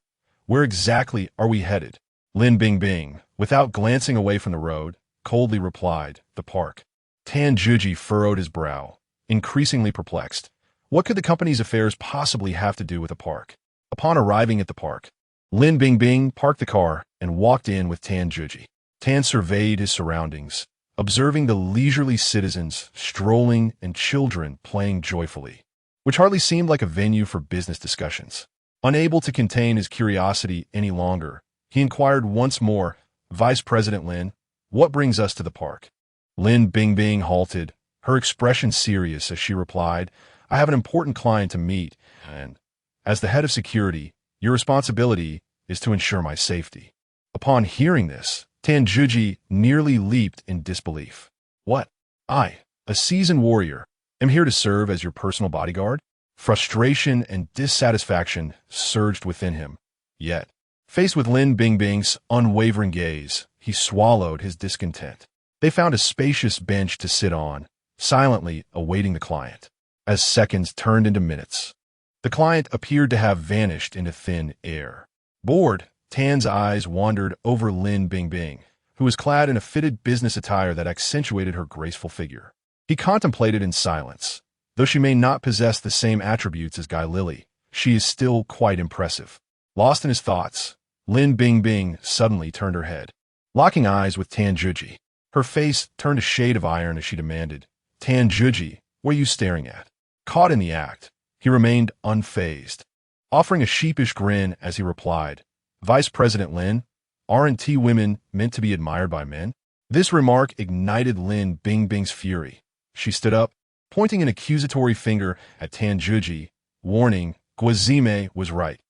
A: where exactly are we headed?" Lin Bingbing, without glancing away from the road, coldly replied, "The park." Tan Juji furrowed his brow, increasingly perplexed. What could the company's affairs possibly have to do with a park? Upon arriving at the park, Lin Bingbing parked the car and walked in with Tan Juji. Tan surveyed his surroundings, observing the leisurely citizens strolling and children playing joyfully, which hardly seemed like a venue for business discussions. Unable to contain his curiosity any longer, he inquired once more, "Vice President Lin, what brings us to the park?" Lin Bingbing halted, her expression serious as she replied, "I have an important client to meet, and, as the head of security, your responsibility is to ensure my safety." Upon hearing this, Tan Juji nearly leaped in disbelief. "What? I, a seasoned warrior, am here to serve as your personal bodyguard?" Frustration and dissatisfaction surged within him. Yet, faced with Lin Bingbing's unwavering gaze, he swallowed his discontent. They found a spacious bench to sit on, silently awaiting the client. As seconds turned into minutes, the client appeared to have vanished into thin air. Bored, Tan's eyes wandered over Lin Bingbing, who was clad in a fitted business attire that accentuated her graceful figure. He contemplated in silence. Though she may not possess the same attributes as Guy Lily, she is still quite impressive. Lost in his thoughts, Lin Bingbing suddenly turned her head, locking eyes with Tan Juji. Her face turned a shade of iron as she demanded, "Tan Juji, what are you staring at?" Caught in the act, he remained unfazed, offering a sheepish grin as he replied, "Vice President Lin, aren't women meant to be admired by men?" This remark ignited Lin Bingbing's fury. She stood up, pointing an accusatory finger at Tan Juji, warning, "Guazime was right.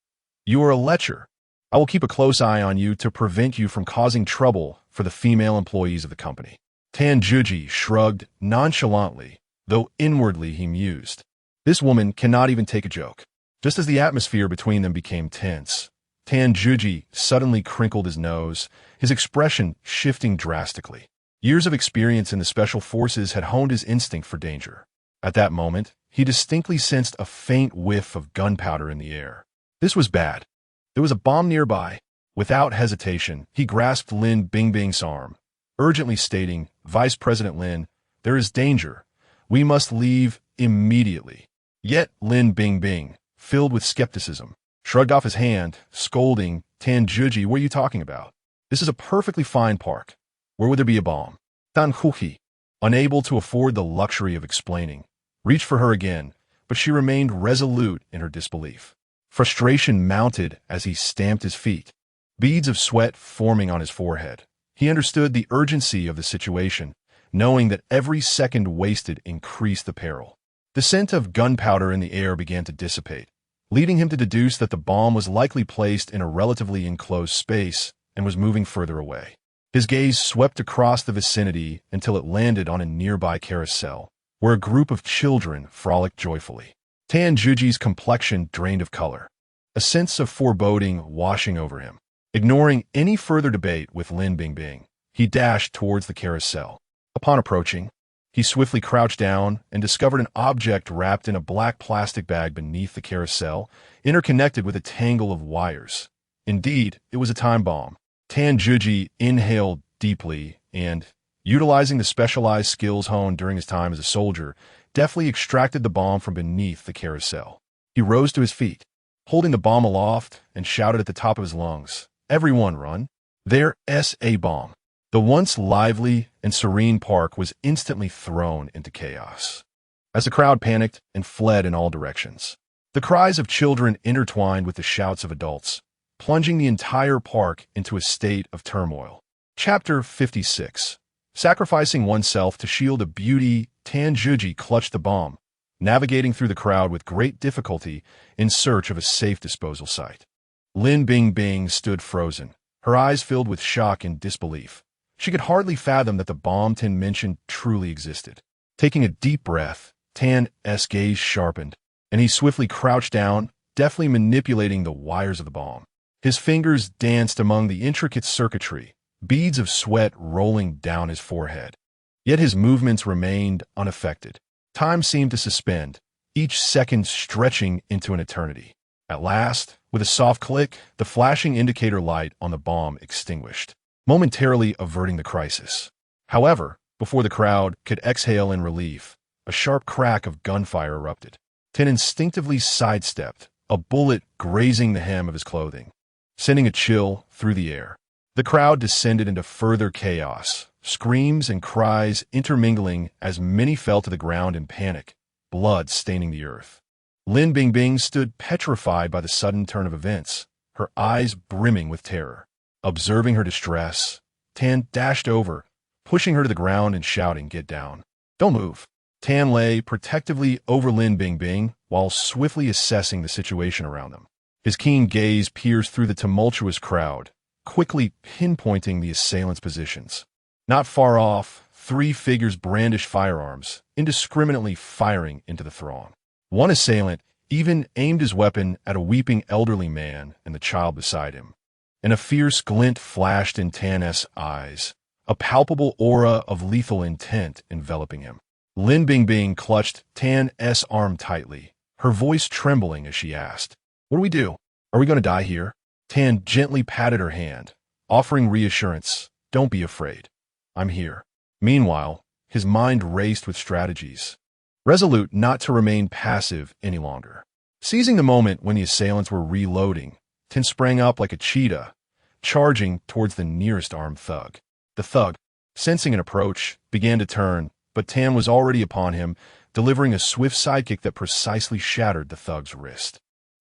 A: You are a lecher. I will keep a close eye on you to prevent you from causing trouble for the female employees of the company." Tan Juji shrugged nonchalantly, though inwardly he mused, "This woman cannot even take a joke." Just as the atmosphere between them became tense, Tan Juji suddenly crinkled his nose, his expression shifting drastically. Years of experience in the special forces had honed his instinct for danger. At that moment, he distinctly sensed a faint whiff of gunpowder in the air. This was bad. There was a bomb nearby. Without hesitation, he grasped Lin Bingbing's arm, urgently stating, "Vice President Lin, there is danger. We must leave immediately." Yet Lin Bingbing, filled with skepticism, shrugged off his hand, scolding, "Tan Juji, what are you talking about? This is a perfectly fine park. Where would there be a bomb?" Tan Huhi, unable to afford the luxury of explaining, reached for her again, but she remained resolute in her disbelief. Frustration mounted as he stamped his feet, beads of sweat forming on his forehead. He understood the urgency of the situation, knowing that every second wasted increased the peril. The scent of gunpowder in the air began to dissipate, leading him to deduce that the bomb was likely placed in a relatively enclosed space and was moving further away. His gaze swept across the vicinity until it landed on a nearby carousel, where a group of children frolicked joyfully. Tan Juji's complexion drained of color, a sense of foreboding washing over him. Ignoring any further debate with Lin Bingbing, he dashed towards the carousel. Upon approaching, he swiftly crouched down and discovered an object wrapped in a black plastic bag beneath the carousel, interconnected with a tangle of wires. Indeed, it was a time bomb. Tan Juji inhaled deeply and, utilizing the specialized skills honed during his time as a soldier, deftly extracted the bomb from beneath the carousel. He rose to his feet, holding the bomb aloft, and shouted at the top of his lungs, "Everyone run! There's a bomb!" The once lively and serene park was instantly thrown into chaos, as the crowd panicked and fled in all directions. The cries of children intertwined with the shouts of adults, plunging the entire park into a state of turmoil. Chapter 56. Sacrificing oneself to shield a beauty, Tan Juji clutched the bomb, navigating through the crowd with great difficulty in search of a safe disposal site. Lin Bingbing stood frozen, her eyes filled with shock and disbelief. She could hardly fathom that the bomb Tan mentioned truly existed. Taking a deep breath, Tan's gaze sharpened, and he swiftly crouched down, deftly manipulating the wires of the bomb. His fingers danced among the intricate circuitry, beads of sweat rolling down his forehead. Yet his movements remained unaffected. Time seemed to suspend, each second stretching into an eternity. At last, with a soft click, the flashing indicator light on the bomb extinguished, momentarily averting the crisis. However, before the crowd could exhale in relief, a sharp crack of gunfire erupted. Tan instinctively sidestepped, a bullet grazing the hem of his clothing, sending a chill through the air. The crowd descended into further chaos, screams and cries intermingling as many fell to the ground in panic, blood staining the earth. Lin Bingbing stood petrified by the sudden turn of events, her eyes brimming with terror. Observing her distress, Tan dashed over, pushing her to the ground and shouting, "Get down. Don't move." Tan lay protectively over Lin Bingbing while swiftly assessing the situation around them. His keen gaze pierced through the tumultuous crowd, quickly pinpointing the assailants' positions. Not far off, three figures brandished firearms, indiscriminately firing into the throng. One assailant even aimed his weapon at a weeping elderly man and the child beside him. And a fierce glint flashed in Tan's eyes, a palpable aura of lethal intent enveloping him. Lin Bingbing clutched Tan's arm tightly, her voice trembling as she asked, "What do we do? Are we going to die here?" Tan gently patted her hand, offering reassurance, "Don't be afraid. I'm here." Meanwhile, his mind raced with strategies, resolute not to remain passive any longer. Seizing the moment when the assailants were reloading, Tan sprang up like a cheetah, charging towards the nearest armed thug. The thug, sensing an approach, began to turn, but Tan was already upon him, delivering a swift sidekick that precisely shattered the thug's wrist.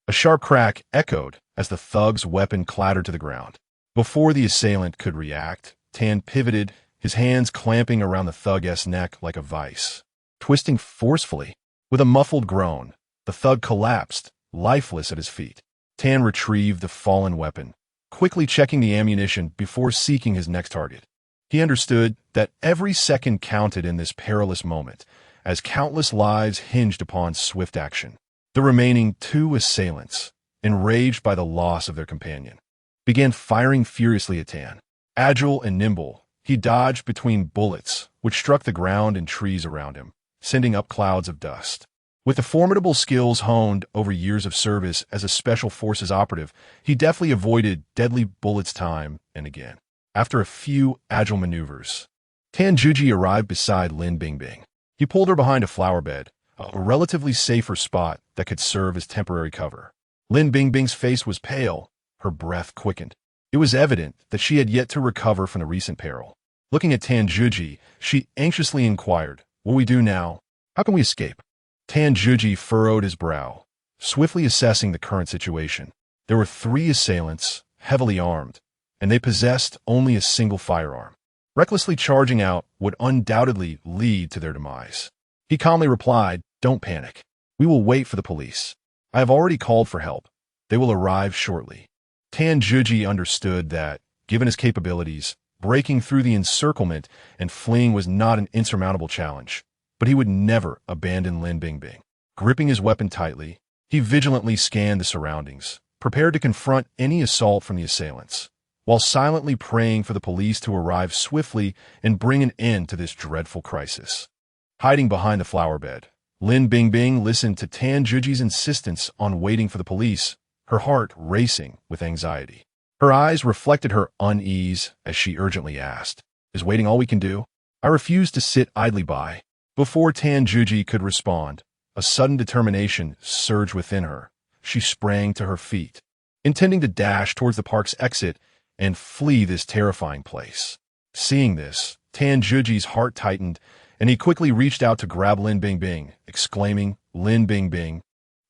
A: A sharp crack echoed as the thug's weapon clattered to the ground. Before the assailant could react, Tan pivoted, his hands clamping around the thug's neck like a vice. Twisting forcefully, with a muffled groan, the thug collapsed, lifeless at his feet. Tan retrieved the fallen weapon, quickly checking the ammunition before seeking his next target. He understood that every second counted in this perilous moment, as countless lives hinged upon swift action. The remaining two assailants, enraged by the loss of their companion, began firing furiously at Tan. Agile and nimble, he dodged between bullets, which struck the ground and trees around him, sending up clouds of dust. With the formidable skills honed over years of service as a special forces operative, he deftly avoided deadly bullets time and again. After a few agile maneuvers, Tan Juji arrived beside Lin Bingbing. He pulled her behind a flower bed, a relatively safer spot that could serve as temporary cover. Lin Bingbing's face was pale, her breath quickened. It was evident that she had yet to recover from the recent peril. Looking at Tan Juji, she anxiously inquired, "What will we do now? How can we escape?" Tan Juji furrowed his brow, swiftly assessing the current situation. There were three assailants, heavily armed, and they possessed only a single firearm. Recklessly charging out would undoubtedly lead to their demise. He calmly replied, "Don't panic. We will wait for the police. I have already called for help. They will arrive shortly. Tan Juji understood that, given his capabilities, breaking through the encirclement and fleeing was not an insurmountable challenge, but he would never abandon Lin Bingbing. Gripping his weapon tightly, he vigilantly scanned the surroundings, prepared to confront any assault from the assailants, while silently praying for the police to arrive swiftly and bring an end to this dreadful crisis. Hiding behind the flower bed, Lin Bingbing listened to Tan Juji's insistence on waiting for the police, her heart racing with anxiety. Her eyes reflected her unease as she urgently asked, "Is waiting all we can do?" I refused to sit idly by. Before Tan Juji could respond, a sudden determination surged within her. She sprang to her feet, intending to dash towards the park's exit and flee this terrifying place. Seeing this, Tan Juji's heart tightened, and he quickly reached out to grab Lin Bingbing, exclaiming, "Lin Bingbing,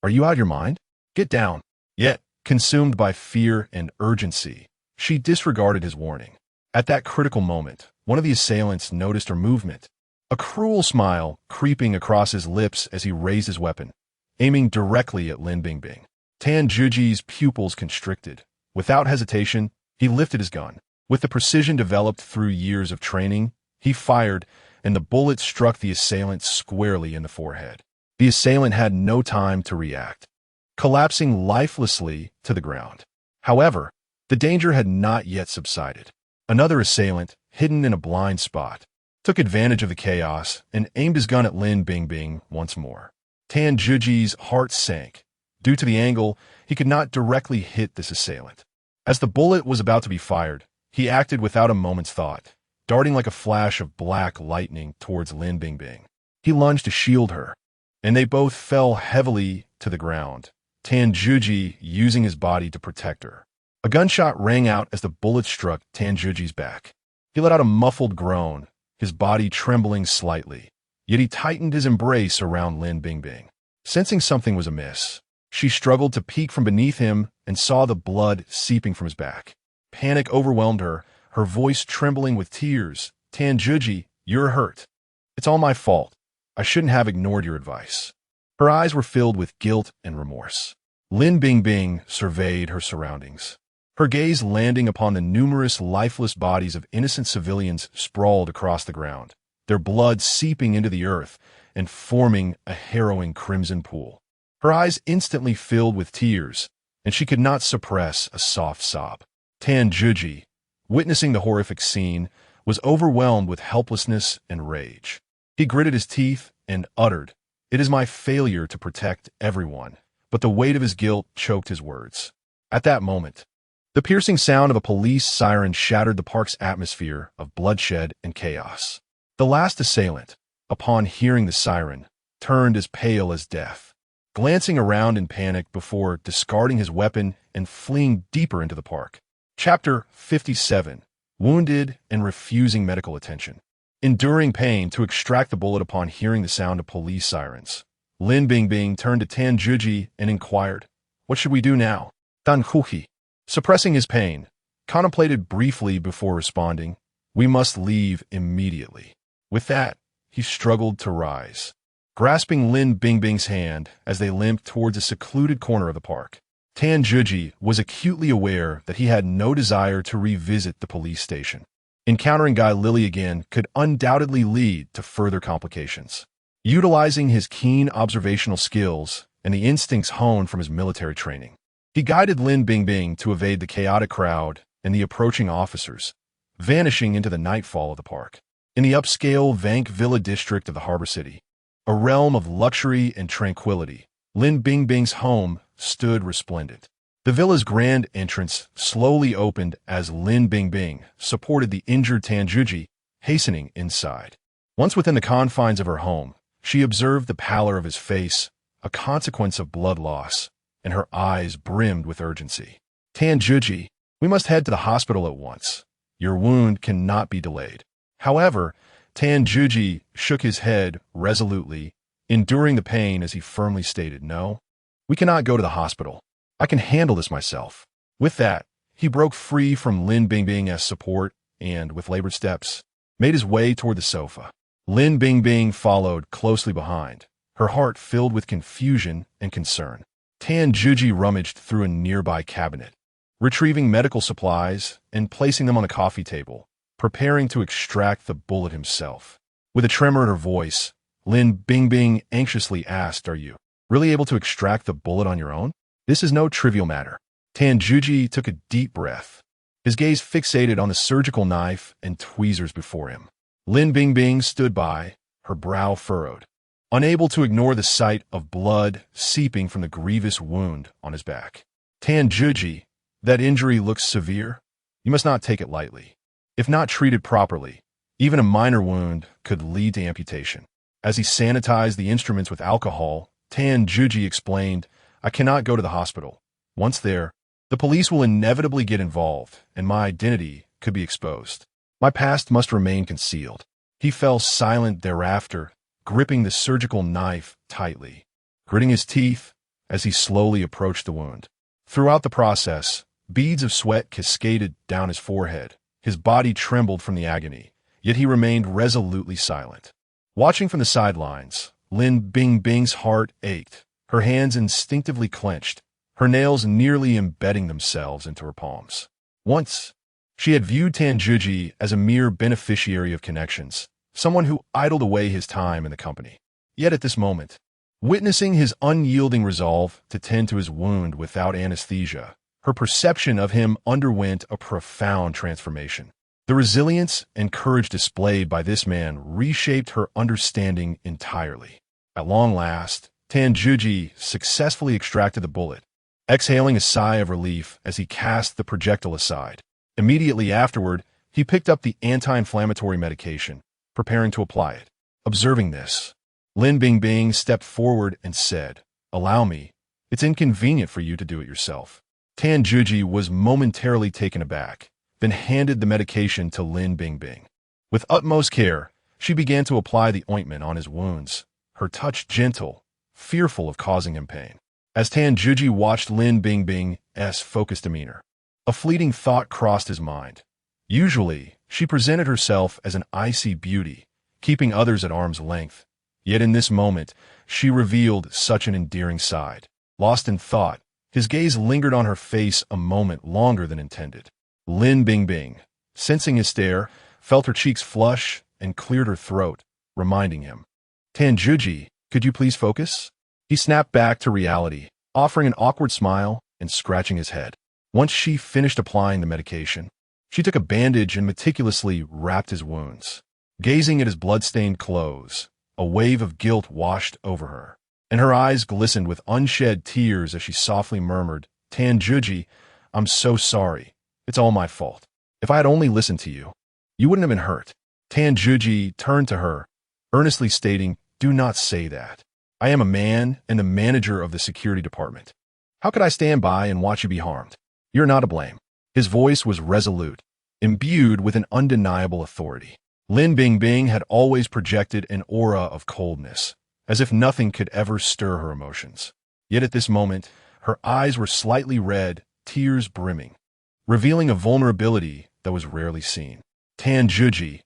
A: are you out of your mind? Get down." Yet, consumed by fear and urgency, she disregarded his warning. At that critical moment, one of the assailants noticed her movement, a cruel smile creeping across his lips as he raised his weapon, aiming directly at Lin Bingbing. Tan Juji's pupils constricted. Without hesitation, he lifted his gun. With the precision developed through years of training, he fired, and the bullet struck the assailant squarely in the forehead. The assailant had no time to react, collapsing lifelessly to the ground. However, the danger had not yet subsided. Another assailant, hidden in a blind spot, took advantage of the chaos and aimed his gun at Lin Bingbing once more. Tan Juji's heart sank. Due to the angle, he could not directly hit this assailant. As the bullet was about to be fired, he acted without a moment's thought, darting like a flash of black lightning towards Lin Bingbing. He lunged to shield her, and they both fell heavily to the ground, Tan Juji using his body to protect her. A gunshot rang out as the bullet struck Tan Juji's back. He let out a muffled groan, his body trembling slightly, yet he tightened his embrace around Lin Bingbing. Sensing something was amiss, she struggled to peek from beneath him and saw the blood seeping from his back. Panic overwhelmed her, her voice trembling with tears. "Tan Juji, you're hurt. It's all my fault. I shouldn't have ignored your advice." Her eyes were filled with guilt and remorse. Lin Bingbing surveyed her surroundings, her gaze landing upon the numerous lifeless bodies of innocent civilians sprawled across the ground, their blood seeping into the earth and forming a harrowing crimson pool. Her eyes instantly filled with tears, and she could not suppress a soft sob. Tan Juji, witnessing the horrific scene, was overwhelmed with helplessness and rage. He gritted his teeth and uttered, "It is my failure to protect everyone," but the weight of his guilt choked his words. At that moment, the piercing sound of a police siren shattered the park's atmosphere of bloodshed and chaos. The last assailant, upon hearing the siren, turned as pale as death, glancing around in panic before discarding his weapon and fleeing deeper into the park. Chapter 57. Wounded and refusing medical attention. Enduring pain to extract the bullet upon hearing the sound of police sirens, Lin Bingbing turned to Tan Juji and inquired, "What should we do now?" Tan Juji, suppressing his pain, contemplated briefly before responding, "We must leave immediately." With that, he struggled to rise, grasping Lin Bingbing's hand as they limped towards a secluded corner of the park. Tan Juji was acutely aware that he had no desire to revisit the police station. Encountering Guy Lilly again could undoubtedly lead to further complications. Utilizing his keen observational skills and the instincts honed from his military training, he guided Lin Bingbing to evade the chaotic crowd and the approaching officers, vanishing into the nightfall of the park. In the upscale Fang Villa district of the harbor city, a realm of luxury and tranquility, Lin Bingbing's home stood resplendent. The villa's grand entrance slowly opened as Lin Bingbing supported the injured Tan Juji, hastening inside. Once within the confines of her home, she observed the pallor of his face, a consequence of blood loss, and her eyes brimmed with urgency. "Tan Juji, we must head to the hospital at once. Your wound cannot be delayed." However, Tan Juji shook his head resolutely, enduring the pain as he firmly stated, "No, we cannot go to the hospital. I can handle this myself." With that, he broke free from Lin Bingbing's support and, with labored steps, made his way toward the sofa. Lin Bingbing followed closely behind, her heart filled with confusion and concern. Tan Juji rummaged through a nearby cabinet, retrieving medical supplies and placing them on the coffee table, preparing to extract the bullet himself. With a tremor in her voice, Lin Bingbing anxiously asked, "Are you really able to extract the bullet on your own? This is no trivial matter." Tan Juji took a deep breath, his gaze fixated on the surgical knife and tweezers before him. Lin Bingbing stood by, her brow furrowed, unable to ignore the sight of blood seeping from the grievous wound on his back. "Tan Juji, that injury looks severe. You must not take it lightly. If not treated properly, even a minor wound could lead to amputation." As he sanitized the instruments with alcohol, Tan Juji explained, "I cannot go to the hospital. Once there, the police will inevitably get involved, and my identity could be exposed. My past must remain concealed." He fell silent thereafter, gripping the surgical knife tightly, gritting his teeth as he slowly approached the wound. Throughout the process, beads of sweat cascaded down his forehead. His body trembled from the agony, yet he remained resolutely silent. Watching from the sidelines, Lin Bingbing's heart ached, her hands instinctively clenched, her nails nearly embedding themselves into her palms. Once, she had viewed Tan Juji as a mere beneficiary of connections, someone who idled away his time in the company. Yet at this moment, witnessing his unyielding resolve to tend to his wound without anesthesia, her perception of him underwent a profound transformation. The resilience and courage displayed by this man reshaped her understanding entirely. At long last, Tan Juji successfully extracted the bullet, exhaling a sigh of relief as he cast the projectile aside. Immediately afterward, he picked up the anti-inflammatory medication, preparing to apply it. Observing this, Lin Bingbing stepped forward and said, "Allow me. It's inconvenient for you to do it yourself." Tan Juji was momentarily taken aback, then handed the medication to Lin Bingbing. With utmost care, she began to apply the ointment on his wounds, her touch gentle, fearful of causing him pain. As Tan Juji watched Lin Bingbing's focused demeanor, a fleeting thought crossed his mind. Usually, she presented herself as an icy beauty, keeping others at arm's length. Yet in this moment, she revealed such an endearing side. Lost in thought, his gaze lingered on her face a moment longer than intended. Lin Bingbing, sensing his stare, felt her cheeks flush and cleared her throat, reminding him, "Tan Juji, could you please focus?" He snapped back to reality, offering an awkward smile and scratching his head. Once she finished applying the medication, she took a bandage and meticulously wrapped his wounds. Gazing at his blood-stained clothes, a wave of guilt washed over her, and her eyes glistened with unshed tears as she softly murmured, "Tan Juji, I'm so sorry. It's all my fault. If I had only listened to you, you wouldn't have been hurt." Tan Juji turned to her, earnestly stating, "Do not say that. I am a man and the manager of the security department. How could I stand by and watch you be harmed? You're not to blame." His voice was resolute, imbued with an undeniable authority. Lin Bingbing had always projected an aura of coldness, as if nothing could ever stir her emotions. Yet at this moment, her eyes were slightly red, tears brimming, revealing a vulnerability that was rarely seen. Tan Juji,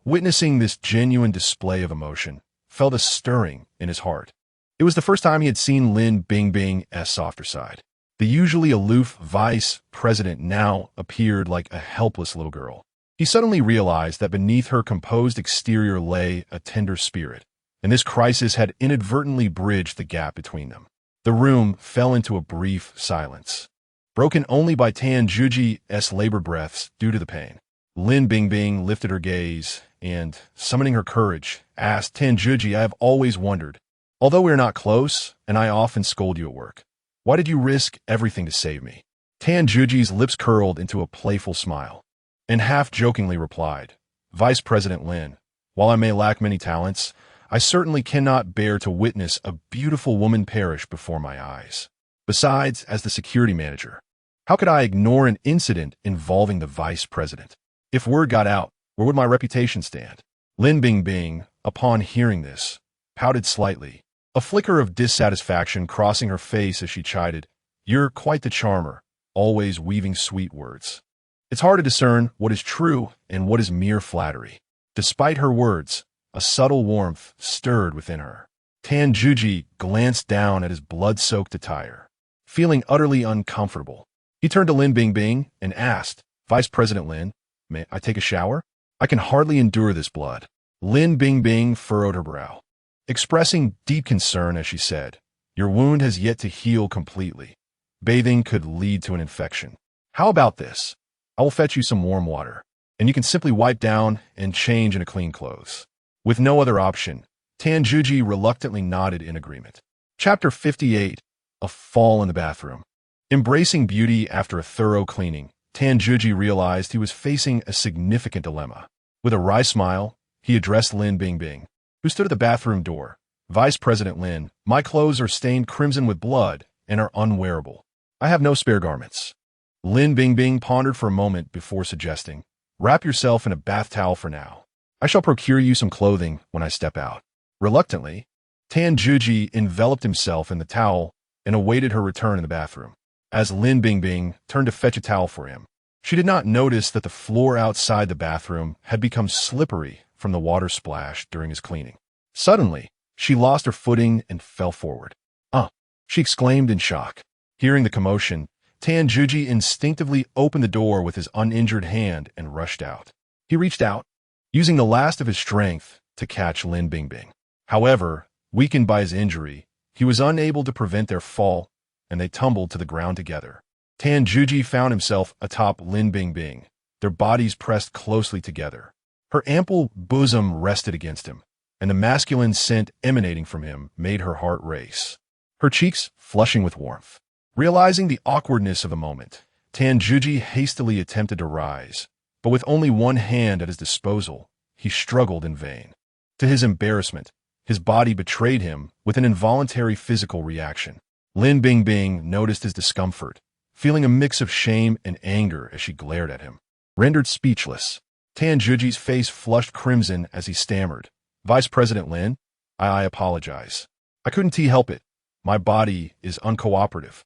A: witnessing this genuine display of emotion, felt a stirring in his heart. It was the first time he had seen Lin Bingbing's softer side. The usually aloof vice president now appeared like a helpless little girl. He suddenly realized that beneath her composed exterior lay a tender spirit, and this crisis had inadvertently bridged the gap between them. The room fell into a brief silence, broken only by Tan Juji's labored breaths due to the pain. Lin Bingbing lifted her gaze and, summoning her courage, asked, "Tan Juji, I have always wondered. Although we are not close, and I often scold you at work, why did you risk everything to save me?" Tan Juji's lips curled into a playful smile, and half-jokingly replied, "Vice President Lin, while I may lack many talents, I certainly cannot bear to witness a beautiful woman perish before my eyes. Besides, as the security manager, how could I ignore an incident involving the vice president? If word got out, where would my reputation stand?" Lin Bingbing, upon hearing this, pouted slightly, a flicker of dissatisfaction crossing her face as she chided, "You're quite the charmer, always weaving sweet words. It's hard to discern what is true and what is mere flattery." Despite her words, a subtle warmth stirred within her. Tan Juji glanced down at his blood-soaked attire, feeling utterly uncomfortable. He turned to Lin Bingbing and asked, "Vice President Lin, may I take a shower? I can hardly endure this blood." Lin Bingbing furrowed her brow, expressing deep concern as she said, "Your wound has yet to heal completely. Bathing could lead to an infection. How about this? I will fetch you some warm water, and you can simply wipe down and change into clean clothes." With no other option, Tanjuji reluctantly nodded in agreement. Chapter 58. A Fall in the Bathroom. Embracing beauty after a thorough cleaning, Tanjuji realized he was facing a significant dilemma. With a wry smile, he addressed Lin Bingbing, who stood at the bathroom door. "Vice President Lin, my clothes are stained crimson with blood and are unwearable. I have no spare garments." Lin Bingbing pondered for a moment before suggesting, "Wrap yourself in a bath towel for now. I shall procure you some clothing when I step out." Reluctantly, Tanjuji enveloped himself in the towel and awaited her return in the bathroom. As Lin Bingbing turned to fetch a towel for him, she did not notice that the floor outside the bathroom had become slippery from the water splash during his cleaning. Suddenly, she lost her footing and fell forward. She exclaimed in shock. Hearing the commotion, Tanjuji instinctively opened the door with his uninjured hand and rushed out. He reached out, using the last of his strength to catch Lin Bingbing. However, weakened by his injury, he was unable to prevent their fall, and they tumbled to the ground together. Tanjuji found himself atop Lin Bingbing, their bodies pressed closely together. Her ample bosom rested against him, and the masculine scent emanating from him made her heart race, her cheeks flushing with warmth. Realizing the awkwardness of the moment, Tanjuji hastily attempted to rise, but with only one hand at his disposal, he struggled in vain. To his embarrassment, his body betrayed him with an involuntary physical reaction. Lin Bingbing noticed his discomfort, feeling a mix of shame and anger as she glared at him. Rendered speechless, Tanjuji's face flushed crimson as he stammered, "Vice President Lin, I apologize. I couldn't help it. My body is uncooperative."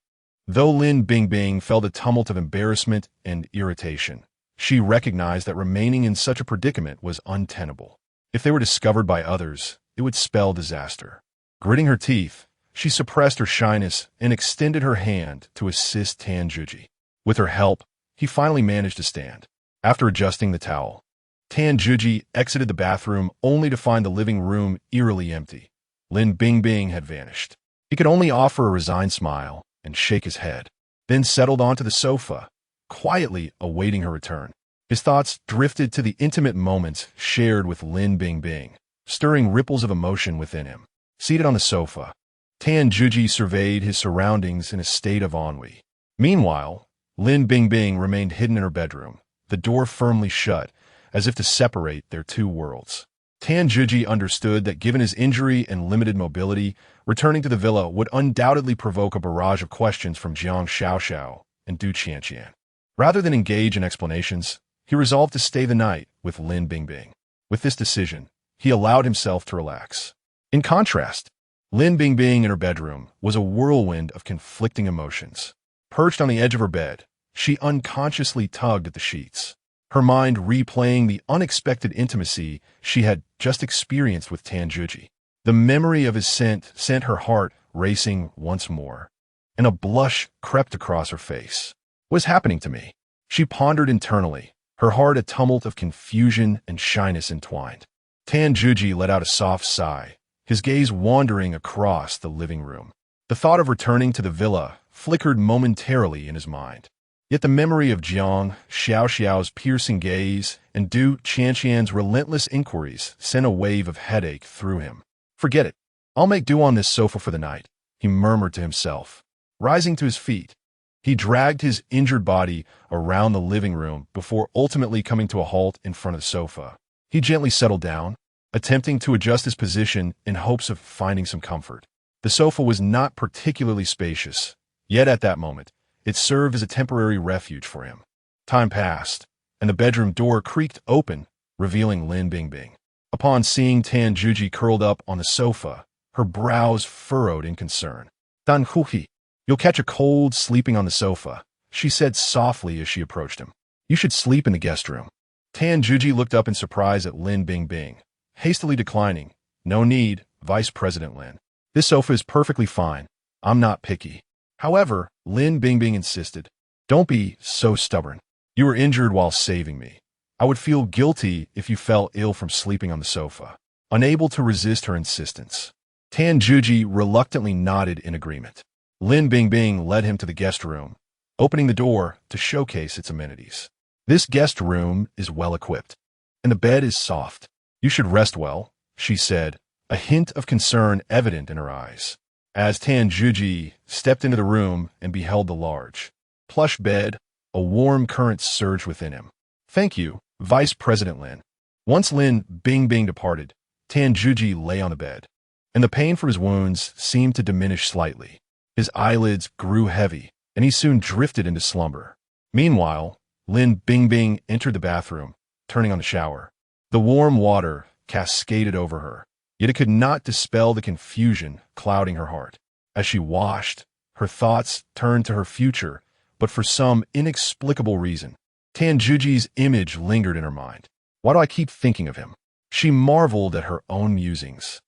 A: Though Lin Bingbing felt a tumult of embarrassment and irritation, she recognized that remaining in such a predicament was untenable. If they were discovered by others, it would spell disaster. Gritting her teeth, she suppressed her shyness and extended her hand to assist Tanjuji. With her help, he finally managed to stand. After adjusting the towel, Tanjuji exited the bathroom only to find the living room eerily empty. Lin Bingbing had vanished. He could only offer a resigned smile and shake his head, then settled onto the sofa, quietly awaiting her return. His thoughts drifted to the intimate moments shared with Lin Bingbing, stirring ripples of emotion within him. Seated on the sofa, Tanjuji surveyed his surroundings in a state of ennui. Meanwhile, Lin Bingbing remained hidden in her bedroom, the door firmly shut, as if to separate their two worlds. Tanjuji understood that given his injury and limited mobility, returning to the villa would undoubtedly provoke a barrage of questions from Jiang Xiaoxiao and Du Qianqian. Rather than engage in explanations, he resolved to stay the night with Lin Bingbing. With this decision, he allowed himself to relax. In contrast, Lin Bingbing in her bedroom was a whirlwind of conflicting emotions. Perched on the edge of her bed, she unconsciously tugged at the sheets, her mind replaying the unexpected intimacy she had just experienced with Tanjuji. The memory of his scent sent her heart racing once more, and a blush crept across her face. "What is happening to me?" she pondered internally, her heart a tumult of confusion and shyness entwined. Tanjuji let out a soft sigh, his gaze wandering across the living room. The thought of returning to the villa flickered momentarily in his mind. Yet the memory of Jiang Xiaoxiao's piercing gaze and Du Qianqian's relentless inquiries sent a wave of headache through him. "Forget it. I'll make do on this sofa for the night," he murmured to himself. Rising to his feet, he dragged his injured body around the living room before ultimately coming to a halt in front of the sofa. He gently settled down, attempting to adjust his position in hopes of finding some comfort. The sofa was not particularly spacious, yet at that moment, it served as a temporary refuge for him. Time passed, and the bedroom door creaked open, revealing Lin Bingbing. Upon seeing Tanjuji curled up on the sofa, her brows furrowed in concern. "Dan Huhi, you'll catch a cold sleeping on the sofa," she said softly as she approached him. "You should sleep in the guest room." Tanjuji looked up in surprise at Lin Bingbing, hastily declining. "No need, Vice President Lin. This sofa is perfectly fine. I'm not picky." However, Lin Bingbing insisted, "Don't be so stubborn. You were injured while saving me. I would feel guilty if you fell ill from sleeping on the sofa." Unable to resist her insistence, Tan Juji reluctantly nodded in agreement. Lin Bingbing led him to the guest room, opening the door to showcase its amenities. "This guest room is well equipped, and the bed is soft. You should rest well," she said, a hint of concern evident in her eyes. As Tan Juji stepped into the room and beheld the large, plush bed, a warm current surged within him. "Thank you, Vice President Lin." Once Lin Bingbing departed, Tan Juji lay on the bed, and the pain from his wounds seemed to diminish slightly. His eyelids grew heavy, and he soon drifted into slumber. Meanwhile, Lin Bingbing entered the bathroom, turning on the shower. The warm water cascaded over her, yet it could not dispel the confusion clouding her heart. As she washed, her thoughts turned to her future, but for some inexplicable reason, Tan Juji's image lingered in her mind. "Why do I keep thinking of him?" She marveled at her own musings,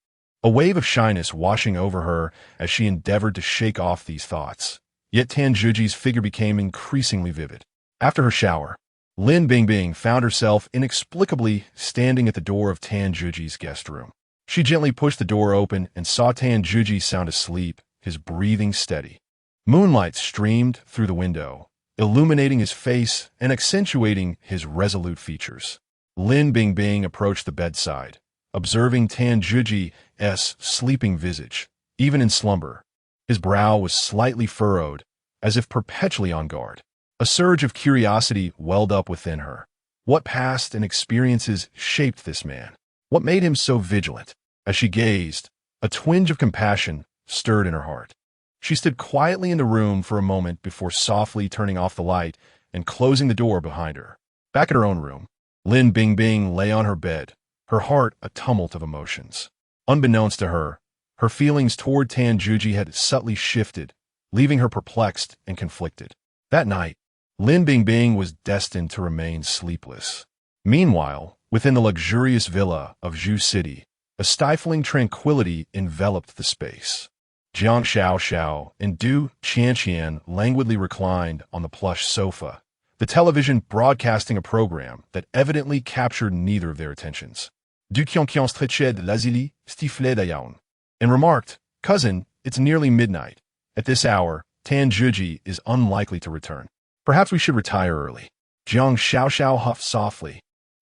A: a wave of shyness washing over her as she endeavored to shake off these thoughts. Yet Tan Juji's figure became increasingly vivid. After her shower, Lin Bingbing found herself inexplicably standing at the door of Tan Juji's guest room. She gently pushed the door open and saw Tan Juji sound asleep, his breathing steady. Moonlight streamed through the window, illuminating his face and accentuating his resolute features. Lin Bingbing approached the bedside, observing Tan Juji's sleeping visage, even in slumber. His brow was slightly furrowed, as if perpetually on guard. A surge of curiosity welled up within her. What past and experiences shaped this man? What made him so vigilant? As she gazed, a twinge of compassion stirred in her heart. She stood quietly in the room for a moment before softly turning off the light and closing the door behind her. Back at her own room, Lin Bingbing lay on her bed, her heart a tumult of emotions. Unbeknownst to her, her feelings toward Tan Juji had subtly shifted, leaving her perplexed and conflicted. That night, Lin Bingbing was destined to remain sleepless. Meanwhile, within the luxurious villa of Zhu City, a stifling tranquility enveloped the space. Jiang Xiaoxiao and Du Qianqian languidly reclined on the plush sofa, the television broadcasting a program that evidently captured neither of their attentions. Du Qianqian stretched lazily, stiflé d'ailleurs, and remarked, "Cousin, it's nearly midnight. At this hour, Tan Juji is unlikely to return. Perhaps we should retire early." Jiang Xiaoxiao huffed softly,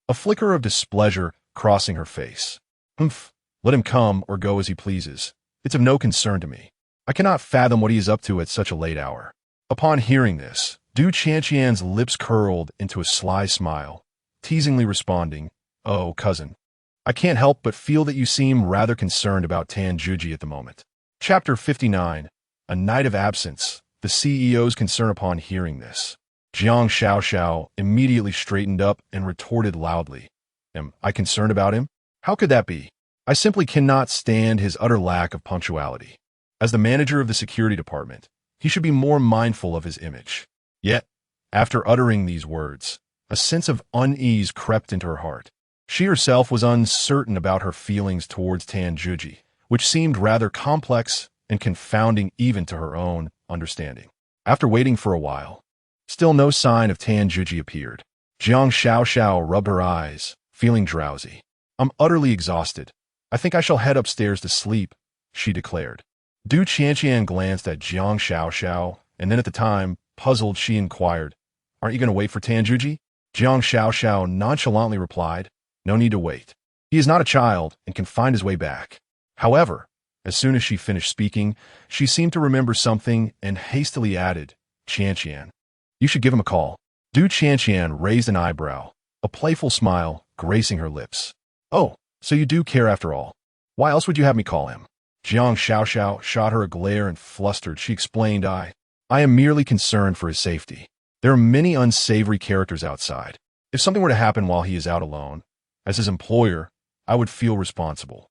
A: a flicker of displeasure crossing her face. "Humph, let him come or go as he pleases. It's of no concern to me. I cannot fathom what he is up to at such a late hour." Upon hearing this, Du Qianqian's lips curled into a sly smile, teasingly responding, "Oh, cousin, I can't help but feel that you seem rather concerned about Tan Juji at the moment." Chapter 59, A Night of Absence, the CEO's concern upon hearing this. Jiang Xiaoxiao immediately straightened up and retorted loudly, "Am I concerned about him? How could that be? I simply cannot stand his utter lack of punctuality. As the manager of the security department, he should be more mindful of his image." Yet, after uttering these words, a sense of unease crept into her heart. She herself was uncertain about her feelings towards Tan Juji, which seemed rather complex and confounding even to her own understanding. After waiting for a while, still no sign of Tan Juji appeared. Jiang Xiaoxiao rubbed her eyes, feeling drowsy. "I'm utterly exhausted. I think I shall head upstairs to sleep," she declared. Du Qianqian glanced at Jiang Xiaoxiao, and then at the time, puzzled, she inquired, "Aren't you going to wait for Tan Juji?" Jiang Xiaoxiao nonchalantly replied, "No need to wait. He is not a child and can find his way back." However, as soon as she finished speaking, she seemed to remember something and hastily added, "Qianqian, you should give him a call." Du Qianqian raised an eyebrow, a playful smile gracing her lips. "Oh, so you do care after all. Why else would you have me call him?" Jiang Xiaoxiao shot her a glare and flustered. She explained, I am merely concerned for his safety. There are many unsavory characters outside. If something were to happen while he is out alone, as his employer, I would feel responsible."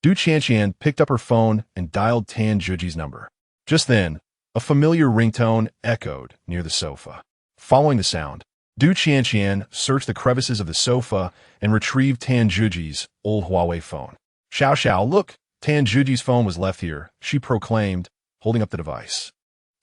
A: Du Qianqian picked up her phone and dialed Tan Juji's number. Just then, a familiar ringtone echoed near the sofa. Following the sound, Du Qianqian searched the crevices of the sofa and retrieved Tan Juji's old Huawei phone. "Xiao Xiao, look! Tan Juji's phone was left here," she proclaimed, holding up the device.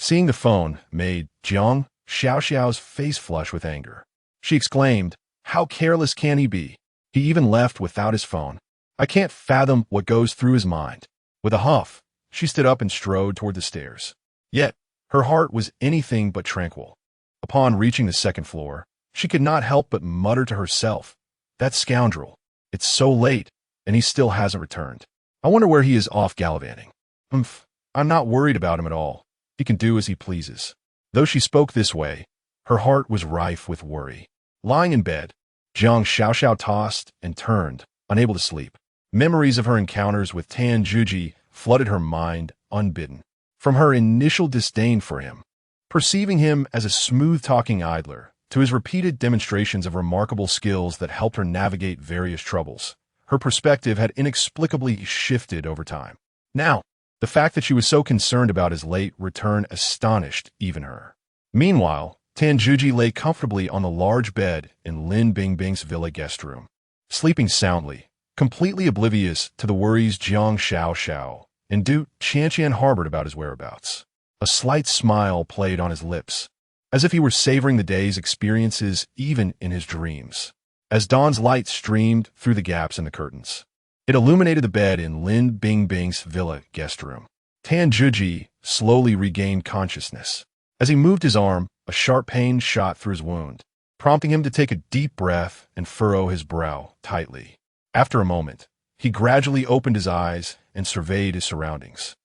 A: Seeing the phone made Jiang Xiaoxiao's face flush with anger. She exclaimed, "How careless can he be? He even left without his phone. I can't fathom what goes through his mind." With a huff, she stood up and strode toward the stairs. Yet, her heart was anything but tranquil. Upon reaching the second floor, she could not help but mutter to herself, "That scoundrel. It's so late, and he still hasn't returned. I wonder where he is off gallivanting. I'm not worried about him at all. He can do as he pleases." Though she spoke this way, her heart was rife with worry. Lying in bed, Jiang Xiaoxiao tossed and turned, unable to sleep. Memories of her encounters with Tan Juji flooded her mind unbidden. From her initial disdain for him, perceiving him as a smooth-talking idler, to his repeated demonstrations of remarkable skills that helped her navigate various troubles, her perspective had inexplicably shifted over time. Now, the fact that she was so concerned about his late return astonished even her. Meanwhile, Tan Juji lay comfortably on the large bed in Lin Bingbing's villa guest room, sleeping soundly, completely oblivious to the worries Jiang Xiaoxiao and Du Qianqian harbored about his whereabouts. A slight smile played on his lips, as if he were savoring the day's experiences even in his dreams. As dawn's light streamed through the gaps in the curtains, it illuminated the bed in Lin Bingbing's villa guest room. Tan Juji slowly regained consciousness. As he moved his arm, a sharp pain shot through his wound, prompting him to take a deep breath and furrow his brow tightly. After a moment, he gradually opened his eyes and surveyed his surroundings.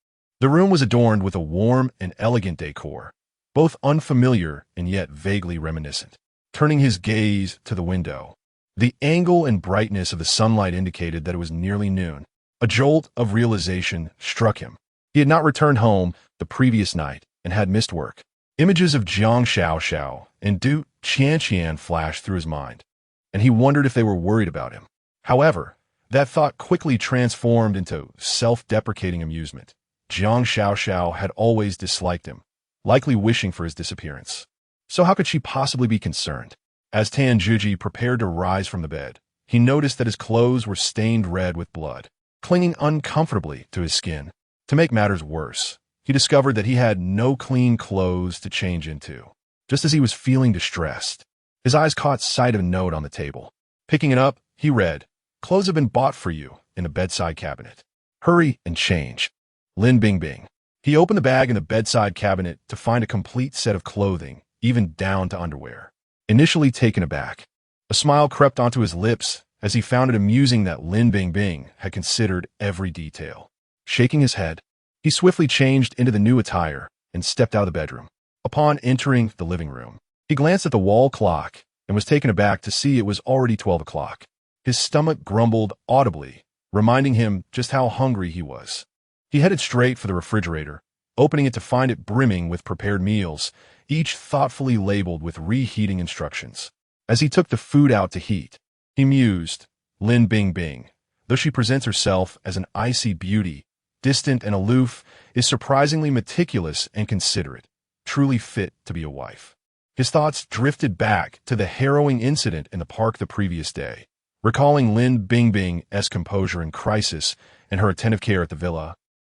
A: The room was adorned with a warm and elegant decor, both unfamiliar and yet vaguely reminiscent. Turning his gaze to the window, the angle and brightness of the sunlight indicated that it was nearly noon. A jolt of realization struck him. He had not returned home the previous night and had missed work. Images of Jiang Xiaoxiao and Du Qianqian flashed through his mind, and he wondered if they were worried about him. However, that thought quickly transformed into self-deprecating amusement. Jiang Xiaoxiao had always disliked him, likely wishing for his disappearance. So how could she possibly be concerned? As Tan Juji prepared to rise from the bed, he noticed that his clothes were stained red with blood, clinging uncomfortably to his skin. To make matters worse, he discovered that he had no clean clothes to change into. Just as he was feeling distressed, his eyes caught sight of a note on the table. Picking it up, he read, "Clothes have been bought for you in the bedside cabinet. Hurry and change. Lin Bingbing." He opened the bag in the bedside cabinet to find a complete set of clothing, even down to underwear. Initially taken aback, a smile crept onto his lips as he found it amusing that Lin Bingbing had considered every detail. Shaking his head, he swiftly changed into the new attire and stepped out of the bedroom. Upon entering the living room, he glanced at the wall clock and was taken aback to see it was already 12 o'clock. His stomach grumbled audibly, reminding him just how hungry he was. He headed straight for the refrigerator, opening it to find it brimming with prepared meals, each thoughtfully labeled with reheating instructions. As he took the food out to heat, he mused, "Lin Bingbing, though she presents herself as an icy beauty, distant and aloof, is surprisingly meticulous and considerate, truly fit to be a wife." His thoughts drifted back to the harrowing incident in the park the previous day, recalling Lin Bingbing's composure in crisis and her attentive care at the villa,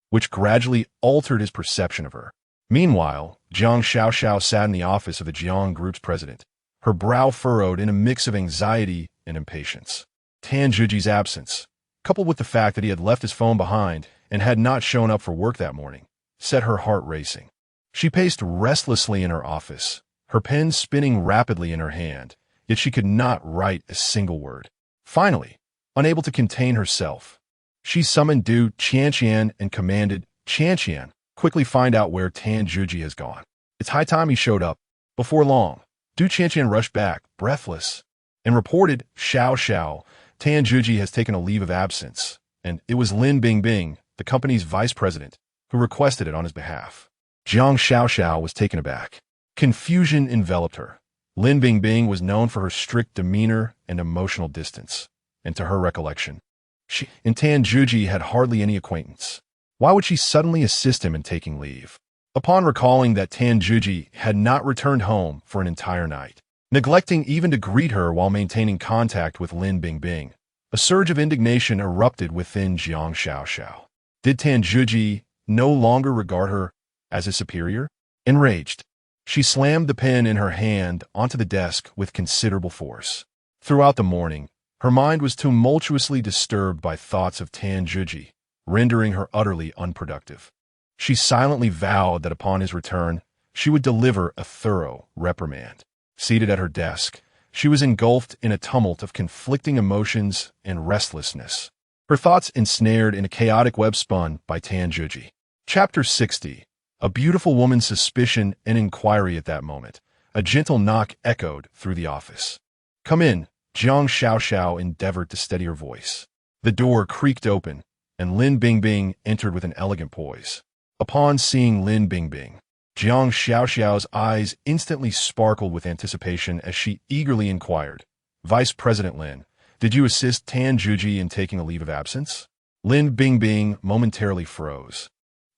A: which gradually altered his perception of her. Meanwhile, Jiang Xiaoxiao sat in the office of the Jiang Group's president, her brow furrowed in a mix of anxiety and impatience. Tan Juji's absence, coupled with the fact that he had left his phone behind and had not shown up for work that morning, set her heart racing. She paced restlessly in her office, her pen spinning rapidly in her hand, yet she could not write a single word. Finally, unable to contain herself, she summoned Du Qianqian and commanded, "Qianqian, quickly find out where Tan Juji has gone. It's high time he showed up." Before long, Du Qianqian rushed back, breathless, and reported, "Xiao, Tan Juji has taken a leave of absence," and it was Lin Bingbing, the company's vice president, who requested it on his behalf. Jiang Xiaoxiao was taken aback. Confusion enveloped her. Lin Bingbing was known for her strict demeanor and emotional distance, and to her recollection, she and Tan Juji had hardly any acquaintance. Why would she suddenly assist him in taking leave? Upon recalling that Tan Juji had not returned home for an entire night, neglecting even to greet her while maintaining contact with Lin Bingbing, a surge of indignation erupted within Jiang Xiaoxiao. Did Tan Juji no longer regard her as his superior? Enraged, she slammed the pen in her hand onto the desk with considerable force. Throughout the morning, her mind was tumultuously disturbed by thoughts of Tanjuji, rendering her utterly unproductive. She silently vowed that upon his return, she would deliver a thorough reprimand. Seated at her desk, she was engulfed in a tumult of conflicting emotions and restlessness, her thoughts ensnared in a chaotic web spun by Tanjuji. Chapter 60. A beautiful woman's suspicion and inquiry. At that moment, a gentle knock echoed through the office. "Come in," Jiang Xiaoxiao endeavored to steady her voice. The door creaked open, and Lin Bingbing entered with an elegant poise. Upon seeing Lin Bingbing, Jiang Xiaoxiao's eyes instantly sparkled with anticipation as she eagerly inquired, "Vice President Lin, did you assist Tanjuji in taking a leave of absence?" Lin Bingbing momentarily froze,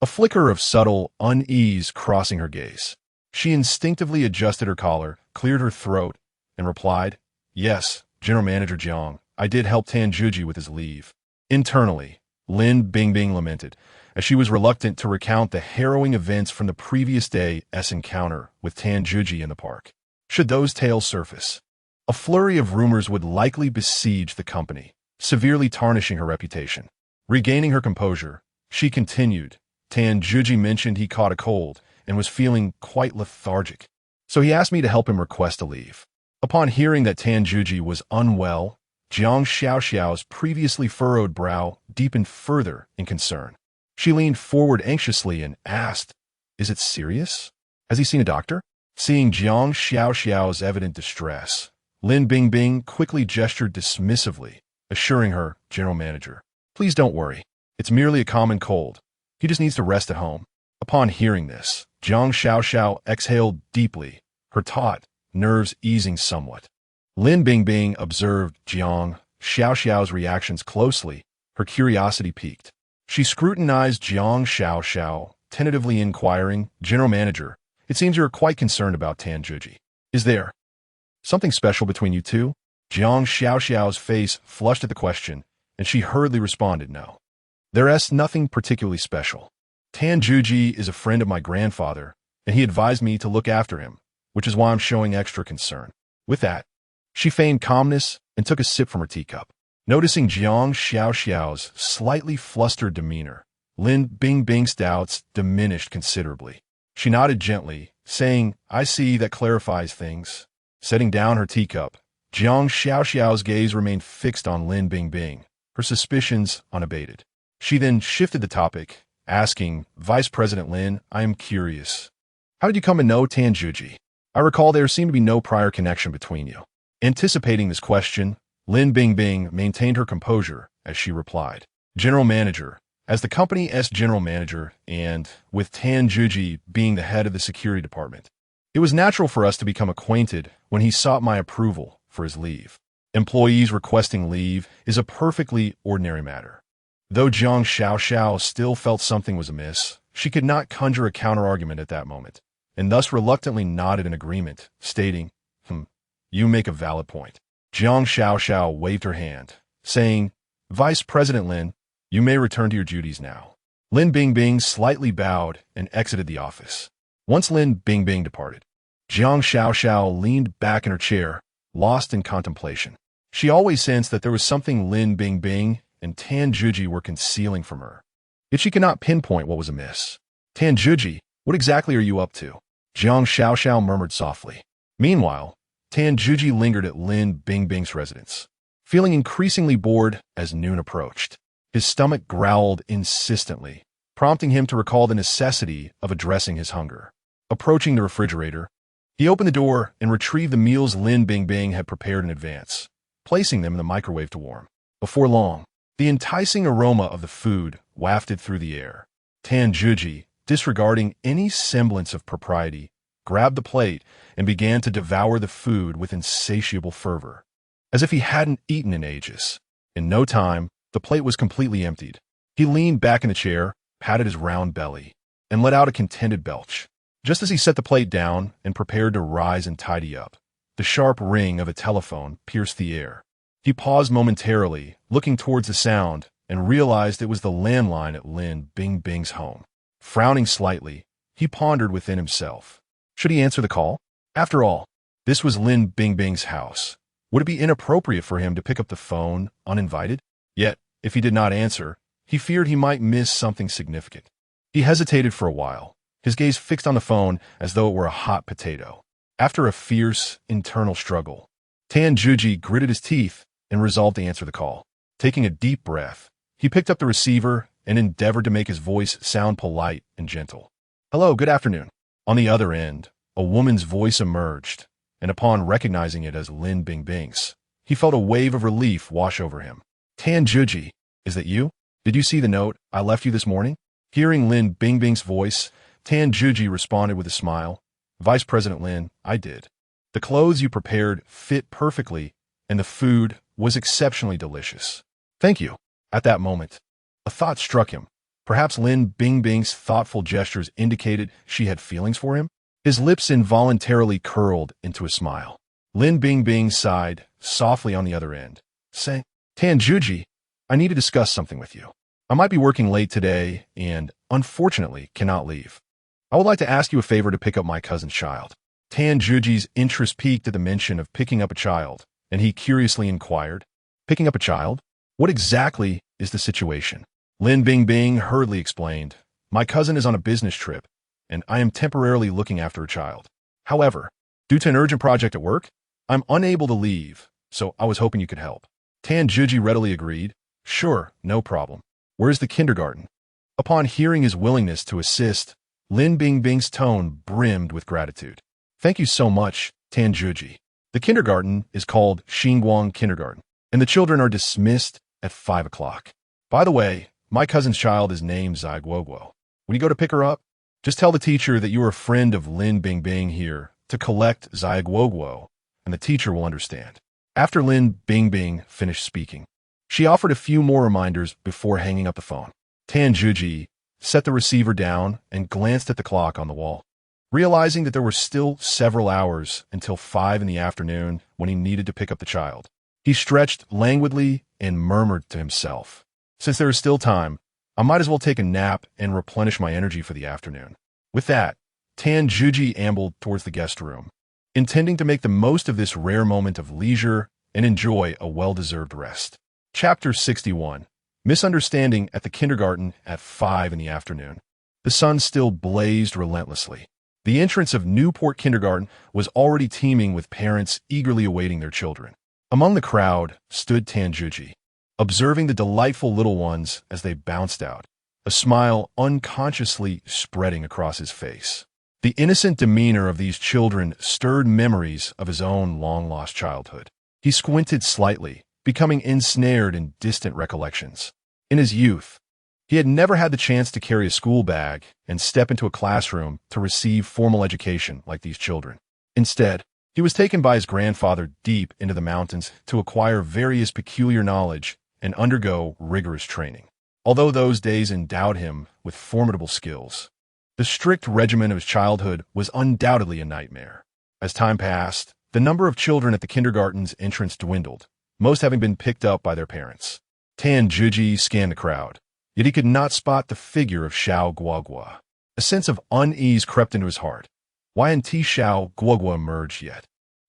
A: a flicker of subtle unease crossing her gaze. She instinctively adjusted her collar, cleared her throat, and replied, "Yes, General Manager Jiang, I did help Tanjuji with his leave." Internally, Lin Bingbing lamented, as she was reluctant to recount the harrowing events from the previous day's encounter with Tanjuji in the park. Should those tales surface, a flurry of rumors would likely besiege the company, severely tarnishing her reputation. Regaining her composure, she continued, "Tanjuji mentioned he caught a cold and was feeling quite lethargic, so he asked me to help him request a leave." Upon hearing that Tanjuji was unwell, Jiang Xiaoxiao's previously furrowed brow deepened further in concern. She leaned forward anxiously and asked, "Is it serious? Has he seen a doctor?" Seeing Jiang Xiaoxiao's evident distress, Lin Bingbing quickly gestured dismissively, assuring her, "General Manager, please don't worry. It's merely a common cold. He just needs to rest at home." Upon hearing this, Jiang Xiaoxiao exhaled deeply, her taut nerves easing somewhat. Lin Bingbing observed Jiang Xiaoxiao's reactions closely, her curiosity piqued. She scrutinized Jiang Xiaoxiao, tentatively inquiring, "General Manager, it seems you're quite concerned about Tanjuji. Is there something special between you two?" Jiang Xiaoxiao's face flushed at the question, and she hurriedly responded, "No. There's nothing particularly special. Tanjuji is a friend of my grandfather, and he advised me to look after him, which is why I'm showing extra concern." With that, she feigned calmness and took a sip from her teacup. Noticing Jiang Xiaoxiao's slightly flustered demeanor, Lin Bingbing's doubts diminished considerably. She nodded gently, saying, "I see, that clarifies things." Setting down her teacup, Jiang Xiaoxiao's gaze remained fixed on Lin Bingbing, her suspicions unabated. She then shifted the topic, asking, "Vice President Lin, I am curious. How did you come to know Tanjuji? I recall there seemed to be no prior connection between you." Anticipating this question, Lin Bingbing maintained her composure as she replied, "General Manager, as the company's general manager and with Tanjuji being the head of the security department, it was natural for us to become acquainted when he sought my approval for his leave. Employees requesting leave is a perfectly ordinary matter." Though Jiang Xiaoxiao still felt something was amiss, she could not conjure a counterargument at that moment, and thus reluctantly nodded in agreement, stating, "You make a valid point." Jiang Xiaoxiao waved her hand, saying, "Vice President Lin, you may return to your duties now." Lin Bingbing slightly bowed and exited the office. Once Lin Bingbing departed, Jiang Xiaoxiao leaned back in her chair, lost in contemplation. She always sensed that there was something Lin Bingbing and Tanjuji were concealing from her, yet she could not pinpoint what was amiss. "Tanjuji, what exactly are you up to?" Jiang Xiaoxiao murmured softly. Meanwhile, Tanjuji lingered at Lin Bingbing's residence, feeling increasingly bored as noon approached. His stomach growled insistently, prompting him to recall the necessity of addressing his hunger. Approaching the refrigerator, he opened the door and retrieved the meals Lin Bingbing had prepared in advance, placing them in the microwave to warm. Before long, the enticing aroma of the food wafted through the air. Tanjuji, disregarding any semblance of propriety, grabbed the plate and began to devour the food with insatiable fervor, as if he hadn't eaten in ages. In no time, the plate was completely emptied. He leaned back in the chair, patted his round belly, and let out a contented belch. Just as he set the plate down and prepared to rise and tidy up, the sharp ring of a telephone pierced the air. He paused momentarily, looking towards the sound, and realized it was the landline at Lin Bingbing's home. Frowning slightly, He pondered within himself. Should he answer the call? After all, this was Lin Bingbing's house. Would it be inappropriate for him to pick up the phone uninvited? Yet, if he did not answer, he feared he might miss something significant. He hesitated for a while, his gaze fixed on the phone as though it were a hot potato. After a fierce, internal struggle, Tan Juji gritted his teeth and resolved to answer the call. Taking a deep breath, he picked up the receiver and endeavored to make his voice sound polite and gentle. "Hello, good afternoon." On the other end, a woman's voice emerged, and upon recognizing it as Lin Bingbing's, he felt a wave of relief wash over him. "Tan Juji, is that you? Did you see the note I left you this morning?" Hearing Lin Bingbing's voice, Tan Juji responded with a smile. "Vice President Lin, I did. The clothes you prepared fit perfectly, and the food was exceptionally delicious. Thank you." At that moment, a thought struck him. Perhaps Lin Bingbing's thoughtful gestures indicated she had feelings for him? His lips involuntarily curled into a smile. Lin Bingbing sighed softly on the other end, saying, "Tan Juji, I need to discuss something with you. I might be working late today and, unfortunately, cannot leave. I would like to ask you a favor to pick up my cousin's child." Tan Juji's interest piqued at the mention of picking up a child, and he curiously inquired, "Picking up a child? What exactly is the situation?" Lin Bingbing hurriedly explained, "My cousin is on a business trip, and I am temporarily looking after a child. However, due to an urgent project at work, I'm unable to leave, so I was hoping you could help." Tan Juji readily agreed, "Sure, no problem. Where's the kindergarten?" Upon hearing his willingness to assist, Lin Bingbing's tone brimmed with gratitude. "Thank you so much, Tan Juji. The kindergarten is called Xinguang Kindergarten, and the children are dismissed at 5 o'clock. By the way, my cousin's child is named Zai Guoguo. When you go to pick her up, just tell the teacher that you are a friend of Lin Bingbing here to collect Zai Guoguo, and the teacher will understand." After Lin Bingbing finished speaking, she offered a few more reminders before hanging up the phone. Tan Juji set the receiver down and glanced at the clock on the wall. Realizing that there were still several hours until 5 in the afternoon when he needed to pick up the child, he stretched languidly and murmured to himself, "Since there is still time, I might as well take a nap and replenish my energy for the afternoon." With that, Tan Juji ambled towards the guest room, intending to make the most of this rare moment of leisure and enjoy a well-deserved rest. Chapter 61. Misunderstanding at the kindergarten at 5 in the afternoon. The sun still blazed relentlessly. The entrance of Newport Kindergarten was already teeming with parents eagerly awaiting their children. Among the crowd stood Tan Juji, observing the delightful little ones as they bounced out, a smile unconsciously spreading across his face. The innocent demeanor of these children stirred memories of his own long-lost childhood. He squinted slightly, becoming ensnared in distant recollections. In his youth, he had never had the chance to carry a school bag and step into a classroom to receive formal education like these children. Instead, he was taken by his grandfather deep into the mountains to acquire various peculiar knowledge and undergo rigorous training. Although those days endowed him with formidable skills, the strict regimen of his childhood was undoubtedly a nightmare. As time passed, the number of children at the kindergarten's entrance dwindled, most having been picked up by their parents. Tan Juji scanned the crowd, yet he could not spot the figure of Xiao Guoguo. A sense of unease crept into his heart. Why hadn't Xiao Guoguo emerged yet?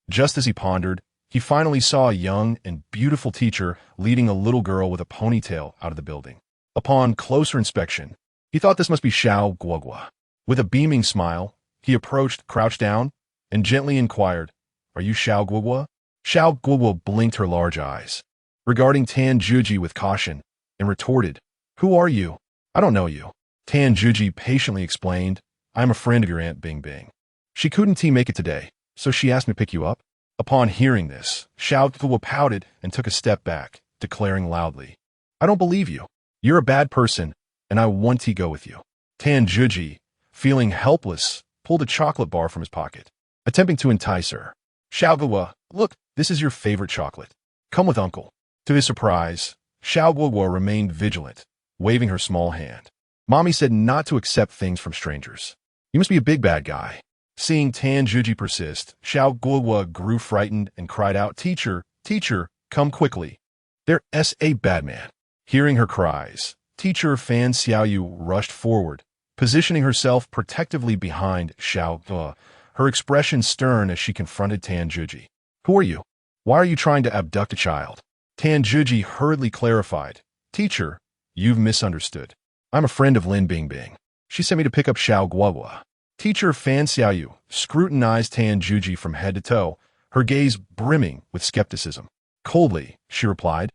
A: Just as he pondered, he finally saw a young and beautiful teacher leading a little girl with a ponytail out of the building. Upon closer inspection, he thought this must be Xiao Guoguo. With a beaming smile, he approached, crouched down, and gently inquired, "Are you Xiao Guoguo?" Xiao Guoguo blinked her large eyes, regarding Tan Juji with caution, and retorted, "Who are you? I don't know you." Tan Juji patiently explained, "I am a friend of your Aunt Bingbing. She couldn't make it today, so she asked me to pick you up." Upon hearing this, Xiao Guoguo pouted and took a step back, declaring loudly, "I don't believe you. You're a bad person, and I want to go with you." Tan Juji, feeling helpless, pulled a chocolate bar from his pocket, attempting to entice her. "Xiao Guoguo, look, this is your favorite chocolate. Come with Uncle." To his surprise, Xiao Guoguo remained vigilant, waving her small hand. "Mommy said not to accept things from strangers. You must be a big bad guy." Seeing Tan Juji persist, Xiao Guoguo grew frightened and cried out, "Teacher, teacher, come quickly. There's a bad man." Hearing her cries, teacher Fan Xiaoyu rushed forward, positioning herself protectively behind Xiao Ge, her expression stern as she confronted Tan Juji. Who are you? Why are you trying to abduct a child? Tan Juji hurriedly clarified. Teacher, you've misunderstood. I'm a friend of Lin Bingbing. She sent me to pick up Xiao Guogua. Teacher Fan Xiaoyu scrutinized Tan Juji from head to toe, her gaze brimming with skepticism. Coldly, she replied,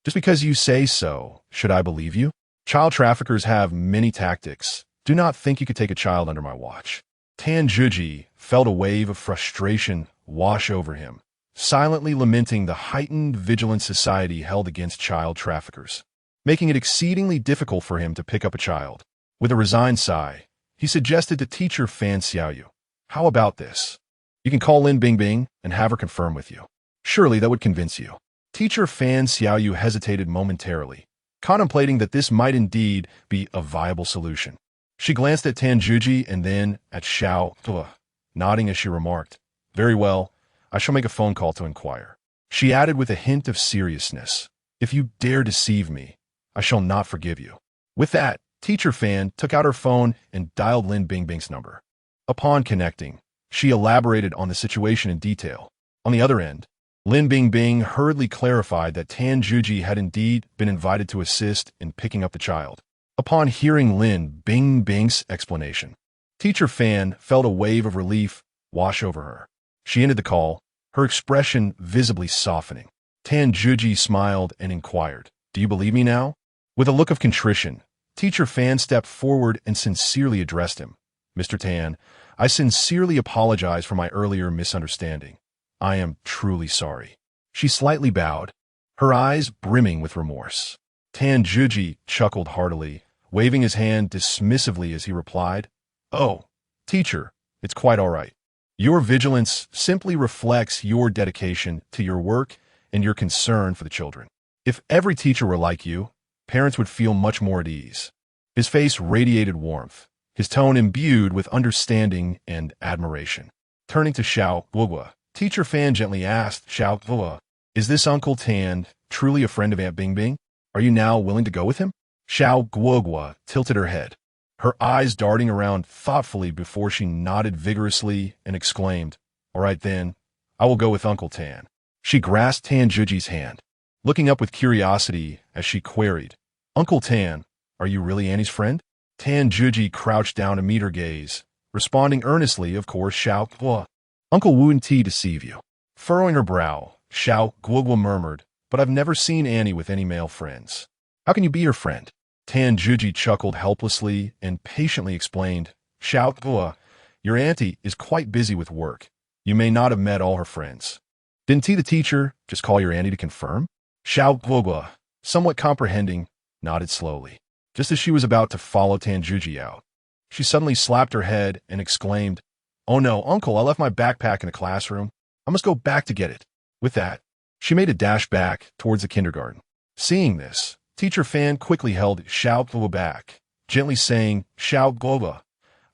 A: just because you say so, should I believe you? Child traffickers have many tactics. Do not think you could take a child under my watch. Tan Juji felt a wave of frustration wash over him, silently lamenting the heightened vigilance society held against child traffickers, making it exceedingly difficult for him to pick up a child. With a resigned sigh, he suggested to teacher Fan Xiaoyu, how about this? You can call Lin Bingbing and have her confirm with you. Surely that would convince you. Teacher Fan Xiaoyu hesitated momentarily, contemplating that this might indeed be a viable solution. She glanced at Tan Juji and then at Xiao Ge, nodding as she remarked, very well, I shall make a phone call to inquire. She added with a hint of seriousness, if you dare deceive me, I shall not forgive you. With that, Teacher Fan took out her phone and dialed Lin Bingbing's number. Upon connecting, she elaborated on the situation in detail. On the other end, Lin Bingbing hurriedly clarified that Tan Juji had indeed been invited to assist in picking up the child. Upon hearing Lin Bingbing's explanation, Teacher Fan felt a wave of relief wash over her. She ended the call, her expression visibly softening. Tan Juji smiled and inquired, do you believe me now? With a look of contrition, Teacher Fan stepped forward and sincerely addressed him. Mr. Tan, I sincerely apologize for my earlier misunderstanding. I am truly sorry. She slightly bowed, her eyes brimming with remorse. Tan Juji chuckled heartily, waving his hand dismissively as he replied, oh, teacher, it's quite all right. Your vigilance simply reflects your dedication to your work and your concern for the children. If every teacher were like you, parents would feel much more at ease. His face radiated warmth, his tone imbued with understanding and admiration. Turning to Xiao Guogua, Teacher Fan gently asked Xiao Guogua, is this Uncle Tan truly a friend of Aunt Bingbing? Are you now willing to go with him? Xiao Guogua tilted her head, her eyes darting around thoughtfully before she nodded vigorously and exclaimed, all right then, I will go with Uncle Tan. She grasped Tan Juji's hand, looking up with curiosity as she queried, Uncle Tan, are you really Annie's friend? Tan Juji crouched down to meet her gaze, responding earnestly, of course, Xiao Guogua. Uncle wouldn't deceive you. Furrowing her brow, Xiao Guogua murmured, but I've never seen Annie with any male friends. How can you be her friend? Tan Juji chuckled helplessly and patiently explained, Xiao Guogua, your auntie is quite busy with work. You may not have met all her friends. Didn't the teacher just call your auntie to confirm? Xiao Guogua, somewhat comprehending, nodded slowly. Just as she was about to follow Tan Juji out, she suddenly slapped her head and exclaimed, oh no, Uncle, I left my backpack in the classroom. I must go back to get it. With that, she made a dash back towards the kindergarten. Seeing this, Teacher Fan quickly held Xiao Guogua back, gently saying, Xiao Guogua,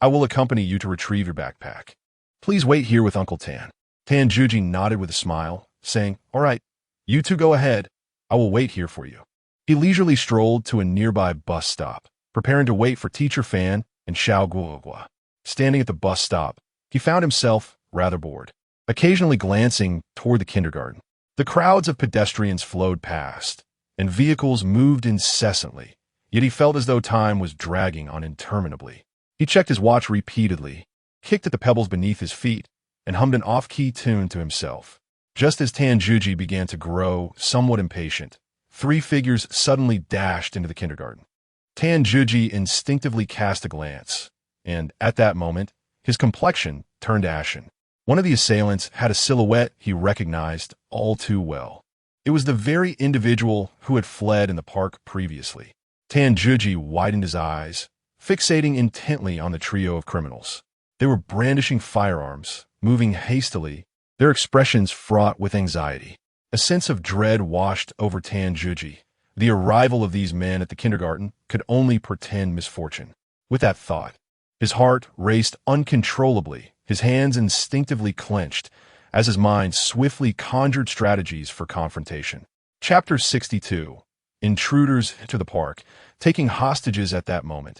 A: I will accompany you to retrieve your backpack. Please wait here with Uncle Tan. Tan Juji nodded with a smile, saying, all right, you two go ahead. I will wait here for you. He leisurely strolled to a nearby bus stop, preparing to wait for Teacher Fan and Xiao Guogua. Standing at the bus stop, he found himself rather bored, occasionally glancing toward the kindergarten. The crowds of pedestrians flowed past, and vehicles moved incessantly, yet he felt as though time was dragging on interminably. He checked his watch repeatedly, kicked at the pebbles beneath his feet, and hummed an off-key tune to himself. Just as Tan Juji began to grow somewhat impatient, 3 figures suddenly dashed into the kindergarten. Tan Juji instinctively cast a glance, and at that moment, his complexion turned ashen. One of the assailants had a silhouette he recognized all too well. It was the very individual who had fled in the park previously. Tan Juji widened his eyes, fixating intently on the trio of criminals. They were brandishing firearms, moving hastily, their expressions fraught with anxiety. A sense of dread washed over Tan Juji. The arrival of these men at the kindergarten could only portend misfortune. With that thought, his heart raced uncontrollably, his hands instinctively clenched, as his mind swiftly conjured strategies for confrontation. Chapter 62. Intruders to the park, taking hostages at that moment.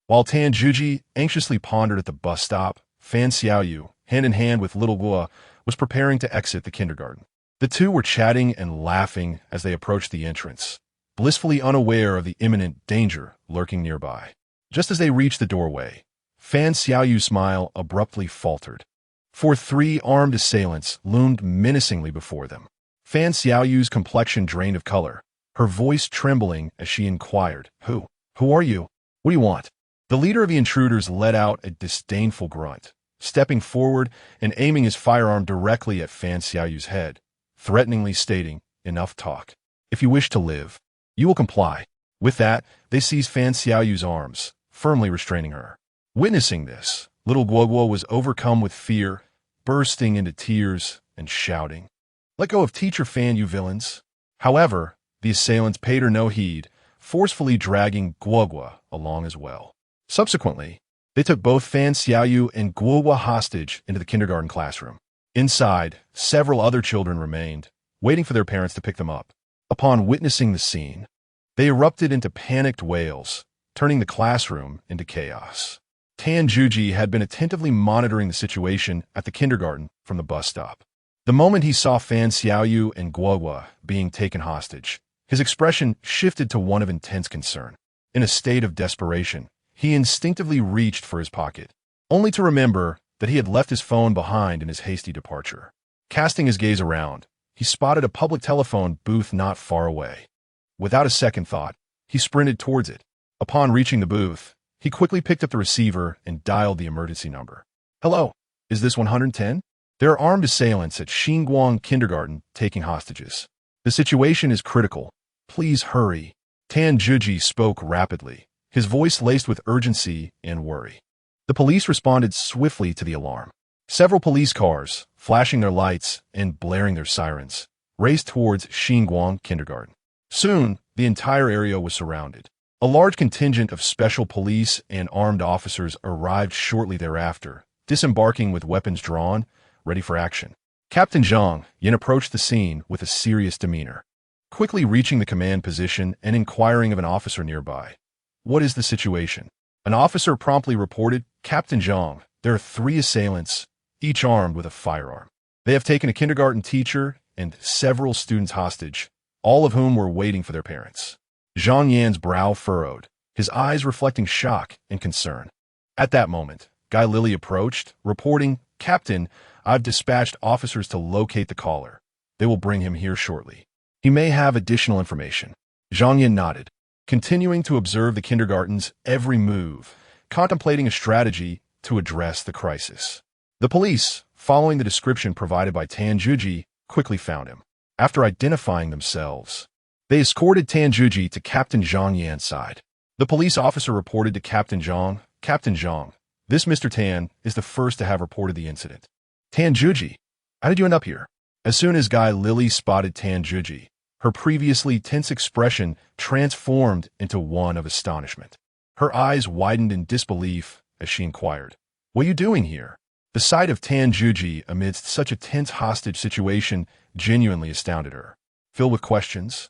A: While Tan Juji anxiously pondered at the bus stop, Fan Xiaoyu, hand in hand with little Guo, was preparing to exit the kindergarten. The two were chatting and laughing as they approached the entrance, blissfully unaware of the imminent danger lurking nearby. Just as they reached the doorway, Fan Xiaoyu's smile abruptly faltered, for three armed assailants loomed menacingly before them. Fan Xiaoyu's complexion drained of color, her voice trembling as she inquired, Who are you? What do you want? The leader of the intruders let out a disdainful grunt, stepping forward and aiming his firearm directly at Fan Xiaoyu's head, threateningly stating, Enough talk. If you wish to live, you will comply. With that, they seized Fan Xiaoyu's arms, firmly restraining her. Witnessing this, little Guoguo was overcome with fear, bursting into tears and shouting, Let go of Teacher Fan, you villains. However, the assailants paid her no heed, forcefully dragging Guoguo along as well. Subsequently, they took both Fan Xiaoyu and Guoguo hostage into the kindergarten classroom. Inside, several other children remained, waiting for their parents to pick them up. Upon witnessing the scene, they erupted into panicked wails, turning the classroom into chaos. Tan Juji had been attentively monitoring the situation at the kindergarten from the bus stop. The moment he saw Fan Xiaoyu and Guoguo being taken hostage, his expression shifted to one of intense concern. In a state of desperation, he instinctively reached for his pocket, only to remember that he had left his phone behind in his hasty departure. Casting his gaze around, he spotted a public telephone booth not far away. Without a second thought, he sprinted towards it. Upon reaching the booth, he quickly picked up the receiver and dialed the emergency number. Hello, is this 110? There are armed assailants at Xinguang Kindergarten taking hostages. The situation is critical. Please hurry. Tan Juji spoke rapidly, his voice laced with urgency and worry. The police responded swiftly to the alarm. Several police cars, flashing their lights and blaring their sirens, raced towards Xinguang Kindergarten. Soon, the entire area was surrounded. A large contingent of special police and armed officers arrived shortly thereafter, disembarking with weapons drawn, ready for action. Captain Zhang Yin approached the scene with a serious demeanor, quickly reaching the command position and inquiring of an officer nearby. What is the situation? An officer promptly reported, Captain Zhang, there are 3 assailants, each armed with a firearm. They have taken a kindergarten teacher and several students hostage, all of whom were waiting for their parents. Zhang Yan's brow furrowed, his eyes reflecting shock and concern. At that moment, Guy Lily approached, reporting, Captain, I've dispatched officers to locate the caller. They will bring him here shortly. He may have additional information. Zhang Yan nodded, continuing to observe the kindergarten's every move, contemplating a strategy to address the crisis. The police, following the description provided by Tan Juji, quickly found him. After identifying themselves, they escorted Tan Juji to Captain Zhang Yan's side. The police officer reported to Captain Zhang, Captain Zhang, this Mr. Tan is the first to have reported the incident. Tan Juji, how did you end up here? As soon as Guy Lily spotted Tan Juji, her previously tense expression transformed into one of astonishment. Her eyes widened in disbelief as she inquired, What are you doing here? The sight of Tan Juji amidst such a tense hostage situation genuinely astounded her. Filled with questions,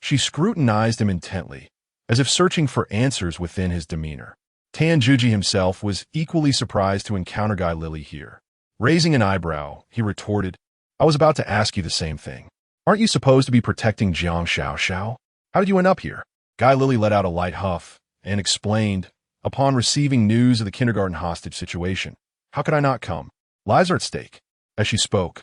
A: she scrutinized him intently, as if searching for answers within his demeanor. Tan Juji himself was equally surprised to encounter Guy Lily here. Raising an eyebrow, he retorted, I was about to ask you the same thing. Aren't you supposed to be protecting Jiang Xiao? How did you end up here? Guy Lily let out a light huff and explained, upon receiving news of the kindergarten hostage situation, How could I not come? Lives are at stake. As she spoke,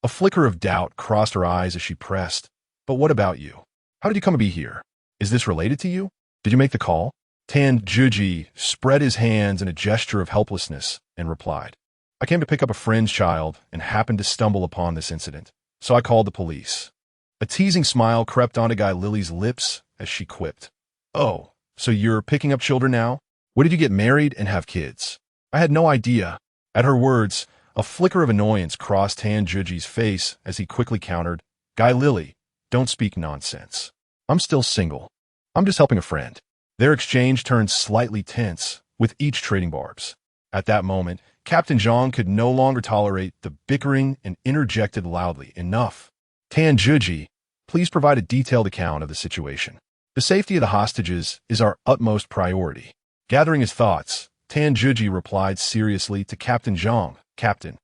A: a flicker of doubt crossed her eyes as she pressed, But what about you? How did you come to be here? Is this related to you? Did you make the call? Tan Juji spread his hands in a gesture of helplessness and replied, I came to pick up a friend's child and happened to stumble upon this incident, so I called the police. A teasing smile crept onto Guy Lily's lips as she quipped, Oh, so you're picking up children now? Where did you get married and have kids? I had no idea. At her words, a flicker of annoyance crossed Tan Juji's face as he quickly countered, Guy Lily, don't speak nonsense. I'm still single. I'm just helping a friend. Their exchange turned slightly tense, with each trading barbs. At that moment, Captain Zhang could no longer tolerate the bickering and interjected loudly, Enough. Tan Juji, please provide a detailed account of the situation. The safety of the hostages is our utmost priority. Gathering his thoughts, Tan Zhiji replied seriously to Captain Zhang. Captain,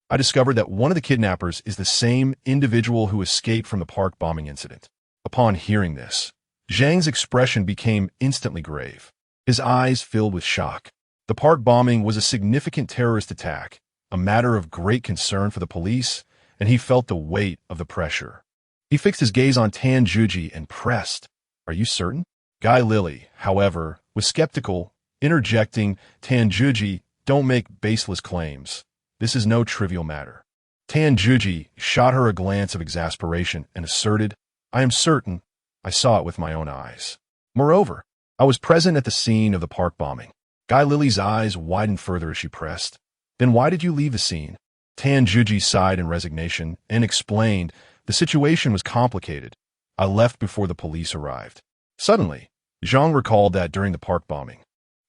A: I discovered that one of the kidnappers is the same individual who escaped from the park bombing incident. Upon hearing this, Zhang's expression became instantly grave. His eyes filled with shock. The park bombing was a significant terrorist attack, a matter of great concern for the police, and he felt the weight of the pressure. He fixed his gaze on Tan Zhiji and pressed, "Are you certain?" Guy Lily, however, was skeptical, interjecting, "Tan Zhiji, don't make baseless claims. This is no trivial matter." Tan Zhiji shot her a glance of exasperation and asserted, "I am certain. I saw it with my own eyes. Moreover, I was present at the scene of the park bombing." Guy Lily's eyes widened further as she pressed, "Then why did you leave the scene?" Tan Zhiji sighed in resignation and explained, "The situation was complicated. I left before the police arrived." Suddenly, Zhang recalled that during the park bombing,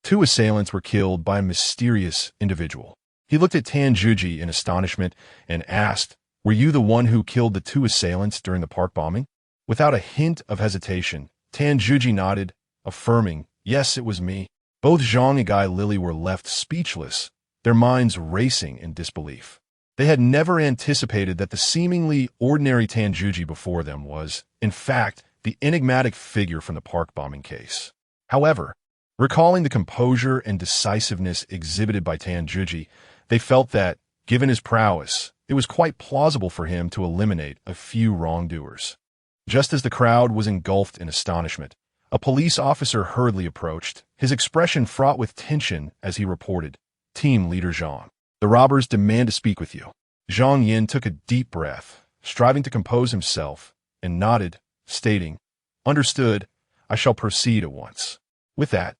A: 2 assailants were killed by a mysterious individual. He looked at Tan Zhiji in astonishment and asked, "Were you the one who killed the 2 assailants during the park bombing?" Without a hint of hesitation, Tan Zhiji nodded, affirming, "Yes, it was me." Both Zhang and Guy Lily were left speechless, their minds racing in disbelief. They had never anticipated that the seemingly ordinary Tan Zhiji before them was, in fact, the enigmatic figure from the park bombing case. However, recalling the composure and decisiveness exhibited by Tan Zhiji, they felt that, given his prowess, it was quite plausible for him to eliminate a few wrongdoers. Just as the crowd was engulfed in astonishment, a police officer hurriedly approached, his expression fraught with tension as he reported, "Team Leader Zhang, the robbers demand to speak with you." Zhang Yin took a deep breath, striving to compose himself, and nodded, stating, "Understood, I shall proceed at once." With that,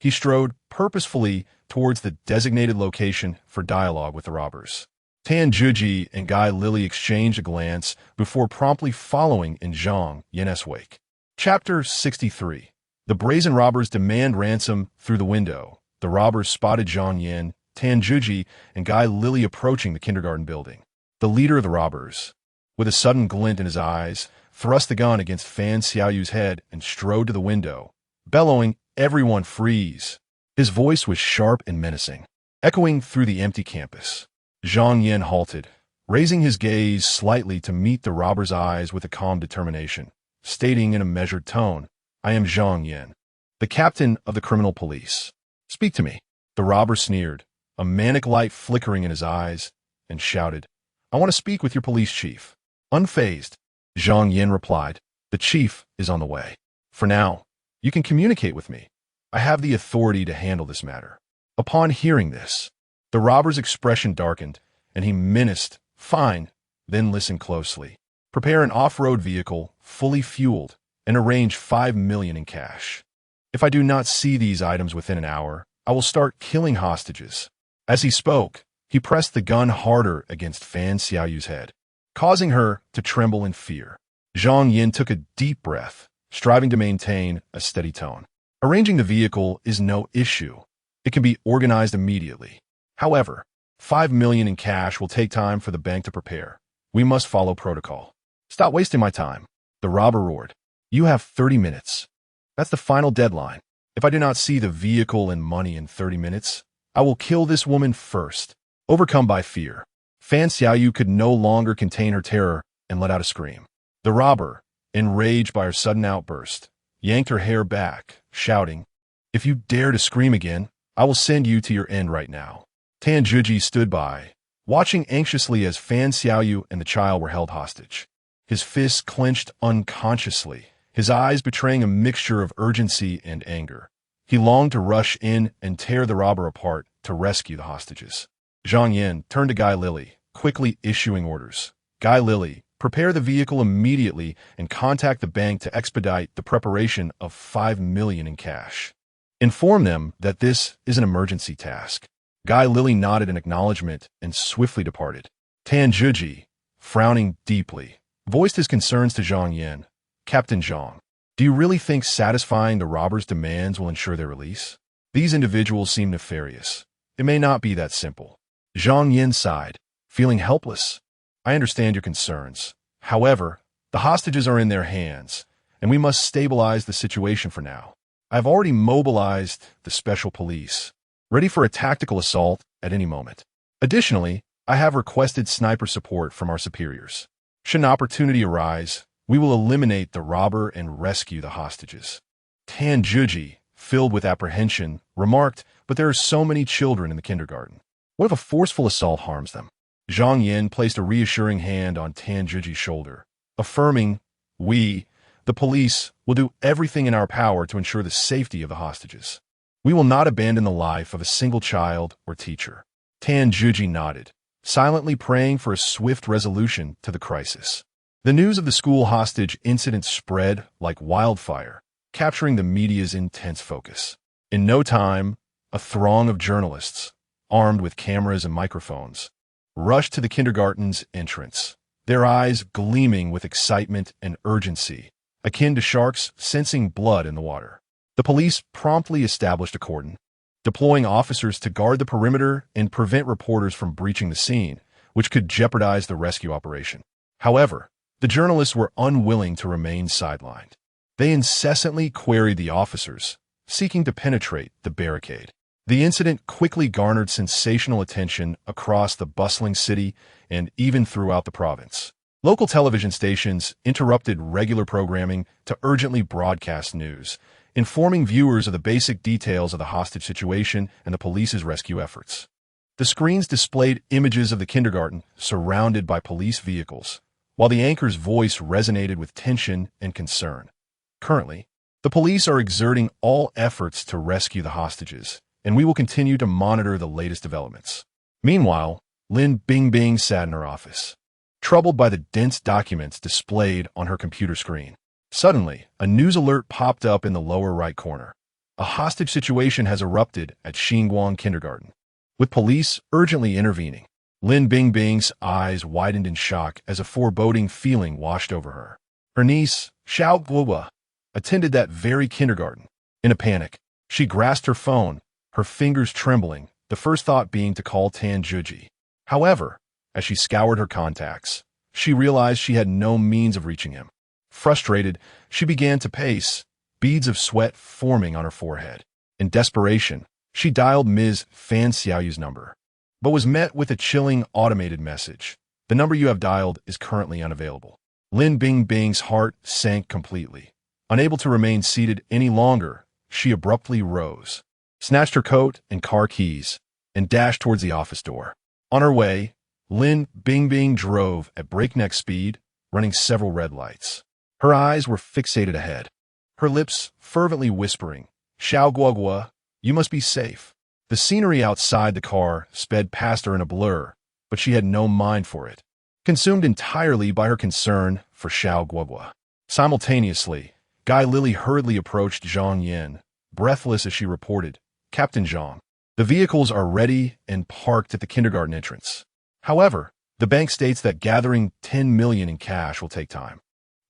A: he strode purposefully towards the designated location for dialogue with the robbers. Tan Zhiji and Guy Lily exchanged a glance before promptly following in Zhang Yin's wake. Chapter 63. The brazen robbers demand ransom through the window. The robbers spotted Zhang Yin, Tan Zhiji, and Guy Lily approaching the kindergarten building. The leader of the robbers, with a sudden glint in his eyes, thrust the gun against Fan Xiaoyu's head and strode to the window, bellowing, "Everyone freeze!" His voice was sharp and menacing, echoing through the empty campus. Zhang Yin halted, raising his gaze slightly to meet the robber's eyes with a calm determination, stating in a measured tone, "I am Zhang Yin, the captain of the criminal police. Speak to me." The robber sneered, a manic light flickering in his eyes, and shouted, "I want to speak with your police chief." Unfazed, Zhang Yin replied, "The chief is on the way. For now, you can communicate with me. I have the authority to handle this matter." Upon hearing this, the robber's expression darkened, and he menaced, "Fine, then listen closely. Prepare an off-road vehicle, fully fueled, and arrange 5 million in cash. If I do not see these items within an hour, I will start killing hostages." As he spoke, he pressed the gun harder against Fan Xiaoyu's head, causing her to tremble in fear. Zhang Yin took a deep breath, striving to maintain a steady tone. Arranging the vehicle is no issue. It can be organized immediately. However, 5 million in cash will take time for the bank to prepare. We must follow protocol. Stop wasting my time. The robber roared. You have 30 minutes. That's the final deadline. If I do not see the vehicle and money in 30 minutes, I will kill this woman first. Overcome by fear, Fan Xiaoyu could no longer contain her terror and let out a scream. The robber, enraged by her sudden outburst, yanked her hair back, shouting, "If you dare to scream again, I will send you to your end right now." Tan Zhiji stood by, watching anxiously as Fan Xiaoyu and the child were held hostage. His fists clenched unconsciously, his eyes betraying a mixture of urgency and anger. He longed to rush in and tear the robber apart to rescue the hostages. Zhang Yin turned to Guy Lily, quickly issuing orders. "Guy Lily, prepare the vehicle immediately and contact the bank to expedite the preparation of 5 million in cash. Inform them that this is an emergency task." Guy Lily nodded in acknowledgement and swiftly departed. Tan Zhiji, frowning deeply, voiced his concerns to Zhang Yin. "Captain Zhang, do you really think satisfying the robbers' demands will ensure their release? These individuals seem nefarious. It may not be that simple." Zhang Yin sighed, feeling helpless. "I understand your concerns. However, the hostages are in their hands, and we must stabilize the situation for now. I've already mobilized the special police, ready for a tactical assault at any moment. Additionally, I have requested sniper support from our superiors. Should an opportunity arise, we will eliminate the robber and rescue the hostages. Tan Juji, filled with apprehension, remarked, "But there are so many children in the kindergarten. What if a forceful assault harms them?" Zhang Yin placed a reassuring hand on Tan Juji's shoulder, affirming, "We, the police, will do everything in our power to ensure the safety of the hostages. We will not abandon the life of a single child or teacher." Tan Juji nodded, silently praying for a swift resolution to the crisis. The news of the school hostage incident spread like wildfire, capturing the media's intense focus. In no time, a throng of journalists, armed with cameras and microphones, rushed to the kindergarten's entrance, their eyes gleaming with excitement and urgency, akin to sharks sensing blood in the water. The police promptly established a cordon, deploying officers to guard the perimeter and prevent reporters from breaching the scene, which could jeopardize the rescue operation. However, the journalists were unwilling to remain sidelined. They incessantly queried the officers, seeking to penetrate the barricade. The incident quickly garnered sensational attention across the bustling city and even throughout the province. Local television stations interrupted regular programming to urgently broadcast news, informing viewers of the basic details of the hostage situation and the police's rescue efforts. The screens displayed images of the kindergarten surrounded by police vehicles, while the anchor's voice resonated with tension and concern. Currently, the police are exerting all efforts to rescue the hostages, and we will continue to monitor the latest developments. Meanwhile, Lin Bingbing sat in her office, troubled by the dense documents displayed on her computer screen. Suddenly, a news alert popped up in the lower right corner. A hostage situation has erupted at Xinguang Kindergarten, with police urgently intervening. Lin Bingbing's eyes widened in shock as a foreboding feeling washed over her. Her niece, Xiao Guohua, attended that very kindergarten. In a panic, she grasped her phone, her fingers trembling, the first thought being to call Tan Juji. However, as she scoured her contacts, she realized she had no means of reaching him. Frustrated, she began to pace, beads of sweat forming on her forehead. In desperation, she dialed Ms. Fan Xiaoyu's number, but was met with a chilling automated message. "The number you have dialed is currently unavailable." Lin Bingbing's heart sank completely. Unable to remain seated any longer, she abruptly rose, snatched her coat and car keys, and dashed towards the office door. On her way, Lin Bingbing drove at breakneck speed, running several red lights. Her eyes were fixated ahead, her lips fervently whispering, "Xiao Guohua, you must be safe." The scenery outside the car sped past her in a blur, but she had no mind for it, consumed entirely by her concern for Xiao Guohua. Simultaneously, Guy Lily hurriedly approached Zhang Yin, breathless as she reported, "Captain Zhang, the vehicles are ready and parked at the kindergarten entrance. However, the bank states that gathering 10 million in cash will take time.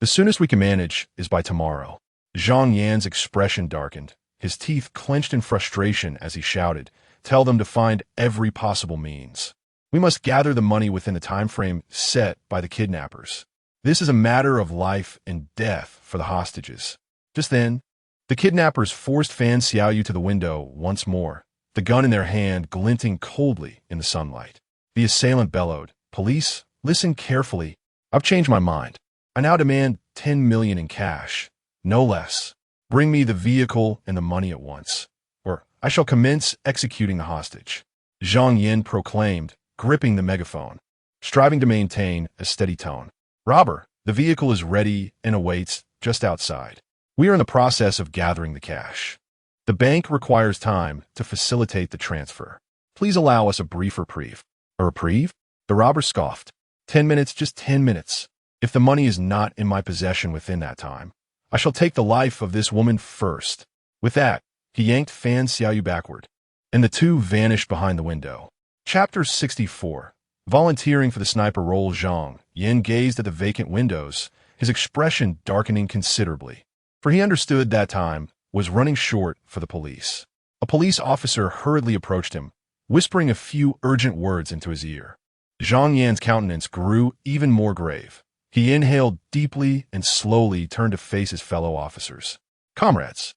A: The soonest we can manage is by tomorrow." Zhang Yan's expression darkened, his teeth clenched in frustration as he shouted, "Tell them to find every possible means. We must gather the money within the time frame set by the kidnappers. This is a matter of life and death for the hostages." Just then, the kidnappers forced Fan Xiaoyu to the window once more, the gun in their hand glinting coldly in the sunlight. The assailant bellowed, "Police, listen carefully. I've changed my mind. I now demand 10 million in cash, no less. Bring me the vehicle and the money at once, or I shall commence executing the hostage." Zhang Yin proclaimed, gripping the megaphone, striving to maintain a steady tone. "Robber, the vehicle is ready and awaits just outside. We are in the process of gathering the cash. The bank requires time to facilitate the transfer. Please allow us a brief reprieve." "A reprieve?" The robber scoffed. 10 minutes, just 10 minutes. If the money is not in my possession within that time, I shall take the life of this woman first." With that, he yanked Fan Xiaoyu backward, and the two vanished behind the window. Chapter 64. Volunteering for the sniper role. Zhang Yin gazed at the vacant windows, his expression darkening considerably, for he understood that time was running short for the police. A police officer hurriedly approached him, whispering a few urgent words into his ear. Zhang Yan's countenance grew even more grave. He inhaled deeply and slowly turned to face his fellow officers. "Comrades,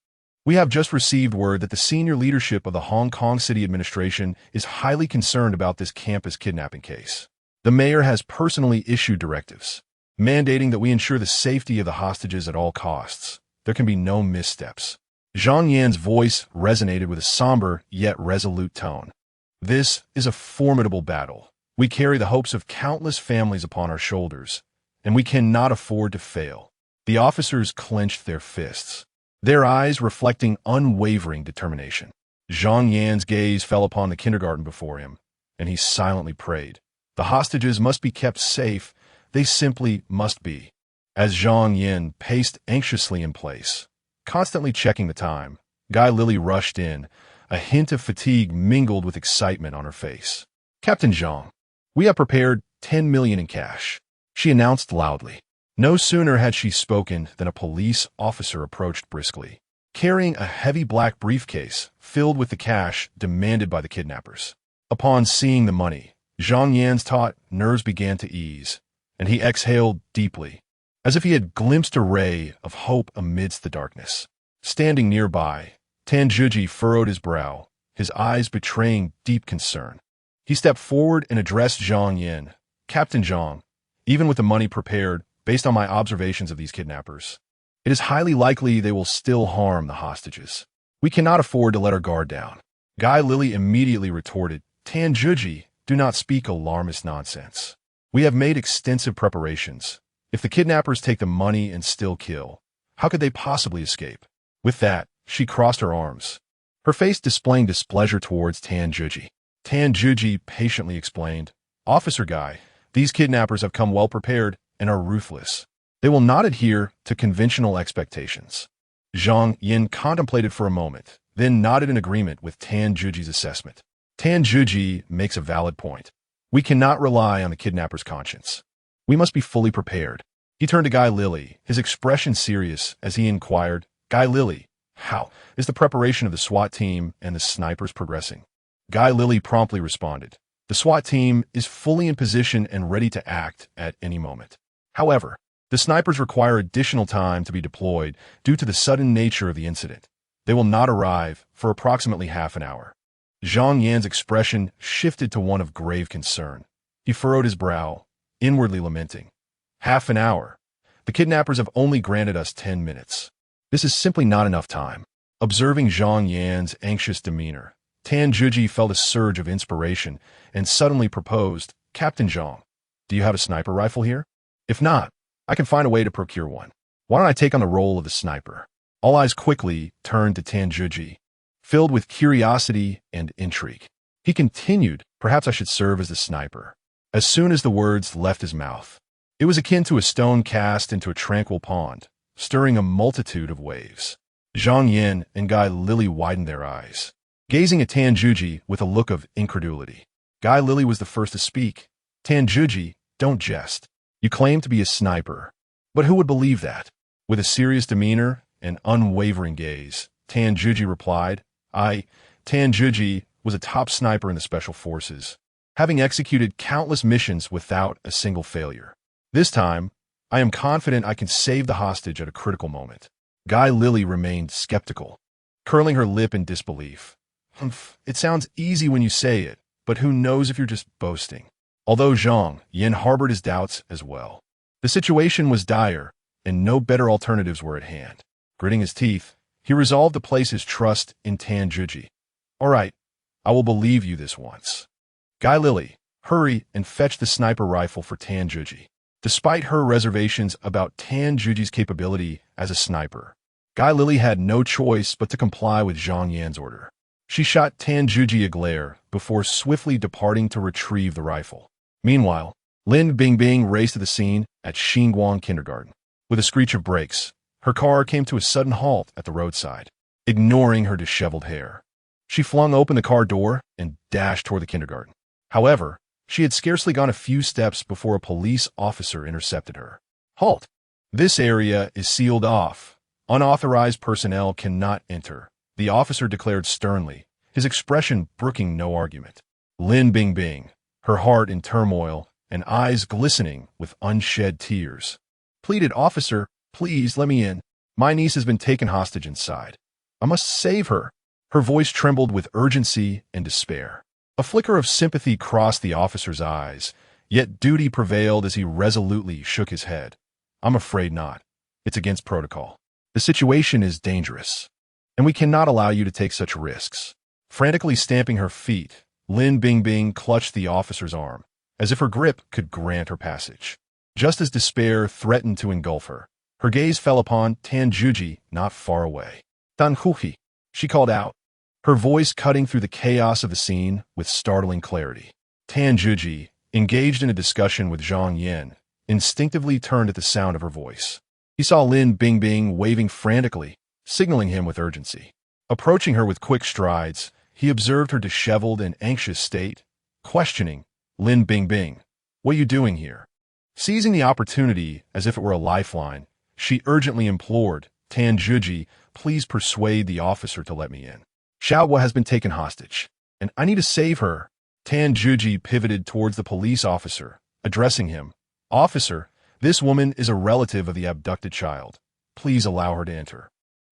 A: We have just received word that the senior leadership of the Hong Kong City Administration is highly concerned about this campus kidnapping case. The mayor has personally issued directives, mandating that we ensure the safety of the hostages at all costs. There can be no missteps. Zhang Yan's voice resonated with a somber yet resolute tone. This is a formidable battle. We carry the hopes of countless families upon our shoulders, and we cannot afford to fail. The officers clenched their fists, their eyes reflecting unwavering determination. Zhang Yan's gaze fell upon the kindergarten before him, and he silently prayed. The hostages must be kept safe. They simply must be. As Zhang Yan paced anxiously in place, constantly checking the time, Guy Lily rushed in, a hint of fatigue mingled with excitement on her face. "Captain Zhang, we have prepared 10 million in cash," she announced loudly. No sooner had she spoken than a police officer approached briskly, carrying a heavy black briefcase filled with the cash demanded by the kidnappers. Upon seeing the money, Zhang Yan's taut nerves began to ease, and he exhaled deeply, as if he had glimpsed a ray of hope amidst the darkness. Standing nearby, Tan Zhiji furrowed his brow, his eyes betraying deep concern. He stepped forward and addressed Zhang Yan. "Captain Zhang, even with the money prepared, based on my observations of these kidnappers, it is highly likely they will still harm the hostages. We cannot afford to let our guard down." Guy Lily immediately retorted, "Tan Zhiji, do not speak alarmist nonsense. We have made extensive preparations. If the kidnappers take the money and still kill, how could they possibly escape?" With that, she crossed her arms, her face displaying displeasure towards Tan Zhiji. Tan Zhiji patiently explained, "Officer Guy, these kidnappers have come well prepared and are ruthless. They will not adhere to conventional expectations." Zhang Yan contemplated for a moment, then nodded in agreement with Tan Zhiji's assessment. Tan Zhiji makes a valid point. We cannot rely on the kidnapper's conscience. We must be fully prepared. He turned to Guy Lily, his expression serious as he inquired, "Guy Lily, how is the preparation of the SWAT team and the snipers progressing?" Guy Lily promptly responded, "The SWAT team is fully in position and ready to act at any moment. However, the snipers require additional time to be deployed due to the sudden nature of the incident. They will not arrive for approximately half an hour." Zhang Yan's expression shifted to one of grave concern. He furrowed his brow, inwardly lamenting. "Half an hour? The kidnappers have only granted us 10 minutes. This is simply not enough time." Observing Zhang Yan's anxious demeanor, Tan Zhiji felt a surge of inspiration and suddenly proposed, "Captain Zhang, do you have a sniper rifle here? If not, I can find a way to procure one. Why don't I take on the role of the sniper?" All eyes quickly turned to Tan Zhiji, filled with curiosity and intrigue. He continued, "Perhaps I should serve as the sniper." As soon as the words left his mouth, it was akin to a stone cast into a tranquil pond, stirring a multitude of waves. Zhang Yan and Guy Lily widened their eyes, gazing at Tan Zhiji with a look of incredulity. Guy Lily was the first to speak. "Tan Zhiji, don't jest. You claim to be a sniper, but who would believe that?" With a serious demeanor and unwavering gaze, Tan Zhiji replied, Tan Zhiji was a top sniper in the Special Forces, having executed countless missions without a single failure. This time, I am confident I can save the hostage at a critical moment." Guy Lily remained skeptical, curling her lip in disbelief. "Humph, it sounds easy when you say it, but who knows if you're just boasting." Although Zhang Yan harbored his doubts as well. The situation was dire, and no better alternatives were at hand. Gritting his teeth, he resolved to place his trust in Tan Zhiji. "All right, I will believe you this once. Guy Lily, hurry and fetch the sniper rifle for Tan Zhiji." Despite her reservations about Tan Zhiji's capability as a sniper, Guy Lily had no choice but to comply with Zhang Yan's order. She shot Tan Zhiji a glare before swiftly departing to retrieve the rifle. Meanwhile, Lin Bingbing raced to the scene at Xinguang Kindergarten. With a screech of brakes, her car came to a sudden halt at the roadside. Ignoring her disheveled hair, she flung open the car door and dashed toward the kindergarten. However, she had scarcely gone a few steps before a police officer intercepted her. "Halt! This area is sealed off. Unauthorized personnel cannot enter," the officer declared sternly, his expression brooking no argument. Lin Bingbing, her heart in turmoil and eyes glistening with unshed tears, pleaded, "Officer, please let me in. My niece has been taken hostage inside." I must save her. Her voice trembled with urgency and despair. A flicker of sympathy crossed the officer's eyes, yet duty prevailed as he resolutely shook his head. I'm afraid not. It's against protocol. The situation is dangerous, and we cannot allow you to take such risks. Frantically stamping her feet, Lin Bingbing clutched the officer's arm, as if her grip could grant her passage. Just as despair threatened to engulf her, her gaze fell upon Tan Juji not far away. "Dan Huhi," she called out, her voice cutting through the chaos of the scene with startling clarity. Tan Juji, engaged in a discussion with Zhang Yin, instinctively turned at the sound of her voice. He saw Lin Bingbing waving frantically, signaling him with urgency. Approaching her with quick strides, he observed her disheveled and anxious state, questioning, "Lin Bingbing, what are you doing here?" Seizing the opportunity as if it were a lifeline, she urgently implored, "Tan Juji, please persuade the officer to let me in. Xiaoguo has been taken hostage, and I need to save her." Tan Juji pivoted towards the police officer, addressing him. "Officer, this woman is a relative of the abducted child. Please allow her to enter."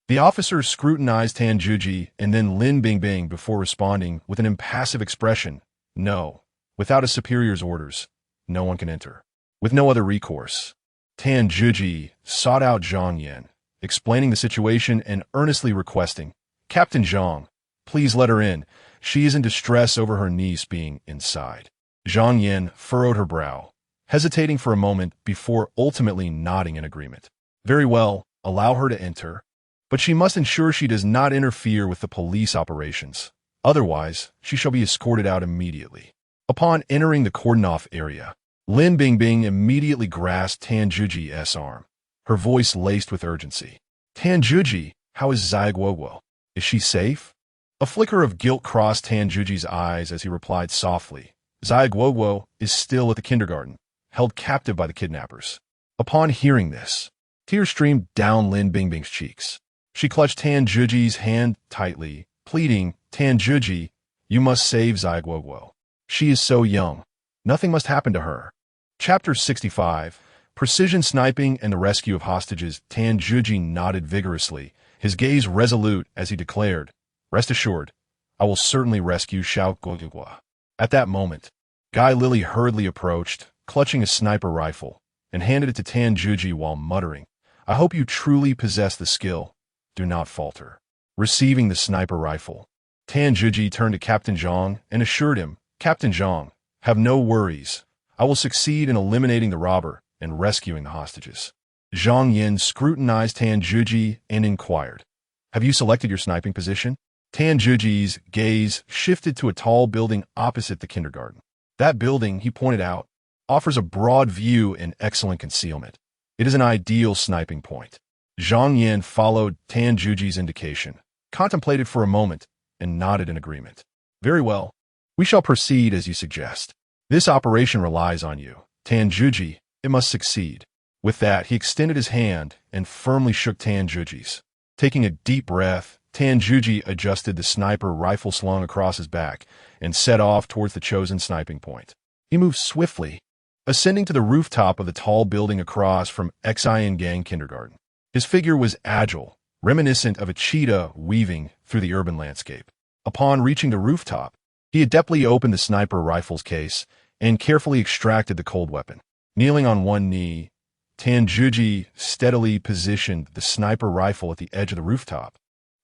A: The officer scrutinized Tan Juji and then Lin Bingbing before responding with an impassive expression. "No. Without a superior's orders, no one can enter." With no other recourse, Tan Juji sought out Zhang Yin, explaining the situation and earnestly requesting, "Captain Zhang, please let her in. She is in distress over her niece being inside." Zhang Yin furrowed her brow, hesitating for a moment before ultimately nodding in agreement. "Very well, allow her to enter, but she must ensure she does not interfere with the police operations. Otherwise, she shall be escorted out immediately." Upon entering the cordon-off area, Lin Bingbing immediately grasped Tan Juji's arm, her voice laced with urgency. "Tan Juji, how is Zai Guoguo? Is she safe?" A flicker of guilt crossed Tan Juji's eyes as he replied softly, "Zai Guoguo is still at the kindergarten, held captive by the kidnappers." Upon hearing this, tears streamed down Lin Bingbing's cheeks. She clutched Tan Juji's hand tightly, pleading, "Tan Juji, you must save Zai Guoguo. She is so young. Nothing must happen to her." Chapter 65, Precision Sniping and the Rescue of Hostages. Tan Juji nodded vigorously, his gaze resolute as he declared, "Rest assured, I will certainly rescue Xiao Guoguo." At that moment, Guy Lily hurriedly approached, clutching a sniper rifle, and handed it to Tan Juji while muttering, "I hope you truly possess the skill. Do not falter." Receiving the sniper rifle, Tan Juji turned to Captain Zhang and assured him, "Captain Zhang, have no worries. I will succeed in eliminating the robber and rescuing the hostages." Zhang Yin scrutinized Tan Juji and inquired, "Have you selected your sniping position?" Tan Juji's gaze shifted to a tall building opposite the kindergarten. That building, he pointed out, offers a broad view and excellent concealment. It is an ideal sniping point. Zhang Yin followed Tan Juji's indication, contemplated for a moment, and nodded in agreement. "Very well. We shall proceed as you suggest. This operation relies on you. Tan Juji, it must succeed." With that, he extended his hand and firmly shook Tan Juji's. Taking a deep breath, Tan Juji adjusted the sniper rifle slung across his back and set off towards the chosen sniping point. He moved swiftly, ascending to the rooftop of the tall building across from Xian Gang Kindergarten. His figure was agile, reminiscent of a cheetah weaving through the urban landscape. Upon reaching the rooftop, he adeptly opened the sniper rifle's case and carefully extracted the cold weapon. Kneeling on one knee, Tan Juji steadily positioned the sniper rifle at the edge of the rooftop,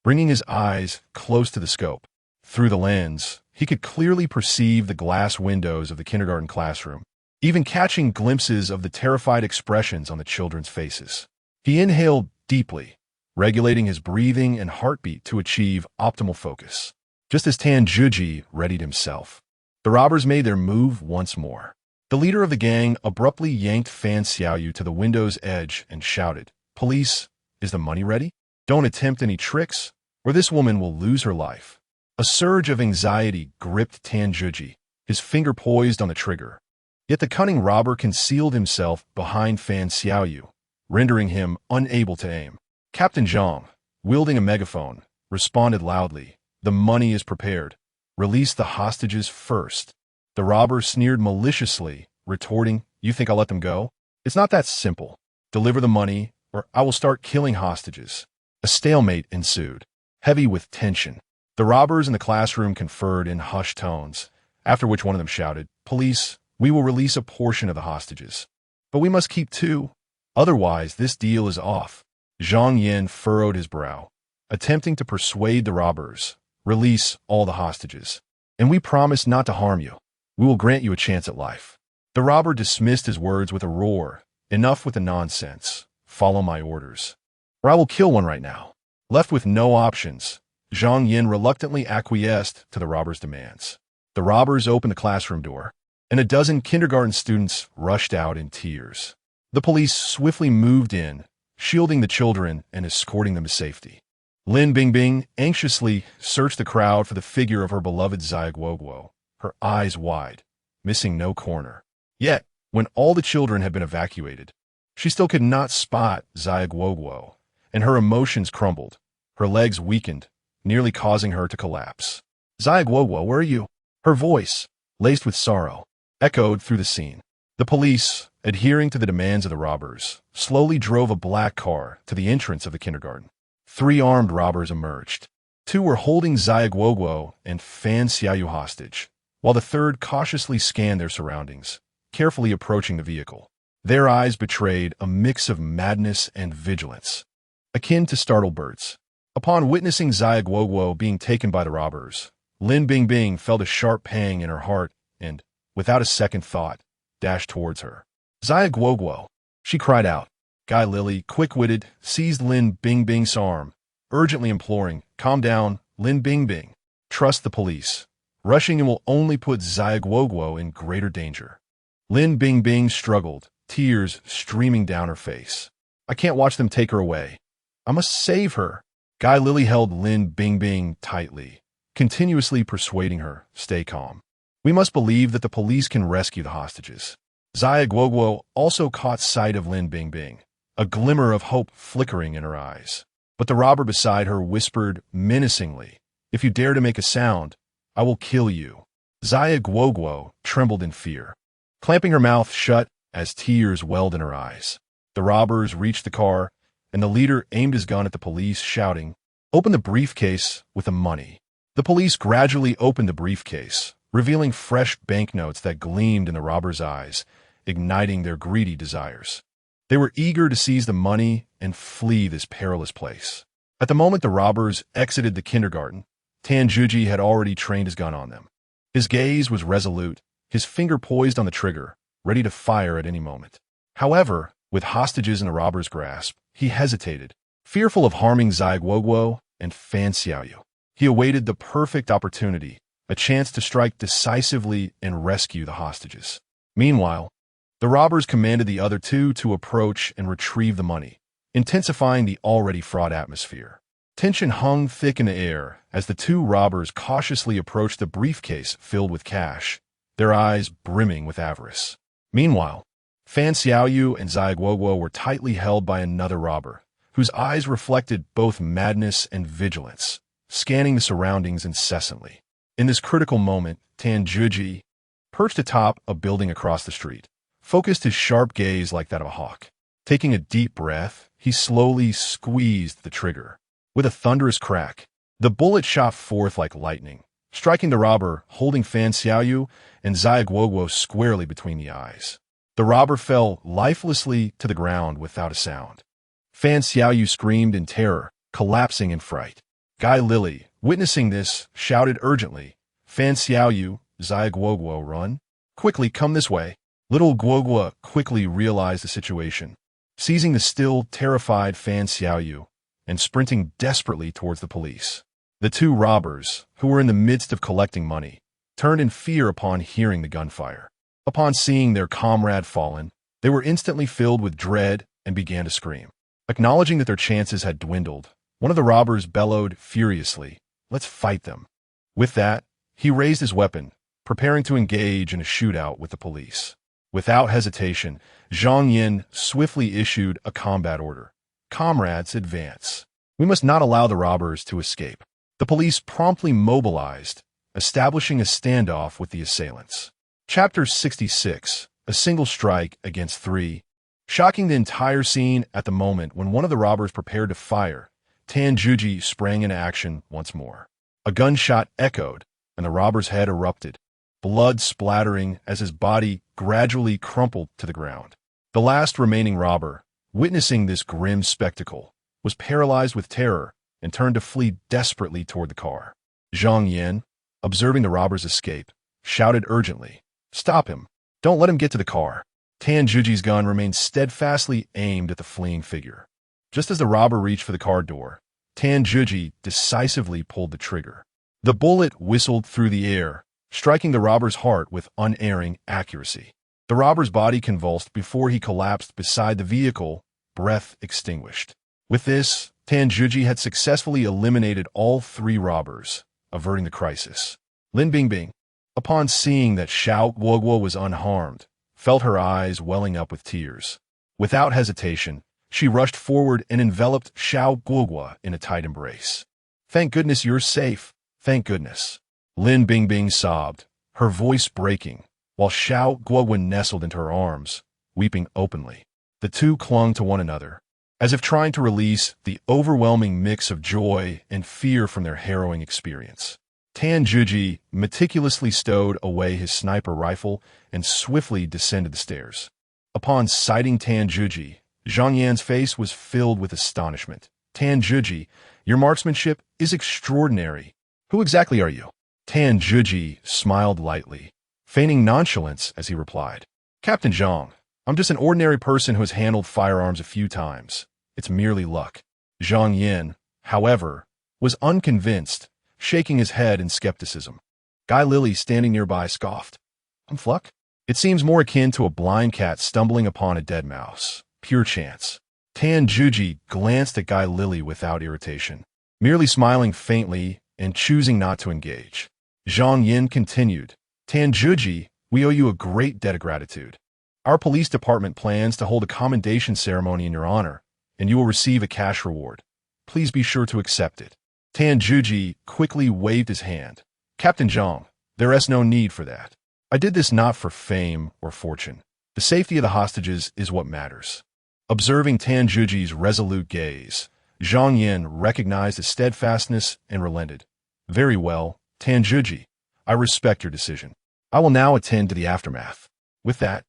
A: bringing his eyes close to the scope. Through the lens, he could clearly perceive the glass windows of the kindergarten classroom, even catching glimpses of the terrified expressions on the children's faces. He inhaled deeply, regulating his breathing and heartbeat to achieve optimal focus. Just as Tan Juji readied himself, the robbers made their move once more. The leader of the gang abruptly yanked Fan Xiaoyu to the window's edge and shouted, "Police, is the money ready? Don't attempt any tricks, or this woman will lose her life." A surge of anxiety gripped Tan Juji, his finger poised on the trigger. Yet the cunning robber concealed himself behind Fan Xiaoyu, rendering him unable to aim. Captain Zhang, wielding a megaphone, responded loudly, "The money is prepared. Release the hostages first." The robber sneered maliciously, retorting, "You think I'll let them go? It's not that simple. Deliver the money, or I will start killing hostages." A stalemate ensued. heavy with tension. The robbers in the classroom conferred in hushed tones, after which one of them shouted, "Police, we will release a portion of the hostages. But we must keep two. Otherwise, this deal is off." Zhang Yin furrowed his brow, attempting to persuade the robbers, "Release all the hostages, and we promise not to harm you. We will grant you a chance at life." The robber dismissed his words with a roar. "Enough with the nonsense. Follow my orders, or I will kill one right now." Left with no options, Zhang Yin reluctantly acquiesced to the robbers' demands. The robbers opened the classroom door, and a dozen kindergarten students rushed out in tears. The police swiftly moved in, shielding the children and escorting them to safety. Lin Bingbing anxiously searched the crowd for the figure of her beloved Zia Guoguo, her eyes wide, missing no corner. Yet, when all the children had been evacuated, she still could not spot Zia Guoguo, and her emotions crumbled. Her legs weakened, nearly causing her to collapse. "Zia Guoguo, where are you?" Her voice, laced with sorrow, echoed through the scene. The police, adhering to the demands of the robbers, slowly drove a black car to the entrance of the kindergarten. 3 armed robbers emerged. 2 were holding Zia Guoguo and Fan Xiaoyu hostage, while the third cautiously scanned their surroundings, carefully approaching the vehicle. Their eyes betrayed a mix of madness and vigilance, akin to startled birds. Upon witnessing Zia Guoguo being taken by the robbers, Lin Bingbing felt a sharp pang in her heart and, without a second thought, dashed towards her. "Zia Guoguo!" she cried out. Guy Lily, quick-witted, seized Lin Bingbing's arm, urgently imploring, "Calm down, Lin Bingbing. Trust the police. Rushing in will only put Zia Guoguo in greater danger." Lin Bingbing struggled, tears streaming down her face. "I can't watch them take her away. I must save her." Guy Lily held Lin Bingbing tightly, continuously persuading her, "Stay calm. We must believe that the police can rescue the hostages." Zia Guoguo also caught sight of Lin Bingbing, a glimmer of hope flickering in her eyes. But the robber beside her whispered menacingly, "If you dare to make a sound, I will kill you." Zia Guoguo trembled in fear, clamping her mouth shut as tears welled in her eyes. The robbers reached the car, and the leader aimed his gun at the police, shouting, "Open the briefcase with the money." The police gradually opened the briefcase, revealing fresh banknotes that gleamed in the robbers' eyes, igniting their greedy desires. They were eager to seize the money and flee this perilous place. At the moment the robbers exited the kindergarten, Tan Juji had already trained his gun on them. His gaze was resolute, his finger poised on the trigger, ready to fire at any moment. However, with hostages in the robber's grasp, he hesitated, fearful of harming Zia Guoguo and Fan Xiaoyu. He awaited the perfect opportunity, a chance to strike decisively and rescue the hostages. Meanwhile, the robbers commanded the other 2 to approach and retrieve the money, intensifying the already fraught atmosphere. Tension hung thick in the air as the 2 robbers cautiously approached the briefcase filled with cash, their eyes brimming with avarice. Meanwhile, Fan Xiaoyu and Zia Guoguo were tightly held by another robber, whose eyes reflected both madness and vigilance, scanning the surroundings incessantly. In this critical moment, Tan Juji, perched atop a building across the street, focused his sharp gaze like that of a hawk. Taking a deep breath, he slowly squeezed the trigger. With a thunderous crack, the bullet shot forth like lightning, striking the robber holding Fan Xiaoyu and Zia Guoguo squarely between the eyes. The robber fell lifelessly to the ground without a sound. Fan Xiaoyu screamed in terror, collapsing in fright. Guy Lily, witnessing this, shouted urgently, "Fan Xiaoyu, Zia Guoguo, run! Quickly, come this way!" Little Guoguo quickly realized the situation, seizing the still terrified Fan Xiaoyu and sprinting desperately towards the police. The 2 robbers, who were in the midst of collecting money, turned in fear upon hearing the gunfire. Upon seeing their comrade fallen, they were instantly filled with dread and began to scream. Acknowledging that their chances had dwindled, one of the robbers bellowed furiously, "Let's fight them." With that, he raised his weapon, preparing to engage in a shootout with the police. Without hesitation, Zhang Yin swiftly issued a combat order. "Comrades, advance. We must not allow the robbers to escape." The police promptly mobilized, establishing a standoff with the assailants. Chapter 66, A Single Strike Against 3. Shocking the entire scene at the moment when one of the robbers prepared to fire, Tan Juji sprang into action once more. A gunshot echoed, and the robber's head erupted, blood splattering as his body gradually crumpled to the ground. The last remaining robber, witnessing this grim spectacle, was paralyzed with terror and turned to flee desperately toward the car. Zhang Yan, observing the robber's escape, shouted urgently, "Stop him! Don't let him get to the car!" Tan Juji's gun remained steadfastly aimed at the fleeing figure. Just as the robber reached for the car door, Tan Juji decisively pulled the trigger. The bullet whistled through the air, striking the robber's heart with unerring accuracy. The robber's body convulsed before he collapsed beside the vehicle, breath extinguished. With this, Tan Juji had successfully eliminated all three robbers, averting the crisis. Lin Bingbing, upon seeing that Xiao Guoguo was unharmed, felt her eyes welling up with tears. Without hesitation, she rushed forward and enveloped Xiao Guoguo in a tight embrace. "Thank goodness you're safe. Thank goodness." Lin Bingbing sobbed, her voice breaking, while Xiao Guoguo nestled into her arms, weeping openly. The two clung to one another, as if trying to release the overwhelming mix of joy and fear from their harrowing experience. Tan Juji meticulously stowed away his sniper rifle and swiftly descended the stairs. Upon sighting Tan Juji, Zhang Yan's face was filled with astonishment. "Tan Juji, your marksmanship is extraordinary. Who exactly are you?" Tan Juji smiled lightly, feigning nonchalance as he replied, "Captain Zhang, I'm just an ordinary person who has handled firearms a few times. It's merely luck." Zhang Yan, however, was unconvinced, shaking his head in skepticism. Guy Lily, standing nearby, scoffed, "Fluck? It seems more akin to a blind cat stumbling upon a dead mouse. Pure chance." Tan Juji glanced at Guy Lily without irritation, merely smiling faintly and choosing not to engage. Zhang Yin continued, "Tan Juji, we owe you a great debt of gratitude. Our police department plans to hold a commendation ceremony in your honor, and you will receive a cash reward. Please be sure to accept it." Tan Juji quickly waved his hand. "Captain Zhang, there is no need for that. I did this not for fame or fortune. The safety of the hostages is what matters." Observing Tan Juji's resolute gaze, Zhang Yin recognized his steadfastness and relented. "Very well, Tan Juji, I respect your decision. I will now attend to the aftermath." With that,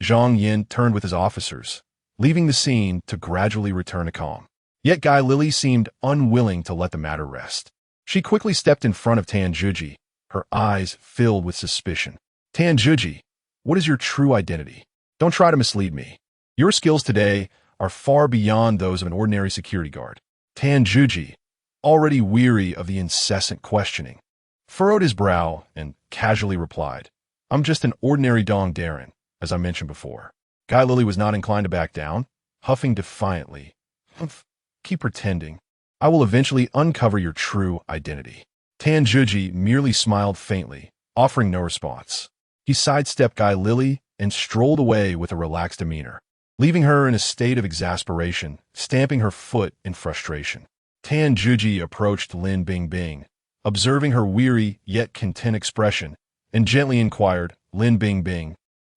A: Zhang Yin turned with his officers, leaving the scene to gradually return to calm. Yet Guy Lily seemed unwilling to let the matter rest. She quickly stepped in front of Tan Juji, her eyes filled with suspicion. "Tan Juji, what is your true identity? Don't try to mislead me. Your skills today are far beyond those of an ordinary security guard." Tan Juji, already weary of the incessant questioning, furrowed his brow and casually replied, "I'm just an ordinary Dong Darren, as I mentioned before." Guy Lily was not inclined to back down, huffing defiantly, "Humph, keep pretending. I will eventually uncover your true identity." Tan Juji merely smiled faintly, offering no response. He sidestepped Guy Lily and strolled away with a relaxed demeanor, leaving her in a state of exasperation, stamping her foot in frustration. Tan Juji approached Lin Bingbing, observing her weary yet content expression, and gently inquired, "Lin Bingbing,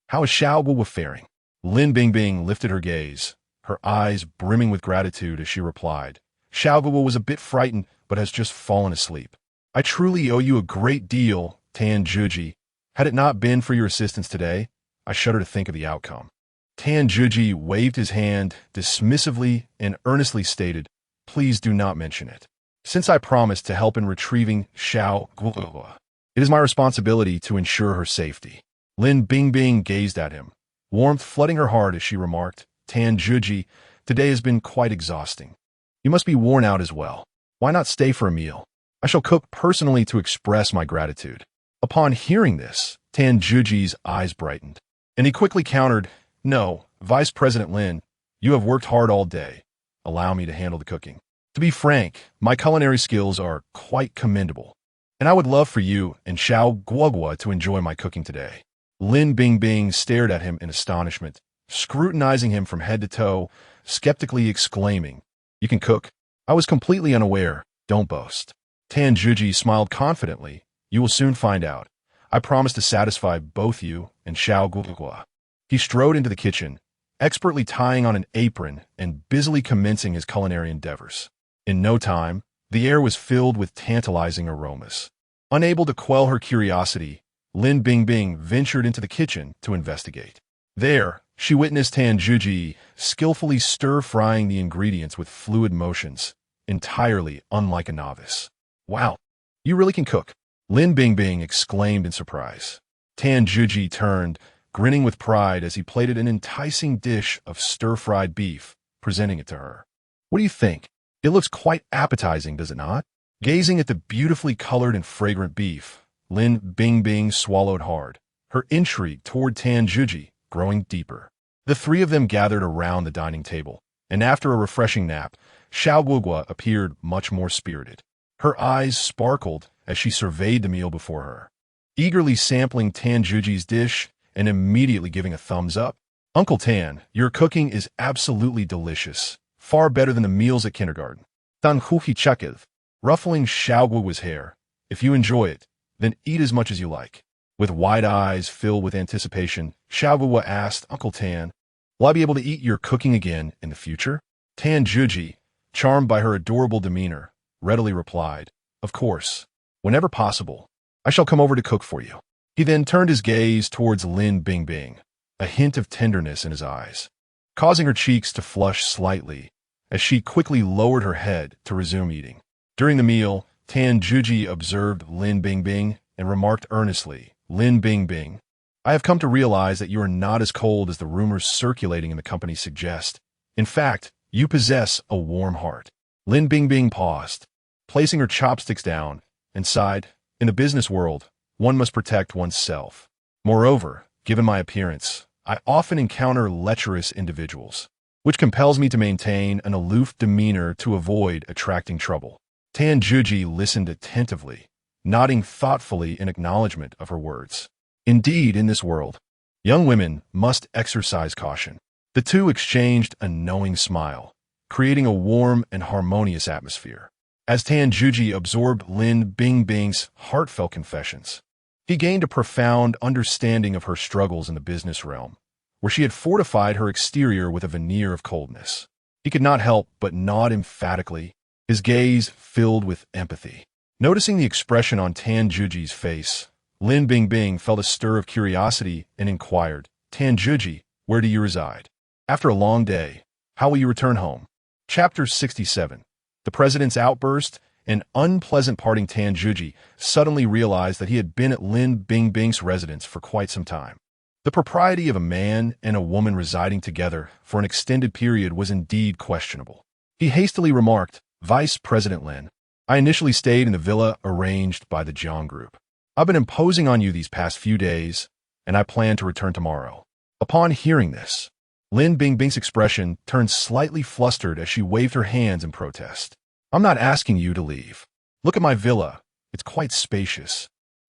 A: how is Xiao Guo faring?" Lin Bingbing lifted her gaze, her eyes brimming with gratitude as she replied, "Xiao Guo was a bit frightened, but has just fallen asleep." "I truly owe you a great deal, Tan Juji. Had it not been for your assistance today, I shudder to think of the outcome." Tan Juji waved his hand dismissively and earnestly stated, "Please do not mention it. Since I promised to help in retrieving Xiao Guo, it is my responsibility to ensure her safety." Lin Bingbing gazed at him, warmth flooding her heart as she remarked, "Tan Juji, today has been quite exhausting. You must be worn out as well. Why not stay for a meal? I shall cook personally to express my gratitude." Upon hearing this, Tan Juji's eyes brightened, and he quickly countered, "No, Vice President Lin, you have worked hard all day. Allow me to handle the cooking. To be frank, my culinary skills are quite commendable, and I would love for you and Xiao Guoguo to enjoy my cooking today." Lin Bingbing stared at him in astonishment, scrutinizing him from head to toe, skeptically exclaiming, "You can cook? I was completely unaware. Don't boast." Tan Juji smiled confidently, "You will soon find out. I promise to satisfy both you and Xiao Guoguo." He strode into the kitchen, expertly tying on an apron and busily commencing his culinary endeavors. In no time, the air was filled with tantalizing aromas. Unable to quell her curiosity, Lin Bingbing ventured into the kitchen to investigate. There, she witnessed Tan Juji skillfully stir-frying the ingredients with fluid motions, entirely unlike a novice. "Wow, you really can cook," Lin Bingbing exclaimed in surprise. Tan Juji turned, grinning with pride as he plated an enticing dish of stir-fried beef, presenting it to her. "What do you think? It looks quite appetizing, does it not?" Gazing at the beautifully colored and fragrant beef, Lin Bingbing swallowed hard, her intrigue toward Tan Juji growing deeper. The three of them gathered around the dining table, and after a refreshing nap, Xiao Guogua appeared much more spirited. Her eyes sparkled as she surveyed the meal before her, eagerly sampling Tan Juji's dish and immediately giving a thumbs up. "Uncle Tan, your cooking is absolutely delicious, far better than the meals at kindergarten." Tan Huhi chuckled, ruffling Xiao Guogua's hair. "If you enjoy it, then eat as much as you like." With wide eyes filled with anticipation, Xiao Guogua asked, "Uncle Tan, will I be able to eat your cooking again in the future?" Tan Juji, charmed by her adorable demeanor, readily replied, "Of course. Whenever possible, I shall come over to cook for you." He then turned his gaze towards Lin Bingbing, a hint of tenderness in his eyes, causing her cheeks to flush slightly as she quickly lowered her head to resume eating. During the meal, Tan Juji observed Lin Bingbing and remarked earnestly, "Lin Bingbing, I have come to realize that you are not as cold as the rumors circulating in the company suggest. In fact, you possess a warm heart." Lin Bingbing paused, placing her chopsticks down, and sighed, "In the business world, one must protect oneself. Moreover, given my appearance, I often encounter lecherous individuals, which compels me to maintain an aloof demeanor to avoid attracting trouble." Tan Juji listened attentively, nodding thoughtfully in acknowledgement of her words. Indeed, in this world, young women must exercise caution. The two exchanged a knowing smile, creating a warm and harmonious atmosphere. As Tan Juji absorbed Lin Bingbing's heartfelt confessions, he gained a profound understanding of her struggles in the business realm, where she had fortified her exterior with a veneer of coldness. He could not help but nod emphatically, his gaze filled with empathy. Noticing the expression on Tan Juji's face, Lin Bingbing felt a stir of curiosity and inquired, "Tan Juji, where do you reside? After a long day, how will you return home?" Chapter 67. The President's Outburst. An unpleasant parting. Tan Juji suddenly realized that he had been at Lin Bingbing's residence for quite some time. The propriety of a man and a woman residing together for an extended period was indeed questionable. He hastily remarked, "Vice President Lin, I initially stayed in the villa arranged by the Jiang Group. I've been imposing on you these past few days, and I plan to return tomorrow." Upon hearing this, Lin Bingbing's expression turned slightly flustered as she waved her hands in protest. "I'm not asking you to leave. Look at my villa. It's quite spacious,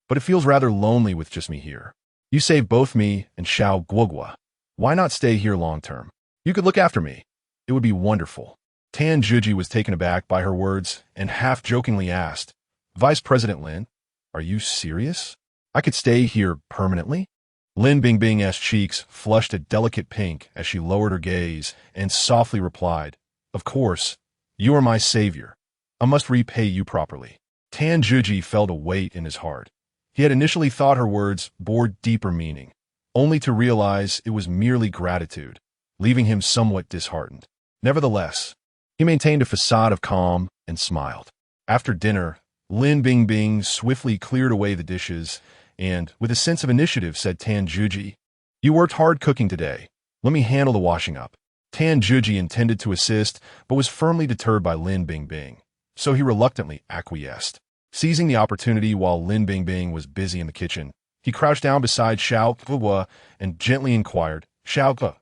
A: but it feels rather lonely with just me here. You saved both me and Xiao Guogua. Why not stay here long term? You could look after me. It would be wonderful." Tan Juji was taken aback by her words and half-jokingly asked, "Vice President Lin, are you serious? I could stay here permanently?" Lin Bingbing's cheeks flushed a delicate pink as she lowered her gaze and softly replied, "Of course, you are my savior. I must repay you properly." Tan Juji felt a weight in his heart. He had initially thought her words bore deeper meaning, only to realize it was merely gratitude, leaving him somewhat disheartened. Nevertheless, he maintained a facade of calm and smiled. After dinner, Lin Bingbing swiftly cleared away the dishes and, with a sense of initiative, said, "Tan Juji, you worked hard cooking today. Let me handle the washing up." Tan Juji intended to assist, but was firmly deterred by Lin Bingbing, so he reluctantly acquiesced. Seizing the opportunity while Lin Bingbing was busy in the kitchen, he crouched down beside Xiao Guogua and gently inquired, "Xiao Guogua,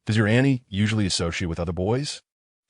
A: does your Annie usually associate with other boys?"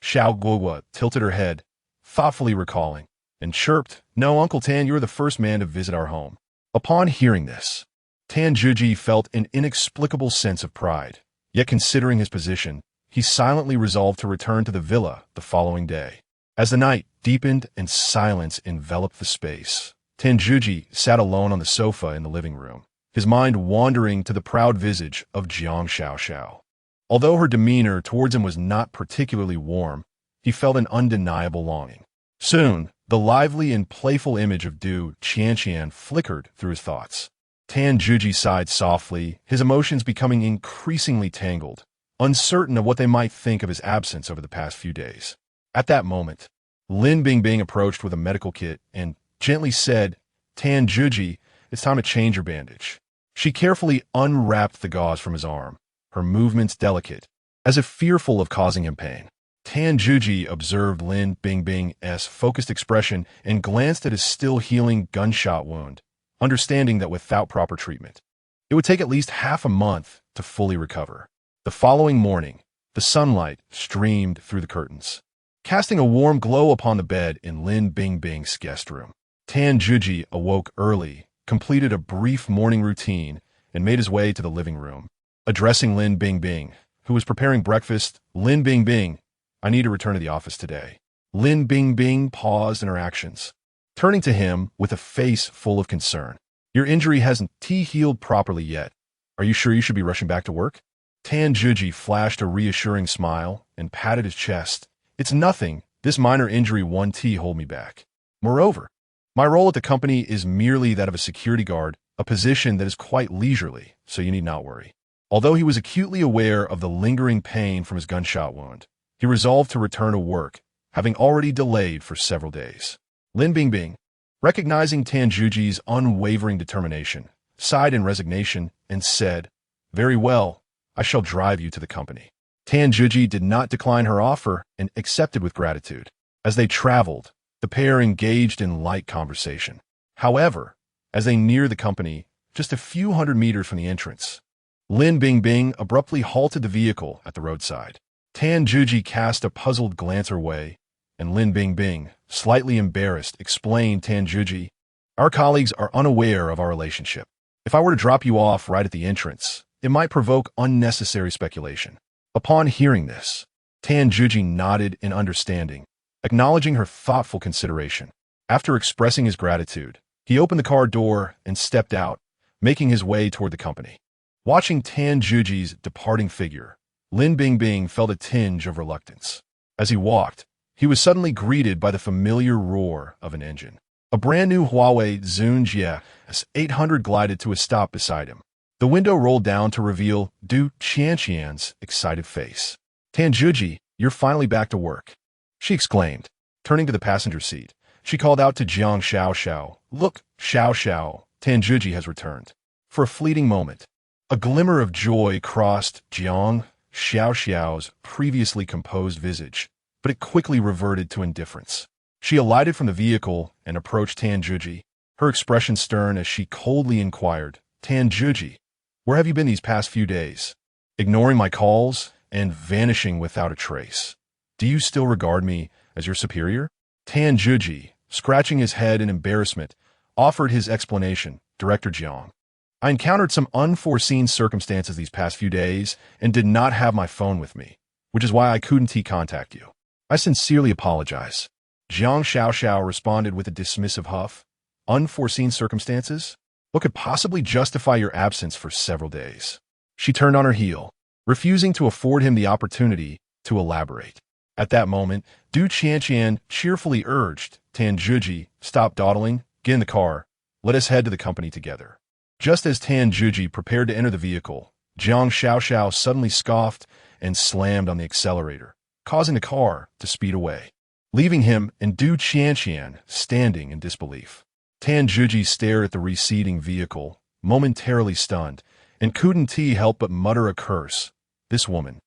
A: Xiao Guogua tilted her head, thoughtfully recalling, and chirped, "No, Uncle Tan, you are the first man to visit our home." Upon hearing this, Tan Juji felt an inexplicable sense of pride. Yet considering his position, he silently resolved to return to the villa the following day. As the night deepened and silence enveloped the space, Tan Juji sat alone on the sofa in the living room, his mind wandering to the proud visage of Jiang Xiaoxiao. Although her demeanor towards him was not particularly warm, he felt an undeniable longing. Soon, the lively and playful image of Du Qianqian flickered through his thoughts. Tan Juji sighed softly, his emotions becoming increasingly tangled, uncertain of what they might think of his absence over the past few days. At that moment, Lin Bingbing approached with a medical kit and gently said, "Tan Juji, it's time to change your bandage." She carefully unwrapped the gauze from his arm, her movements delicate, as if fearful of causing him pain. Tan Juji observed Lin Bingbing's focused expression and glanced at his still-healing gunshot wound, understanding that without proper treatment, it would take at least half a month to fully recover. The following morning, the sunlight streamed through the curtains, casting a warm glow upon the bed in Lin Bingbing's guest room. Tan Juji awoke early, completed a brief morning routine, and made his way to the living room. Addressing Lin Bingbing, who was preparing breakfast, "Lin Bingbing, I need to return to the office today." Lin Bingbing paused in her actions, turning to him with a face full of concern. "Your injury hasn't healed properly yet. Are you sure you should be rushing back to work?" Tan Juji flashed a reassuring smile and patted his chest. "It's nothing. This minor injury won't hold me back. Moreover, my role at the company is merely that of a security guard, a position that is quite leisurely, so you need not worry." Although he was acutely aware of the lingering pain from his gunshot wound, he resolved to return to work, having already delayed for several days. Lin Bingbing, recognizing Tan Juji's unwavering determination, sighed in resignation and said, "Very well, I shall drive you to the company." Tan Juji did not decline her offer and accepted with gratitude. As they traveled, the pair engaged in light conversation. However, as they neared the company, just a few hundred meters from the entrance, Lin Bingbing abruptly halted the vehicle at the roadside. Tan Juji cast a puzzled glance her way, and Lin Bingbing, slightly embarrassed, explained, "Tan Juji, our colleagues are unaware of our relationship. If I were to drop you off right at the entrance, it might provoke unnecessary speculation." Upon hearing this, Tan Juji nodded in understanding, acknowledging her thoughtful consideration. After expressing his gratitude, he opened the car door and stepped out, making his way toward the company. Watching Tan Juji's departing figure, Lin Bingbing felt a tinge of reluctance. As he walked, he was suddenly greeted by the familiar roar of an engine. A brand-new Huawei Zunjie S800 glided to a stop beside him. The window rolled down to reveal Du Qianqian's excited face. "Tan Juji, you're finally back to work," she exclaimed. Turning to the passenger seat, she called out to Jiang Xiaoxiao, "Look, Xiaoxiao, Tan Juji has returned." For a fleeting moment, a glimmer of joy crossed Jiang Xiaoxiao's previously composed visage, but it quickly reverted to indifference. She alighted from the vehicle and approached Tan Juji, her expression stern as she coldly inquired, "Tan Juji, where have you been these past few days? Ignoring my calls and vanishing without a trace. Do you still regard me as your superior?" Tan Juji, scratching his head in embarrassment, offered his explanation, "Director Jiang, I encountered some unforeseen circumstances these past few days and did not have my phone with me, which is why I couldn't contact you. I sincerely apologize." Jiang Xiaoxiao responded with a dismissive huff. "Unforeseen circumstances? What could possibly justify your absence for several days?" She turned on her heel, refusing to afford him the opportunity to elaborate. At that moment, Du Qianqian cheerfully urged, "Tan Juji, stop dawdling, get in the car, let us head to the company together." Just as Tan Juji prepared to enter the vehicle, Jiang Xiaoxiao suddenly scoffed and slammed on the accelerator, causing the car to speed away, leaving him and Du Qianqian standing in disbelief. Tan Juji stared at the receding vehicle, momentarily stunned, and couldn't help but mutter a curse. This woman,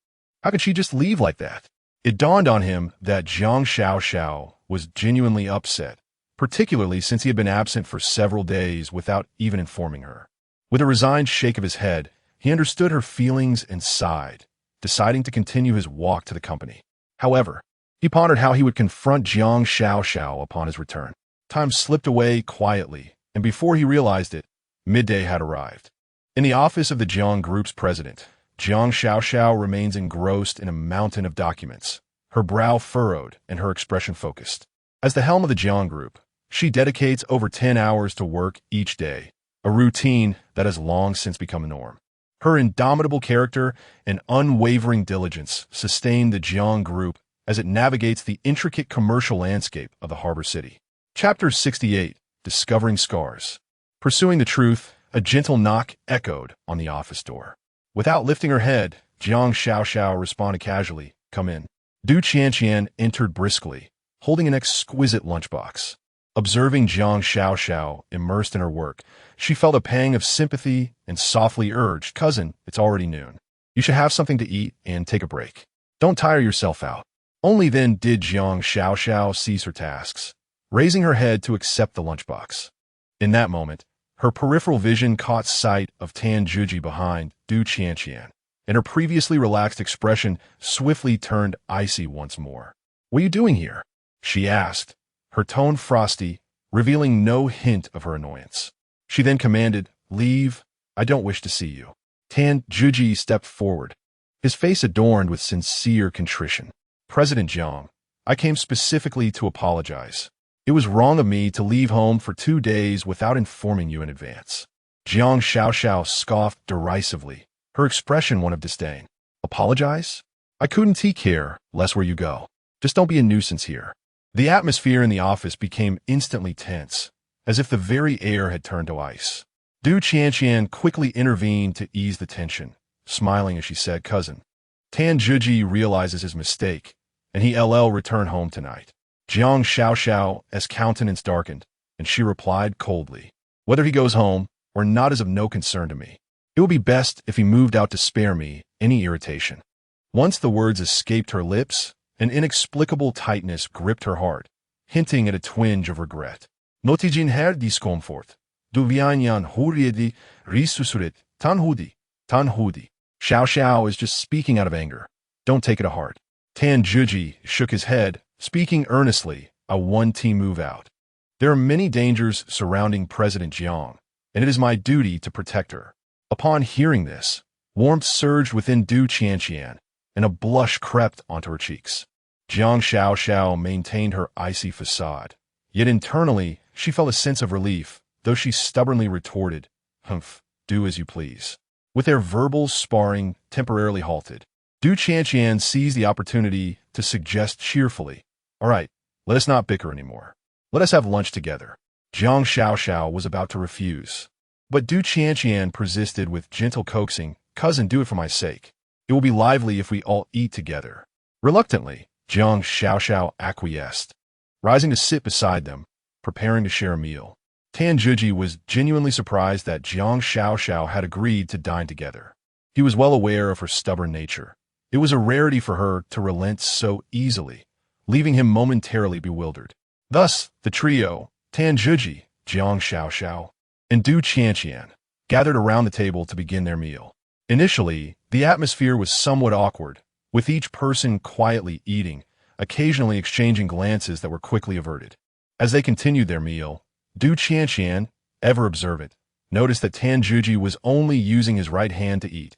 A: how could she just leave like that? It dawned on him that Jiang Xiaoxiao was genuinely upset, particularly since he had been absent for several days without even informing her. With a resigned shake of his head, he understood her feelings and sighed, deciding to continue his walk to the company. However, he pondered how he would confront Jiang Xiaoxiao upon his return. Time slipped away quietly, and before he realized it, midday had arrived. In the office of the Jiang Group's president, Jiang Xiaoxiao remains engrossed in a mountain of documents, her brow furrowed and her expression focused. As the helm of the Jiang Group, she dedicates over 10 hours to work each day, a routine that has long since become a norm. Her indomitable character and unwavering diligence sustained the Jiang Group as it navigates the intricate commercial landscape of the harbor city. Chapter 68, Discovering Scars. Pursuing the truth, a gentle knock echoed on the office door. Without lifting her head, Jiang Xiaoxiao responded casually, "Come in." Du Qianqian entered briskly, holding an exquisite lunchbox. Observing Jiang Xiaoxiao immersed in her work, she felt a pang of sympathy and softly urged, "Cousin, it's already noon. You should have something to eat and take a break. Don't tire yourself out." Only then did Jiang Xiaoxiao cease her tasks, raising her head to accept the lunchbox. In that moment, her peripheral vision caught sight of Tan Juji behind Du Qianqian, and her previously relaxed expression swiftly turned icy once more. "What are you doing here?" she asked, her tone frosty, revealing no hint of her annoyance. She then commanded, "Leave. I don't wish to see you." Tan Juji stepped forward, his face adorned with sincere contrition. "President Jiang, I came specifically to apologize. It was wrong of me to leave home for 2 days without informing you in advance." Jiang Xiaoxiao scoffed derisively, her expression one of disdain. "Apologize? I couldn't care less where you go. Just don't be a nuisance here." The atmosphere in the office became instantly tense, as if the very air had turned to ice. Du Qianqian quickly intervened to ease the tension, smiling as she said, "Cousin, Tan Juji realizes his mistake, and he'll return home tonight." Jiang Xiaoxiao's countenance darkened, and she replied coldly, "Whether he goes home or not is of no concern to me. It would be best if he moved out to spare me any irritation." Once the words escaped her lips, an inexplicable tightness gripped her heart, hinting at a twinge of regret. "Notijin her discomfort. Du vianyan huriedi risusurit tanhudi. Xiao Xiao is just speaking out of anger. Don't take it to heart." Tan Juji shook his head, speaking earnestly, "I want to move out. There are many dangers surrounding President Jiang, and it is my duty to protect her." Upon hearing this, warmth surged within Du Qianqian, and a blush crept onto her cheeks. Jiang Xiaoxiao maintained her icy facade, yet internally she felt a sense of relief, though she stubbornly retorted, "Humph, do as you please." With their verbal sparring temporarily halted, Du Qianqian seized the opportunity to suggest cheerfully, "All right, let us not bicker anymore. Let us have lunch together." Jiang Xiaoxiao was about to refuse, but Du Qianqian persisted with gentle coaxing, "Cousin, do it for my sake. It will be lively if we all eat together." Reluctantly, Jiang Xiaoxiao acquiesced, rising to sit beside them, preparing to share a meal. Tan Juji was genuinely surprised that Jiang Xiaoxiao had agreed to dine together. He was well aware of her stubborn nature. It was a rarity for her to relent so easily, leaving him momentarily bewildered. Thus, the trio, Tan Juji, Jiang Xiaoxiao, and Du Qianqian, gathered around the table to begin their meal. Initially, the atmosphere was somewhat awkward, with each person quietly eating, occasionally exchanging glances that were quickly averted. As they continued their meal, Du Qianqian, ever observant, noticed that Tan Juji was only using his right hand to eat,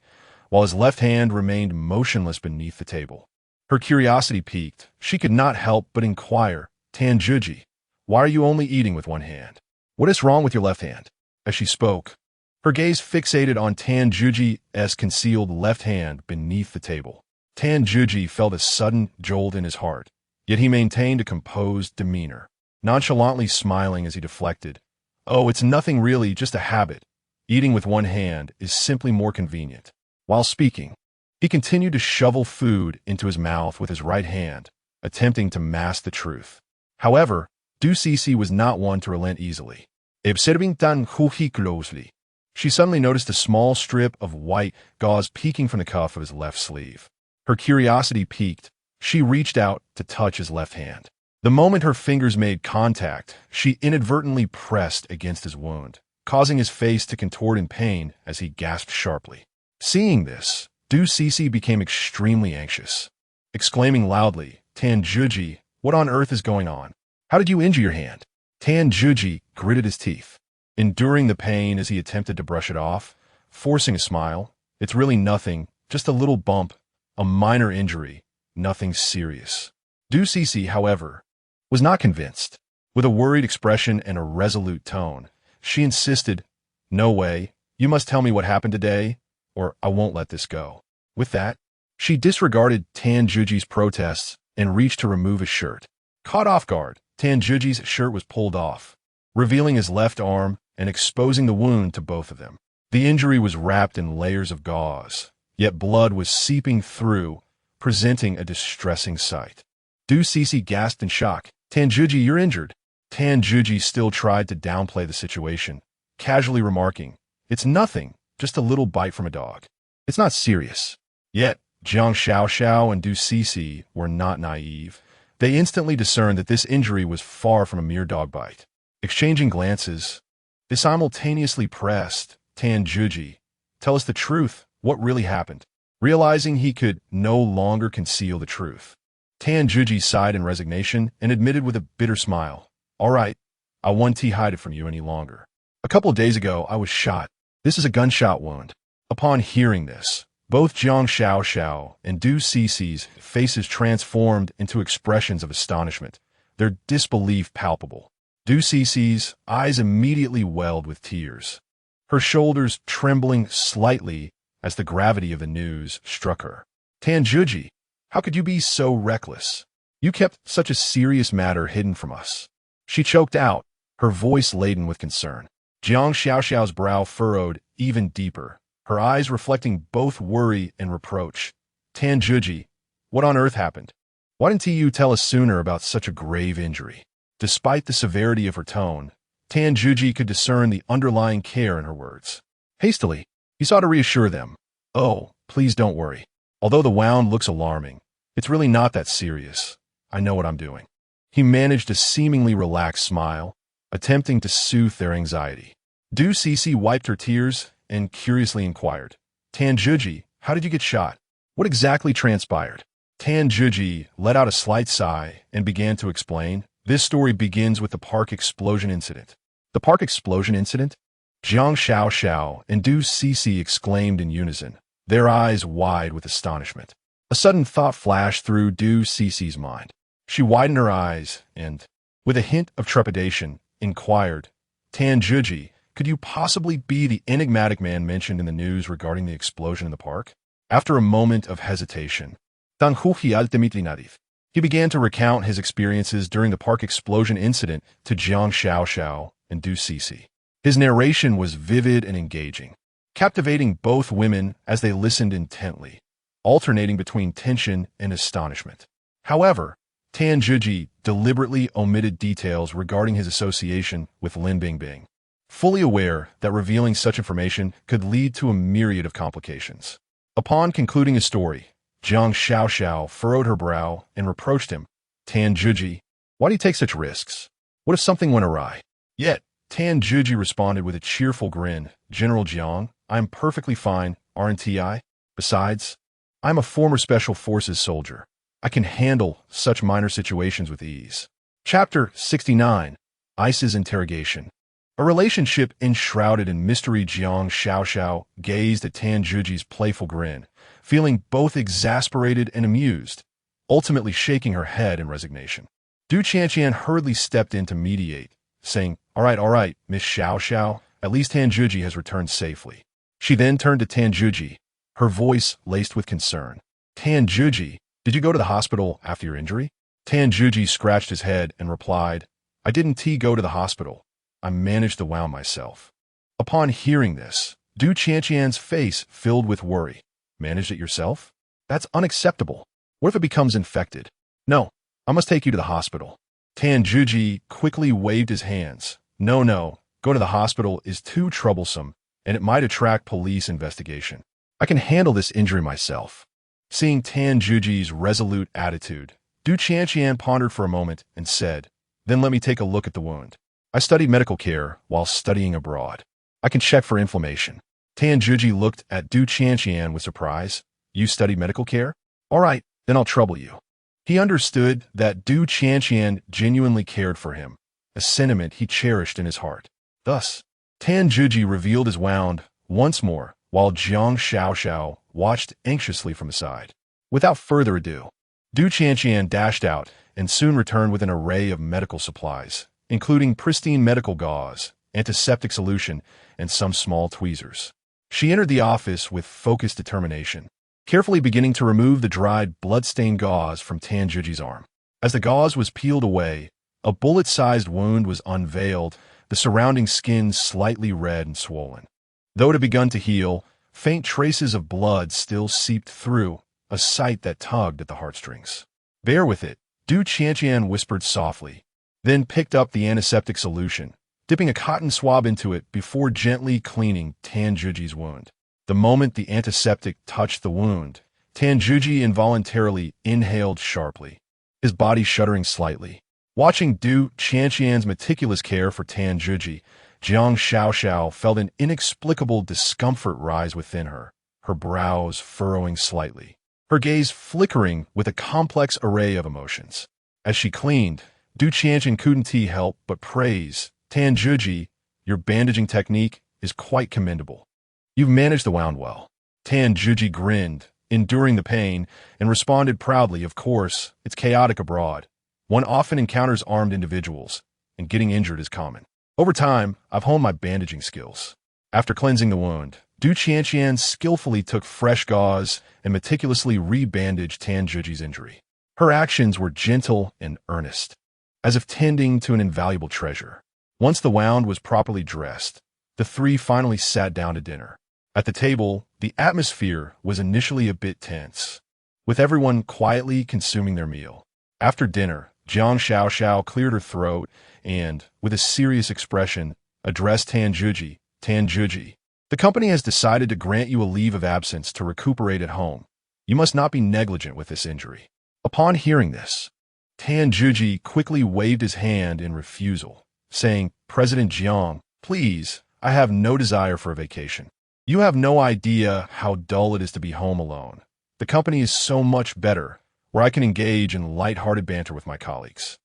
A: while his left hand remained motionless beneath the table. Her curiosity piqued. She could not help but inquire, "Tan Juji, why are you only eating with one hand? What is wrong with your left hand?" As she spoke, her gaze fixated on Tan Juji's concealed left hand beneath the table. Tan Juji felt a sudden jolt in his heart, yet he maintained a composed demeanor, nonchalantly smiling as he deflected, "Oh, it's nothing really, just a habit. Eating with one hand is simply more convenient." While speaking, he continued to shovel food into his mouth with his right hand, attempting to mask the truth. However, Du Cece was not one to relent easily. Observing Tan Juji closely, she suddenly noticed a small strip of white gauze peeking from the cuff of his left sleeve. Her curiosity piqued. She reached out to touch his left hand. The moment her fingers made contact, she inadvertently pressed against his wound, causing his face to contort in pain as he gasped sharply. Seeing this, Du Cece became extremely anxious. Exclaiming loudly, "Tan Juji, what on earth is going on? How did you injure your hand?" Tan Juji gritted his teeth, enduring the pain as he attempted to brush it off, forcing a smile. "It's really nothing, just a little bump, a minor injury, nothing serious." Du Cece, however, was not convinced. With a worried expression and a resolute tone, she insisted, "No way, you must tell me what happened today, or I won't let this go." With that, she disregarded Tan Juji's protests and reached to remove his shirt. Caught off guard, Tanjuji's shirt was pulled off, revealing his left arm and exposing the wound to both of them. The injury was wrapped in layers of gauze, yet blood was seeping through, presenting a distressing sight. Du Cece gasped in shock. "Tanjuji, you're injured." Tanjuji still tried to downplay the situation, casually remarking, "It's nothing, just a little bite from a dog. It's not serious." Yet, Jiang Xiaoxiao and Du Cece were not naive. They instantly discerned that this injury was far from a mere dog bite. Exchanging glances, they simultaneously pressed, "Tanjuji, tell us the truth. What really happened?" Realizing he could no longer conceal the truth, Tanjuji sighed in resignation and admitted with a bitter smile, "All right, I won't hide it from you any longer. A couple of days ago, I was shot. This is a gunshot wound." Upon hearing this, both Jiang Xiaoxiao and Du Cece's faces transformed into expressions of astonishment, their disbelief palpable. Du Cece's eyes immediately welled with tears, her shoulders trembling slightly as the gravity of the news struck her. "Tanjuji, how could you be so reckless? You kept such a serious matter hidden from us." She choked out, her voice laden with concern. Jiang Xiaoxiao's brow furrowed even deeper, her eyes reflecting both worry and reproach. "Tanjuji, what on earth happened? Why didn't you tell us sooner about such a grave injury?" Despite the severity of her tone, Tanjuji could discern the underlying care in her words. Hastily, he sought to reassure them. "Oh, please don't worry. Although the wound looks alarming, it's really not that serious. I know what I'm doing." He managed a seemingly relaxed smile, attempting to soothe their anxiety. Du Cece wiped her tears and curiously inquired, "Tanjuji, how did you get shot? What exactly transpired?" Tanjuji let out a slight sigh and began to explain. This story begins with the park explosion incident. "The park explosion incident?" Jiang Xiaoxiao and Du Cece exclaimed in unison, their eyes wide with astonishment. A sudden thought flashed through Du Cece's mind. She widened her eyes and, with a hint of trepidation, inquired, "Tanjuji, could you possibly be the enigmatic man mentioned in the news regarding the explosion in the park?" After a moment of hesitation, he began to recount his experiences during the park explosion incident to Jiang Xiaoxiao and Du Cece. His narration was vivid and engaging, captivating both women as they listened intently, alternating between tension and astonishment. However, Tanjuji deliberately omitted details regarding his association with Lin Bingbing, fully aware that revealing such information could lead to a myriad of complications. Upon concluding his story, Jiang Xiaoxiao furrowed her brow and reproached him. "Tanjuji, why do you take such risks? What if something went awry?" Yet, Tanjuji responded with a cheerful grin, "General Jiang, I am perfectly fine, aren't I? Besides, I'm a former Special Forces soldier. I can handle such minor situations with ease." Chapter 69. Ice's Interrogation. A relationship enshrouded in mystery. Jiang Xiaoxiao gazed at Tanjuji's playful grin, feeling both exasperated and amused, ultimately shaking her head in resignation. Du Qianqian hurriedly stepped in to mediate, saying, all right, Miss Xiaoxiao, at least Tanjuji has returned safely." She then turned to Tanjuji, her voice laced with concern. "Tanjuji, did you go to the hospital after your injury?" Tanjuji scratched his head and replied, "I didn't go to the hospital. I managed the wound myself." Upon hearing this, Du Qianqian's face filled with worry. "Managed it yourself? That's unacceptable. What if it becomes infected?" "No, I must take you to the hospital." Tanjuji quickly waved his hands. No, going to the hospital is too troublesome, and it might attract police investigation. I can handle this injury myself." Seeing Tanjuji's resolute attitude, Du Qianqian pondered for a moment and said, "Then let me take a look at the wound. I studied medical care while studying abroad. I can check for inflammation." Tanjuji looked at Du Qianqian with surprise. "You studied medical care? All right, then I'll trouble you." He understood that Du Qianqian genuinely cared for him, a sentiment he cherished in his heart. Thus, Tanjuji revealed his wound once more, while Jiang Xiaoxiao watched anxiously from the side. Without further ado, Du Qianqian dashed out and soon returned with an array of medical supplies, including pristine medical gauze, antiseptic solution, and some small tweezers. She entered the office with focused determination, carefully beginning to remove the dried, blood-stained gauze from Tan Juji's arm. As the gauze was peeled away, a bullet-sized wound was unveiled, the surrounding skin slightly red and swollen. Though it had begun to heal, faint traces of blood still seeped through, a sight that tugged at the heartstrings. "Bear with it," Du Qianqian whispered softly, then picked up the antiseptic solution, dipping a cotton swab into it before gently cleaning Tan Juji's wound. The moment the antiseptic touched the wound, Tan Juji involuntarily inhaled sharply, his body shuddering slightly. Watching Du Qianqian's meticulous care for Tan Juji, Jiang Xiaoxiao felt an inexplicable discomfort rise within her, her brows furrowing slightly, her gaze flickering with a complex array of emotions. As she cleaned, Du Qianqian couldn't help but praise, "Tan Juji, your bandaging technique is quite commendable. You've managed the wound well." Tan Juji grinned, enduring the pain, and responded proudly, "Of course, it's chaotic abroad. One often encounters armed individuals, and getting injured is common. Over time, I've honed my bandaging skills." After cleansing the wound, Du Qianqian skillfully took fresh gauze and meticulously re-bandaged Tan Juji's injury. Her actions were gentle and earnest, as if tending to an invaluable treasure. Once the wound was properly dressed, the three finally sat down to dinner. At the table, the atmosphere was initially a bit tense, with everyone quietly consuming their meal. After dinner, Jiang Xiaoxiao cleared her throat and, with a serious expression, addressed Tan Juji. "Tan Juji, the company has decided to grant you a leave of absence to recuperate at home. You must not be negligent with this injury." Upon hearing this, Tan Juji quickly waved his hand in refusal, saying, "President Jiang, please, I have no desire for a vacation. You have no idea how dull it is to be home alone. The company is so much better, where I can engage in light-hearted banter with my colleagues.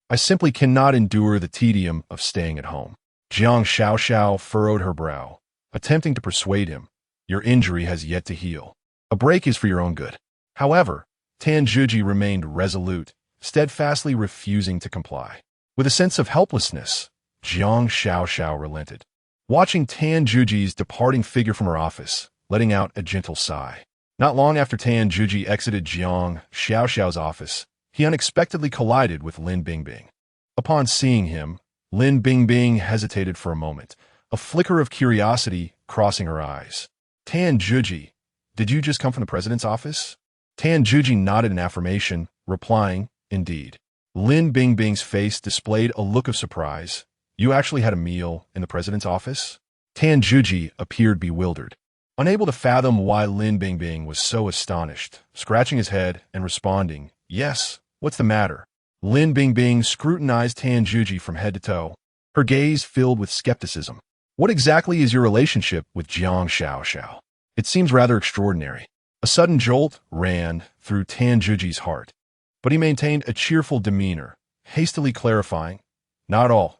A: I simply cannot endure the tedium of staying at home." Jiang Xiaoxiao furrowed her brow, attempting to persuade him, "Your injury has yet to heal. A break is for your own good." However, Tan Juji remained resolute, steadfastly refusing to comply. With a sense of helplessness, Jiang Xiaoxiao relented, watching Tan Juji's departing figure from her office, letting out a gentle sigh. Not long after Tan Juji exited Jiang Xiaoxiao's office, he unexpectedly collided with Lin Bingbing. Upon seeing him, Lin Bingbing hesitated for a moment, a flicker of curiosity crossing her eyes. "Tan Juji, did you just come from the president's office?" Tan Juji nodded in affirmation, replying, "Indeed." Lin Bingbing's face displayed a look of surprise. "You actually had a meal in the president's office?" Tan Juji appeared bewildered, unable to fathom why Lin Bingbing was so astonished, scratching his head and responding, "Yes, what's the matter?" Lin Bingbing scrutinized Tan Juji from head to toe, her gaze filled with skepticism. "What exactly is your relationship with Jiang Xiaoxiao? It seems rather extraordinary." A sudden jolt ran through Tan Juji's heart, but he maintained a cheerful demeanor, hastily clarifying, "Not at all.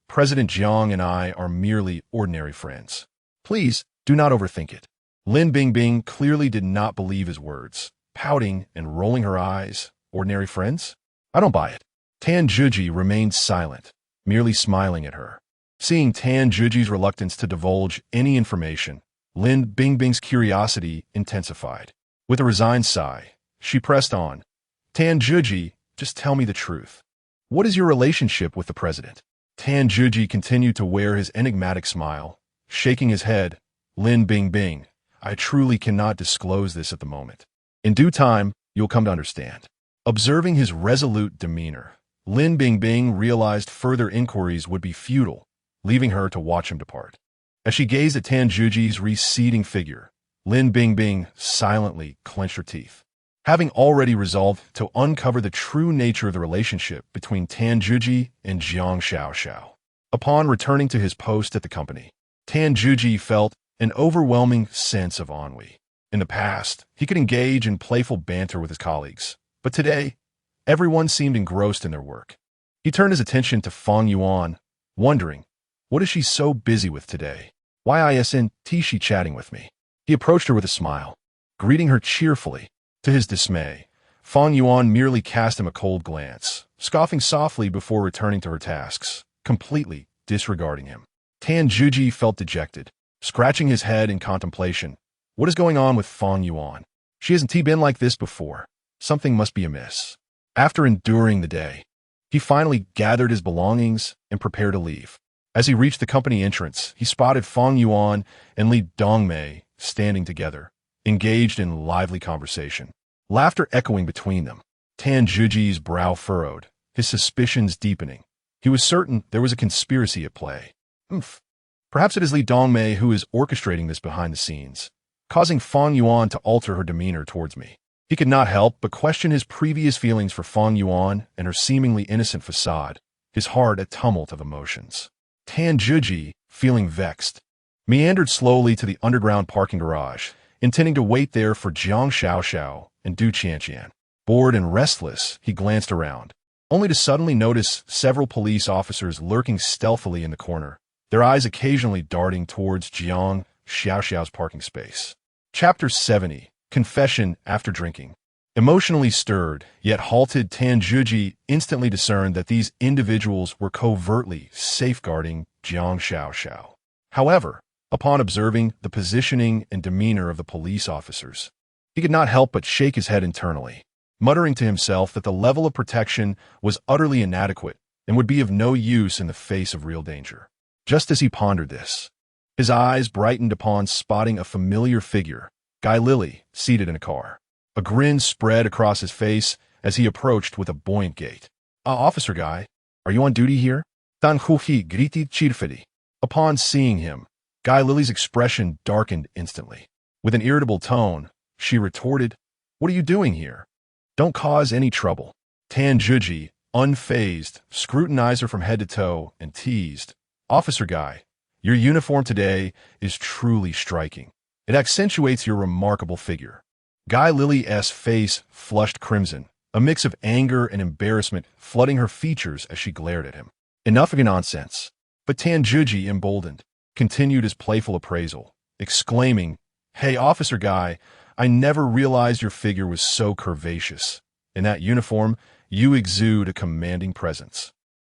A: President Jiang and I are merely ordinary friends. Please do not overthink it." Lin Bingbing clearly did not believe his words, pouting and rolling her eyes. "Ordinary friends? I don't buy it." Tan Juji remained silent, merely smiling at her. Seeing Tan Juji's reluctance to divulge any information, Lin Bingbing's curiosity intensified. With a resigned sigh, she pressed on, "Tan Juji, just tell me the truth. What is your relationship with the president?" Tan Juji continued to wear his enigmatic smile, shaking his head. "Lin Bingbing, I truly cannot disclose this at the moment. In due time, you'll come to understand." Observing his resolute demeanor, Lin Bingbing realized further inquiries would be futile, leaving her to watch him depart. As she gazed at Tan Juji's receding figure, Lin Bingbing silently clenched her teeth. Having already resolved to uncover the true nature of the relationship between Tan Juji and Jiang Xiaoxiao. Upon returning to his post at the company, Tan Juji felt an overwhelming sense of ennui. In the past, he could engage in playful banter with his colleagues, but today, everyone seemed engrossed in their work. He turned his attention to Fang Yuan, wondering, what is she so busy with today? Why isn't she chatting with me? He approached her with a smile, greeting her cheerfully. To his dismay, Fang Yuan merely cast him a cold glance, scoffing softly before returning to her tasks, completely disregarding him. Tan Juji felt dejected, scratching his head in contemplation. What is going on with Fang Yuan? She hasn't been like this before. Something must be amiss. After enduring the day, he finally gathered his belongings and prepared to leave. As he reached the company entrance, he spotted Fang Yuan and Li Dongmei standing together, engaged in lively conversation. Laughter echoing between them. Tan Zhiji's brow furrowed, his suspicions deepening. He was certain there was a conspiracy at play. Perhaps it is Li Dongmei who is orchestrating this behind the scenes, causing Fang Yuan to alter her demeanor towards me. He could not help but question his previous feelings for Fang Yuan and her seemingly innocent facade, his heart a tumult of emotions. Tan Zhiji, feeling vexed, meandered slowly to the underground parking garage, intending to wait there for Jiang Xiaoxiao and Du Qianqian. Bored and restless, he glanced around, only to suddenly notice several police officers lurking stealthily in the corner, their eyes occasionally darting towards Jiang Xiaoxiao's parking space. Chapter 70. Confession After Drinking. Emotionally stirred, yet halted, Tan Zhiji instantly discerned that these individuals were covertly safeguarding Jiang Xiaoxiao. However, upon observing the positioning and demeanor of the police officers, he could not help but shake his head internally, muttering to himself that the level of protection was utterly inadequate and would be of no use in the face of real danger. Just as he pondered this, his eyes brightened upon spotting a familiar figure, Guy Lilly, seated in a car. A grin spread across his face as he approached with a buoyant gait. Officer Guy, are you on duty here? Dan Huhi gritit cheerfully. Upon seeing him, Guy Lilly's expression darkened instantly. With an irritable tone, she retorted, "What are you doing here? Don't cause any trouble." Tan Zhiji, unfazed, scrutinized her from head to toe and teased, "Officer Guy, your uniform today is truly striking. It accentuates your remarkable figure." Guy Lilly's face flushed crimson, a mix of anger and embarrassment flooding her features as she glared at him. Enough of your nonsense. But Tan Zhiji, emboldened, continued his playful appraisal, exclaiming, "Hey, Officer Guy, I never realized your figure was so curvaceous. In that uniform, you exude a commanding presence."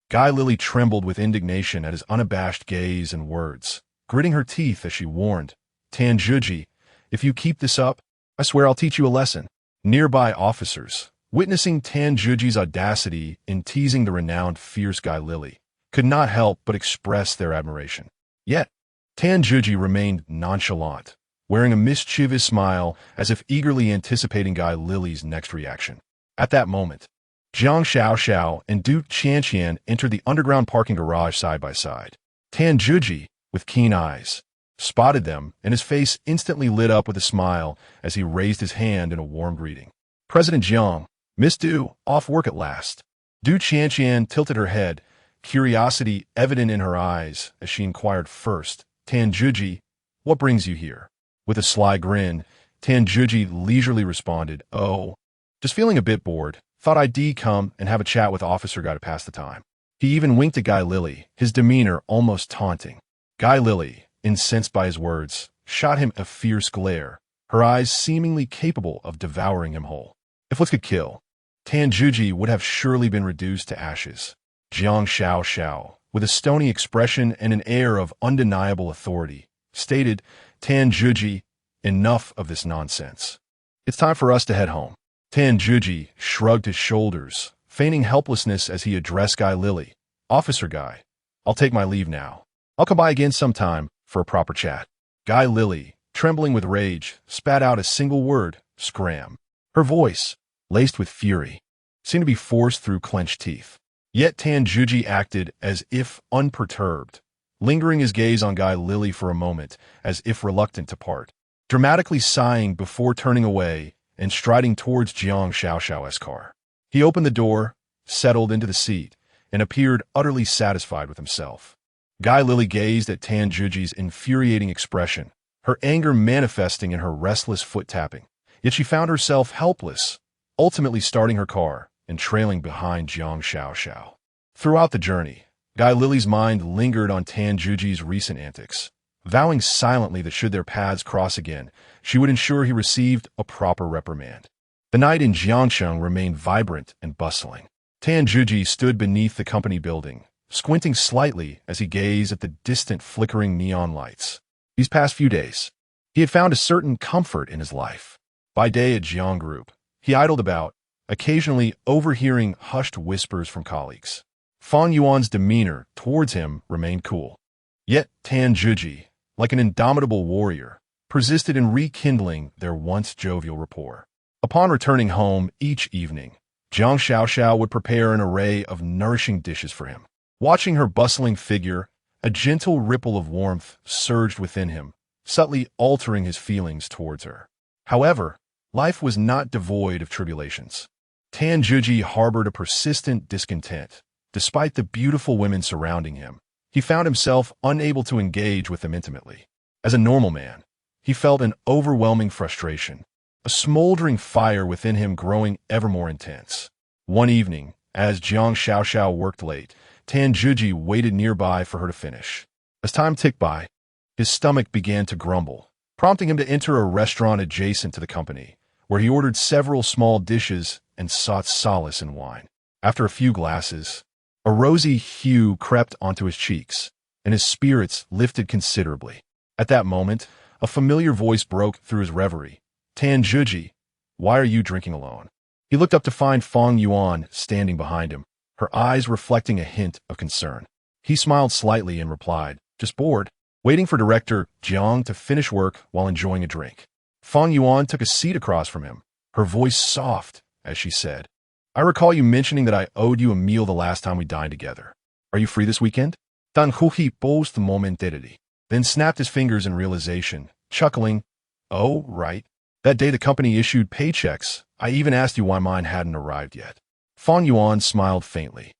A: Guy Lilly trembled with indignation at his unabashed gaze and words, gritting her teeth as she warned, "Tan Zhiji, if you keep this up, I swear I'll teach you a lesson." Nearby officers, witnessing Tan Zhiji's audacity in teasing the renowned fierce Guy Lilly, could not help but express their admiration. Yet, Tan Zhiji remained nonchalant, wearing a mischievous smile as if eagerly anticipating Guy Lilly's next reaction. At that moment, Jiang Xiaoxiao and Du Qianqian entered the underground parking garage side by side. Tan Zhiji, with keen eyes, spotted them, and his face instantly lit up with a smile as he raised his hand in a warm greeting. "President Jiang, Miss Du, off work at last." Du Qianqian tilted her head, curiosity evident in her eyes as she inquired first, "Tan Zhiji, what brings you here?" With a sly grin, Tan Zhiji leisurely responded, "Oh, just feeling a bit bored. Thought I'd come and have a chat with Officer Guy to pass the time." He even winked at Guy Lilly, his demeanor almost taunting. Guy Lilly, incensed by his words, shot him a fierce glare, her eyes seemingly capable of devouring him whole. If looks could kill, Tan Zhiji would have surely been reduced to ashes. Jiang Xiaoxiao, with a stony expression and an air of undeniable authority, stated, "Tan Zhiji, enough of this nonsense. It's time for us to head home." Tan Zhiji shrugged his shoulders, feigning helplessness as he addressed Guy Lilly. "Officer Guy, I'll take my leave now. I'll come by again sometime for a proper chat." Guy Lilly, trembling with rage, spat out a single word, "Scram." Her voice, laced with fury, seemed to be forced through clenched teeth. Yet Tan Zhiji acted as if unperturbed, lingering his gaze on Guy Lilly for a moment as if reluctant to part, dramatically sighing before turning away and striding towards Jiang Xiaoxiao's car. He opened the door, settled into the seat, and appeared utterly satisfied with himself. Guy Lilly gazed at Tan Zhiji's infuriating expression, her anger manifesting in her restless foot-tapping. Yet she found herself helpless, ultimately starting her car and trailing behind Jiang Xiaoxiao. Throughout the journey, Guy Lilly's mind lingered on Tan Zhiji's recent antics, vowing silently that should their paths cross again, she would ensure he received a proper reprimand. The night in Jiangcheng remained vibrant and bustling. Tan Zhiji stood beneath the company building, squinting slightly as he gazed at the distant flickering neon lights. These past few days, he had found a certain comfort in his life. By day at Jiang Group, he idled about, occasionally overhearing hushed whispers from colleagues. Fang Yuan's demeanor towards him remained cool. Yet Tan Zhiji, like an indomitable warrior, persisted in rekindling their once jovial rapport. Upon returning home each evening, Jiang Xiaoxiao would prepare an array of nourishing dishes for him. Watching her bustling figure, a gentle ripple of warmth surged within him, subtly altering his feelings towards her. However, life was not devoid of tribulations. Tan Zhiji harbored a persistent discontent. Despite the beautiful women surrounding him, he found himself unable to engage with them intimately. As a normal man, he felt an overwhelming frustration, a smoldering fire within him growing ever more intense. One evening, as Jiang Xiaoxiao worked late, Tan Zhiji waited nearby for her to finish. As time ticked by, his stomach began to grumble, prompting him to enter a restaurant adjacent to the company, where he ordered several small dishes and sought solace in wine. After a few glasses, a rosy hue crept onto his cheeks, and his spirits lifted considerably. At that moment, a familiar voice broke through his reverie. Tan Zhiji, why are you drinking alone? He looked up to find Fang Yuan standing behind him, her eyes reflecting a hint of concern. He smiled slightly and replied, just bored, waiting for Director Jiang to finish work while enjoying a drink. Fang Yuan took a seat across from him, her voice soft as she said, I recall you mentioning that I owed you a meal the last time we dined together. Are you free this weekend? Tan Huhi posed momentarily, then snapped his fingers in realization, chuckling, oh, right. That day the company issued paychecks. I even asked you why mine hadn't arrived yet. Fang Yuan smiled faintly,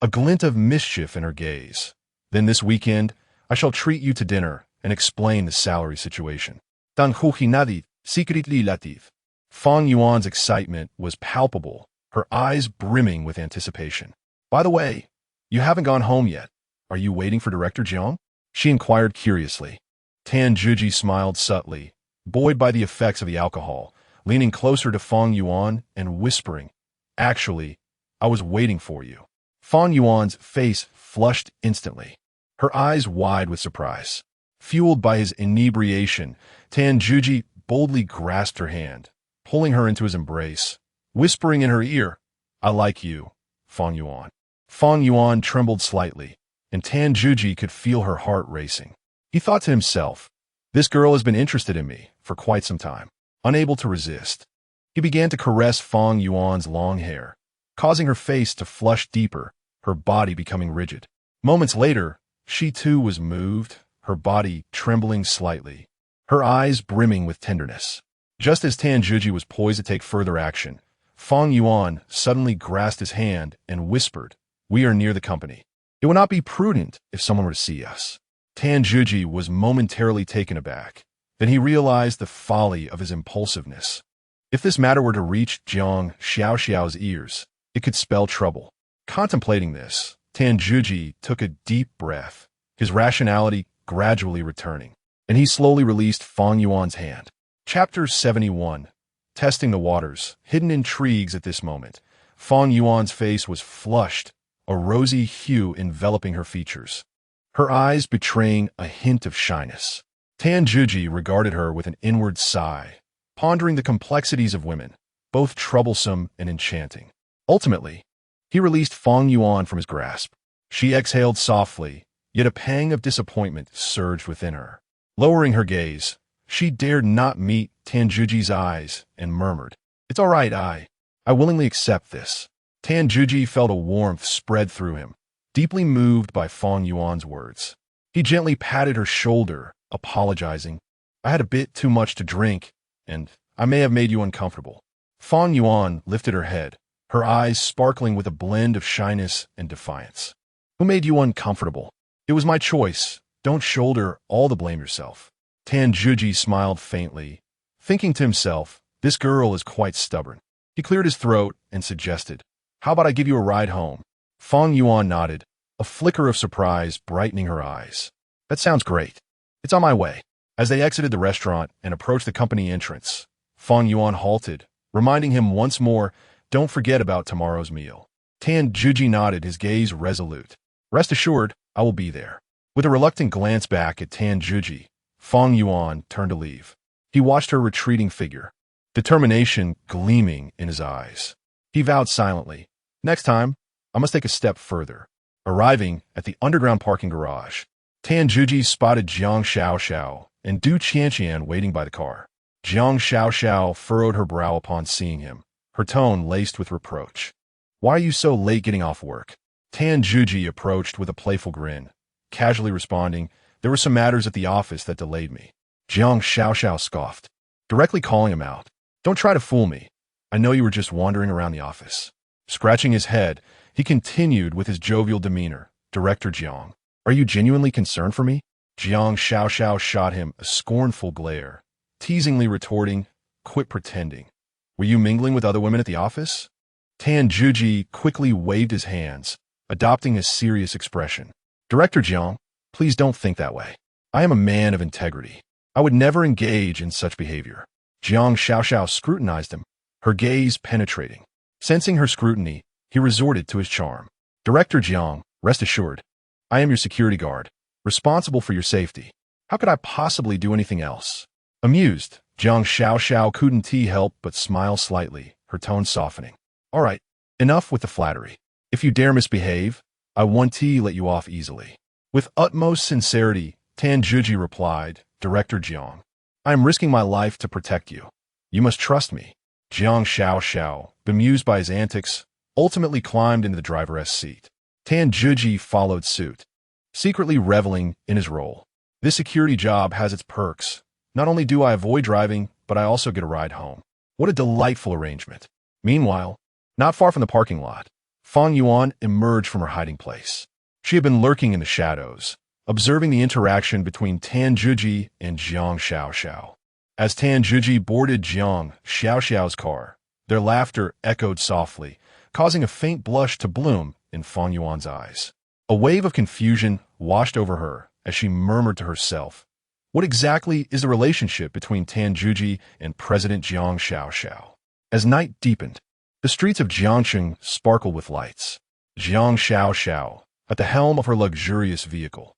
A: a glint of mischief in her gaze. Then this weekend, I shall treat you to dinner and explain the salary situation. Tan Huhi nadid, secretly latif. Fang Yuan's excitement was palpable, her eyes brimming with anticipation. By the way, you haven't gone home yet. Are you waiting for Director Jiang? She inquired curiously. Tan Zhiji smiled subtly, buoyed by the effects of the alcohol, leaning closer to Fang Yuan and whispering, actually, I was waiting for you. Fang Yuan's face flushed instantly, her eyes wide with surprise. Fueled by his inebriation, Tan Zhiji boldly grasped her hand, pulling her into his embrace, whispering in her ear, I like you, Fang Yuan. Fang Yuan trembled slightly, and Tan Zhiji could feel her heart racing. He thought to himself, this girl has been interested in me for quite some time. Unable to resist, he began to caress Fang Yuan's long hair, causing her face to flush deeper, her body becoming rigid. Moments later, she too was moved, her body trembling slightly, her eyes brimming with tenderness. Just as Tan Zhiji was poised to take further action, Fang Yuan suddenly grasped his hand and whispered, we are near the company. It would not be prudent if someone were to see us. Tan Zhiji was momentarily taken aback. Then he realized the folly of his impulsiveness. If this matter were to reach Jiang Xiaoxiao's ears, it could spell trouble. Contemplating this, Tan Zhiji took a deep breath, his rationality gradually returning, and he slowly released Fang Yuan's hand. Chapter 71. Testing the waters. Hidden intrigues at this moment. Fang Yuan's face was flushed, a rosy hue enveloping her features, her eyes betraying a hint of shyness. Tan Zhiji regarded her with an inward sigh, pondering the complexities of women, both troublesome and enchanting. Ultimately, he released Fang Yuan from his grasp. She exhaled softly, yet a pang of disappointment surged within her. Lowering her gaze, she dared not meet Tan Zhiji's eyes and murmured, it's all right, I willingly accept this. Tan Zhiji felt a warmth spread through him, deeply moved by Fang Yuan's words. He gently patted her shoulder, apologizing, I had a bit too much to drink, and I may have made you uncomfortable. Fang Yuan lifted her head, her eyes sparkling with a blend of shyness and defiance. Who made you uncomfortable? It was my choice. Don't shoulder all the blame yourself. Tan Zhiji smiled faintly, thinking to himself, this girl is quite stubborn. He cleared his throat and suggested, how about I give you a ride home? Fang Yuan nodded, a flicker of surprise brightening her eyes. That sounds great. It's on my way. As they exited the restaurant and approached the company entrance, Fang Yuan halted, reminding him once more, don't forget about tomorrow's meal. Tan Zhiji nodded, his gaze resolute. Rest assured, I will be there. With a reluctant glance back at Tan Zhiji, Fang Yuan turned to leave. He watched her retreating figure, determination gleaming in his eyes. He vowed silently, "Next time, I must take a step further." Arriving at the underground parking garage, Tan Juji spotted Jiang Xiaoxiao and Du Qianqian waiting by the car. Jiang Xiaoxiao furrowed her brow upon seeing him, her tone laced with reproach. "Why are you so late getting off work?" Tan Juji approached with a playful grin, casually responding, "There were some matters at the office that delayed me." Jiang Xiaoxiao scoffed, directly calling him out. "Don't try to fool me. I know you were just wandering around the office." Scratching his head, he continued with his jovial demeanor. "Director Jiang, are you genuinely concerned for me?" Jiang Xiaoxiao shot him a scornful glare, teasingly retorting, "Quit pretending. Were you mingling with other women at the office?" Tan Juji quickly waved his hands, adopting a serious expression. "Director Jiang, please don't think that way. I am a man of integrity. I would never engage in such behavior." Jiang Xiaoxiao scrutinized him, her gaze penetrating. Sensing her scrutiny, he resorted to his charm. "Director Jiang, rest assured, I am your security guard, responsible for your safety. How could I possibly do anything else?" Amused, Jiang Xiaoxiao couldn't help but smile slightly, her tone softening. "All right, enough with the flattery. If you dare misbehave, I won't let you off easily." With utmost sincerity, Tan Juji replied, "Director Jiang, I am risking my life to protect you. You must trust me." Jiang Xiaoxiao, bemused by his antics, ultimately climbed into the driver's seat. Tan Juji followed suit, secretly reveling in his role. "This security job has its perks. Not only do I avoid driving, but I also get a ride home. What a delightful arrangement." Meanwhile, not far from the parking lot, Fang Yuan emerged from her hiding place. She had been lurking in the shadows, observing the interaction between Tan Juji and Jiang Xiaoxiao. As Tan Juji boarded Jiang Xiaoxiao's car, their laughter echoed softly, causing a faint blush to bloom in Fang Yuan's eyes. A wave of confusion washed over her as she murmured to herself, "What exactly is the relationship between Tan Juji and President Jiang Xiaoxiao?" As night deepened, the streets of Jiangcheng sparkled with lights. Jiang Xiaoxiao, at the helm of her luxurious vehicle,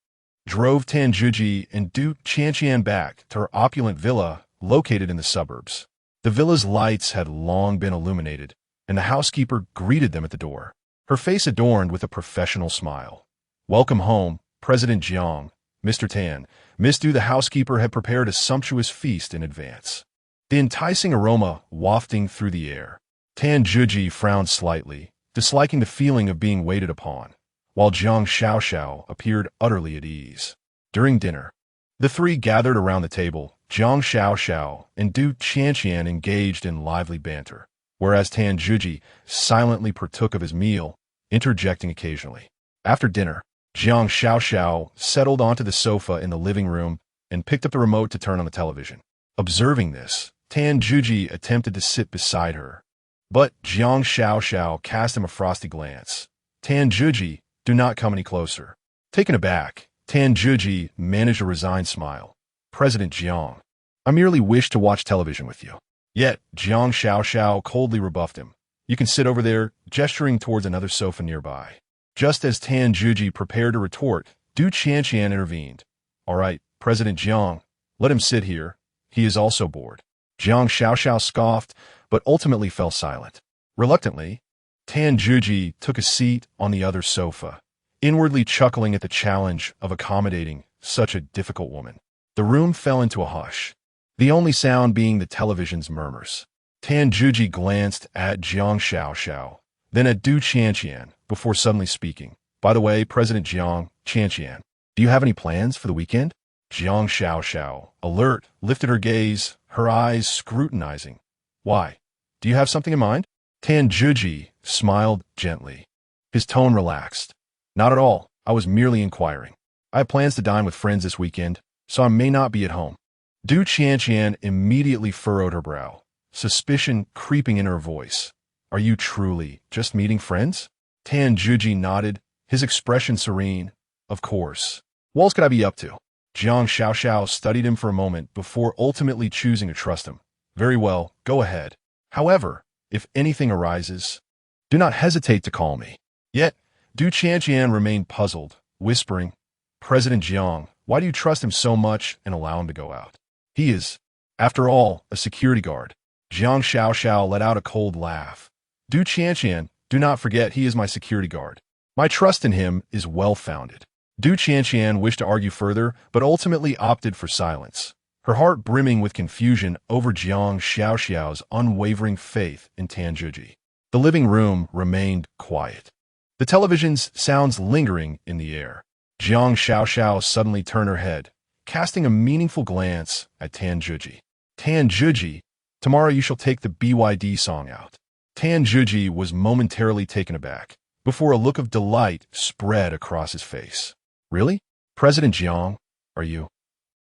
A: drove Tan Juji and Du Qianqian back to her opulent villa located in the suburbs. The villa's lights had long been illuminated, and the housekeeper greeted them at the door, her face adorned with a professional smile. "Welcome home, President Jiang, Mr. Tan." Miss Du, the housekeeper, had prepared a sumptuous feast in advance, the enticing aroma wafting through the air. Tan Juji frowned slightly, disliking the feeling of being waited upon, while Jiang Xiaoxiao appeared utterly at ease. During dinner, the three gathered around the table. Jiang Xiaoxiao and Du Qianqian engaged in lively banter, whereas Tan Juji silently partook of his meal, interjecting occasionally. After dinner, Jiang Xiaoxiao settled onto the sofa in the living room and picked up the remote to turn on the television. Observing this, Tan Juji attempted to sit beside her, but Jiang Xiaoxiao cast him a frosty glance. "Tan Juji, do not come any closer." Taken aback, Tan Juji managed a resigned smile. "President Jiang, I merely wish to watch television with you." Yet, Jiang Xiaoxiao coldly rebuffed him. "You can sit over there," gesturing towards another sofa nearby. Just as Tan Juji prepared to retort, Du Qianqian intervened. "All right, President Jiang, let him sit here. He is also bored." Jiang Xiaoxiao scoffed, but ultimately fell silent. Reluctantly, Tan Juji took a seat on the other sofa, inwardly chuckling at the challenge of accommodating such a difficult woman. The room fell into a hush, the only sound being the television's murmurs. Tan Juji glanced at Jiang Xiaoxiao, then at Du Qianqian, before suddenly speaking. "By the way, President Jiang, Qianqian, do you have any plans for the weekend?" Jiang Xiaoxiao, alert, lifted her gaze, her eyes scrutinizing. "Why? Do you have something in mind?" Tan Juji smiled gently, his tone relaxed. "Not at all. I was merely inquiring. I have plans to dine with friends this weekend, so I may not be at home." Du Qianqian immediately furrowed her brow, suspicion creeping in her voice. "Are you truly just meeting friends?" Tan Juji nodded, his expression serene. "Of course. What else could I be up to?" Jiang Xiaoxiao studied him for a moment before ultimately choosing to trust him. "Very well, go ahead. However, if anything arises, do not hesitate to call me." Yet, Du Qianqian remained puzzled, whispering, "President Jiang, why do you trust him so much and allow him to go out? He is, after all, a security guard." Jiang Xiaoxiao let out a cold laugh. Du Qianqian, do not forget he is my security guard. My trust in him is well-founded. Du Qianqian wished to argue further, but ultimately opted for silence, her heart brimming with confusion over Jiang Xiaoxiao's unwavering faith in Tan Zhiji. The living room remained quiet, the television's sounds lingering in the air. Jiang Xiaoxiao suddenly turned her head, casting a meaningful glance at Tan Zhiji. Tan Zhiji, tomorrow you shall take the BYD song out. Tan Zhiji was momentarily taken aback, before a look of delight spread across his face. Really? President Jiang, are you?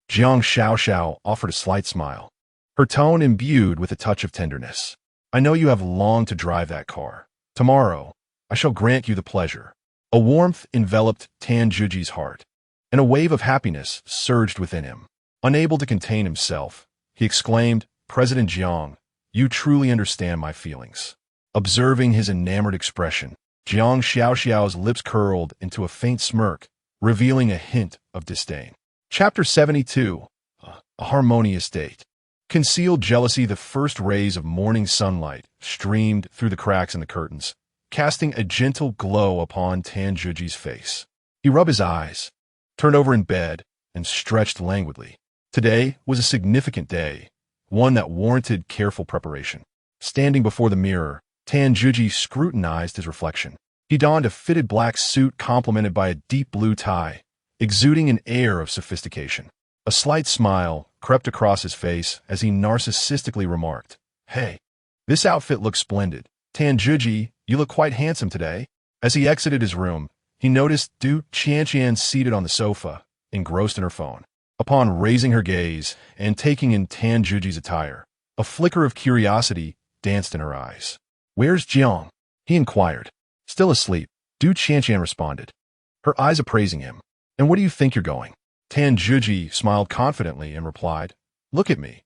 A: Jiang Xiaoxiao offered a slight smile, her tone imbued with a touch of tenderness. I know you have longed to drive that car. Tomorrow, I shall grant you the pleasure. A warmth enveloped Tan Zhiji's heart, and a wave of happiness surged within him. Unable to contain himself, he exclaimed, President Jiang, you truly understand my feelings. Observing his enamored expression, Jiang Xiaoxiao's lips curled into a faint smirk, revealing a hint of disdain. Chapter 72. A Harmonious Date. Concealed jealousy. The first rays of morning sunlight streamed through the cracks in the curtains, casting a gentle glow upon Tan Zhiji's face. He rubbed his eyes, turned over in bed, and stretched languidly. Today was a significant day, one that warranted careful preparation. Standing before the mirror, Tan Zhiji scrutinized his reflection. He donned a fitted black suit complemented by a deep blue tie, exuding an air of sophistication. A slight smile crept across his face as he narcissistically remarked, Hey, this outfit looks splendid. Tan Zhiji, you look quite handsome today. As he exited his room, he noticed Du Qianqian seated on the sofa, engrossed in her phone. Upon raising her gaze and taking in Tan Zhiji's attire, a flicker of curiosity danced in her eyes. Where's Jiang? He inquired. Still asleep, Du Qianqian responded, her eyes appraising him. And where do you think you're going? Tan Zhiji smiled confidently and replied, Look at me.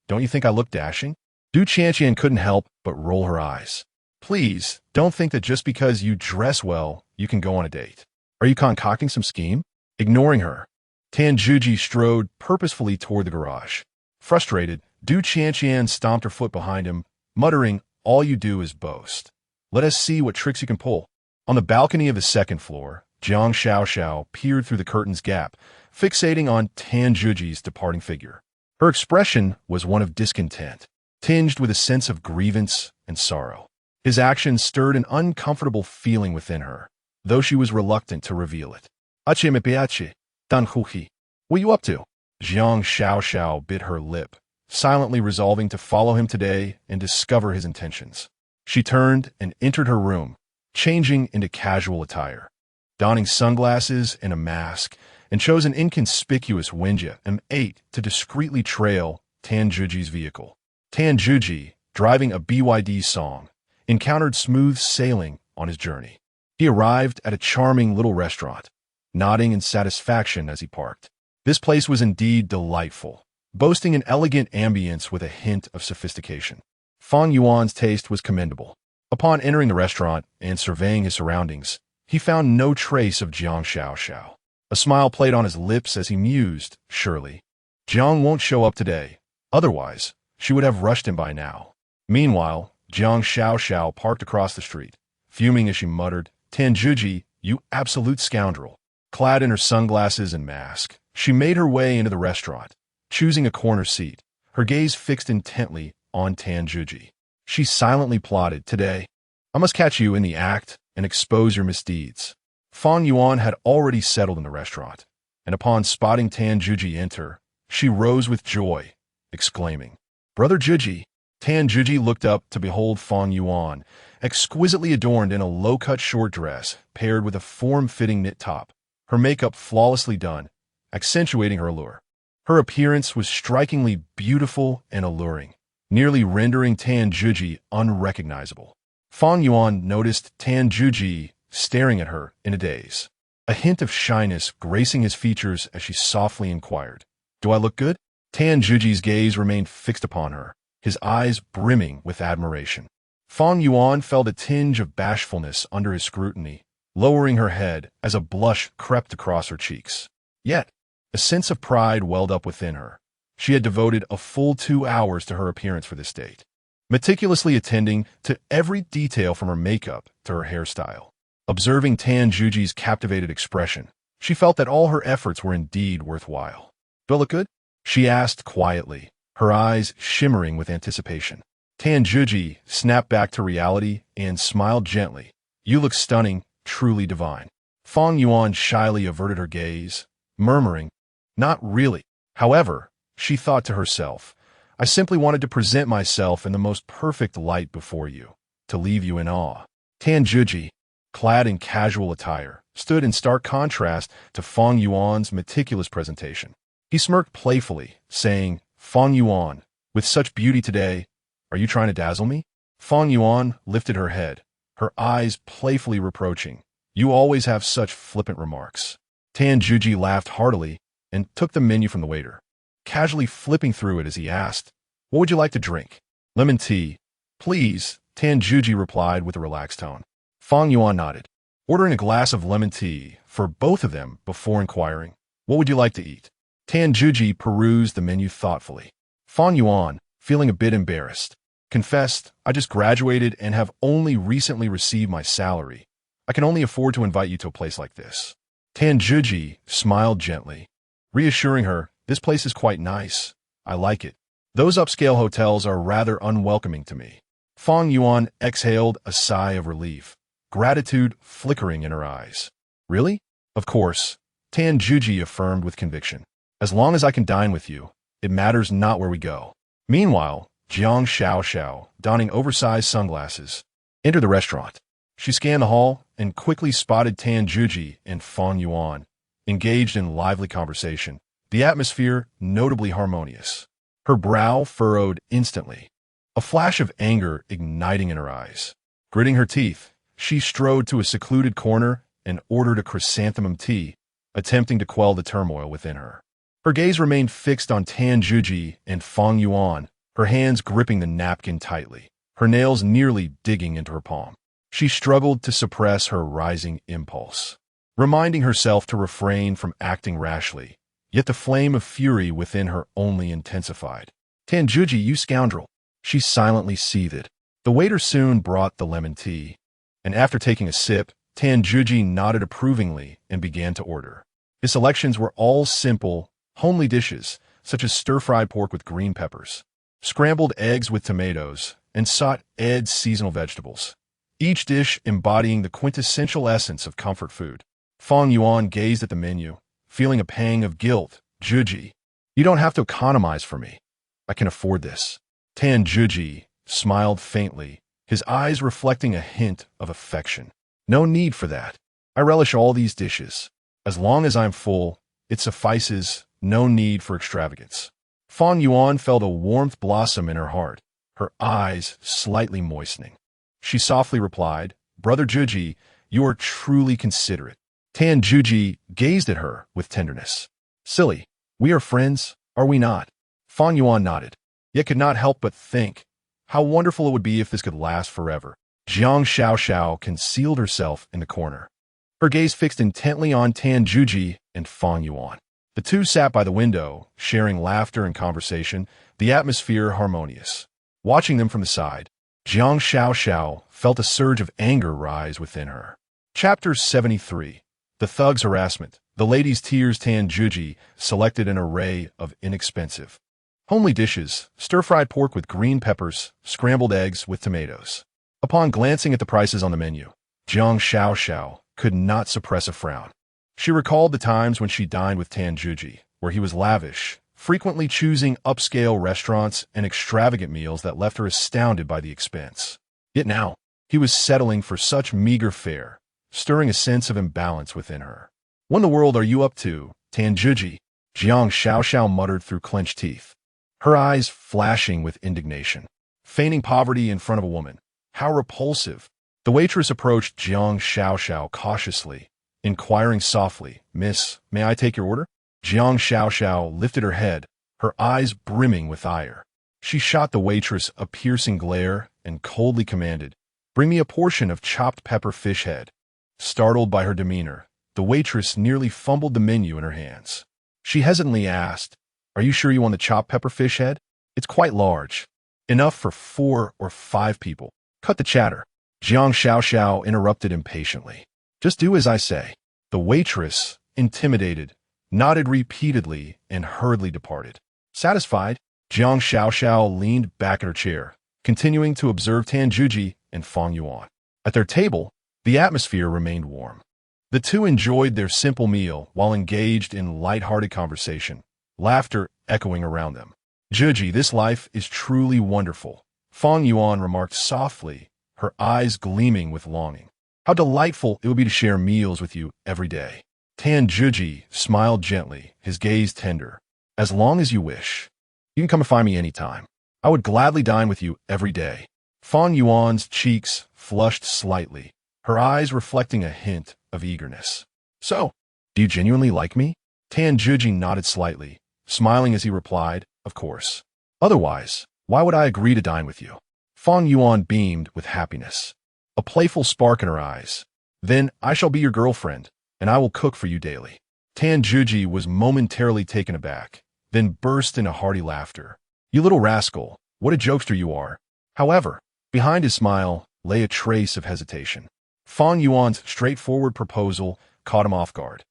A: Don't you think I look dashing? Du Qianqian couldn't help but roll her eyes. Please, don't think that just because you dress well, you can go on a date. Are you concocting some scheme? Ignoring her, Tan Zhiji strode purposefully toward the garage. Frustrated, Du Qianqian stomped her foot behind him, muttering, All you do is boast. Let us see what tricks you can pull. On the balcony of the second floor, Jiang Xiaoxiao peered through the curtain's gap, fixating on Tan Zhiji's departing figure. Her expression was one of discontent, tinged with a sense of grievance and sorrow. His actions stirred an uncomfortable feeling within her, though she was reluctant to reveal it. Ache me piace, Dan Huhi. What are you up to? Jiang Xiaoxiao bit her lip, silently resolving to follow him today and discover his intentions. She turned and entered her room, changing into casual attire. Donning sunglasses and a mask, and chose an inconspicuous Wenjia M8 to discreetly trail Tan Zhiji's vehicle. Tan Zhiji, driving a BYD Song, encountered smooth sailing on his journey. He arrived at a charming little restaurant, nodding in satisfaction as he parked. This place was indeed delightful, boasting an elegant ambience with a hint of sophistication. Fang Yuan's taste was commendable. Upon entering the restaurant and surveying his surroundings, he found no trace of Jiang Xiaoxiao. A smile played on his lips as he mused, surely, Jiang won't show up today. Otherwise, she would have rushed him by now. Meanwhile, Jiang Xiaoxiao parked across the street, fuming as she muttered, Tan Zhiji, you absolute scoundrel. Clad in her sunglasses and mask, she made her way into the restaurant, choosing a corner seat, her gaze fixed intently on Tan Zhiji. She silently plotted, Today, I must catch you in the act and expose your misdeeds. Fang Yuan had already settled in the restaurant, and upon spotting Tan Zhiji enter, she rose with joy, exclaiming, Brother Zhiji. Tan Zhiji looked up to behold Fang Yuan, exquisitely adorned in a low-cut short dress paired with a form-fitting knit top, her makeup flawlessly done, accentuating her allure. Her appearance was strikingly beautiful and alluring, nearly rendering Tan Zhiji unrecognizable. Fang Yuan noticed Tan Zhiji staring at her in a daze, a hint of shyness gracing his features as she softly inquired, Do I look good? Tan Zhiji's gaze remained fixed upon her, his eyes brimming with admiration. Fang Yuan felt a tinge of bashfulness under his scrutiny, lowering her head as a blush crept across her cheeks. Yet, a sense of pride welled up within her. She had devoted a full 2 hours to her appearance for this date. meticulously attending to every detail from her makeup to her hairstyle. Observing Tan Juji's captivated expression, she felt that all her efforts were indeed worthwhile. "Do I look good?" she asked quietly, her eyes shimmering with anticipation. Tan Juji snapped back to reality and smiled gently. "You look stunning, truly divine." Fang Yuan shyly averted her gaze, murmuring, "Not really." However, she thought to herself, "I simply wanted to present myself in the most perfect light before you, to leave you in awe." Tan Juji, clad in casual attire, stood in stark contrast to Fang Yuan's meticulous presentation. He smirked playfully, saying, "Fang Yuan, with such beauty today, are you trying to dazzle me?" Fang Yuan lifted her head, her eyes playfully reproaching, "You always have such flippant remarks." Tan Juji laughed heartily and took the menu from the waiter, casually flipping through it as he asked, "What would you like to drink?" "Lemon tea, please," Tan Juji replied with a relaxed tone. Fang Yuan nodded, ordering a glass of lemon tea for both of them before inquiring, "What would you like to eat?" Tan Juji perused the menu thoughtfully. Fang Yuan, feeling a bit embarrassed, confessed, "I just graduated and have only recently received my salary. I can only afford to invite you to a place like this." Tan Juji smiled gently, reassuring her, "This place is quite nice. I like it. Those upscale hotels are rather unwelcoming to me." Fang Yuan exhaled a sigh of relief, gratitude flickering in her eyes. "Really?" "Of course," Tan Juji affirmed with conviction. "As long as I can dine with you, it matters not where we go." Meanwhile, Jiang Xiaoxiao, donning oversized sunglasses, entered the restaurant. She scanned the hall and quickly spotted Tan Juji and Fang Yuan, engaged in lively conversation, the atmosphere notably harmonious. Her brow furrowed instantly, a flash of anger igniting in her eyes. Gritting her teeth, she strode to a secluded corner and ordered a chrysanthemum tea, attempting to quell the turmoil within her. Her gaze remained fixed on Tan Juji and Fang Yuan, her hands gripping the napkin tightly, her nails nearly digging into her palm. She struggled to suppress her rising impulse, reminding herself to refrain from acting rashly, yet the flame of fury within her only intensified. "Tan Juji, you scoundrel!" she silently seethed. The waiter soon brought the lemon tea, and after taking a sip, Tan Juji nodded approvingly and began to order. His selections were all simple, homely dishes, such as stir-fried pork with green peppers, scrambled eggs with tomatoes, and sautéed seasonal vegetables, each dish embodying the quintessential essence of comfort food. Fang Yuan gazed at the menu, feeling a pang of guilt. "Juji, you don't have to economize for me. I can afford this." Tan Juji smiled faintly, his eyes reflecting a hint of affection. "No need for that. I relish all these dishes. As long as I'm full, it suffices, no need for extravagance." Fang Yuan felt a warmth blossom in her heart, her eyes slightly moistening. She softly replied, "Brother Juji, you are truly considerate." Tan Juji gazed at her with tenderness. "Silly, we are friends, are we not?" Fang Yuan nodded, yet could not help but think, how wonderful it would be if this could last forever. Jiang Xiaoxiao concealed herself in the corner, her gaze fixed intently on Tan Juji and Fang Yuan. The two sat by the window, sharing laughter and conversation, the atmosphere harmonious. Watching them from the side, Jiang Xiaoxiao felt a surge of anger rise within her. Chapter 73. The Thug's Harassment. The Lady's Tears. Tan Juji selected an array of inexpensive, homely dishes, stir-fried pork with green peppers, scrambled eggs with tomatoes. Upon glancing at the prices on the menu, Jiang Xiaoxiao could not suppress a frown. She recalled the times when she dined with Tan Juji, where he was lavish, frequently choosing upscale restaurants and extravagant meals that left her astounded by the expense. Yet now, he was settling for such meager fare, stirring a sense of imbalance within her. "What in the world are you up to, Tan Juji?" Jiang Xiaoxiao muttered through clenched teeth, her eyes flashing with indignation. Feigning poverty in front of a woman. How repulsive. The waitress approached Jiang Xiaoxiao cautiously, inquiring softly, "Miss, may I take your order?" Jiang Xiaoxiao lifted her head, her eyes brimming with ire. She shot the waitress a piercing glare and coldly commanded, "Bring me a portion of chopped pepper fish head." Startled by her demeanor, the waitress nearly fumbled the menu in her hands. She hesitantly asked, "Are you sure you want the chopped pepper fish head? It's quite large." Enough for 4 or 5 people. Cut the chatter. Jiang Xiaoxiao interrupted impatiently. Just do as I say. The waitress, intimidated, nodded repeatedly and hurriedly departed. Satisfied, Jiang Xiaoxiao leaned back in her chair, continuing to observe Tan Juji and Fang Yuan. At their table, the atmosphere remained warm. The two enjoyed their simple meal while engaged in light-hearted conversation, laughter echoing around them. Juji, this life is truly wonderful, Fang Yuan remarked softly, her eyes gleaming with longing. How delightful it would be to share meals with you every day. Tan Juji smiled gently, his gaze tender. As long as you wish. You can come and find me anytime. I would gladly dine with you every day. Fang Yuan's cheeks flushed slightly, her eyes reflecting a hint of eagerness. So, do you genuinely like me? Tan Juji nodded slightly, smiling as he replied, of course. Otherwise, why would I agree to dine with you? Fang Yuan beamed with happiness, a playful spark in her eyes. Then I shall be your girlfriend, and I will cook for you daily. Tan Juji was momentarily taken aback, then burst into hearty laughter. You little rascal, what a jokester you are. However, behind his smile lay a trace of hesitation. Fang Yuan's straightforward proposal caught him off guard,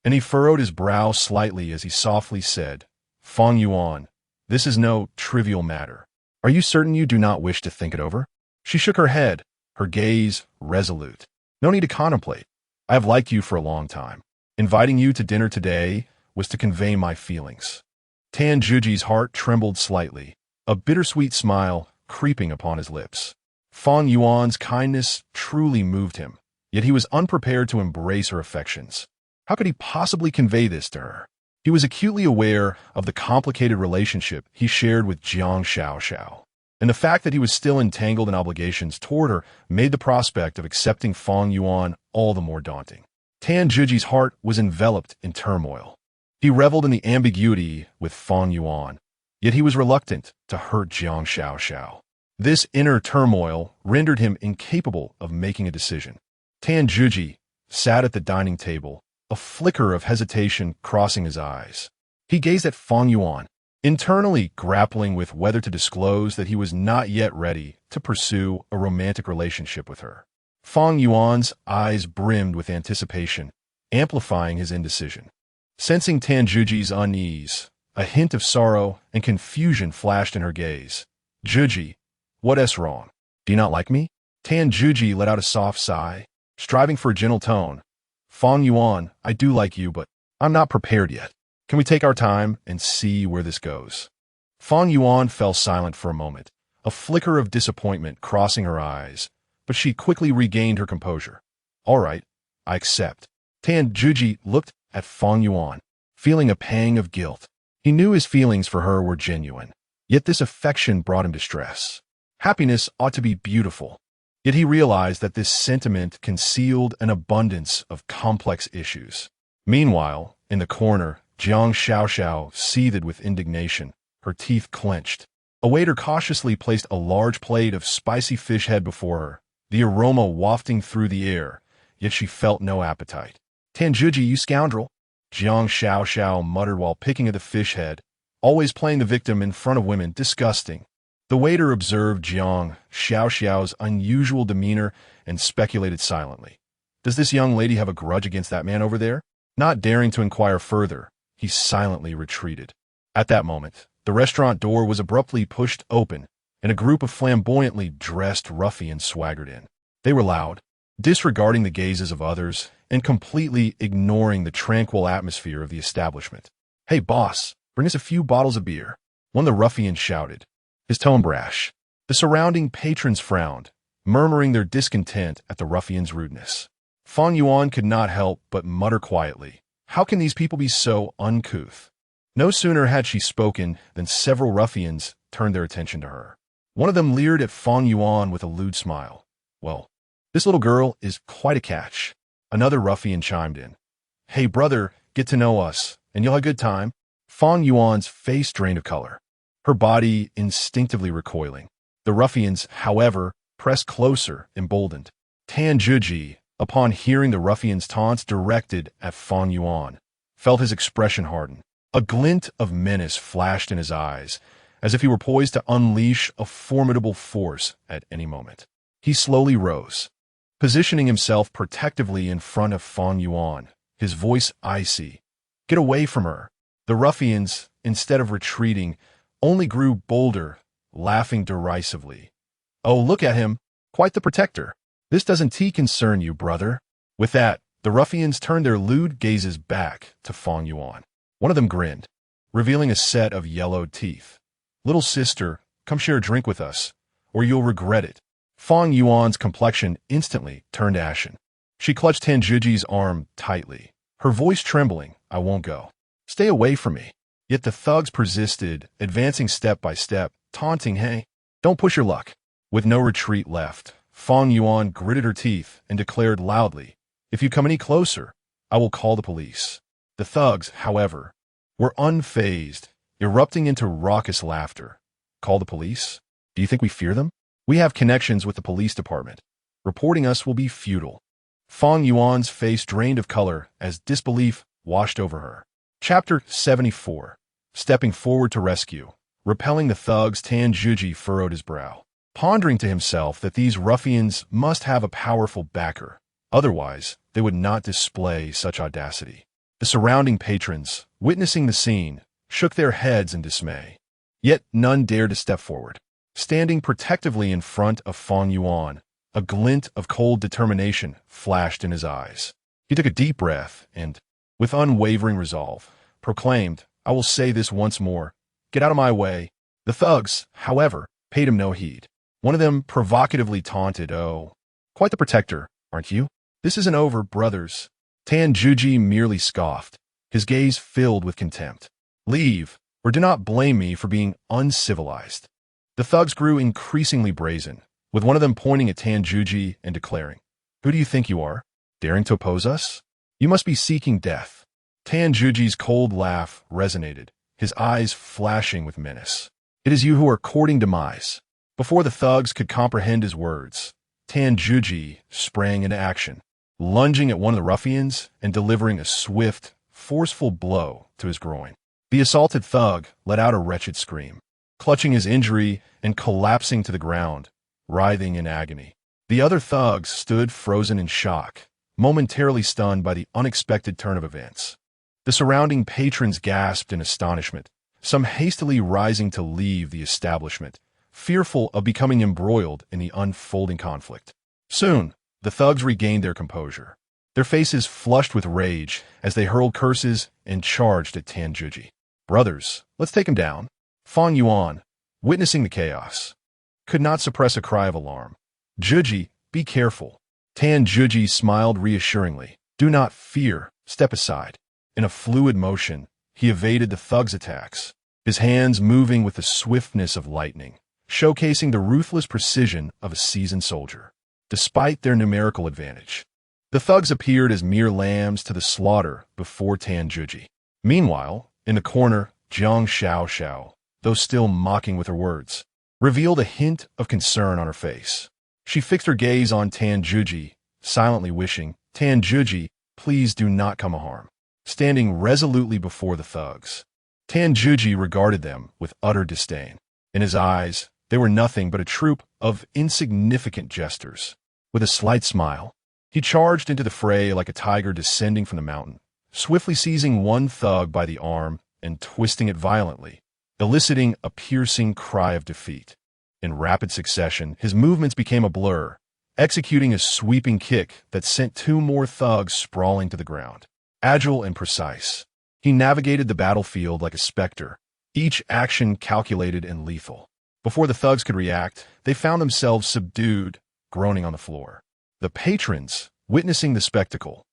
A: and he furrowed his brow slightly as he softly said, Fang Yuan, this is no trivial matter. Are you certain you do not wish to think it over? She shook her head, her gaze resolute. No need to contemplate. I have liked you for a long time. Inviting you to dinner today was to convey my feelings. Tan Juji's heart trembled slightly, a bittersweet smile creeping upon his lips. Fang Yuan's kindness truly moved him, yet he was unprepared to embrace her affections. How could he possibly convey this to her? He was acutely aware of the complicated relationship he shared with Jiang Xiaoxiao, and the fact that he was still entangled in obligations toward her made the prospect of accepting Fang Yuan all the more daunting. Tan Juji's heart was enveloped in turmoil. He reveled in the ambiguity with Fang Yuan, yet he was reluctant to hurt Jiang Xiaoxiao. This inner turmoil rendered him incapable of making a decision. Tan Juji sat at the dining table, a flicker of hesitation crossing his eyes. He gazed at Fang Yuan, internally grappling with whether to disclose that he was not yet ready to pursue a romantic relationship with her. Fang Yuan's eyes brimmed with anticipation, amplifying his indecision. Sensing Tan Juji's unease, a hint of sorrow and confusion flashed in her gaze. Juji, what's wrong? Do you not like me? Tan Juji let out a soft sigh, striving for a gentle tone. Fang Yuan, I do like you, but I'm not prepared yet. Can we take our time and see where this goes? Fang Yuan fell silent for a moment, a flicker of disappointment crossing her eyes, but she quickly regained her composure. All right, I accept. Tan Juji looked at Fang Yuan, feeling a pang of guilt. He knew his feelings for her were genuine, yet this affection brought him distress. Happiness ought to be beautiful, yet he realized that this sentiment concealed an abundance of complex issues. Meanwhile, in the corner, Jiang Xiaoxiao seethed with indignation, her teeth clenched. A waiter cautiously placed a large plate of spicy fish head before her, the aroma wafting through the air, yet she felt no appetite. Tan Juji, you scoundrel, Jiang Xiaoxiao muttered while picking at the fish head, always playing the victim in front of women, disgusting. The waiter observed Jiang Xiaoxiao's unusual demeanor and speculated silently. Does this young lady have a grudge against that man over there? Not daring to inquire further, he silently retreated. At that moment, the restaurant door was abruptly pushed open, and a group of flamboyantly dressed ruffians swaggered in. They were loud, disregarding the gazes of others and completely ignoring the tranquil atmosphere of the establishment. Hey, boss, bring us a few bottles of beer, one of the ruffians shouted, his tone brash. The surrounding patrons frowned, murmuring their discontent at the ruffian's rudeness. Fang Yuan could not help but mutter quietly, how can these people be so uncouth? No sooner had she spoken than several ruffians turned their attention to her. One of them leered at Fang Yuan with a lewd smile. Well, this little girl is quite a catch. Another ruffian chimed in. Hey, brother, get to know us, and you'll have a good time. Fang Yuan's face drained of color, her body instinctively recoiling. The ruffians, however, pressed closer, emboldened. Tan Juji, upon hearing the ruffian's taunts directed at Fang Yuan, felt his expression harden. A glint of menace flashed in his eyes, as if he were poised to unleash a formidable force at any moment. He slowly rose, positioning himself protectively in front of Fang Yuan, his voice icy. "Get away from her." The ruffians, instead of retreating, only grew bolder, laughing derisively. "Oh, look at him, quite the protector. This doesn't concern you, brother." With that, the ruffians turned their lewd gazes back to Fang Yuan. One of them grinned, revealing a set of yellowed teeth. "Little sister, come share a drink with us, or you'll regret it." Fang Yuan's complexion instantly turned ashen. She clutched Tanjuji's arm tightly, her voice trembling. "I won't go. Stay away from me." Yet the thugs persisted, advancing step by step, taunting, "Hey, don't push your luck." With no retreat left, Fang Yuan gritted her teeth and declared loudly, "If you come any closer, I will call the police." The thugs, however, were unfazed, erupting into raucous laughter. "Call the police? Do you think we fear them? We have connections with the police department. Reporting us will be futile." Fang Yuan's face drained of color as disbelief washed over her. Chapter 74. Stepping forward to rescue. Repelling the thugs, Tanjuji furrowed his brow, pondering to himself that these ruffians must have a powerful backer. Otherwise, they would not display such audacity. The surrounding patrons, witnessing the scene, shook their heads in dismay. Yet none dared to step forward. Standing protectively in front of Fang Yuan, a glint of cold determination flashed in his eyes. He took a deep breath and, with unwavering resolve, proclaimed, "I will say this once more. Get out of my way." The thugs, however, paid him no heed. One of them provocatively taunted, "Oh, quite the protector, aren't you? This isn't over, brothers." Tanjuji merely scoffed, his gaze filled with contempt. "Leave, or do not blame me for being uncivilized." The thugs grew increasingly brazen, with one of them pointing at Tanjuji and declaring, "Who do you think you are, daring to oppose us? You must be seeking death." Tanjuji's cold laugh resonated, his eyes flashing with menace. "It is you who are courting demise." Before the thugs could comprehend his words, Tanjuji sprang into action, lunging at one of the ruffians and delivering a swift, forceful blow to his groin. The assaulted thug let out a wretched scream, clutching his injury and collapsing to the ground, writhing in agony. The other thugs stood frozen in shock, momentarily stunned by the unexpected turn of events. The surrounding patrons gasped in astonishment, some hastily rising to leave the establishment, fearful of becoming embroiled in the unfolding conflict. Soon, the thugs regained their composure, their faces flushed with rage as they hurled curses and charged at Tanjuji. "Brothers, let's take him down." Fang Yuan, witnessing the chaos, could not suppress a cry of alarm. "Juji, be careful." Tanjuji smiled reassuringly. "Do not fear, step aside." In a fluid motion, he evaded the thugs' attacks, his hands moving with the swiftness of lightning, showcasing the ruthless precision of a seasoned soldier. Despite their numerical advantage, the thugs appeared as mere lambs to the slaughter before Tanjuji. Meanwhile, in the corner, Jiang Xiao, though still mocking with her words, revealed a hint of concern on her face. She fixed her gaze on Tanjuji, silently wishing, "Tanjuji, please do not come harm." Standing resolutely before the thugs, Tanjuji regarded them with utter disdain. In his eyes, they were nothing but a troop of insignificant jesters. With a slight smile, he charged into the fray like a tiger descending from the mountain, swiftly seizing one thug by the arm and twisting it violently, eliciting a piercing cry of defeat. In rapid succession, his movements became a blur, executing a sweeping kick that sent two more thugs sprawling to the ground. Agile and precise, he navigated the battlefield like a specter, each action calculated and lethal. Before the thugs could react, they found themselves subdued, groaning on the floor. The patrons, witnessing the spectacle,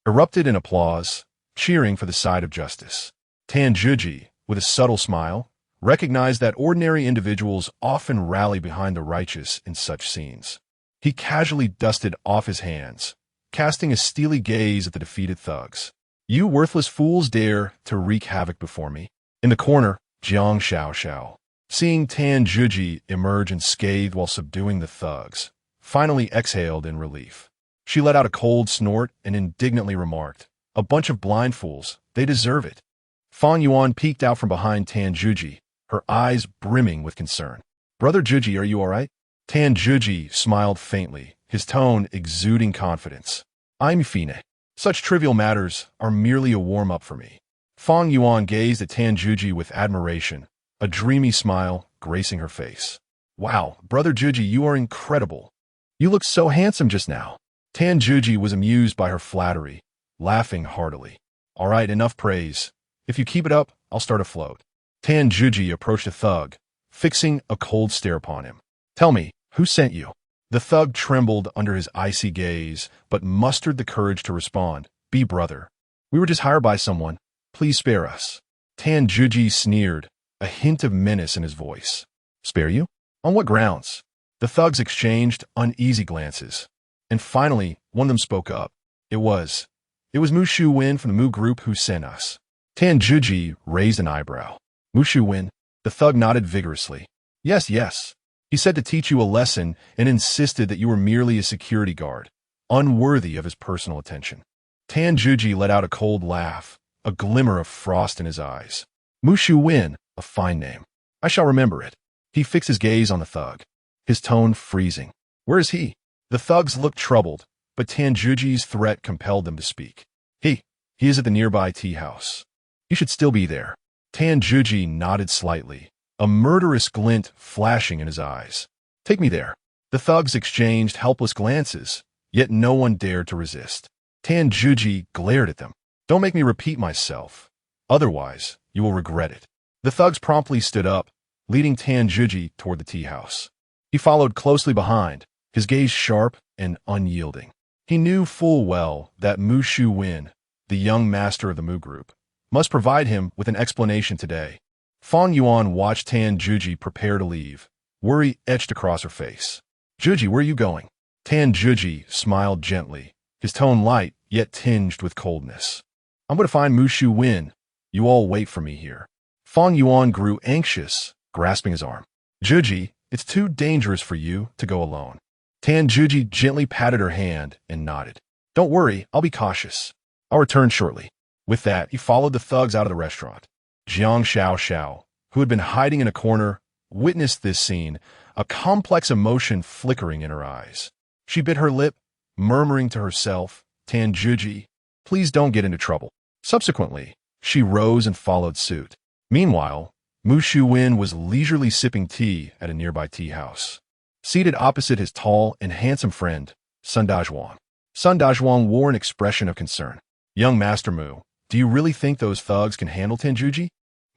A: erupted in applause, cheering for the side of justice. Tanjuji, with a subtle smile, recognized that ordinary individuals often rally behind the righteous in such scenes. He casually dusted off his hands, casting a steely gaze at the defeated thugs. "You worthless fools dare to wreak havoc before me." In the corner, Jiang Xiao, seeing Tanjuji emerge unscathed while subduing the thugs, finally exhaled in relief. She let out a cold snort and indignantly remarked, "A bunch of blind fools, they deserve it." Fang Yuan peeked out from behind Tanjuji, her eyes brimming with concern. "Brother Juji, are you all right?" Tan Juji smiled faintly, his tone exuding confidence. "I'm Fine. Such trivial matters are merely a warm-up for me." Fang Yuan gazed at Tan Juji with admiration, a dreamy smile gracing her face. "Wow, Brother Juji, you are incredible. You looked so handsome just now." Tan Juji was amused by her flattery, laughing heartily. "All right, enough praise. If you keep it up, I'll start a float." Tan Juji approached a thug, fixing a cold stare upon him. "Tell me, who sent you?" The thug trembled under his icy gaze, but mustered the courage to respond. "Be brother. We were just hired by someone. Please spare us." Tan Juji sneered, a hint of menace in his voice. "Spare you? On what grounds?" The thugs exchanged uneasy glances. And finally, one of them spoke up. It was Mushu Wen from the Mu group who sent us." Tan Juji raised an eyebrow. "Mushu Wen?" The thug nodded vigorously. Yes. He said to teach you a lesson and insisted that you were merely a security guard, unworthy of his personal attention." Tan Juji let out a cold laugh, a glimmer of frost in his eyes. "Mushu Wen, a fine name. I shall remember it." He fixed his gaze on the thug, his tone freezing. "Where is he?" The thugs looked troubled, but Tan Juji's threat compelled them to speak. He is at the nearby tea house. You should still be there." Tan Juji nodded slightly, a murderous glint flashing in his eyes. "Take me there." The thugs exchanged helpless glances, yet no one dared to resist. Tan Juji glared at them. "Don't make me repeat myself. Otherwise, you will regret it." The thugs promptly stood up, leading Tan Juji toward the tea house. He followed closely behind, his gaze sharp and unyielding. He knew full well that Mushu Wen, the young master of the Mu group, must provide him with an explanation today. Fang Yuan watched Tan Juji prepare to leave, worry etched across her face. "Juji, where are you going?" Tan Juji smiled gently, his tone light yet tinged with coldness. "I'm going to find Mushu Wen. You all wait for me here." Fang Yuan grew anxious, grasping his arm. "Juji, it's too dangerous for you to go alone." Tan Juji gently patted her hand and nodded. "Don't worry, I'll be cautious. I'll return shortly." With that, he followed the thugs out of the restaurant. Jiang Xiao, who had been hiding in a corner, witnessed this scene, a complex emotion flickering in her eyes. She bit her lip, murmuring to herself, "Tan Juji, please don't get into trouble." Subsequently, she rose and followed suit. Meanwhile, Mushu Wen was leisurely sipping tea at a nearby tea house. Seated opposite his tall and handsome friend, Sun Dazhuang. Sun Dazhuang wore an expression of concern. "Young Master Mu, do you really think those thugs can handle Tan Juji?"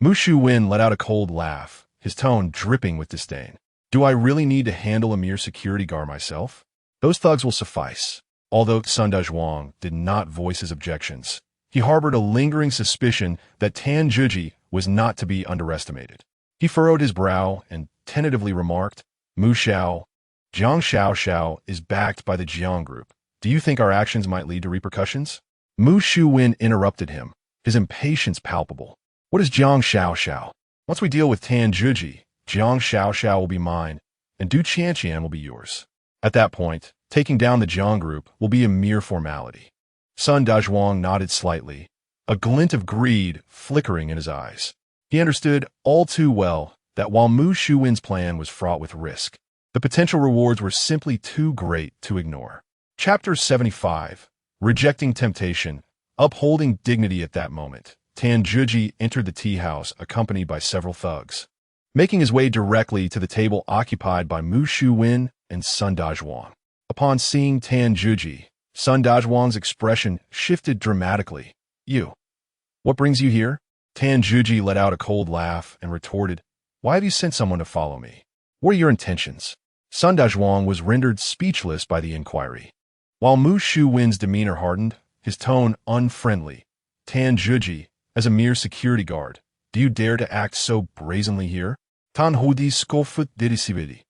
A: Mushu Wen let out a cold laugh, his tone dripping with disdain. "Do I really need to handle a mere security guard myself? Those thugs will suffice." Although Sun Dazhuang did not voice his objections, he harbored a lingering suspicion that Tan Juji was not to be underestimated. He furrowed his brow and tentatively remarked, "Mu Xiao, Jiang Xiao is backed by the Jiang group. Do you think our actions might lead to repercussions?" Mushu Wen interrupted him, his impatience palpable. "What is Jiang Xiao? Once we deal with Tan Juji, Jiang Xiao will be mine, and Du Qianqian will be yours. At that point, taking down the Jiang group will be a mere formality." Sun Dazhuang nodded slightly, a glint of greed flickering in his eyes. He understood all too well that while Mushu Wen's plan was fraught with risk, the potential rewards were simply too great to ignore. Chapter 75. Rejecting temptation, upholding dignity. At that moment, Tan Juji entered the tea house accompanied by several thugs, making his way directly to the table occupied by Mushu Wen and Sun Dazhuang. Upon seeing Tan Juji, Sun Dazhuang's expression shifted dramatically. "You? What brings you here?" Tan Juji let out a cold laugh and retorted, "Why have you sent someone to follow me? What are your intentions?" Sun Dazhuang was rendered speechless by the inquiry. While Mushu Wen's demeanor hardened, his tone unfriendly. "Tan Juji, as a mere security guard, do you dare to act so brazenly here? Tan Hudi Skofut Didisibidi.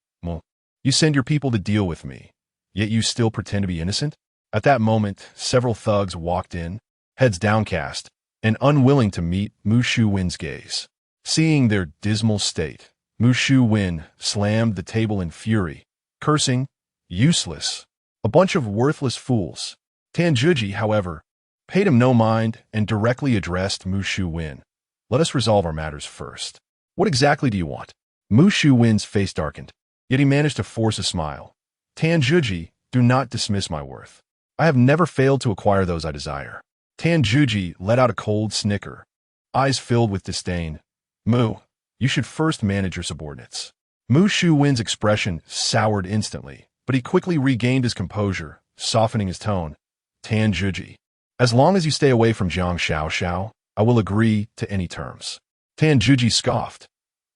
A: You send your people to deal with me, yet you still pretend to be innocent?" At that moment, several thugs walked in, heads downcast, and unwilling to meet Mushu Wen's gaze. Seeing their dismal state, Mushu Wen slammed the table in fury, cursing, "Useless. A bunch of worthless fools." Tan Juji, however, paid him no mind and directly addressed Mushu Wen. "Let us resolve our matters first. What exactly do you want? Mu Shu-win's face darkened, yet he managed to force a smile. Tan Juji, do not dismiss my worth. I have never failed to acquire those I desire. Tan Juji let out a cold snicker, eyes filled with disdain. Mu, you should first manage your subordinates. Mu Shu-win's expression soured instantly, but he quickly regained his composure, softening his tone. Tan Juji, as long as you stay away from Jiang Xiao, I will agree to any terms. Tan Juji scoffed.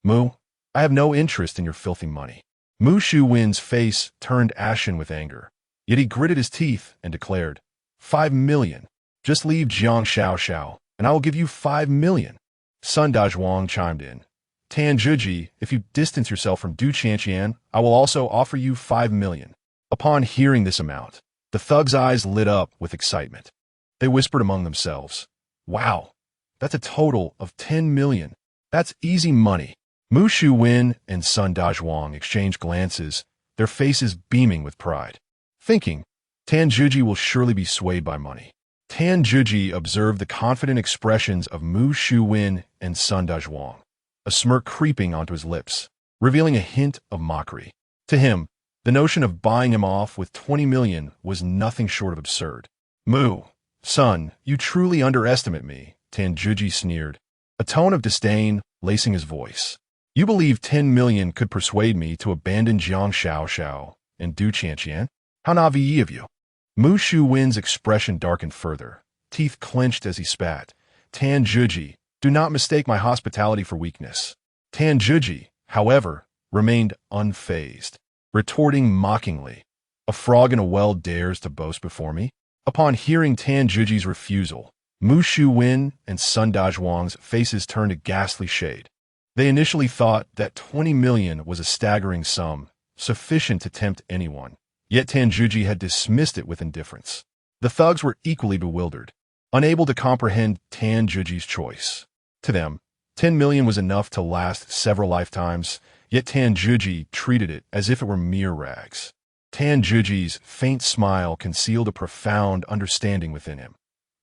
A: Mu, I have no interest in your filthy money. Mu Shu-win's face turned ashen with anger, yet he gritted his teeth and declared, 5 million. Just leave Jiang Xiao, and I will give you 5 million. Sun Dazhuang chimed in. Tan Juji, if you distance yourself from Du Qianqian, I will also offer you 5 million. Upon hearing this amount, the thugs' eyes lit up with excitement. They whispered among themselves, wow, that's a total of 10 million. That's easy money. Mu Shu-win and Sun Dazhuang exchanged glances, their faces beaming with pride, thinking, Tan Juji will surely be swayed by money. Tan Juji observed the confident expressions of Mu Shu-win and Sun Dazhuang, a smirk creeping onto his lips, revealing a hint of mockery. To him, the notion of buying him off with 20 million was nothing short of absurd. Mu, son, you truly underestimate me, Tan Juji sneered, a tone of disdain lacing his voice. You believe 10 million could persuade me to abandon Jiang Xiao and Du Qianqian? How naive of you. Mu Shu-win's expression darkened further, teeth clenched as he spat. Tan Juji, do not mistake my hospitality for weakness. Tan Juji, however, remained unfazed, retorting mockingly, a frog in a well dares to boast before me? Upon hearing Tan Juji's refusal, Mu Shu-win and Sun Dazhuang's faces turned a ghastly shade. They initially thought that 20 million was a staggering sum, sufficient to tempt anyone, yet Tan Juji had dismissed it with indifference. The thugs were equally bewildered, unable to comprehend Tan Juji's choice. To them, 10 million was enough to last several lifetimes, yet Tan Juji treated it as if it were mere rags. Tan Juji's faint smile concealed a profound understanding within him.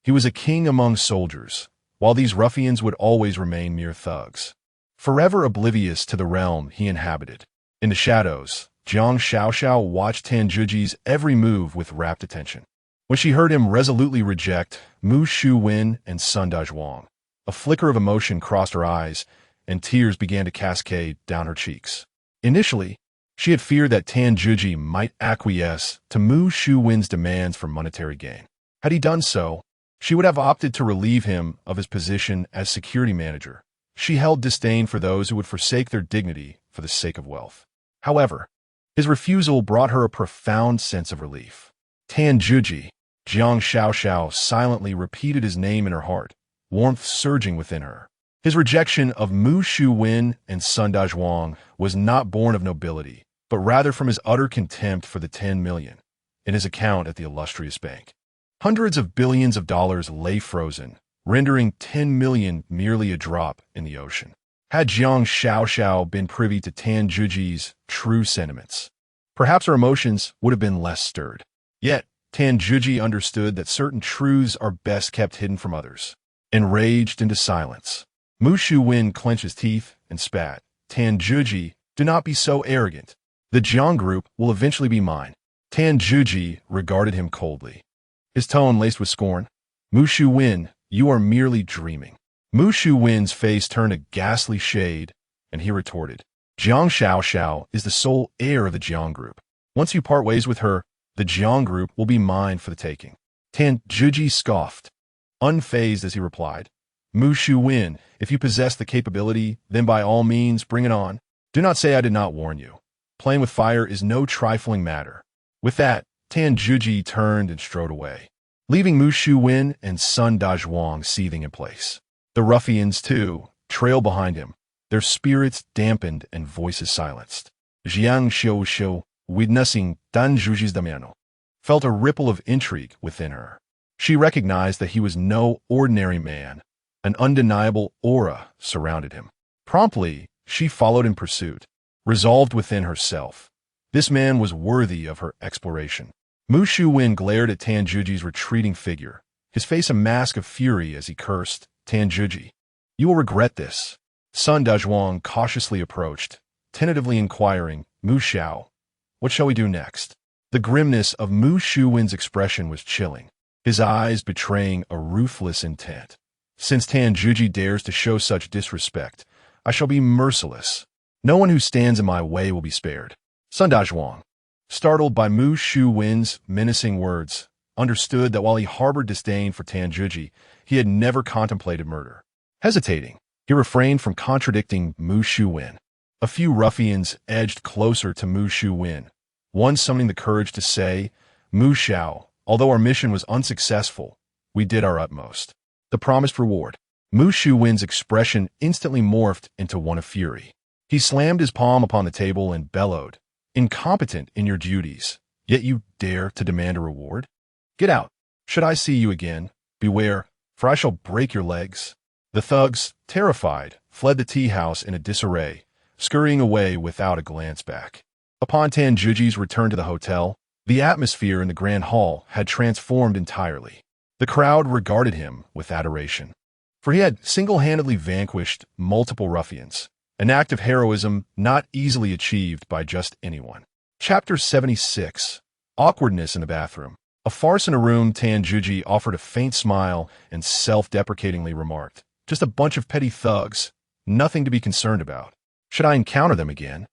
A: He was a king among soldiers, while these ruffians would always remain mere thugs, forever oblivious to the realm he inhabited. In the shadows, Jiang Xiao watched Tan Juji's every move with rapt attention. When she heard him resolutely reject Mu Shu-win and Sun Dazhuang, a flicker of emotion crossed her eyes, and tears began to cascade down her cheeks. Initially, she had feared that Tan Juji might acquiesce to Mu Shu-win's demands for monetary gain. Had he done so, she would have opted to relieve him of his position as security manager. She held disdain for those who would forsake their dignity for the sake of wealth. However, his refusal brought her a profound sense of relief. Tan Juji, Jiang Xiao silently repeated his name in her heart, warmth surging within her. His rejection of Mu Shu-win and Sun Dazhuang was not born of nobility, but rather from his utter contempt for the 10 million in his account at the illustrious bank. Hundreds of billions of dollars lay frozen, rendering 10 million merely a drop in the ocean. Had Jiang Xiao been privy to Tan Juji's true sentiments, perhaps her emotions would have been less stirred. Yet, Tan Juji understood that certain truths are best kept hidden from others. Enraged into silence, Mu Shu-win clenched his teeth and spat. Tan Juji, do not be so arrogant. The Jiang group will eventually be mine. Tan Juji regarded him coldly, his tone laced with scorn. Mu Shu-win, you are merely dreaming. Mu Shu-win's face turned a ghastly shade, and he retorted, Jiang Xiao is the sole heir of the Jiang group. Once you part ways with her, the Jiang group will be mine for the taking. Tan Juji scoffed, unfazed as he replied, Mu Shu-win, if you possess the capability, then by all means bring it on. Do not say I did not warn you. Playing with fire is no trifling matter. With that, Tan Juji turned and strode away, leaving Mu Shu-win and Sun Dazhuang seething in place. The ruffians, too, trailed behind him, their spirits dampened and voices silenced. Jiang Xiao, witnessing Tan Juji's damiano, felt a ripple of intrigue within her. She recognized that he was no ordinary man. An undeniable aura surrounded him. Promptly, she followed in pursuit, resolved within herself. This man was worthy of her exploration. Mu Shu-win glared at Tan Juji's retreating figure, his face a mask of fury as he cursed, Tan Juji, you will regret this. Sun Dazhuang cautiously approached, tentatively inquiring, Mu Xiao, what shall we do next? The grimness of Mu Shuwen's expression was chilling, his eyes betraying a ruthless intent. Since Tan Juji dares to show such disrespect, I shall be merciless. No one who stands in my way will be spared. Sun Dazhuang, startled by Mu Shuwen's menacing words, understood that while he harbored disdain for Tan Juji, he had never contemplated murder. Hesitating, he refrained from contradicting Mu Shuwen. A few ruffians edged closer to Mu Shuwen, one summoning the courage to say, Mu Xiao, although our mission was unsuccessful, we did our utmost. The promised reward. Mu Shuwen's expression instantly morphed into one of fury. He slammed his palm upon the table and bellowed, incompetent in your duties, yet you dare to demand a reward? Get out. Should I see you again, beware, for I shall break your legs. The thugs, terrified, fled the tea house in a disarray, scurrying away without a glance back. Upon Tan Juji's return to the hotel, the atmosphere in the grand hall had transformed entirely. The crowd regarded him with adoration, for he had single-handedly vanquished multiple ruffians, an act of heroism not easily achieved by just anyone. Chapter 76. Awkwardness in the bathroom. A farce in a room. Tan Juji offered a faint smile and self-deprecatingly remarked, just a bunch of petty thugs, nothing to be concerned about. Should I encounter them again,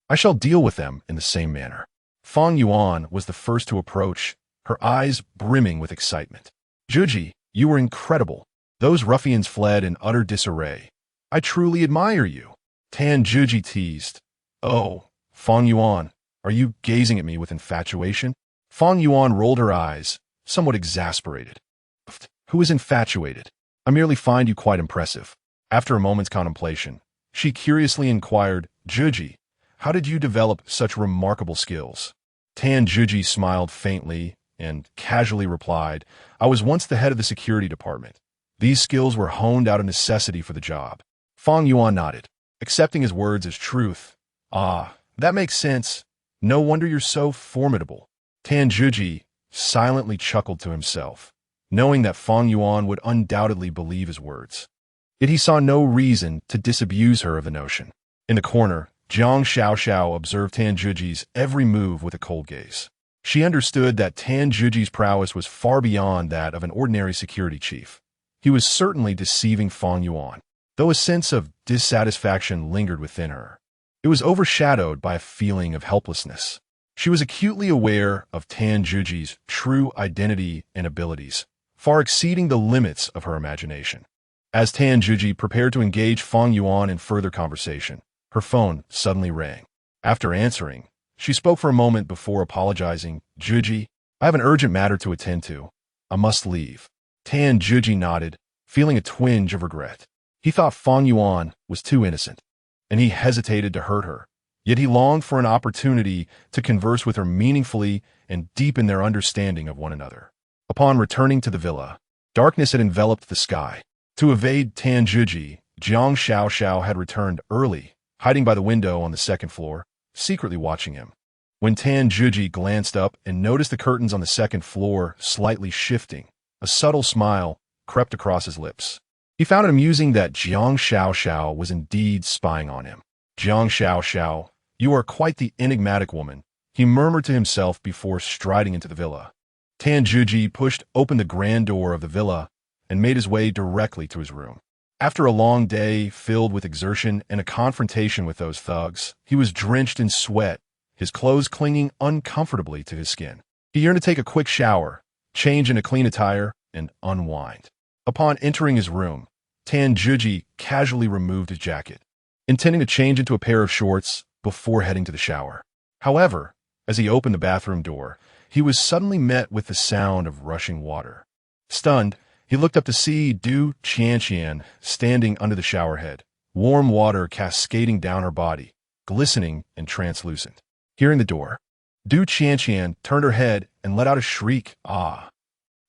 A: I shall deal with them in the same manner. Fang Yuan was the first to approach, her eyes brimming with excitement. Juji, you were incredible. Those ruffians fled in utter disarray. I truly admire you. Tan Juji teased. Oh, Fang Yuan, are you gazing at me with infatuation? Fang Yuan rolled her eyes, somewhat exasperated. Who is infatuated? I merely find you quite impressive. After a moment's contemplation, she curiously inquired, Juji, how did you develop such remarkable skills? Tan Juji smiled faintly and casually replied, I was once the head of the security department. These skills were honed out of necessity for the job. Fang Yuan nodded, accepting his words as truth. Ah, that makes sense. No wonder you're so formidable. Tan Juji silently chuckled to himself, knowing that Fang Yuan would undoubtedly believe his words. Yet he saw no reason to disabuse her of the notion. In the corner, Jiang Xiaoxiao observed Tan Juji's every move with a cold gaze. She understood that Tan Juji's prowess was far beyond that of an ordinary security chief. He was certainly deceiving Fang Yuan, though a sense of dissatisfaction lingered within her. It was overshadowed by a feeling of helplessness. She was acutely aware of Tan Juji's true identity and abilities, far exceeding the limits of her imagination. As Tan Juji prepared to engage Fang Yuan in further conversation, her phone suddenly rang. After answering, she spoke for a moment before apologizing. Juji, I have an urgent matter to attend to. I must leave. Tan Juji nodded, feeling a twinge of regret. He thought Fang Yuan was too innocent, and he hesitated to hurt her. Yet he longed for an opportunity to converse with her meaningfully and deepen their understanding of one another. Upon returning to the villa, darkness had enveloped the sky. To evade Tan Juji, Jiang Xiaoxiao had returned early, hiding by the window on the second floor, secretly watching him. When Tan Juji glanced up and noticed the curtains on the second floor slightly shifting, a subtle smile crept across his lips. He found it amusing that Jiang Xiaoxiao was indeed spying on him. Jiang Xiaoxiao, you are quite the enigmatic woman, he murmured to himself before striding into the villa. Tan Juji pushed open the grand door of the villa and made his way directly to his room. After a long day filled with exertion and a confrontation with those thugs, he was drenched in sweat, his clothes clinging uncomfortably to his skin. He yearned to take a quick shower, change into clean attire, and unwind. Upon entering his room, Tan Juji casually removed his jacket, intending to change into a pair of shorts before heading to the shower. However, as he opened the bathroom door, he was suddenly met with the sound of rushing water. Stunned, he looked up to see Du Qianqian standing under the shower head, warm water cascading down her body, glistening and translucent. Hearing the door, Du Qianqian turned her head and let out a shriek. Ah!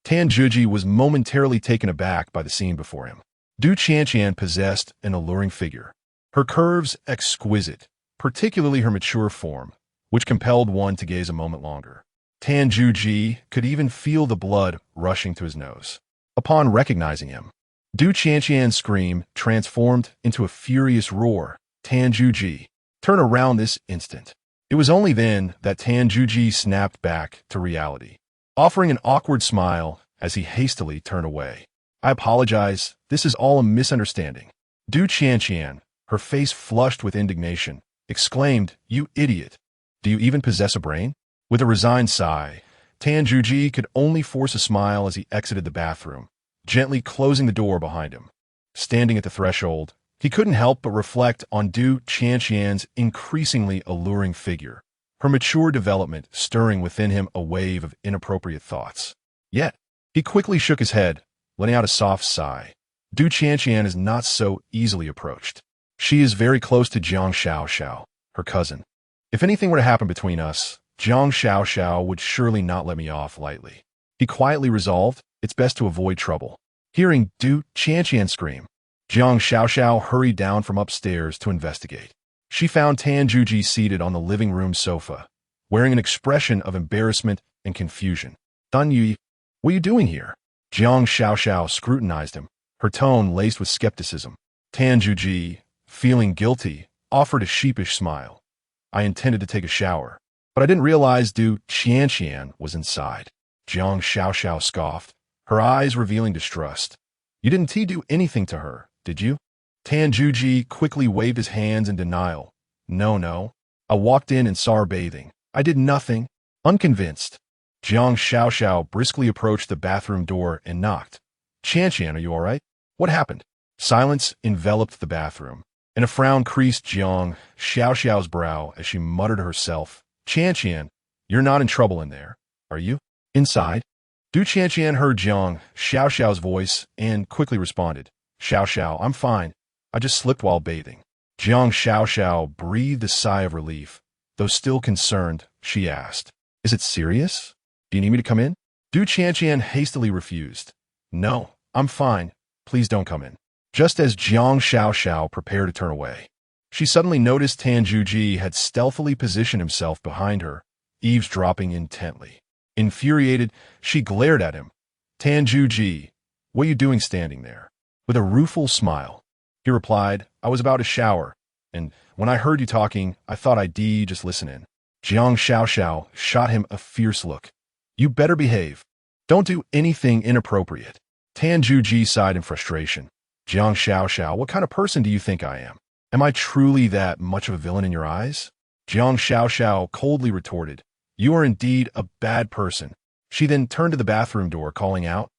A: Tan Juji was momentarily taken aback by the scene before him. Du Qianqian possessed an alluring figure, her curves exquisite, particularly her mature form, which compelled one to gaze a moment longer. Tan Juji could even feel the blood rushing to his nose. Upon recognizing him, Du Qianqian's scream transformed into a furious roar. Tan Juji, turn around this instant. It was only then that Tan Juji snapped back to reality, offering an awkward smile as he hastily turned away. I apologize, this is all a misunderstanding. Du Qianqian, her face flushed with indignation, exclaimed, "You idiot! Do you even possess a brain?" With a resigned sigh, Tan Juji could only force a smile as he exited the bathroom, gently closing the door behind him. Standing at the threshold, he couldn't help but reflect on Du Qianqian's increasingly alluring figure, her mature development stirring within him a wave of inappropriate thoughts. Yet, he quickly shook his head, letting out a soft sigh. Du Qianqian is not so easily approached. She is very close to Jiang Xiaoxiao, her cousin. If anything were to happen between us, Jiang Xiaoxiao would surely not let me off lightly. He quietly resolved, it's best to avoid trouble. Hearing Du Qianqian scream, Jiang Xiaoxiao hurried down from upstairs to investigate. She found Tan Juji seated on the living room sofa, wearing an expression of embarrassment and confusion. "Dan Yu, what are you doing here?" Jiang Xiaoxiao scrutinized him, her tone laced with skepticism. Tan Juji, feeling guilty, offered a sheepish smile. "I intended to take a shower, but I didn't realize Du Qianqian was inside." Jiang Xiaoxiao scoffed, her eyes revealing distrust. "You didn't do anything to her, did you?" Tan Juji quickly waved his hands in denial. No. I walked in and saw her bathing. I did nothing." Unconvinced, Jiang Xiaoxiao briskly approached the bathroom door and knocked. "Qianqian, are you all right? What happened?" Silence enveloped the bathroom, and a frown creased Jiang Xiaoxiao's brow as she muttered to herself, "Qianqian, you're not in trouble in there, are you?" Inside, Du Qianqian heard Jiang Xiaoxiao's voice and quickly responded, "Xiaoxiao, I'm fine. I just slipped while bathing." Jiang Xiaoxiao breathed a sigh of relief. Though still concerned, she asked, "Is it serious? Do you need me to come in?" Du Qianqian hastily refused. "No, I'm fine. Please don't come in." Just as Jiang Xiaoxiao prepared to turn away, she suddenly noticed Tan Juji had stealthily positioned himself behind her, eavesdropping intently. Infuriated, she glared at him. "Tan Juji, what are you doing standing there?" With a rueful smile, he replied, "I was about to shower, and when I heard you talking, I thought I'd just listen in." Jiang Xiaoxiao shot him a fierce look. "You better behave. Don't do anything inappropriate." Tan Juji sighed in frustration. "Jiang Xiaoxiao, what kind of person do you think I am? Am I truly that much of a villain in your eyes?" Jiang Xiaoxiao coldly retorted, "You are indeed a bad person." She then turned to the bathroom door, calling out,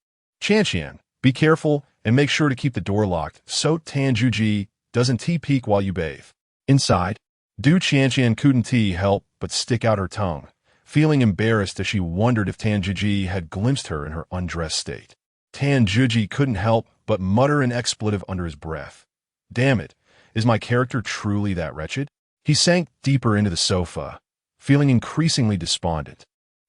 A: "Qianqian, be careful and make sure to keep the door locked so Tan Juji doesn't peek while you bathe." Inside, Du Qianqian couldn't help but stick out her tongue, feeling embarrassed as she wondered if Tan Juji had glimpsed her in her undressed state. Tan Juji couldn't help but mutter an expletive under his breath. "Damn it, is my character truly that wretched?" He sank deeper into the sofa, feeling increasingly despondent,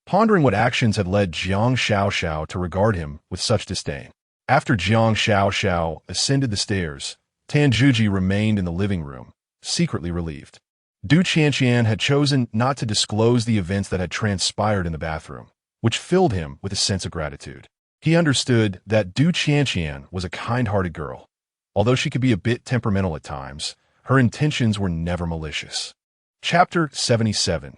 A: pondering what actions had led Jiang Xiaoxiao to regard him with such disdain. After Jiang Xiaoxiao ascended the stairs, Tan Juji remained in the living room, secretly relieved. Du Qianqian had chosen not to disclose the events that had transpired in the bathroom, which filled him with a sense of gratitude. He understood that Du Qianqian was a kind-hearted girl. Although she could be a bit temperamental at times, her intentions were never malicious. Chapter 77.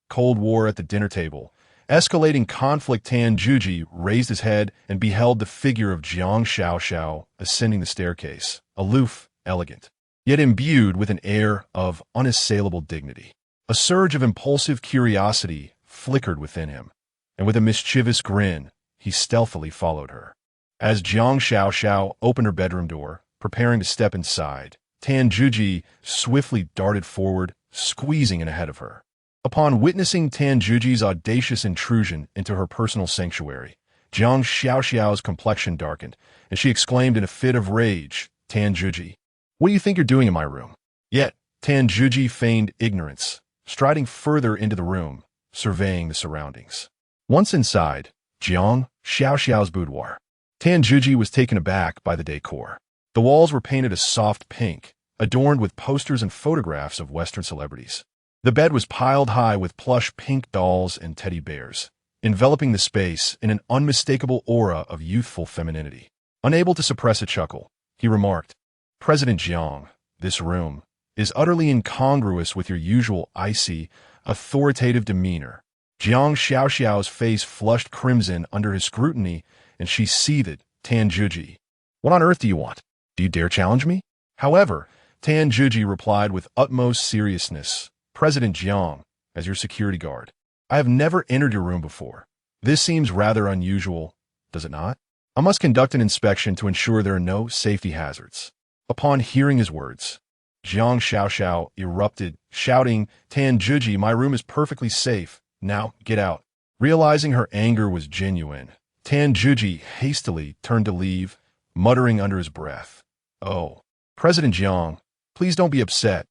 A: Cold War at the Dinner Table. Escalating conflict. Tan Juji raised his head and beheld the figure of Jiang Xiaoxiao ascending the staircase, aloof, elegant, yet imbued with an air of unassailable dignity. A surge of impulsive curiosity flickered within him, and with a mischievous grin, he stealthily followed her. As Jiang Xiaoxiao opened her bedroom door, preparing to step inside, Tan Juji swiftly darted forward, squeezing in ahead of her. Upon witnessing Tan Juji's audacious intrusion into her personal sanctuary, Jiang Xiaoxiao's complexion darkened, and she exclaimed in a fit of rage, "Tan Juji, what do you think you're doing in my room?" Yet, Tan Juji feigned ignorance, striding further into the room, surveying the surroundings. Once inside Jiang Xiaoxiao's boudoir, Tan Juji was taken aback by the decor. The walls were painted a soft pink, adorned with posters and photographs of Western celebrities. The bed was piled high with plush pink dolls and teddy bears, enveloping the space in an unmistakable aura of youthful femininity. Unable to suppress a chuckle, he remarked, "President Jiang, this room is utterly incongruous with your usual icy, authoritative demeanor." Jiang Xiaoxiao's face flushed crimson under his scrutiny, and she seethed. "Tan Juji, what on earth do you want? Do you dare challenge me?" However, Tan Juji replied with utmost seriousness, "President Jiang, as your security guard, I have never entered your room before. This seems rather unusual, does it not? I must conduct an inspection to ensure there are no safety hazards." Upon hearing his words, Jiang Xiaoxiao erupted, shouting, "Tan Juji, my room is perfectly safe. Now, get out." Realizing her anger was genuine, Tan Juji hastily turned to leave, muttering under his breath, "Oh, President Jiang, please don't be upset.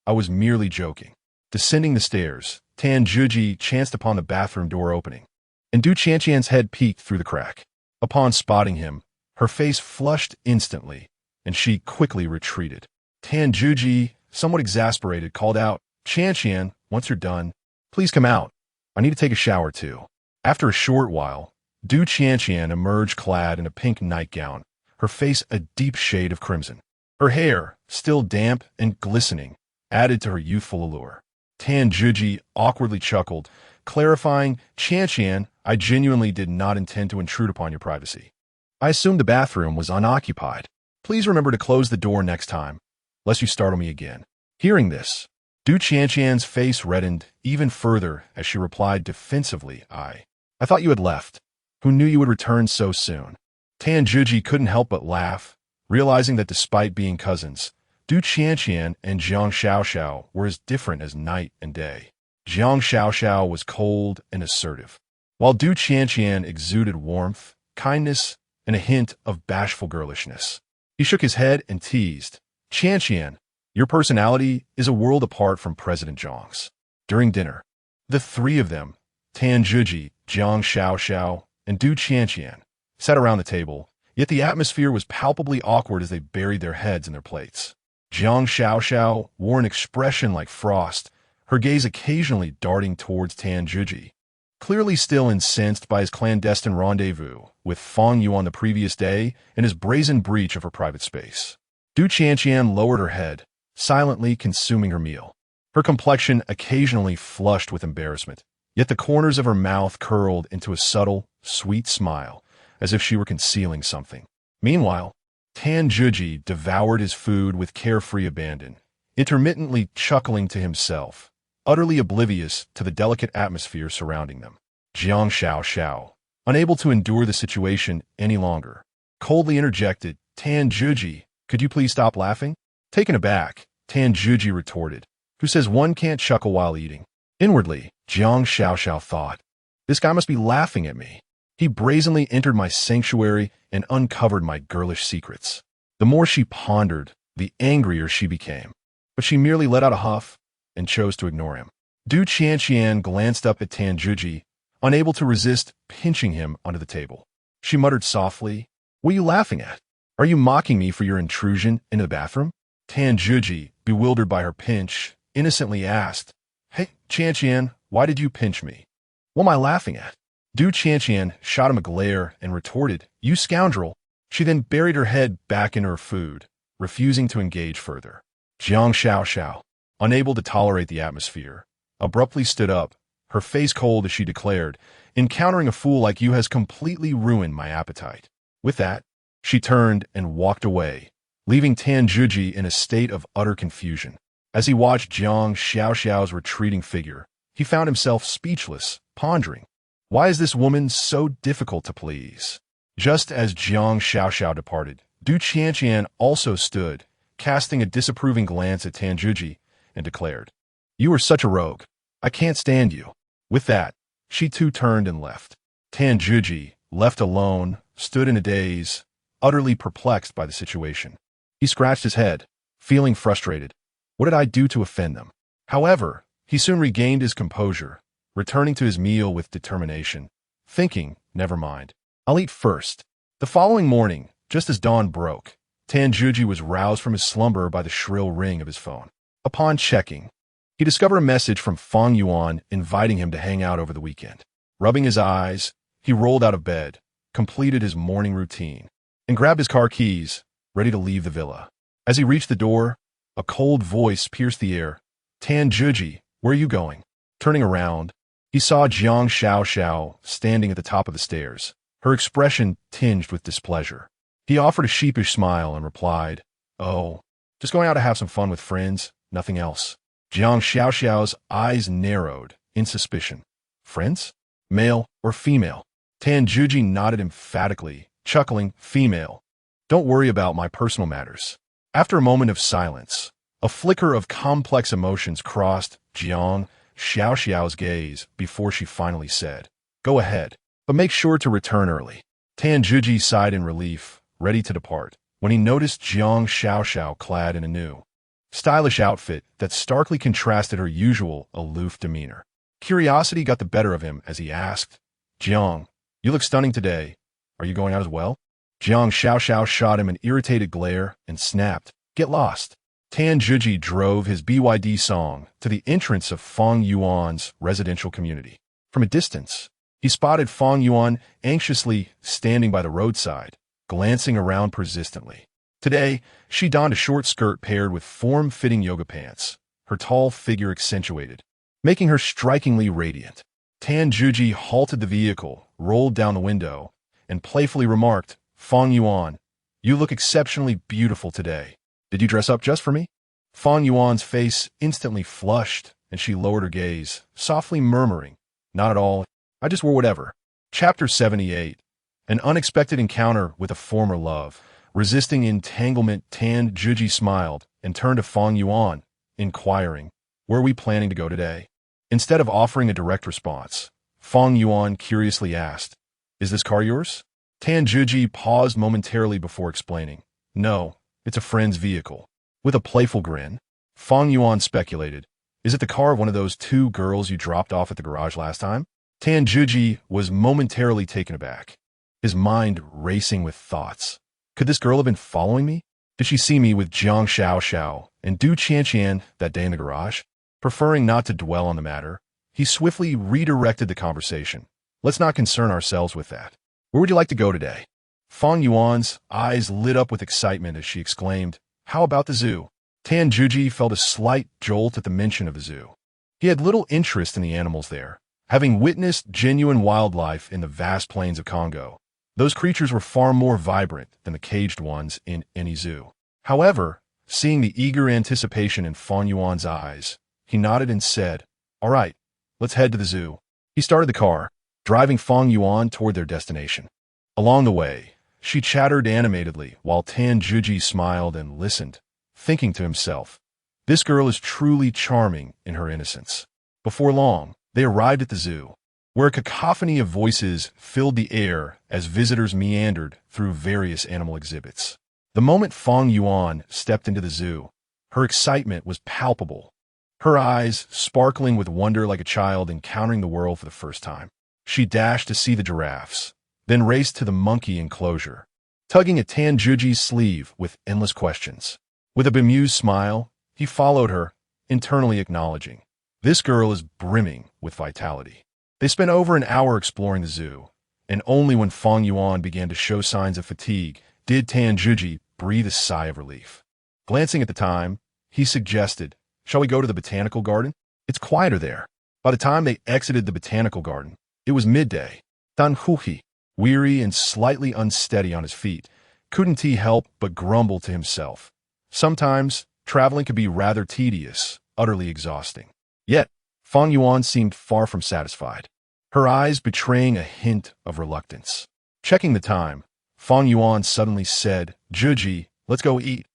A: I was merely joking." Descending the stairs, Tan Juji chanced upon the bathroom door opening, and Du Qianqian's head peeked through the crack. Upon spotting him, her face flushed instantly, and she quickly retreated. Tan Juji, somewhat exasperated, called out, "Qianqian, once you're done, please come out. I need to take a shower too." After a short while, Du Qianqian emerged clad in a pink nightgown, her face a deep shade of crimson. Her hair, still damp and glistening, added to her youthful allure. Tan Juji awkwardly chuckled, clarifying, "Qianqian, I genuinely did not intend to intrude upon your privacy. I assumed the bathroom was unoccupied. Please remember to close the door next time, lest you startle me again." Hearing this, Du Qianqian's face reddened even further as she replied defensively, I thought you had left. Who knew you would return so soon?" Tan Juji couldn't help but laugh, realizing that despite being cousins, Du Qianqian and Jiang Xiaoxiao were as different as night and day. Jiang Xiaoxiao was cold and assertive, while Du Qianqian exuded warmth, kindness, and a hint of bashful girlishness. He shook his head and teased, "Qianqian, your personality is a world apart from President Jiang's." During dinner, the three of them, Tan Juji, Jiang Xiaoxiao, and Du Qianqian, sat around the table, yet the atmosphere was palpably awkward as they buried their heads in their plates. Jiang Xiaoxiao wore an expression like frost, her gaze occasionally darting towards Tan Juji. Clearly still incensed by his clandestine rendezvous with Fang Yuan the previous day and his brazen breach of her private space, Du Qianqian lowered her head, silently consuming her meal. Her complexion occasionally flushed with embarrassment, yet the corners of her mouth curled into a subtle, sweet smile, as if she were concealing something. Meanwhile, Tan Juji devoured his food with carefree abandon, intermittently chuckling to himself, utterly oblivious to the delicate atmosphere surrounding them. Jiang Xiaoxiao, unable to endure the situation any longer, coldly interjected, "Tan Juji, could you please stop laughing?" Taken aback, Tan Juji retorted, "Who says one can't chuckle while eating?" Inwardly, Jiang Xiaoxiao thought, "This guy must be laughing at me. He brazenly entered my sanctuary and uncovered my girlish secrets." The more she pondered, the angrier she became, but she merely let out a huff and chose to ignore him. Du Qianqian glanced up at Tan Juji, unable to resist pinching him under the table. She muttered softly, "What are you laughing at? Are you mocking me for your intrusion into the bathroom?" Tan Juji, bewildered by her pinch, innocently asked, "Hey, Qianqian, why did you pinch me? What am I laughing at?" Du Qianqian shot him a glare and retorted, "You scoundrel." She then buried her head back into her food, refusing to engage further. Jiang Xiaoxiao, unable to tolerate the atmosphere, abruptly stood up, her face cold as she declared, "Encountering a fool like you has completely ruined my appetite." With that, she turned and walked away, leaving Tan Juji in a state of utter confusion. As he watched Jiang Xiaoxiao's retreating figure, he found himself speechless, pondering, why is this woman so difficult to please? Just as Jiang Xiaoxiao departed, Du Qianqian also stood, casting a disapproving glance at Tan Juji, and declared, "You are such a rogue. I can't stand you." With that, she too turned and left. Tan Juji, left alone, stood in a daze, utterly perplexed by the situation. He scratched his head, feeling frustrated. What did I do to offend them? However, he soon regained his composure, returning to his meal with determination, thinking, never mind, I'll eat first. The following morning, just as dawn broke, Tan Juji was roused from his slumber by the shrill ring of his phone. Upon checking, he discovered a message from Fang Yuan inviting him to hang out over the weekend. Rubbing his eyes, he rolled out of bed, completed his morning routine, and grabbed his car keys, ready to leave the villa. As he reached the door, a cold voice pierced the air. Tan Juji, where are you going? Turning around, he saw Jiang Xiao standing at the top of the stairs, her expression tinged with displeasure. He offered a sheepish smile and replied, "Oh, just going out to have some fun with friends, nothing else." Jiang Xiao's eyes narrowed in suspicion. Friends? Male or female? Tan Juji nodded emphatically, chuckling, female. Don't worry about my personal matters. After a moment of silence, a flicker of complex emotions crossed Jiang Xiao's gaze before she finally said, "Go ahead, but make sure to return early." Tan Juji sighed in relief, ready to depart, when he noticed Jiang Xiao clad in a new, stylish outfit that starkly contrasted her usual aloof demeanor. Curiosity got the better of him as he asked, "Jiang, you look stunning today. Are you going out as well?" Jiang Xiao shot him an irritated glare and snapped, "Get lost." Tan Juji drove his BYD Song to the entrance of Fang Yuan's residential community. From a distance, he spotted Fang Yuan anxiously standing by the roadside, glancing around persistently. Today, she donned a short skirt paired with form-fitting yoga pants, her tall figure accentuated, making her strikingly radiant. Tan Juji halted the vehicle, rolled down the window, and playfully remarked, "Fang Yuan, you look exceptionally beautiful today. Did you dress up just for me?" Fang Yuan's face instantly flushed, and she lowered her gaze, softly murmuring, "Not at all. I just wore whatever." Chapter 78. An unexpected encounter with a former love. Resisting entanglement, Tan Juji smiled and turned to Fang Yuan, inquiring, "Where are we planning to go today?" Instead of offering a direct response, Fang Yuan curiously asked, "Is this car yours?" Tan Juji paused momentarily before explaining, "No, it's a friend's vehicle." With a playful grin, Fang Yuan speculated, "Is it the car of one of those two girls you dropped off at the garage last time?" Tan Juji was momentarily taken aback, his mind racing with thoughts. Could this girl have been following me? Did she see me with Jiang Xiao and Du Qianqian that day in the garage? Preferring not to dwell on the matter, he swiftly redirected the conversation. "Let's not concern ourselves with that. Where would you like to go today?" Fang Yuan's eyes lit up with excitement as she exclaimed, "How about the zoo?" Tan Juji felt a slight jolt at the mention of the zoo. He had little interest in the animals there, having witnessed genuine wildlife in the vast plains of Congo. Those creatures were far more vibrant than the caged ones in any zoo. However, seeing the eager anticipation in Fang Yuan's eyes, he nodded and said, "All right, let's head to the zoo." He started the car, driving Fang Yuan toward their destination. Along the way, she chattered animatedly while Tan Juji smiled and listened, thinking to himself, "This girl is truly charming in her innocence." Before long, they arrived at the zoo, where a cacophony of voices filled the air as visitors meandered through various animal exhibits. The moment Fang Yuan stepped into the zoo, her excitement was palpable, her eyes sparkling with wonder like a child encountering the world for the first time. She dashed to see the giraffes, then raced to the monkey enclosure, tugging at Tan Juji's sleeve with endless questions. With a bemused smile, he followed her, internally acknowledging, "This girl is brimming with vitality." They spent over an hour exploring the zoo, and only when Fang Yuan began to show signs of fatigue did Tan Juji breathe a sigh of relief. Glancing at the time, he suggested, "Shall we go to the botanical garden? It's quieter there." By the time they exited the botanical garden, it was midday. Dan Huhi, weary and slightly unsteady on his feet, couldn't he help but grumble to himself. Sometimes, traveling could be rather tedious, utterly exhausting. Yet, Fang Yuan seemed far from satisfied, her eyes betraying a hint of reluctance. Checking the time, Fang Yuan suddenly said, "Juji, let's go eat.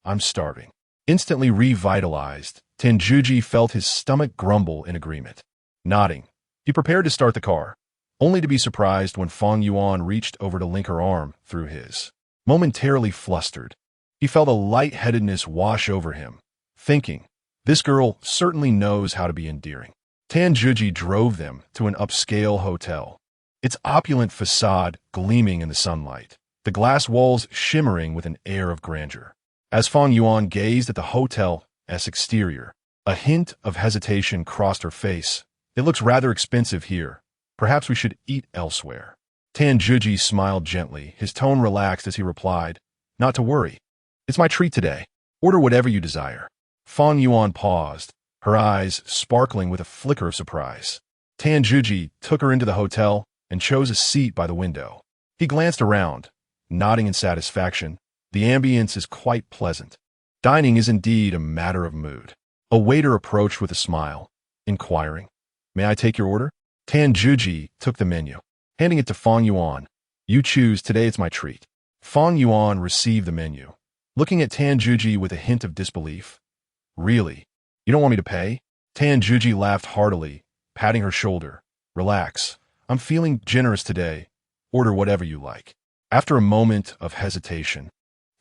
A: I'm starving." Instantly revitalized, Tan Juji felt his stomach grumble in agreement. Nodding, he prepared to start the car, only to be surprised when Fang Yuan reached over to link her arm through his. Momentarily flustered, he felt a lightheadedness wash over him, thinking, "This girl certainly knows how to be endearing." Tan Juji drove them to an upscale hotel, its opulent facade gleaming in the sunlight, the glass walls shimmering with an air of grandeur. As Fang Yuan gazed at the hotel's exterior, a hint of hesitation crossed her face. "It looks rather expensive here. Perhaps we should eat elsewhere." Tan Juji smiled gently, his tone relaxed as he replied, "Not to worry. It's my treat today. Order whatever you desire." Fang Yuan paused, her eyes sparkling with a flicker of surprise. Tan Juji took her into the hotel and chose a seat by the window. He glanced around, nodding in satisfaction. The ambience is quite pleasant. Dining is indeed a matter of mood. A waiter approached with a smile, inquiring, "May I take your order?" Tan Juji took the menu, handing it to Fang Yuan. "You choose, today it's my treat." Fang Yuan received the menu, looking at Tan Juji with a hint of disbelief. "Really? You don't want me to pay?" Tan Juji laughed heartily, patting her shoulder. "Relax. I'm feeling generous today. Order whatever you like." After a moment of hesitation,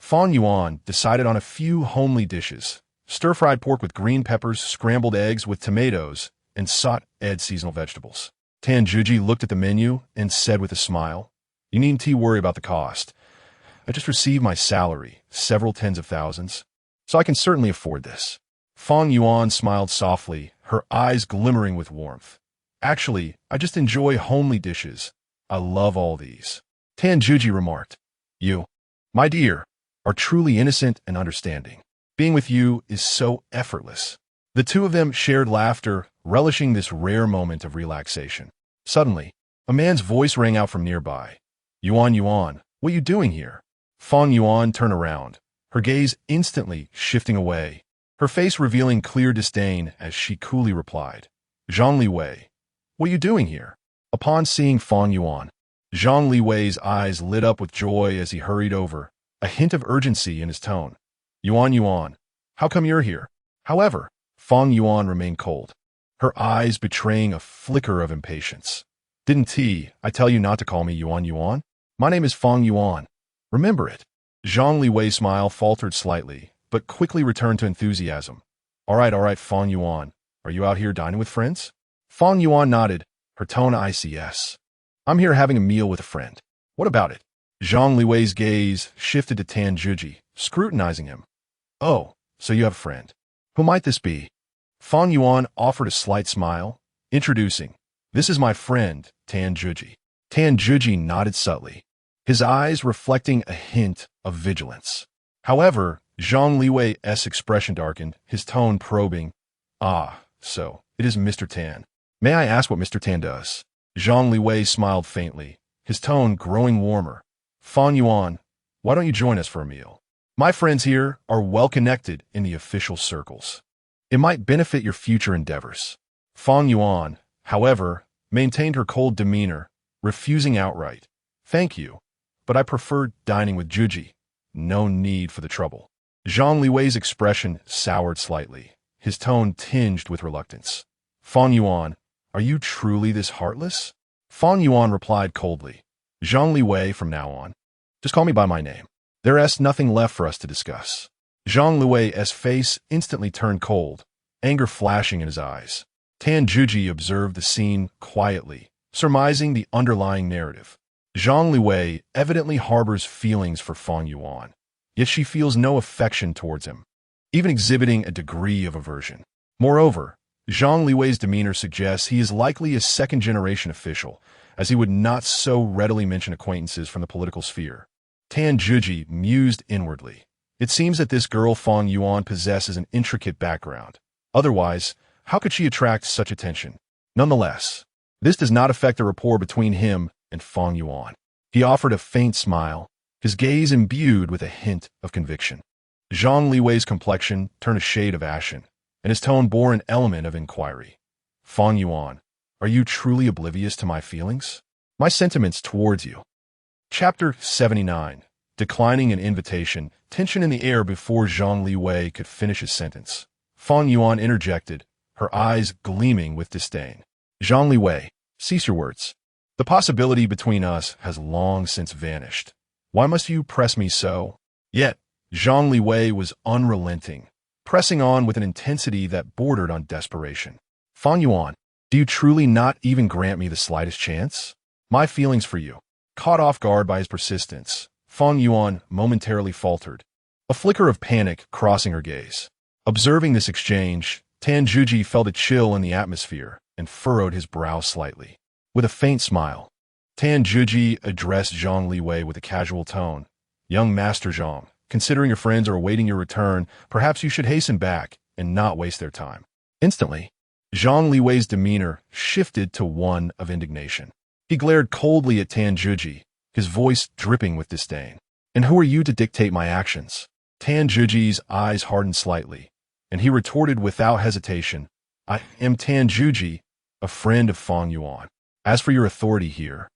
A: Fang Yuan decided on a few homely dishes: stir-fried pork with green peppers, scrambled eggs with tomatoes, and sauteed seasonal vegetables. Tan Juji looked at the menu and said with a smile, "You needn't worry about the cost. I just received my salary, several tens of thousands, so I can certainly afford this." Fang Yuan smiled softly, her eyes glimmering with warmth. "Actually, I just enjoy homely dishes. I love all these." Tan Juji remarked, "You, my dear, are truly innocent and understanding. Being with you is so effortless." The two of them shared laughter, relishing this rare moment of relaxation. Suddenly, a man's voice rang out from nearby. "Yuan, Yuan, what are you doing here?" Fang Yuan turned around, her gaze instantly shifting away, her face revealing clear disdain as she coolly replied, "Zhang Liwei, what are you doing here?" Upon seeing Fang Yuan, Zhang Liwei's eyes lit up with joy as he hurried over, a hint of urgency in his tone. "Yuan, Yuan, how come you're here?" However, Fang Yuan remained cold, her eyes betraying a flicker of impatience. "Didn't I tell you not to call me Yuan Yuan? My name is Fang Yuan. Remember it." Zhang Liwei's smile faltered slightly, but quickly returned to enthusiasm. All right, Fang Yuan. Are you out here dining with friends?" Fang Yuan nodded, her tone icy. "Yes. I'm here having a meal with a friend." "What about it?" Zhang Liwei's gaze shifted to Tan Juji, scrutinizing him. "Oh, so you have a friend. Who might this be?" Fang Yuan offered a slight smile, introducing, "This is my friend, Tan Juji." Tan Juji nodded subtly, his eyes reflecting a hint of vigilance. However, Zhang Liwei's expression darkened, his tone probing. "Ah, so it is Mr. Tan. May I ask what Mr. Tan does?" Zhang Liwei smiled faintly, his tone growing warmer. "Fang Yuan, why don't you join us for a meal? My friends here are well connected in the official circles. It might benefit your future endeavors." Fang Yuan, however, maintained her cold demeanor, refusing outright. "Thank you, but I prefer dining with Juji. No need for the trouble." Zhang Liwei's expression soured slightly, his tone tinged with reluctance. "Fang Yuan, are you truly this heartless?" Fang Yuan replied coldly, "Zhang Liwei from now on. Just call me by my name. There's nothing left for us to discuss." Zhang Liwei's face instantly turned cold, anger flashing in his eyes. Tan Juji observed the scene quietly, surmising the underlying narrative. Zhang Liwei evidently harbors feelings for Fang Yuan, yet she feels no affection towards him, even exhibiting a degree of aversion. Moreover, Zhang Liwei's demeanor suggests he is likely a second-generation official, as he would not so readily mention acquaintances from the political sphere. Tan Juji mused inwardly. It seems that this girl Fang Yuan possesses an intricate background. Otherwise, how could she attract such attention? Nonetheless, this does not affect the rapport between him and Fang Yuan. He offered a faint smile, his gaze imbued with a hint of conviction. Zhang Liwei's complexion turned a shade of ashen, and his tone bore an element of inquiry. "Fang Yuan, are you truly oblivious to my feelings? My sentiments towards you?" Chapter 79. Declining an invitation, tension in the air before Zhang Liwei could finish his sentence. Fang Yuan interjected, her eyes gleaming with disdain. "Zhang Liwei, cease your words. The possibility between us has long since vanished. Why must you press me so?" Yet, Zhang Liwei was unrelenting, pressing on with an intensity that bordered on desperation. "Fang Yuan, do you truly not even grant me the slightest chance? My feelings for you." Caught off guard by his persistence, Fang Yuan momentarily faltered, a flicker of panic crossing her gaze. Observing this exchange, Tan Juji felt a chill in the atmosphere and furrowed his brow slightly. With a faint smile, Tan Juji addressed Zhang Liwei with a casual tone. Young Master Zhang, considering your friends are awaiting your return, perhaps you should hasten back and not waste their time. Instantly, Zhang Liwei's demeanor shifted to one of indignation. He glared coldly at Tan Juji, his voice dripping with disdain. And who are you to dictate my actions? Tan Juji's eyes hardened slightly, and he retorted without hesitation, I am Tan Juji, a friend of Fang Yuan. As for your authority here,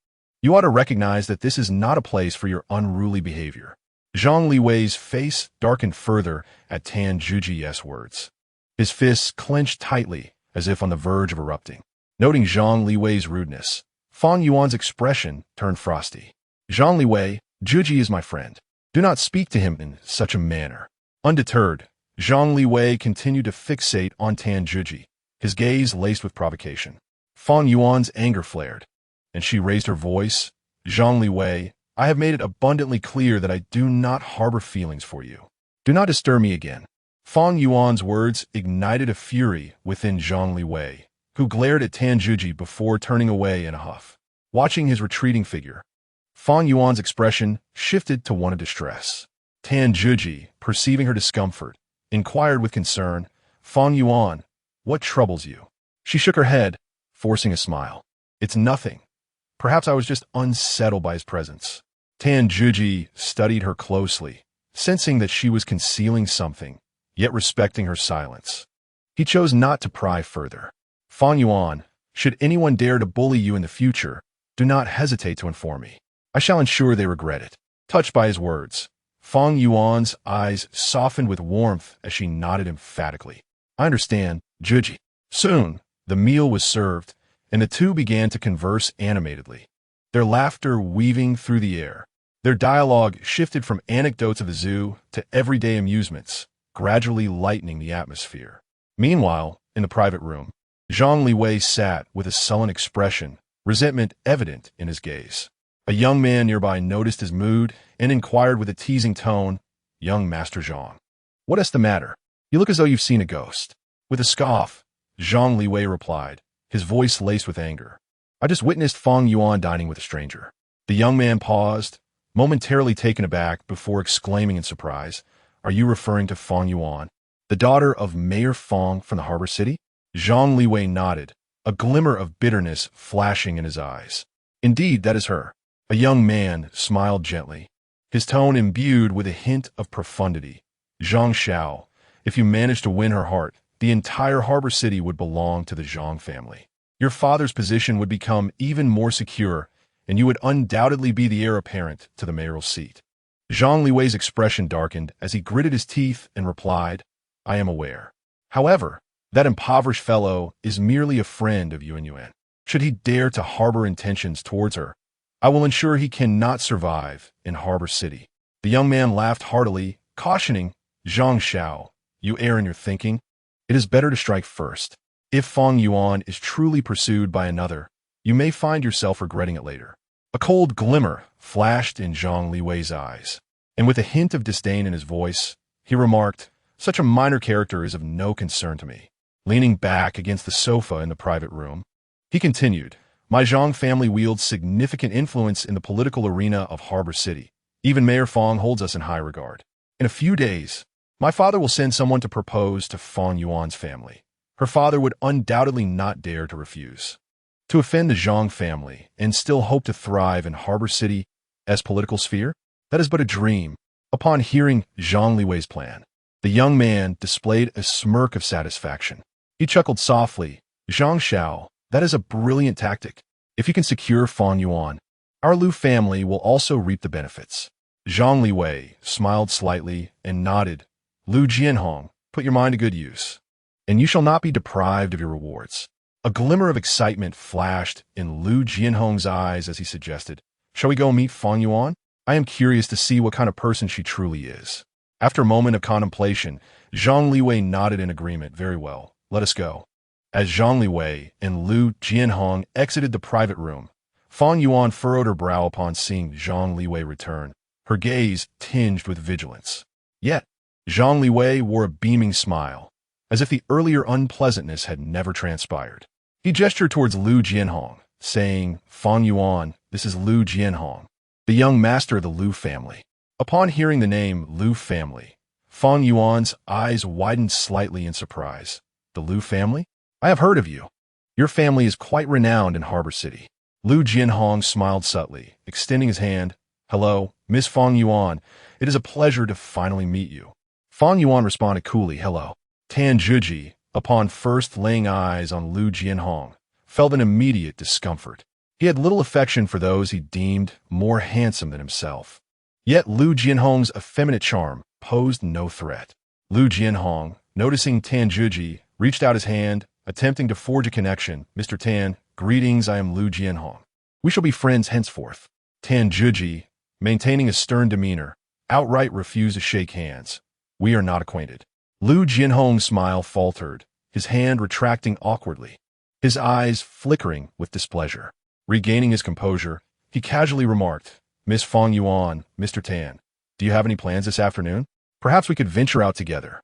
A: you ought to recognize that this is not a place for your unruly behavior. Zhang Liwei's face darkened further at Tan Juji's words. His fists clenched tightly, as if on the verge of erupting. Noting Zhang Liwei's rudeness, Fang Yuan's expression turned frosty. Zhang Liwei, Juji is my friend. Do not speak to him in such a manner. Undeterred, Zhang Liwei continued to fixate on Tan Juji, his gaze laced with provocation. Fang Yuan's anger flared, and she raised her voice. Zhang Liwei, I have made it abundantly clear that I do not harbor feelings for you. Do not disturb me again. Fang Yuan's words ignited a fury within Zhang Liwei, who glared at Tan Juji before turning away in a huff. Watching his retreating figure, Fang Yuan's expression shifted to one of distress. Tan Juji, perceiving her discomfort, inquired with concern, Fang Yuan, what troubles you? She shook her head, forcing a smile. It's nothing. Perhaps I was just unsettled by his presence. Tan Juji studied her closely, sensing that she was concealing something, yet respecting her silence. He chose not to pry further. Fang Yuan, should anyone dare to bully you in the future, do not hesitate to inform me. I shall ensure they regret it. Touched by his words, Fang Yuan's eyes softened with warmth as she nodded emphatically. I understand, Juji. Soon, the meal was served, and the two began to converse animatedly, their laughter weaving through the air. Their dialogue shifted from anecdotes of the zoo to everyday amusements, gradually lightening the atmosphere. Meanwhile, in the private room, Zhang Liwei sat with a sullen expression, resentment evident in his gaze. A young man nearby noticed his mood and inquired with a teasing tone, Young Master Zhang, what is the matter? You look as though you've seen a ghost. With a scoff, Zhang Liwei replied, his voice laced with anger. I just witnessed Fang Yuan dining with a stranger. The young man paused, momentarily taken aback before exclaiming in surprise, Are you referring to Fang Yuan, the daughter of Mayor Fang from the harbor city? Zhang Liwei nodded, a glimmer of bitterness flashing in his eyes. Indeed, that is her. A young man smiled gently, his tone imbued with a hint of profundity. Zhang Xiao, if you manage to win her heart, the entire harbor city would belong to the Zhang family. Your father's position would become even more secure, and you would undoubtedly be the heir apparent to the mayoral seat. Zhang Liwei's expression darkened as he gritted his teeth and replied, I am aware. However, that impoverished fellow is merely a friend of Yuan Yuan. Should he dare to harbor intentions towards her, I will ensure he cannot survive in Harbor City. The young man laughed heartily, cautioning, Zhang Xiao, you err in your thinking. It is better to strike first. If Fang Yuan is truly pursued by another, you may find yourself regretting it later. A cold glimmer flashed in Zhang Liwei's eyes, and with a hint of disdain in his voice, he remarked, Such a minor character is of no concern to me. Leaning back against the sofa in the private room, he continued, My Zhang family wields significant influence in the political arena of Harbor City. Even Mayor Fang holds us in high regard. In a few days, my father will send someone to propose to Fang Yuan's family. Her father would undoubtedly not dare to refuse. To offend the Zhang family and still hope to thrive in Harbor City as political sphere? That is but a dream. Upon hearing Zhang Liwei's plan, the young man displayed a smirk of satisfaction. He chuckled softly, Zhang Xiao, that is a brilliant tactic. If you can secure Fang Yuan, our Lu family will also reap the benefits. Zhang Liwei smiled slightly and nodded. Lu Jianhong, put your mind to good use, and you shall not be deprived of your rewards. A glimmer of excitement flashed in Lu Jianhong's eyes as he suggested, Shall we go meet Fang Yuan? I am curious to see what kind of person she truly is. After a moment of contemplation, Zhang Liwei nodded in agreement. Very well, let us go. As Zhang Liwei and Lu Jianhong exited the private room, Fang Yuan furrowed her brow upon seeing Zhang Liwei return, her gaze tinged with vigilance. Yet, Zhang Liwei wore a beaming smile, as if the earlier unpleasantness had never transpired. He gestured towards Lu Jianhong, saying, Fang Yuan, this is Lu Jianhong, the young master of the Lu family. Upon hearing the name Lu family, Fang Yuan's eyes widened slightly in surprise. The Lu family? I have heard of you. Your family is quite renowned in Harbor City. Lu Jianhong smiled subtly, extending his hand. Hello, Miss Fang Yuan. It is a pleasure to finally meet you. Fang Yuan responded coolly, hello. Tan Zhuji, upon first laying eyes on Lu Jianhong, felt an immediate discomfort. He had little affection for those he deemed more handsome than himself. Yet Lu Jianhong's effeminate charm posed no threat. Lu Jianhong, noticing Tan Zhuji, reached out his hand, attempting to forge a connection. Mr. Tan, greetings, I am Lu Jianhong. We shall be friends henceforth. Tan Zhuji, maintaining a stern demeanor, outright refused to shake hands. We are not acquainted. Lu Jianhong's smile faltered, his hand retracting awkwardly, his eyes flickering with displeasure. Regaining his composure, he casually remarked, Miss Fang Yuan, Mr. Tan, do you have any plans this afternoon? Perhaps we could venture out together.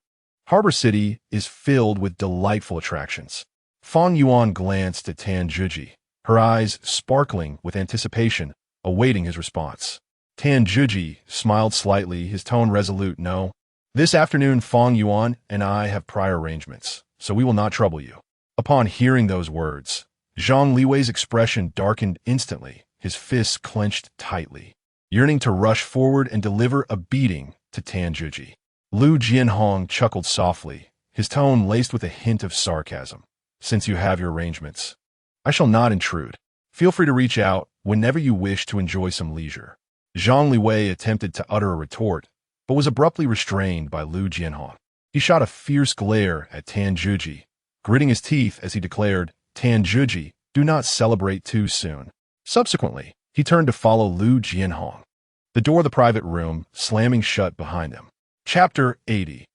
A: Harbor City is filled with delightful attractions. Fang Yuan glanced at Tan Zhuji, her eyes sparkling with anticipation, awaiting his response. Tan Zhuji smiled slightly, his tone resolute. No. This afternoon Fang Yuan and I have prior arrangements, so we will not trouble you. Upon hearing those words, Zhang Liwei's expression darkened instantly, his fists clenched tightly, yearning to rush forward and deliver a beating to Tan Zhuji. Lu Jianhong chuckled softly, his tone laced with a hint of sarcasm. Since you have your arrangements, I shall not intrude. Feel free to reach out whenever you wish to enjoy some leisure. Zhang Liwei attempted to utter a retort, but was abruptly restrained by Lu Jianhong. He shot a fierce glare at Tan Zhuji, gritting his teeth as he declared, Tan Zhuji, do not celebrate too soon. Subsequently, he turned to follow Lu Jianhong, the door of the private room slamming shut behind them. Chapter 80.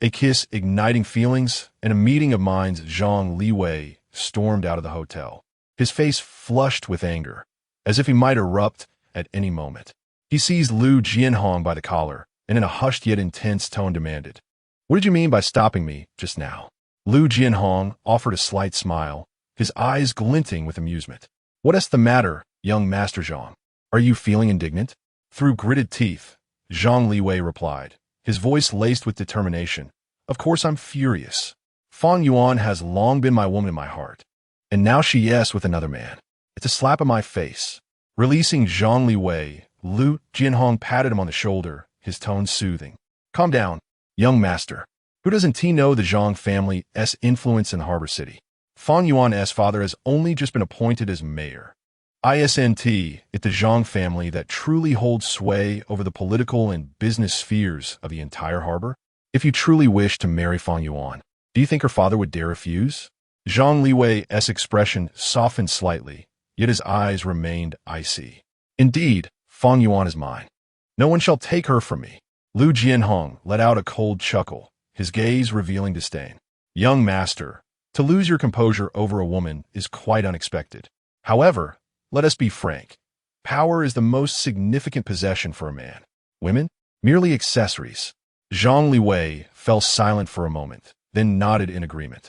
A: A kiss igniting feelings and a meeting of minds. Zhang Liwei stormed out of the hotel, his face flushed with anger, as if he might erupt at any moment. He seized Lu Jianhong by the collar and in a hushed yet intense tone demanded, What did you mean by stopping me just now? Lu Jianhong offered a slight smile, his eyes glinting with amusement. What is the matter, young Master Zhang? Are you feeling indignant? Through gritted teeth, Zhang Liwei replied, his voice laced with determination. Of course I'm furious. Fang Yuan has long been my woman in my heart, and now she yes with another man. It's a slap in my face. Releasing Zhang Liwei, Lu Jianhong patted him on the shoulder, his tone soothing. Calm down, young master. Who doesn't know the Zhang family's influence in Harbor City? Fang Yuan's father has only just been appointed as mayor. It's the Zhang family that truly holds sway over the political and business spheres of the entire harbor. If you truly wish to marry Fang Yuan, do you think her father would dare refuse? Zhang Liwei's expression softened slightly, yet his eyes remained icy. Indeed, Fang Yuan is mine. No one shall take her from me. Lu Jianhong let out a cold chuckle, his gaze revealing disdain. Young master, to lose your composure over a woman is quite unexpected. However, let us be frank. Power is the most significant possession for a man. Women? Merely accessories. Zhang Liwei fell silent for a moment, then nodded in agreement.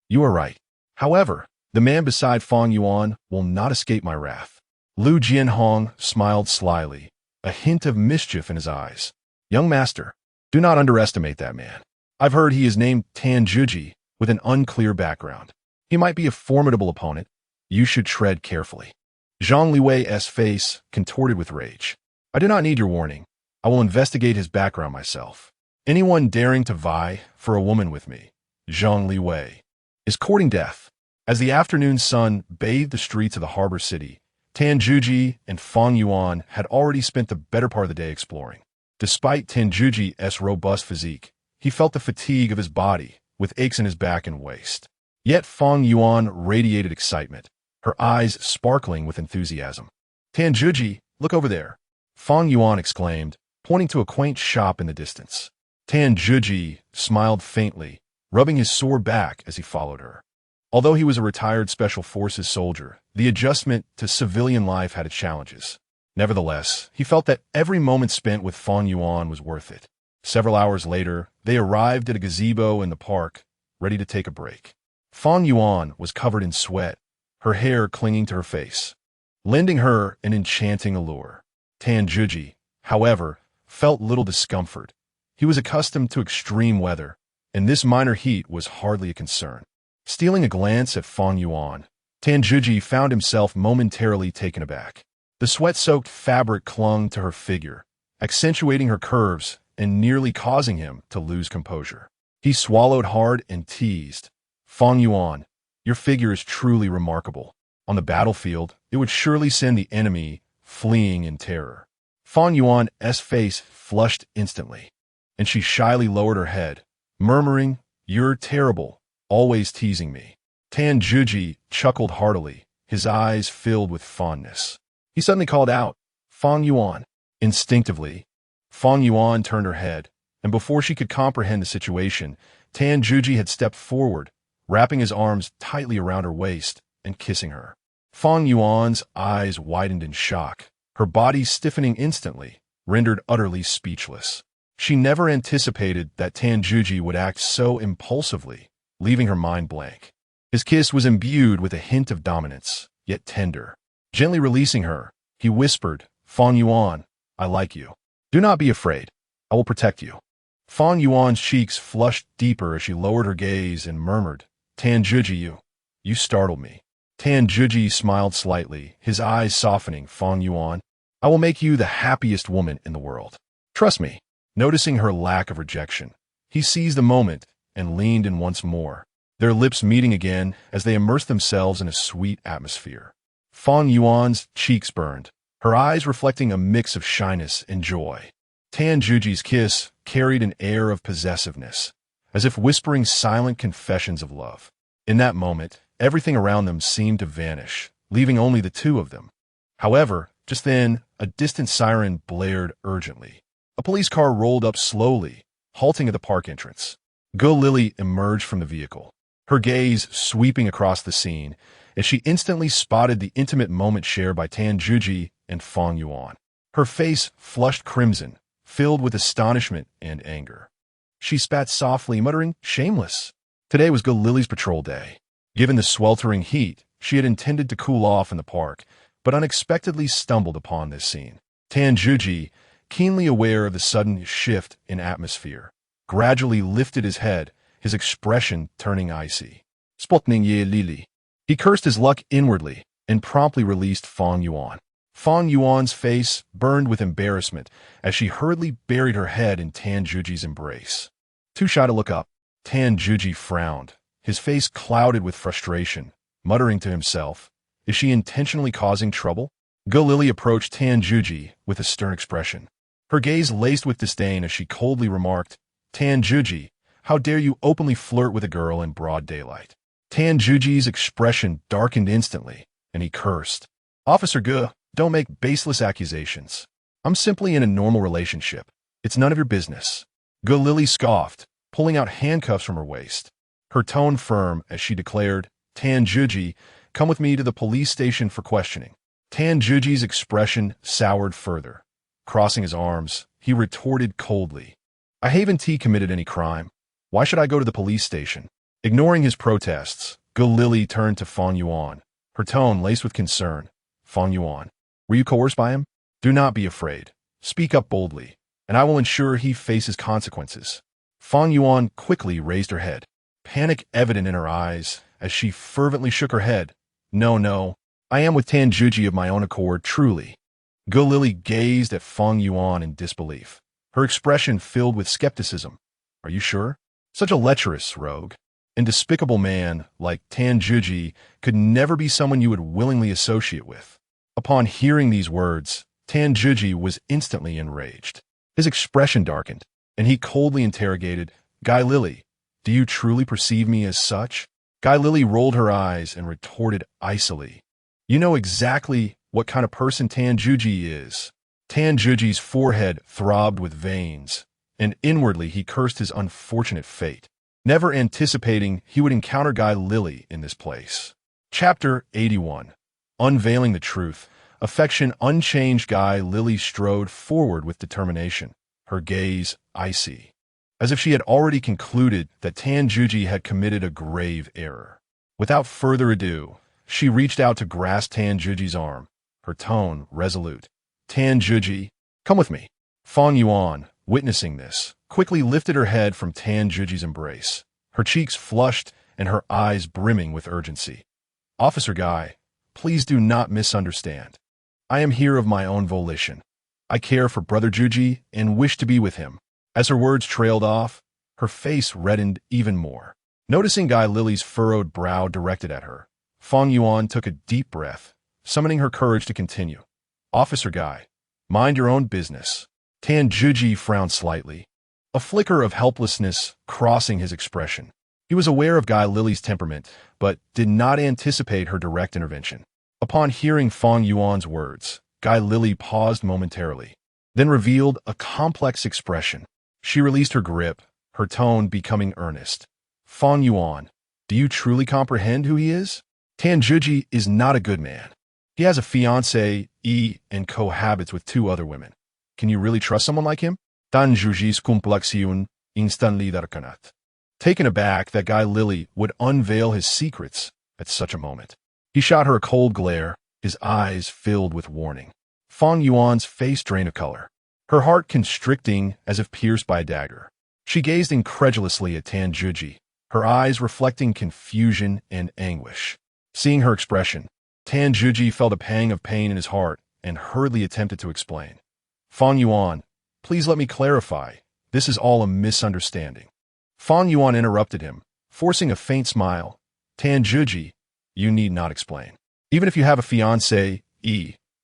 A: You are right. However, the man beside Fang Yuan will not escape my wrath. Lu Jianhong smiled slyly, a hint of mischief in his eyes. Young master, do not underestimate that man. I've heard he is named Tan Zhuji with an unclear background. He might be a formidable opponent. You should tread carefully. Zhang Liwei's face contorted with rage. I do not need your warning. I will investigate his background myself. Anyone daring to vie for a woman with me, Zhang Liwei, is courting death. As the afternoon sun bathed the streets of the harbor city, Tan Zhuji and Fang Yuan had already spent the better part of the day exploring. Despite Tan Zhuji's robust physique, he felt the fatigue of his body, with aches in his back and waist. Yet Fang Yuan radiated excitement, her eyes sparkling with enthusiasm. Tan Zhuji, look over there, Fang Yuan exclaimed, pointing to a quaint shop in the distance. Tan Zhuji smiled faintly, rubbing his sore back as he followed her. Although he was a retired Special Forces soldier, the adjustment to civilian life had its challenges. Nevertheless, he felt that every moment spent with Fang Yuan was worth it. Several hours later, they arrived at a gazebo in the park, ready to take a break. Fang Yuan was covered in sweat, her hair clinging to her face. lending her an enchanting allure. Tanjuji, however, felt little discomfort. He was accustomed to extreme weather, and this minor heat was hardly a concern. Stealing a glance at Fang Yuan, Tanjuji found himself momentarily taken aback. The sweat-soaked fabric clung to her figure, accentuating her curves and nearly causing him to lose composure. He swallowed hard and teased, "Fang Yuan, your figure is truly remarkable. On the battlefield, it would surely send the enemy fleeing in terror." Fang Yuan's face flushed instantly, and she shyly lowered her head, murmuring, "You're terrible, always teasing me." Tanjuji chuckled heartily, his eyes filled with fondness. He suddenly called out, "Fang Yuan." Instinctively, Fang Yuan turned her head, and before she could comprehend the situation, Tanjuji had stepped forward, wrapping his arms tightly around her waist and kissing her. Fang Yuan's eyes widened in shock, her body stiffening instantly, rendered utterly speechless. She never anticipated that Tanjuji would act so impulsively, leaving her mind blank. His kiss was imbued with a hint of dominance, yet tender. Gently releasing her, he whispered, "Fang Yuan, I like you. Do not be afraid. I will protect you." Fang Yuan's cheeks flushed deeper as she lowered her gaze and murmured, "Tanjuji, you startled me." Tanjuji smiled slightly, his eyes softening. "Fang Yuan, I will make you the happiest woman in the world. Trust me." Noticing her lack of rejection, he seized the moment and leaned in once more, their lips meeting again as they immersed themselves in a sweet atmosphere. Fang Yuan's cheeks burned, her eyes reflecting a mix of shyness and joy. Tanjuji's kiss carried an air of possessiveness, as if whispering silent confessions of love. In that moment, everything around them seemed to vanish, leaving only the two of them. However, just then, a distant siren blared urgently. A police car rolled up slowly, halting at the park entrance. Go Lily emerged from the vehicle, her gaze sweeping across the scene, as she instantly spotted the intimate moment shared by Tanjuji and Fang Yuan. Her face flushed crimson, filled with astonishment and anger. She spat softly, muttering, "Shameless." Today was Go Lily's patrol day. Given the sweltering heat, she had intended to cool off in the park, but unexpectedly stumbled upon this scene. Tanjuji, keenly aware of the sudden shift in atmosphere, gradually lifted his head, his expression turning icy. "Spotning ye Lily." He cursed his luck inwardly and promptly released Fang Yuan. Fang Yuan's face burned with embarrassment as she hurriedly buried her head in Tanjuji's embrace. Too shy to look up, Tanjuji frowned, his face clouded with frustration, muttering to himself, "Is she intentionally causing trouble?" Go Lily approached Tanjuji with a stern expression, her gaze laced with disdain as she coldly remarked, "Tanjuji, how dare you openly flirt with a girl in broad daylight?" Tanjuji's expression darkened instantly, and he cursed, "Officer Ge, don't make baseless accusations. I'm simply in a normal relationship. It's none of your business." Go Lily scoffed, pulling out handcuffs from her waist, her tone firm as she declared, "Tanjuji, come with me to the police station for questioning." Tanjuji's expression soured further. Crossing his arms, he retorted coldly, "I haven't committed any crime. Why should I go to the police station?" Ignoring his protests, Go Lily turned to Fang Yuan, her tone laced with concern. "Fang Yuan, were you coerced by him? Do not be afraid. Speak up boldly, and I will ensure he faces consequences." Fang Yuan quickly raised her head, panic evident in her eyes as she fervently shook her head. No, I am with Tanjuji of my own accord, truly." Go Lily gazed at Fang Yuan in disbelief, her expression filled with skepticism. "Are you sure? Such a lecherous rogue and despicable man like Tanjuji could never be someone you would willingly associate with." Upon hearing these words, Tanjuji was instantly enraged. His expression darkened, and he coldly interrogated, "Guy Lily, do you truly perceive me as such?" Guy Lily rolled her eyes and retorted icily, "You know exactly what kind of person Tanjuji is." Tanjuji's forehead throbbed with veins, and inwardly he cursed his unfortunate fate, never anticipating he would encounter Guy Lily in this place. Chapter 81. Unveiling the truth. Affection unchanged. Guy Lily strode forward with determination, her gaze icy, as if she had already concluded that Tanjuji had committed a grave error. Without further ado, she reached out to grasp Tanjuji's arm, her tone resolute. Tan Zhuji, come with me. Fang Yuan, witnessing this, quickly lifted her head from Tan Zhuji's embrace, her cheeks flushed and her eyes brimming with urgency. Officer Guy, please do not misunderstand. I am here of my own volition. I care for Brother Zhuji and wish to be with him. As her words trailed off, her face reddened even more. Noticing Guy Lily's furrowed brow directed at her, Fang Yuan took a deep breath, summoning her courage to continue. Officer Guy, mind your own business. Tan Zhuji frowned slightly, a flicker of helplessness crossing his expression. He was aware of Guy Lily's temperament, but did not anticipate her direct intervention. Upon hearing Fang Yuan's words, Guy Lily paused momentarily, then revealed a complex expression. She released her grip, her tone becoming earnest. Fang Yuan, do you truly comprehend who he is? Tan Zhuji is not a good man. He has a fiancée, and cohabits with 2 other women. Can you really trust someone like him? Tan Zhuji's complexion instantly darkened. Taken aback that Guy Lily would unveil his secrets at such a moment, he shot her a cold glare, his eyes filled with warning. Fang Yuan's face drained of color, her heart constricting as if pierced by a dagger. She gazed incredulously at Tan Zhuji, her eyes reflecting confusion and anguish. Seeing her expression, Tan Zhuji felt a pang of pain in his heart and hurriedly attempted to explain. Fang Yuan, please let me clarify. This is all a misunderstanding. Fang Yuan interrupted him, forcing a faint smile. Tan Zhuji, you need not explain. Even if you have a fiancé,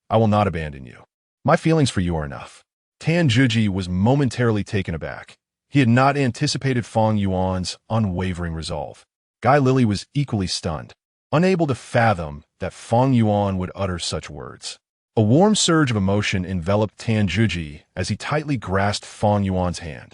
A: I will not abandon you. My feelings for you are enough. Tan Zhuji was momentarily taken aback. He had not anticipated Fang Yuan's unwavering resolve. Guy Lily was equally stunned, unable to fathom that Fang Yuan would utter such words. A warm surge of emotion enveloped Tan Zhuji as he tightly grasped Fang Yuan's hand.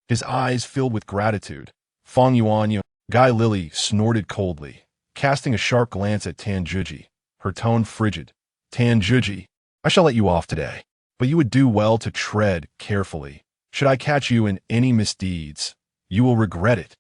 A: His eyes filled with gratitude. Fang Yuan, Guy Lily snorted coldly, casting a sharp glance at Tan Zhuji, her tone frigid. Tan Zhuji, I shall let you off today, but you would do well to tread carefully. Should I catch you in any misdeeds, you will regret it.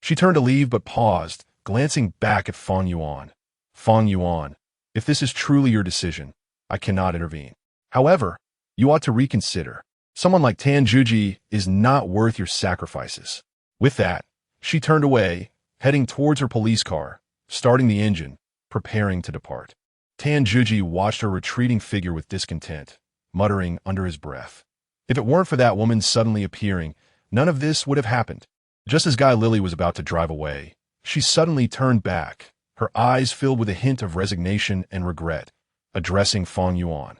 A: She turned to leave but paused, glancing back at Fang Yuan. Fang Yuan, if this is truly your decision, I cannot intervene. However, you ought to reconsider. Someone like Tan Zhuji is not worth your sacrifices. With that, she turned away, heading towards her police car, starting the engine, preparing to depart. Tan Zhuji watched her retreating figure with discontent, muttering under his breath. If it weren't for that woman suddenly appearing, none of this would have happened. Just as Guy Lily was about to drive away, she suddenly turned back, her eyes filled with a hint of resignation and regret, addressing Fang Yuan.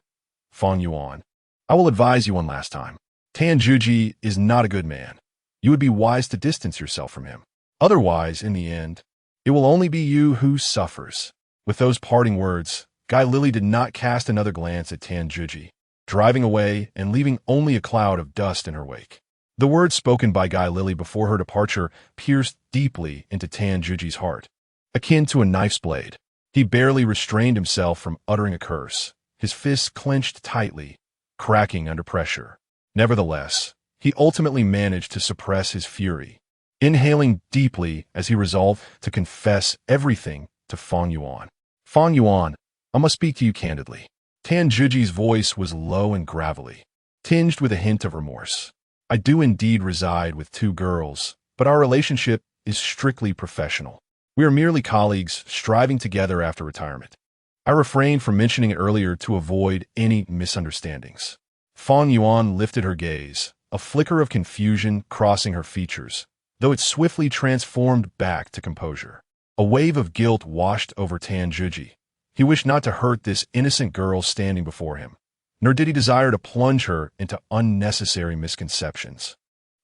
A: Fang Yuan, I will advise you one last time. Tan Zhuji is not a good man. You would be wise to distance yourself from him. Otherwise, in the end, it will only be you who suffers. With those parting words, Guy Lily did not cast another glance at Tan Zhuji, driving away and leaving only a cloud of dust in her wake. The words spoken by Guy Lily before her departure pierced deeply into Tan Zhuji's heart, akin to a knife's blade. He barely restrained himself from uttering a curse, his fists clenched tightly, cracking under pressure. Nevertheless, he ultimately managed to suppress his fury, inhaling deeply as he resolved to confess everything to Fang Yuan. Fang Yuan, I must speak to you candidly. Tan Zhuji's voice was low and gravelly, tinged with a hint of remorse. I do indeed reside with 2 girls, but our relationship is strictly professional. We are merely colleagues striving together after retirement. I refrained from mentioning it earlier to avoid any misunderstandings. Fang Yuan lifted her gaze, a flicker of confusion crossing her features, though it swiftly transformed back to composure. A wave of guilt washed over Tan Zhuji. He wished not to hurt this innocent girl standing before him, nor did he desire to plunge her into unnecessary misconceptions.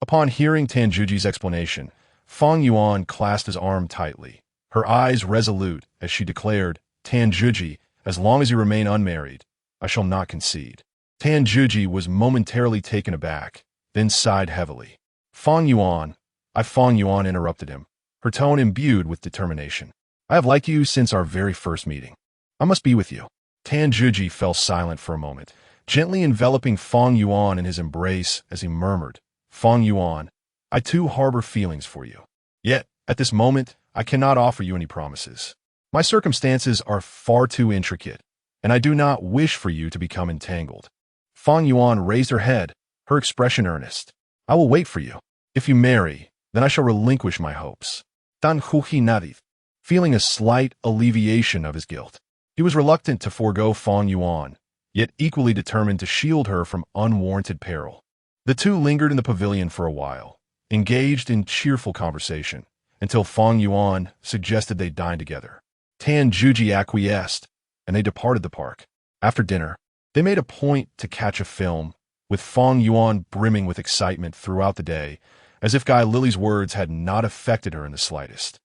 A: Upon hearing Tan Zhuji's explanation, Fang Yuan clasped his arm tightly, her eyes resolute as she declared, Tan Zhuji, as long as you remain unmarried, I shall not concede. Tan Zhuji was momentarily taken aback, then sighed heavily. Fang Yuan interrupted him, her tone imbued with determination. I have liked you since our very first meeting. I must be with you. Tan Zhuji fell silent for a moment, gently enveloping Fang Yuan in his embrace as he murmured, Fang Yuan, I too harbor feelings for you. Yet, at this moment, I cannot offer you any promises. My circumstances are far too intricate, and I do not wish for you to become entangled. Fang Yuan raised her head, her expression earnest. I will wait for you. If you marry, then I shall relinquish my hopes. Dan Huhi Nadith, feeling a slight alleviation of his guilt. He was reluctant to forego Fang Yuan, yet equally determined to shield her from unwarranted peril. The two lingered in the pavilion for a while, engaged in cheerful conversation, until Fang Yuan suggested they dine together. Tan Juji acquiesced, and they departed the park. After dinner, they made a point to catch a film, with Fang Yuan brimming with excitement throughout the day, as if Guy Lily's words had not affected her in the slightest.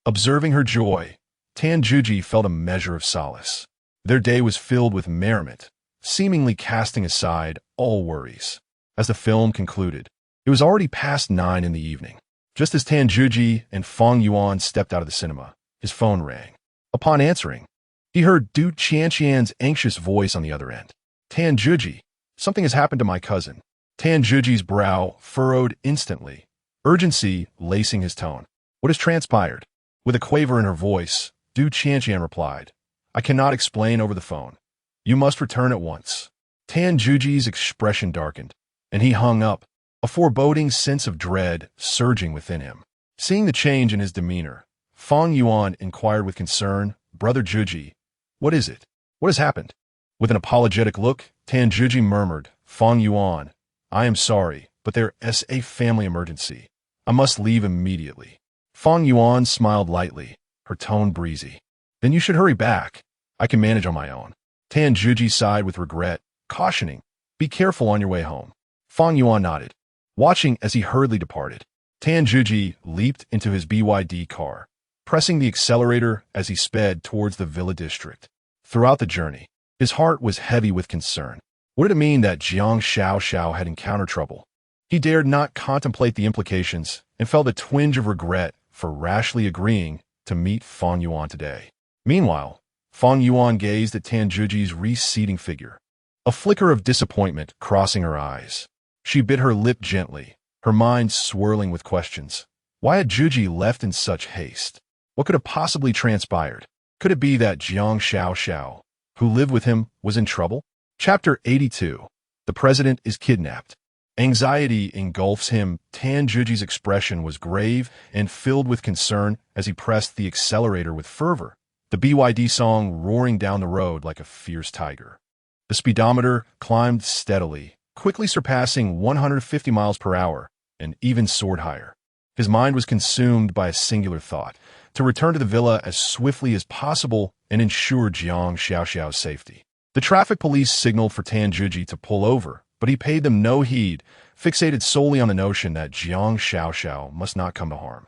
A: Observing her joy, Tan Juji felt a measure of solace. Their day was filled with merriment, seemingly casting aside all worries. As the film concluded, it was already past 9 in the evening. Just as Tan Juji and Fang Yuan stepped out of the cinema, his phone rang. Upon answering, he heard Du Qianqian's anxious voice on the other end. Tan Juji, something has happened to my cousin. Tan Juji's brow furrowed instantly, urgency lacing his tone. What has transpired? With a quaver in her voice, Du Qianqian replied, I cannot explain over the phone. You must return at once. Tan Juji's expression darkened, and he hung up, a foreboding sense of dread surging within him. Seeing the change in his demeanor, Fang Yuan inquired with concern, Brother Juji, what is it? What has happened? With an apologetic look, Tan Juji murmured, Fang Yuan, I am sorry, but there is a family emergency. I must leave immediately. Fang Yuan smiled lightly, her tone breezy. Then you should hurry back. I can manage on my own. Tan Juji sighed with regret, cautioning, be careful on your way home. Fang Yuan nodded, watching as he hurriedly departed. Tan Juji leaped into his BYD car, pressing the accelerator as he sped towards the villa district. Throughout the journey, his heart was heavy with concern. What did it mean that Jiang Xiao had encountered trouble? He dared not contemplate the implications and felt a twinge of regret for rashly agreeing to meet Fang Yuan today. Meanwhile, Fang Yuan gazed at Tan Juji's receding figure, a flicker of disappointment crossing her eyes. She bit her lip gently, her mind swirling with questions. Why had Juji left in such haste? What could have possibly transpired? Could it be that Jiang Xiao, who lived with him, was in trouble? Chapter 82. The President is Kidnapped. Anxiety engulfs him. Tan Juji's expression was grave and filled with concern as he pressed the accelerator with fervor, the BYD song roaring down the road like a fierce tiger. The speedometer climbed steadily, quickly surpassing 150 miles per hour, and even soared higher. His mind was consumed by a singular thought, to return to the villa as swiftly as possible and ensure Jiang Xiao's safety. The traffic police signaled for Tan Juji to pull over, but he paid them no heed, fixated solely on the notion that Jiang Xiao must not come to harm.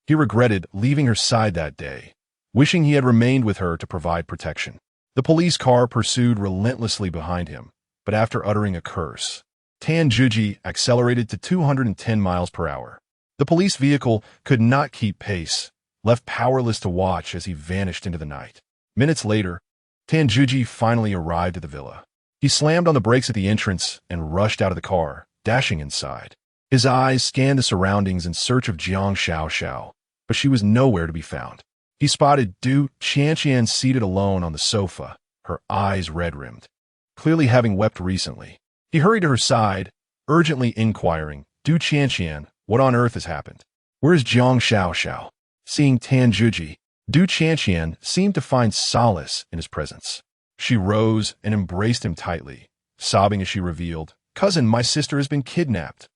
A: He regretted leaving her side that day, wishing he had remained with her to provide protection. The police car pursued relentlessly behind him, but after uttering a curse, Tan Juji accelerated to 210 miles per hour. The police vehicle could not keep pace, left powerless to watch as he vanished into the night. Minutes later, Tan Juji finally arrived at the villa. He slammed on the brakes at the entrance and rushed out of the car, dashing inside. His eyes scanned the surroundings in search of Jiang Xiao, but she was nowhere to be found. He spotted Du Qianqian seated alone on the sofa, her eyes red-rimmed, clearly having wept recently. He hurried to her side, urgently inquiring, Du Qianqian, what on earth has happened? Where is Jiang Xiao? Seeing Tan Juji, Du Qianqian seemed to find solace in his presence. She rose and embraced him tightly, sobbing as she revealed, Cousin, my sister has been kidnapped.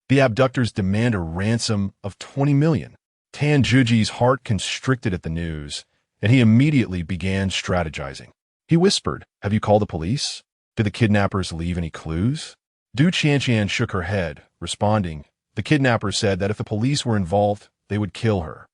A: The abductors demand a ransom of 20 million. Tan Juji's heart constricted at the news, and he immediately began strategizing. He whispered, have you called the police? Did the kidnappers leave any clues? Du Qianqian shook her head, responding, the kidnappers said that if the police were involved, they would kill her.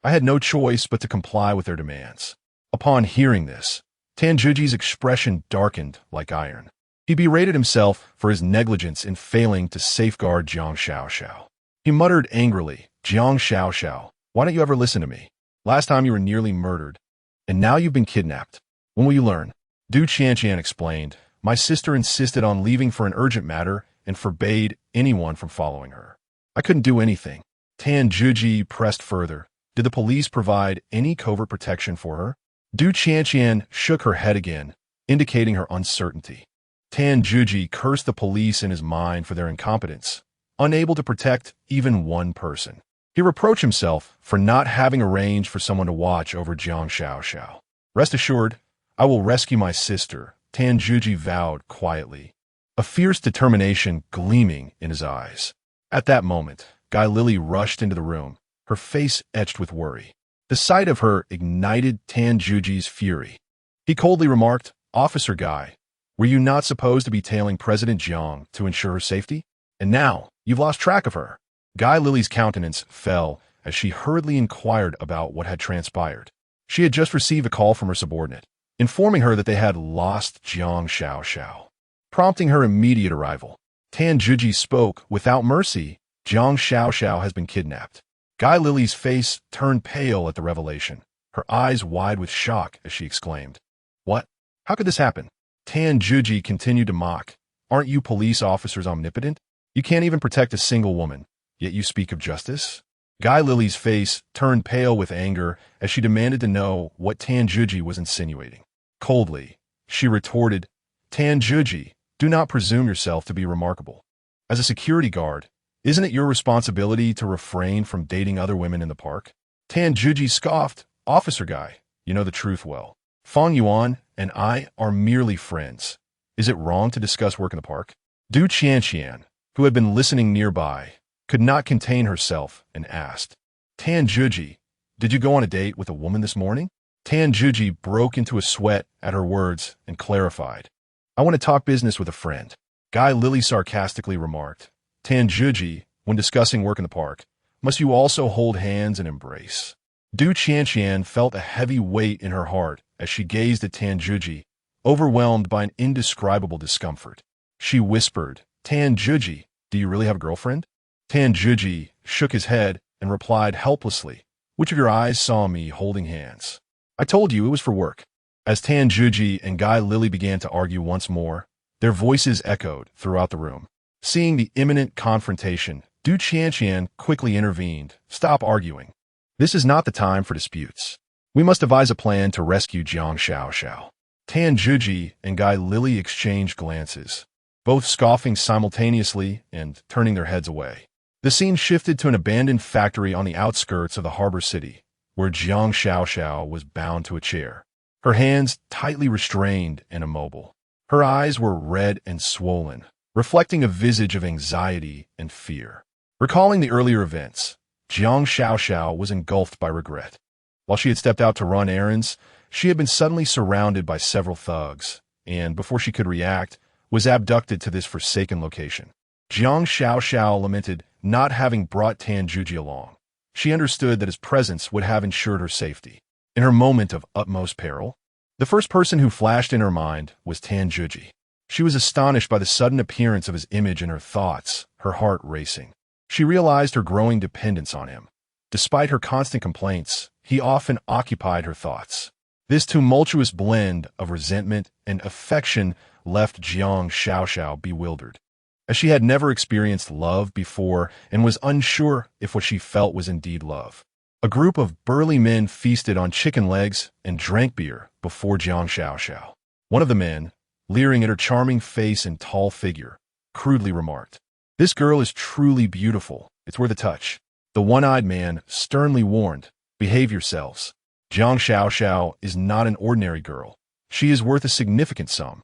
A: I had no choice but to comply with their demands. Upon hearing this, Tan Juji's expression darkened like iron. He berated himself for his negligence in failing to safeguard Jiang Xiao. He muttered angrily, Jiang Xiao, why don't you ever listen to me? Last time you were nearly murdered, and now you've been kidnapped. When will you learn? Du Qianqian explained, my sister insisted on leaving for an urgent matter and forbade anyone from following her. I couldn't do anything. Tan Juji pressed further. Did the police provide any covert protection for her? Du Qianqian shook her head again, indicating her uncertainty. Tan Juji cursed the police in his mind for their incompetence, unable to protect even one person. He reproached himself for not having arranged for someone to watch over Jiang Xiaoxiao. Rest assured, I will rescue my sister, Tan Juji vowed quietly, a fierce determination gleaming in his eyes. At that moment, Guy Lily rushed into the room, her face etched with worry. The sight of her ignited Tan Juji's fury. He coldly remarked, "Officer Guy, were you not supposed to be tailing President Jiang to ensure her safety? And now, you've lost track of her." Guy Lily's countenance fell as she hurriedly inquired about what had transpired. She had just received a call from her subordinate, informing her that they had lost Jiang Xiaoxiao, prompting her immediate arrival. Tan Juji spoke without mercy. Jiang Xiaoxiao has been kidnapped. Guy Lily's face turned pale at the revelation, her eyes wide with shock as she exclaimed, "What? How could this happen?" Tan Juji continued to mock, "Aren't you police officers omnipotent? You can't even protect a single woman, yet you speak of justice?" Guy Lily's face turned pale with anger as she demanded to know what Tan Juji was insinuating. Coldly, she retorted, "Tan Juji, do not presume yourself to be remarkable. As a security guard, isn't it your responsibility to refrain from dating other women in the park?" Tan Juji scoffed, "Officer Guy, you know the truth well. Fang Yuan and I are merely friends. Is it wrong to discuss work in the park?" Du Qianqian, who had been listening nearby, could not contain herself and asked, "Tan Juji, did you go on a date with a woman this morning?" Tan Juji broke into a sweat at her words and clarified, "I want to talk business with a friend." Guy Lily sarcastically remarked, "Tan Juji, when discussing work in the park, must you also hold hands and embrace?" Du Qianqian felt a heavy weight in her heart as she gazed at Tan Juji, overwhelmed by an indescribable discomfort. She whispered, "Tan Juji, do you really have a girlfriend?" Tan Juji shook his head and replied helplessly, "Which of your eyes saw me holding hands? I told you it was for work." As Tan Juji and Guy Lily began to argue once more, their voices echoed throughout the room. Seeing the imminent confrontation, Du Qianqian quickly intervened, "Stop arguing. This is not the time for disputes. We must devise a plan to rescue Jiang Xiaoxiao." Tan Juji and Guy Lily exchanged glances, both scoffing simultaneously and turning their heads away. The scene shifted to an abandoned factory on the outskirts of the harbor city, where Jiang Xiaoxiao was bound to a chair, her hands tightly restrained and immobile. Her eyes were red and swollen, reflecting a visage of anxiety and fear. Recalling the earlier events, Jiang Xiaoxiao was engulfed by regret. While she had stepped out to run errands, she had been suddenly surrounded by several thugs, and before she could react, was abducted to this forsaken location. Jiang Xiaoxiao lamented not having brought Tan Juji along. She understood that his presence would have ensured her safety. In her moment of utmost peril, the first person who flashed in her mind was Tan Juji. She was astonished by the sudden appearance of his image in her thoughts, her heart racing. She realized her growing dependence on him. Despite her constant complaints, he often occupied her thoughts. This tumultuous blend of resentment and affection left Jiang Xiaoxiao bewildered, as she had never experienced love before and was unsure if what she felt was indeed love. A group of burly men feasted on chicken legs and drank beer before Jiang Xiaoxiao. One of the men, leering at her charming face and tall figure, crudely remarked, "This girl is truly beautiful. It's worth a touch." The one-eyed man sternly warned, "Behave yourselves. Jiang Xiaoxiao is not an ordinary girl. She is worth a significant sum.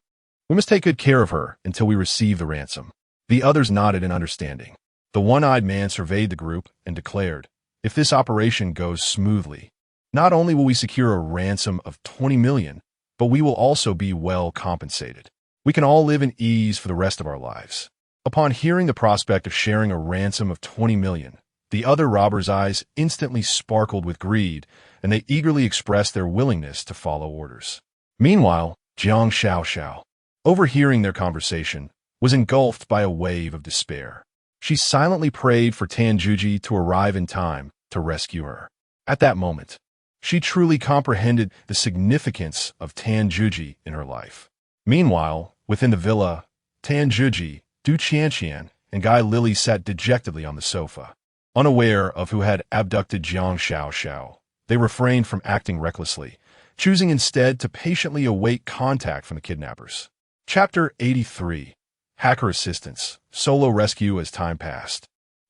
A: We must take good care of her until we receive the ransom." The others nodded in understanding. The one-eyed man surveyed the group and declared, "If this operation goes smoothly, not only will we secure a ransom of 20 million, but we will also be well compensated. We can all live in ease for the rest of our lives." Upon hearing the prospect of sharing a ransom of 20 million, the other robbers' eyes instantly sparkled with greed, and they eagerly expressed their willingness to follow orders. Meanwhile, Jiang Xiaoxiao, overhearing their conversation, was engulfed by a wave of despair. She silently prayed for Tan Juji to arrive in time to rescue her. At that moment, she truly comprehended the significance of Tan Juji in her life. Meanwhile, within the villa, Tan Juji, Du Qianqian, and Guy Lily sat dejectedly on the sofa. Unaware of who had abducted Jiang Xiaoxiao, they refrained from acting recklessly, choosing instead to patiently await contact from the kidnappers. Chapter 83. Hacker Assistance. Solo Rescue as time passed.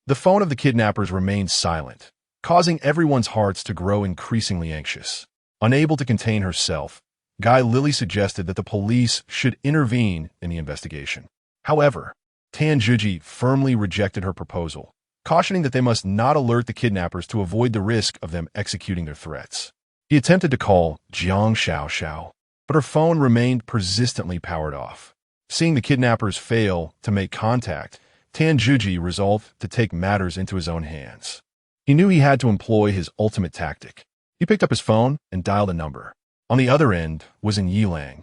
A: The phone of the kidnappers remained silent, causing everyone's hearts to grow increasingly anxious. Unable to contain herself, Guy Lily suggested that the police should intervene in the investigation. However, Tan Juji firmly rejected her proposal, cautioning that they must not alert the kidnappers to avoid the risk of them executing their threats. He attempted to call Jiang Xiaoxiao, but her phone remained persistently powered off. Seeing the kidnappers fail to make contact, Tan Juji resolved to take matters into his own hands. He knew he had to employ his ultimate tactic. He picked up his phone and dialed a number. On the other end was In Yilang,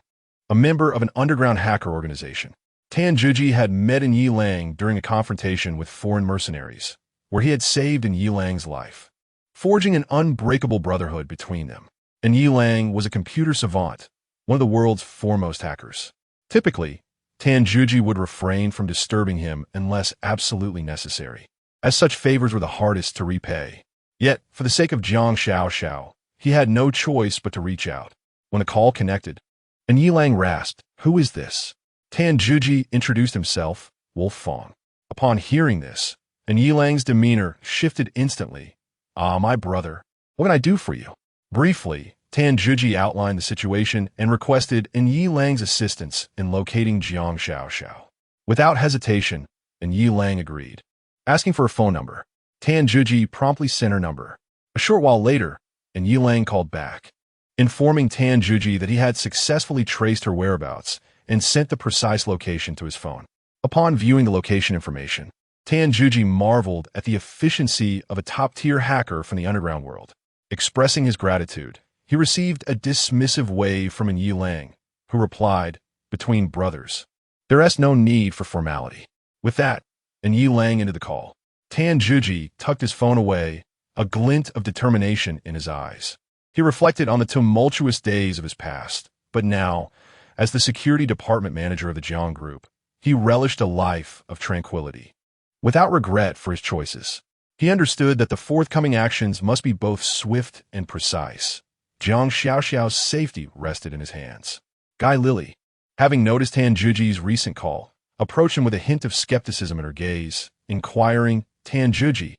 A: a member of an underground hacker organization. Tan Juji had met In Yilang during a confrontation with foreign mercenaries, where he had saved In Yilang's life, forging an unbreakable brotherhood between them. In Yilang was a computer savant, one of the world's foremost hackers. Typically, Tan Juji would refrain from disturbing him unless absolutely necessary, as such favors were the hardest to repay. Yet, for the sake of Jiang Xiaoxiao, he had no choice but to reach out. When the call connected, In Yilang rasped, "Who is this?" Tan Juji introduced himself, Wolf Fang. Upon hearing this, In Yilang's demeanor shifted instantly. "Ah, my brother, what can I do for you?" Briefly, Tan Juji outlined the situation and requested In Yilang's assistance in locating Jiang Xiaoxiao. Without hesitation, In Yilang agreed. Asking for a phone number, Tan Juji promptly sent her number. A short while later, In Yilang called back, informing Tan Juji that he had successfully traced her whereabouts and sent the precise location to his phone. Upon viewing the location information, Tan Juji marveled at the efficiency of a top-tier hacker from the underground world. Expressing his gratitude, he received a dismissive wave from In Yilang, who replied, "Between brothers, there is no need for formality." With that, In Yilang ended the call. Tan Juji tucked his phone away, a glint of determination in his eyes. He reflected on the tumultuous days of his past, but now, as the security department manager of the Jiang Group, he relished a life of tranquility. Without regret for his choices, he understood that the forthcoming actions must be both swift and precise. Jiang Xiaoxiao's safety rested in his hands. Guy Lily, having noticed Tan Juji's recent call, approached him with a hint of skepticism in her gaze, inquiring, "Tan Juji,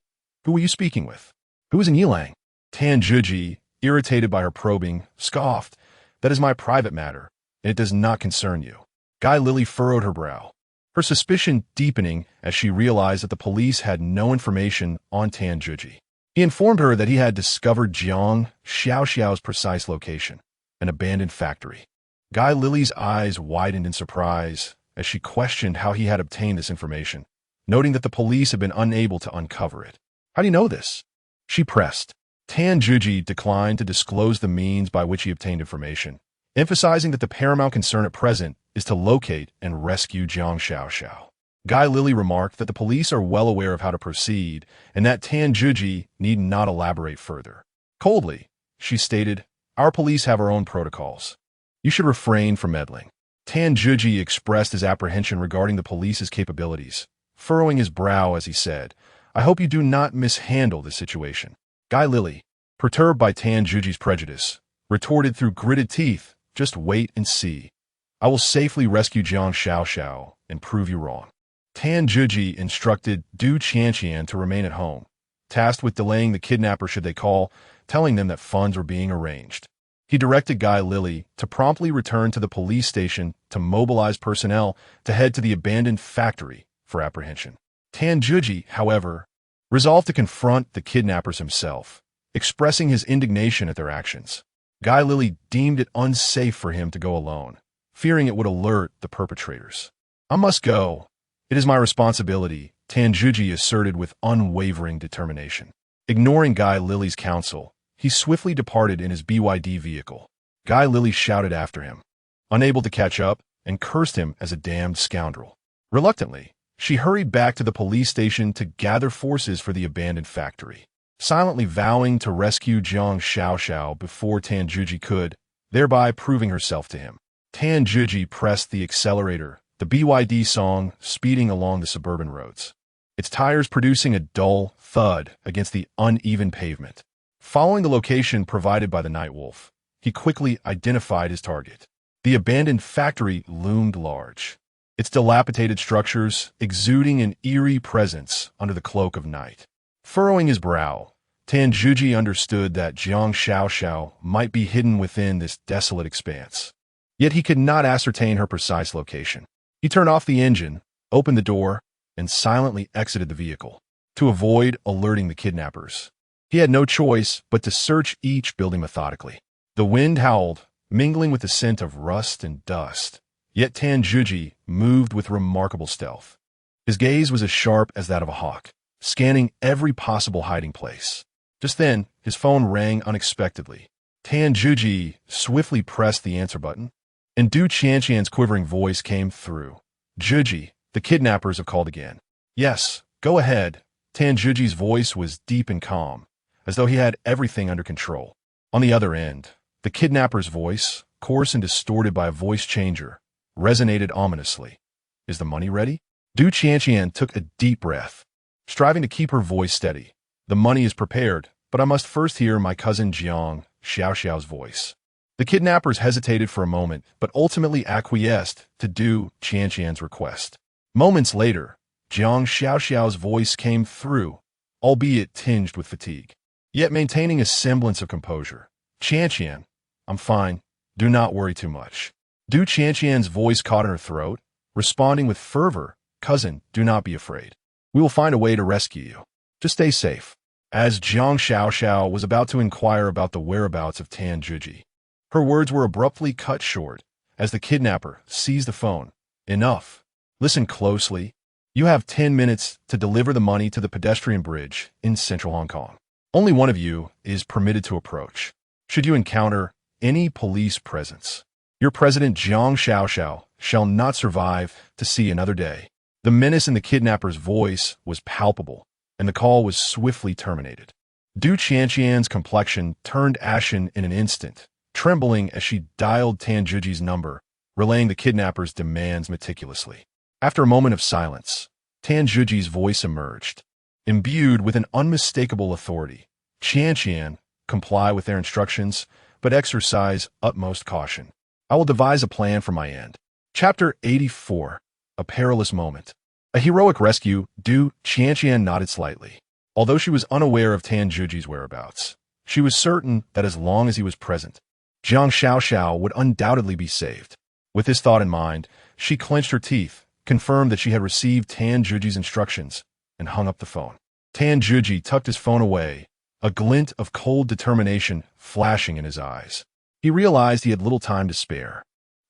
A: who were you speaking with? Who is In Yilang?" Tan Juji, irritated by her probing, scoffed, "That is my private matter, and it does not concern you." Guy Lily furrowed her brow, her suspicion deepening as she realized that the police had no information on Tan Juji. He informed her that he had discovered Jiang Xiaoxiao's precise location, an abandoned factory. Guy Lily's eyes widened in surprise as she questioned how he had obtained this information, noting that the police had been unable to uncover it. "How do you know this?" she pressed. Tan Juji declined to disclose the means by which he obtained information, emphasizing that the paramount concern at present is to locate and rescue Jiang Xiaoxiao. Guy Lily remarked that the police are well aware of how to proceed and that Tan Juji need not elaborate further. Coldly, she stated, "Our police have our own protocols. You should refrain from meddling." Tan Juji expressed his apprehension regarding the police's capabilities, furrowing his brow as he said, "I hope you do not mishandle the situation." Guy Lily, perturbed by Tan Juji's prejudice, retorted through gritted teeth, "Just wait and see. I will safely rescue Jiang Xiaoxiao and prove you wrong." Tan Juji instructed Du Qianqian to remain at home, tasked with delaying the kidnapper should they call, telling them that funds were being arranged. He directed Guy Lily to promptly return to the police station to mobilize personnel to head to the abandoned factory for apprehension. Tan Juji, however, resolved to confront the kidnappers himself, expressing his indignation at their actions. Guy Lily deemed it unsafe for him to go alone, fearing it would alert the perpetrators. "I must go. It is my responsibility," Tan Juji asserted with unwavering determination. Ignoring Guy Lily's counsel, he swiftly departed in his BYD vehicle. Guy Lily shouted after him, unable to catch up, and cursed him as a damned scoundrel. Reluctantly, she hurried back to the police station to gather forces for the abandoned factory, silently vowing to rescue Jiang Xiaoxiao before Tan Juji could, thereby proving herself to him. Tan Juji pressed the accelerator, the BYD song speeding along the suburban roads, its tires producing a dull thud against the uneven pavement. Following the location provided by the Night Wolf, he quickly identified his target. The abandoned factory loomed large, its dilapidated structures exuding an eerie presence under the cloak of night. Furrowing his brow, Tanjuji understood that Jiang Xiaoxiao might be hidden within this desolate expanse. Yet he could not ascertain her precise location. He turned off the engine, opened the door, and silently exited the vehicle to avoid alerting the kidnappers. He had no choice but to search each building methodically. The wind howled, mingling with the scent of rust and dust. Yet Tanjuji moved with remarkable stealth. His gaze was as sharp as that of a hawk, scanning every possible hiding place. Just then, his phone rang unexpectedly. Tanjuji swiftly pressed the answer button, and Du Qianqian's quivering voice came through. "Juji, the kidnappers have called again." "Yes, go ahead." Tanjuji's voice was deep and calm, as though he had everything under control. On the other end, the kidnapper's voice, coarse and distorted by a voice changer, resonated ominously. "Is the money ready?" Du Qianqian took a deep breath, striving to keep her voice steady. "The money is prepared, but I must first hear my cousin Jiang Xiaoxiao's voice." The kidnappers hesitated for a moment, but ultimately acquiesced to Du Qianqian's request. Moments later, Jiang Xiaoxiao's voice came through, albeit tinged with fatigue, yet maintaining a semblance of composure. "Qianqian, I'm fine. Do not worry too much." Du Qianqian's voice caught in her throat, responding with fervor. "Cousin, do not be afraid. We will find a way to rescue you. Just stay safe." As Jiang Xiaoxiao was about to inquire about the whereabouts of Tanjuji, her words were abruptly cut short as the kidnapper seized the phone. "Enough. Listen closely. You have 10 minutes to deliver the money to the pedestrian bridge in central Hong Kong. Only one of you is permitted to approach. Should you encounter any police presence, your president Jiang Xiaoxiao shall not survive to see another day." The menace in the kidnapper's voice was palpable, and the call was swiftly terminated. Du Qianqian's complexion turned ashen in an instant, trembling as she dialed Tanjuji's number, relaying the kidnapper's demands meticulously. After a moment of silence, Tanjuji's voice emerged, imbued with an unmistakable authority. "Qianqian, comply with their instructions, but exercise utmost caution. I will devise a plan from my end." Chapter 84. A Perilous Moment. A heroic rescue. Du Qianqian nodded slightly. Although she was unaware of Tanjuji's whereabouts, she was certain that as long as he was present, Jiang Xiaoxiao would undoubtedly be saved. With this thought in mind, she clenched her teeth, confirmed that she had received Tanjuji's instructions, and hung up the phone. Tanjuji tucked his phone away, a glint of cold determination flashing in his eyes. He realized he had little time to spare.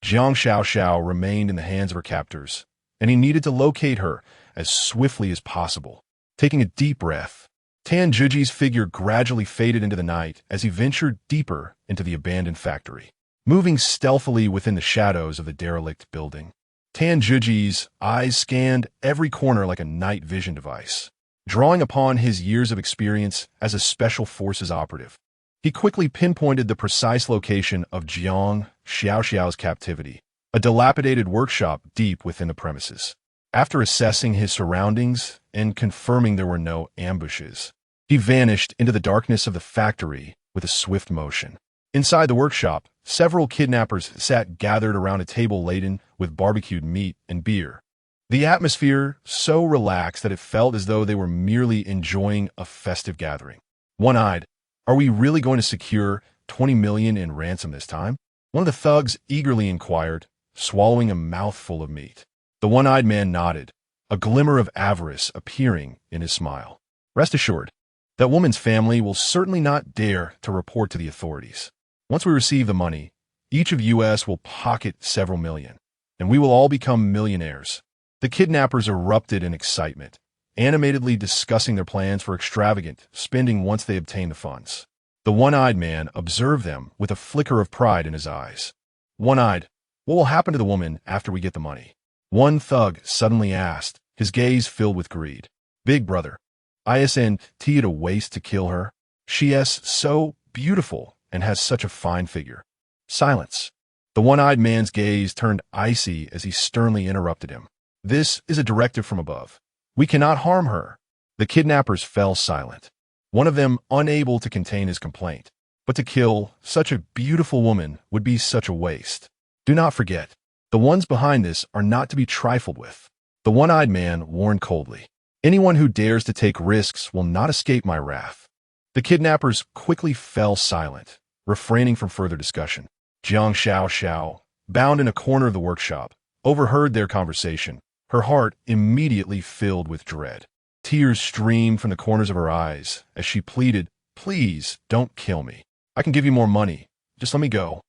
A: Jiang Xiaoxiao remained in the hands of her captors, and he needed to locate her as swiftly as possible. Taking a deep breath, Tanjuji's figure gradually faded into the night as he ventured deeper into the abandoned factory. Moving stealthily within the shadows of the derelict building, Tanjuji's eyes scanned every corner like a night vision device. Drawing upon his years of experience as a special forces operative, he quickly pinpointed the precise location of Jiang Xiaoxiao's captivity, a dilapidated workshop deep within the premises. After assessing his surroundings and confirming there were no ambushes, he vanished into the darkness of the factory with a swift motion. Inside the workshop, several kidnappers sat gathered around a table laden with barbecued meat and beer. The atmosphere so relaxed that it felt as though they were merely enjoying a festive gathering. One-eyed, "Are we really going to secure 20 million in ransom this time?" one of the thugs eagerly inquired, swallowing a mouthful of meat. The one-eyed man nodded, a glimmer of avarice appearing in his smile. "Rest assured, that woman's family will certainly not dare to report to the authorities. Once we receive the money, each of us will pocket several million, and we will all become millionaires." The kidnappers erupted in excitement, animatedly discussing their plans for extravagant spending once they obtained the funds. The one-eyed man observed them with a flicker of pride in his eyes. "One-eyed, what will happen to the woman after we get the money?" one thug suddenly asked, his gaze filled with greed. "Big brother, isn't it a waste to kill her? She is so beautiful and has such a fine figure." Silence. The one-eyed man's gaze turned icy as he sternly interrupted him. "This is a directive from above. We cannot harm her." The kidnappers fell silent, one of them unable to contain his complaint. But to kill such a beautiful woman would be such a waste. Do not forget, the ones behind this are not to be trifled with. The one-eyed man warned coldly. Anyone who dares to take risks will not escape my wrath. The kidnappers quickly fell silent, refraining from further discussion. Jiang Xiao, bound in a corner of the workshop, overheard their conversation, her heart immediately filled with dread. Tears streamed from the corners of her eyes as she pleaded, "Please, don't kill me. I can give you more money. Just let me go."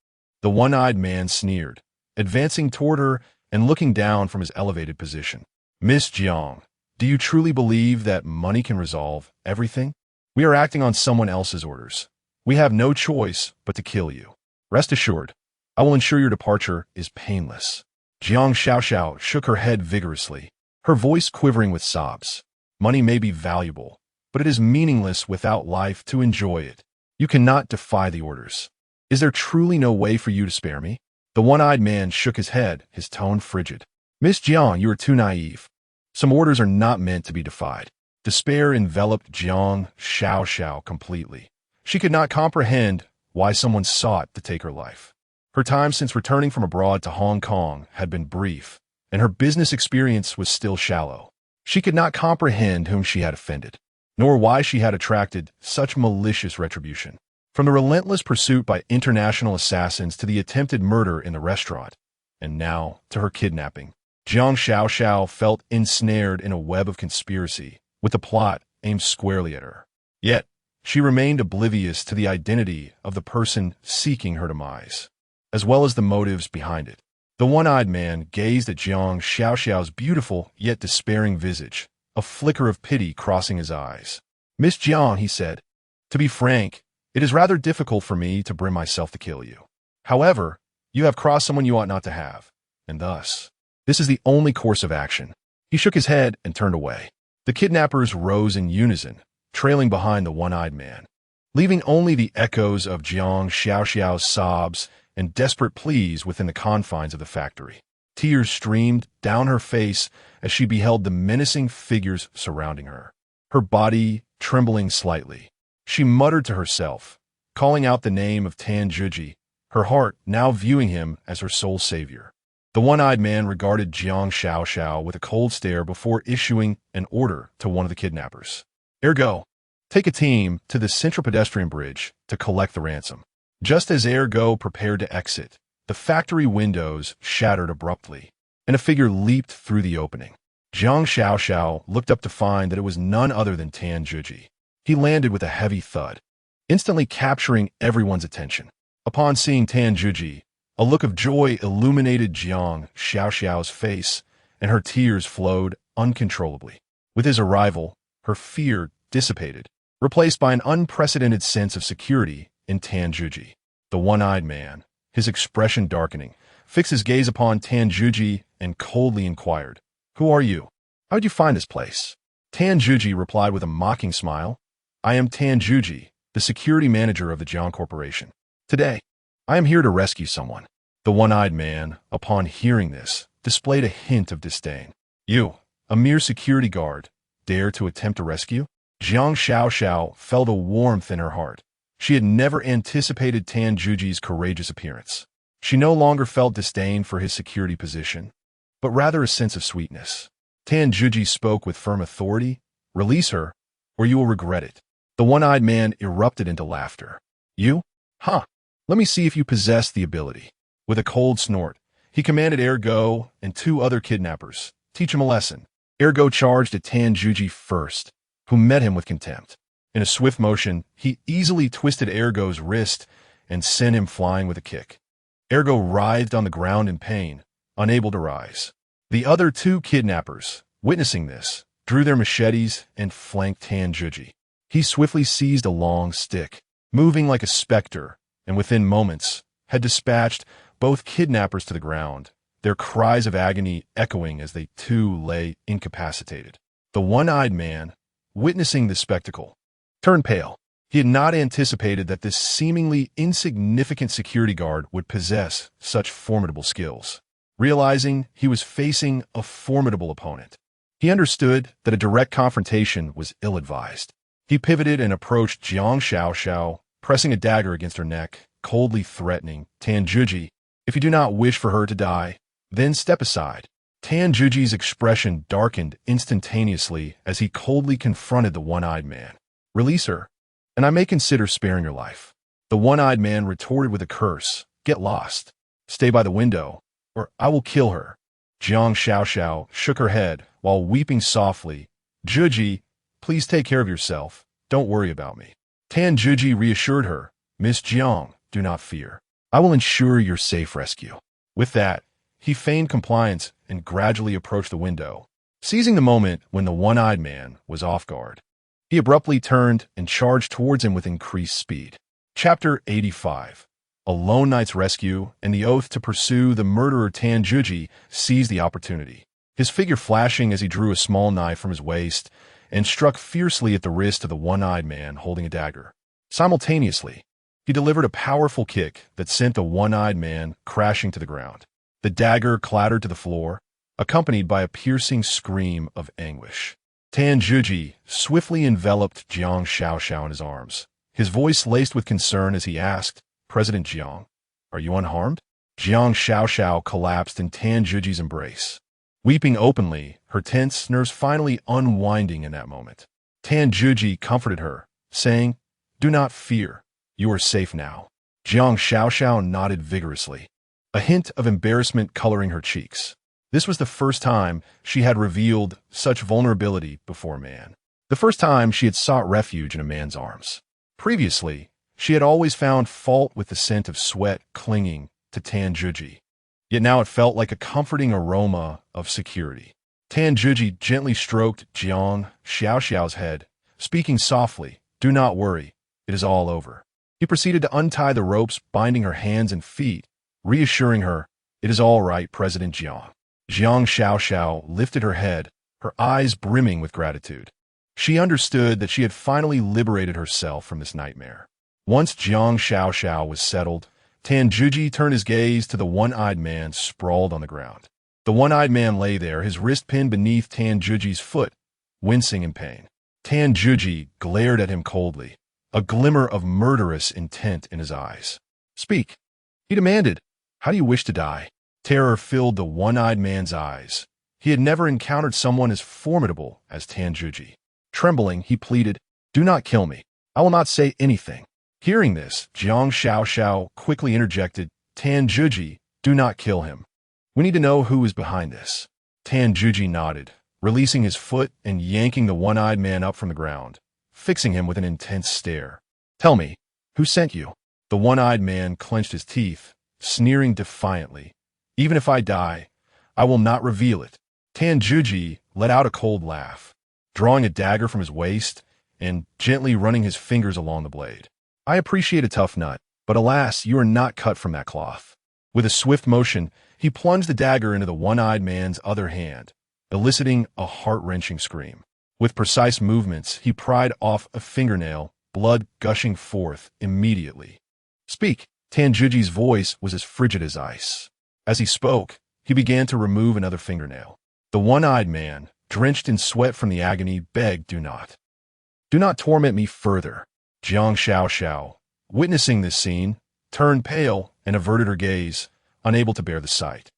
A: The one-eyed man sneered, advancing toward her and looking down from his elevated position. "Miss Jiang, do you truly believe that money can resolve everything? We are acting on someone else's orders. We have no choice but to kill you. Rest assured, I will ensure your departure is painless." Jiang Xiao shook her head vigorously, her voice quivering with sobs. "Money may be valuable, but it is meaningless without life to enjoy it. You cannot defy the orders. Is there truly no way for you to spare me?" The one-eyed man shook his head, his tone frigid. "Miss Jiang, you are too naive. Some orders are not meant to be defied." Despair enveloped Jiang Xiao completely. She could not comprehend why someone sought to take her life. Her time since returning from abroad to Hong Kong had been brief, and her business experience was still shallow. She could not comprehend whom she had offended, nor why she had attracted such malicious retribution. From the relentless pursuit by international assassins to the attempted murder in the restaurant, and now to her kidnapping, Jiang Xiao felt ensnared in a web of conspiracy, with the plot aimed squarely at her. Yet, she remained oblivious to the identity of the person seeking her demise, as well as the motives behind it. The one-eyed man gazed at Jiang Xiao's beautiful yet despairing visage, a flicker of pity crossing his eyes. "Miss Jiang," he said, "to be frank, it is rather difficult for me to bring myself to kill you. However, you have crossed someone you ought not to have, and thus, this is the only course of action." He shook his head and turned away. The kidnappers rose in unison, trailing behind the one-eyed man, leaving only the echoes of Jiang Xiao's sobs and desperate pleas within the confines of the factory. Tears streamed down her face as she beheld the menacing figures surrounding her, her body trembling slightly. She muttered to herself, calling out the name of Tan Zhiji, her heart now viewing him as her sole savior. The one-eyed man regarded Jiang Xiao with a cold stare before issuing an order to one of the kidnappers. "Ergo, take a team to the central pedestrian bridge to collect the ransom." Just as Ergo prepared to exit, the factory windows shattered abruptly, and a figure leaped through the opening. Jiang Xiao looked up to find that it was none other than Tan Zhiji. He landed with a heavy thud, instantly capturing everyone's attention. Upon seeing Tan Zhiji, a look of joy illuminated Jiang Xiao's face, and her tears flowed uncontrollably. With his arrival, her fear dissipated, replaced by an unprecedented sense of security in Tan Zhiji. The one-eyed man, his expression darkening, fixed his gaze upon Tan Zhiji and coldly inquired, "Who are you? How did you find this place?" Tan Zhiji replied with a mocking smile, "I am Tan Zhiji, the security manager of the Jiang Corporation. Today, I am here to rescue someone." The one-eyed man, upon hearing this, displayed a hint of disdain. "You, a mere security guard, dare to attempt a rescue?" Jiang Xiao felt a warmth in her heart. She had never anticipated Tan Zhiji's courageous appearance. She no longer felt disdain for his security position, but rather a sense of sweetness. Tan Zhiji spoke with firm authority, "Release her, or you will regret it." The one-eyed man erupted into laughter. "You? Huh. Let me see if you possess the ability." With a cold snort, he commanded Ergo and two other kidnappers, "Teach him a lesson." Ergo charged at Tan Zhiji first, who met him with contempt. In a swift motion, he easily twisted Ergo's wrist and sent him flying with a kick. Ergo writhed on the ground in pain, unable to rise. The other two kidnappers, witnessing this, drew their machetes and flanked Tan Zhiji. He swiftly seized a long stick, moving like a specter, and within moments had dispatched both kidnappers to the ground, their cries of agony echoing as they too lay incapacitated. The one-eyed man, witnessing this spectacle, turned pale. He had not anticipated that this seemingly insignificant security guard would possess such formidable skills. Realizing he was facing a formidable opponent, he understood that a direct confrontation was ill-advised. He pivoted and approached Jiang Xiao, pressing a dagger against her neck, coldly threatening, Tanjuji, if you do not wish for her to die, then step aside. Tanjuji's expression darkened instantaneously as he coldly confronted the one-eyed man. Release her, and I may consider sparing your life. The one-eyed man retorted with a curse. Get lost. Stay by the window, or I will kill her. Jiang Xiaoxiao shook her head while weeping softly. Juji, please take care of yourself. Don't worry about me. Tanjuji reassured her. Miss Jiang, do not fear. I will ensure your safe rescue. With that, he feigned compliance and gradually approached the window, seizing the moment when the one-eyed man was off guard. He abruptly turned and charged towards him with increased speed. Chapter 85. A lone knight's rescue and the oath to pursue the murderer. Tanjuji seized the opportunity, his figure flashing as he drew a small knife from his waist and struck fiercely at the wrist of the one-eyed man holding a dagger. Simultaneously, he delivered a powerful kick that sent the one-eyed man crashing to the ground. The dagger clattered to the floor, accompanied by a piercing scream of anguish. Tanjuji swiftly enveloped Jiang Xiaoxiao in his arms, his voice laced with concern as he asked, President Jiang, are you unharmed? Jiang Xiaoxiao collapsed in Tanjuji's embrace, weeping openly, her tense nerves finally unwinding in that moment. Tanjuji comforted her, saying, Do not fear, you are safe now. Jiang Xiaoxiao nodded vigorously, a hint of embarrassment coloring her cheeks. This was the first time she had revealed such vulnerability before a man. The first time she had sought refuge in a man's arms. Previously, she had always found fault with the scent of sweat clinging to Tanjuji. Yet now it felt like a comforting aroma of security. Tanjuji gently stroked Jiang Xiaoxiao's head, speaking softly, Do not worry, it is all over. He proceeded to untie the ropes binding her hands and feet, reassuring her, It is all right, President Jiang. Jiang Xiaoxiao lifted her head, her eyes brimming with gratitude. She understood that she had finally liberated herself from this nightmare. Once Jiang Xiaoxiao was settled, Tanjuji turned his gaze to the one-eyed man sprawled on the ground. The one-eyed man lay there, his wrist pinned beneath Tanjuji's foot, wincing in pain. Tanjuji glared at him coldly, a glimmer of murderous intent in his eyes. Speak, he demanded. How do you wish to die? Terror filled the one-eyed man's eyes. He had never encountered someone as formidable as Tanjuji. Trembling, he pleaded, Do not kill me. I will not say anything. Hearing this, Jiang Xiaoxiao quickly interjected, Tanjuji, do not kill him. We need to know who is behind this. Tanjuji nodded, releasing his foot and yanking the one-eyed man up from the ground, fixing him with an intense stare. Tell me, who sent you? The one-eyed man clenched his teeth, sneering defiantly. Even if I die, I will not reveal it. Tanjuji let out a cold laugh, drawing a dagger from his waist and gently running his fingers along the blade. I appreciate a tough nut, but alas, you are not cut from that cloth. With a swift motion, he plunged the dagger into the one-eyed man's other hand, eliciting a heart-wrenching scream. With precise movements, he pried off a fingernail, blood gushing forth immediately. Speak. Tanjuji's voice was as frigid as ice. As he spoke, he began to remove another fingernail. The one-eyed man, drenched in sweat from the agony, begged, Do not torment me further. Jiang Xiaoxiao, witnessing this scene, turned pale and averted her gaze, unable to bear the sight.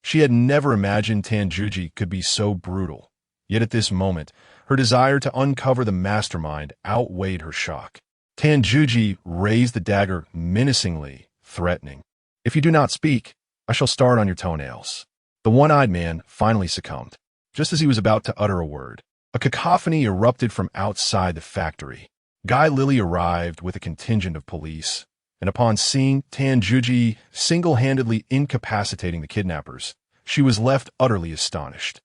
A: She had never imagined Tanjuji could be so brutal, yet at this moment, her desire to uncover the mastermind outweighed her shock. Tanjuji raised the dagger menacingly, threatening, If you do not speak, I shall start on your toenails. The one-eyed man finally succumbed. Just as he was about to utter a word, a cacophony erupted from outside the factory. Guy Lily arrived with a contingent of police, and upon seeing Tanjuji single-handedly incapacitating the kidnappers, she was left utterly astonished.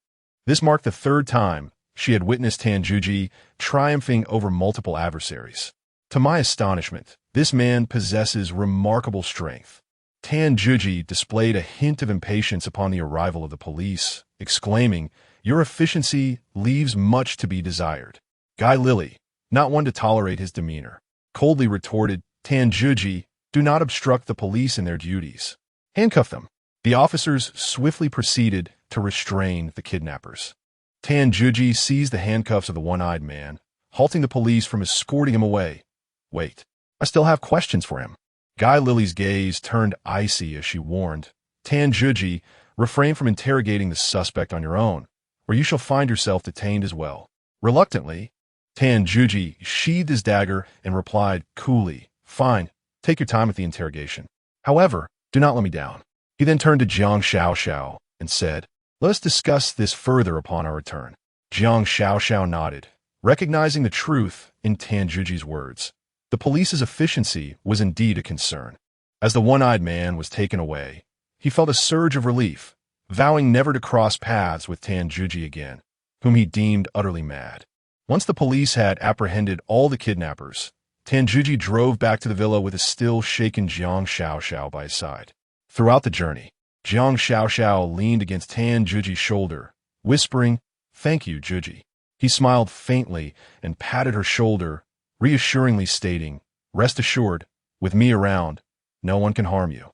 A: This marked the third time she had witnessed Tanjuji triumphing over multiple adversaries. To my astonishment, this man possesses remarkable strength. Tanjuji displayed a hint of impatience upon the arrival of the police, exclaiming, Your efficiency leaves much to be desired. Guy Lily, not one to tolerate his demeanor, coldly retorted, Tanjuji, do not obstruct the police in their duties. Handcuff them. The officers swiftly proceeded to restrain the kidnappers. Tanjuji seized the handcuffs of the one-eyed man, halting the police from escorting him away. Wait. I still have questions for him. Guy Lily's gaze turned icy as she warned, Tan Juji, refrain from interrogating the suspect on your own, or you shall find yourself detained as well. Reluctantly, Tan Juji sheathed his dagger and replied coolly, fine, take your time with the interrogation. However, do not let me down. He then turned to Jiang Xiaoxiao and said, let us discuss this further upon our return. Jiang Xiaoxiao nodded, recognizing the truth in Tan Juji's words. The police's efficiency was indeed a concern. As the one-eyed man was taken away, he felt a surge of relief, vowing never to cross paths with Tan Juji again, whom he deemed utterly mad. Once the police had apprehended all the kidnappers, Tan Juji drove back to the villa with a still-shaken Jiang Xiaoxiao by his side. Throughout the journey, Jiang Xiaoxiao leaned against Tan Juji's shoulder, whispering, thank you, Juji. He smiled faintly and patted her shoulder, reassuringly stating, rest assured, with me around, no one can harm you.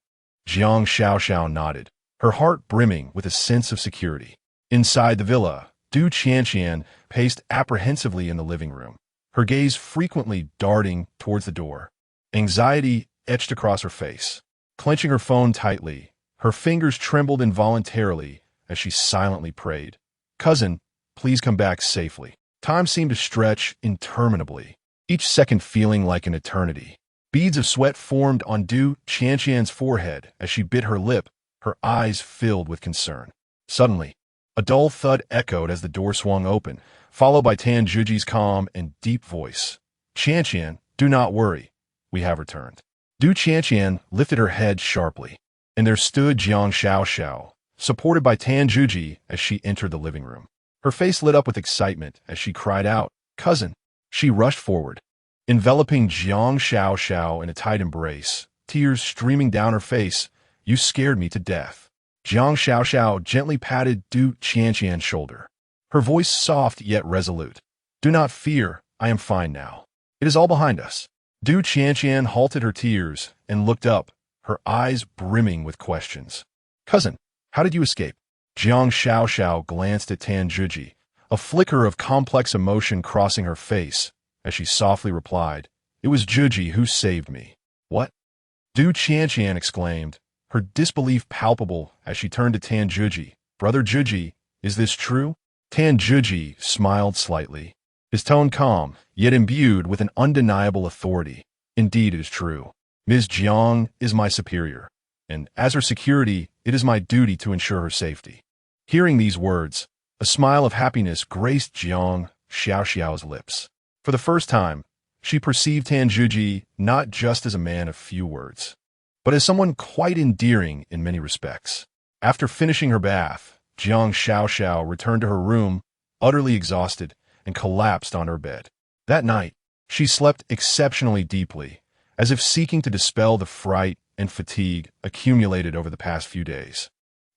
A: Jiang Xiaoxiao nodded, her heart brimming with a sense of security. Inside the villa, Du Qianqian paced apprehensively in the living room, her gaze frequently darting towards the door. Anxiety etched across her face. Clenching her phone tightly, her fingers trembled involuntarily as she silently prayed, cousin, please come back safely. Time seemed to stretch interminably, each second feeling like an eternity. Beads of sweat formed on Du Qianqian's forehead as she bit her lip, her eyes filled with concern. Suddenly, a dull thud echoed as the door swung open, followed by Tan Juji's calm and deep voice. Qianqian, do not worry. We have returned. Du Qianqian lifted her head sharply, and there stood Jiang Xiaoxiao, supported by Tan Juji as she entered the living room. Her face lit up with excitement as she cried out, cousin. She rushed forward, enveloping Jiang Xiaoxiao in a tight embrace, tears streaming down her face. You scared me to death. Jiang Xiaoxiao gently patted Du Qianqian's shoulder, her voice soft yet resolute. Do not fear, I am fine now. It is all behind us. Du Qianqian halted her tears and looked up, her eyes brimming with questions. Cousin, how did you escape? Jiang Xiaoxiao glanced at Tan Juji, a flicker of complex emotion crossing her face, as she softly replied, it was Juji who saved me. What? Du Qianqian exclaimed, her disbelief palpable as she turned to Tan Juji. Brother Juji, is this true? Tan Juji smiled slightly, his tone calm, yet imbued with an undeniable authority. Indeed, it is true. Ms. Jiang is my superior, and as her security, it is my duty to ensure her safety. Hearing these words, a smile of happiness graced Jiang Xiaoxiao's lips. For the first time, she perceived Tan Juji not just as a man of few words, but as someone quite endearing in many respects. After finishing her bath, Jiang Xiaoxiao returned to her room, utterly exhausted, and collapsed on her bed. That night, she slept exceptionally deeply, as if seeking to dispel the fright and fatigue accumulated over the past few days.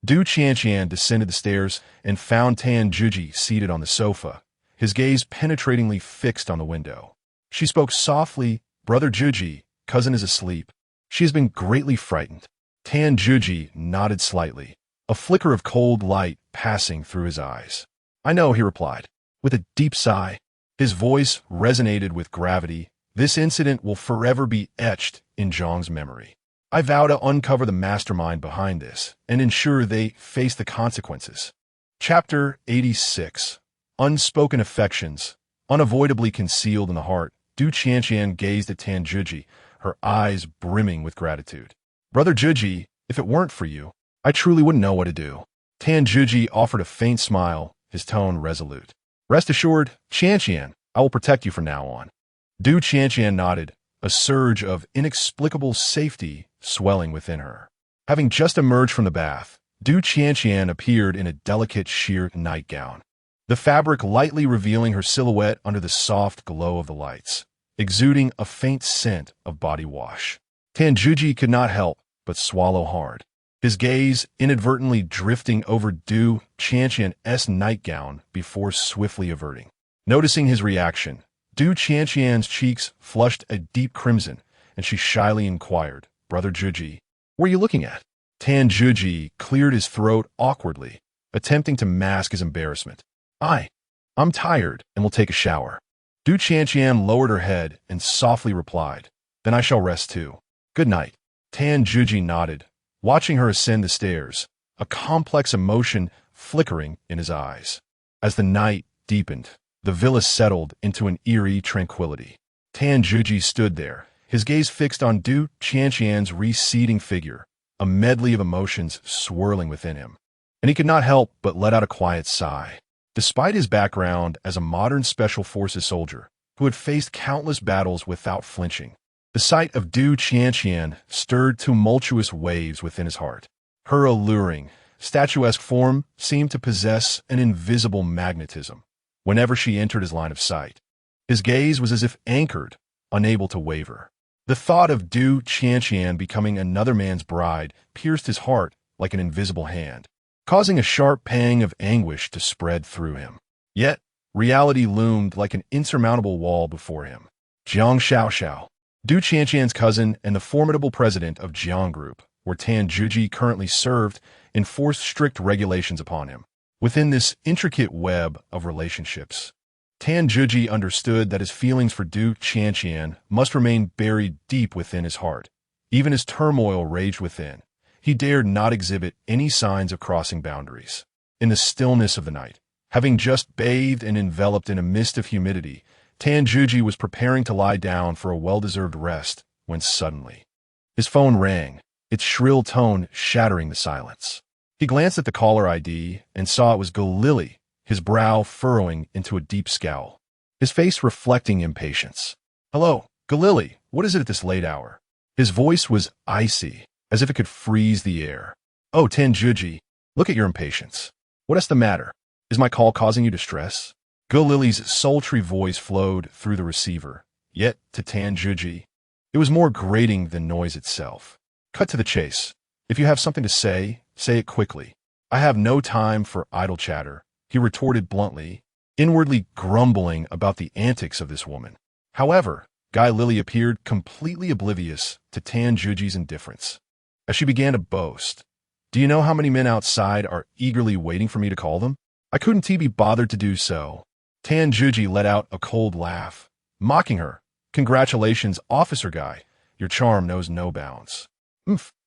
A: Du Qianqian descended the stairs and found Tan Juji seated on the sofa, his gaze penetratingly fixed on the window. She spoke softly, Brother Juji, cousin is asleep. She has been greatly frightened. Tan Juji nodded slightly, a flicker of cold light passing through his eyes. I know, he replied, with a deep sigh. His voice resonated with gravity. This incident will forever be etched in Zhang's memory. I vow to uncover the mastermind behind this and ensure they face the consequences. Chapter 86. Unspoken Affections, Unavoidably Concealed in the Heart. Du Qianqian gazed at Tan Juji, her eyes brimming with gratitude. Brother Juji, if it weren't for you, I truly wouldn't know what to do. Tan Juji offered a faint smile, his tone resolute. Rest assured, Qianqian, I will protect you from now on. Du Qianqian nodded, a surge of inexplicable safety swelling within her. Having just emerged from the bath, Du Qianqian appeared in a delicate sheer nightgown, the fabric lightly revealing her silhouette under the soft glow of the lights, exuding a faint scent of body wash. Tan Juji could not help but swallow hard, his gaze inadvertently drifting over Du Qianqian's nightgown before swiftly averting. Noticing his reaction, Du Qianqian's cheeks flushed a deep crimson, and she shyly inquired, Brother Juji, what are you looking at? Tan Juji cleared his throat awkwardly, attempting to mask his embarrassment. I'm tired and will take a shower. Du Qianqian lowered her head and softly replied, Then I shall rest too. Good night. Tan Juji nodded, watching her ascend the stairs, a complex emotion flickering in his eyes. As the night deepened, the villa settled into an eerie tranquility. Tan Juji stood there, his gaze fixed on Du Qianqian's receding figure, a medley of emotions swirling within him. And he could not help but let out a quiet sigh. Despite his background as a modern special forces soldier who had faced countless battles without flinching, the sight of Du Qianqian stirred tumultuous waves within his heart. Her alluring, statuesque form seemed to possess an invisible magnetism whenever she entered his line of sight. His gaze was as if anchored, unable to waver. The thought of Du Qianqian becoming another man's bride pierced his heart like an invisible hand, causing a sharp pang of anguish to spread through him. Yet, reality loomed like an insurmountable wall before him. Jiang Xiaoxiao, Du Qianqian's cousin and the formidable president of Jiang Group, where Tan Juji currently served, enforced strict regulations upon him. Within this intricate web of relationships, Tan Juji understood that his feelings for Du Qianqian must remain buried deep within his heart. Even as turmoil raged within, he dared not exhibit any signs of crossing boundaries. In the stillness of the night, having just bathed and enveloped in a mist of humidity, Tan Juji was preparing to lie down for a well-deserved rest when suddenly his phone rang, its shrill tone shattering the silence. He glanced at the caller ID and saw it was Galili, his brow furrowing into a deep scowl, his face reflecting impatience. "Hello, Galili, what is it at this late hour?" His voice was icy, as if it could freeze the air. "Oh, Tan Juji, look at your impatience. What is the matter? Is my call causing you distress?" Galili's sultry voice flowed through the receiver, yet to Tan Juji, it was more grating than noise itself. "Cut to the chase. If you have something to say it quickly. I have no time for idle chatter," he retorted bluntly, inwardly grumbling about the antics of this woman. However, Guy Lily appeared completely oblivious to Tan Juji's indifference. As she began to boast, "Do you know how many men outside are eagerly waiting for me to call them? I couldn't be bothered to do so." Tan Juji let out a cold laugh, mocking her. "Congratulations, Officer Guy. Your charm knows no bounds."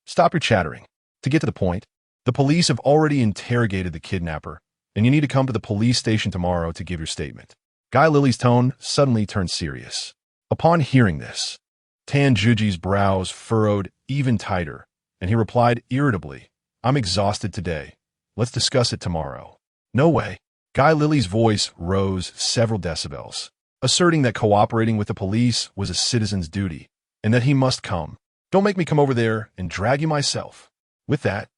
A: Stop your chattering. To get to the point, the police have already interrogated the kidnapper, and you need to come to the police station tomorrow to give your statement. Guy Lily's tone suddenly turned serious. Upon hearing this, Tan Juji's brows furrowed even tighter, and he replied irritably, "I'm exhausted today. Let's discuss it tomorrow." "No way." Guy Lily's voice rose several decibels, asserting that cooperating with the police was a citizen's duty, and that he must come. "Don't make me come over there and drag you myself." With that,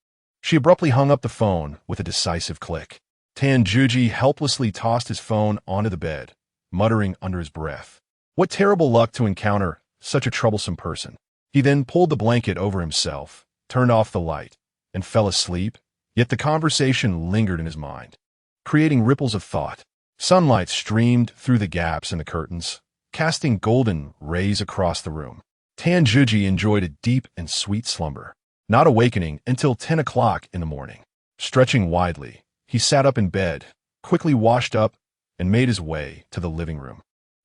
A: she abruptly hung up the phone with a decisive click. Tan Juji helplessly tossed his phone onto the bed, muttering under his breath, "What terrible luck to encounter such a troublesome person." He then pulled the blanket over himself, turned off the light, and fell asleep, yet the conversation lingered in his mind, creating ripples of thought. Sunlight streamed through the gaps in the curtains, casting golden rays across the room. Tan Juji enjoyed a deep and sweet slumber, not awakening until 10 o'clock in the morning. Stretching widely, he sat up in bed, quickly washed up, and made his way to the living room.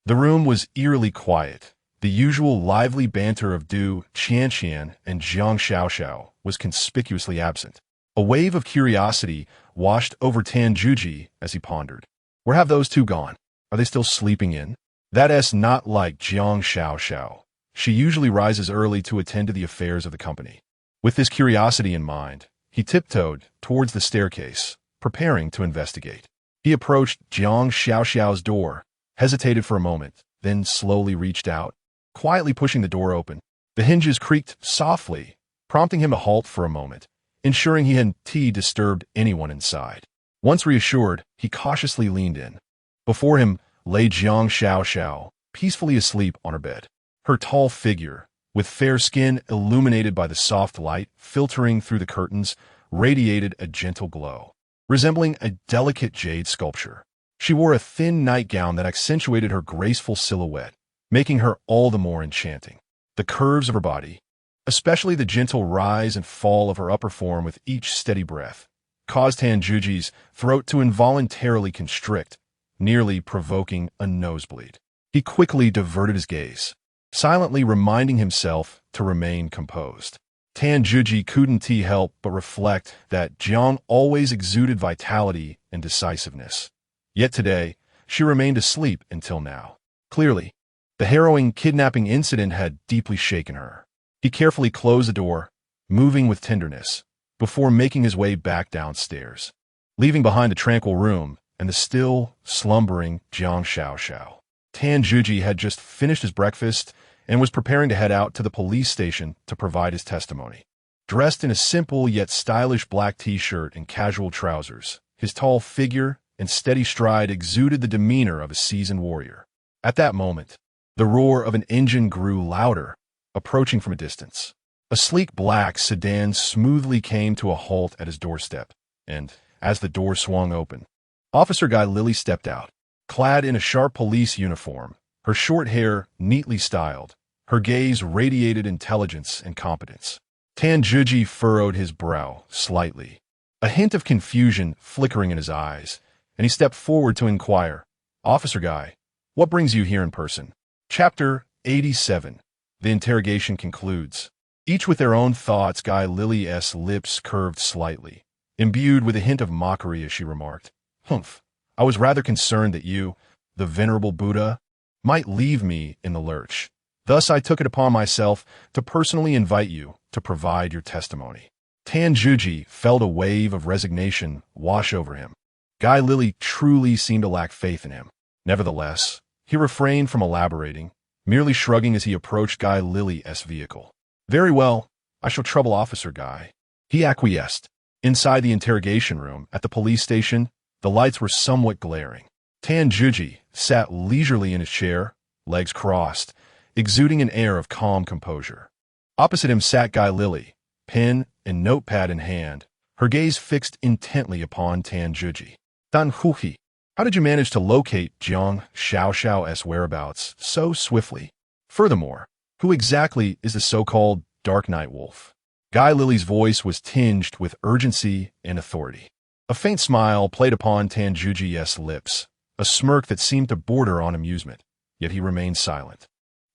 A: The room was eerily quiet. The usual lively banter of Du Qianqian and Jiang Xiaoxiao was conspicuously absent. A wave of curiosity washed over Tan Juji as he pondered. Where have those two gone? Are they still sleeping in? That's not like Jiang Xiaoxiao. She usually rises early to attend to the affairs of the company. With this curiosity in mind, he tiptoed towards the staircase, preparing to investigate. He approached Jiang Xiaoxiao's door, hesitated for a moment, then slowly reached out, quietly pushing the door open. The hinges creaked softly, prompting him to halt for a moment, ensuring he hadn't disturbed anyone inside. Once reassured, he cautiously leaned in. Before him lay Jiang Xiaoxiao, peacefully asleep on her bed. Her tall figure, with fair skin illuminated by the soft light filtering through the curtains, radiated a gentle glow, resembling a delicate jade sculpture. She wore a thin nightgown that accentuated her graceful silhouette, making her all the more enchanting. The curves of her body, especially the gentle rise and fall of her upper form with each steady breath, caused Tan Juji's throat to involuntarily constrict, nearly provoking a nosebleed. He quickly diverted his gaze, silently reminding himself to remain composed. Tan Juji couldn't help but reflect that Jiang always exuded vitality and decisiveness. Yet today, she remained asleep until now. Clearly, the harrowing kidnapping incident had deeply shaken her. He carefully closed the door, moving with tenderness, before making his way back downstairs, leaving behind the tranquil room and the still, slumbering Jiang Xiaoxiao. Tan Juji had just finished his breakfast and was preparing to head out to the police station to provide his testimony. Dressed in a simple yet stylish black t-shirt and casual trousers, his tall figure and steady stride exuded the demeanor of a seasoned warrior. At that moment, the roar of an engine grew louder, approaching from a distance. A sleek black sedan smoothly came to a halt at his doorstep, and, as the door swung open, Officer Guy Lilly stepped out. Clad in a sharp police uniform, her short hair neatly styled, her gaze radiated intelligence and competence. Tan Juji furrowed his brow slightly, a hint of confusion flickering in his eyes, and he stepped forward to inquire, "Officer Guy, what brings you here in person?" Chapter 87. The interrogation concludes. Each with their own thoughts, Guy Lilly's lips curved slightly, imbued with a hint of mockery as she remarked, "Humph, I was rather concerned that you, the venerable Buddha, might leave me in the lurch. Thus I took it upon myself to personally invite you to provide your testimony." Tan Juji felt a wave of resignation wash over him. Guy Lilly truly seemed to lack faith in him. Nevertheless, he refrained from elaborating, merely shrugging as he approached Guy Lilly's vehicle. "Very well, I shall trouble Officer Guy." He acquiesced. Inside the interrogation room at the police station, the lights were somewhat glaring. Tan Juji sat leisurely in his chair, legs crossed, exuding an air of calm composure. Opposite him sat Guy Lilly, pen and notepad in hand, her gaze fixed intently upon Tan Juji. "Dan Huhi, how did you manage to locate Jiang Xiaoxiao's whereabouts so swiftly? Furthermore, who exactly is the so-called Dark Night Wolf?" Guy Lilly's voice was tinged with urgency and authority. A faint smile played upon Tan Juji's lips, a smirk that seemed to border on amusement, yet he remained silent,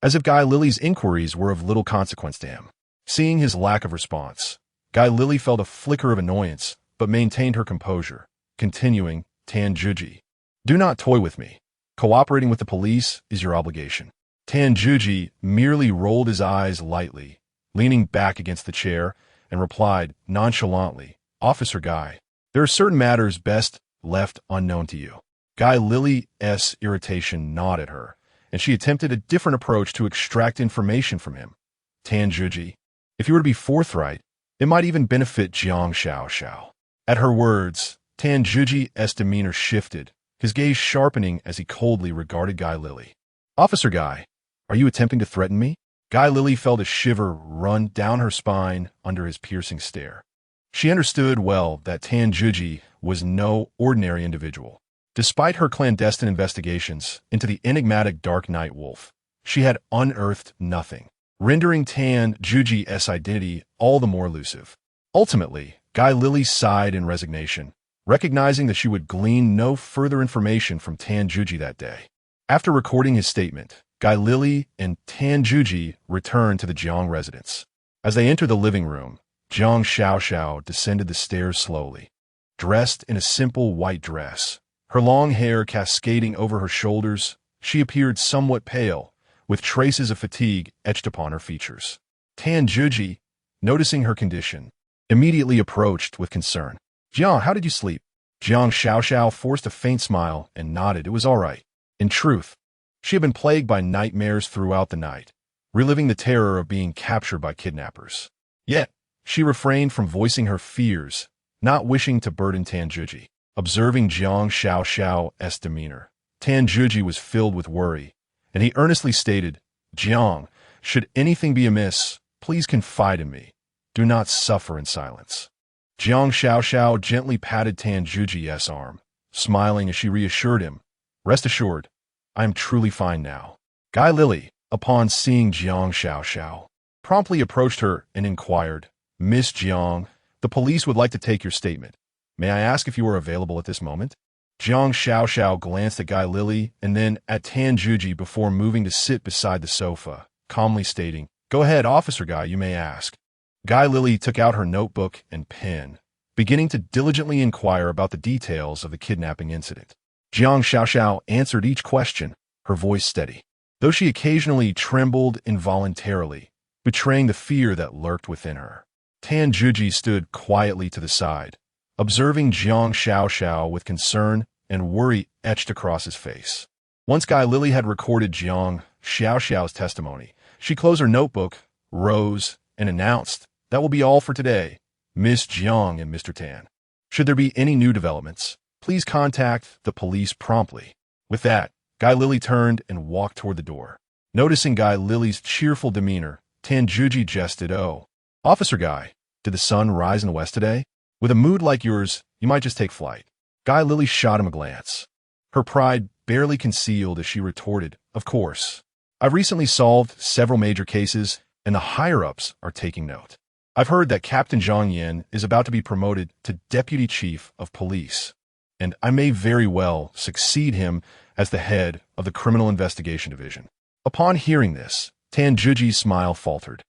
A: as if Guy Lilly's inquiries were of little consequence to him. Seeing his lack of response, Guy Lilly felt a flicker of annoyance, but maintained her composure, continuing, "Tan Juji, do not toy with me. Cooperating with the police is your obligation." Tan Juji merely rolled his eyes lightly, leaning back against the chair, and replied nonchalantly, "Officer Guy, there are certain matters best left unknown to you." Guy Lilly's irritation gnawed at her, and she attempted a different approach to extract information from him. "Tan Juji, if you were to be forthright, it might even benefit Jiang Xiaoxiao." At her words, Tan Juji's demeanor shifted, his gaze sharpening as he coldly regarded Guy Lilly. "Officer Guy, are you attempting to threaten me?" Guy Lilly felt a shiver run down her spine under his piercing stare. She understood well that Tan Juji was no ordinary individual. Despite her clandestine investigations into the enigmatic Dark Night Wolf, she had unearthed nothing, rendering Tan Juji's identity all the more elusive. Ultimately, Guy Lilly sighed in resignation, recognizing that she would glean no further information from Tan Juji that day. After recording his statement, Guy Lilly and Tan Juji returned to the Jiang residence. As they entered the living room, Jiang Xiaoxiao descended the stairs slowly. Dressed in a simple white dress, her long hair cascading over her shoulders, she appeared somewhat pale, with traces of fatigue etched upon her features. Tan Juji, noticing her condition, immediately approached with concern. "Jiang, how did you sleep?" Jiang Xiaoxiao forced a faint smile and nodded. It was all right. In truth, she had been plagued by nightmares throughout the night, reliving the terror of being captured by kidnappers. Yet, she refrained from voicing her fears, not wishing to burden Tan Juji. Observing Jiang Xiaoxiao's demeanor, Tan Juji was filled with worry, and he earnestly stated, "Jiang, should anything be amiss, please confide in me. Do not suffer in silence." Jiang Xiaoxiao gently patted Tan Juji's arm, smiling as she reassured him, "Rest assured, I am truly fine now." Guy Lilly, upon seeing Jiang Xiaoxiao, promptly approached her and inquired, "Miss Jiang, the police would like to take your statement. May I ask if you are available at this moment?" Jiang Xiaoxiao glanced at Guy Lilly and then at Tan Juji before moving to sit beside the sofa, calmly stating, "Go ahead, Officer Guy, you may ask." Guy Lily took out her notebook and pen, beginning to diligently inquire about the details of the kidnapping incident. Jiang Xiaoxiao answered each question, her voice steady, though she occasionally trembled involuntarily, betraying the fear that lurked within her. Tan Juji stood quietly to the side, observing Jiang Xiaoxiao with concern and worry etched across his face. Once Guy Lily had recorded Jiang Xiaoxiao's testimony, she closed her notebook, rose, and announced, "That will be all for today, Miss Jiang and Mr. Tan. Should there be any new developments, please contact the police promptly." With that, Guy Lily turned and walked toward the door. Noticing Guy Lily's cheerful demeanor, Tan Juji jested, "Oh, Officer Guy, did the sun rise in the west today? With a mood like yours, you might just take flight." Guy Lily shot him a glance, her pride barely concealed as she retorted, "Of course. I've recently solved several major cases, and the higher-ups are taking note. I've heard that Captain Zhang Yin is about to be promoted to Deputy Chief of Police, and I may very well succeed him as the head of the Criminal Investigation Division." Upon hearing this, Tan Juji's smile faltered,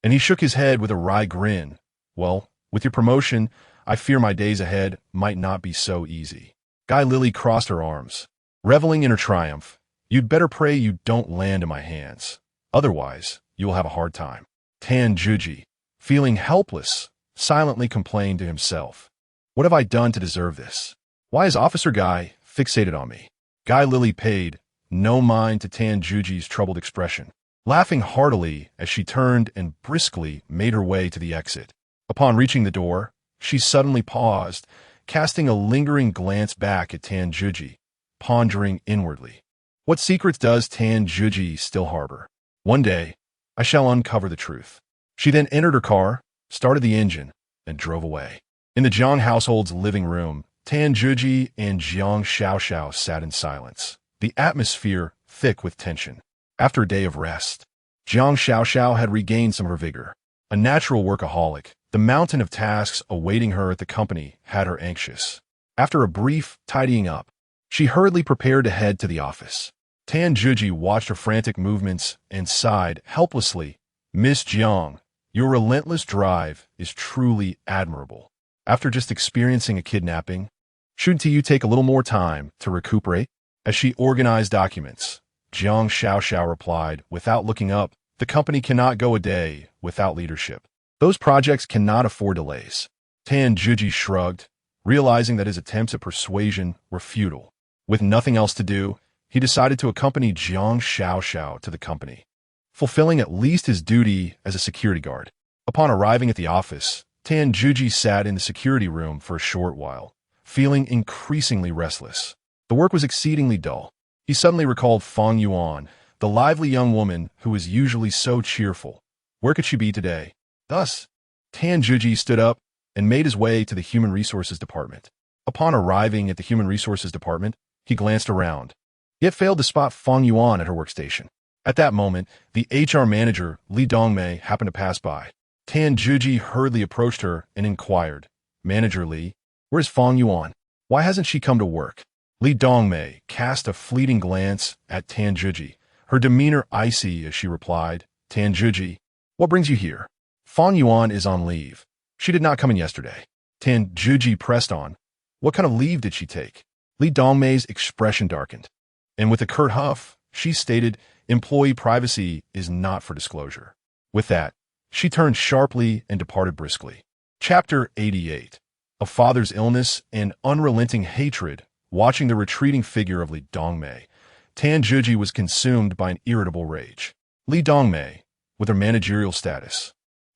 A: and he shook his head with a wry grin. "Well, with your promotion, I fear my days ahead might not be so easy." Guy Lily crossed her arms, reveling in her triumph. "You'd better pray you don't land in my hands. Otherwise, you will have a hard time." Tan Juji, feeling helpless, silently complained to himself, "What have I done to deserve this? Why is Officer Guy fixated on me?" Guy Lily paid no mind to Tan Juji's troubled expression, laughing heartily as she turned and briskly made her way to the exit. Upon reaching the door, she suddenly paused, casting a lingering glance back at Tan Juji, pondering inwardly. What secrets does Tan Juji still harbor? One day, I shall uncover the truth. She then entered her car, started the engine, and drove away. In the Jiang household's living room, Tan Juji and Jiang Xiaoxiao sat in silence, the atmosphere thick with tension. After a day of rest, Jiang Xiaoxiao had regained some of her vigor. A natural workaholic, the mountain of tasks awaiting her at the company had her anxious. After a brief tidying up, she hurriedly prepared to head to the office. Tan Juji watched her frantic movements and sighed helplessly. "Miss Jiang, your relentless drive is truly admirable. After just experiencing a kidnapping, shouldn't you take a little more time to recuperate?" As she organized documents, Jiang Xiaoxiao replied, without looking up, "The company cannot go a day without leadership. Those projects cannot afford delays." Tan Juji shrugged, realizing that his attempts at persuasion were futile. With nothing else to do, he decided to accompany Jiang Xiaoxiao to the company, fulfilling at least his duty as a security guard. Upon arriving at the office, Tan Juji sat in the security room for a short while, feeling increasingly restless. The work was exceedingly dull. He suddenly recalled Fang Yuan, the lively young woman who was usually so cheerful. Where could she be today? Thus, Tan Juji stood up and made his way to the Human Resources Department. Upon arriving at the Human Resources Department, he glanced around, yet failed to spot Fang Yuan at her workstation. At that moment, the HR manager, Li Dongmei, happened to pass by. Tan Juji hurriedly approached her and inquired, "Manager Li, where's Fang Yuan? Why hasn't she come to work?" Li Dongmei cast a fleeting glance at Tan Juji, her demeanor icy as she replied, "Tan Juji, what brings you here? Fang Yuan is on leave. She did not come in yesterday." Tan Juji pressed on, "What kind of leave did she take?" Li Dongmei's expression darkened, and with a curt huff, she stated, "Employee privacy is not for disclosure." With that, she turned sharply and departed briskly. Chapter 88. A father's illness and unrelenting hatred. Watching the retreating figure of Li Dongmei, Tan Juji was consumed by an irritable rage. Li Dongmei, with her managerial status,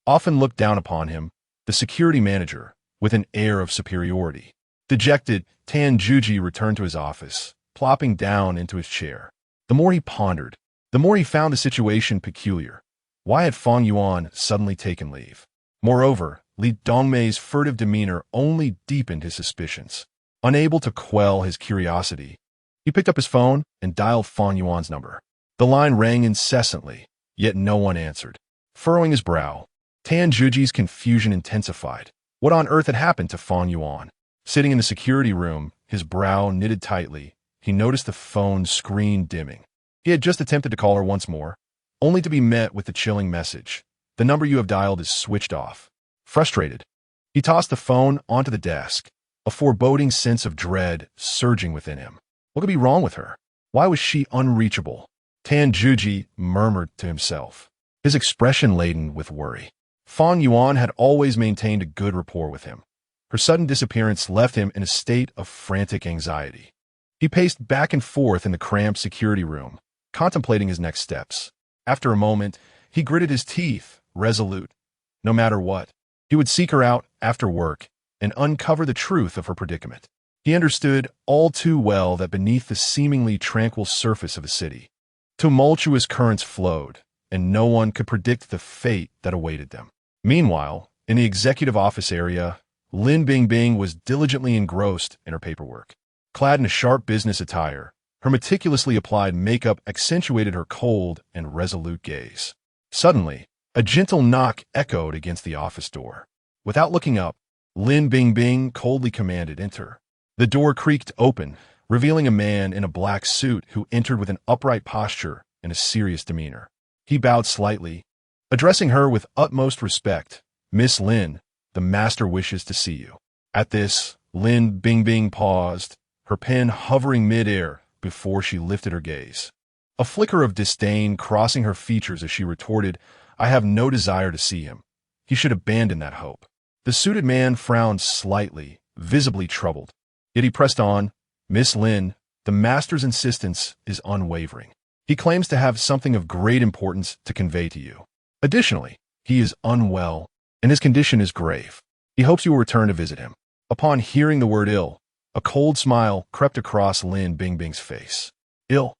A: often looked down upon him, the security manager, with an air of superiority. Dejected, Tan Juji returned to his office, plopping down into his chair. The more he pondered, the more he found the situation peculiar. Why had Fang Yuan suddenly taken leave? Moreover, Li Dongmei's furtive demeanor only deepened his suspicions. Unable to quell his curiosity, he picked up his phone and dialed Fang Yuan's number. The line rang incessantly, yet no one answered. Furrowing his brow, Tan Juji's confusion intensified. What on earth had happened to Fang Yuan? Sitting in the security room, his brow knitted tightly, he noticed the phone screen dimming. He had just attempted to call her once more, only to be met with the chilling message. The number you have dialed is switched off. Frustrated, he tossed the phone onto the desk, a foreboding sense of dread surging within him. What could be wrong with her? Why was she unreachable? Tan Juji murmured to himself, his expression laden with worry. Fang Yuan had always maintained a good rapport with him. Her sudden disappearance left him in a state of frantic anxiety. He paced back and forth in the cramped security room, contemplating his next steps. After a moment, he gritted his teeth, resolute. No matter what, he would seek her out after work and uncover the truth of her predicament. He understood all too well that beneath the seemingly tranquil surface of the city, tumultuous currents flowed, and no one could predict the fate that awaited them. Meanwhile, in the executive office area, Lin Bingbing was diligently engrossed in her paperwork. Clad in a sharp business attire, her meticulously applied makeup accentuated her cold and resolute gaze. Suddenly, a gentle knock echoed against the office door. Without looking up, Lin Bingbing coldly commanded, "Enter." The door creaked open, revealing a man in a black suit who entered with an upright posture and a serious demeanor. He bowed slightly, addressing her with utmost respect. "Miss Lin, the master wishes to see you." At this, Lin Bingbing paused, her pen hovering mid-air before she lifted her gaze. A flicker of disdain crossing her features as she retorted, "I have no desire to see him. He should abandon that hope." The suited man frowned slightly, visibly troubled. Yet he pressed on, "Miss Lin, the master's insistence is unwavering. He claims to have something of great importance to convey to you. Additionally, he is unwell, and his condition is grave. He hopes you will return to visit him." Upon hearing the word ill, a cold smile crept across Lin Bingbing's face. "Ill?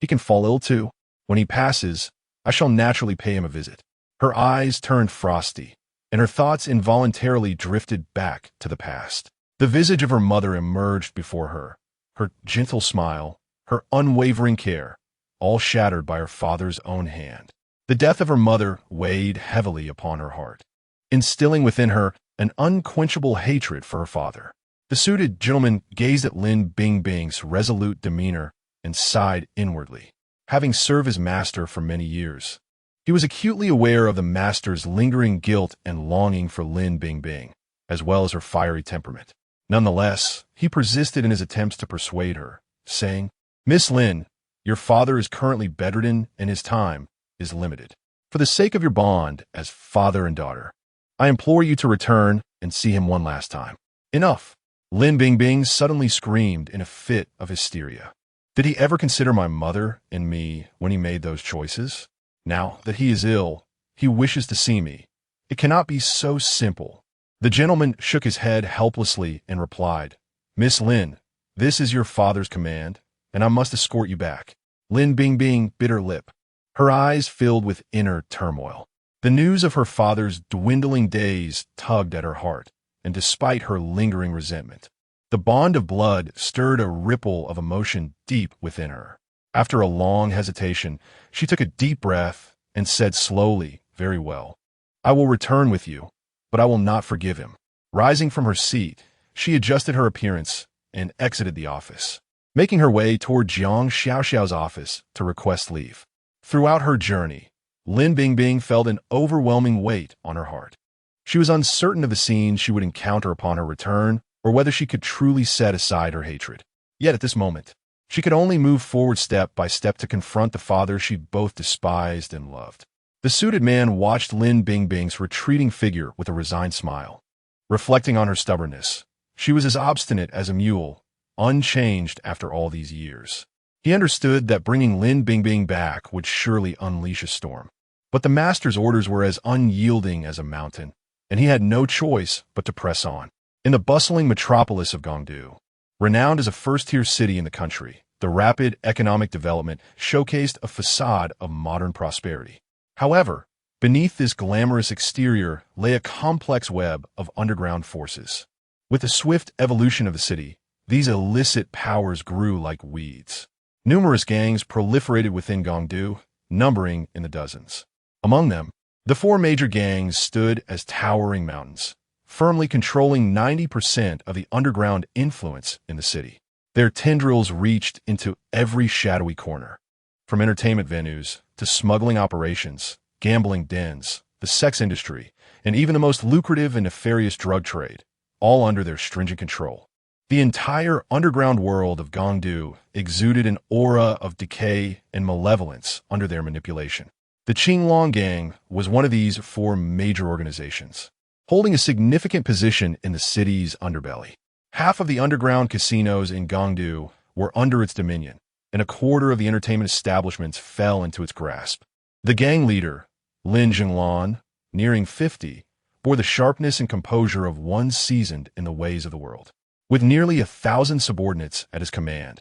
A: He can fall ill too. When he passes, I shall naturally pay him a visit." Her eyes turned frosty, and her thoughts involuntarily drifted back to the past. The visage of her mother emerged before her, her gentle smile, her unwavering care, all shattered by her father's own hand. The death of her mother weighed heavily upon her heart, instilling within her an unquenchable hatred for her father. The suited gentleman gazed at Lin Bingbing's resolute demeanor and sighed inwardly. Having served his master for many years, he was acutely aware of the master's lingering guilt and longing for Lin Bingbing, as well as her fiery temperament. Nonetheless, he persisted in his attempts to persuade her, saying, "Miss Lin, your father is currently bedridden and his time is limited. For the sake of your bond as father and daughter, I implore you to return and see him one last time." "Enough!" Lin Bingbing suddenly screamed in a fit of hysteria. Did he ever consider my mother and me when he made those choices? Now that he is ill, he wishes to see me. It cannot be so simple. The gentleman shook his head helplessly and replied, "Miss Lin, this is your father's command, and I must escort you back." Lin Bingbing bit her lip. Her eyes filled with inner turmoil. The news of her father's dwindling days tugged at her heart, and despite her lingering resentment, the bond of blood stirred a ripple of emotion deep within her. After a long hesitation, she took a deep breath and said slowly, "Very well. I will return with you, but I will not forgive him." Rising from her seat, she adjusted her appearance and exited the office, making her way toward Jiang Xiaoxiao's office to request leave. Throughout her journey, Lin Bingbing felt an overwhelming weight on her heart. She was uncertain of the scenes she would encounter upon her return, or whether she could truly set aside her hatred. Yet at this moment, she could only move forward step by step to confront the father she both despised and loved. The suited man watched Lin Bingbing's retreating figure with a resigned smile. Reflecting on her stubbornness, she was as obstinate as a mule, unchanged after all these years. He understood that bringing Lin Bingbing back would surely unleash a storm. But the master's orders were as unyielding as a mountain, and he had no choice but to press on. In the bustling metropolis of Gongdu, renowned as a first-tier city in the country, the rapid economic development showcased a facade of modern prosperity. However, beneath this glamorous exterior lay a complex web of underground forces. With the swift evolution of the city, these illicit powers grew like weeds. Numerous gangs proliferated within Gongdu, numbering in the dozens. Among them, the four major gangs stood as towering mountains, firmly controlling 90% of the underground influence in the city. Their tendrils reached into every shadowy corner. from entertainment venues to smuggling operations, gambling dens, the sex industry, and even the most lucrative and nefarious drug trade, all under their stringent control. The entire underground world of Gongdu exuded an aura of decay and malevolence under their manipulation. The Qinglong Gang was one of these four major organizations, holding a significant position in the city's underbelly. Half of the underground casinos in Gongdu were under its dominion, and a quarter of the entertainment establishments fell into its grasp. The gang leader, Lin Zhenglan, nearing 50, bore the sharpness and composure of one seasoned in the ways of the world. With nearly 1,000 subordinates at his command,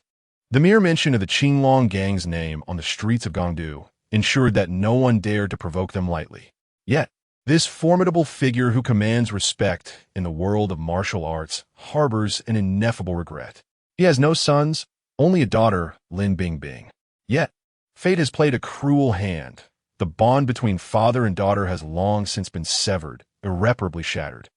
A: the mere mention of the Qinglong Gang's name on the streets of Gongdu ensured that no one dared to provoke them lightly. Yet, this formidable figure who commands respect in the world of martial arts harbors an ineffable regret. He has no sons, only a daughter, Lin Bingbing. Yet, fate has played a cruel hand. The bond between father and daughter has long since been severed, irreparably shattered.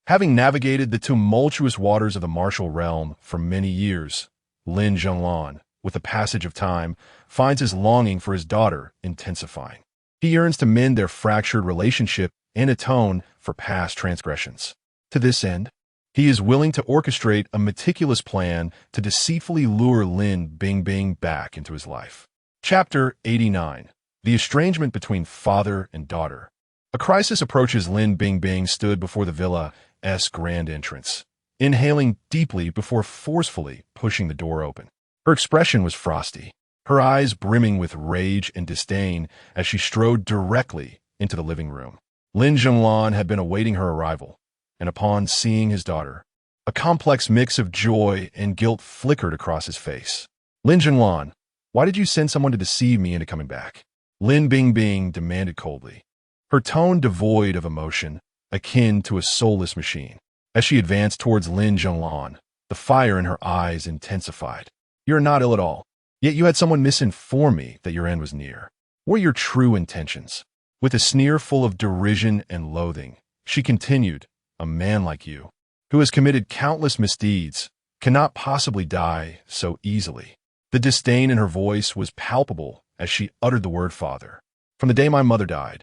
A: Having navigated the tumultuous waters of the martial realm for many years, Lin Zhenglan, with the passage of time, finds his longing for his daughter intensifying. He yearns to mend their fractured relationship and atone for past transgressions. To this end, he is willing to orchestrate a meticulous plan to deceitfully lure Lin Bingbing back into his life. Chapter 89. The Estrangement Between Father and Daughter. A crisis approaches. Lin Bingbing stood before the villa's grand entrance, inhaling deeply before forcefully pushing the door open. Her expression was frosty, her eyes brimming with rage and disdain as she strode directly into the living room. Lin Zhenglan had been awaiting her arrival, and upon seeing his daughter, a complex mix of joy and guilt flickered across his face. Lin Zhenglan, why did you send someone to deceive me into coming back? Lin Bingbing demanded coldly, her tone devoid of emotion, akin to a soulless machine. As she advanced towards Lin Zhenglan, the fire in her eyes intensified. You're not ill at all, yet you had someone misinform me that your end was near. What are your true intentions? With a sneer full of derision and loathing, she continued, a man like you, who has committed countless misdeeds, cannot possibly die so easily. The disdain in her voice was palpable as she uttered the word father. From the day my mother died,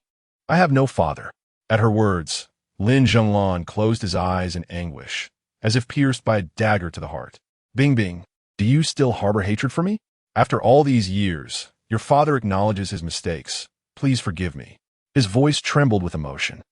A: I have no father. At her words, Lin Zhenglan closed his eyes in anguish, as if pierced by a dagger to the heart. Bingbing, do you still harbor hatred for me? After all these years, your father acknowledges his mistakes. Please forgive me. His voice trembled with emotion.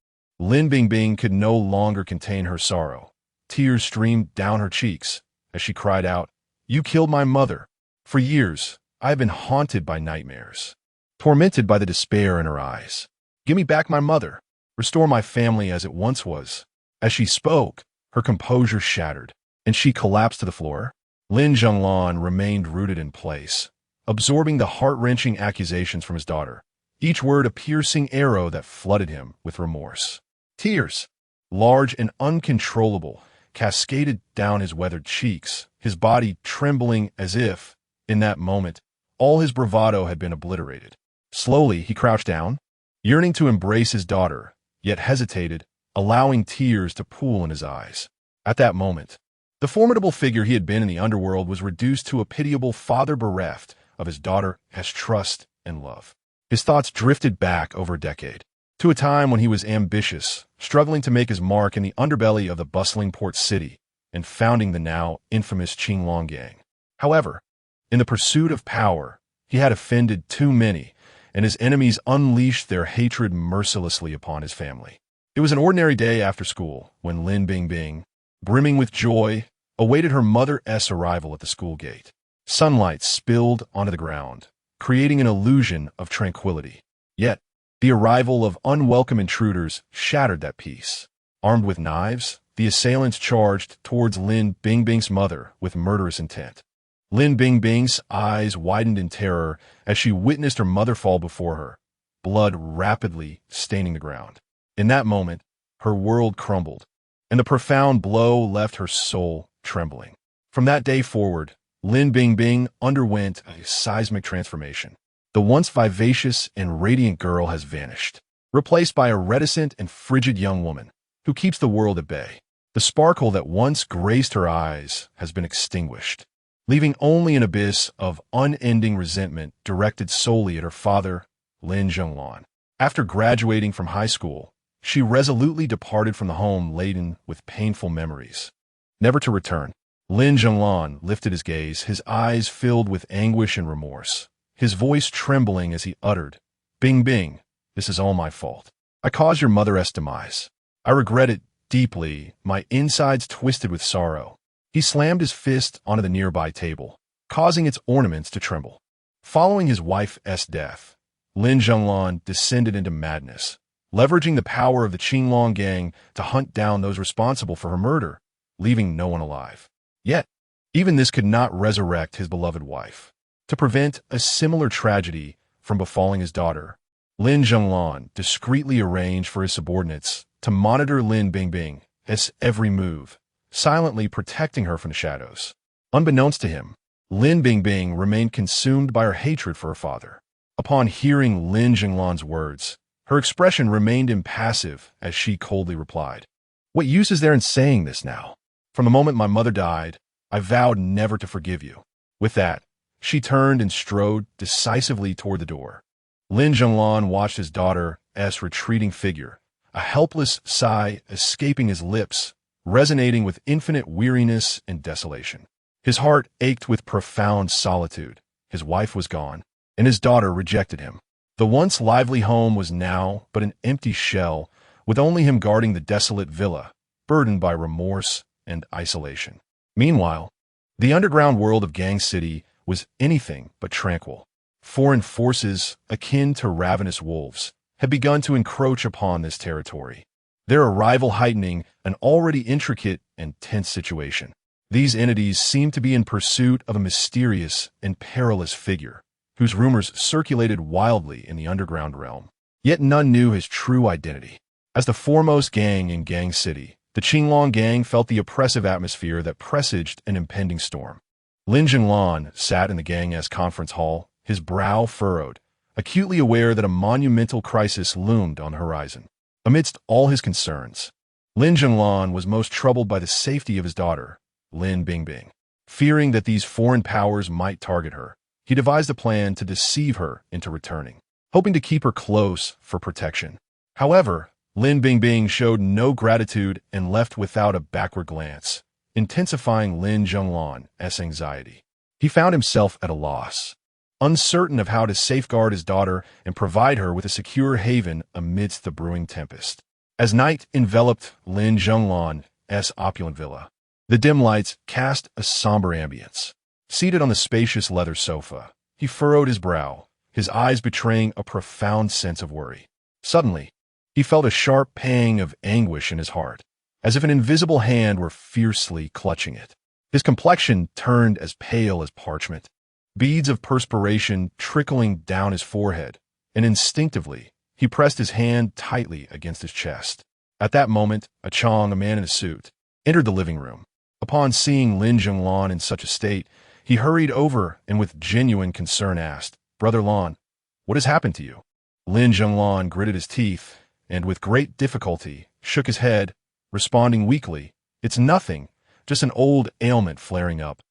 A: Lin Bingbing could no longer contain her sorrow. Tears streamed down her cheeks as she cried out, You killed my mother. For years, I have been haunted by nightmares, tormented by the despair in her eyes. Give me back my mother. Restore my family as it once was. As she spoke, her composure shattered, and she collapsed to the floor. Lin Zhenglan remained rooted in place, absorbing the heart-wrenching accusations from his daughter, each word a piercing arrow that flooded him with remorse. Tears, large and uncontrollable, cascaded down his weathered cheeks, his body trembling as if, in that moment, all his bravado had been obliterated. Slowly, he crouched down, yearning to embrace his daughter, yet hesitated, allowing tears to pool in his eyes. At that moment, the formidable figure he had been in the underworld was reduced to a pitiable father bereft of his daughter's trust and love. His thoughts drifted back over a decade, to a time when he was ambitious, struggling to make his mark in the underbelly of the bustling port city and founding the now infamous Qinglong Gang. However, in the pursuit of power, he had offended too many, and his enemies unleashed their hatred mercilessly upon his family. It was an ordinary day after school when Lin Bingbing, brimming with joy, awaited her mother's arrival at the school gate. Sunlight spilled onto the ground, creating an illusion of tranquility. Yet, the arrival of unwelcome intruders shattered that peace. Armed with knives, the assailants charged towards Lin Bingbing's mother with murderous intent. Lin Bingbing's eyes widened in terror as she witnessed her mother fall before her, blood rapidly staining the ground. In that moment, her world crumbled, and the profound blow left her soul trembling. From that day forward, Lin Bingbing underwent a seismic transformation. The once vivacious and radiant girl has vanished, replaced by a reticent and frigid young woman who keeps the world at bay. The sparkle that once graced her eyes has been extinguished, leaving only an abyss of unending resentment directed solely at her father, Lin Zhenglan. After graduating from high school, she resolutely departed from the home laden with painful memories, never to return. Lin Zhenglan lifted his gaze, his eyes filled with anguish and remorse, his voice trembling as he uttered, "Bing Bing, this is all my fault. I caused your mother's demise. I regret it deeply, my insides twisted with sorrow." He slammed his fist onto the nearby table, causing its ornaments to tremble. Following his wife's death, Lin Zhenglan descended into madness, leveraging the power of the Qinglong gang to hunt down those responsible for her murder, leaving no one alive. Yet, even this could not resurrect his beloved wife. To prevent a similar tragedy from befalling his daughter, Lin Zhenglan discreetly arranged for his subordinates to monitor Lin Bingbing's every move, silently protecting her from the shadows. Unbeknownst to him, Lin Bingbing remained consumed by her hatred for her father. Upon hearing Lin Zhenglan's words, her expression remained impassive as she coldly replied, "What use is there in saying this now? From the moment my mother died, I vowed never to forgive you." With that, she turned and strode decisively toward the door. Lin Zhenglan watched his daughter's retreating figure, a helpless sigh escaping his lips, resonating with infinite weariness and desolation. His heart ached with profound solitude. His wife was gone, and his daughter rejected him. The once lively home was now but an empty shell, with only him guarding the desolate villa, burdened by remorse and isolation. Meanwhile, the underground world of Gang City was anything but tranquil. Foreign forces, akin to ravenous wolves, had begun to encroach upon this territory, their arrival heightening an already intricate and tense situation. These entities seemed to be in pursuit of a mysterious and perilous figure, whose rumors circulated wildly in the underground realm. Yet none knew his true identity. As the foremost gang in Gang City, the Qinglong gang felt the oppressive atmosphere that presaged an impending storm. Lin Zhenglan sat in the gang's conference hall, his brow furrowed, acutely aware that a monumental crisis loomed on the horizon. Amidst all his concerns, Lin Zhenglan was most troubled by the safety of his daughter, Lin Bingbing. Fearing that these foreign powers might target her, he devised a plan to deceive her into returning, hoping to keep her close for protection. However, Lin Bingbing showed no gratitude and left without a backward glance, intensifying Lin Zhenglan's anxiety. He found himself at a loss, uncertain of how to safeguard his daughter and provide her with a secure haven amidst the brewing tempest. As night enveloped Lin Zhenglan's opulent villa, the dim lights cast a somber ambience. Seated on the spacious leather sofa, he furrowed his brow, his eyes betraying a profound sense of worry. Suddenly, he felt a sharp pang of anguish in his heart, as if an invisible hand were fiercely clutching it. His complexion turned as pale as parchment, beads of perspiration trickling down his forehead, and instinctively, he pressed his hand tightly against his chest. At that moment, a Chong, a man in a suit, entered the living room. Upon seeing Lin Zhenglan in such a state, he hurried over and with genuine concern asked, "Brother Lan, what has happened to you?" Lin Zhenglan gritted his teeth and with great difficulty shook his head, responding weakly, "It's nothing, just an old ailment flaring up.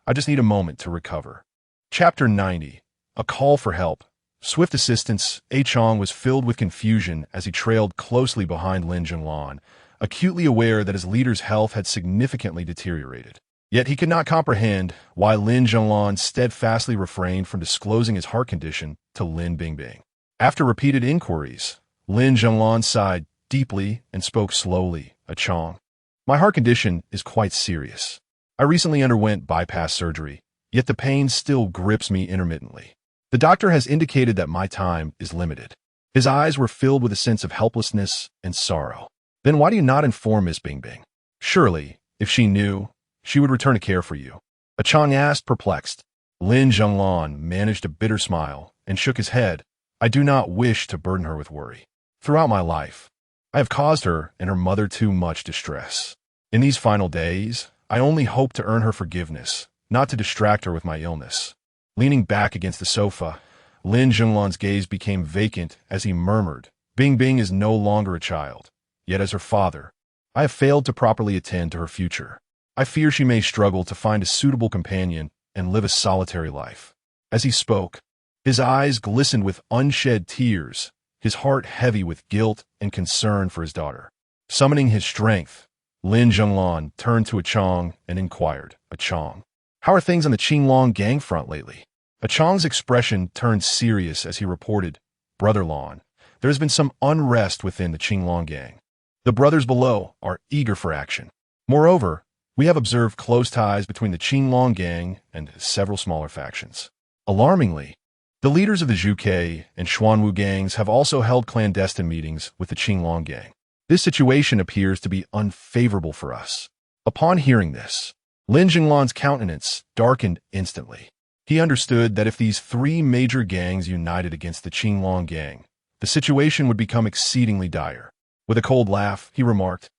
A: I just need a moment to recover." Chapter 90. A Call for Help. Swift assistance. A Chong was filled with confusion as he trailed closely behind Lin Zhenglan, acutely aware that his leader's health had significantly deteriorated. Yet he could not comprehend why Lin Zhenglan steadfastly refrained from disclosing his heart condition to Lin Bingbing. After repeated inquiries, Lin Zhenglan sighed deeply and spoke slowly, "A Chong, my heart condition is quite serious. I recently underwent bypass surgery, yet the pain still grips me intermittently. The doctor has indicated that my time is limited." His eyes were filled with a sense of helplessness and sorrow. "Then why do you not inform Miss Bingbing? Surely, if she knew, she would return to care for you." A Chong asked, perplexed. Lin Zhenglan managed a bitter smile and shook his head. "I do not wish to burden her with worry. Throughout my life, I have caused her and her mother too much distress. In these final days, I only hope to earn her forgiveness, not to distract her with my illness." Leaning back against the sofa, Lin Zhenglan's gaze became vacant as he murmured, "Bingbing is no longer a child. Yet as her father, I have failed to properly attend to her future. I fear she may struggle to find a suitable companion and live a solitary life. As he spoke, his eyes glistened with unshed tears, his heart heavy with guilt and concern for his daughter. Summoning his strength, Lin Zhenglan turned to Achong and inquired, "Achong, how are things on the Qinglong gang front lately?" Achong's expression turned serious as he reported, "Brother Lon, there has been some unrest within the Qinglong gang. The brothers below are eager for action. Moreover, we have observed close ties between the Qinglong gang and several smaller factions. Alarmingly, the leaders of the Zhuke and Xuanwu gangs have also held clandestine meetings with the Qinglong gang. This situation appears to be unfavorable for us." Upon hearing this, Lin Jinglan's countenance darkened instantly. He understood that if these three major gangs united against the Qinglong gang, the situation would become exceedingly dire. With a cold laugh, he remarked,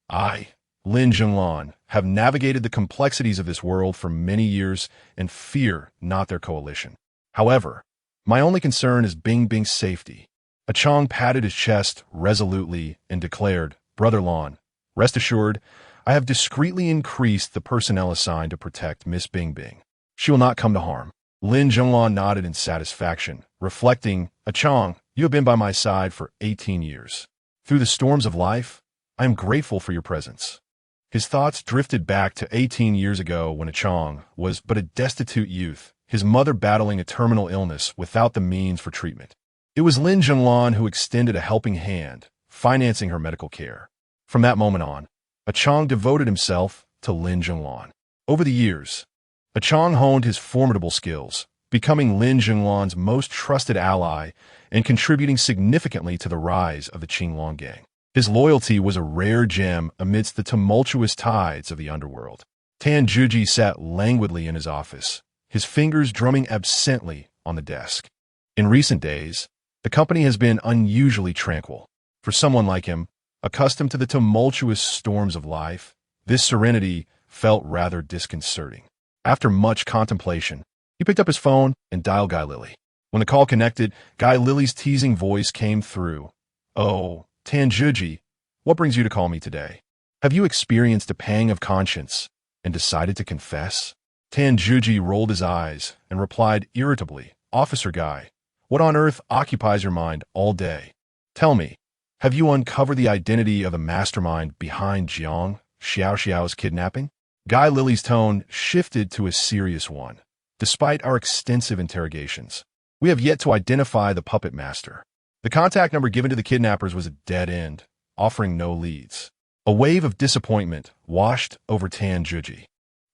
A: I, Lin Jinglan, have navigated the complexities of this world for many years and fear not their coalition. However, my only concern is Bing Bing's safety." Achong patted his chest resolutely and declared, "Brother Lon, rest assured, I have discreetly increased the personnel assigned to protect Miss Bing Bing. She will not come to harm." Lin Zhenglan nodded in satisfaction, reflecting, "Achong, you have been by my side for 18 years. Through the storms of life, I am grateful for your presence." His thoughts drifted back to 18 years ago when Achong was but a destitute youth, his mother battling a terminal illness without the means for treatment. It was Lin Zhenglan who extended a helping hand, financing her medical care. From that moment on, Achong devoted himself to Lin Zhenglan. Over the years, Achong honed his formidable skills, becoming Lin Zhenglan's most trusted ally and contributing significantly to the rise of the Qinglong gang. His loyalty was a rare gem amidst the tumultuous tides of the underworld. Tan Juji sat languidly in his office, his fingers drumming absently on the desk. In recent days, the company has been unusually tranquil. For someone like him, accustomed to the tumultuous storms of life, this serenity felt rather disconcerting. After much contemplation, he picked up his phone and dialed Guy Lily. When the call connected, Guy Lily's teasing voice came through. "Oh, Tanjuji, what brings you to call me today? Have you experienced a pang of conscience and decided to confess?" Tanjuji rolled his eyes and replied irritably, "Officer Guy, what on earth occupies your mind all day? Tell me, have you uncovered the identity of the mastermind behind Jiang Xiao's kidnapping?" Guy Lily's tone shifted to a serious one. "Despite our extensive interrogations, we have yet to identify the puppet master. The contact number given to the kidnappers was a dead end, offering no leads." A wave of disappointment washed over Tanjuji.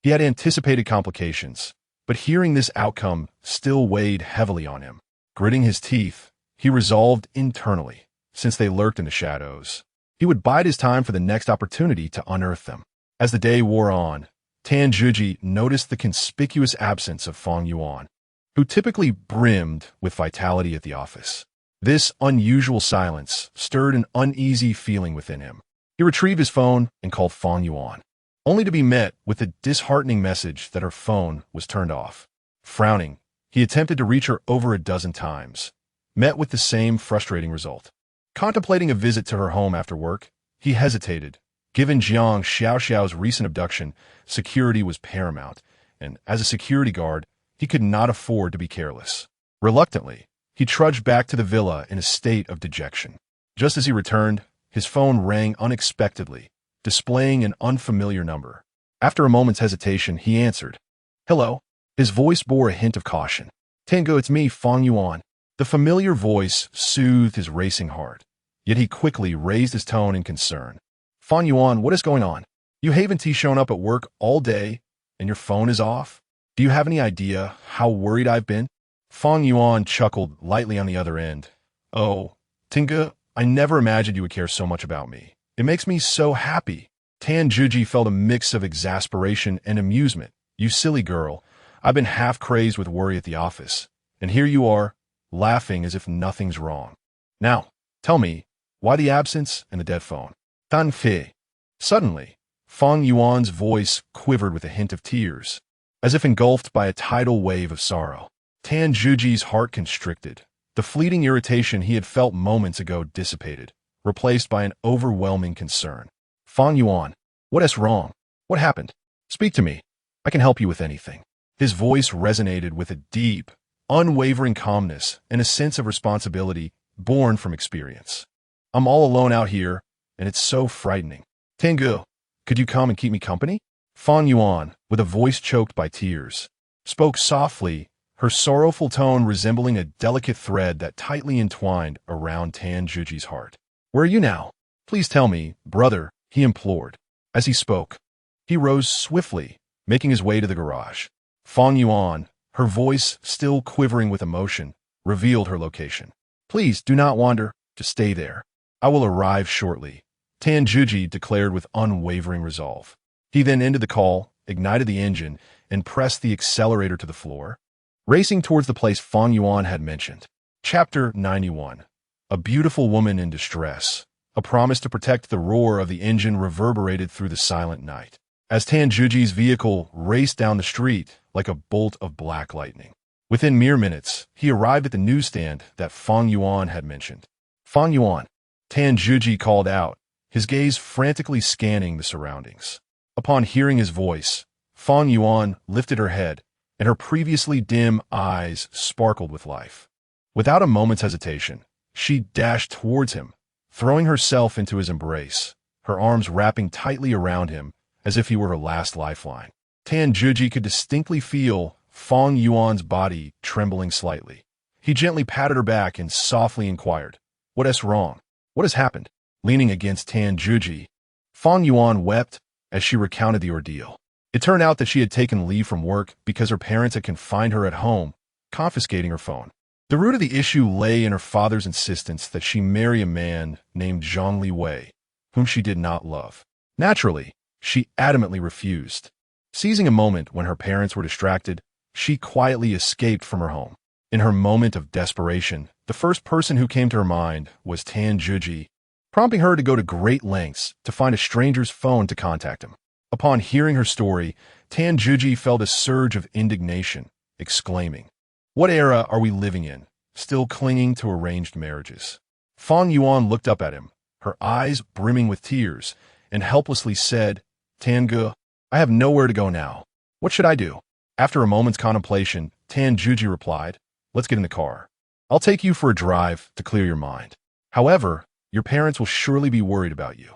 A: He had anticipated complications, but hearing this outcome still weighed heavily on him. Gritting his teeth, he resolved internally, since they lurked in the shadows, he would bide his time for the next opportunity to unearth them. As the day wore on, Tanjuji noticed the conspicuous absence of Fang Yuan, who typically brimmed with vitality at the office. This unusual silence stirred an uneasy feeling within him. He retrieved his phone and called Fang Yuan, only to be met with the disheartening message that her phone was turned off. Frowning, he attempted to reach her over a dozen times, met with the same frustrating result. Contemplating a visit to her home after work, he hesitated. Given Jiang Xiao's recent abduction, security was paramount, and as a security guard, he could not afford to be careless. Reluctantly, he trudged back to the villa in a state of dejection. Just as he returned, his phone rang unexpectedly, displaying an unfamiliar number. After a moment's hesitation, he answered. "Hello." His voice bore a hint of caution. "Tango, it's me, Fang Yuan." The familiar voice soothed his racing heart, yet he quickly raised his tone in concern. "Fang Yuan, what is going on? You haven't shown up at work all day, and your phone is off? Do you have any idea how worried I've been?" Fang Yuan chuckled lightly on the other end. "Oh, Tinga, I never imagined you would care so much about me. It makes me so happy." Tanjuji felt a mix of exasperation and amusement. "You silly girl, I've been half crazed with worry at the office, and here you are, laughing as if nothing's wrong. Now, tell me, why the absence and the dead phone?" Tan Fei. Suddenly, Fang Yuan's voice quivered with a hint of tears, as if engulfed by a tidal wave of sorrow. Tanjuji's heart constricted. The fleeting irritation he had felt moments ago dissipated, replaced by an overwhelming concern. "Fang Yuan, what is wrong? What happened? Speak to me. I can help you with anything." His voice resonated with a deep, unwavering calmness and a sense of responsibility born from experience. I'm all alone out here, and it's so frightening. Tengu, could you come and keep me company? Fang Yuan, with a voice choked by tears, spoke softly, her sorrowful tone resembling a delicate thread that tightly entwined around Tan Juji's heart. Where are you now? Please tell me, brother, he implored. As he spoke, he rose swiftly, making his way to the garage. Fang Yuan, her voice still quivering with emotion, revealed her location. Please do not wander, just stay there. I will arrive shortly, Tan Juji declared with unwavering resolve. He then ended the call, ignited the engine, and pressed the accelerator to the floor, racing towards the place Fang Yuan had mentioned. Chapter 91. A beautiful woman in distress. A promise to protect. The roar of the engine reverberated through the silent night, as Tan Juji's vehicle raced down the street like a bolt of black lightning. Within mere minutes, he arrived at the newsstand that Fang Yuan had mentioned. Fang Yuan, Tan Juji called out, his gaze frantically scanning the surroundings. Upon hearing his voice, Fang Yuan lifted her head, and her previously dim eyes sparkled with life. Without a moment's hesitation, she dashed towards him, throwing herself into his embrace, her arms wrapping tightly around him as if he were her last lifeline. Tan Juji could distinctly feel Fang Yuan's body trembling slightly. He gently patted her back and softly inquired, "What is wrong? What has happened?" Leaning against Tan Juji, Fang Yuan wept as she recounted the ordeal. It turned out that she had taken leave from work because her parents had confined her at home, confiscating her phone. The root of the issue lay in her father's insistence that she marry a man named Zhongli Wei, whom she did not love. Naturally, she adamantly refused. Seizing a moment when her parents were distracted, she quietly escaped from her home. In her moment of desperation, the first person who came to her mind was Tan Juji, prompting her to go to great lengths to find a stranger's phone to contact him. Upon hearing her story, Tan Juji felt a surge of indignation, exclaiming, "What era are we living in, still clinging to arranged marriages?" Fang Yuan looked up at him, her eyes brimming with tears, and helplessly said, "Tangu, I have nowhere to go now. What should I do?" After a moment's contemplation, Tan Juji replied, "Let's get in the car. I'll take you for a drive to clear your mind. However, your parents will surely be worried about you."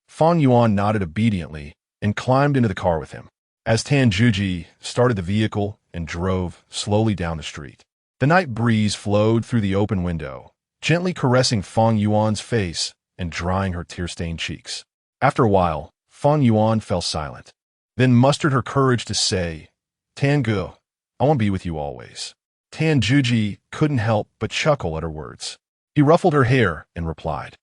A: Fang Yuan nodded obediently and climbed into the car with him. As Tan Juji started the vehicle and drove slowly down the street, the night breeze flowed through the open window, gently caressing Fang Yuan's face and drying her tear-stained cheeks. After a while, Fang Yuan fell silent, then mustered her courage to say, "Tangu, I want to be with you always." Tan Juji couldn't help but chuckle at her words. He ruffled her hair and replied,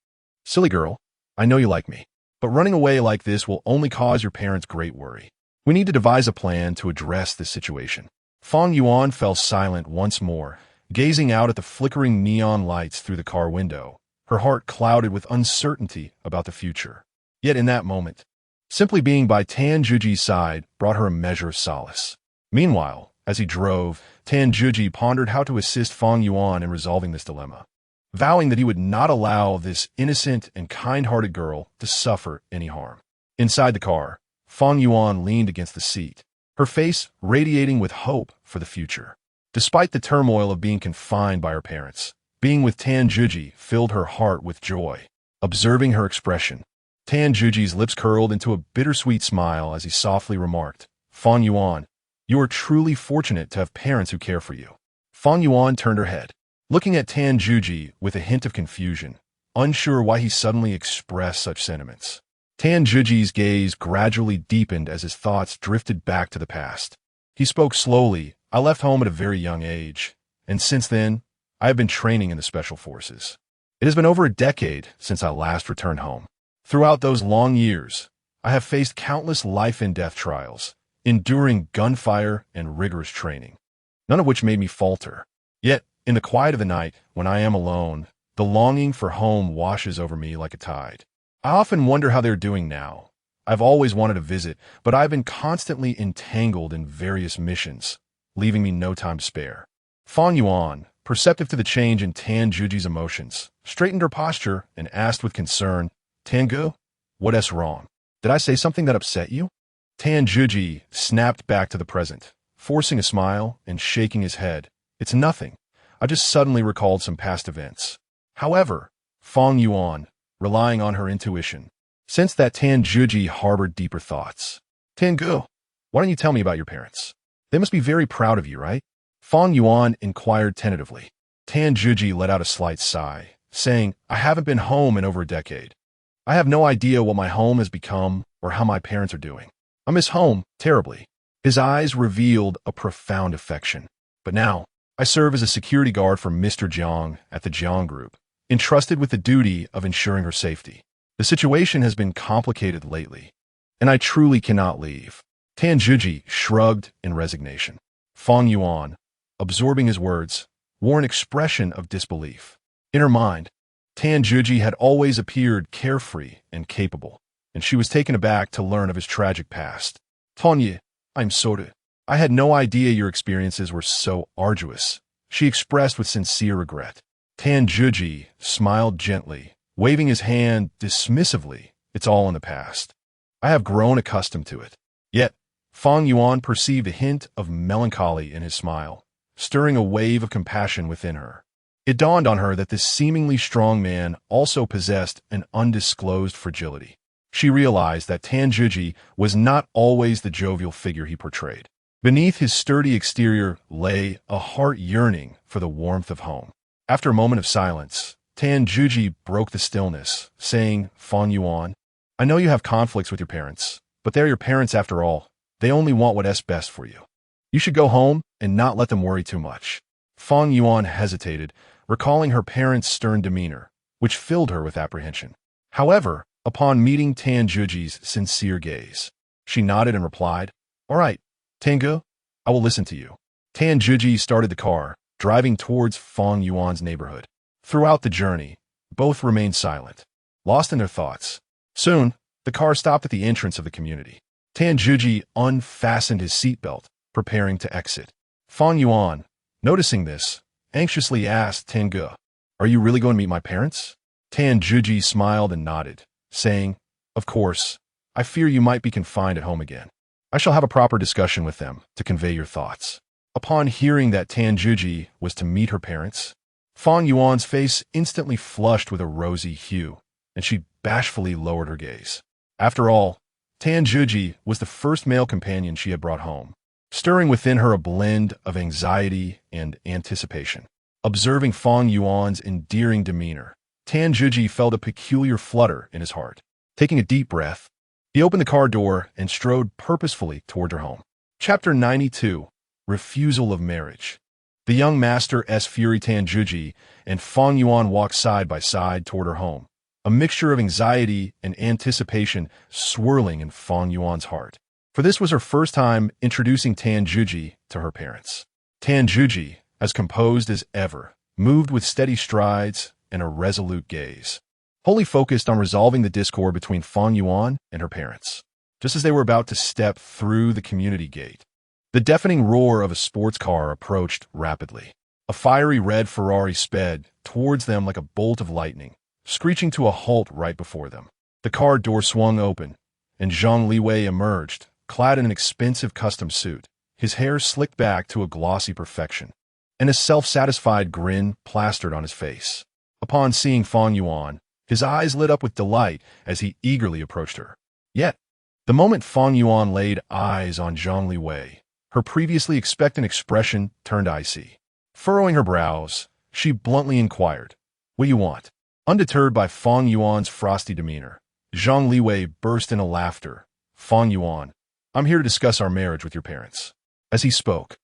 A: "Silly girl, I know you like me, but running away like this will only cause your parents great worry. We need to devise a plan to address this situation." Fang Yuan fell silent once more, gazing out at the flickering neon lights through the car window, her heart clouded with uncertainty about the future. Yet in that moment, simply being by Tan Juji's side brought her a measure of solace. Meanwhile, as he drove, Tan Juji pondered how to assist Fang Yuan in resolving this dilemma, vowing that he would not allow this innocent and kind-hearted girl to suffer any harm. Inside the car, Fang Yuan leaned against the seat, her face radiating with hope for the future. Despite the turmoil of being confined by her parents, being with Tan Juji filled her heart with joy. Observing her expression, Tan Juji's lips curled into a bittersweet smile as he softly remarked, "Fang Yuan, you are truly fortunate to have parents who care for you." Fang Yuan turned her head, looking at Tan Juji with a hint of confusion, unsure why he suddenly expressed such sentiments. Tan Juji's gaze gradually deepened as his thoughts drifted back to the past. He spoke slowly, "I left home at a very young age, and since then, I have been training in the Special Forces. It has been over a decade since I last returned home. Throughout those long years, I have faced countless life-and-death trials, enduring gunfire and rigorous training, none of which made me falter. Yet, in the quiet of the night, when I am alone, the longing for home washes over me like a tide. I often wonder how they're doing now. I've always wanted to visit, but I've been constantly entangled in various missions, leaving me no time to spare." Fang Yuan, perceptive to the change in Tan Juji's emotions, straightened her posture and asked with concern, "Tangu, what is wrong? Did I say something that upset you?" Tan Juji snapped back to the present, forcing a smile and shaking his head. It's nothing. I just suddenly recalled some past events. However, Fang Yuan, relying on her intuition, sensed that Tan Zhuji harbored deeper thoughts. Tangu, why don't you tell me about your parents? They must be very proud of you, right? Fang Yuan inquired tentatively. Tan Zhuji let out a slight sigh, saying, I haven't been home in over a decade. I have no idea what my home has become or how my parents are doing. I miss home terribly. His eyes revealed a profound affection. But now, I serve as a security guard for Mr. Jiang at the Jiang Group, entrusted with the duty of ensuring her safety. The situation has been complicated lately, and I truly cannot leave. Tan Zhuji shrugged in resignation. Fang Yuan, absorbing his words, wore an expression of disbelief. In her mind, Tan Zhuji had always appeared carefree and capable, and she was taken aback to learn of his tragic past. Tanya, I'm sorry. I had no idea your experiences were so arduous, she expressed with sincere regret. Tan Zhuji smiled gently, waving his hand dismissively. It's all in the past. I have grown accustomed to it. Yet, Fang Yuan perceived a hint of melancholy in his smile, stirring a wave of compassion within her. It dawned on her that this seemingly strong man also possessed an undisclosed fragility. She realized that Tan Zhuji was not always the jovial figure he portrayed. Beneath his sturdy exterior lay a heart yearning for the warmth of home. After a moment of silence, Tan Zhuji broke the stillness, saying, Fang Yuan, I know you have conflicts with your parents, but they're your parents after all. They only want what's best for you. You should go home and not let them worry too much. Fang Yuan hesitated, recalling her parents' stern demeanor, which filled her with apprehension. However, upon meeting Tan Zhuji's sincere gaze, she nodded and replied, All right, Tangu, I will listen to you. Tan Zhuji started the car, driving towards Fang Yuan's neighborhood. Throughout the journey, both remained silent, lost in their thoughts. Soon, the car stopped at the entrance of the community. Tan Zhuji unfastened his seatbelt, preparing to exit. Fang Yuan, noticing this, anxiously asked Tangu, Are you really going to meet my parents? Tan Zhuji smiled and nodded, saying, Of course, I fear you might be confined at home again. I shall have a proper discussion with them to convey your thoughts. Upon hearing that Tan Zhuji was to meet her parents, Fang Yuan's face instantly flushed with a rosy hue, and she bashfully lowered her gaze. After all, Tan Zhuji was the first male companion she had brought home, stirring within her a blend of anxiety and anticipation. Observing Fang Yuan's endearing demeanor, Tan Zhuji felt a peculiar flutter in his heart. Taking a deep breath, he opened the car door and strode purposefully toward her home. Chapter 92, Refusal of Marriage. The young master S. Fury Tan Zhuji and Fang Yuan walked side by side toward her home, a mixture of anxiety and anticipation swirling in Fang Yuan's heart. For this was her first time introducing Tan Zhuji to her parents. Tan Zhuji, as composed as ever, moved with steady strides and a resolute gaze, wholly focused on resolving the discord between Fang Yuan and her parents. Just as they were about to step through the community gate, the deafening roar of a sports car approached rapidly. A fiery red Ferrari sped towards them like a bolt of lightning, screeching to a halt right before them. The car door swung open, and Zhang Liwei emerged, clad in an expensive custom suit, his hair slicked back to a glossy perfection, and a self-satisfied grin plastered on his face. Upon seeing Fang Yuan, his eyes lit up with delight as he eagerly approached her. Yet, the moment Fang Yuan laid eyes on Zhang Liwei, her previously expectant expression turned icy. Furrowing her brows, she bluntly inquired, What do you want? Undeterred by Fang Yuan's frosty demeanor, Zhang Liwei burst into laughter. Fang Yuan, I'm here to discuss our marriage with your parents. As he spoke,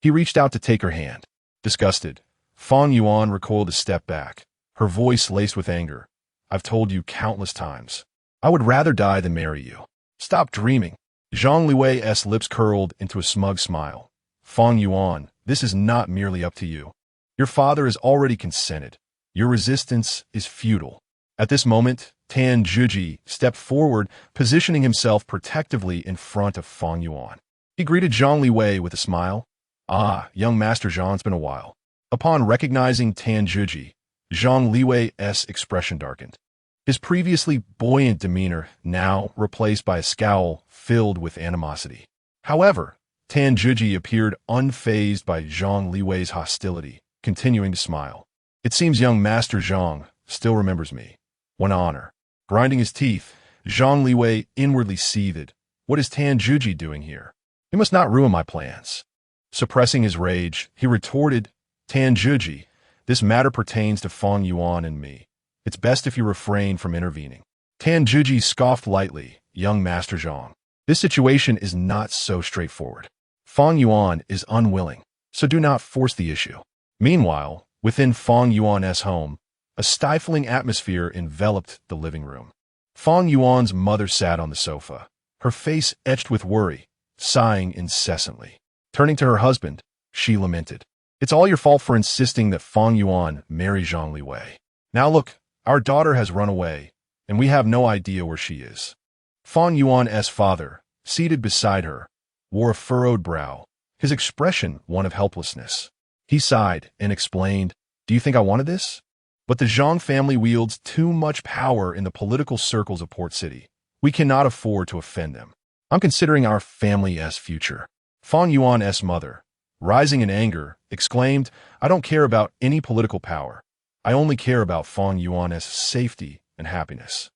A: he reached out to take her hand. Disgusted, Fang Yuan recoiled a step back, her voice laced with anger. I've told you countless times. I would rather die than marry you. Stop dreaming. Zhang Liwei's lips curled into a smug smile. Fang Yuan, this is not merely up to you. Your father has already consented. Your resistance is futile. At this moment, Tan Zhuji stepped forward, positioning himself protectively in front of Fang Yuan. He greeted Zhang Liwei with a smile. Ah, young Master Zhang, it's been a while. Upon recognizing Tan Zhuji, Zhang Liwei's expression darkened. His previously buoyant demeanor now replaced by a scowl filled with animosity. However, Tan Zhuji appeared unfazed by Zhang Liwei's hostility, continuing to smile. It seems young Master Zhang still remembers me. One honor. Grinding his teeth, Zhang Liwei inwardly seethed. What is Tan Zhuji doing here? He must not ruin my plans. Suppressing his rage, he retorted, Tan Zhuji, this matter pertains to Fang Yuan and me. It's best if you refrain from intervening. Tan Zhuji scoffed lightly, young Master Zhang. This situation is not so straightforward. Fang Yuan is unwilling, so do not force the issue. Meanwhile, within Fang Yuan's home, a stifling atmosphere enveloped the living room. Fang Yuan's mother sat on the sofa, her face etched with worry, sighing incessantly. Turning to her husband, she lamented, It's all your fault for insisting that Fang Yuan marry Zhang Liwei. Now look, our daughter has run away, and we have no idea where she is. Fang Yuan's father, seated beside her, wore a furrowed brow, his expression one of helplessness. He sighed and explained, Do you think I wanted this? But the Zhang family wields too much power in the political circles of Port City. We cannot afford to offend them. I'm considering our family's future. Fang Yuan's mother, rising in anger, exclaimed, I don't care about any political power. I only care about Fang Yuan's safety and happiness.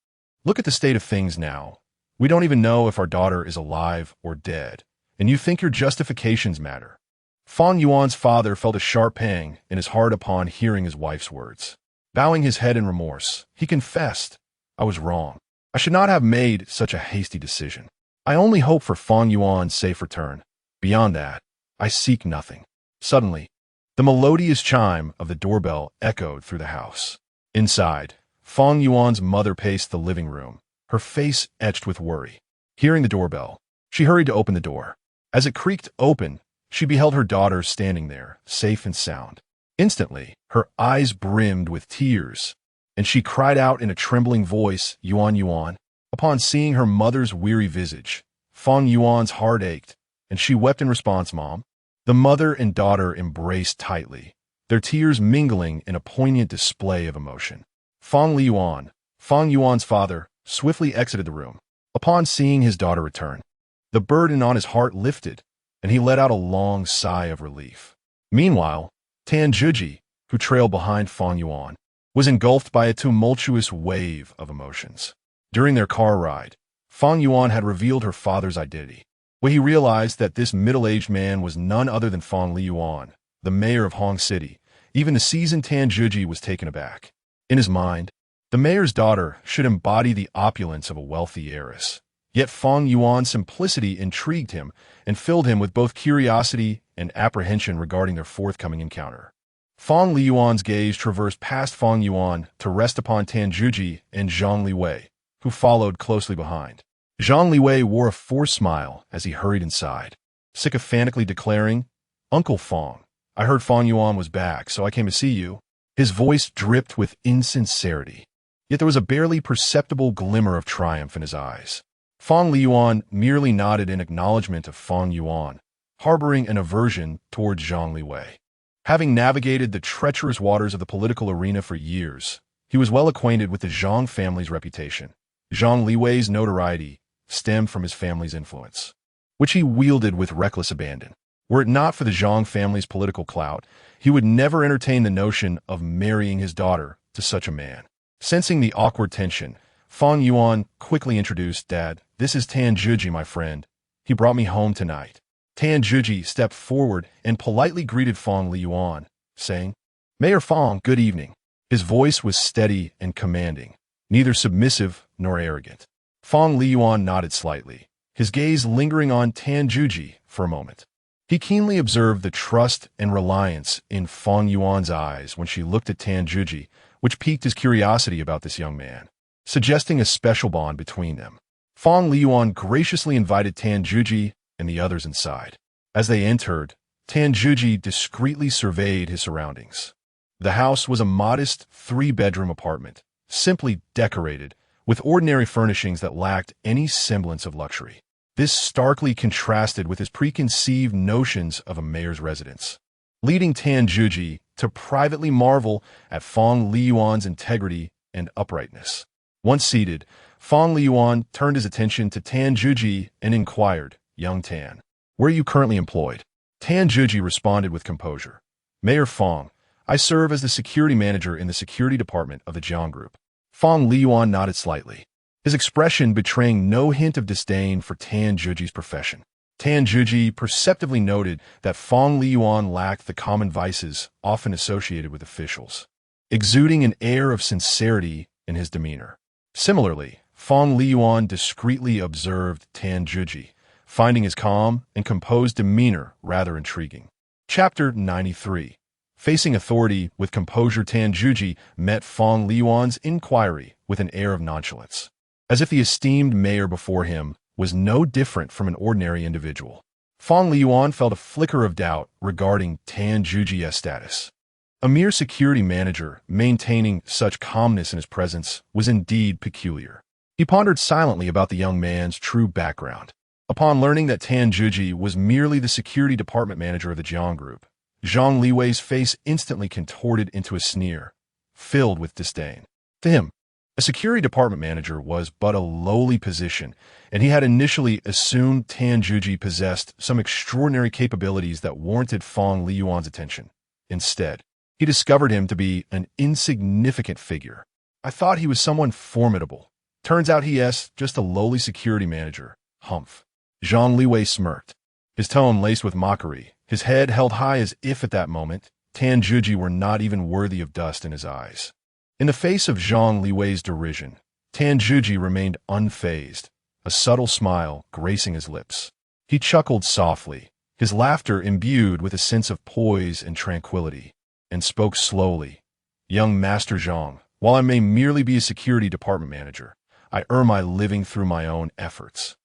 A: Look at the state of things now. We don't even know if our daughter is alive or dead, and you think your justifications matter. Fang Yuan's father felt a sharp pang in his heart upon hearing his wife's words. Bowing his head in remorse, he confessed, I was wrong. I should not have made such a hasty decision. I only hope for Fang Yuan's safe return. Beyond that, I seek nothing. Suddenly, the melodious chime of the doorbell echoed through the house. Inside, Fang Yuan's mother paced the living room, her face etched with worry. Hearing the doorbell, she hurried to open the door. As it creaked open, she beheld her daughter standing there, safe and sound. Instantly, her eyes brimmed with tears, and she cried out in a trembling voice, Yuan, Yuan. Upon seeing her mother's weary visage, Fang Yuan's heart ached, and she wept in response, Mom. The mother and daughter embraced tightly, their tears mingling in a poignant display of emotion. Fang Yuan's father, swiftly exited the room. Upon seeing his daughter return, the burden on his heart lifted, and he let out a long sigh of relief. Meanwhile, Tan Zhuji, who trailed behind Fang Yuan, was engulfed by a tumultuous wave of emotions. During their car ride, Fang Yuan had revealed her father's identity. When he realized that this middle-aged man was none other than Fang Yuan, the mayor of Hong City, even the seasoned Tan Zhuji was taken aback. In his mind, the mayor's daughter should embody the opulence of a wealthy heiress. Yet Fang Yuan's simplicity intrigued him and filled him with both curiosity and apprehension regarding their forthcoming encounter. Fang Yuan's gaze traversed past Fang Yuan to rest upon Tan Zhuji and Zhang Liwei, who followed closely behind. Zhang Liwei wore a forced smile as he hurried inside, sycophantically declaring, Uncle Fang, I heard Fang Yuan was back, so I came to see you. His voice dripped with insincerity, yet there was a barely perceptible glimmer of triumph in his eyes. Fang Yuan merely nodded in acknowledgement of Fang Yuan, harboring an aversion towards Zhang Liwei. Having navigated the treacherous waters of the political arena for years, he was well acquainted with the Zhang family's reputation. Zhang Liwei's notoriety stemmed from his family's influence, which he wielded with reckless abandon. Were it not for the Zhang family's political clout, he would never entertain the notion of marrying his daughter to such a man. Sensing the awkward tension, Fang Yuan quickly introduced, Dad, this is Tan Zhuji, my friend. He brought me home tonight. Tan Zhuji stepped forward and politely greeted Fang Yuan, saying, Mayor Fang, good evening. His voice was steady and commanding, neither submissive nor arrogant. Fang Yuan nodded slightly, his gaze lingering on Tan Zhuji for a moment. He keenly observed the trust and reliance in Fang Yuan's eyes when she looked at Tan Zhuji, which piqued his curiosity about this young man, suggesting a special bond between them. Fang Yuan graciously invited Tan Zhuji and the others inside. As they entered, Tan Zhuji discreetly surveyed his surroundings. The house was a modest 3-bedroom apartment, simply decorated with ordinary furnishings that lacked any semblance of luxury. This starkly contrasted with his preconceived notions of a mayor's residence, leading Tan Zhuji to privately marvel at Fang Yuan's integrity and uprightness. Once seated, Fang Yuan turned his attention to Tan Zhuji and inquired, Young Tan, Where are you currently employed? Tan Juji responded with composure. Mayor Fang, I serve as the security manager in the security department of the Jiang Group. Fang Liyuan nodded slightly, his expression betraying no hint of disdain for Tan Juji's profession. Tan Juji perceptively noted that Fang Liyuan lacked the common vices often associated with officials, exuding an air of sincerity in his demeanor. Similarly, Fang Liyuan discreetly observed Tan Juji, finding his calm and composed demeanor rather intriguing. Chapter 93. Facing authority with composure. Tan Juji met Fang Liyuan's inquiry with an air of nonchalance, as if the esteemed mayor before him was no different from an ordinary individual. Fang Liyuan felt a flicker of doubt regarding Tan Juji's status. A mere security manager maintaining such calmness in his presence was indeed peculiar. He pondered silently about the young man's true background. Upon learning that Tan Juji was merely the security department manager of the Jiang Group, Zhang Liwei's face instantly contorted into a sneer, filled with disdain. To him, a security department manager was but a lowly position, and he had initially assumed Tan Juji possessed some extraordinary capabilities that warranted Fang Liyuan's attention. Instead, he discovered him to be an insignificant figure. I thought he was someone formidable. Turns out he is just a lowly security manager. Humph. Zhang Liwei smirked, his tone laced with mockery, his head held high as if at that moment Tan Juji were not even worthy of dust in his eyes. In the face of Zhang Liwei's derision, Tan Juji remained unfazed, a subtle smile gracing his lips. He chuckled softly, his laughter imbued with a sense of poise and tranquility, and spoke slowly. Young Master Zhang, while I may merely be a security department manager, I earn my living through my own efforts.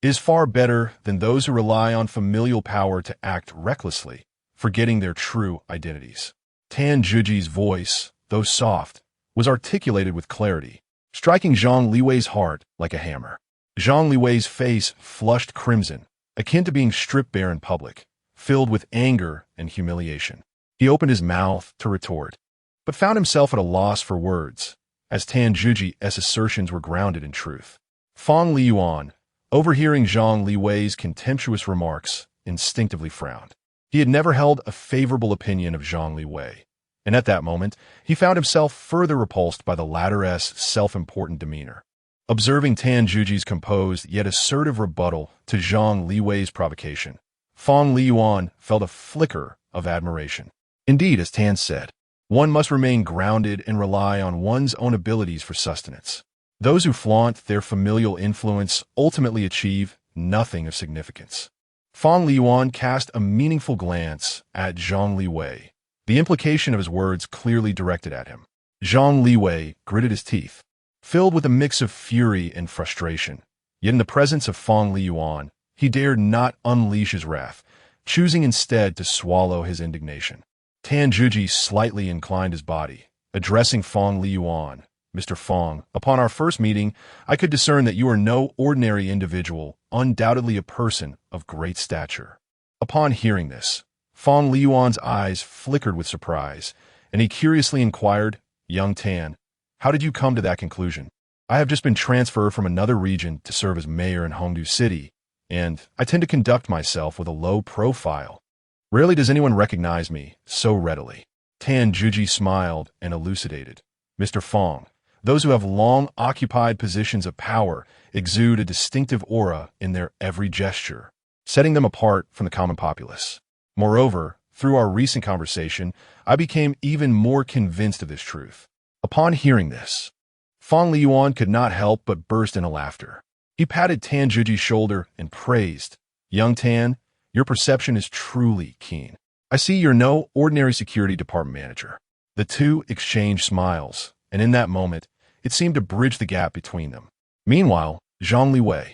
A: It is far better than those who rely on familial power to act recklessly, forgetting their true identities. Tan Juji's voice, though soft, was articulated with clarity, striking Zhang Liwei's heart like a hammer. Zhang Liwei's face flushed crimson, akin to being stripped bare in public, filled with anger and humiliation. He opened his mouth to retort, but found himself at a loss for words, as Tan Juji's assertions were grounded in truth. Fang Liyuan, overhearing Zhang Liwei's contemptuous remarks, instinctively frowned. He had never held a favorable opinion of Zhang Liwei, and at that moment, he found himself further repulsed by the latter's self-important demeanor. Observing Tan Juji's composed yet assertive rebuttal to Zhang Liwei's provocation, Fang Liyuan felt a flicker of admiration. Indeed, as Tan said, one must remain grounded and rely on one's own abilities for sustenance. Those who flaunt their familial influence ultimately achieve nothing of significance. Fang Liyuan cast a meaningful glance at Zhang Liwei, the implication of his words clearly directed at him. Zhang Liwei gritted his teeth, filled with a mix of fury and frustration. Yet in the presence of Fang Liyuan, he dared not unleash his wrath, choosing instead to swallow his indignation. Tan Juji slightly inclined his body, addressing Fang Liyuan. Mr. Fang, upon our first meeting, I could discern that you are no ordinary individual, undoubtedly a person of great stature. Upon hearing this, Fang Liyuan's eyes flickered with surprise, and he curiously inquired, Young Tan, how did you come to that conclusion? I have just been transferred from another region to serve as mayor in Hongdu City, and I tend to conduct myself with a low profile. Rarely does anyone recognize me so readily. Tan Juji smiled and elucidated. Mr. Fang, those who have long occupied positions of power exude a distinctive aura in their every gesture, setting them apart from the common populace. Moreover, through our recent conversation, I became even more convinced of this truth. Upon hearing this, Fang Liyuan could not help but burst into laughter. He patted Tan Juji's shoulder and praised, Young Tan, your perception is truly keen. I see you're no ordinary security department manager. The two exchanged smiles, and in that moment, it seemed to bridge the gap between them. Meanwhile, Zhang Liwei,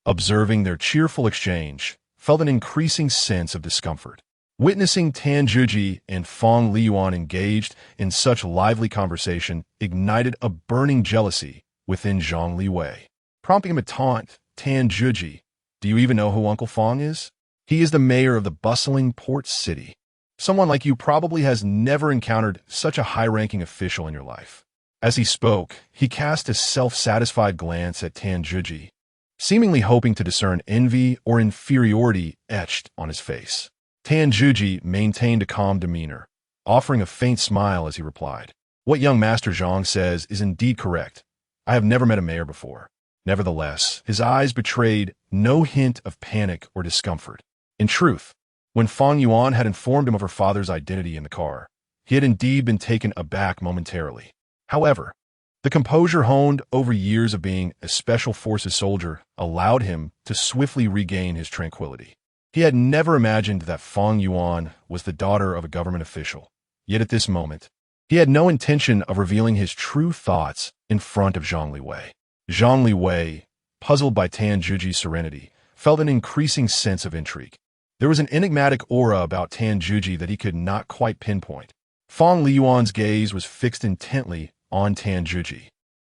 A: observing their cheerful exchange, felt an increasing sense of discomfort. Witnessing Tan Juji and Fang Liyuan engaged in such lively conversation ignited a burning jealousy within Zhang Liwei. Prompting him to taunt Tan Juji, do you even know who Uncle Fang is? He is the mayor of the bustling port city. Someone like you probably has never encountered such a high-ranking official in your life. As he spoke, he cast a self-satisfied glance at Tan Juji, seemingly hoping to discern envy or inferiority etched on his face. Tan Juji maintained a calm demeanor, offering a faint smile as he replied, "What young Master Zhang says is indeed correct. I have never met a mayor before." Nevertheless, his eyes betrayed no hint of panic or discomfort. In truth, when Fang Yuan had informed him of her father's identity in the car, he had indeed been taken aback momentarily. However, the composure honed over years of being a special forces soldier allowed him to swiftly regain his tranquility. He had never imagined that Fang Yuan was the daughter of a government official. Yet at this moment, he had no intention of revealing his true thoughts in front of Zhang Liwei. Zhang Liwei, puzzled by Tan Juji's serenity, felt an increasing sense of intrigue. There was an enigmatic aura about Tan Juji that he could not quite pinpoint. Fang Liyuan's gaze was fixed intently on Tan Juji,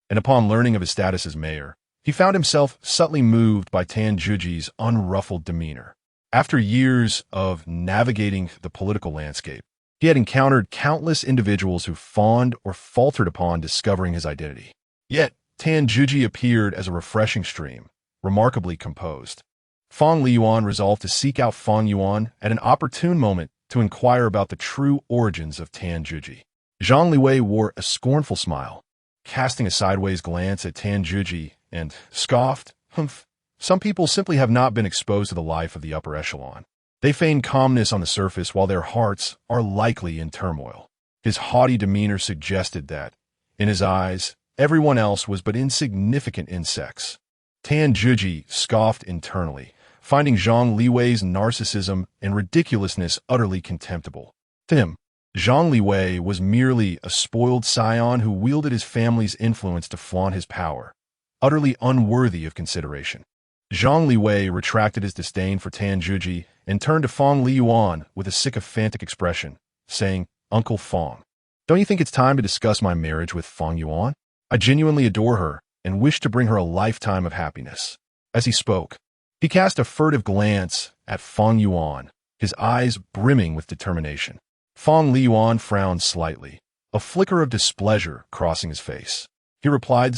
A: and upon learning of his status as mayor, he found himself subtly moved by Tan Juji's unruffled demeanor. After years of navigating the political landscape, he had encountered countless individuals who fawned or faltered upon discovering his identity. Yet, Tan Juji appeared as a refreshing stream, remarkably composed. Fang Liyuan resolved to seek out Fang Yuan at an opportune moment to inquire about the true origins of Tan Juji. Zhang Liwei wore a scornful smile, casting a sideways glance at Tan Juji, and scoffed, "Humph, some people simply have not been exposed to the life of the upper echelon. They feign calmness on the surface while their hearts are likely in turmoil." His haughty demeanor suggested that, in his eyes, everyone else was but insignificant insects. Tan Juji scoffed internally, finding Zhang Liwei's narcissism and ridiculousness utterly contemptible. To him, Zhang Liwei was merely a spoiled scion who wielded his family's influence to flaunt his power, utterly unworthy of consideration. Zhang Liwei retracted his disdain for Tan Juji and turned to Fang Liyuan with a sycophantic expression, saying, "Uncle Fang, don't you think it's time to discuss my marriage with Fang Yuan? I genuinely adore her and wish to bring her a lifetime of happiness." As he spoke, he cast a furtive glance at Fang Yuan, his eyes brimming with determination. Fang Liyuan frowned slightly, a flicker of displeasure crossing his face. He replied